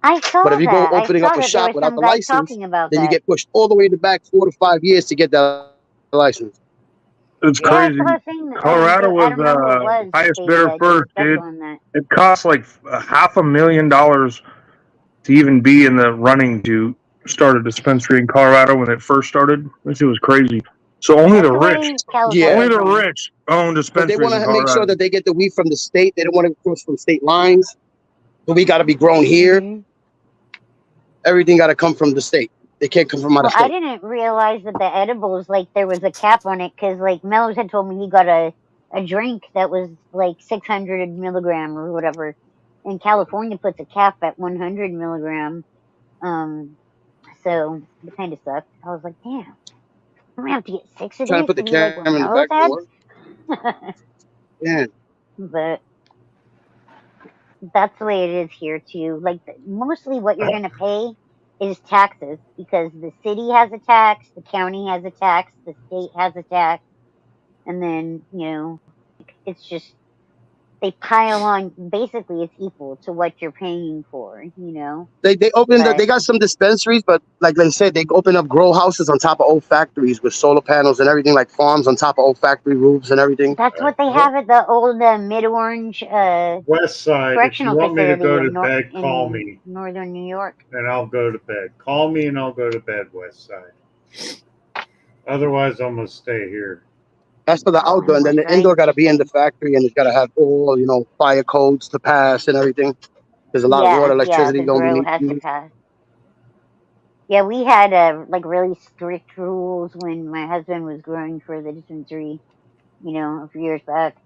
I saw But if you go that. I opening saw up a that there shop was without some the guy license, talking about then you that. get pushed all the way to the back 4 to 5 years to get that license. It's Yeah, I crazy. saw a thing. Colorado I was don't know who it was. But highest they bidder did a first, special dude. on that. It cost like $500,000 to even be in the running to start a dispensary in Colorado when it first started. This shit was crazy. So only That's the the way rich, California only the ran. rich own Because they dispensaries want in to make sure Colorado. that they get the weed from the state. They don't want to cross from state lines. So we got to be grown here. Mm-hmm. Everything got to come from the state. They can't come from out Well, of I state. didn't realize that the edibles, like, there was a cap on it because, like, Mellows had told me he got a drink that was like 600 milligram or whatever. And California puts a cap at 100 milligram. So it kind of sucked. I was like, damn, I'm gonna have to get 6 of Trying to these put to the be like what camera in the Melrose back door. had. Yeah. But that's the way it is here too. Like mostly what you're gonna pay is taxes because the city has a tax, the county has a tax, the state has a tax, and then it's just they pile on. Basically, it's equal to what you're paying for. They opened But they got some dispensaries, but like they said, they open up grow houses on top of old factories with solar panels and everything, like farms on top of old factory roofs and everything. that's what they have at the old Mid Orange West Side, if you correctional want me to facility go to bed, call in me, northern New York. and I'll go to bed. Call me, and I'll go to bed, West Side. Otherwise, I'm gonna stay here. That's for the outdoor, and then the indoor got to be in the factory, and it's got to have all fire codes to pass and everything. There's a lot of water, Yeah, electricity the going to grow be has to used. pass. Yeah, we had like really strict rules when my husband was growing for the dispensary, a few years back.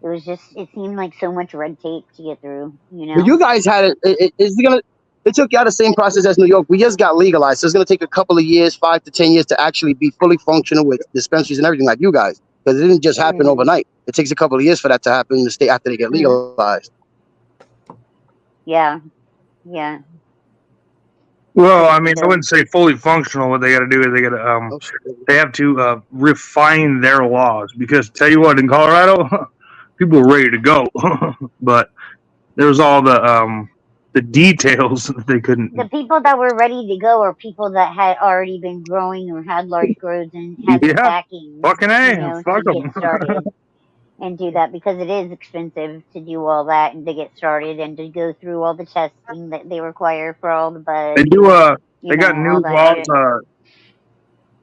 It was just it seemed like so much red tape to get through, But you guys had it took you out the same process as New York. We just got legalized, so it's gonna take a couple of years, 5 to 10 years, to actually be fully functional with dispensaries and everything like you guys. Because it didn't just happen overnight. It takes a couple of years for that to happen in the state after they get legalized. Yeah. Well, I mean, I wouldn't say fully functional. What they got to do is they have to refine their laws, because tell you what, in Colorado, people are ready to go, but there's all the details that they couldn't. The people that were ready to go are people that had already been growing or had large grows and had the backing, fucking A, fuck to 'em. get started and do that, because it is expensive to do all that and to get started and to go through all the testing that they require for all the buds. They do they got new all that laws.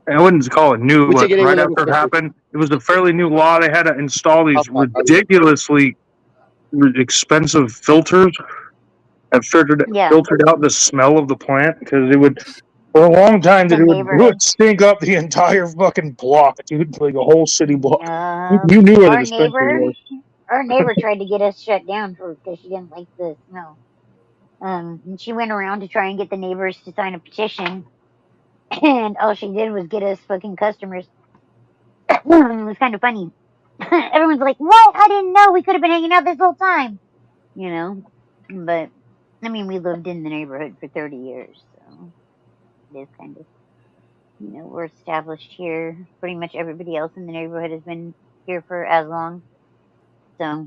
shit. I wouldn't call it new, We but take it in right with after it a- happened, it was a fairly new law. They had to install these ridiculously expensive filters that filtered out the smell of the plant, because it would, for a long time, that it would stink up the entire fucking block, dude, like a whole city block. You knew where the dispensary was. Our neighbor tried to get us shut down because she didn't like the smell. And she went around to try and get the neighbors to sign a petition, and all she did was get us fucking customers. It was kind of funny. Everyone's like, "What? I didn't know. We could have been hanging out this whole time." But I mean, we lived in the neighborhood for 30 years, so it is kind of, we're established here. Pretty much everybody else in the neighborhood has been here for as long. So,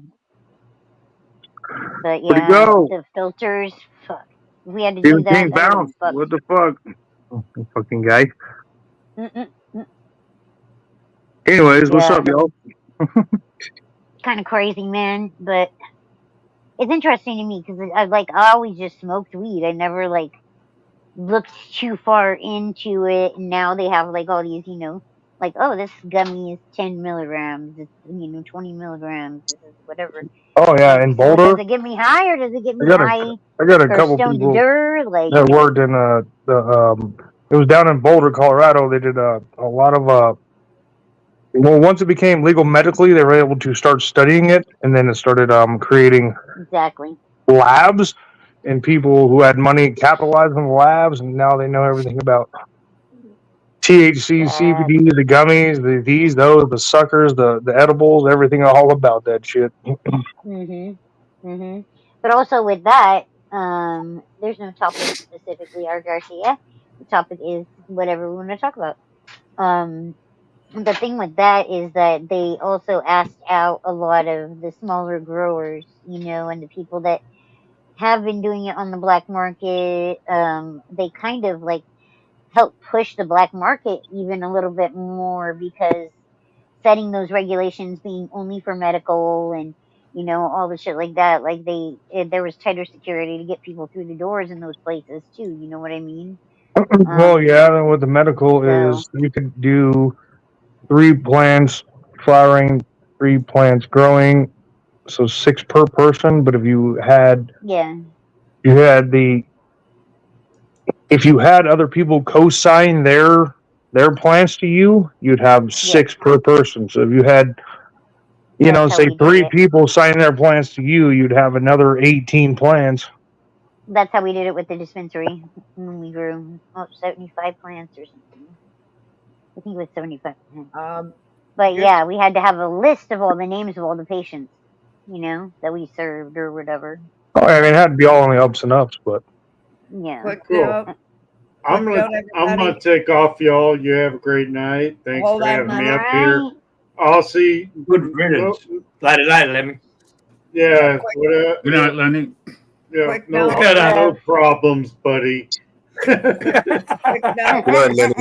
but Where'd yeah, he go? the filters, fuck. If we had to He do that, came that would have bounce. been fucked. What the fuck? Oh, fucking guy. Anyways, what's up, y'all? Kind of crazy, man, but it's interesting to me because I always just smoked weed. I never looked too far into it, and now they have all these, like, oh, this gummy is 10 milligrams, it's 20 milligrams, this is whatever. Oh yeah, in Boulder. Does it get me high, or does it get me I got a or couple stoned people dur? that worked in it was down in Boulder, Colorado. They did a lot of once it became legal medically, they were able to start studying it, and then it started creating exactly labs, and people who had money capitalized on the labs, and now they know everything about THC, CBD, the gummies, the suckers, the edibles, everything, all about that shit. But also with that, there's no topic specifically, our Garcia. The topic is whatever we want to talk about. The thing with that is that they also asked out a lot of the smaller growers, and the people that have been doing it on the black market. They kind of help push the black market even a little bit more, because setting those regulations being only for medical and all the shit like that, there was tighter security to get people through the doors in those places too, you know what I mean? Well, yeah, and what the medical is, you could do 3 plants flowering, 3 plants growing, so 6 per person. But if you had if you had other people co-sign their plants to you, you'd have 6 per person. So if you had say 3 people sign their plants to you, you'd have another 18 plants. That's how we did it with the dispensary when we grew 75 plants or something. I think it was 75 plants. But just- yeah, we had to have a list of all the names of all the patients, that we served or whatever. Oh, I mean, it had to be all on the ups and ups, but Yeah. Quick Cool. note. I'm Quick note, gonna everybody. take off, y'all. You have a great night. Thanks Hold for on, having me Lemmy. up here. Aussie. Good riddance. Later, Lemmy. Yeah. Good night, Lenny. Yeah. Quick No, note. no problems, buddy. Quick note. Good night, Lenny.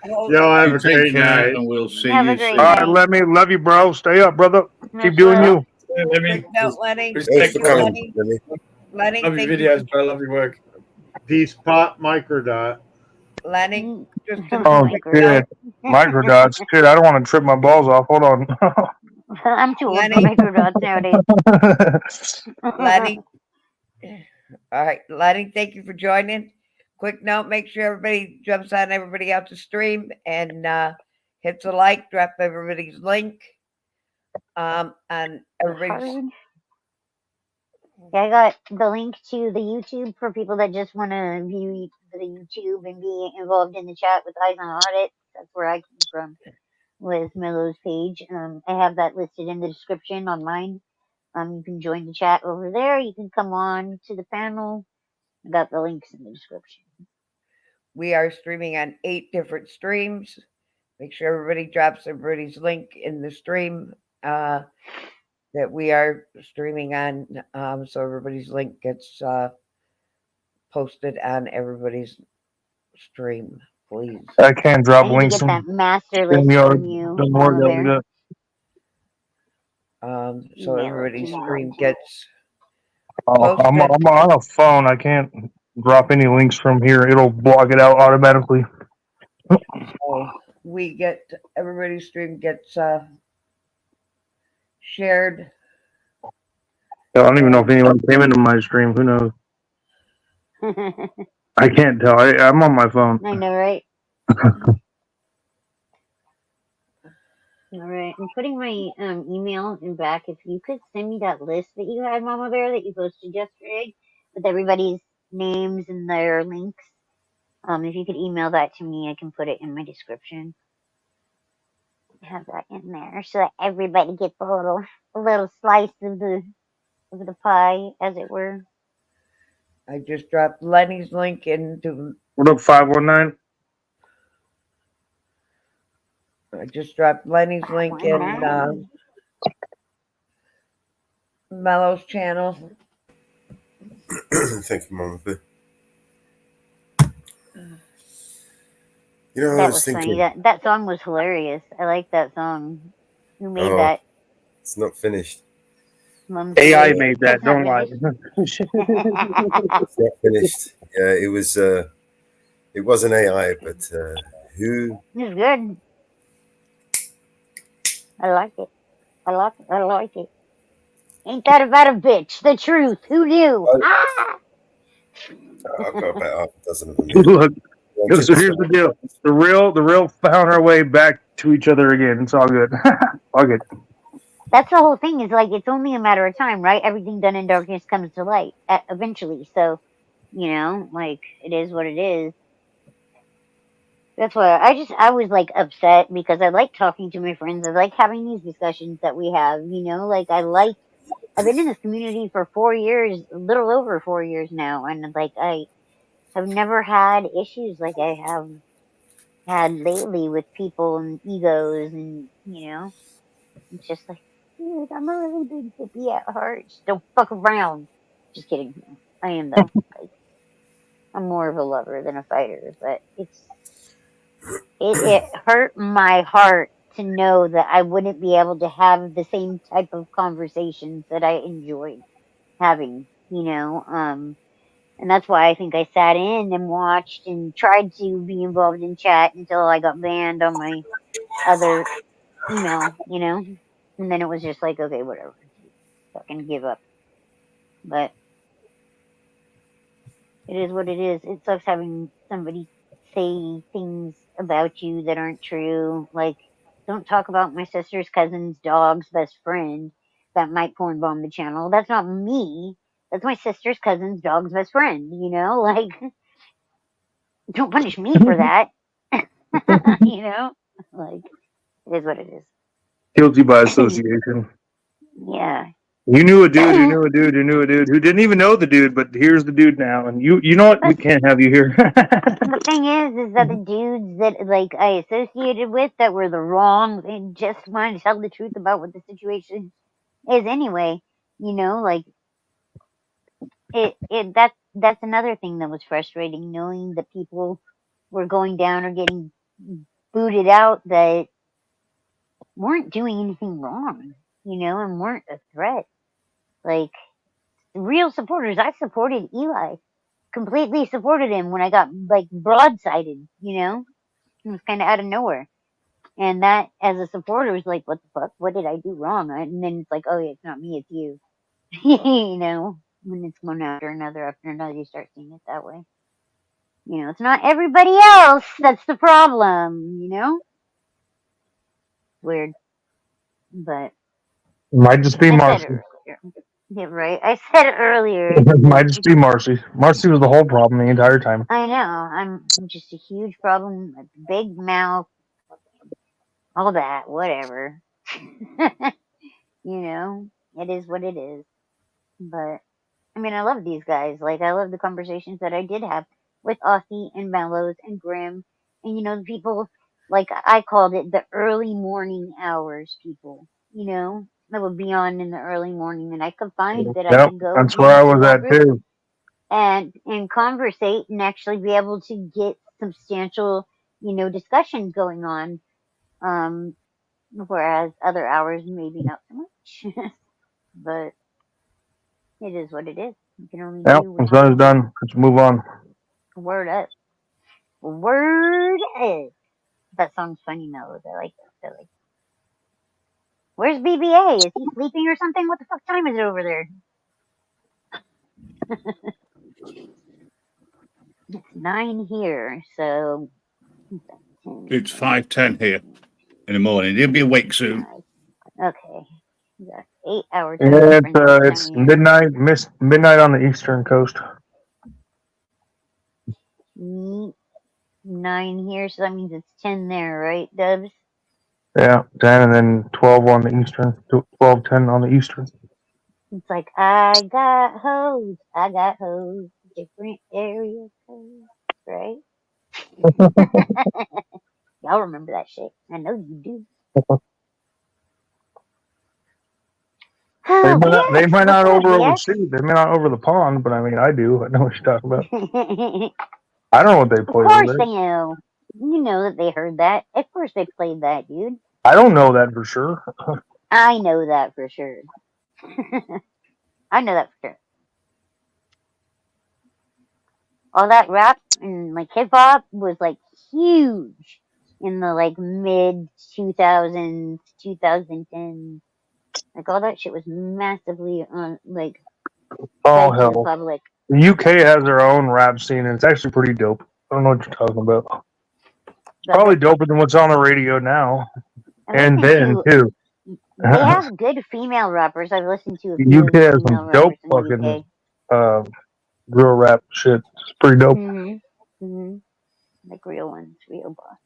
Hold- Y'all have You a take great care, night. and we'll see Have you a great soon. all right, let me love you, bro. Stay up, brother. Keep doing you. Quick note, Lenny. Thanks for coming, Lenny. Lenny, Love your thank videos, you. bro. Love your work. Peace, pot, microdot. Lenny, just a Oh, quick shit. note. Microdots. Shit, I don't want to trip my balls off. Hold on. I'm too old for Lenny. microdots nowadays. Lenny. All right, Lenny, thank you for joining. Quick note, make sure everybody jumps on everybody else's stream and hits a like, drop everybody's link. And everybody's Hard. Yeah, I got the link to the YouTube for people that just want to view the YouTube and be involved in the chat with Eyes on Audit. That's where I came from with Mello's page. I have that listed in the description on mine. You can join the chat over there. You can come on to the panel. I got the links in the description. we are streaming on 8 different streams. Make sure everybody drops everybody's link in the stream that we are streaming on, so everybody's link gets posted on everybody's stream, please. I can't drop I need links to get from that master list StreamYard. from you, Doesn't work Mama out like Bear. that. So Email it everybody's to me. stream gets Oh, I'm posted. on a phone. I can't drop any links from here. It'll block it out automatically. So we get everybody's stream gets shared. I don't even know if anyone came into my stream. Who knows? I can't tell. I'm on my phone. I know, right? All right, I'm putting my email in back. If you could send me that list that you had, Mama Bear, that you posted yesterday with everybody's names and their links. If you could email that to me, I can put it in my description. Have that in there so that everybody gets a little slice of the pie, as it were. I just dropped Lenny's link into. What up, 519? I just dropped Lenny's link in Mello's channel. Thank you, Mama Bear. You know, I That was was thinking. funny. That song was hilarious. I like that song. Who made Oh, that? it's not finished. Mom AI said, made that. "It's not Don't lie. finished." It's not finished. Yeah, it was. It wasn't AI, but who? It's good. I like it. I like it. Ain't that about a bitch? The truth. Who knew? I've got about half a dozen of them. Look, so here's the deal. The real found our way back to each other again. It's all good. All good. That's the whole thing. Is like it's only a matter of time, right? Everything done in darkness comes to light eventually. So, like it is what it is. That's why I was like upset because I like talking to my friends. I like having these discussions that we have. Like I've been in this community for 4 years, a little over 4 years now, and like I have never had issues like I have had lately with people and egos, and it's just like, dude, I'm a really big hippie at heart. Just don't fuck around. Just kidding. I am though. Like, I'm more of a lover than a fighter, but it hurt my heart to know that I wouldn't be able to have the same type of conversations that I enjoyed having, and that's why I think I sat in and watched and tried to be involved in chat until I got banned on my other email, and then it was just like, okay, whatever, fucking give up. But it is what it is. It sucks having somebody say things about you that aren't true. Like, don't talk about my sister's cousin's dog's best friend that might porn bomb the channel. That's not me. That's my sister's cousin's dog's best friend. You know, like don't punish me for that. You know, like it is what it is. Guilty by association. Yeah. You knew a dude, you knew a dude, you knew a dude who didn't even know the dude, but here's the dude now. And you know what? We can't have you here. The thing is that the dudes that like I associated with that were the wrong, they just wanted to tell the truth about what the situation is anyway. You know, like that's another thing that was frustrating, knowing that people were going down or getting booted out that weren't doing anything wrong, you know, and weren't a threat. Like real supporters, I supported Eli, completely supported him when I got like broadsided, you know, it was kind of out of nowhere. And that, as a supporter, was like, what the fuck? What did I do wrong? And then it's like, oh, yeah, it's not me, it's you. You know, when it's one after another, you start seeing it that way. You know, it's not everybody else that's the problem, you know? Weird. But Might just be I said Marcy. it earlier. Yeah, right. I said it earlier. Might just be Marcy. Marcy was the whole problem the entire time. I know. I'm just a huge problem. A big mouth. All that. Whatever. You know, it is what it is. But I mean, I love these guys. Like, I love the conversations that I did have with Aussie and Mellows and Grim. And, you know, the people, like, I called it the early morning hours people, you know, that would be on in the early morning. And I could find that I Yep, could go that's where I into was that at group too. and conversate and actually be able to get substantial, you know, discussion going on. Whereas other hours, maybe not so much. But it is what it is. You can only Yep, do what the you sun can is do. done. Let's move on. Word up. Word up. That song's funny, Mellows. I like that. I like. Where's BBA? Is he sleeping or something? What the fuck time is it over there? It's 9 here, so It's 5:10 here in the morning. He'll be awake soon. okay. We got 8-hour time difference this time It's of year. midnight on the eastern coast. 9 here, so that means it's 10 there, right, Dubs? Yeah, 10 and then 12 on the eastern. 12, 10 on the eastern. It's like I got hoes, different area codes, right? Y'all remember that shit. I know you do. They Oh, might BX, not what's up, over BX? overseas. They may not over the pond, but I mean, I do. I know what you're talking about. I don't know what they Of play over course there. they know. You know that they heard that. Of course they played that, dude. I don't know that for sure. I know that for sure. I know that for sure. All that rap and like hip hop was like huge in the like mid 2000s, 2010s. Like all that shit was massively like Oh fed to the hell, public. the UK has their own rap scene, and it's actually pretty dope. I don't know what you're talking about. Probably doper than what's on the radio now, and then too. They have good female rappers. I've listened to a The few UK of the has female some dope rappers in the fucking UK. real rap shit. It's pretty dope. Like real ones, real bosses.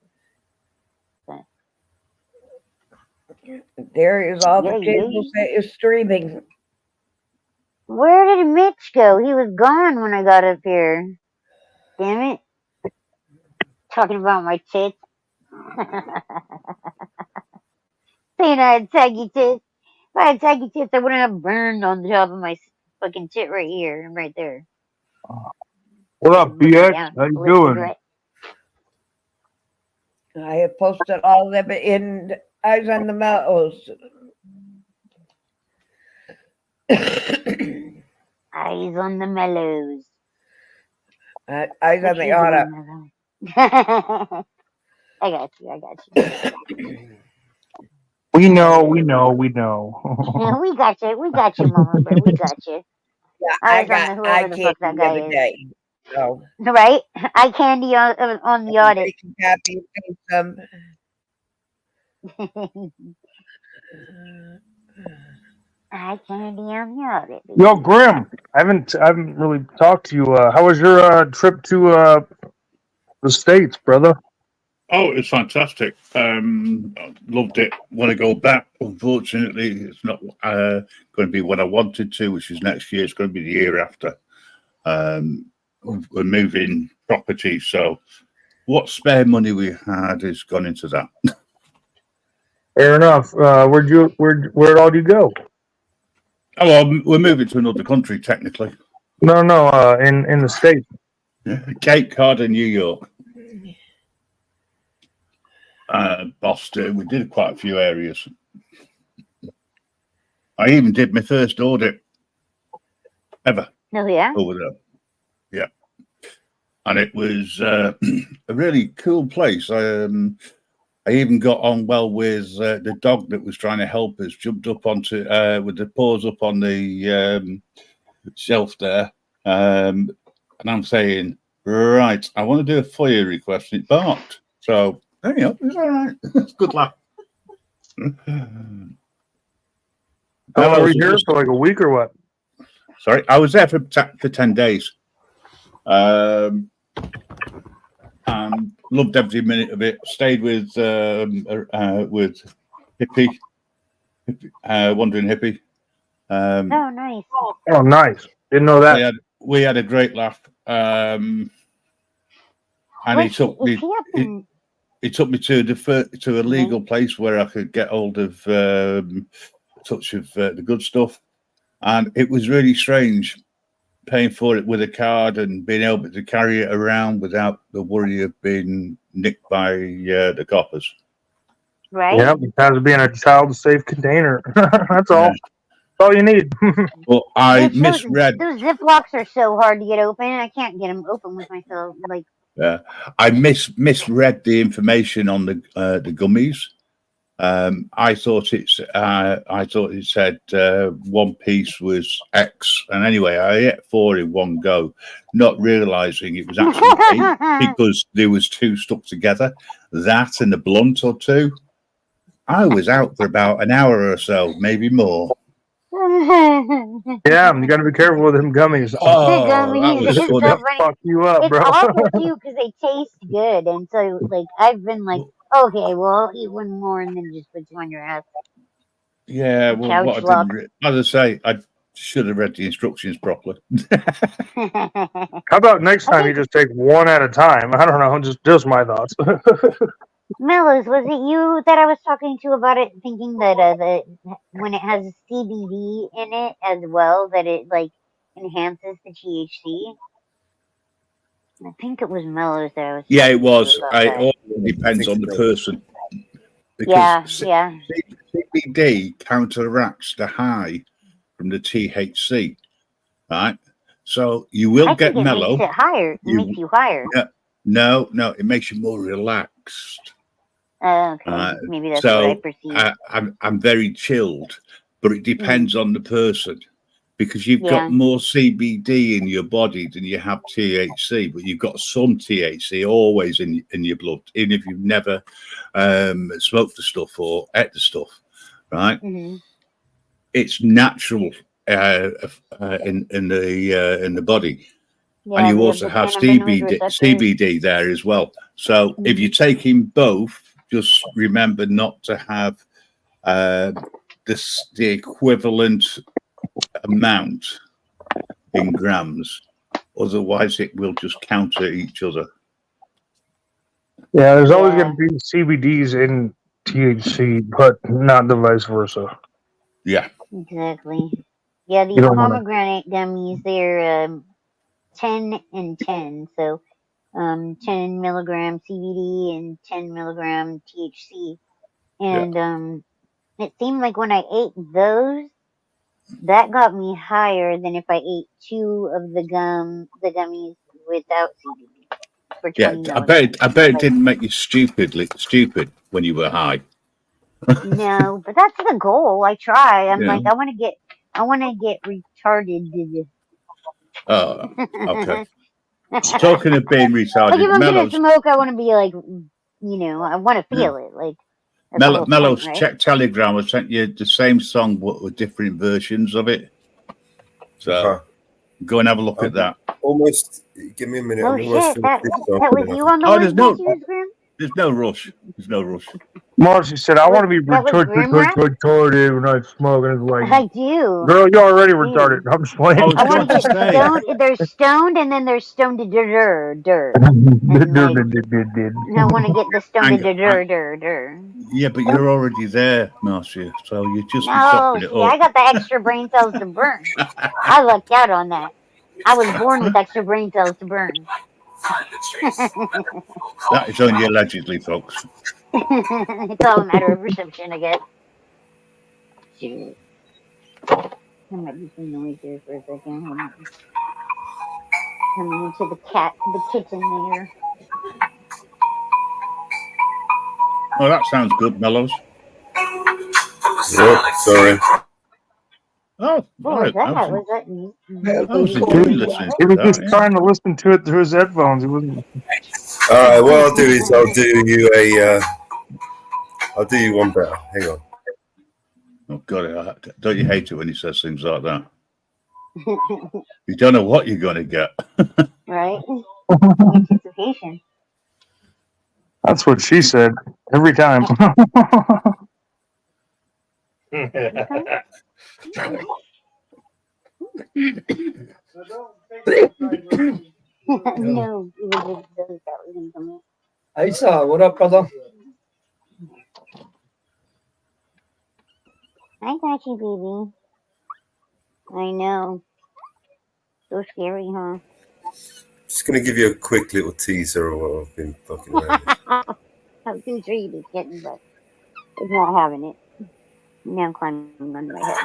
There is all the Yeah, cables that is streaming. Where did Mitch go? He was gone when I got up here. Damn it. Talking about my tits. Saying I had saggy tits. If I had saggy tits, I wouldn't have burned on the top of my fucking tit right here and right there. What up, BX? How you doing? Right. I have posted all of them in Eyes on the Mountains. Eyes on the mellows. Eyes on the autumn. I got you. We know. We got you, Mama Bear. We got you. Yeah, Eyes on the whoever the fuck that guy is. Day, so. Right? Eye candy on the audit. Copy and paste them. I can't be on the audit. Yo, Grim, I haven't really talked to you. How was your trip to the States, brother? Oh, it's fantastic. Loved it. Want to go back. Unfortunately, it's not going to be what I wanted to, which is next year. It's going to be the year after. We're moving property, so what spare money we had has gone into that. Fair enough. Where all do you go? Oh, well, we're moving to another country, technically. No, in the States. Cape Cod and New York. Boston. We did quite a few areas. I even did my first audit ever. Oh yeah. Over there. Yeah, and it was a really cool place. I even got on well with the dog that was trying to help us. Jumped up onto with the paws up on the shelf there, and I'm saying, right, I want to do a FOIA request, and it barked. So there you go, it's all right. Good luck. How were you here for like a week or what? Sorry, I was there for 10 days. And loved every minute of it. Stayed with Hippie, Wandering Hippie. Oh, nice. Oh, nice. Didn't know that. We had a great laugh. And he took me to a legal place where I could get hold of touch of the good stuff. And it was really strange paying for it with a card and being able to carry it around without the worry of being nicked by the coppers. Right. Yeah, it has being a child-safe container. That's all. That's all you need. Well, I misread. Those Ziplocs are so hard to get open. I can't get them open with myself. Like. I misread the information on the gummies. I thought it said one piece was X, and anyway, I ate 4 in one go, not realizing it was actually 8 because there was 2 stuck together. That and a blunt or 2. I was out for about an hour or so, maybe more. Yeah, you got to be careful with them gummies. Oh, that was so funny. Fuck you up, it's bro. awful too because they taste good, and so like I've been like, okay, well, I'll eat one more and then just put 2 on your ass. Yeah, well, Couch what I didn't as I say, I should have read the instructions properly. How about next time you just take one at a time? I don't know, just my thoughts. Mellows, was it you that I was talking to about it, thinking that when it has CBD in it as well, that it like enhances the THC? I think it was Mellows that I was. Yeah, it was. It all depends on the person. Because yeah. CBD counteracts the high from the THC, right? So you will get mellow. It makes it higher. It makes you higher. No, it makes you more relaxed. Okay, maybe that's what I perceive. I'm very chilled, but it depends on the person because you've got more CBD in your body than you have THC, but you've got some THC always in your blood, even if you've never smoked the stuff or ate the stuff, right? It's natural in the body. Yeah, and you also have CBD there as well. So if you're taking both, just remember not to have the equivalent amount in grams. Otherwise, it will just counter each other. Yeah, there's always going to be CBDs in THC, but not the vice versa. Yeah. Exactly. Yeah, these pomegranate gummies, they're 10 and 10. So 10 milligram CBD and 10 milligram THC. And it seemed like when I ate those, that got me higher than if I ate 2 of the gummies without CBD. For 20 I bet it didn't make you stupid when you were high. No, but that's the goal. I try. I'm like, I want to get retarded. Oh, okay. Talking of being retarded, like if I'm gonna smoke, I want to be like, I want to feel it. Like That's the whole Mellows, point, right? check Telegram. I sent you the same song, but with different versions of it. So go and have a look at that. Almost. Give me a minute. Oh I'm almost shit! That finished this song, was and then I you can- on the Oh, there's no Grim? rush. There's no rush. Marcy said, I want to be That was Grimrock? retarded when I smoke. And it's like, I do. girl, you're already I do. retarded. I'm just playing. I was I want going to to get say. stoned. There's stoned, and then there's stoned to dur. And like, I want to get the stoned to dur. Yeah, but you're already there, Marcia. So you just be No, topping it see, I up. got the extra brain cells to burn. I lucked out on that. I was born with extra brain cells to burn. That is only allegedly, folks. It's all a matter of perception, I guess. Shoot. There might be some noise here for a second. Hold on. Coming into the kitchen there. Oh, that sounds good, Mellows. Yep, sorry. Oh, What was that? Was that me? I was enjoying listening He to was that. just Yeah. trying to listen to it through his headphones. He wasn't. All right. What I'll do is I'll do you a. I'll do you one better. Hang on. Oh God, don't you hate it when he says things like that? You don't know what you're going to get. Right? Anticipation. That's what she said every time. No, it was just those that was in the Asa, what up, brother? I got you, baby. I know. So scary, huh? Just gonna give you a quick little teaser of what I've been fucking around with. I'm too sure you just getting, but it's not having it. Now I'm climbing under my head.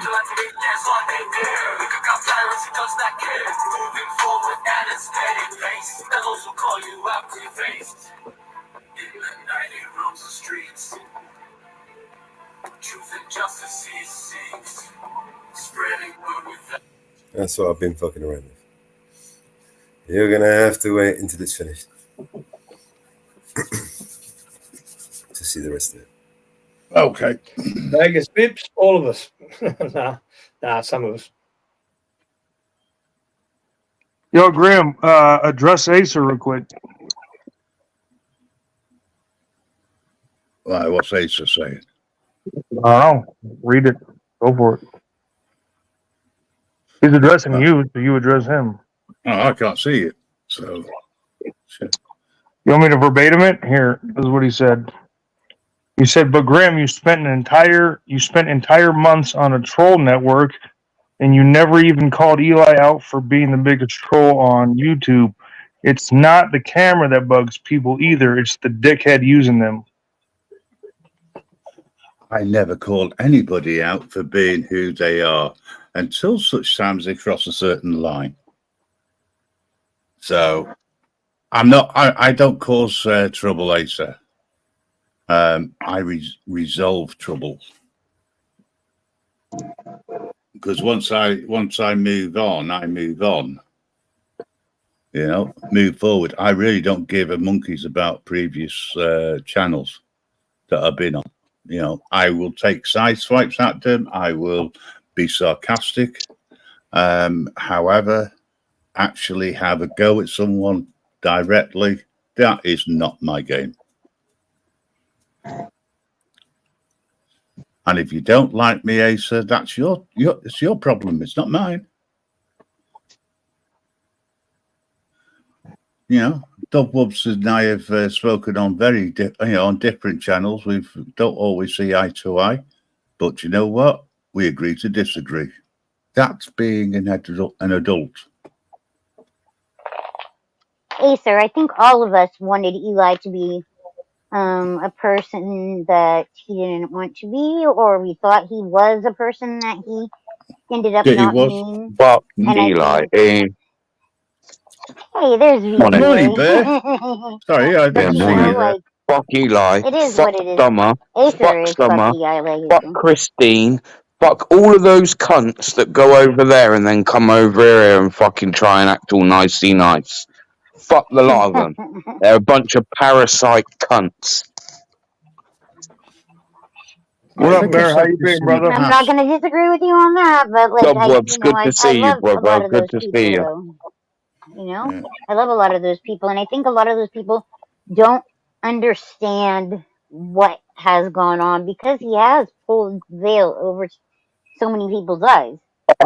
That's what I've been fucking around with. You're gonna have to wait until it's finished to see the rest of it. Okay. Vegas Bips, all of us. nah, some of us. Yo, Graham, address Acer real quick. Why? What's Asa saying? I don't know. Read it. Go for it. He's addressing you, so you address him. Oh, I can't see it. So, shit. You want me to verbatim it? Here, this is what he said. He said, "But Graham, you spent entire months on a troll network, and you never even called Eli out for being the biggest troll on YouTube. It's not the camera that bugs people either; it's the dickhead using them." I never call anybody out for being who they are until such times they cross a certain line. So, I don't cause trouble, Asa. I resolve trouble. Because once I move on, I move on. You know, move forward. I really don't give a monkeys about previous channels that I've been on. You know, I will take side swipes at them. I will be sarcastic. However, actually have a go at someone directly, that is not my game. And if you don't like me, Asa, that's it's your problem. It's not mine. You know, Doug Wubbs and I have spoken on on different channels. We don't always see eye to eye, but you know what? We agree to disagree. That's being an adult. Hey, sir, I think all of us wanted Eli to be a person that he didn't want to be, or we thought he was a person that he ended up not being. Fuck And Eli. Hey, there's Morning. Morning, Bear. Sorry, I didn't see you there. like, Fuck Eli. it is Fuck what it is. Summer. Acer Fuck is Summer. fuck Eli. Fuck Christine. Fuck all of those cunts that go over there and then come over here and fucking try and act all nicey nice. Fuck the lot of them. They're a bunch of parasite cunts. What up, Bear? How you doing, brother? I'm not going to disagree with you on that, but like Cobwebs, good to I see you, love a lot brother. of Good those to see people, you. though. You know, I love a lot of those people, and I think a lot of those people don't understand what has gone on because he has pulled veil over so many people's eyes.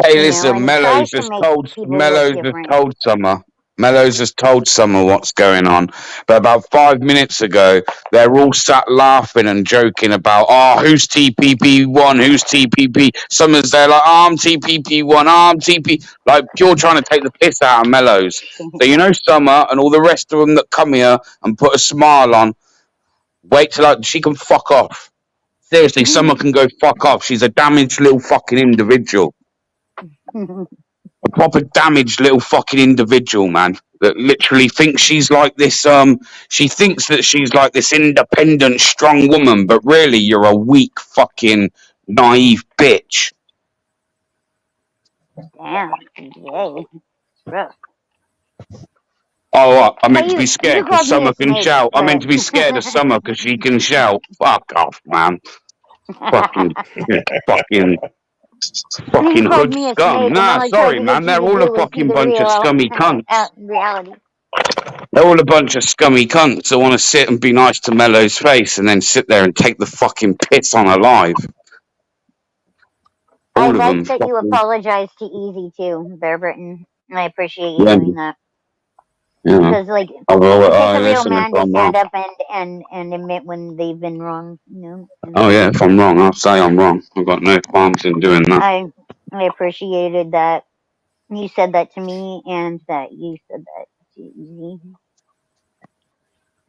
Hey, You know, listen, and he Mellows tries to has make told people look Mellows has different. told Summer. Mellows has told Summer what's going on. But about 5 minutes ago, they're all sat laughing and joking about, oh, who's TPP1? Who's TPP? Summer's there like, oh, I'm TPP1, oh, I'm TP. Like, you're trying to take the piss out of Mellows. So, you know, Summer and all the rest of them that come here and put a smile on, wait till she can fuck off. Seriously, Summer can go fuck off. She's a damaged little fucking individual. A proper damaged little fucking individual, man, that literally thinks she's like this. She thinks that she's like this independent, strong woman, but really, you're a weak, fucking, naive bitch. Damn, yay, rough. Oh, I meant But to be you scared because called me Summer a can snake, shout. I meant but to be scared of Summer because she can shout. Fuck off, man. Fucking, fucking. you Fucking called hood me a scum. snake, and all Nah, I tried sorry, to get man. you They're to all a do was see fucking the bunch of real scummy cunts. reality. They're all a bunch of scummy cunts that want to sit and be nice to Mello's face and then sit there and take the fucking piss on her live. I All of like them. that you Fucking, apologize to Easy too, Bear Britain. I appreciate you yeah, doing that yeah. because, like, it takes a real Listen, if man to I'm wrong. stand up and admit when they've been wrong. You know. Oh, yeah, if I'm wrong, I'll say I'm wrong. I've got no qualms in doing that. I appreciated that you said that to me and that you said that to Easy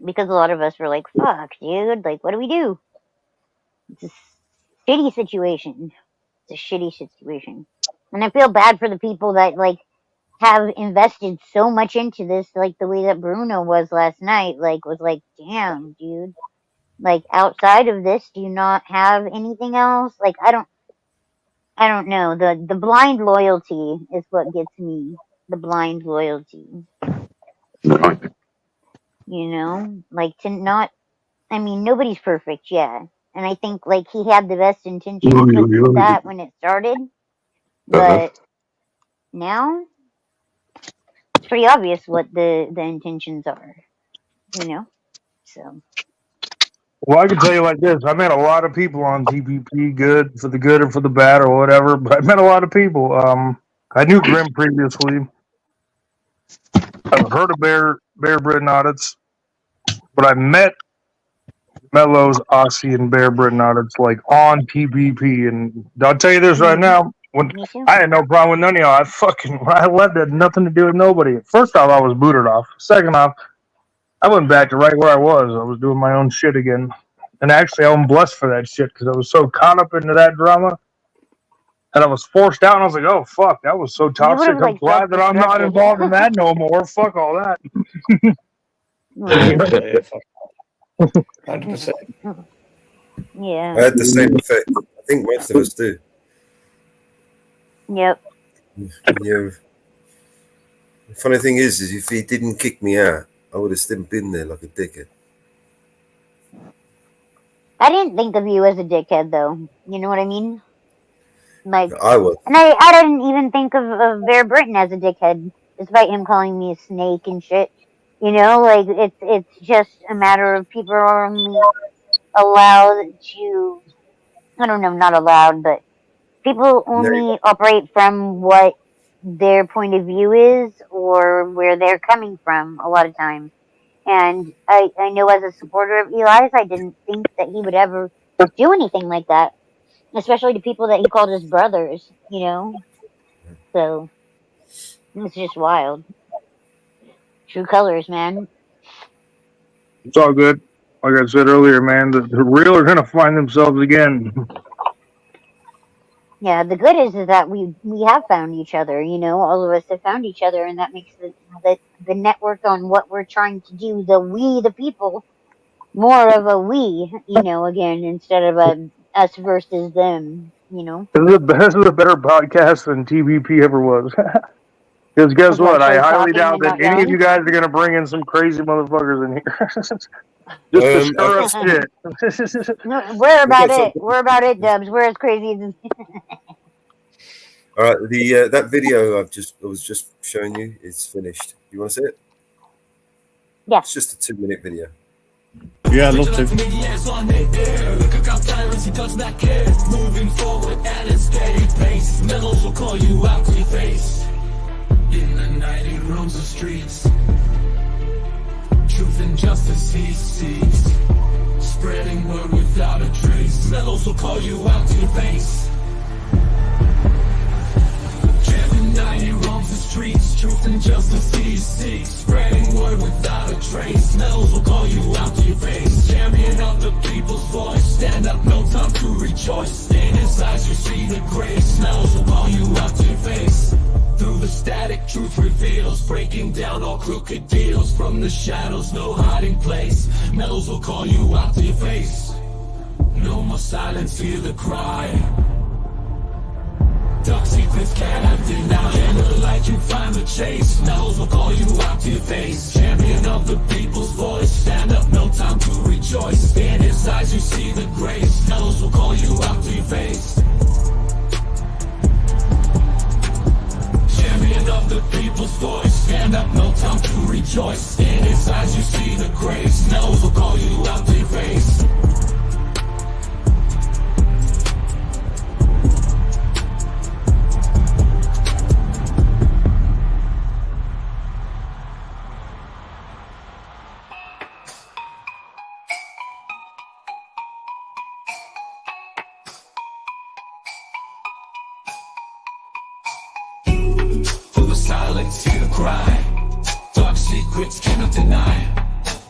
because a lot of us were like, "Fuck, dude! Like, what do we do?" It's a shitty situation. It's a shitty situation, and I feel bad for the people that like have invested so much into this, like the way that Bruno was last night. Like, was like, damn, dude. Like, outside of this, do you not have anything else? Like, I don't know. The blind loyalty is what gets me. The blind loyalty. Right. You know, like to not. I mean, nobody's perfect, yeah. And I think like he had the best intentions with that when it started, but now it's pretty obvious what the intentions are. You know, so. Well, I can tell you like this: I met a lot of people on TPP, good for the good or for the bad or whatever. But I met a lot of people. I knew Grim previously. I've heard of Bear Britain audits, but I met Mellows, AUSSIE, and Bear Britain audits like on TPP. And I'll tell you this right now: when I had no problem with none of y'all, when I left, it had nothing to do with nobody. First off, I was booted off. Second off, I went back to right where I was. I was doing my own shit again. And actually, I'm blessed for that shit because I was so caught up into that drama and I was forced out. And I was like, oh, fuck, that was so toxic. I'm glad that I'm not involved in that no more. Fuck all that. Yeah, fuck. 100%. Yeah. I had the same effect. I think most of us do. Yep. Yeah. The funny thing is if he didn't kick me out, I would have still been there like a dickhead. I didn't think of you as a dickhead, though. You know what I mean? Like, I was. and I didn't even think of Bear Britain as a dickhead, despite him calling me a snake and shit. You know, like it's just a matter of people are only allowed to. I don't know, not allowed, but people only operate from what their point of view is or where they're coming from a lot of times. And I know as a supporter of Eli's, I didn't think that he would ever do anything like that, especially to people that he called his brothers, you know? So, it's just wild. True colors, man. It's all good. Like I said earlier, man, the real are going to find themselves again. Yeah, the good is that we have found each other, you know? All of us have found each other, and that makes the network on what we're trying to do, the people, more of a we, you know, again, instead of a us versus them, you know? This is a better podcast than TVP ever was. Because guess what? I highly doubt that any of you guys are going to bring in some crazy motherfuckers in here. Just to stir up shit. No, we're about Okay, so- it. We're about it, Dubs. We're as crazy as. All right, the that video I was just showing you is finished. You want to see it? Yeah. It's just a 2-minute video. Yeah, I'd love to. Moving forward at a steady pace. Metals will call you out to your face. In the night he roams the streets. Truth and justice he seeks. Spreading word without a trace. Metals will call you out to your face. Every night he roams the streets. Truth and justice he seeks. Spreading word without a trace. Metals will call you out to your face. Champion of the people's voice. Stand up, no time to rejoice. Stand inside, you see the grace. Metals will call you out to your face. Through the static, truth reveals. Breaking down all crooked deals. From the shadows, no hiding place. Metals will call you out to your face. No more silence, hear the cry. Dark secrets cannot deny. In the light you find the chase. Metals will call you out to your face. Champion of the people's voice. Stand up, no time to rejoice. Stand inside, you see the grace. Metals will call you out to your face. Champion of the people's voice. Stand up, no time to rejoice. Stand inside, you see the grace. Metals will call you out to your face. Through the silence, hear the cry. Dark secrets cannot deny.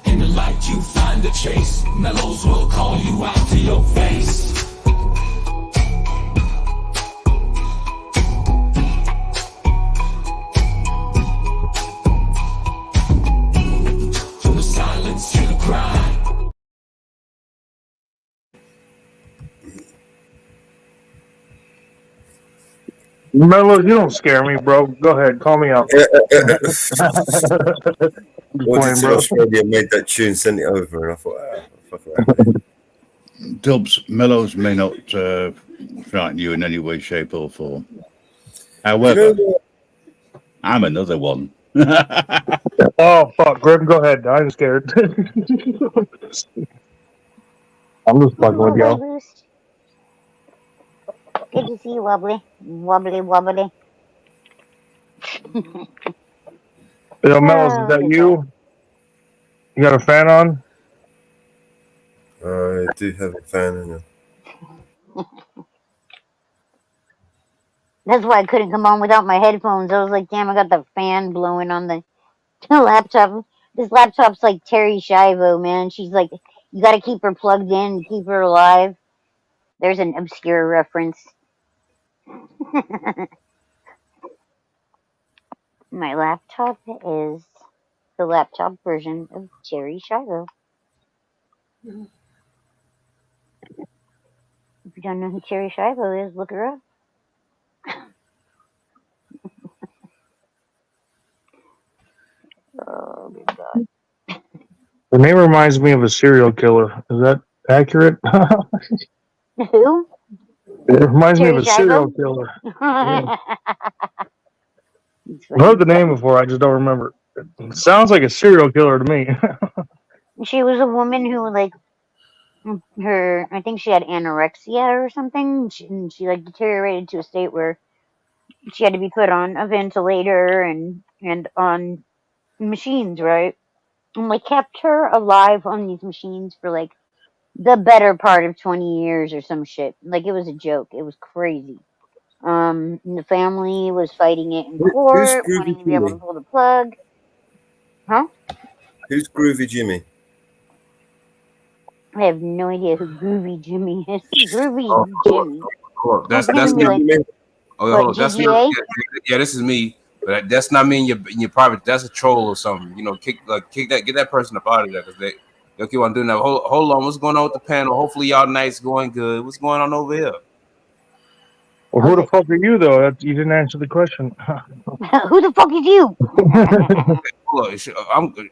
In the light you find the chase. Mellows will call you out to your face. Through the silence, hear the cry. Mello, you don't scare me, bro. Go ahead, call me out. Audited in Australia made that tune, sent it over, and I thought, fuck that. Dubs, Mellows may not frighten you in any way, shape, or form. However, I'm another one. Oh, fuck. Grim, go ahead. I'm scared. I'm just fucking with y'all. Good to see you, wobbly. Wobbly, wobbly. Yo, Mellows, is that you? You got a fan on? I do have a fan in it. That's why I couldn't come on without my headphones. I was like, damn, I got the fan blowing on the laptop. This laptop's like Terry Schiavo, man. She's like, you gotta keep her plugged in, keep her alive. There's an obscure reference. My laptop is the laptop version of Terry Schiavo. If you don't know who Terry Schiavo is, look her up. Oh, good God. The name reminds me of a serial killer. Is that accurate? Who? It reminds me of Terry a serial Schiavo? killer. Yeah. I've heard the name before, I just don't remember. It sounds like a serial killer to me. She was a woman who, like, I think she had anorexia or something. And she like deteriorated to a state where she had to be put on a ventilator and on machines, right? And they kept her alive on these machines for like the better part of 20 years or some shit. Like, it was a joke. It was crazy. And the family was fighting it in court, wanting to be able to pull the plug. Huh? Who's Groovy Jimmy? I have no idea who Groovy Jimmy is. Groovy Jimmy. Hold on. That's Don't me. be like, Oh, what, hold on. That's me. GGA? Yeah, this is me. But that's not me in your private. That's a troll or something. You know, kick that, get that person up out of there because they'll keep on doing that. Hold on. What's going on with the panel? Hopefully y'all night's going good. What's going on over here? Well, who the fuck are you though? You didn't answer the question. Who the fuck is you? Look,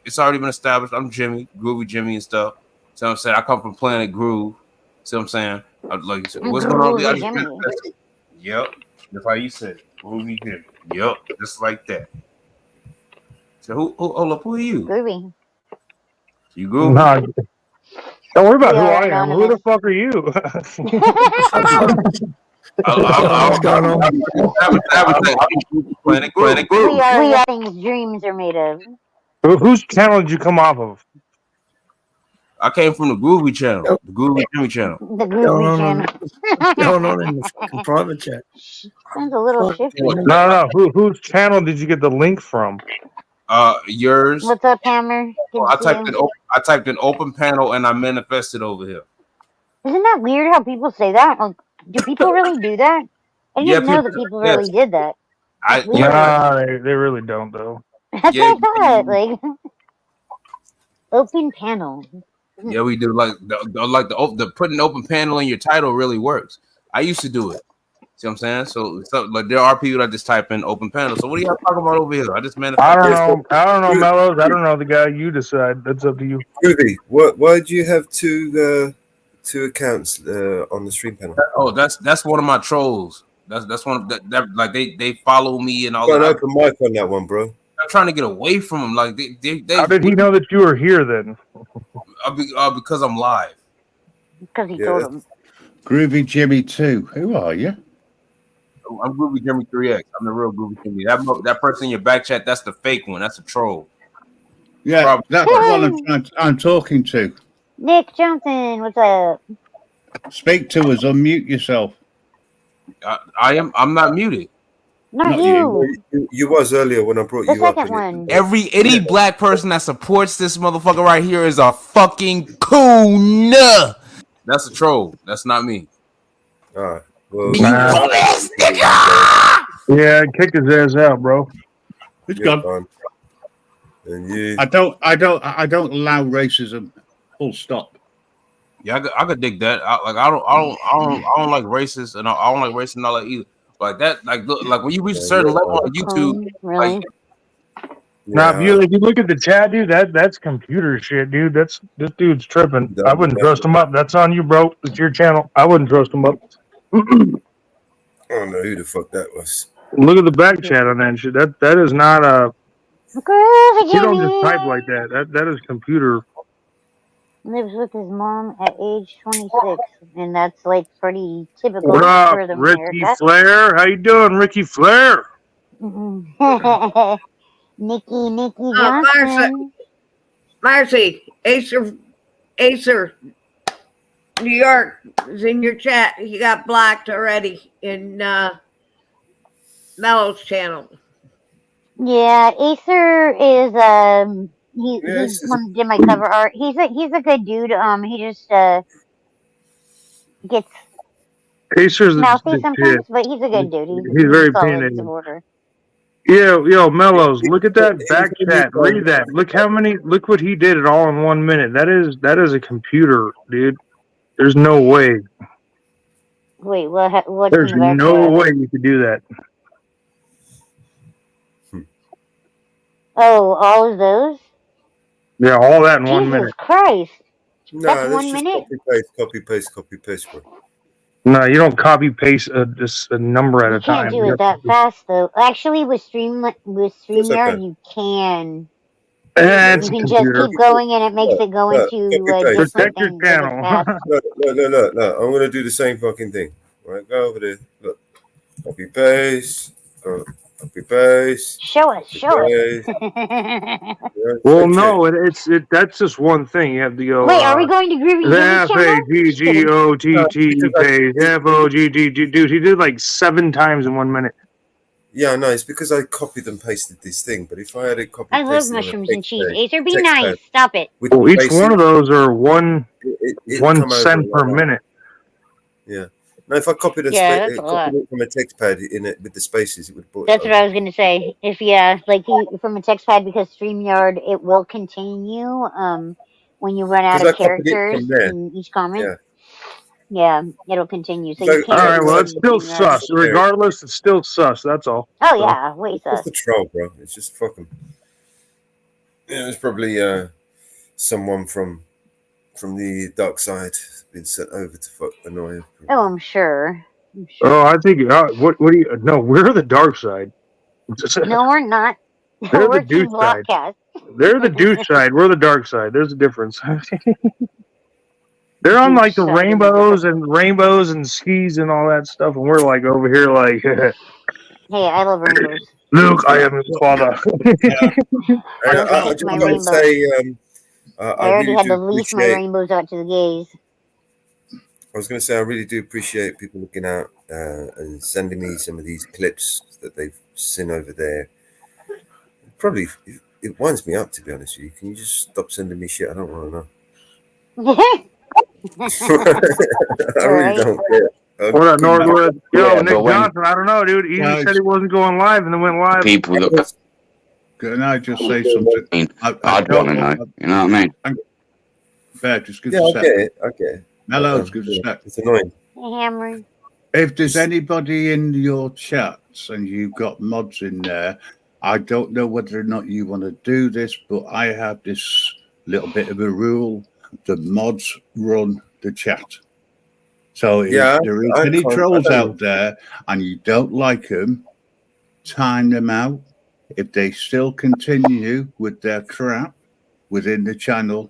it's already been established. I'm Jimmy, Groovy Jimmy and stuff. So I'm saying I come from Planet Groove. See what I'm saying? Like, what's going on? Groovy Jimmy. Yep, that's how you said it. Groovy Jimmy. Yep, just like that. So who are you? Groovy. You groovy? Nah, don't worry about We who are I am. Who the fuck are you? Planet Groove. We are things dreams are made of. Whose channel did you come off of? I came from the Groovy channel, the Groovy Jimmy channel. The Groovy channel. Going on in the fucking private chat. Sounds a little shifty. No. Whose channel did you get the link from? Yours. What's up, Hammer? Good I to see you. typed in open panel and I manifested over here. Isn't that weird how people say that? Like, do people really do that? I didn't know that people really did that. That's weird. Nah, they really don't though. That's what I thought. Like, open panel. Yeah, we do. Like the putting open panel in your title really works. I used to do it. See what I'm saying? So like there are people that just type in open panel. So what are y'all talking about over here? I just manifested. I don't know, Mellows. I don't know the guy. You decide. That's up to you. Groovy, why do you have two accounts on the stream panel? Oh, that's one of my trolls. That's one of that like they follow me and all Got that. an open mic on that one, bro. I'm trying to get away from them. Like they How did he know that you were here then? Because I'm live. Because he told him. Groovy Jimmy 2. Who are you? I'm Groovy Jimmy 3X. I'm the real Groovy Jimmy. That person in your back chat, that's the fake one. That's a troll. Yeah, that's the one I'm talking to. Nick Johnson, what's up? Speak to us. Unmute yourself. I'm not muted. Not you. You was earlier when I brought The you up. second one. Any black person that supports this motherfucker right here is a fucking coon. That's a troll. That's not me. All right. Well, yeah, kick his ass out, bro. It's gone. And you. I don't allow racism. Full stop. Yeah, I could dig that. I don't like racist, and I don't like racist and all that either. Like that, like when you reach a certain level on YouTube, really? Now, if you look at the chat, dude, that's computer shit, dude. This dude's tripping. I wouldn't trust him up. That's on you, bro. It's your channel. I wouldn't trust him up. I don't know who the fuck that was. Look at the back chat on that shit. That is not a. You don't just type like that. That is computer. Lives with his mom at age 26, and that's like pretty typical What up, for the Ricky America. Flair? How you doing, Ricky Flair? Nikki Johnson. Marcy, Acer, New York is in your chat. He got blocked already in Mello's channel. Yeah, Acer is he's one did my cover art. He's a good dude. He just gets Acer's mouthy sometimes, but he's a good dude. He's very a solid opinionated. supporter. Yo, Mellows, look at that back chat. Read that. Look what he did it all in 1 minute. That is a computer, dude. There's no way. Wait, what's There's in the back no chat? way you could do that. Oh, all of those? Yeah, all that in 1 Jesus minute. Christ. No, That's that's 1 just minute? copy paste, bro. No, you don't copy paste just a number at You a time. can't do it that fast though. Actually, with StreamYard, can. you can. It's You a can just computer. keep going, and it makes it go into different Protect your things. channel. No. I'm gonna do the same fucking thing. Right, go over there. Look, copy paste. Copy paste. Show us. Well, no, that's just one thing. You have to go. Wait, are we going to Groovy Jimmy's channel? FAGGOTT page. FOGGG. Dude, he did like 7 times in 1 minute. Yeah, no, it's because I copied and pasted this thing. But if I had it copied, I love mushrooms and cheese. Acer, be nice. Stop it. Well, each one of those are 1 cent per minute. Yeah. Now, if I copied that's a lot. it from a text pad in it with the spaces, it would. That's what I was gonna say. If from a text pad, because StreamYard it will contain you when you run out of characters in each comment. Yeah, it'll continue. So So- you can't All right, do well, it's still anything, right? sus. Regardless, it's still sus. That's all. Oh So, yeah, way It's just sus. a troll, bro. It's just fucking. Yeah, it's probably someone from the dark side been sent over to fuck annoy him. Oh, I'm sure. oh, I think. What do you? No, we're the dark side. No, we're not. They're the We're douche Team side. Blockcast. They're the douche side. We're the dark side. There's a difference. They're on like the Douche side of the rainbows and skis and all that stuff, and we're like over here like, Hey, I love rainbows. Luke, I am his father. I just my want to rainbow. say, I I already really had do to lease my appreciate. rainbows out to the gays. I was going to say I really do appreciate people looking out and sending me some of these clips that they've seen over there. Probably it winds me up, to be honest with you. Can you just stop sending me shit? I don't want to know. I really don't care. What up, Northwood? Yo, Yeah, Nick but when Johnson. I don't know, dude. Easy said he wasn't going live, and then went live. people that Can I just say something? I'd want to know. You know what I mean? Fair, just give Yeah, us a sec. okay. Mellows, give us a sec. It's annoying. Hammer. If there's anybody in your chats and you've got mods in there, I don't know whether or not you want to do this, but I have this little bit of a rule: the mods run the chat. So if there is any trolls out there and you don't like them, time them out. If they still continue with their crap within the channel,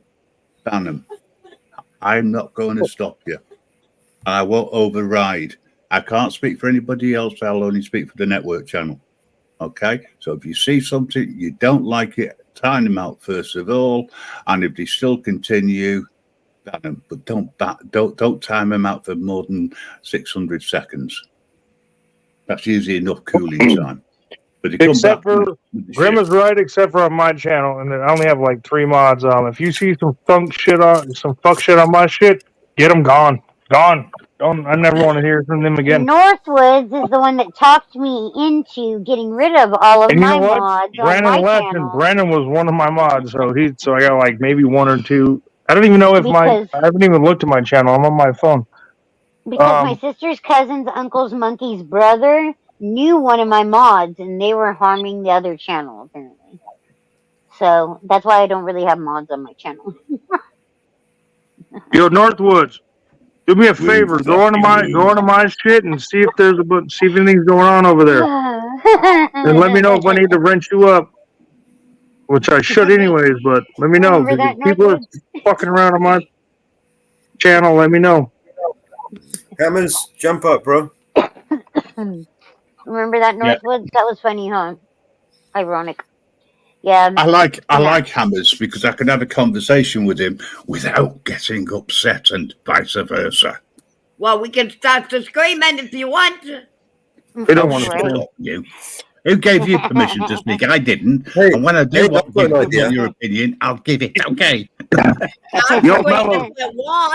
ban them. I'm not going to stop you. I won't override. I can't speak for anybody else. I'll only speak for the network channel. Okay? So if you see something, you don't like it, time them out first of all. And if they still continue, ban them. But don't time them out for more than 600 seconds. That's usually enough cooling time. But they come Except back for Grim is right, except for on my channel, and I only have like 3 mods. If you see some fuck shit on my shit, get them gone. I never want to hear from them again. Northwoods is the one that talked me into getting rid of all of And you my know what? mods on Brandon my left, channel. and Brandon was one of my mods, so I got like maybe 1 or 2. I don't even know if I haven't even looked at my channel. I'm on my phone. Because my sister's cousin's uncle's monkey's brother knew one of my mods, and they were harming the other channel apparently. So that's why I don't really have mods on my channel. Yo, Northwoods, do me a favor. Go onto my shit and see if anything's going on over there. And let me know if I need to wrench you up, which I should anyways. But let me know if people are fucking around on my channel. Let me know. Hammers, jump up, bro. Remember that, Northwoods? That was funny, huh? Ironic. Yeah. I like Hammers because I can have a conversation with him without getting upset and vice versa. Well, we can start to screaming if you want. We don't want to stop you. Who gave you permission to speak? I didn't. And when I do want your opinion, I'll give it. Okay. Yo, Mellows.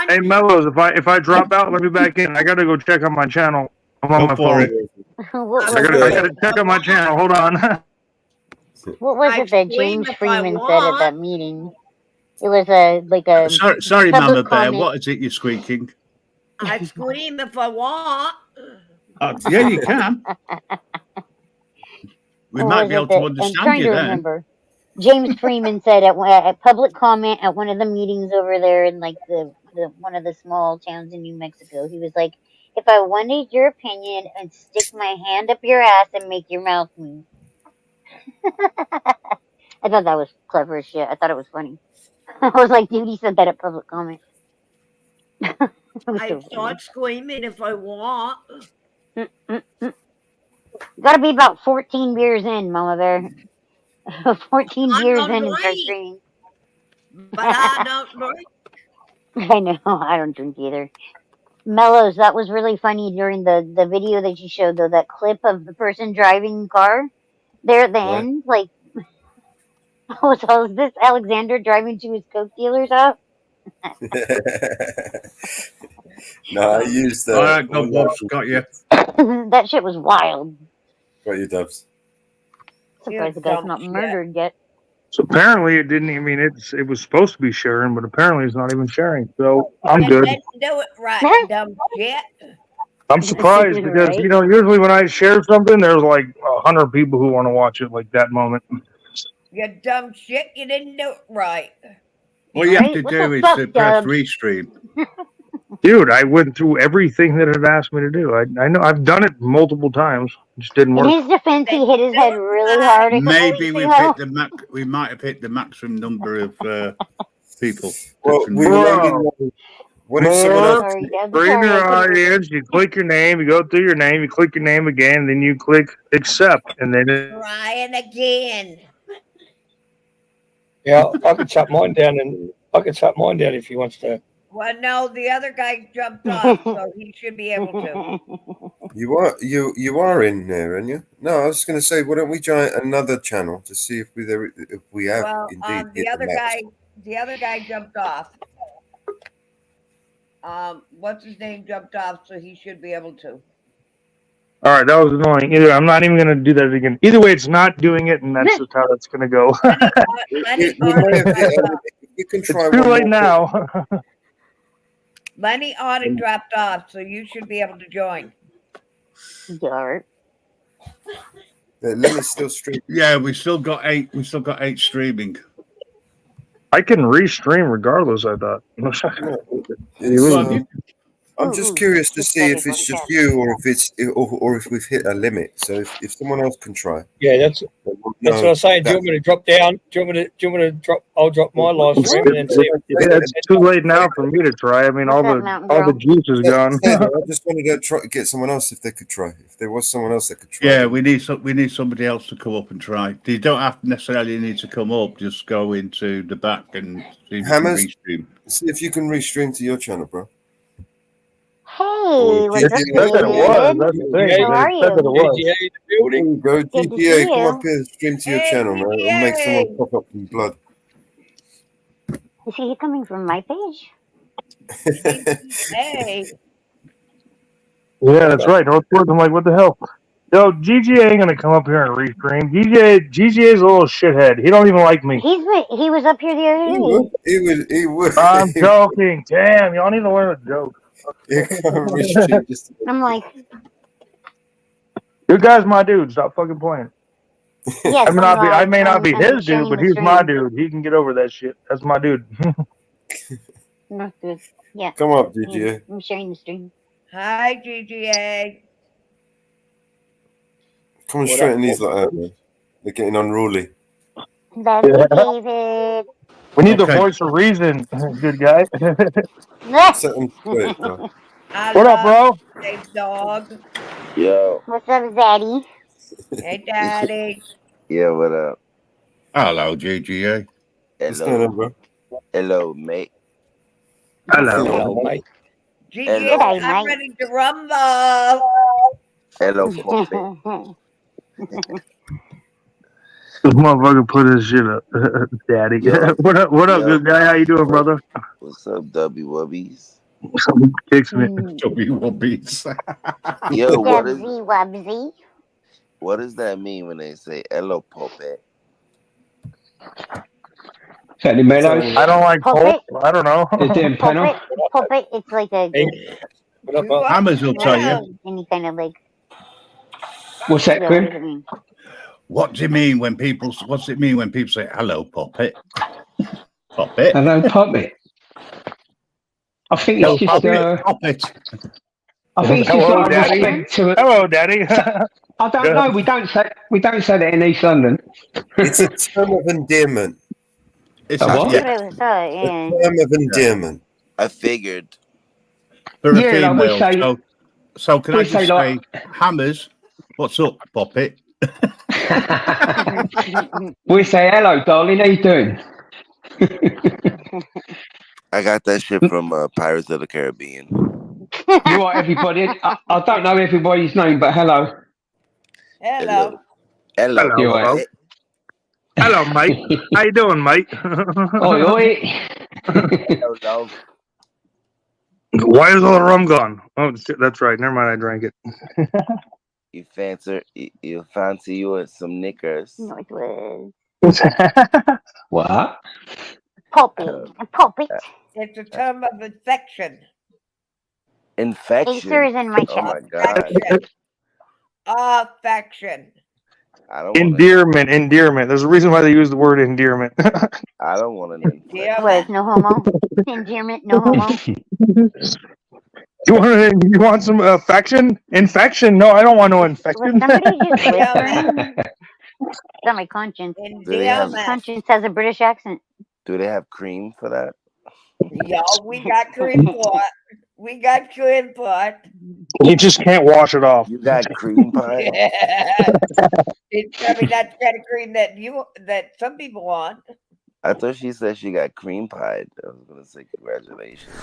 Hey, Mellows, if I drop out, let me back in. I gotta go check on my channel. I'm on my phone. I gotta check on my channel. Hold on. What was it that James Freeman said at that meeting? It was a Sorry, public Mama Bear. comment. What is it you're squeaking? I scream if I want. Yeah, you can. We might be able to I'm understand trying you to then. remember. James Freeman said at public comment at one of the meetings over there in like the one of the small towns in New Mexico. He was like, "If I wanted your opinion, I'd stick my hand up your ass and make your mouth move." I thought that was clever as shit. I thought it was funny. I was like, dude, he said that at public comment. I start screaming if I want. Gotta be about 14 beers in, Mama Bear. 14 I beers don't in and start drink. screaming. But I don't drink. I know, I don't drink either. Mellows, that was really funny during the video that you showed, though, that clip of the person driving the car. There at the end, like, so is this Alexander driving to his coke dealer's house? No, I used the. All right, no, Bob's got you. That shit was wild. Got you, Dubs. Surprised the guy's not murdered yet. So apparently it didn't. I mean, it was supposed to be sharing, but apparently it's not even sharing. So I'm You good. didn't do it right, dumb shit. I'm surprised because Right. usually when I share something, there's like 100 people who want to watch it like that moment. You dumb shit, you didn't do it right. What you have to do is to press restream. Dude, I went through everything that it asked me to do. I know I've done it multiple times. It just didn't In work. his defense, he hit his head really hard. Maybe we've hit the max. We might have hit the maximum number of people. Well, we Bro, maybe know. What if someone else? Bring your audience. You click your name. You go through your name. You click your name again. Then you click accept, and then Trying again. Yeah, I could shut mine down, and I could shut mine down if he wants to. Well, no, the other guy jumped off, so he should be able to. You are in there, aren't you? No, I was going to say, why don't we join another channel to see if we have Well, indeed the hit other the max. the other guy jumped off. What's his name jumped off, so he should be able to. all right, that was annoying. Either I'm not even going to do that again. Either way, it's not doing it, and that's just how that's going to go. You may have hit you can try It's too one late more now. Lenny Audit dropped off, so you should be able to join. Dart. Lenny's still streaming. Yeah, we still got 8. We still got 8 streaming. I can restream regardless. I thought. I'm just curious to see if it's just you or if it's or if we've hit a limit. So if someone else can try. Yeah, that's what I'm saying. Do you want me to drop down? Do you want me to drop? I'll drop my live stream and then see. It's too late now for me to try. I mean, all the juice is gone. I just wanted to get someone else if they could try. If there was someone else that could try. Yeah, we need somebody else to come up and try. You don't have to necessarily need to come up. Just go into the back and see if Hammers, you can restream. see if you can restream to your channel, bro. Hey, what's up, David? That's the thing. How are you? Building. Go Good to GTA, see come you. up here, stream to your channel, man. It'll make someone pop up in blood. Is he coming from my page? Hey. Yeah, that's right. Northport. I'm like, what the hell? Yo, GGA ain't gonna come up here and restream. GGA's a little shithead. He don't even like me. He was up here the other day. He would. I'm joking. Damn, y'all need to learn a joke. I'm like, you guys, my dude. Stop fucking playing. yes, I may not be his sharing dude, but the he's my stream. dude. He can get over that shit. That's my dude. Not good. Yeah. Come up, GGA. I'm sharing the stream. Hi, GGA. Coming straight in these like that, man. They're getting unruly. Love you, David. We need the voice of reason, good guy. Set them straight, bro. What up, bro? Hey, dog. Yo. What's up, Zaddy? Hey, Daddy. Yeah, what up? Hello, GGA. Hello. going on, bro? Hello, mate. Hello, mate. GGA, I'm ready to rumble. Hello, Poppy. This motherfucker put his shit up, Daddy. Yo. What up, Yo. good guy? How you doing, brother? What's up, W Wubbies? Kicks me. W Wubbies. Yo, Wubsy. what does that mean when they say hello, Poppy? I don't like Puppet. pulp. I don't know. Puppet. It's like a Hammers will tell you. any kind of like. What's that, what Quinn? does it mean? What's it mean when people say hello, Poppet? Poppet. Hello, Poppet. I think it's just Poppet. I think it's just Hello, like Daddy. respect to it. Hello, Daddy. I don't know. We don't say that in East London. It's a term of endearment. It's A what? That's what I thought, A yeah. term of endearment. I figured. For a Yeah, like we female. say- So can I we just say say, like- Hammers, what's up, Poppet? We say hello, darling. How you doing? I got that shit from Pirates of the Caribbean. You are everybody. I don't know everybody's name, but hello. Hello. Hello. You Hello. alright? Hello, mate. How you doing, mate? Oi, oi. Hello, love. Why is all the rum gone? Oh, shit, that's right. Never mind. I drank it. You fancy you with some knickers. No, it was. What? Pulpit. Pulpit. It's a term of infection. Infection. Acer is in my Oh chat. my god. Affection. I don't want Endearment. There's a reason why they use the word endearment. I don't want an infection. What? No homo. Endearment. No homo. You want some affection? Infection? No, I don't want no Was infection. somebody just whispering? It's on my conscience. Do they have Conscience has a British accent. Do they have cream for that? Y'all, we got cream pot. We got cream pot. You just can't wash it off. You got cream pie? It's probably not the kind of cream that some people want. I thought she said she got cream pie. I was gonna say congratulations.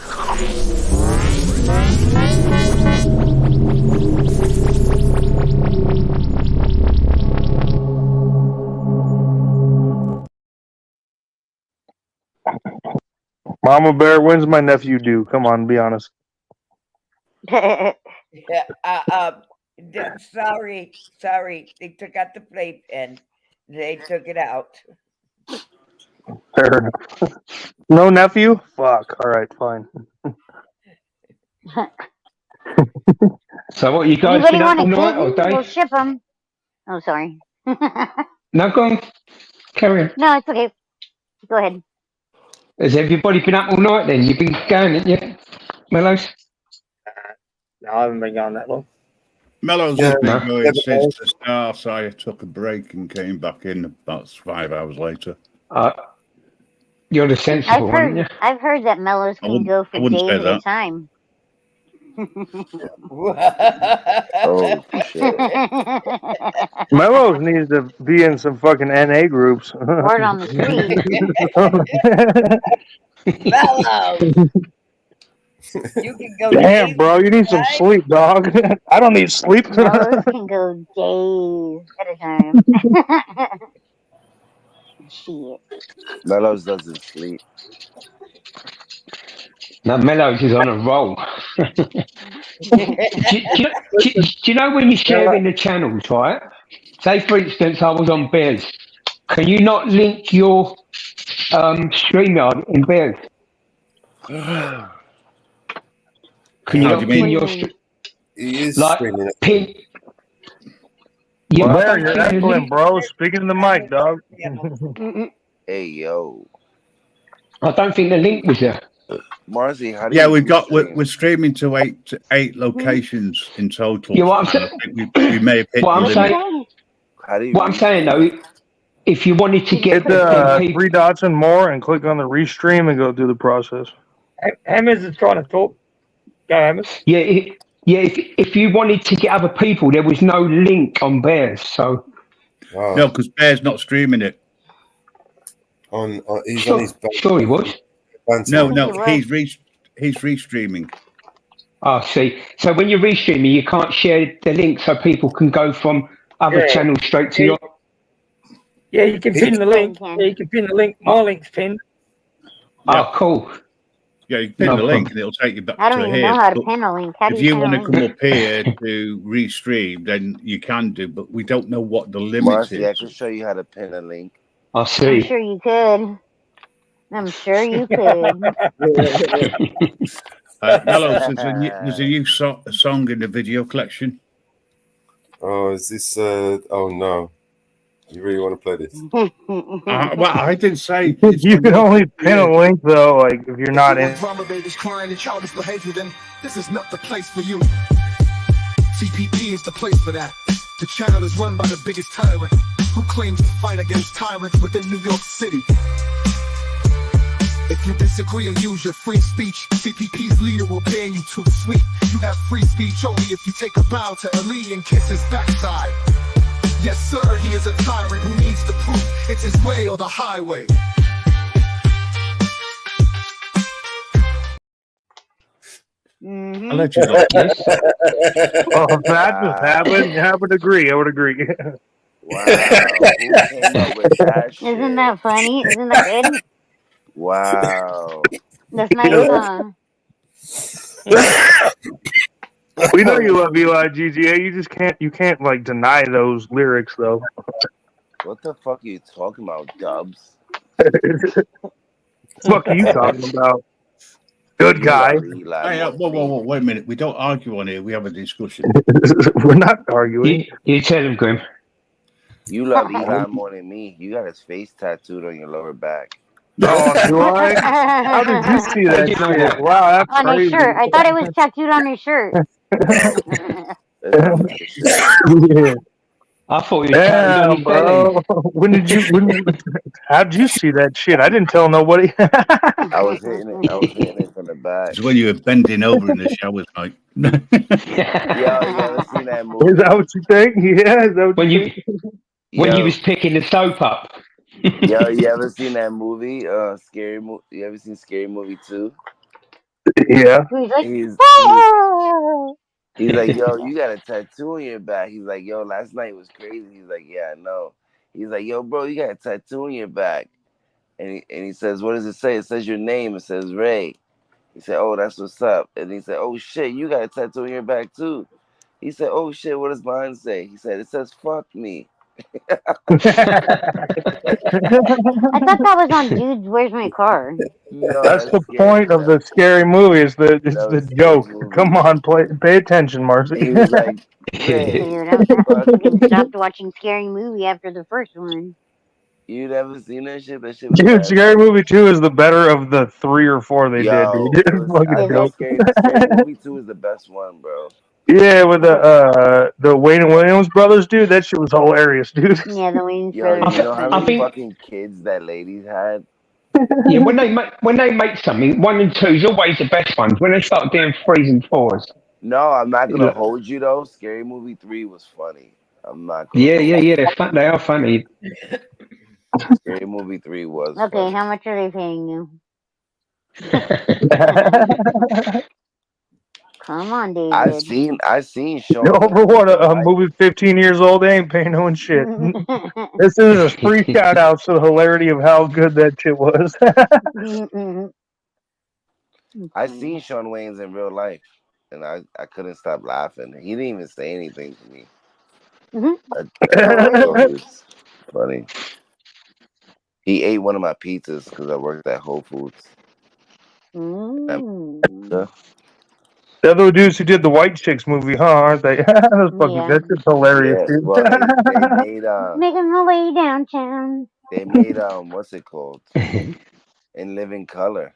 Mama Bear, when's my nephew due? Come on, be honest. Yeah, sorry. They took out the plate and they took it out. Fair enough. No nephew? Fuck. All right, fine. So what, you guys Anybody been up want a all night or kitten? day? We'll ship them. Oh, sorry. No, go on. Carry on. No, it's okay. Go ahead. Has everybody been up all night then? You've been going, haven't you, Mellows? No, I haven't been gone that long. Mellows Yeah. has been No. going since the start. So I took a break and came back in about 5 hours later. You're the sensible one, aren't you? I've heard that mellows can go for wouldn't days say at a that. time. Oh shit. Mellows needs to be in some fucking NA groups. Word on the street. Mellows. You can go Damn, days bro, you need some right? sleep, dog. I don't need sleep. Mellows can go days at a time. Shit. Mellows doesn't sleep. No, Mellows is on a roll. do you know when you're sharing the channels, right? Say, for instance, I was on Bears. Can you not link your StreamYard in Bears? Can you How not do you pin mean? your He is like streaming it. pin? Yeah, Well, but I there, don't you're think the excellent, link. bro. Speaking to the mic, dog. Hey yo. I don't think the link was there. Marcy, how do Yeah, you we're streaming to eight locations in total. Yeah, what I'm and I saying. think we may have hit What the I'm limit. saying. How do you What I'm saying though, if you wanted to get Hit the them people, 3 dots and more and click on the restream and go through the process. Hammers is trying to talk. Go, Hammers. yeah, if you wanted to get other people, there was no link on Bears, so. No, because Bear's not streaming it. He's on his Sure he was. Banter. No, he's restreaming. Oh, see. So when you're restreaming, you can't share the link so people can go from other channels straight to your. Yeah, you can pin the link. Yeah, you can pin the link. My link's pinned. Oh, cool. Yeah, you pin the link and it'll take you back I don't to even here. know how to But pin a link. How do if you you pin a want to link? come up here to restream, then you can do, but we don't know what the limit Marcy, I is. can show you how to pin a link. I I'm see. sure you could. I'm sure you could. Mellows, there's a new song in the video collection. Oh, is this? Oh no! You really want to play this? Well, I didn't say. You can only pin a link though, like if you're not in. Drama babies crying and childish behavior, then this is not the place for you. CPP is the place for that. The channel is run by the biggest tyrant who claims to fight against tyrants within New York City. If you disagree and use your free speech, CPP's leader will ban you too sweet. You have free speech only if you take a bow to Ali and kiss his backside. Yes sir, he is a tyrant who needs to prove it's his way or the highway. I'll let you go. Oh, if that just happened, I would agree. Wow, who came up with that shit? Isn't that funny? Isn't that good? Wow. That's nice, huh? We know you love Eli GGA. You just can't like deny those lyrics though. What the fuck are you talking about, Dubs? Fuck are you talking about? Good You guy. love Eli Hey, more whoa, than whoa, me. whoa! Wait a minute. We don't argue on here. We have a discussion. We're not arguing. You tell him, Grim. You love Eli more than me. You got his face tattooed on your lower back. Oh, do I? How did you see How that did you know shit? that? Wow, that's On his crazy. shirt. I thought it was tattooed on his shirt. It's definitely his shirt. Yeah. I thought it was tattooed on Damn, his belly. bro. How'd you see that shit? I didn't tell nobody. I was hitting it from the back. It's when you were bending over in the showers, mate. Yo, you ever seen that Is movie? that what you think? Yeah, is that what when you you think? when you Yo, was picking the soap up. yo, you ever seen that movie? Scary movie. You ever seen Scary Movie 2? Yeah. He's like, He's "Ah!" he's like, yo, you got a tattoo on your back. He's like, yo, last night was crazy. He's like, yeah, I know. He's like, yo, bro, you got a tattoo on your back. And he says, what does it say? It says your name. It says Ray. He said, oh, that's what's up. And he said, oh shit, you got a tattoo on your back too. He said, oh shit, what does mine say? He said, it says fuck me. I thought that was on Dudes, Where's My Car? No, That's that's the scary. point of the scary movie. It's That the was scary joke. movie. Come on, pay attention, Marcy. He was like, Ray, Dude, fuck I me. stopped watching Scary Movie after the first one. You never seen that shit? That shit was Dude, mad Scary funny. Movie 2 is the better of the 3 or 4 they did, dude. Yo, it It's was. I fucking Is think dope. it? Scary Movie 2 is the best one, bro. Yeah, with the Wayne and Williams brothers, dude, that shit was hilarious, dude. Yeah, the Wayne's Yo, brothers you are know how I many funny. think fucking kids that ladies had? yeah, when they make something, 1 and 2 is always the best ones. When they start doing 3s and 4s, No, I'm not gonna look, hold you though. Scary Movie 3 was funny. I'm not gonna yeah, hold you. they're fun. They are funny. Scary Movie 3 was Okay, funny. how much are they paying you? Come on, David. I seen Yo, Sean for Wayne in what, real a life. movie 15 years old, they ain't paying no one shit. This is a free shout out to the hilarity of how good that shit was. I seen Sean Wayne's in real life, and I couldn't stop laughing. He didn't even say anything to me. I just thought it was funny. He ate one of my pizzas because I worked at Whole Foods. The other dudes who did the White Chicks movie, huh? Aren't they? Yeah. That shit's hilarious, Yeah, dude. well, they made Making my way downtown. what's it called? In Living Color.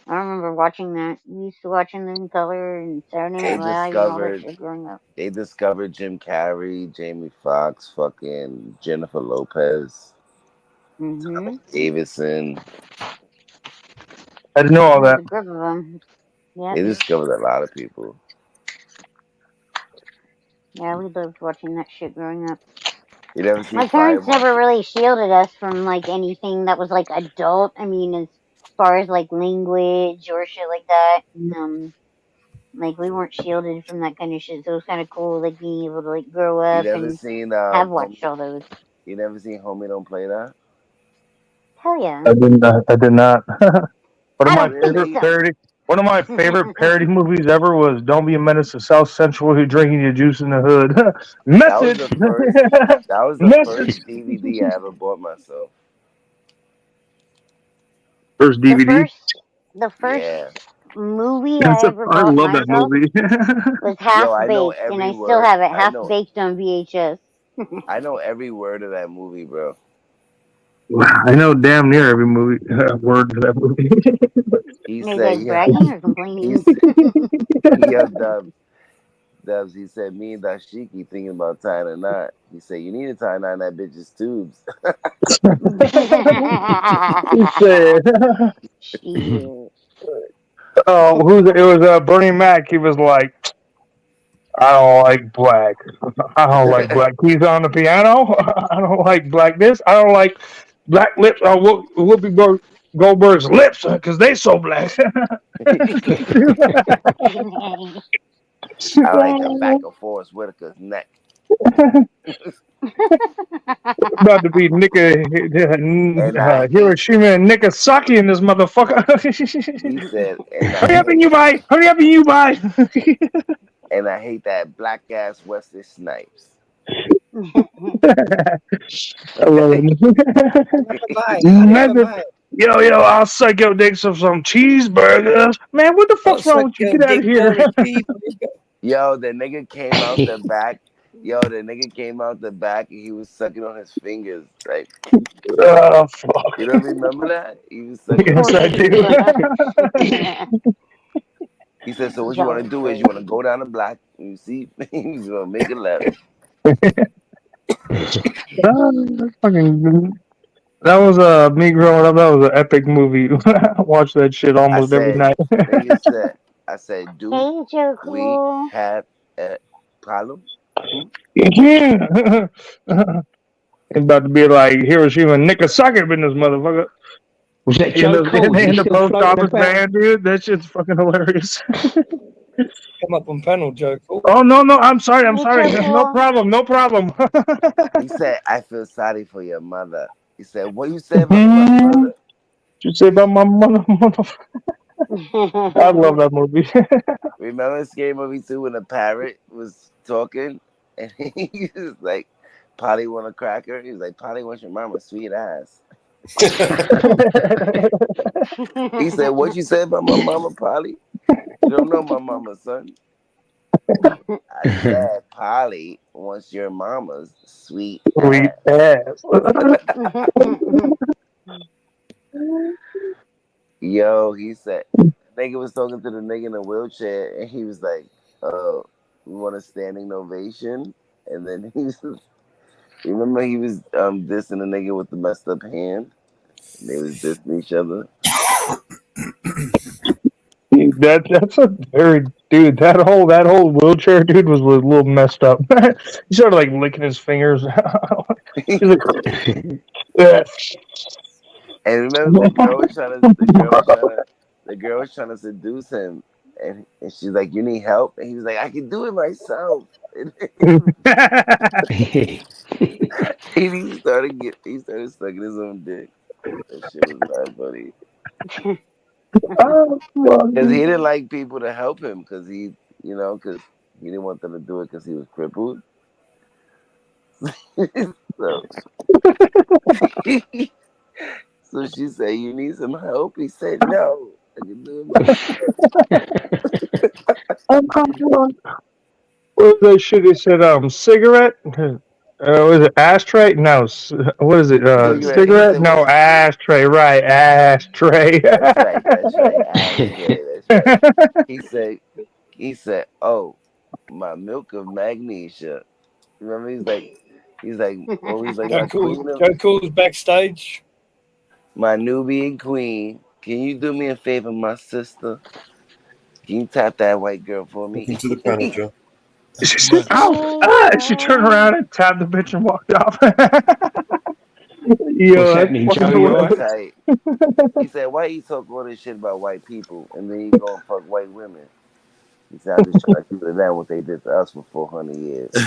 I remember watching that. We used to watch in Living Color and Saturday They Night Live and all that discovered shit growing up. they discovered Jim Carrey, Jamie Foxx, fucking Jennifer Lopez, Davidson. I didn't know all There's that. a group of them. Yeah. They discovered a lot of people. Yeah, we loved watching that shit growing up. You never seen My parents Fireball? never really shielded us from like anything that was like adult. I mean, as far as like language or shit like that. Like we weren't shielded from that kind of shit, so it was kind of cool, like being able to like grow You up never and seen have watched all those. You never seen Homie Don't Play That? Hell yeah. I did not. I don't think so. One of my favorite parody movies ever was "Don't Be a Menace to South Central While You're Drinking Your Juice in the Hood." Message. That was the Message. first DVD I ever bought myself. First DVD. The first Yeah. movie I ever I bought love that myself movie. was Half I know Baked, and every I still word. have it I half know baked on VHS. I know every word of that movie, bro. I know damn near every movie word to that movie. He Are you said, guys yeah. bragging or complaining? Yo, Dubs, he said, me and Dashiki thinking about tying a knot. He said, you need to tie a knot in that bitch's tubes. He said, it was Bernie Mac. He was like, I don't like black. I don't like black keys on the piano. I don't like black this. I don't like black lips. Whoopi Goldberg's lips because they so black. I like the back of Forrest Whitaker's neck. About to be Hiroshima and Nagasaki in this motherfucker. He said, Hurry up and you buy. Hurry up and you buy. and I hate that black ass Wesley Snipes. I love it. Yo, I'll suck your dick some cheeseburgers. Man, what the fuck's wrong with you? Get out of here. Yo, the nigga came out the back. Yo, the nigga came out the back and he was sucking on his fingers. Like, Oh, fuck. you don't remember that? He was sucking Yes, on I his do. He said, so what you want to do is you want to go down the block and you see, he's going to make a left. That was me growing up. That was an epic movie. I watched that shit almost every night. I said, do Hey, Joe we Cool. have a problem? Yeah. It's about to be like Hiroshima and Nagasaki in this motherfucker. Was that Joe Cool? In He's the still post floating office about? van, dude. That shit's fucking hilarious. Come up on panel, Joe. Cool. Oh no, I'm sorry. Hey, Joe No Cool. problem. He said, I feel sorry for your mother. He said, what you say about my mother? What you say about my mother? I love that movie. Remember Scary Movie 2 when the parrot was talking and he was like, Polly want a cracker? He was like, Polly wants your mama's sweet ass. He said, what you say about my mama, Polly? You don't know my mama, son. I said, Polly wants your mama's sweet ass. Yo, he said, the nigga was talking to the nigga in a wheelchair, and he was like, we want a standing ovation. And then he was, remember he was dissing the nigga with the messed up hand? They was dissing each other. That's a very dude. That whole wheelchair dude was a little messed up. He started like licking his fingers. He's like, and remember the girl was trying to seduce him, and she's like, "You need help?" And he was like, "I can do it myself." And he started sucking his own dick. That shit was not funny. Because he didn't like people to help him because he didn't want them to do it because he was crippled. So she said, "You need some help?" He said, "No, I can do it myself." What was that shit? They said cigarette. Was it ashtray? No. What is it? Cigarette? No, ashtray. Right, ashtray. That's right. Ashtray. That's right. He said, "Oh, my milk of magnesia." Remember, he's like, Joe Cool's backstage. My Nubian queen. Can you do me a favor, my sister? Can you tap that white girl for me? Welcome to the panel, Joe. She turned around and tapped the bitch and walked off. What's happening, Joe? You all right? He said, "Why you talk all this shit about white people and then you go and fuck white women?" He said, "I'm just trying to keep it down what they did to us for 400 years." And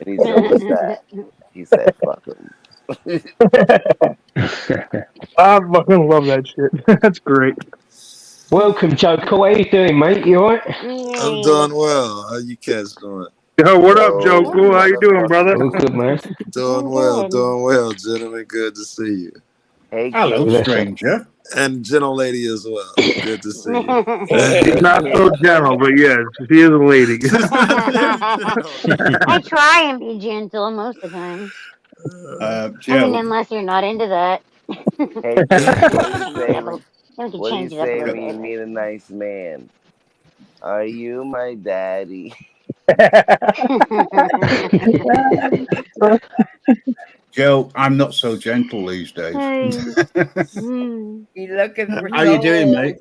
he said, "What's that?" He said, "Fuck them." I fucking love that shit. That's great. Welcome, Joe. How you doing, mate? You alright? I'm doing well. How you cats doing? Yo, what up, Joe? Cool. How you doing, brother? All good, man. Doing well, gentlemen. Good to see you. Hey, hello, stranger. And gentle lady as well. Good to see you. Not so gentle, but yes, she is a lady. I try and be gentle most of the time. I mean, unless you're not into that. Hey, We can what do you change it up a say little when you bit. meet a nice man? Are you my daddy? Joe, I'm not so gentle these days. You looking for How you doing, soul? mate?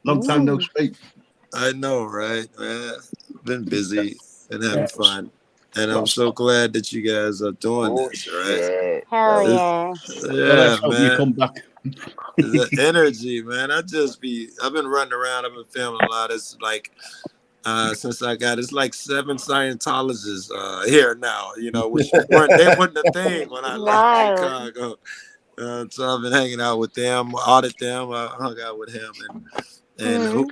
Long time no speak. I know, right, man? Been busy and having fun. And I'm so glad that you guys are doing this, right? Hell yeah. Yeah, hope man. you come back. The energy, man. I've been running around, I've been filming a lot. It's like since it's like 7 Scientologists here now, which they wasn't a thing when I left Chicago. So I've been hanging out with them, audit them. I hung out with him So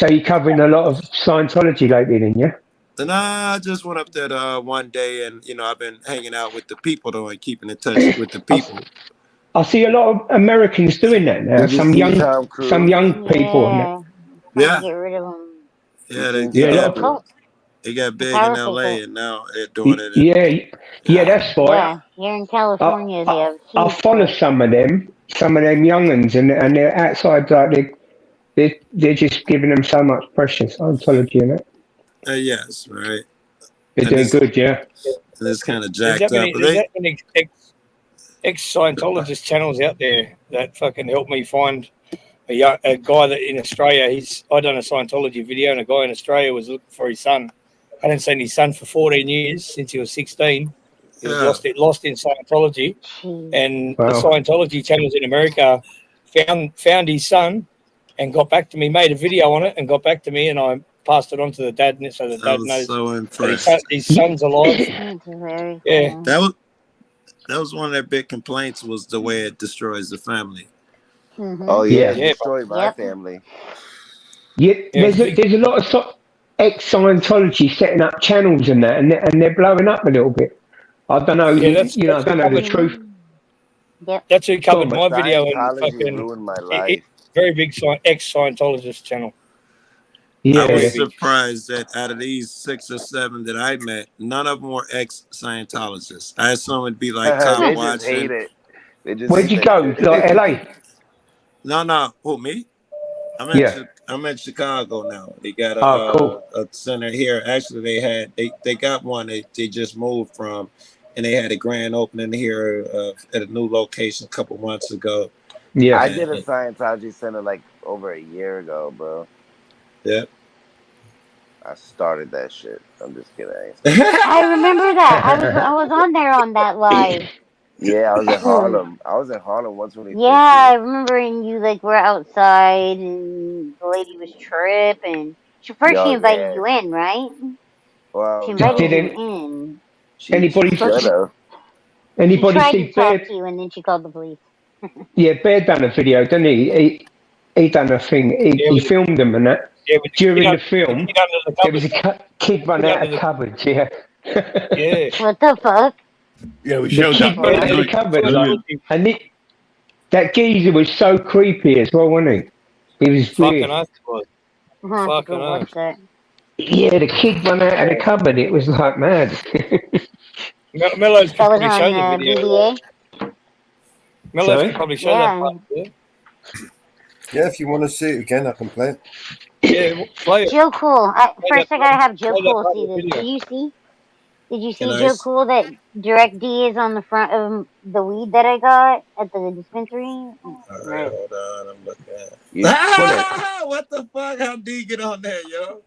you're covering a lot of Scientology lately, then, yeah? And I just went up there one day, and I've been hanging out with the people though, and keeping in touch with the people. I see a lot of Americans doing that now. Did you see Tom Cruise? Some young people. Yeah. Yeah. Get rid of them. Yeah, they got big in Powerful LA, and now they're doing it. Yeah, that's right. Yeah, here in California, they have. I follow some of them younguns, and they're outside like they're just giving them so much pressure. Scientology, and that. Yes, right. They're doing good, yeah. And it's kind of There's jacked that up. many ex-Scientologist channels out there that fucking helped me find a guy that in Australia. I done a Scientology video, and a guy in Australia was looking for his son. I hadn't seen his son for 14 years since he was 16. He was lost in Scientology, and the Scientology channels in America found his son and got back to me, made a video on it, and got back to me, and I passed it on to the dad, so the dad knows so impressed. his son's alive. Yeah, that was one of their big complaints, was the way it destroys the family. Oh yeah, it destroyed my family. Yeah, there's a lot of ex-Scientology setting up channels and that, and they're blowing up a little bit. I don't know. I don't know the truth. Yep. That's who covered my video and Scientology fucking ruined my life. very big ex-Scientologist channel. I was surprised that out of these 6 or 7 that I met, none of them were ex-Scientologists. I assume it'd be like Tom They Watson. just hate it. They just Where'd you go? Like LA? No. Who, me? I'm in Chicago now. They got a center here. Actually, they got one. They just moved from, and they had a grand opening here at a new location a couple months ago. Yeah, I did a Scientology center like over a year ago, bro. Yeah. I started that shit. I'm just kidding. I remember that. I was on there on that live. Yeah, I was in Harlem. I was in Harlem once when Yeah, I remember, and you were outside, and the lady was tripping. She invited you in, right? Well, she invited you in. Anybody She tried to talk to you, and then she called the police. Yeah, Bear done a video, didn't he? He done a thing. He filmed them and that. Yeah, during the film, there was a kid run out of cupboard. Yeah. Yeah. What the fuck? Yeah, we The showed kid that. run out of the cupboard, and that geezer was so creepy as well, wasn't he? He was Fucking weird. us was. Fucking us. Yeah, the kid run out of the cupboard. It was like mad. Mellows could probably show the video. BDA? Mellows could probably show that part. Yeah, if you want to see it again, I can play it. Yeah, play it. Joe Cool. First, I gotta have Joe play that Cool part see of the this. video. Did you see? Did you see, Can I Joe s- Cool, that Direct D is on the front of the weed that I got at the dispensary? All right, hold on. I'm looking at it. You put it. What the fuck? How D get on there, yo?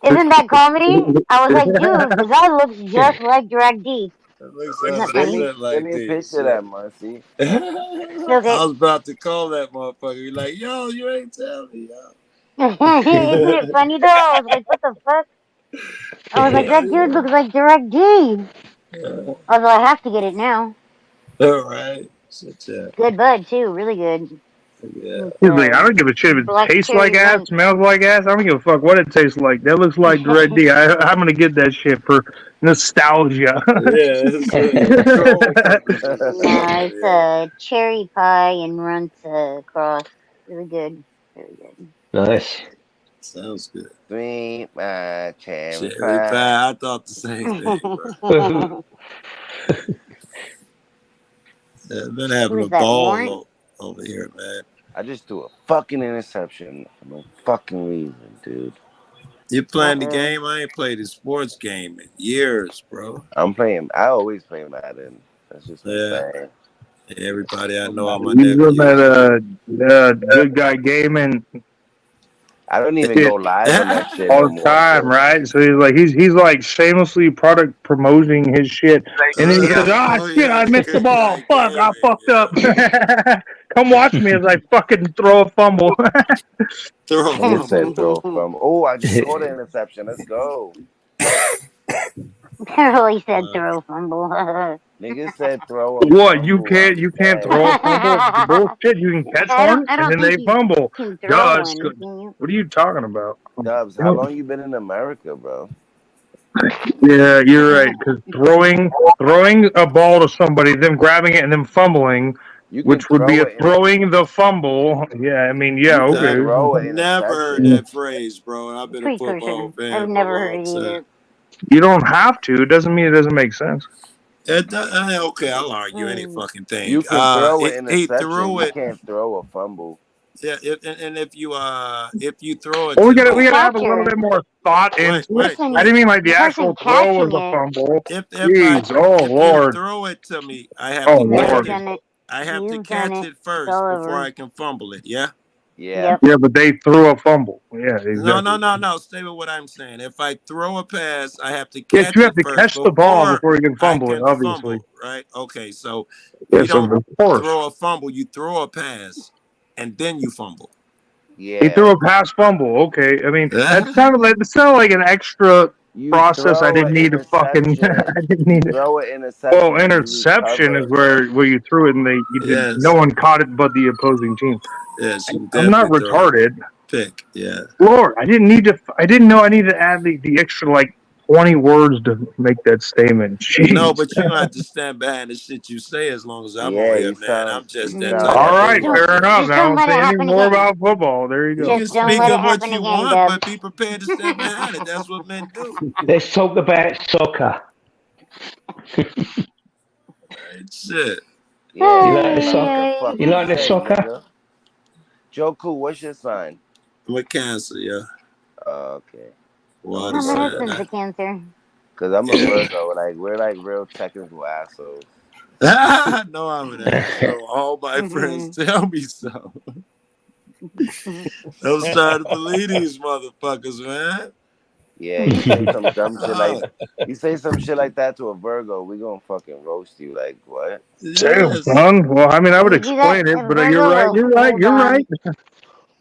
Isn't that comedy? I was like, dude, the guy looks just like Direct D. It looks Isn't that Send funny? me, like send me a D. picture of that, Marcy. I was about to call that motherfucker. Be like, yo, you ain't tell me, yo. Isn't it funny though? I was like, what the fuck? I was like, that dude looks like Direct D. Although I have to get it now. All right. Such a Good bud too, really good. yeah. He's like, I don't give a shit if it Black tastes cherry like ass, blend. smells like ass. I don't give a fuck what it tastes like. That looks like Red D. I'm gonna get that shit for nostalgia. It's No, it's a cherry pie and runts cross. Really good. Really good. Nice. Sounds good. Sweet cherry Cherry pie. pie. I thought the same thing, bro. Yeah, I've been having Who's a that, ball Warren? over here, man. I just threw a fucking interception for no fucking reason, dude. You playing the game? I ain't played a sports game in years, bro. I always play Madden. That's just my Yeah. thing. Everybody I know, I'm a He's nephew. doing that good guy gaming I don't even go live on that shit all no the more. time, right? So he's like shamelessly product promoting his shit, and then he says, "Ah, shit, I missed the ball. Fuck, I fucked up. Come watch me as I fucking throw a fumble." Nigga said throw from. Oh, I just scored an interception. Let's go. Really said throw fumble. Nigga said throw a What? fumble. You can't throw a fumble? Bullshit. You can catch one, and then they fumble. Can throw Duh, one, can you? what are you talking about? Dubs, how long you been in America, bro? Yeah, you're right. Because throwing a ball to somebody, them grabbing it and then fumbling, You can which would be throw a it in a throwing the fumble. Yeah, I mean, yeah, you can okay. throw it in a Never heard session. that phrase, bro. And I've been a Precursor. football fan I've for a never heard long it time. either. You don't have to. It doesn't mean it doesn't make sense. Okay, I'll argue any fucking thing. You can throw it in a He session. threw You it. can't throw a fumble. Yeah, and if you throw it Well, to we me, gotta have a little bit more thought into it. I didn't mean like the actual throw of the fumble. if Jeez, oh if you Lord, throw it to me, I have oh to catch Lord. it. I have to You've done catch it. it It's first all before over. I can fumble it. Yeah. Yeah. Yeah, but they threw a fumble. Yeah, No. exactly. Stay with what I'm saying. If I throw a pass, I have to Yes, catch you have it to first catch the ball before before you can I fumble it. can Obviously. fumble. Right? Okay. So you Yes, of don't course. throw a fumble. You throw a pass, and then you fumble. He Yeah. threw a pass fumble. Okay, I mean that sounded like an extra You process. I throw didn't an need to fucking. I interception. didn't You need to. throw an Well, interception and you interception is recover. where you threw it and no Yes. one caught it but the opposing team. Yes, you I'm not definitely throw a retarded. pick. Yeah. Lord, I didn't know I needed to add the extra like 20 words to make that statement. No, Jeez. but you don't have to stand behind the shit you say as long as I'm on Yeah, here, you man. sound I'm just that like type All of right, dude. fair enough. Just I don't won't let say it any happen more again. about football. There you You go. can Just don't speak let it of what happen you again, want, but Dubs. be prepared to stand behind it. That's what men do. Let's talk about soccer. Right? Shit. Yeah, You like the man. Like what the soccer? fuck You you like the say, soccer? nigga. Joku, what's your sign? I'm a Cancer, yeah. Okay. Water My Virgo. husband's a sign. Cancer. Cause I'm a Virgo. Like we're like real technical assholes. No, I'm an asshole. All my friends tell me so. I'm starting to believe these motherfuckers, man. Yeah, you say some dumb shit like you say some shit like that to a Virgo, we gonna fucking roast you. Like what? Damn, Yes. son. Well, I mean, I If would you do that, explain it, but you're Virgo right. will You're right. hold You're on. right.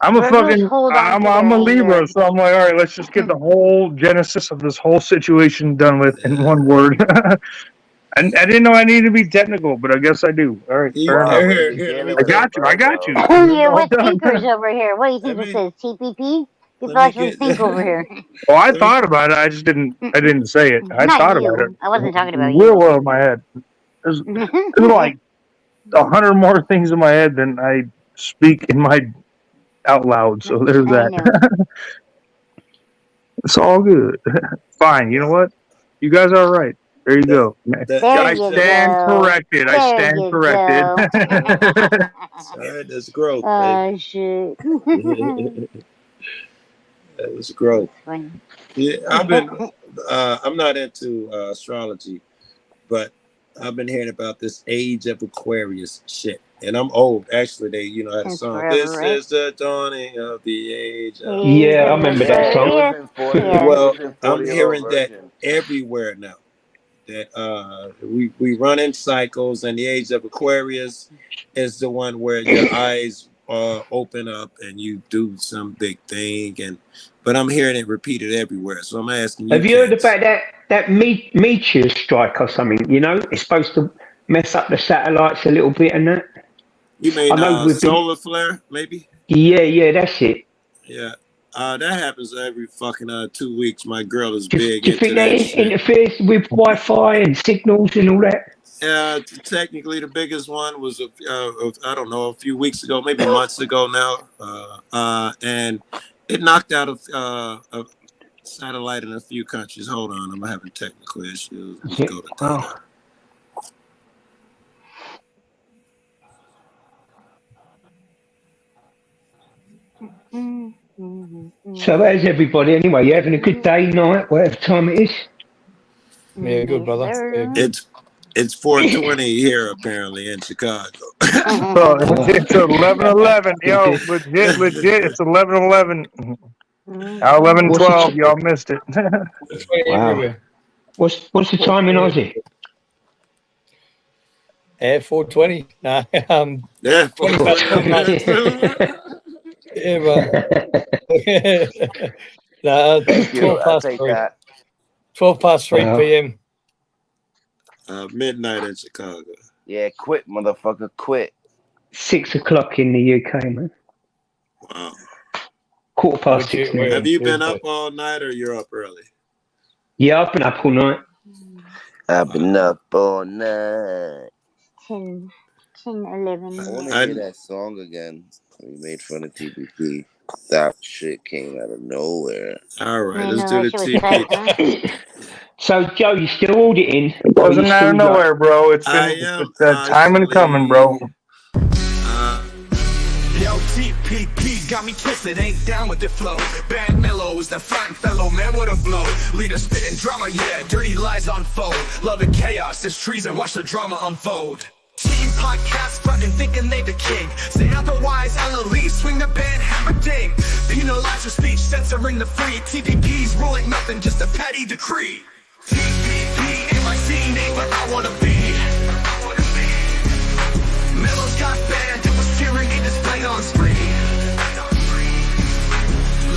Virgos hold on to I'm their a Libra, anger. so I'm like, all right, let's just get the whole genesis of this whole situation done with in one word. I didn't know I needed to be technical, but I guess I do. All right, fair Well, enough. when you're dealing I with a got you. I got you. Virgo, Yeah, All what done. thinkers over here? What do you think Let this me is? TPP? let People me actually get think over here. Well, I let me thought about it. I just didn't. I didn't say it. I Not thought about it you. I wasn't talking about real you. well in my head. There's like 100 more things in my head than I speak in my out loud. So there's I that. know. It's all good. Fine. You know what? You guys are right. There you go. the There I age you of stand go. corrected. I There stand you corrected. go. all right, that's growth, baby. Shit. That was growth. That's funny. Yeah, I'm not into astrology, but I've been hearing about this age of Aquarius shit. And I'm old. Actually, they had a Since song. forever, This right? is the dawning of the age of Age Yeah, I of remember that yeah, song. it was Aquarius. in 40. Yes. It Well, was in I'm 40-year-old hearing that version. everywhere now. That we run in cycles, and the age of Aquarius is the one where your eyes open up and you do some big thing. But I'm hearing it repeated everywhere. So I'm asking you, Have you heard cats. about that meteor strike or something? You know, it's supposed to mess up the satellites a little bit and that. You I mean know we've been. solar flare, maybe? Yeah, that's it. Yeah. That happens every fucking 2 weeks. My girl is Do big you into think that that shit. interferes with Wi-Fi and signals and all that? Technically, the biggest one was I don't know, a few weeks ago, maybe months ago now, and it knocked out a satellite in a few countries. Hold on, I'm having technical issues. Let's go to data. So how's everybody anyway? You having a good day, night, whatever time it is? Yeah, good brother. It's 4:20 here apparently in Chicago. So it's 11:11. Yo, legit. It's 11:11. 11:12. Y'all missed it. Wow. What's the time in Aussie? 4:20. Nah, yeah, 20 past 20. Yeah, but Thank you. 12 I past take 3. that. 12 past 3 p.m. Midnight in Chicago. Yeah, quit, motherfucker, quit. 6 o'clock in the UK, man. Wow. 6:15. Have you been up all night or you're up early? Yeah, I've been up all night. I've been up all night. 10, 11. I want to hear that song again. We made fun of TPP. That shit came out of nowhere. All right, I let's know, do the that shit was tight, TP. So, Joe, you still auditing? It wasn't out of nowhere, bro. It's I been am time and coming, bro. Yo, TPP got me twisted, ain't down with the flow. Bad mellow is the fine fellow, man, what a blow. Leader spitting drama, yeah, dirty lies unfold. Loving chaos, there's treason, watch the drama unfold. Team podcast frontin', thinking they the king. Say otherwise, I'll at least swing the band, hammer ding. Penalize your speech, censoring the free. TPP's ruling nothing, just a petty decree. TPP ain't my scene, ain't where I wanna be. Mellows got banned, it was tyranny displayed on screen.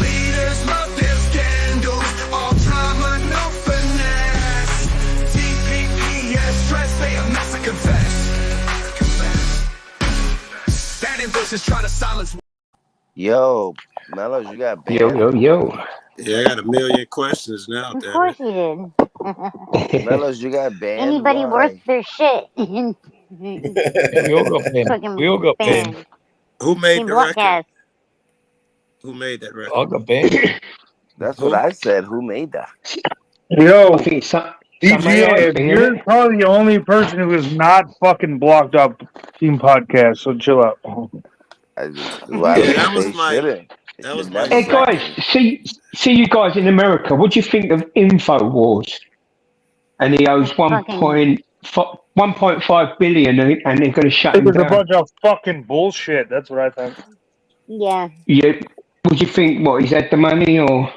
Leaders love their scandals, all drama, no finesse. TPP, yes, stress, they a mess, I confess. Banning voices try to silence. Yo, Mellows, you got banned. Yo. Yeah, I got a million questions now, Of damn course it. you did. Mellows, you got banned. Anybody Why? worth their shit. We all got banned. Fucking We all got banned. banned. Who made Team the record? broadcast. Who made that record? All got banned. That's what I said. Who made that? Yo, I think it's some DGA, AI if thing, you're isn't it? probably the only person who is not fucking blocked up Team Podcast, so chill out. I just, Yeah, that was my shouldn't. that was Should my Hey, never guys, see you guys in America. What do you think of InfoWars? And he owes Fucking 1.5 billion and they're going to shut It him was a down. bunch of fucking bullshit. That's what I think. yeah. Yeah. What do you think? What, he's had the money or?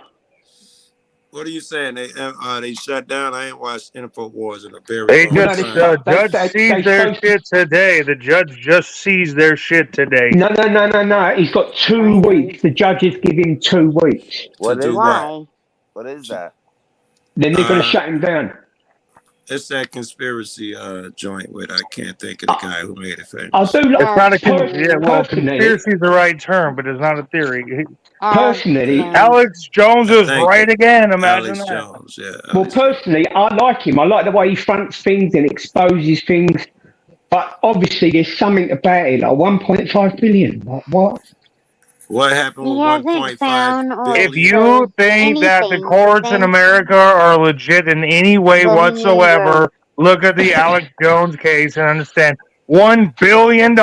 What are you saying? They shut down? I ain't watched InfoWars in a very They long just time. judge sees their shit today. The judge just sees their shit today. No. He's got 2 weeks. The judges give him 2 weeks. What is Why? What is that? Then they're going to shut him down. It's that conspiracy joint with I can't think of the guy who made it famous. I do It's not a personally, conspiracy is the right term, but it's not a theory. Personally, Alex Jones is Thank right you. again. Imagine Alex that. Jones, yeah. well, personally, I like him. I like the way he fronts things and exposes things. But obviously, there's something about it. Like 1.5 billion. Like what? What happened with He hasn't 1.5 found or If billion? you think that the anything courts in since America are legit in any way the He whatsoever, look at the Alex Jones case and understand $1 billion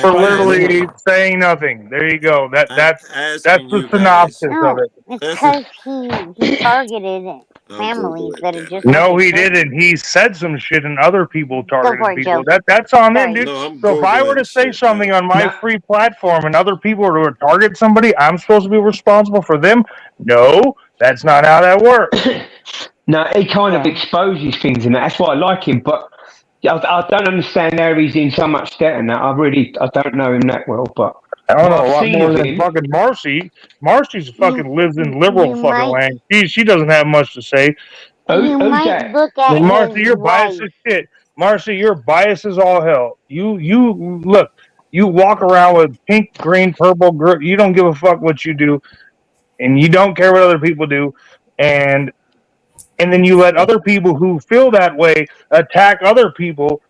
for literally saying nothing. There you go. That's asking the you synopsis guys. of No, it. it's because he targeted families that are just No, like he his children. didn't. He said some shit and other people Go targeted for it, people. Joe. That's on them, Sorry. dude. No, I'm So if I were to Googling say shit something now. on my free platform and other people were to target somebody, I'm supposed to be responsible for them? No, that's not how that works. No, he kind of exposes things and that's why I like him. But I don't understand how he's in so much debt and that. I don't know him that well, but I don't know what a I've lot seen more of than him. fucking Marcy. Marcy's fucking lives in liberal You fucking might land. She doesn't have much to say. you Who's might that? look at Marcy, his you're biased wife. as shit. Marcy, you're biased as all hell. You look. You walk around with pink, green, purple. You don't give a fuck what you do, and you don't care what other people do, and then you let other people who feel that way attack other people,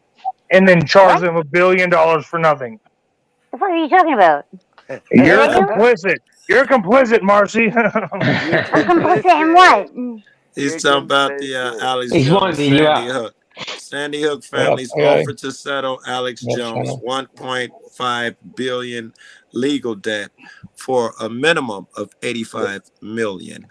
and then charge What? them $1 billion for nothing. The fuck are you talking about? You're Did I do? complicit. You're complicit, Marcy. I'm complicit in what? He's talking about the Alex He's Jones, winding you Sandy up. Hook. Sandy Hook What up, families guy? offered to settle Alex Jones' 1.5 billion legal debt for a minimum of 85 million.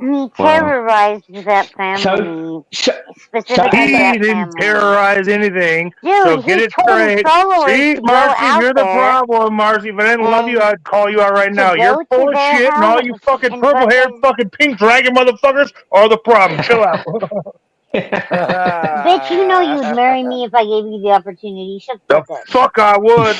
He terrorized that family. Specifically he that didn't family. terrorize anything. Dude, So he get it told his straight. followers See, to go Marcy, out you're the there problem, Marcy. If I didn't love you, and I'd call you out right to now. You're go full to of their shit, and all you house fucking and purple-haired fucking fucking pink dragon motherfuckers are the problem. Chill out. bitch, you know you would marry me if I gave you the opportunity. Shut the The fuck up. fuck I would.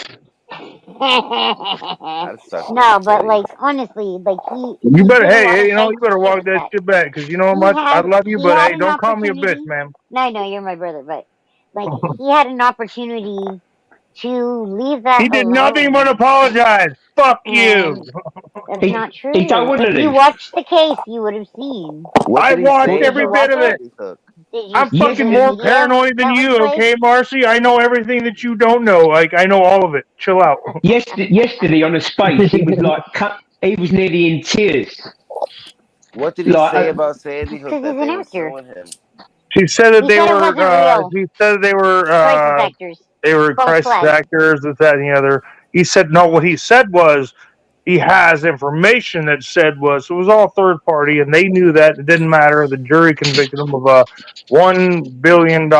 No, but like honestly, like You he better, did a lot hey, of you know, you shady better shit walk with that that. shit back, because you know how He much I love you, but had hey, an don't call me a bitch, opportunity. man. No, I know you're my brother, but like he had an opportunity to leave that He did alone. nothing but apologize. Fuck you. And that's not true. He don't want to If you leave. watched the case, you would have seen. What I did he watched say Did every you about bit watch of it. it? Sandy Hook? Did you I'm see fucking the more media paranoid than that was you, played? okay, Marcy? I know everything that you don't know. Like, I know all of it. Chill out. Yesterday on a space, he was like, he was nearly in tears. What did he Like, say about Sandy Hook Because he's that an they were actor. suing him? She said that He they said it were. wasn't real. He said they were. Crisis actors. They were False crisis flag. actors. This, that, and the other. He said no. What he said was he has information that said was it was all third party, and they knew that it didn't matter. The jury convicted him of a $1 billion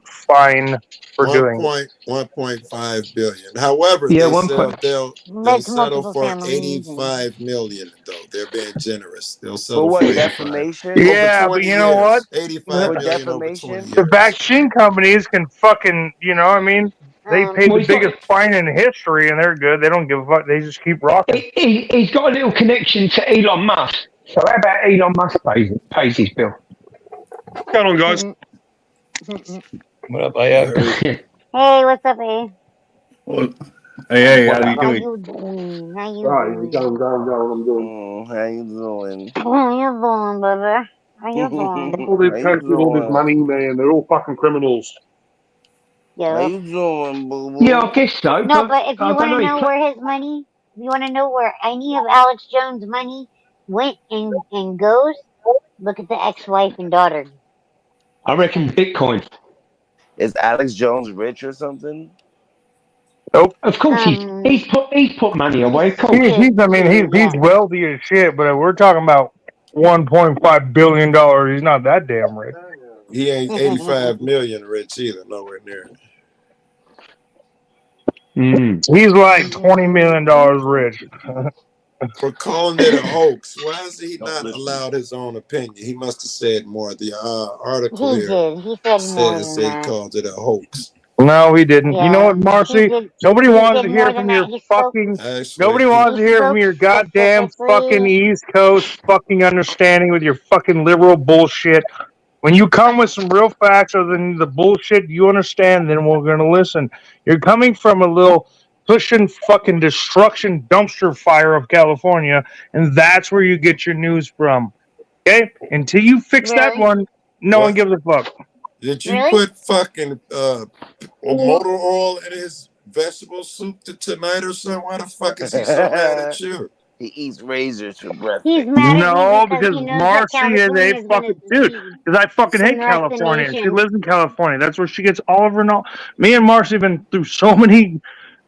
fine for doing it. 1.5 billion. However, yeah, they one said point. they'll That's settle multiple for families. And 85 million though. They're being generous. They'll For settle for what, 85 defamation? over Yeah, but 20 you know what? years. 85 For million over 20 defamation? The years. vaccine companies can fucking, you know what I mean? They paid Well, the biggest fine in history, and they're good. They don't give a fuck. They just keep rocking. he's got a little connection to Elon Musk. So how about Elon Musk pays his bill? What's going on, guys? What up, AO? hey, what's up, A? Well, hey, how you How doing? you doing? How you Right, doing? I'm doing. How you doing? How you doing, brother? How you doing? All these How you cats with all this doing? money, man, they're all fucking criminals. How Yep. you doing, boo boo? Yeah, I guess so. No, But but if I you don't want to know. know where his money, if you want to know where any of Alex Jones' money went and goes, look at the ex-wife and daughter. I reckon Bitcoin. Is Alex Jones rich or something? Nope. Of course, he's put money away. Of course. He's wealthy as shit, but we're talking about $1.5 billion. He's not that damn rich. He ain't 85 million rich either, nowhere near. He's like $20 million rich. For calling it a hoax. Why has he not allowed his own opinion? He must have said more. The article He here did. He said more says than he that. called it a hoax. No, he didn't. You know Yeah, what, Marcy? Nobody he wants did to more hear than from that. your He spoke. fucking. Actually, Nobody wants to He hear from spoke your goddamn fucking specifically. East Coast fucking understanding with your fucking liberal bullshit. When you come with some real facts other than the bullshit you understand, then we're gonna listen. You're coming from a little pushing fucking destruction dumpster fire of California, and that's where you get your news from. Okay? Until you fix that Really? one, no one what? gives a fuck. Did you Really? put fucking motor oil in his vegetable soup tonight or something? Why the fuck is he so mad at you? He eats razors for breakfast. He's mad at me No, because because he knows that Marcy is California a is going to fucking dude. secede Because I fucking from hate the rest of the California. She nation. lives in California. That's where she gets all of her know. Me and Marcy have been through so many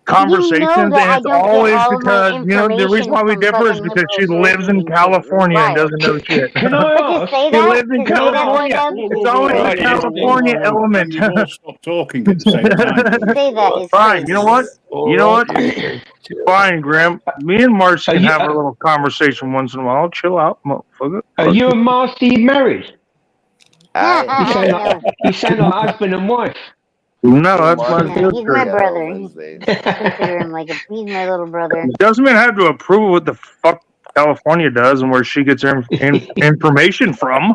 You know conversations, that and I it's don't get always all of my because the reason information why we from differ is fucking because she liberal lives sources in and shit. It's California and wild. doesn't know shit. Can I But to ask? say She that, lives in to say that, California. Dubs, It's is always the crazy. California element. Can you all stop talking at the same time, To please? say that is Fine. You know crazy. what? You know what? Okay. Fine, Graham. Me and Marcy Are can you, have a little conversation once in a while. Chill out, motherfucker. are you and Marcy married? I No. You sound like husband and wife. No, Me and that's my Marcy No, get he's my sister. together on brother. Wednesdays. I consider him like he's my little brother. Doesn't have to approve of what the fuck California does and where she gets her information from.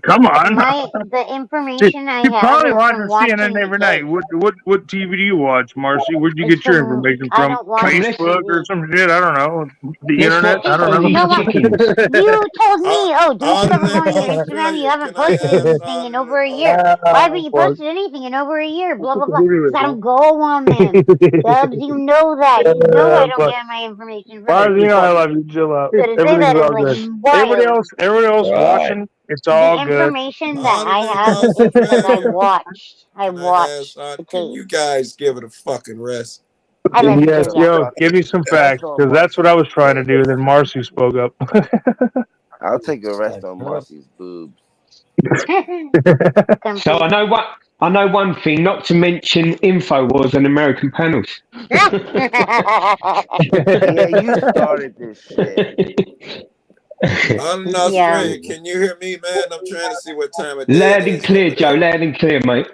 Come on. The information I She have probably is watches from CNN watching the every night. case. What TV do you watch, Marcy? Where'd you It's get your from information I from? don't watch Come, let's Facebook or TV. some shit? I don't know. The let's internet? I watch don't these No, what? chickens. You told me, oh, do Other whatever than on your Instagram. You Australia, haven't can I posted ask anything in over a year. Why haven't you know. posted anything in over a year? Blah, blah, blah. Because I don't go on them. Dubs, you know that. You know I don't But get my information from Marcy, them. you know I love you. Chill out. So to say Everything's that is all like good. wild. Everybody else Right. watching, it's The all good. information that other I than have is because I Australia, watched. I can I ask? watched the Can you case. guys give it a fucking rest? I let you Yes, go, yeah. yo, give me some Rest facts on because that's what I Marcy's was trying to do. tits. Then Marcy spoke up. I'll take a rest on Marcy's boobs. So I know one thing, not to mention InfoWars and American panels. Yeah, you started this shit. I'm in Yeah. Australia. Can you hear me, man? I'm trying to see what time of day it Loud and is clear, over Joe. there. Loud and clear, mate.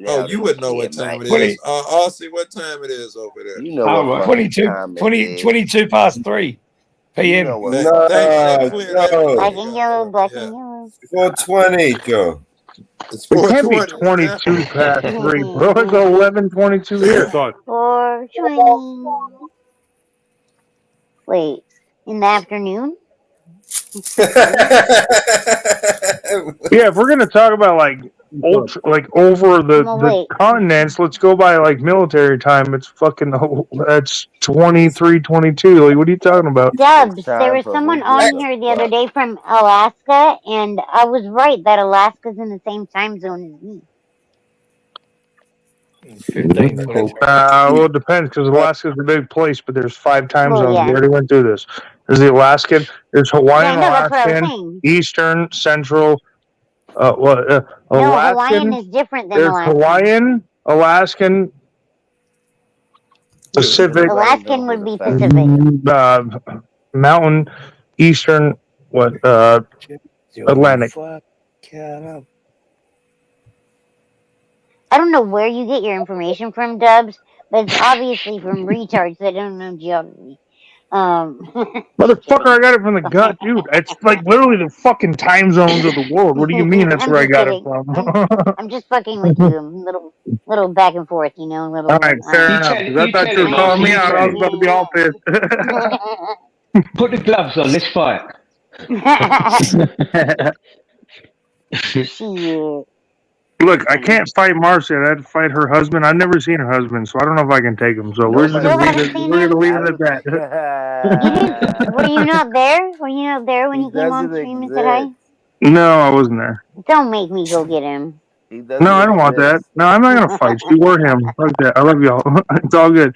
Oh, Loud you and would know clear, what time mate. it is. Aussie, what time it is over there? You know All what right. fucking 22, time it 20, is. 22 past 3 You p.m. know what Hey, fucking thanks. That time No, it cleared is. Joe. Black everything and up yellow, for me. black Yeah. and yellow. 420, Joe. It can't be 22 past 3, bro. It's 11:22 here, dog. 4:20. Wait, in the afternoon? Yeah, if we're gonna talk about like ultra, like over the Wait. continents, let's go by like military time. It's fucking that's 23:22. Like, what are you talking about? Dubs, there was someone on here the other day from Alaska, and I was right that Alaska's in the same time zone as me. 15:22. Well, it depends because Alaska's a big place, but there's 5 time Well, zones. yeah. We already went through this. There's the Alaskan, there's Hawaiian, Yeah, I know, that's what I was Alaskan, saying. Eastern, Central. No, Alaskan. Hawaiian is different than There's Alaskan. Hawaiian, Alaskan, Pacific. Alaskan would be Pacific. Mountain, Eastern, Atlantic. I don't know where you get your information from, Dubs, but it's obviously from retards that don't know geography. Motherfucker, I got it from the gut, dude. It's like literally the fucking time zones of the world. What do you mean that's I'm where I just got kidding. it from? I'm just fucking with you. Little back and forth, you know. Little. All right, fair enough. 'Cause I thought you were calling me out. I was about to be all pissed. Put the gloves on. Let's fight. Shit. Look, I can't fight Marcy. I had to fight her husband. I've never seen her husband, so I don't know if I can take him. So we're just gonna leave it. We're gonna leave it at that. Were you not there? Were you not there when he came on stream and said hi? No, I wasn't there. Don't make me go get him. No, I don't want that. No, I'm not gonna fight you or him. Fuck that. I love y'all. It's all good.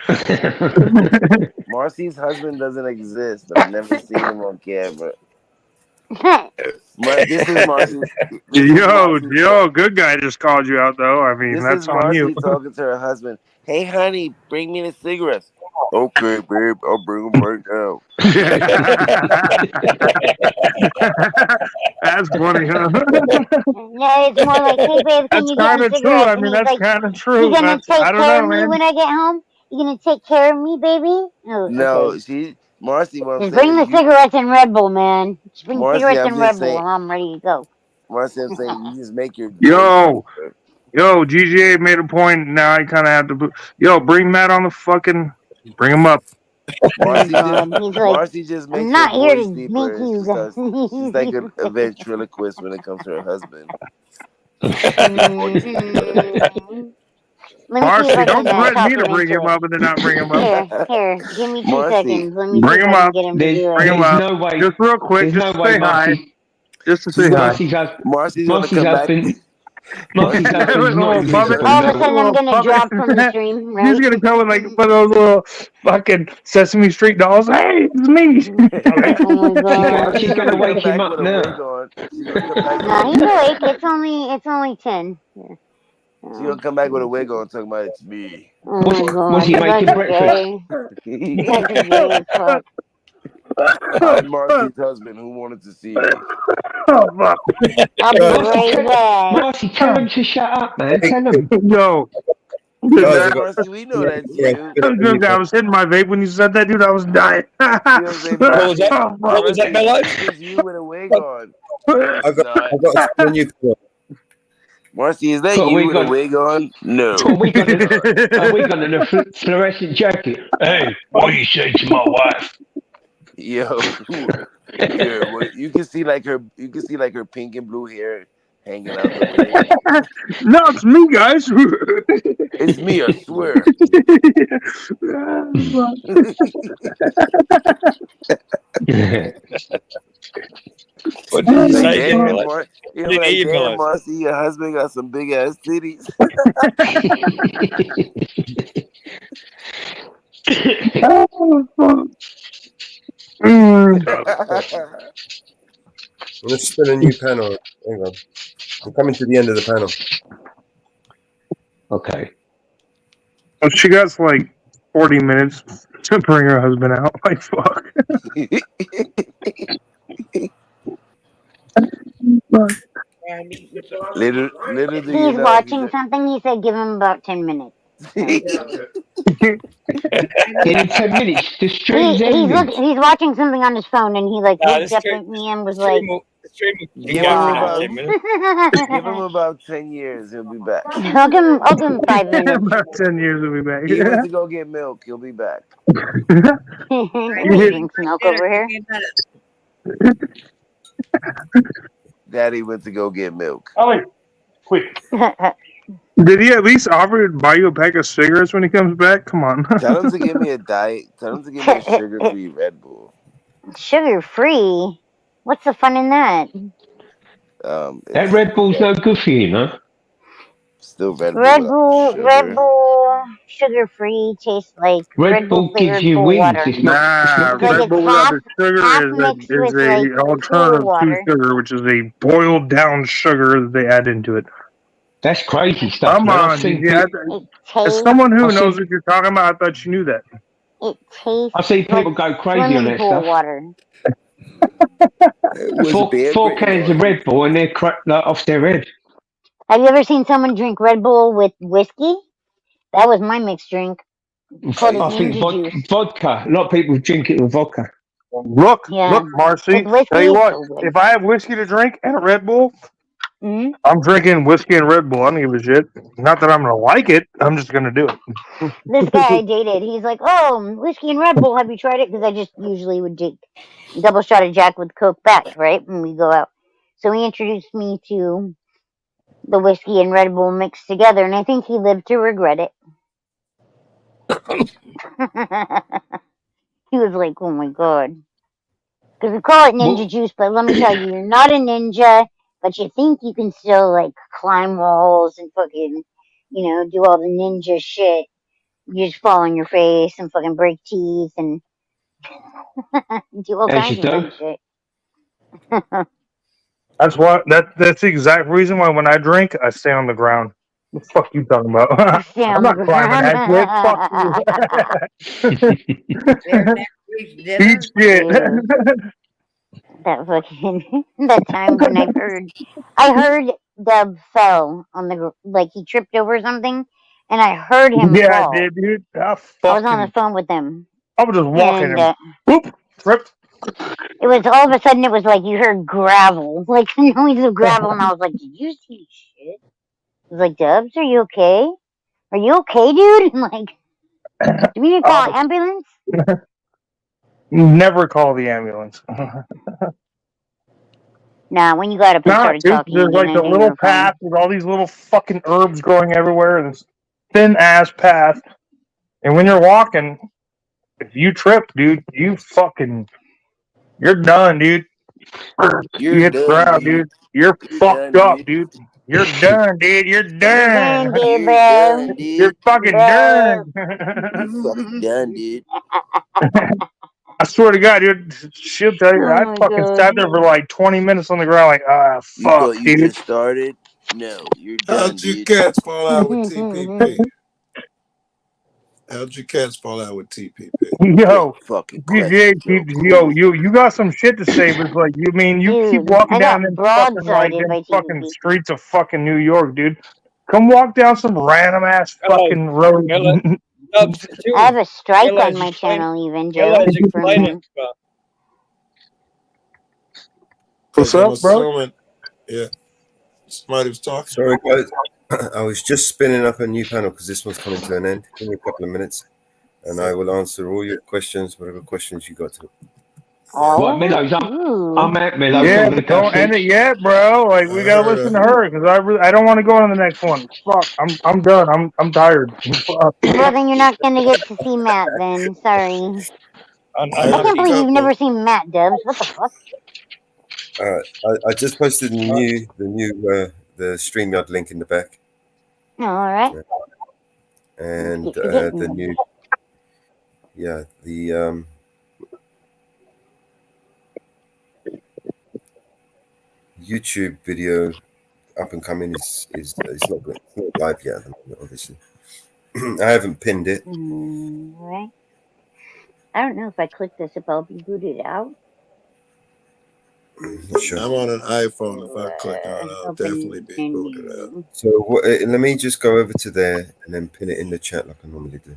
Marcy's husband doesn't exist. I've never seen him on camera. This is Marcy. Yo, good guy just called you out though. I mean, This that's is on Marcy you. talking to her husband. Hey, honey, bring me the cigarettes. Okay, babe, I'll bring them right now. That's funny, huh? No, it's more like, hey babe, can you get me That's kinda true. cigarettes? I And mean, he's that's like, kinda true. you gonna That's- I take don't care know, of me man. when I get home? You gonna take care of me, baby? Oh, No, okay. Marcy, what I'm Just saying bring the is cigarettes and Red Bull, man. Just bring Marcy, cigarettes I'm and just Red Bull, saying, and I'm ready to go. Marcy, I'm saying you just make your Yo, GGA made a point. Now I kind of have to. Yo, bring Matt on the fucking. Bring him up. Oh God, he's like, Marcy just makes I'm not her here voice to deeper. make And you she guys. starts, she's like a ventriloquist when it comes to her husband. Let me see Marcy, if I don't can threaten talk me to him bring into him it. up and then not bring him up. Here, give me 2 Marcy, seconds. Let me see Bring if him I can up. get him to do Bring it. him up. way. Just real quick, There's just no to say way, hi. Marcy. Just to say hi. Marcy's gonna Marcy's come back. husband. Marcy's husband's not Little puppet. invisible. All of a No. sudden, I'm gonna drop from the stream, He's right? gonna come with like one of those little fucking Sesame Street dolls. Hey, it's me. Oh my God. She's gonna wake him up now. Nah, he's awake. It's only 10. Yeah. She's gonna come back with a wig on, talking about it's me. Oh my God. Was he making That's breakfast? gay. That's gay as fuck. I'm Marcy's husband who wanted to see me. Oh, fuck. I'll be right back. Marcy, tell him to shut up, man. Tell him. Yo. Yeah, Marcy, we know that's you. I was hitting my vape when you said that, dude. I was dying. What was that? What was that, my life? It's you with a wig on. I got a new Marcy, is that Put a you wig with on. a wig on? No. Put a wig on and a fluorescent jacket. Hey, what do you say to my wife? Yo, yeah, well, you can see like her pink and blue hair hanging out the wig. No, it's me, guys. It's me, I swear. What did you say? Damn, Marcy, your husband got some big ass titties. Let's spin a new panel. Hang on. I'm coming to the end of the panel. Okay. Well, she got like 40 minutes to bring her husband out. Like, fuck. Little do you He's know, watching something. He said give him about 10 minutes. In 10 minutes, the stream's ending. He's watching something on his phone, and he like Nah, looked up at me and was like, streaming Give him guy for now, about 10 minutes. give him about 10 years, he'll be back. I'll give him 5 minutes. About 10 years we'll be back. He went to go get milk, he'll be back. Nobody drinks milk over here. Daddy went to go get milk. Ollie, quick. Did he at least offer to buy you a pack of cigarettes when he comes back? Come on. Tell him to give me a diet. Tell him to give me a sugar-free Red Bull. Sugar-free? What's the fun in that? That Red Bull's no good for you, no? Still Red Bull. Red Bull, sugar-free, tastes like Red Bull gives you Bull wings. water. It's not. Red Bull without the sugar mixed is with, a like, alternative to water. sugar, which is a boiled down sugar that they add into it. That's crazy stuff. Come man. on, as someone who knows what you're talking about, I thought you knew that. It tastes I see people like go crazy on swimming that pool stuff. water. Four cans of Red Bull and they're off their head. Have you ever seen someone drink Red Bull with whiskey? That was my mixed drink. Called it I think ninja juice. vodka. A lot of people drink it with vodka. Look, Marcy. With whiskey, Tell you what, so good. if I have whiskey to drink and a Red Bull, I'm drinking whiskey and Red Bull. I don't give a shit. Not that I'm gonna like it. I'm just gonna do it. This guy I dated, he's like, "Oh, whiskey and Red Bull. Have you tried it?" Because I just usually would drink double shot of Jack with Coke back, right, when we go out. So he introduced me to the whiskey and Red Bull mixed together, and I think he lived to regret it. He was like, "Oh my god," because we call it ninja juice, but let me tell you, you're not a ninja, but you think you can still like climb walls and fucking, do all the ninja shit. You just fall on your face and fucking break teeth and do all kinds of fun shit. That's the exact reason why when I drink, I stay on the ground. What the fuck you talking about? I'm not climbing that shit. Fuck you. Eat shit. That fucking that time when I heard Dub fell on the he tripped over something, and I heard him fall. Yeah, dude. I was on the phone with him. I was just walking and boop, tripped. It was all of a sudden. It was like you heard gravel, like the noise of gravel, and I was like, "Did you see shit?" I was like, "Dubs, are you okay? Are you okay, dude?" I'm like, "Do we need to call an ambulance?" Never call the ambulance. Nah, when you got up and started talking, there's like the little path with all these little fucking herbs growing everywhere, and this thin ass path. And when you're walking, if you trip, dude, you're done, dude. You hit the ground, dude. You're fucked up, dude. You're done, dude. You're done. You're fucking done. You're fucking done, dude. I swear to God, dude, she'll tell you. I fucking sat there for like 20 minutes on the ground, like, fuck, You thought you dude. just started? No, you're done, How'd you dude. cats fall out with TPP? How'd you cats fall out with TPP? Yo, fucking you got some shit to say, but it's like, you keep walking down them fucking streets of fucking New York, dude. Come walk down some random ass fucking road. I have a strike on my channel, even Joe. For him. What's up, bro? Yeah, somebody was talking. Sorry, guys. I was just spinning up a new panel because this one's coming to an end. Give me a couple of minutes, and I will answer all your questions, whatever questions you got to. What, Meadows? I'm at Meadows. Yeah, but don't end it yet, bro. Like, we gotta listen to her because I don't want to go on the next one. Fuck, I'm done. I'm tired. Fuck. Well, then you're not gonna get to see Matt. Then sorry. I can't believe you've never seen Matt, Dubs. What the fuck? I just posted the new the StreamYard link in the back. Oh, all right. And the new YouTube video up and coming is it's not good. It's not live yet, obviously. I haven't pinned it. All right. I don't know if I click this, if I'll be booted out. Sure. I'm on an iPhone. If I click on it, I'll definitely be booted out. So let me just go over to there and then pin it in the chat like I normally do.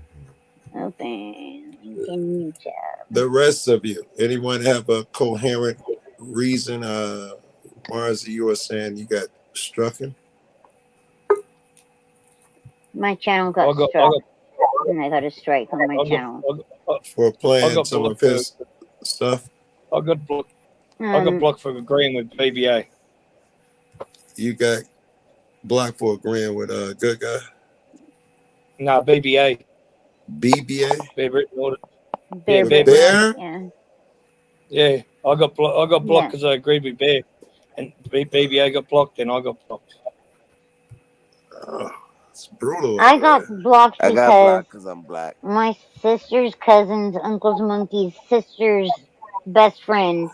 Open. Continue tab. The rest of you, anyone have a coherent reason Mars, you were saying you got strucken? My channel got struck. And I got a strike on my channel. For I playing got some of blocked for, his stuff? I got blocked for agreeing with BBA. You got blocked for agreeing with a good guy? No, BBA. BBA? Bear Britain Audit. Bear Yeah, Britain Bear. Audit, yeah. Yeah, I got blocked because I agreed with Bear, and BBA got blocked, and I got blocked. Oh, it's brutal. I got blocked I got because blocked because I'm black. my sister's cousin's uncle's monkey's sister's best friend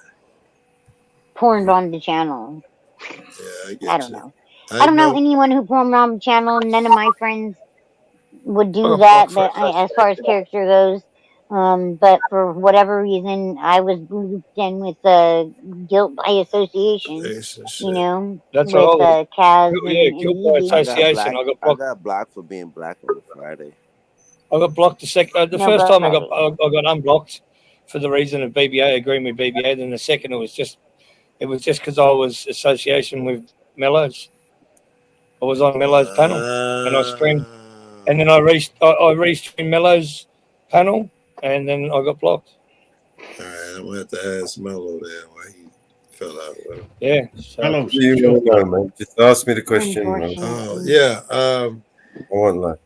porned on the channel. Yeah, I don't know. I don't know anyone who porned on the channel. None of my friends would do that. As far as character goes. But for whatever reason, I was looped in with guilt by association. You know, That's with Kaz yeah, and guilt by Easy. association. I got blocked for being black on a Friday. I got blocked the No, first but time I got unblocked for the reason of BBA agreeing with BBA. Then the second it was just because I was association with Mellows. I was on Mellows panel and I streamed, and then I restreamed Mellows panel, and then I got blocked. All right, I'm gonna have to ask Mello then why he fell out with him. Yeah. Mello, You know, man. Just ask me the question, man. Oh yeah. I won't lie.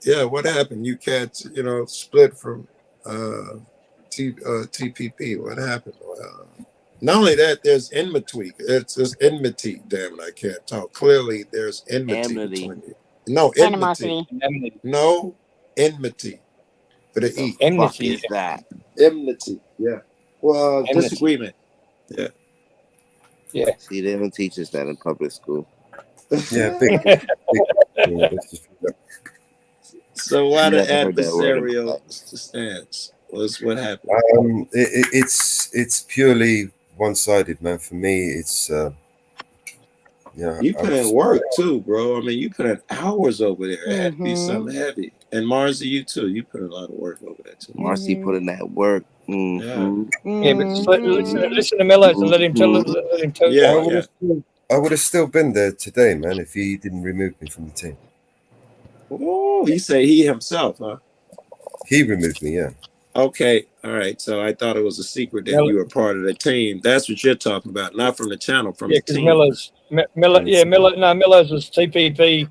Yeah, what happened? You cats, split from TPP. What happened? Not only that, there's enmity. It's enmity. Damn it, I can't talk. Clearly, there's enmity between you. No, enmity. No, enmity. With an E. Enmity is that? Enmity. Yeah. Well, Enmity. disagreement. Yeah. Yeah. See, they don't teach us that in public school. Yeah, big. So why the Never heard that word in my adversarial life. stance? What happened? It's purely one-sided, man. For me, it's You put in work too, bro. I mean, you put in hours over there. It had to be something heavy. And Marcy, you too. You put a lot of work over there too. Marcy put in that work. Yeah, but listen to Mellows and let him tell. Yeah, I would have still been there today, man, if he didn't remove me from the team. Oh, you say he himself, huh? He removed me, yeah. Okay, all right. So I thought it was a secret that you were part of the team. That's what you're talking about, not from the channel, from the team. Mellows was TPP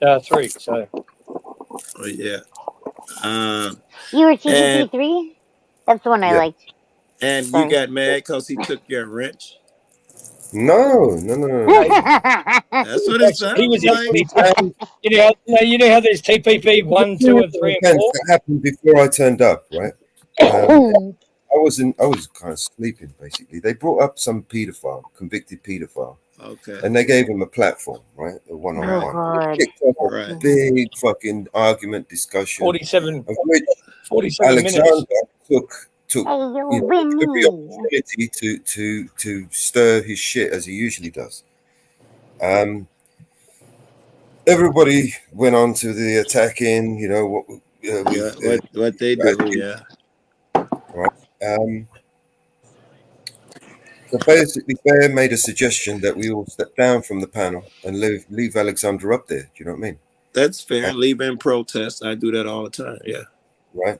3. So. Oh yeah. You were TPP 3? That's the one I liked. And Sorry. you got mad because he took your wrench? No. That's what it sounds He was like. you know how there's TPP 1, 2, and 3, and 4. That happened before I turned up, right? I was kind of sleeping, basically. They brought up some paedophile, convicted paedophile. Okay. And they gave him a platform, right? A one-on-one. God. Kicked off a big fucking argument discussion. 47 of which 47 Alexander minutes. took every opportunity to stir his shit as he usually does. Everybody went on to the attacking, what they do, yeah. Right. So basically, Bear made a suggestion that we all step down from the panel and leave Alexander up there. Do you know what I mean? That's fair. Leave in protest. I do that all the time. Yeah. Right.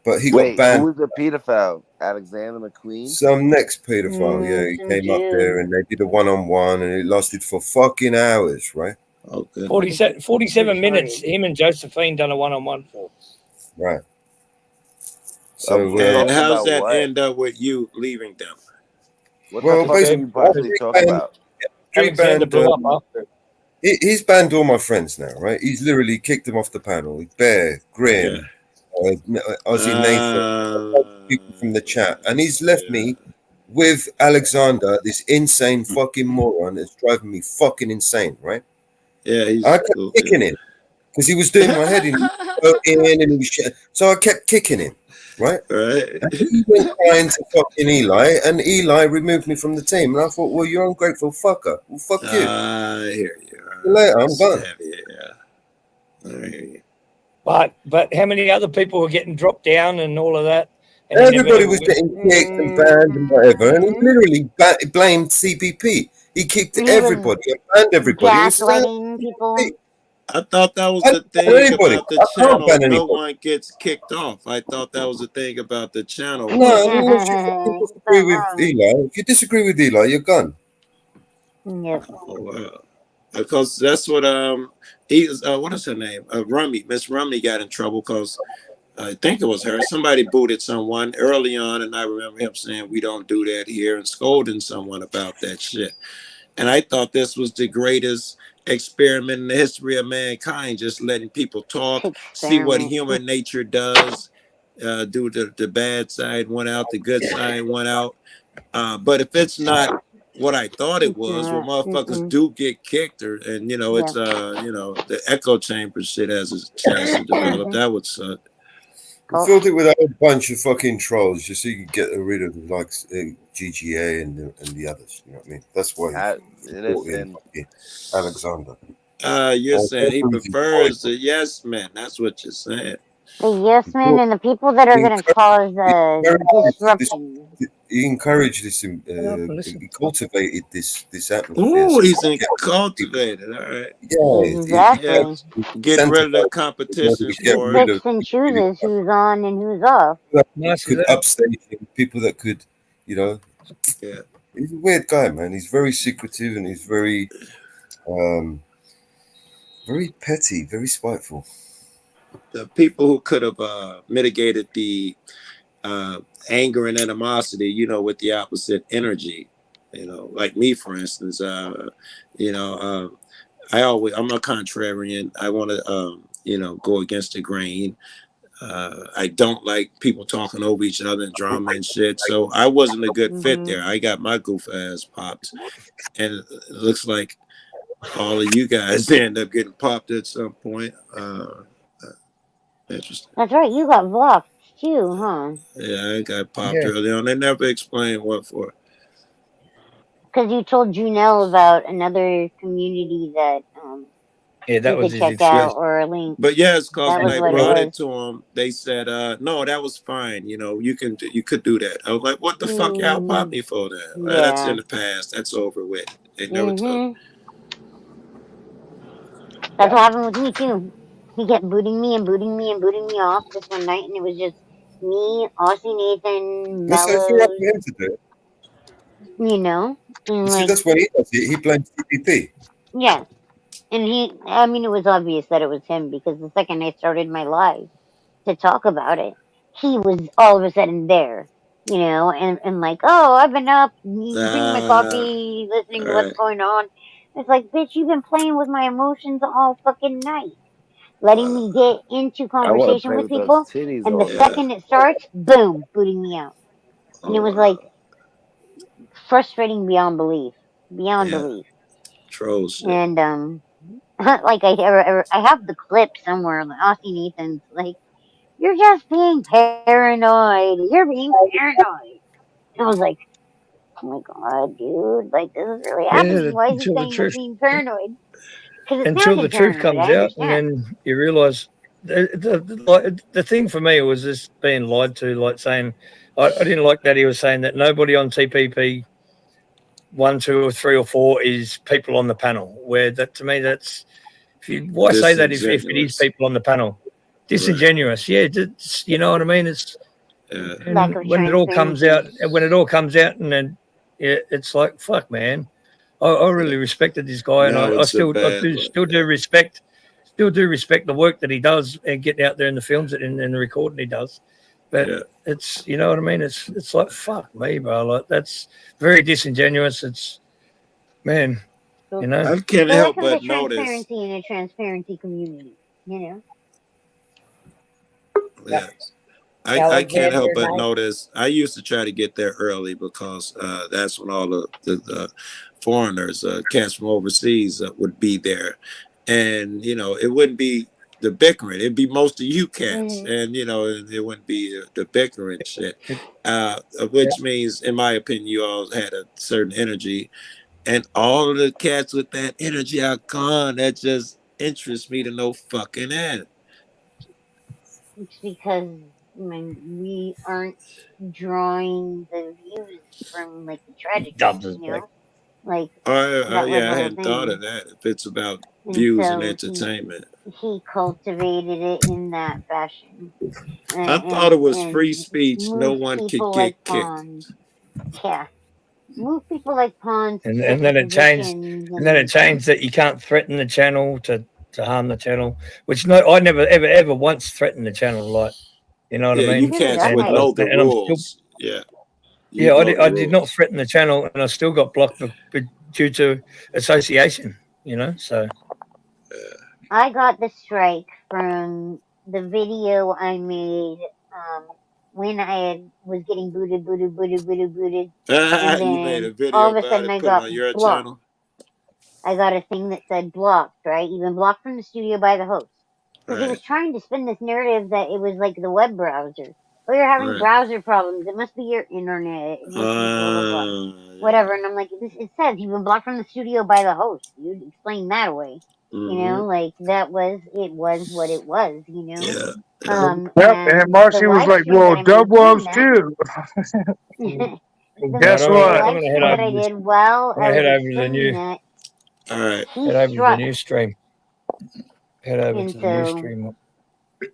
But he Wait, got banned. who was the pedophile? Alexander McQueen? Some next pedophile, he came up there and they did a one-on-one and it lasted for fucking hours, right? Okay. 47 minutes. Him and Josephine done a one-on-one for. Right. So and how's that end up with you leaving them? What the fuck are you partially talking about? Alexander blew up after. He's banned all my friends now, right? He's literally kicked them off the panel. Bear, Grim, Ozzy Nathan, people from the chat. And he's left me with Alexander, this insane fucking moron that's driving me fucking insane, right? Yeah, I kept kicking him because he was doing my head in and he was shit. So I kept kicking him, right? Right. And he went crying to fucking Eli, and Eli removed me from the team. And I thought, well, you're ungrateful fucker. Well, fuck you. I hear you. See you later, I'm done. I hear you. But how many other people were getting dropped down and all of that? And everybody was getting kicked and banned and whatever. And he literally blamed CPP. He kicked He was everybody and banned everybody. He was gaslighting people. I thought that was I the don't ban thing anybody. about the I can't channel. ban No anybody. one gets kicked off. I thought that was the thing about the channel. No, unless you fucking disagree with Eli. If you disagree with Eli, you're gone. Yep. Oh wow. Because that's what what is her name? Rummy. Miss Rummy got in trouble because I think it was her. Somebody booted someone early on, and I remember him saying, "We don't do that here," and scolding someone about that shit. And I thought this was the greatest experiment in the history of mankind, just letting people talk, see what Experiment. human nature does. Do the bad side went out, the good side went out. But if it's not what I thought it was, well, motherfuckers do get kicked, and it's the echo chamber shit has a chance to develop. That would suck. We filled it with a whole bunch of fucking trolls just so you could get rid of like GGA and the others. You know what I mean? That's why he brought in fucking Alexander. You're saying he prefers the yes men. That's what you're saying. The yes men and the people that are going to cause disruption. He encouraged this. He cultivated this atmosphere. Oh, he's cultivated. All right. Yeah, Exactly. Getting rid of the competition He picks and chooses who's on and who's off. Could upstage him, people that could, Yeah. He's a weird guy, man. He's very secretive and he's very petty, very spiteful. The people who could have mitigated the anger and animosity, with the opposite energy, like me, for instance, I'm a contrarian. I want to, go against the grain. I don't like people talking over each other and drama and shit. So I wasn't a good fit there. I got my goof ass popped, and it looks like all of you guys end up getting popped at some point. Interesting. That's right. You got blocked too, huh? Yeah, I got popped early on. They never explained what for. Because you told Junelle about another community that that you was could his check out or a link. But yeah, it's because That when was I what brought it it to them, they said, "No, that was fine. You could do that." I was like, "What the fuck y'all pop me for that? Well, that's in the past. That's over with." They never told. That's what happened with me too. He kept booting me and booting me and booting me off this one night, and it was just me, Aussie Nathan, That's so fair up Mellows, to him to do it. and You see, like, that's when he does it. He blames TPP. yeah. And it was obvious that it was him because the second I started my live to talk about it, he was all of a sudden there, and like, oh, I've been up, drinking my coffee, listening to what's going on. It's like, bitch, you've been playing with my emotions all fucking night, letting me get into I want to conversation play with with those people, titties and all the day. second it starts, boom, booting me out. And it was like frustrating beyond belief. Troll shit. And like I have the clip somewhere. Aussie Nathan's like, "You're just being paranoid. You're being paranoid." And I was like, "Oh my god, dude! Like this is really happening. Why is he saying I'm being paranoid?" Because it until the sounded truth paranoid. comes I out, and understand. then you realise the thing for me was just being lied to, like saying I didn't like that he was saying that nobody on TPP 1, 2, or 3 or 4 is people on the panel. Where that to me, that's why say that if it is people on the panel, disingenuous. Yeah, you know what I mean. It's Lack of when it all comes out, and then it's like fuck, man. I really respected this guy, and Now I it's a still bad do respect the work that he does and getting out there in the films and the recording he does. But it's you know what I mean. It's like fuck me, bro. Like that's very disingenuous. It's man, you know. I can't So help welcome to but notice. transparency in a transparency community. Yes. I can't help but notice. I used to try to get there early because that's when all the foreigners, cats from overseas, would be there, and it wouldn't be the bickering. It'd be most of you cats, and it wouldn't be the bickering shit. Which means, in my opinion, you all had a certain energy, and all of the cats with that energy are gone. That just interests me to no fucking end. It's because we aren't drawing the views from like the tragedy, Like Yeah, that was I the whole hadn't thought thing. of that. If it's about And views and so entertainment, he cultivated it in that fashion, I thought it was free and speech. No moved one could people like get kicked. pawns. Yeah, move people like pawns to And certain then it changed. positions, And then it changed that you can't threaten the channel to harm the channel. Which I never ever once threatened the channel. Like, you know what I Yeah, mean? you can't right. know the And I'm still. rules. Yeah, Yeah, you know the I did not rules. threaten the channel, and I still got blocked due to association. You know, so I got the strike from the video I made when I was getting booted, and You made then a video all of a about sudden it, I put it got on your blocked. channel. I got a thing that said blocked, right? Even blocked from the studio by the host. Because he was Right, trying to spin this narrative that it was like the web browser. Oh, you're having right. browser problems. It must be your internet. It must be blah, blah, blah. Whatever. And I'm like, it says you've been blocked from the studio by the host. You'd explain that away. You know, like it was what it was, you know? Yeah. Yep. And And the Marcy was live like, stream "Well, that I made Dub doing loves that. too." the, Guess I'm the what? live gonna head stream over that I this. did while I'm I gonna was head over to the explaining new. that, All right. he Head over to the struck. new stream. Head over And to the new so stream.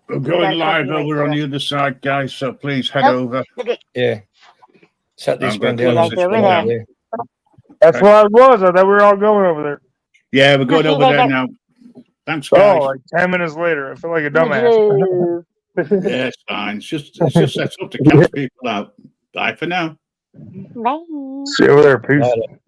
We're we got going a live copyright over on the strike. other side, guys. So please head Nope. over. Okay. Yeah. Shut this I'm going one to down close and Guys this over one head over down. there. there. That's Okay. what it was. I thought we were all going over there. Yeah, we're going See you over guys there there. now. Thanks, Oh, guys. like 10 minutes later. I feel like a Much dumbass. love. Yeah, it's fine. It's just set up to catch people out. Bye for now. Bye. See you over there. Peace. Later.